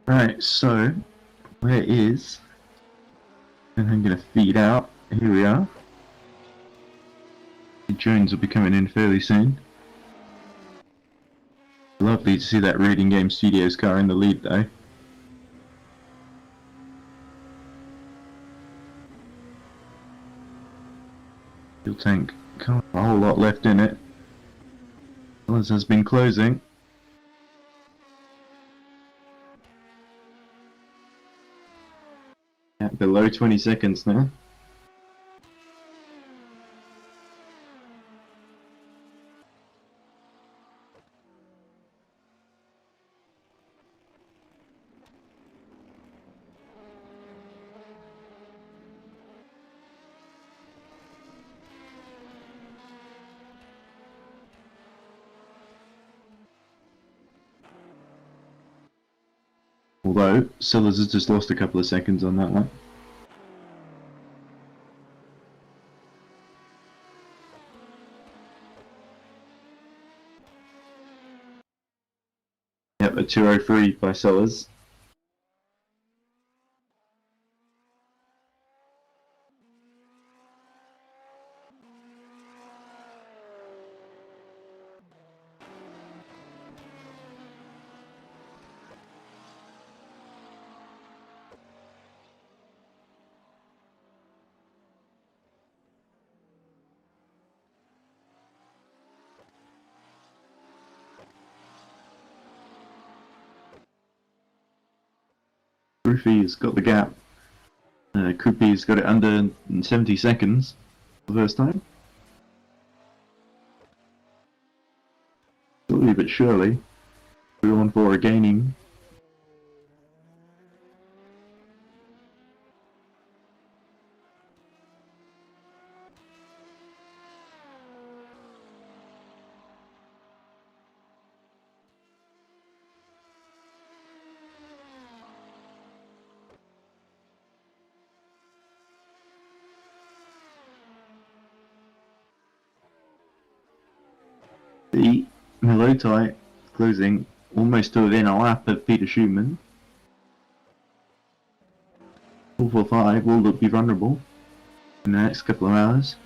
Right, so where is, and I'm going to feed out, here we are. Jones will be coming in fairly soon. Lovely to see that Reading Game Studios car in the lead though. Fuel tank, can't have a whole lot left in it. As has been closing. At below 20 seconds now. Although, Sellers has just lost a couple of seconds on that one. Yep, a 203 by Sellers. Rufy's got the gap. Koopy's got it under 70 seconds for the first time. Slowly but surely, 314 are gaining. The Melotai closing almost to within a lap of Peter Schumann. 445 will be vulnerable in the next couple of hours.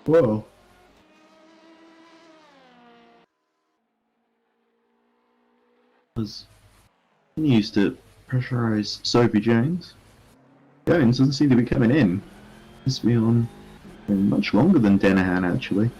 Whoa. as continues to pressurize Sophie Jones. Jones doesn't seem to be coming in. This will be on much longer than Denahan, actually.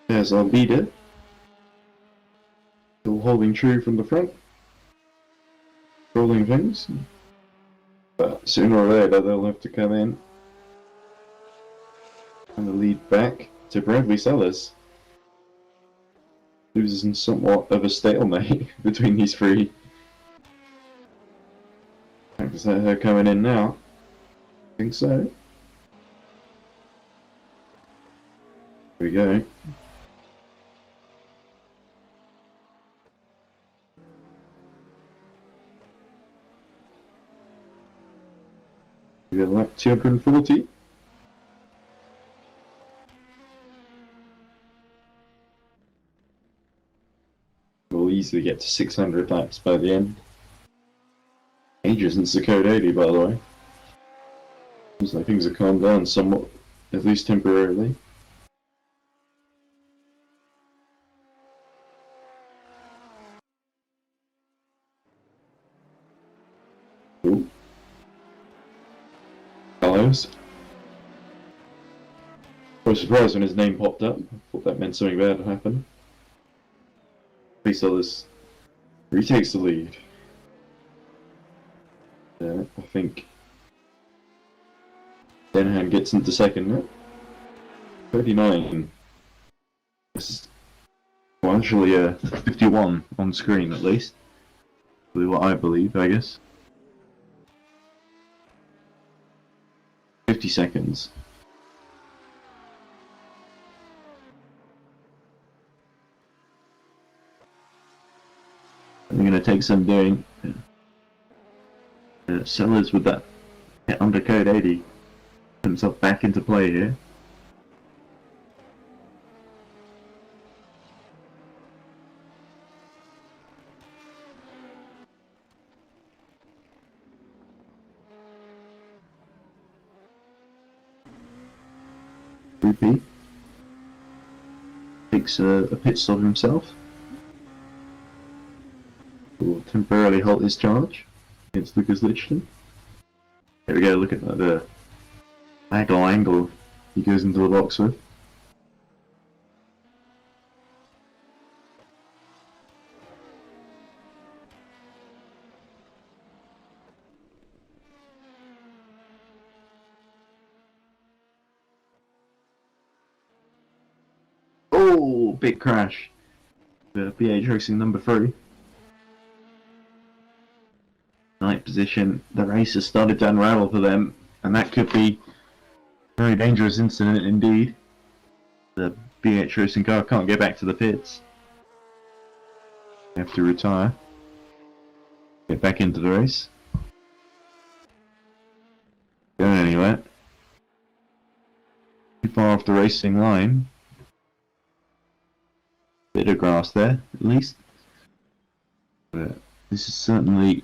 There's our leader. Still holding true from the front. Rolling things. But sooner or later they'll have to come in. And the lead back to Bradley Sellers. Losing somewhat of a stalemate between these three. Is that her coming in now? I think so. Here we go. We got lap 240. We'll easily get to 600 laps by the end. Ages since the Code 80, by the way. Seems like things have calmed down somewhat, at least temporarily. Ooh. Carlos. I was surprised when his name popped up. I thought that meant something bad had happened. Please tell this retakes the lead. I think Denahan gets into second now. 39. This is well, actually 51 on screen at least. What I believe, I guess. 50 seconds. I'm going to take some doing. Sellers with that under code 80. Put himself back into play here. Repeat. Takes a pit stop himself. Will temporarily halt his charge against Lucas Lichton. There we go, look at the angle he goes into the box with. Oh, big crash. The BH Racing number 3. Night position. The race has started to unravel for them, and that could be a very dangerous incident indeed. The BH Racing car can't get back to the pits. They have to retire. Get back into the race. Going anywhere. Too far off the racing line. Bit of grass there, at least. But this is certainly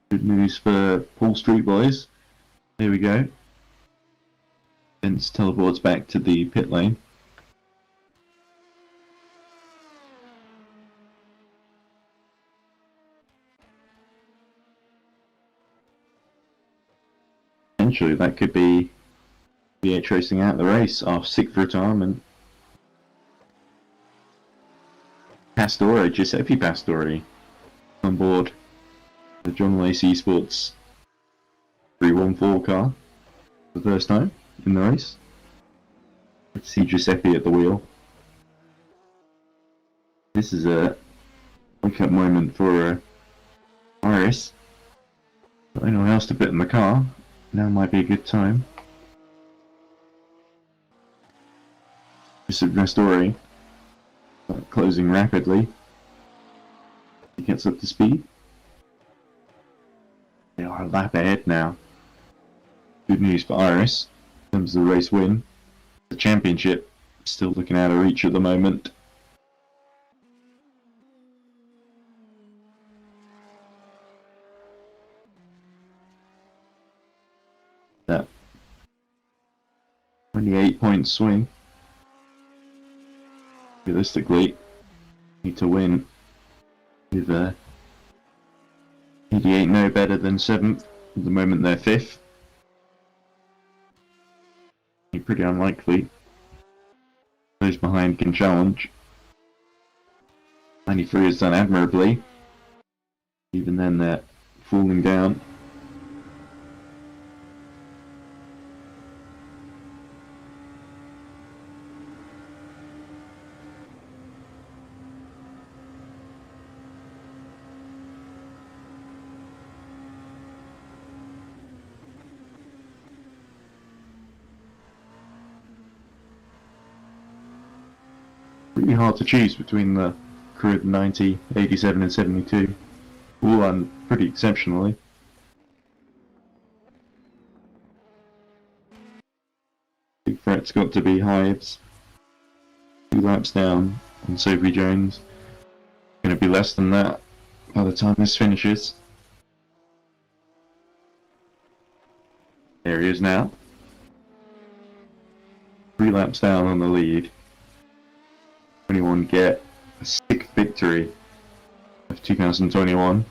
good news for Paul Street boys. There we go. Vince teleports back to the pit lane. Potentially that could be BH Racing out the race after 6th retirement. Pastore, Giuseppe Pastore, on board the John Lacey Esports 314 car for the first time in the race. Let's see Giuseppe at the wheel. This is a wake-up moment for Iris. Got anyone else to put in the car? Now might be a good time. Ristori closing rapidly. He gets up to speed. They are a lap ahead now. Good news for Iris in terms of the race win. The championship still looking out of reach at the moment. That 28-point swing. Realistically, need to win with 88 no better than 7th. At the moment they're 5th. Pretty unlikely. Those behind can challenge. 93 has done admirably. Even then they're falling down. Really hard to choose between the crew of 90, 87 and 72. All run pretty exceptionally. Big threat's got to be Hives. 2 laps down on Sophie Jones. Going to be less than that by the time this finishes. There he is now. 3 laps down on the lead. 21 get a 6th victory of 2021.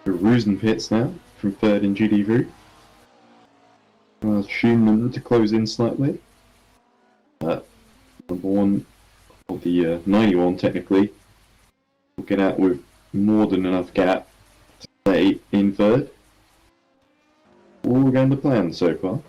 Rusen pits now from 3rd in GT3. Schumann to close in slightly. Number 1, or the 91 technically, will get out with more than enough gap to stay in 3rd. All going to plan so far.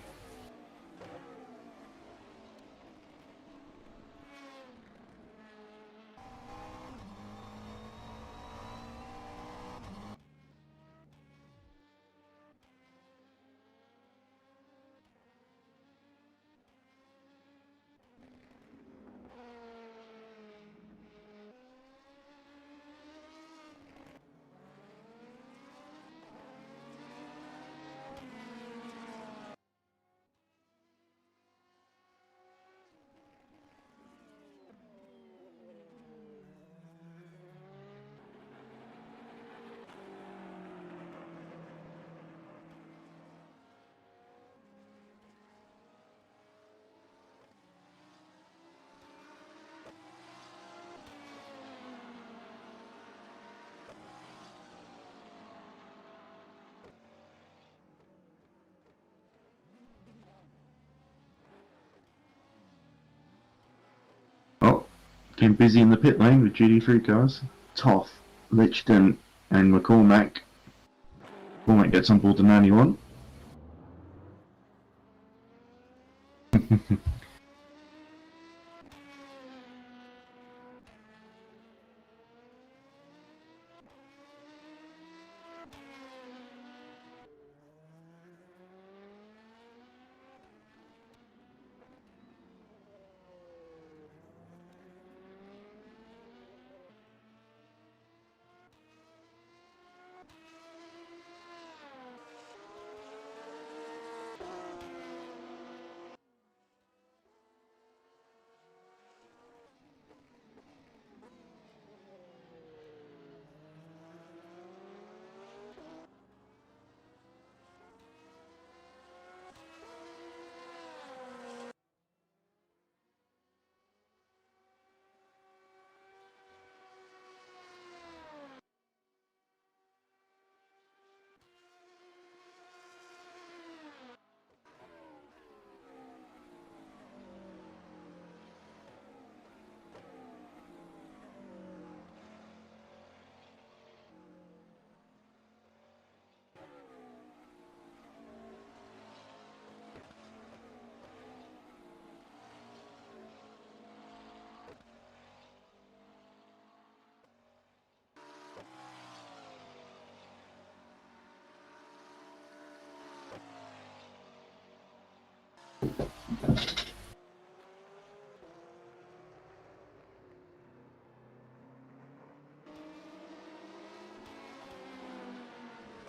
Looking busy in the pit lane with GT3 cars. Toth, Lichton, and McCormack. McCormack gets on board the 91.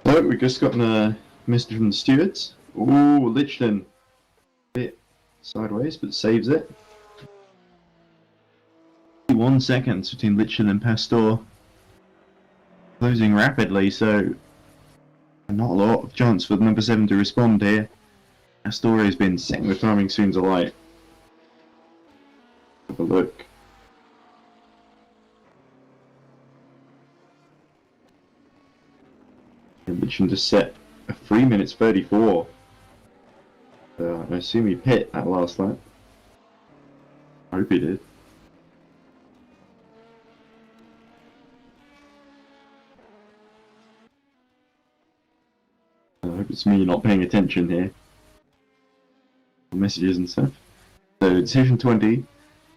So we've just gotten a message from the stewards. Ooh, Lichton. Bit sideways, but saves it. 1 seconds between Lichton and Pastor. Closing rapidly, so not a lot of chance for the number 7 to respond here. Pastor has been setting the timing soon's alight. Have a look. Lichton just set a 3 minutes 34. I assume he pit that last lap. I hope he did. I hope it's me not paying attention here. Messages and stuff. So decision 20,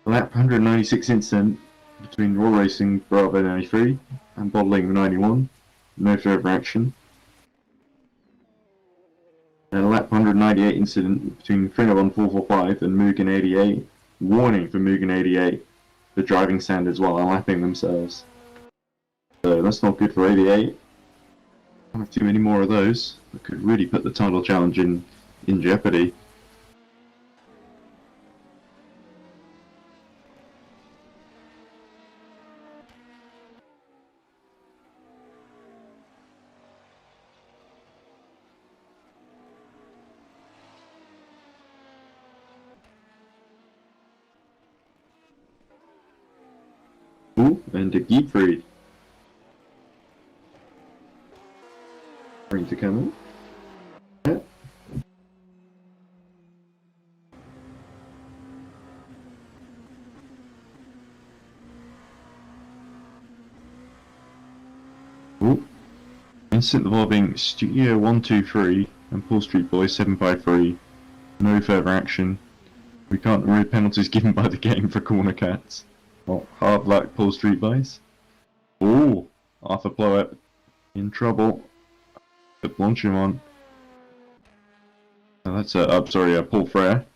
lap 196 incident between Raw Racing Bravo 93 and Bottling 91. No further action. And lap 198 incident between Frinabon 445 and Mugen 88. Warning for Mugen 88 for driving standards while lapping themselves. So that's not good for 88. Don't have too many more of those. That could really put the title challenge in jeopardy. Ooh, and a Giefried. Going to come in. Yeah. Ooh. Incident involving Studio 123 and Paul Street Boys 753. No further action. We can't remove penalties given by the game for corner cats. Oh, hard luck, Paul Street Boys. Ooh, Arthur Blowett in trouble. The Blanchimont. Oh, that's Paul Frere.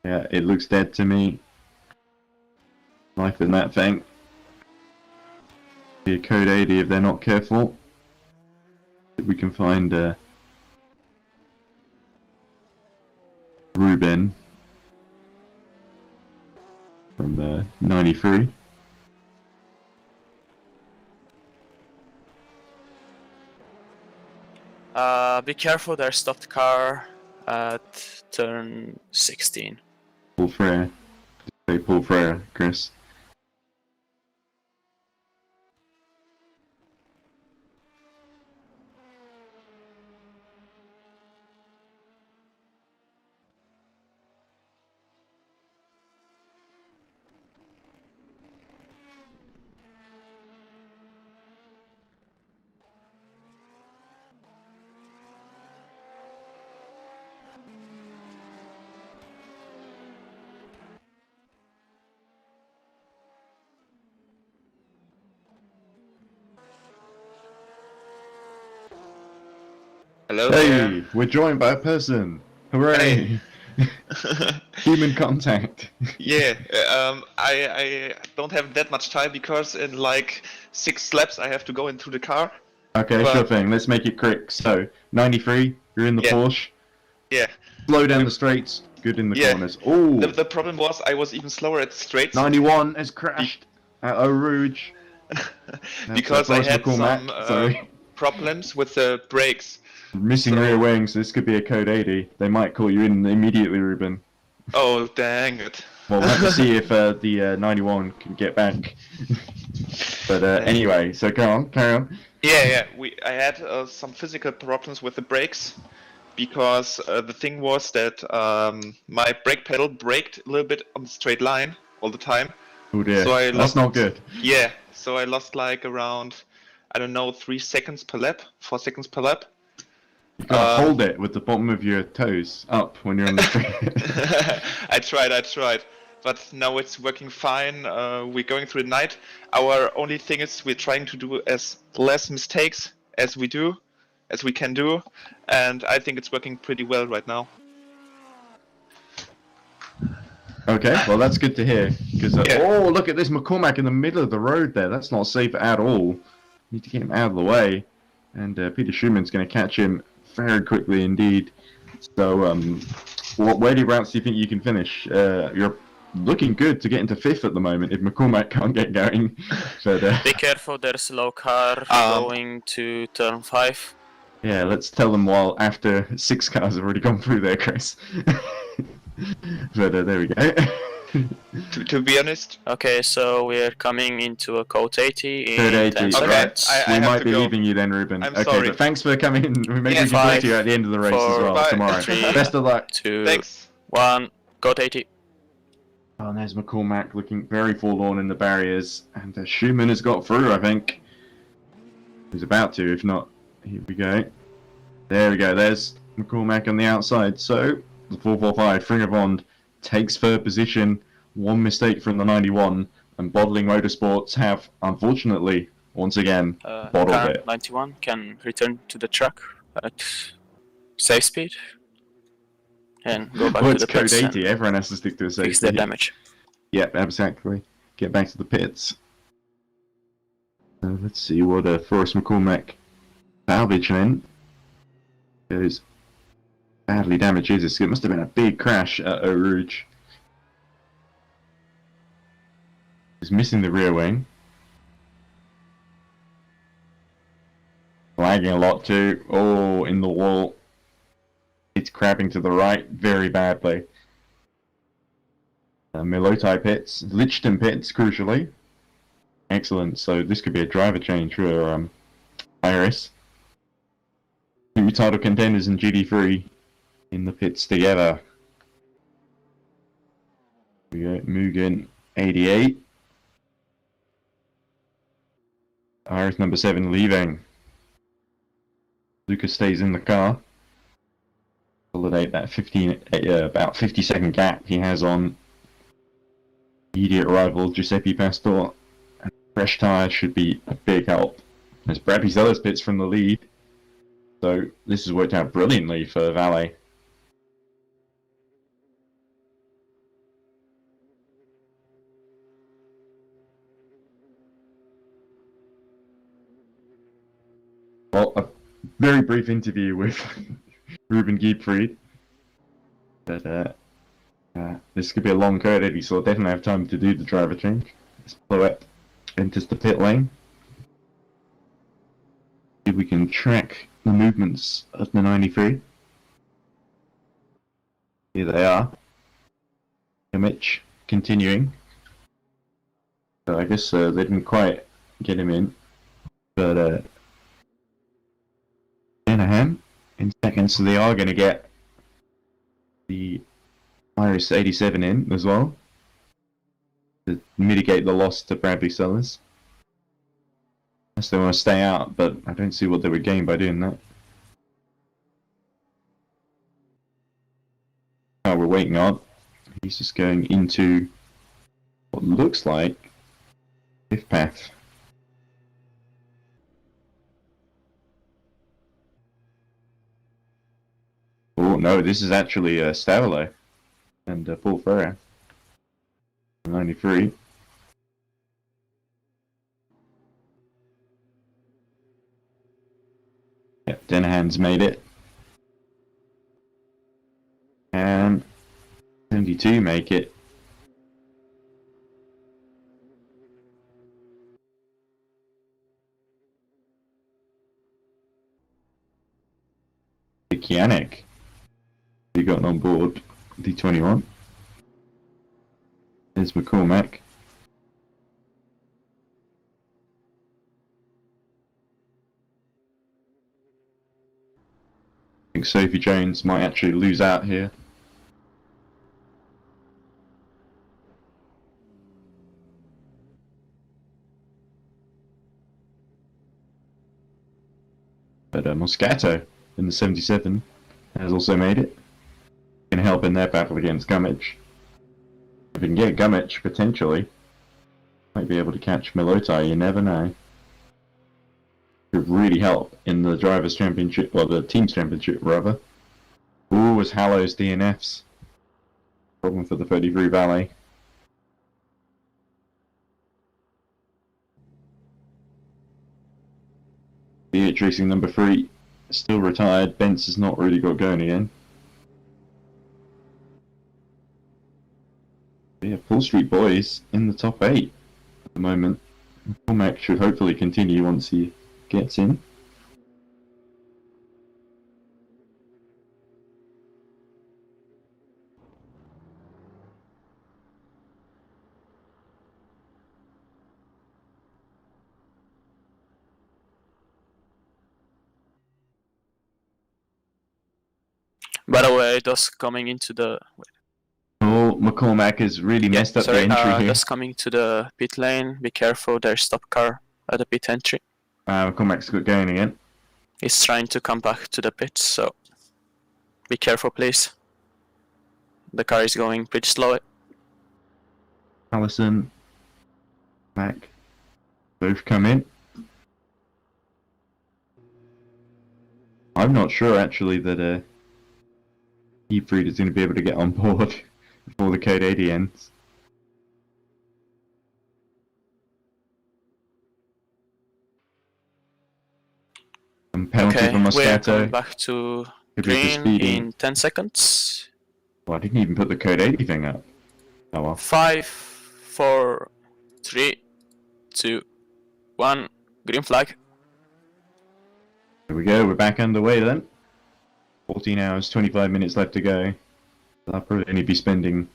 Yeah, it looks dead to me. Life in that thing. Be a code 80 if they're not careful. If we can find Ruben from 93. Be careful, there's stopped car at turn 16. Paul Frere. Say Paul Frere, Chris. Hello there. Hey, we're joined by a person. Hooray! Human contact. Yeah, I don't have that much time because in like 6 laps I have to go into the car. Okay, But- sure thing. Let's make it quick. So, 93, you're in the Yeah. Porsche. Yeah. Slow down the straights. Good in the Yeah. corners. Oh, The problem was I was even slower at straights 91 has crashed at Eau Rouge. because I Forrest had McCormack, some sorry. problems with the brakes. Missing rear wing, so this could be a code 80. They might call you in immediately, Ruben. Oh, dang it. Well, we'll have to see if the 91 can get back. But anyway, so carry on. Yeah. I had some physical problems with the brakes because the thing was that my brake pedal braked a little bit on the straight line all the time. Oh dear, So I that's lost- not good. Yeah, so I lost like around, I don't know, 3 seconds per lap, 4 seconds per lap. You gotta hold it with the bottom of your toes up when you're on the street. I tried. But now it's working fine. We're going through the night. Our only thing is we're trying to do as less mistakes as we can do. And I think it's working pretty well right now. Okay, well that's good to hear. Because Yeah. oh, look at this McCormack in the middle of the road there. That's not safe at all. Need to get him out of the way. And Peter Schumann's going to catch him very quickly indeed. So, where routes do you think you can finish? You're looking good to get into 5th at the moment if McCormack can't get going. But, Be careful, there's a low car going to turn 5. yeah, let's tell them while after 6 cars have already gone through there, Chris. But there we go. To be honest, Okay, so we're coming into a code 80 in Code 80. 10 Okay. seconds. I We have might to be go. leaving you then, Ruben. I'm okay, sorry. but thanks for coming in. Maybe Yeah, we can talk to you 5, at the end of the race as 4, well bye. tomorrow. 3, Best of luck. 2, thanks. 1, code 80. Oh, and there's McCormack looking very forlorn in the barriers, and Schumann has got through, I think. He's about to, if not, here we go. There we go, there's McCormack on the outside. So, the 445, Fringavond takes third position. One mistake from the 91, and Bottling Motorsports have, unfortunately, once again, bottled Car it. 91 can return to the track at safe speed and go back Well, to it's the code pits 80, and everyone has to stick to a safe fix their speed. damage. Yep, exactly. Get back to the pits. Let's see what Forrest McCormack salvage then. Goes badly damages this. It must have been a big crash at Eau Rouge. He's missing the rear wing. Lagging a lot too. Oh, in the wall. It's crabbing to the right very badly. Milotai pits, Lichton pits, crucially. Excellent. So this could be a driver change for Iris. 2 title contenders in GT3 in the pits together. We got Mugen 88. Iris number 7 leaving. Lucas stays in the car. Consolidate that about 50-second gap he has on immediate rival Giuseppe Pastor. And fresh tyres should be a big help. As Bradley Sellers pits from the lead. So this has worked out brilliantly for Valet. Well, a very brief interview with Ruben Giebfried. But this could be a long code 80, so I'll definitely have time to do the driver change. As Ploet enters the pit lane. See if we can track the movements of the 93. Here they are. Image continuing. So I guess they didn't quite get him in. But Shanahan in second, so they are going to get the Iris 87 in as well to mitigate the loss to Bradley Sellers. Unless they want to stay out, but I don't see what they would gain by doing that. Oh, we're waiting on. He's just going into what looks like fifth path. no, this is actually Stavilo and Paul Ferrer. 93. Yep, Denahan's made it. And 72 make it. Kianik. You got on board D21. There's McCormack. I think Sophie Jones might actually lose out here. But Moscato in the 77 has also made it. Can help in their battle against Gummidge. If we can get Gummidge, potentially, might be able to catch Milotai, you never know. Could really help in the Drivers' Championship, or the Teams' Championship, rather. Ooh, was Hallows DNFs. Problem for the 33 Valley. Beatrice Racing number 3, still retired. Bence has not really got going again. Yeah, Paul Street Boys in the top 8 at the moment. Cormac should hopefully continue once he gets in. By the way, just coming into the... Oh, McCormack has really messed up the entry here. Just coming to the pit lane. Be careful, there's stop car at the pit entry. McCormack's got going again. He's trying to come back to the pit, so be careful, please. The car is going pretty slow. Allison, Mac, both come in. I'm not sure actually that Efried is going to be able to get on board before the Code 80 ends. And penalty Okay, for we're Moscato. coming back to Could be the green speeding. in 10 seconds. Well, I didn't even put the Code 80 thing up. Oh well. 5, 4, 3, 2, 1, green flag. Here we go, we're back underway then. 14 hours, 25 minutes left to go. I'll probably only be spending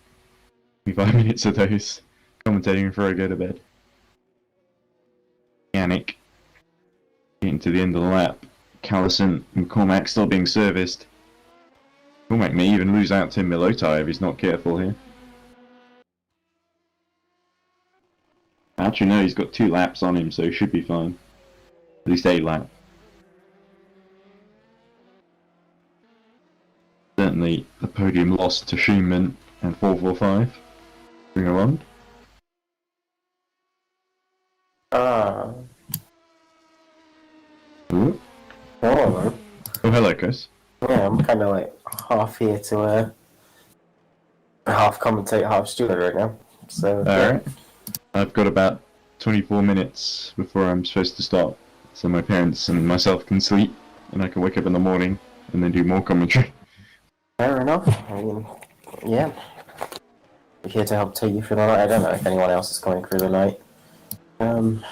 25 minutes of those commentating before I go to bed. Yannick getting to the end of the lap. Callison and Cormac still being serviced. Cormac may even lose out to Milotai if he's not careful here. Actually no, he's got 2 laps on him, so he should be fine. At least a lap. Certainly the podium lost to Schumann and 445. Bring her on. Ooh. Hello. Oh, hello, Chris. Yeah, I'm kind of like half here to half commentate, half steward right now. So Alright. I've got about 24 minutes before I'm supposed to start, so my parents and myself can sleep, and I can wake up in the morning and then do more commentary. Fair enough. I mean, yeah. We're here to help take you through the night. I don't know if anyone else is coming through the night. I'm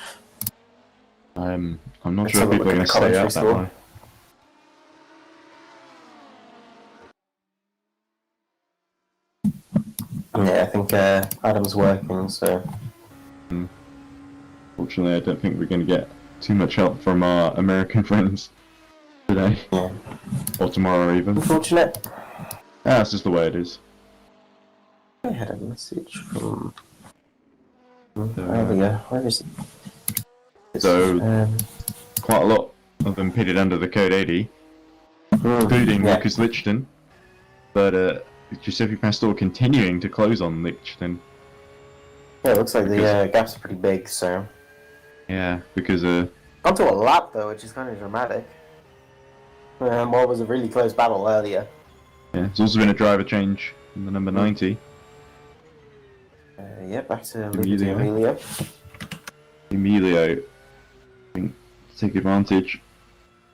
not Let's sure have if a people are look going at to the stay commentary out that score. long. Yeah, I think Adam's working, so... Fortunately, I don't think we're going to get too much help from our American friends today. Yeah. Or tomorrow even. Unfortunate. That's just the way it is. I had a message from... There we go. Where is it? So, quite a lot of them pitted under the Code 80, including Lucas Lichten, but Giuseppe Pastor continuing to close on Lichten. Yeah, it looks like the gaps are pretty big, so... Yeah, because... Onto a lap, though, which is kind of dramatic. What was a really close battle earlier. Yeah, there's also been a driver change in the number 90. Yeah, back to Emilio. Emilio. Emilio, I think, take advantage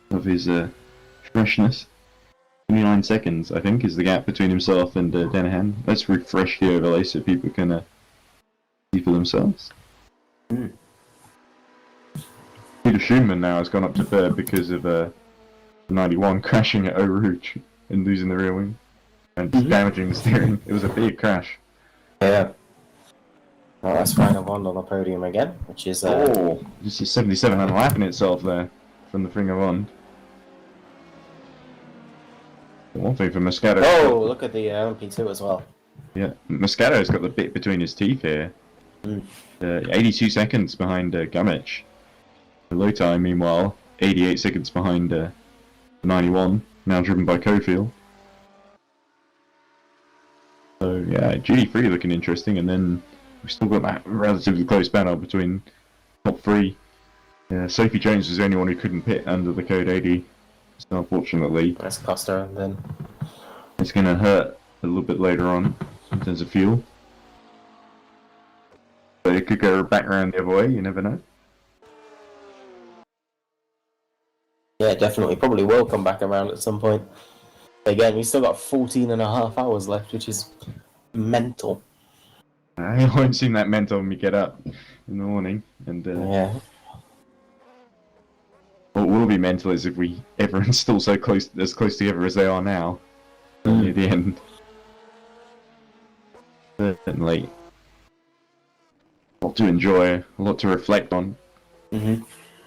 of his freshness. 29 seconds, I think, is the gap between himself and Danahan. Let's refresh the overlay so people can see for themselves. Peter Schumann now has gone up to third because of 91 crashing at Eau Rouge and losing the rear wing and damaging the steering. It was a big crash. Yeah. Well, that's Final Bond on the podium again, which is... This is 77 unlapping itself there from the finger on. One thing for Moscato. Oh, look at the LM-P2 as well. Yeah, Moscato's got the bit between his teeth here. 82 seconds behind Gummich. The low time, meanwhile, 88 seconds behind 91, now driven by Cofield. So yeah, GT3 looking interesting, and then we've still got that relatively close battle between top three. Sophie Jones was the only one who couldn't pit under the code 80, so unfortunately That's Costa, and then... it's going to hurt a little bit later on in terms of fuel. But it could go back around the other way, you never know. Yeah, definitely. Probably will come back around at some point. Again, we still got 14 and a half hours left, which is mental. I won't seem that mental when we get up in the morning. And Yeah. what will be mental is if everyone's still so close, as close together as they are now, near the end. Certainly. A lot to enjoy, a lot to reflect on.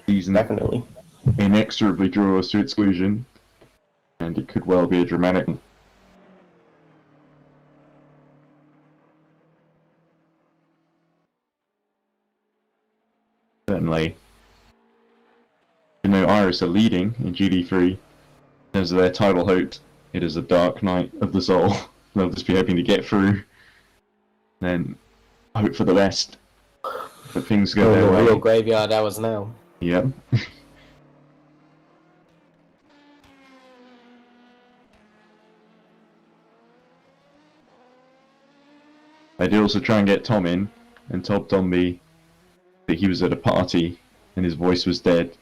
Season Definitely. inexorably draws to exclusion, and it could well be a dramatic. Certainly. You know, Iris are leading in GD3 in terms of their title hope. It is a dark night of the soul. They'll just be hoping to get through, then hope for the best. But things go their way. Real graveyard hours now. Yep. I did also try and get Tom in, and Tom told me that he was at a party and his voice was dead.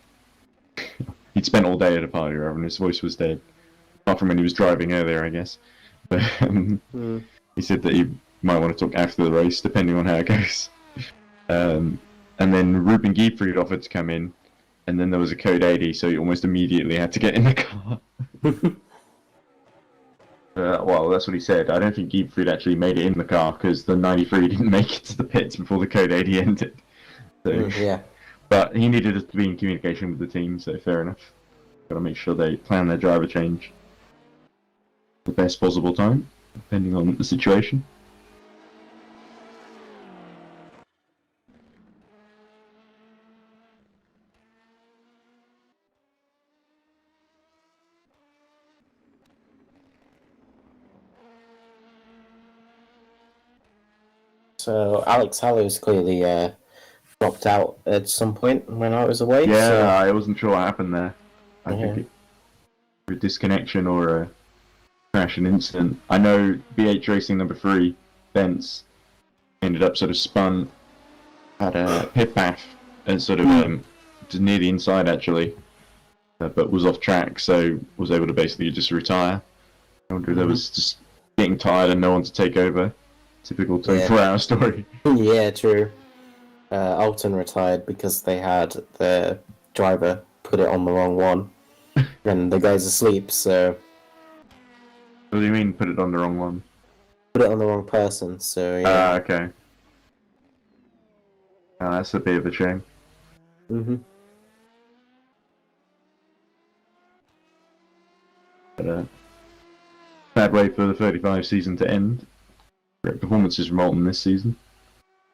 He'd spent all day at a party, rather, and his voice was dead. Apart from when he was driving earlier, I guess. But he said that he might want to talk after the race, depending on how it goes. And then Ruben Giefried offered to come in, and then there was a code 80, so he almost immediately had to get in the car. Well, that's what he said. I don't think Giefried actually made it in the car, because the 93 didn't make it to the pits before the code 80 ended. So, Yeah. But he needed to be in communication with the team, so fair enough. Got to make sure they plan their driver change the best possible time, depending on the situation. So Alex Hallows clearly dropped out at some point when I was away. Yeah, so... I wasn't sure what happened there. I think it a disconnection or a crash and incident. I know BH Racing number 3, Bence, ended up sort of spun, had a pit path, and sort of just near the inside actually, but was off track, so was able to basically just retire. I wonder if there was just getting tired and no one to take over. Typical 24-hour story. Yeah, true. Alton retired because they had the driver put it on the wrong one, and the guy's asleep, so... What do you mean, put it on the wrong one? Put it on the wrong person, so yeah. Okay. That's a bit of a shame. But, bad way for the 35 season to end. Great performances from Alton this season.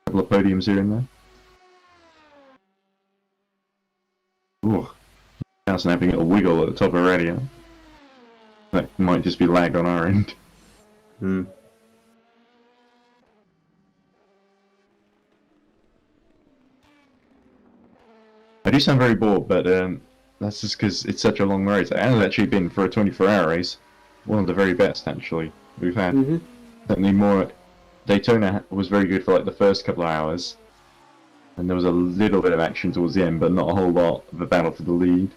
A couple of podiums here and there. Ooh. Now snapping at a wiggle at the top of the radio. That might just be lag on our end. I do sound very bored, but that's just because it's such a long race. It has actually been for a 24-hour race. one of the very best actually we've had. Mm-hmm. Certainly more. Daytona was very good for like the first couple of hours, and there was a little bit of action towards the end, but not a whole lot of a battle for the lead.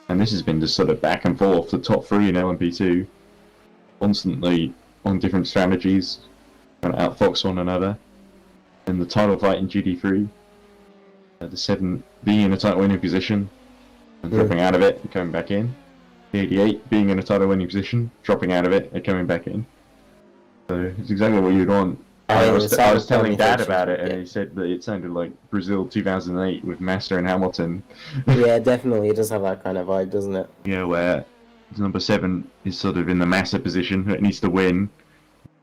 And this has been just sort of back and forth. The top three in LMP2, constantly on different strategies, trying to outfox one another. And the title fight in GT3, the 7 being in a title winning position, and dropping out of it and coming back in. The 88 being in a title winning position, dropping out of it and coming back in. So it's exactly what you'd want. I was telling Dad about it, and he said that it sounded like Brazil 2008 with Massa and Hamilton. Yeah, definitely. It does have that kind of vibe, doesn't it? Yeah, where number 7 is sort of in the Massa position. It needs to win.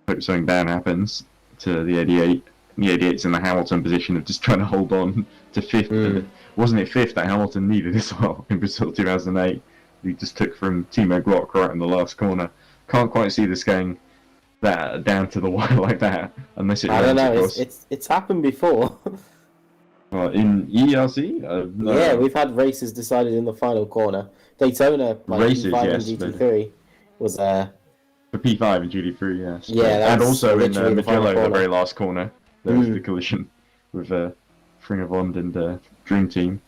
Hope something bad happens to the 88. The 88's in the Hamilton position of just trying to hold on to 5th. Wasn't it 5th that Hamilton needed as well in Brazil 2008? He just took from Timo Glock right in the last corner. Can't quite see this going that down to the wire like that, unless it. I don't know. It's happened before. Well, in EERC, no. Yeah, we've had races decided in the final corner. Daytona, like races, P5 yes, and GT3 was for P5 and GT3, yes. Yeah, and also in literally Magello, the very last corner, there was the collision with Fringavond and Dream Team.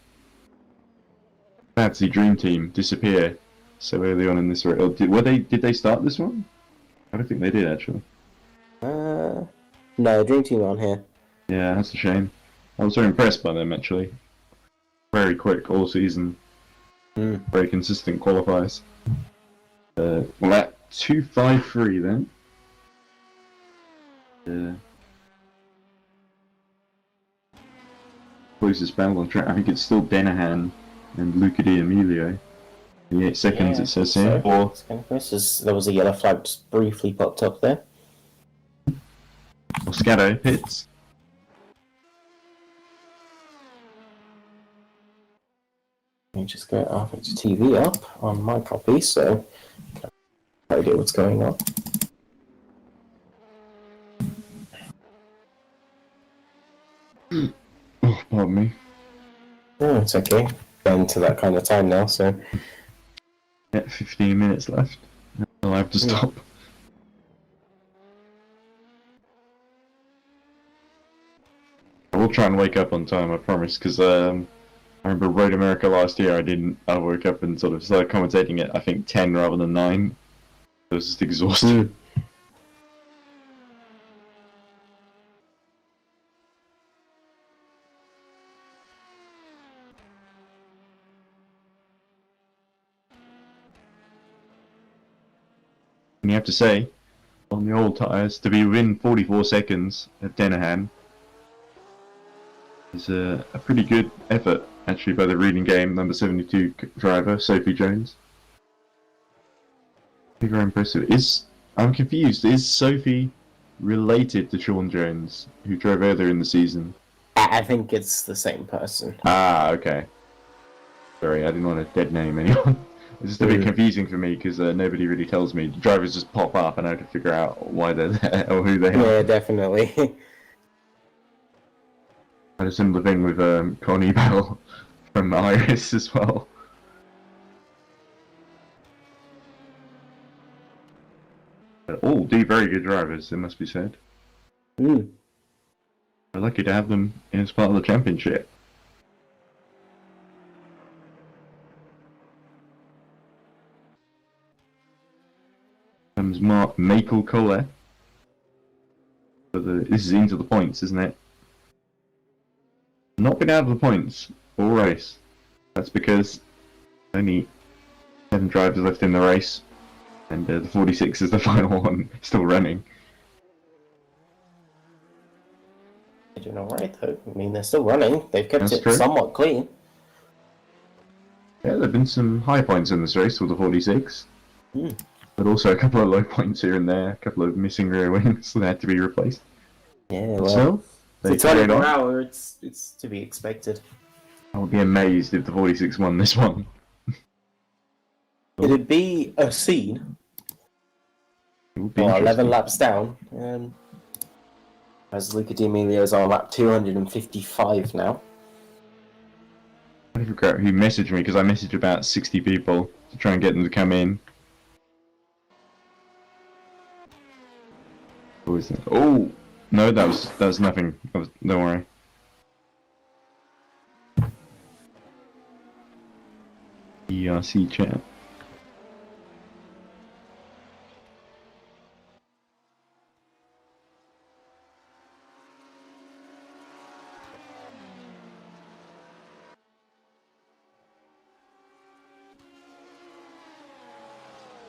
Fancy Dream Team disappear so early on in this race. Did they start this one? I don't think they did actually. No, Dream Team on here. Yeah, that's a shame. I was very impressed by them actually. Very quick all season. Very consistent qualifiers. Well, at 2:53 then. Closest battle on track. I think it's still Denahan and Luca Di Emilio. 8 seconds it says here. There was a yellow flag just briefly popped up there. Moscato hits. Let me just get our TV up on my copy so I can have no idea what's going on. Oh, pardon me. Oh, it's okay. Going to that kind of time now, so. Yeah, 15 minutes left. I'll have to stop. I will try and wake up on time, I promise, because I remember Road America last year, I woke up and sort of started commentating at, I think, 10 rather than 9. I was just exhausted. And you have to say, on the old tyres, to be within 44 seconds of Denahan is a pretty good effort, actually, by the reading game number 72 driver, Sophie Jones. Very impressive. I'm confused, is Sophie related to Sean Jones, who drove earlier in the season? I think it's the same person. Ah, okay. Sorry, I didn't want to dead name anyone. It's just a bit confusing for me because nobody really tells me. The drivers just pop up and I have to figure out why they're there or who they are. Yeah, definitely. I had a similar thing with Connie Bell from Iris as well. All do very good drivers, it must be said. We're lucky to have them as part of the championship. Comes Mark Makel Kohler. This is into the points, isn't it? Not been out of the points all race. That's because only 7 drivers left in the race, and the 46 is the final one, still running. They're doing alright though. I mean, they're still running. They've kept it somewhat clean. Yeah, there have been some high points in this race with the 46. But also a couple of low points here and there, a couple of missing rear wings that had to be replaced. Yeah, well, so, it's a 20 per hour, it's to be expected. I would be amazed if the 46 won this one. It'd be a scene. It would be 11 laps down. As Luca Di Emilio's on lap 255 now. I forgot who messaged me, because I messaged about 60 people to try and get them to come in. was that? Oh no, that was nothing. Don't worry. EERC chat.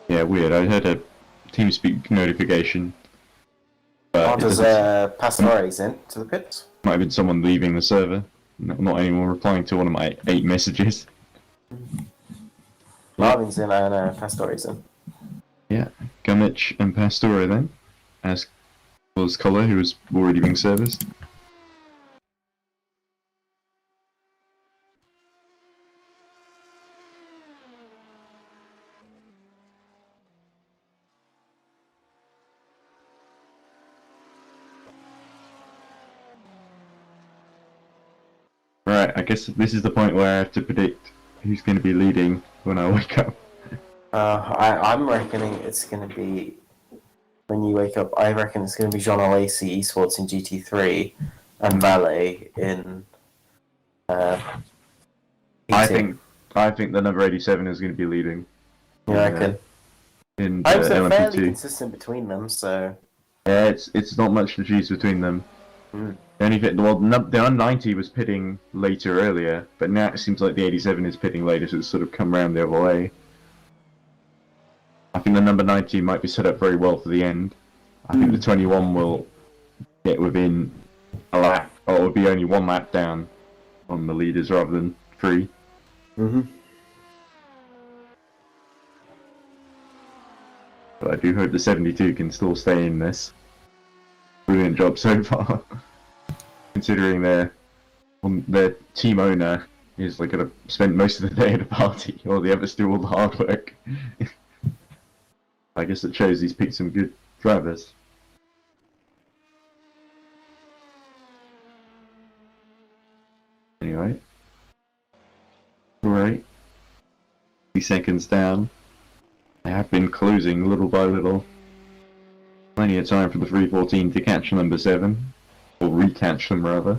Yeah, weird. I had a TeamSpeak notification. What does Pastores in to the pits? Might have been someone leaving the server. Not anyone replying to one of my 8 messages. Marvin's in and Pastores in. Yeah, Gummich and Pastore then, as was Collar, who was already being serviced. Right, I guess this is the point where I have to predict who's going to be leading when I wake up. I'm reckoning it's going to be, when you wake up, I reckon it's going to be Jean Alesi, Esports in GT3, and Valet in I think the number 87 is going to be leading. You reckon? In I'm so fairly LM-P2. consistent between them, so... Yeah, it's not much to choose between them. The only thing, well, the Un-90 was pitting later earlier, but now it seems like the 87 is pitting later, so it's sort of come around the other way. I think the number 90 might be set up very well for the end. I think the 21 will get within a lap, or it will be only 1 lap down on the leaders rather than 3. But I do hope the 72 can still stay in this. Brilliant job so far. Considering their team owner is like gonna spend most of the day at a party, while the others do all the hard work. I guess it shows he's picked some good drivers. Anyway. Right. 3 seconds down. They have been closing little by little. Plenty of time for the 314 to catch number 7. Or recatch them, rather.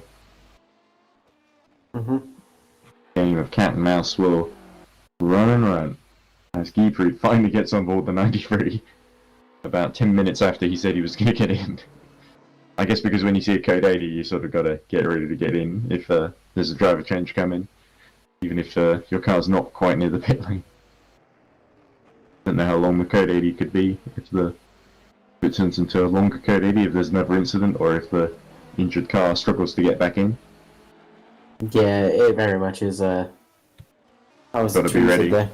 Game of cat and mouse will run and run. As Guipry finally gets on board the 93. About 10 minutes after he said he was going to get in. I guess because when you see a code 80, you sort of got to get ready to get in if there's a driver change coming. Even if your car's not quite near the pit lane. Don't know how long the code 80 could be, if it turns into a longer code 80 if there's another incident, or if the injured car struggles to get back in. Yeah, it very much is. I was Gotta be ready. There.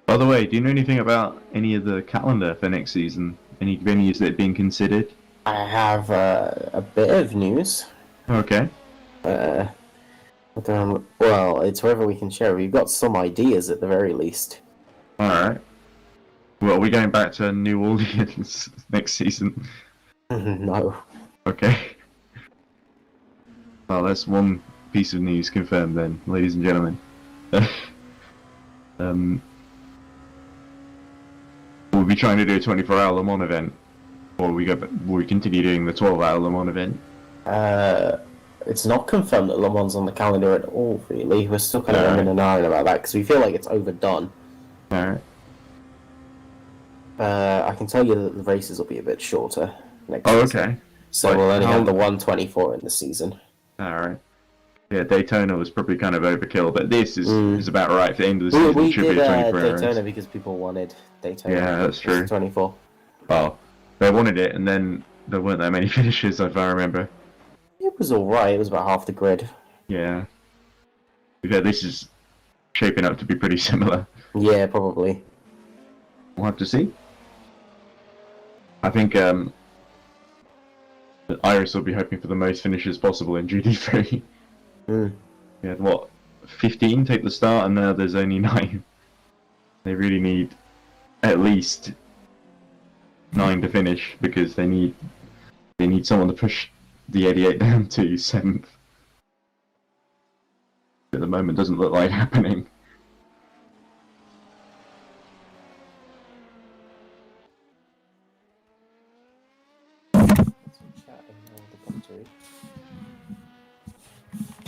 By the way, do you know anything about any of the calendar for next season? Any venues that are being considered? I have a bit of news. Okay. Well, it's wherever we can share. We've got some ideas at the very least. Alright. Well, are we going back to New Orleans next season? No. Okay. Well, that's one piece of news confirmed then, ladies and gentlemen. We'll be trying to do a 24-hour Le Mans event, or will we continue doing the 12-hour Le Mans event? It's not confirmed that Le Mans on the calendar at all, really. We're still kind of in an iron about that, because we feel like it's overdone. Alright. I can tell you that the races will be a bit shorter next season. Okay. So we'll only have the 124 in the season. Alright. Yeah, Daytona was probably kind of overkill, but this is about right for the end of the season. We It should did be a 24 Daytona hours. because people wanted Daytona. Yeah, that's true. 24. Well, they wanted it, and then there weren't that many finishes, if I remember. It was alright, it was about half the grid. Yeah. Yeah, this is shaping up to be pretty similar. Yeah, probably. We'll have to see. I think Iris will be hoping for the most finishes possible in GT3. Yeah, what, 15 take the start, and now there's only 9. They really need at least 9 to finish, because they need They need someone to push the 88 down to 7th. At the moment, doesn't look like happening.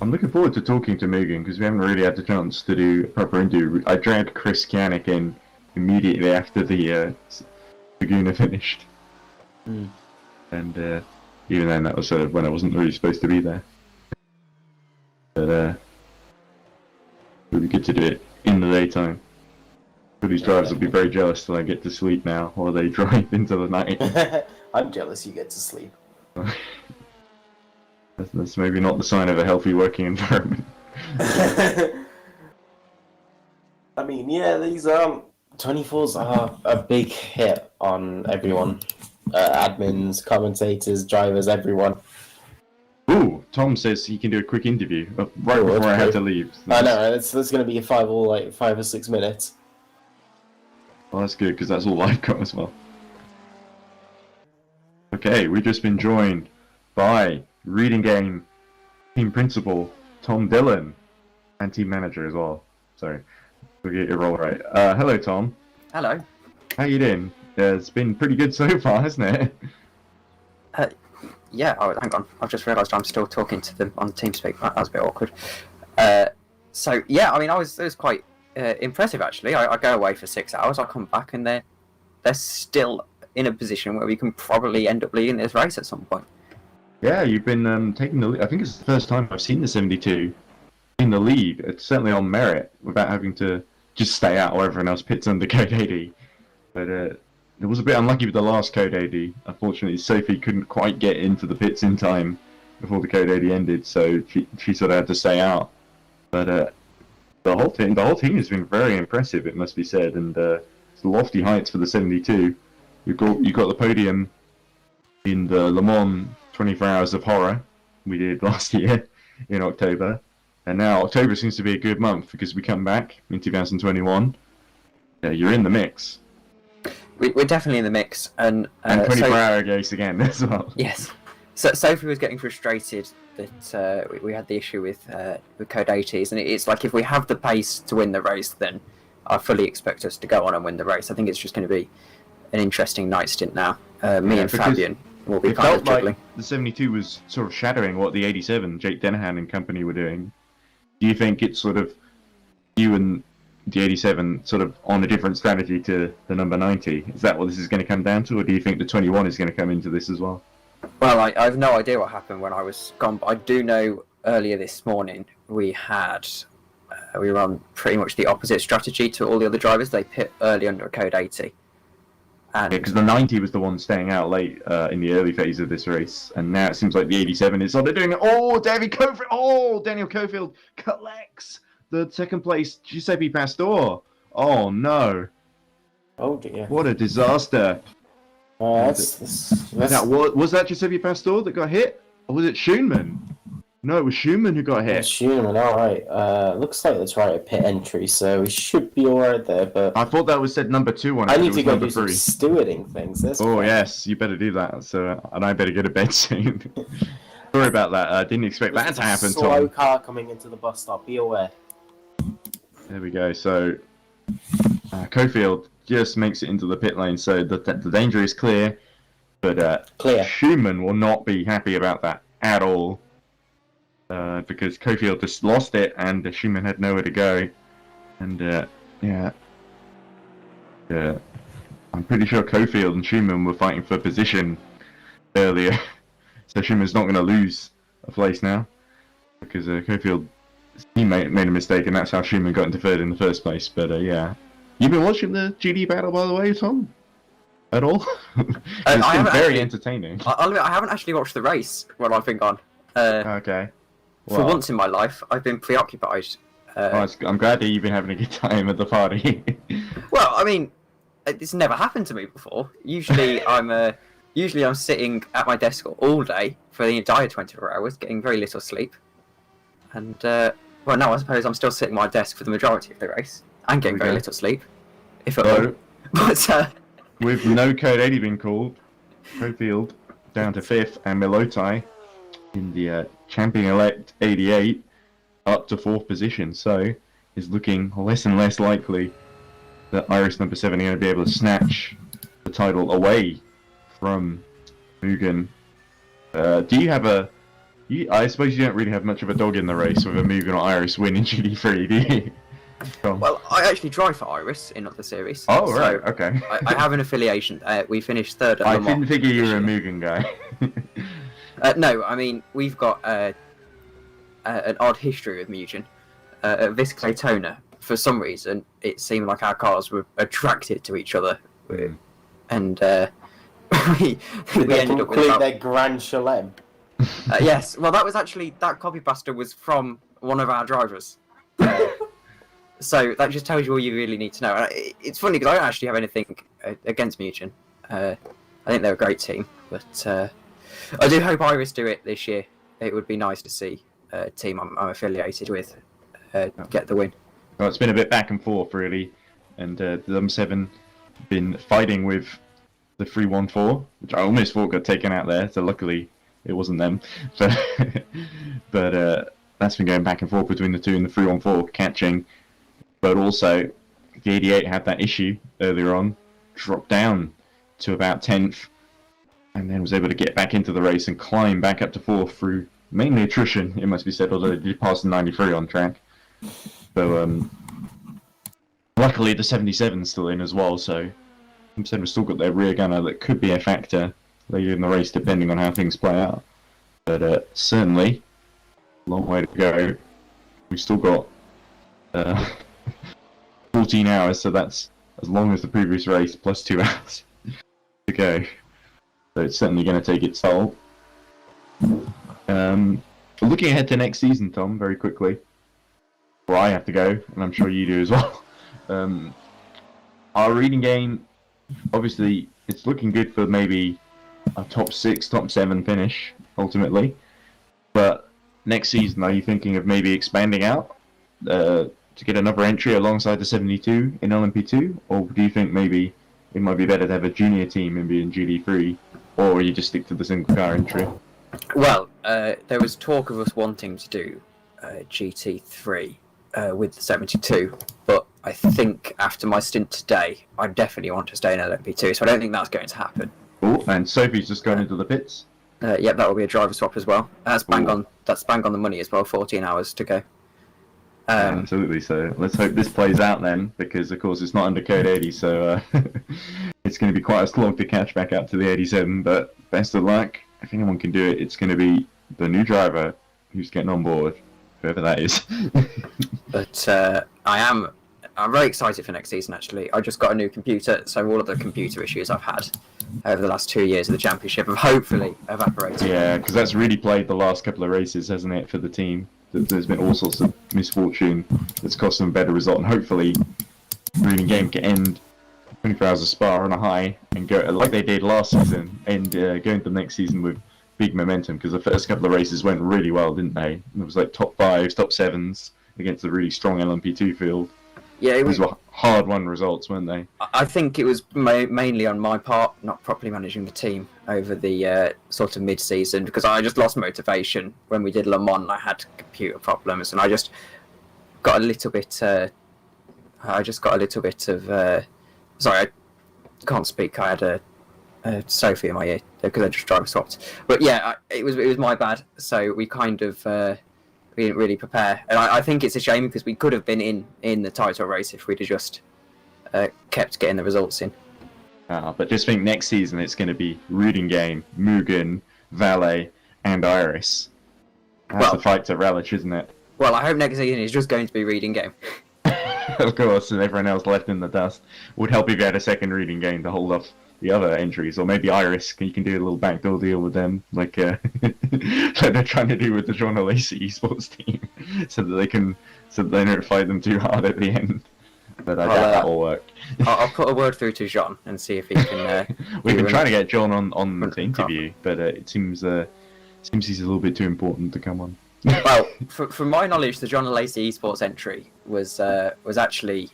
I'm looking forward to talking to Mugen because we haven't really had the chance to do a proper interview. I dragged Chris Kanik in immediately after the Laguna finished. And even then, that was sort of when I wasn't really supposed to be there. But it would be good to do it in the daytime. So these drivers will be very jealous till I get to sleep now while they drive into the night. I'm jealous you get to sleep. That's maybe not the sign of a healthy working environment. I mean, yeah, these 24s are a big hit on everyone. Admins, commentators, drivers, everyone. Ooh, Tom says he can do a quick interview right before I have to leave. I know, it's going to be 5 or 6 minutes. Well, that's good because that's all I've got as well. Okay, we've just been joined by Reading Game team principal Tom Dillon and team manager as well. Sorry, we'll get your role right. Hello, Tom. Hello. How you doing? It's been pretty good so far, hasn't it? Yeah. Oh, hang on. I've just realised I'm still talking to them on TeamSpeak. That was a bit awkward. So yeah, I mean, it was quite impressive actually. I go away for 6 hours. I come back and they're still in a position where we can probably end up leading this race at some point. Yeah, you've been taking the lead. I think it's the first time I've seen the 72 in the lead. It's certainly on merit without having to just stay out while everyone else pits under Code 80. But it was a bit unlucky with the last Code 80. Unfortunately, Sophie couldn't quite get into the pits in time before the Code 80 ended, so she sort of had to stay out. But the whole team has been very impressive, it must be said, and it's lofty heights for the 72. You got the podium in the Le Mans 24 Hours of Horror we did last year in October, and now October seems to be a good month because we come back in 2021. You're in the mix. We're definitely in the mix, and 24-hour race again as well. Yes. So Sophie was getting frustrated that we had the issue with Code 80s, and it's like if we have the pace to win the race, then I fully expect us to go on and win the race. I think it's just going to be an interesting night stint now. Me and Fabian will be kind of juggling. Like the 72 was sort of shadowing what the 87, Jake Denahan and company were doing. Do you think it's sort of you and the 87 sort of on a different strategy to the number 90? Is that what this is going to come down to, or do you think the 21 is going to come into this as well? Well, I have no idea what happened when I was gone, but I do know earlier this morning we were on pretty much the opposite strategy to all the other drivers. They pit early under a Code 80. Because the 90 was the one staying out late in the early phase of this race, and now it seems like the 87 is sort of doing it. Oh, Daniel Cofield collects the second place Giuseppe Pastor. Oh no! Oh dear! What a disaster! Was that Giuseppe Pastor that got hit, or was it Schoenman? No, it was Schumann who got hit. Schumann, alright. Looks like that's right at pit entry, so we should be alright there, but... I thought that was said number 2 on it. I need to go do some stewarding things. Yes, you better do that, and I better go to bed soon. Sorry about that, I didn't expect that to happen, Tom. Slow car coming into the bus stop, be aware. There we go, so... Cofield just makes it into the pit lane, so the danger is clear, but Schumann will not be happy about that at all. Because Cofield just lost it and Schumann had nowhere to go, and I'm pretty sure Cofield and Schumann were fighting for position earlier, so Schumann's not going to lose a place now because Cofield made a mistake, and that's how Schumann got into third in the first place. But you've been watching the GD battle, by the way, Tom? At all? It's been very entertaining. I'll admit, I haven't actually watched the race while I've been gone. Okay. For once in my life, I've been preoccupied. I'm glad that you've been having a good time at the party. Well, I mean, it's never happened to me before. Usually, I'm sitting at my desk all day for the entire 24 hours, getting very little sleep. And well, no, I suppose I'm still sitting at my desk for the majority of the race and getting very little sleep, if at all. But with no Code 80 being called, Cofield down to 5th, and Milotai in the champion-elect 88 up to 4th position. So it's looking less and less likely that Iris number 7 are going to be able to snatch the title away from Mugen. Do you have I suppose you don't really have much of a dog in the race with a Mugen or Iris winning GT3, do you? Well, I actually drive for Iris in the series. Oh, so right, okay. I have an affiliation. We finished 3rd at I Le Mans didn't figure you were a Mugen guy. No, I mean, we've got an odd history with Mugen. At Vis Claytona, for some reason, it seemed like our cars were attracted to each other. And we ended up with about... their Grand Chelem. Yes, well, that was actually... That copy pasta was from one of our drivers. So that just tells you all you really need to know. It's funny because I don't actually have anything against Mugen. I think they're a great team, but I do hope Iris do it this year. It would be nice to see a team I'm affiliated with get the win. Well, it's been a bit back and forth, really, and the M7 been fighting with the 314, which I almost thought got taken out there, so luckily it wasn't them. But that's been going back and forth between the two, and the 314 catching. But also, the 88 had that issue earlier on, dropped down to about 10th, and then was able to get back into the race and climb back up to 4th through mainly attrition, it must be said, although they did pass the 93 on track. So, luckily the 77's still in as well, so M7 have still got their rear gunner that could be a factor later in the race, depending on how things play out. But certainly, long way to go. We've still got 14 hours, so that's as long as the previous race, plus 2 hours to go. So it's certainly going to take its toll. Looking ahead to next season, Tom, very quickly, where I have to go, and I'm sure you do as well. Our reading game, obviously, it's looking good for maybe a top 6, top 7 finish, ultimately. But next season, are you thinking of maybe expanding out to get another entry alongside the 72 in LM-P2? Or do you think maybe it might be better to have a junior team and be in GT3? Or you just stick to the single car entry? Well, there was talk of us wanting to do GT3 with the 72, but I think after my stint today, I definitely want to stay in LM-P2, so I don't think that's going to happen. Oh, and Sophie's just gone into the pits. Yep, that will be a driver swap as well. That's bang on the money as well. 14 hours to go. Absolutely. So let's hope this plays out then, because of course it's not under code 80, so it's going to be quite a slog to catch back up to the 87. But best of luck. If anyone can do it, it's going to be the new driver who's getting on board, whoever that is. But I'm very excited for next season. Actually, I just got a new computer, so all of the computer issues I've had over the last 2 years of the championship have hopefully evaporated. Yeah, because that's really played the last couple of races, hasn't it, for the team? There's been all sorts of misfortune that's cost them a better result, and hopefully the reading game can end 24 hours of Spa on a high and go like they did last season, and go into the next season with big momentum, because the first couple of races went really well, didn't they? It was like top 5s, top 7s against a really strong LM-P2 field. Yeah, These were hard-won results, weren't they? I think it was mainly on my part, not properly managing the team over the sort of mid-season, because I just lost motivation when we did Le Mans. I had computer problems, and I just got a little bit. Sorry, I can't speak. I had a Sophie in my ear because I just driver swapped. But yeah, it was my bad. So we kind of. We didn't really prepare, and I think it's a shame because we could have been in the title race if we'd have just kept getting the results in. But just think next season it's going to be reading game, Mugen, Valet, and Iris. That's a fight to relish, isn't it? Well, I hope next season is just going to be reading game. Of course, and everyone else left in the dust. Would help if you had a second reading game to hold off the other entries, or maybe Iris, you can do a little backdoor deal with them, like they're trying to do with the John Lacey esports team, so that they don't fight them too hard at the end. But I doubt that will work. I'll put a word through to John and see if he can. We've been trying to get John on the interview, but it seems he's a little bit too important to come on. Well, from my knowledge, the John Lacey esports entry was actually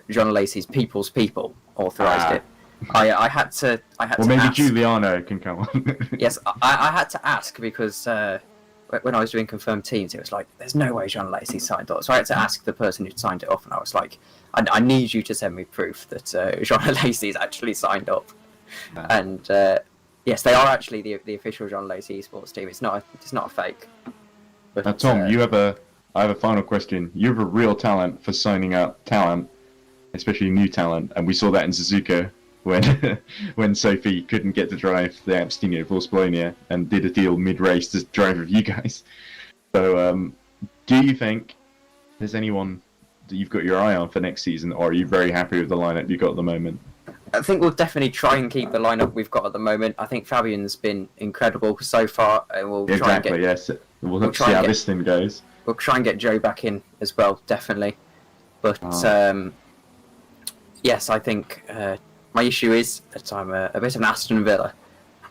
John Lacey's People's People authorised it. I had to. Or maybe ask. Giuliano can come on. Yes, I had to ask because when I was doing confirmed teams, it was like, there's no way John Lacey signed off. So I had to ask the person who signed it off, and I was like, I need you to send me proof that John Lacey's actually signed up. And yes, they are actually the official John Lacey esports team. It's not a fake. But, Now, Tom, I have a final question. You have a real talent for signing up talent, especially new talent, and we saw that in Suzuka when Sophie couldn't get to drive the Abstino Force Bologna and did a deal mid-race to drive with you guys. So, do you think there's anyone that you've got your eye on for next season, or are you very happy with the lineup you've got at the moment? I think we'll definitely try and keep the lineup we've got at the moment. I think Fabian's been incredible so far, and we'll try and get. Yes. We'll see how this thing goes. We'll try and get Joe back in as well, definitely. But yes, I think my issue is that I'm a bit of an Aston Villa,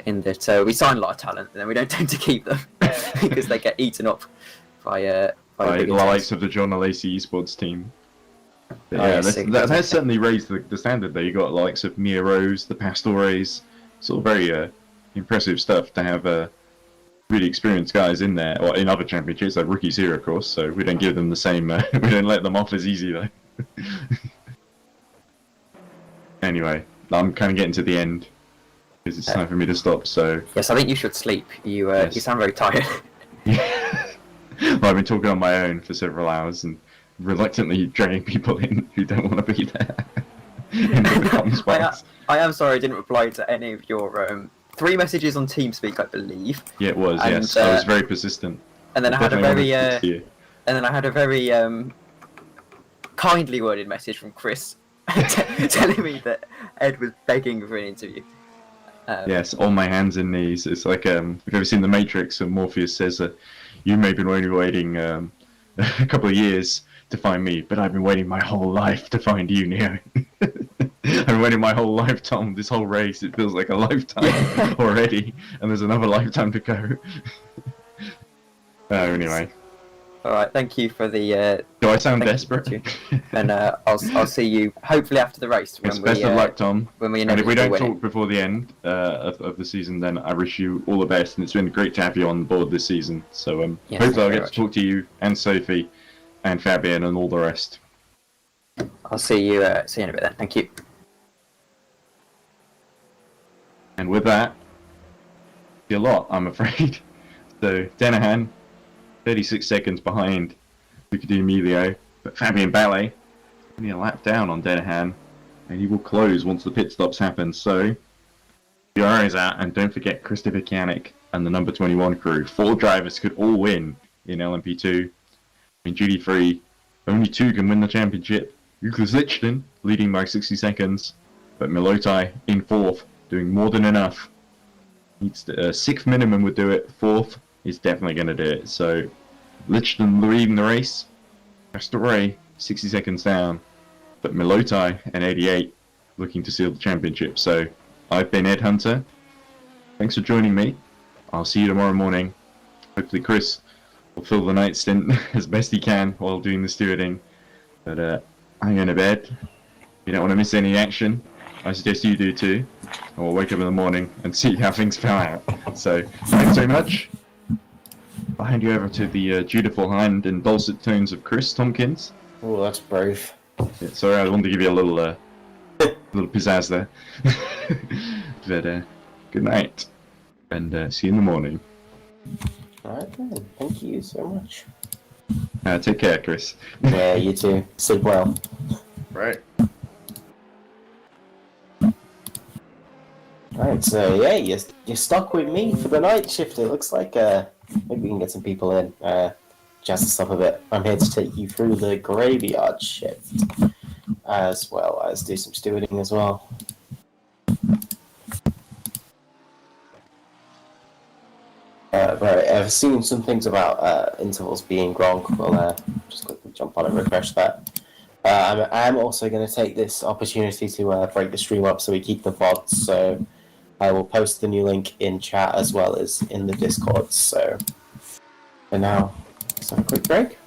in that we sign a lot of talent and then we don't tend to keep them because they get eaten up by the likes of the John Lacey esports team. But yeah, that has certainly raised the standard there. You got the likes of Mia Rose, the Pastores, sort of very impressive stuff to have really experienced guys in there, or in other championships, like rookies here, of course. So we don't give them the same. We don't let them off as easy though. Anyway, I'm kind of getting to the end because it's time for me to stop. So yes, I think you should sleep. You sound very tired. Well, I've been talking on my own for several hours and reluctantly dragging people in who don't want to be there. I am sorry I didn't reply to any of your 3 messages on TeamSpeak, I believe. Yeah, it was. Yes, I was very persistent. And then I had a very kindly worded message from Chris telling me that Ed was begging for an interview. Yes, on my hands and knees. It's like if you've ever seen The Matrix, and Morpheus says that you may have been only waiting a couple of years to find me, but I've been waiting my whole life to find you, Neo. I've been waiting my whole life, Tom. This whole race, it feels like a lifetime already, and there's another lifetime to go. Anyway. Alright, thank you for the... Do I sound desperate? And I'll see you, hopefully after the race. Yes, best of luck, Tom. And if we don't talk before the end of the season, then I wish you all the best, and it's been great to have you on board this season. So hopefully I'll get to talk to you, and Sophie, and Fabian, and all the rest. I'll see you in a bit then. Thank you. And with that, a lot, I'm afraid. So Danahan, 36 seconds behind Lucadine Emilio, but Fabian Ballet only a lap down on Danahan, and he will close once the pit stops happen. So the RR is out, and don't forget Christopher Kianik and the number 21 crew. 4 drivers could all win in LM-P2. In GT3, only 2 can win the championship. Lukas Lichten leading by 60 seconds, but Milotai in 4th, doing more than enough. Needs to, 6th minimum would do it. 4th is definitely going to do it. So Lichten leading the race. Pastore 60 seconds down, but Milotai and 88 looking to seal the championship. So I've been Ed Hunter. Thanks for joining me. I'll see you tomorrow morning. Hopefully Chris will fill the night stint as best he can while doing the stewarding. But I'm going to bed. You don't want to miss any action. I suggest you do too. Or wake up in the morning and see how things fell out. So thanks so much. I'll hand you over to the dutiful hand and dulcet tones of Chris Tompkins. Oh, that's brave. Yeah, sorry, I wanted to give you a little little pizzazz there. But good night, and see you in the morning. Alright then, thank you so much. Take care, Chris. Yeah, you too. Sleep well. Right. Alright, so yeah, you're stuck with me for the night shift. It looks like maybe we can get some people in, jazz us up a bit. I'm here to take you through the graveyard shift, as well as do some stewarding as well. Right, I've seen some things about intervals being wrong. We'll just quickly jump on and refresh that. I'm also going to take this opportunity to break the stream up so we keep the VODs, so I will post the new link in chat as well as in the Discord. So for now, let's have a quick break.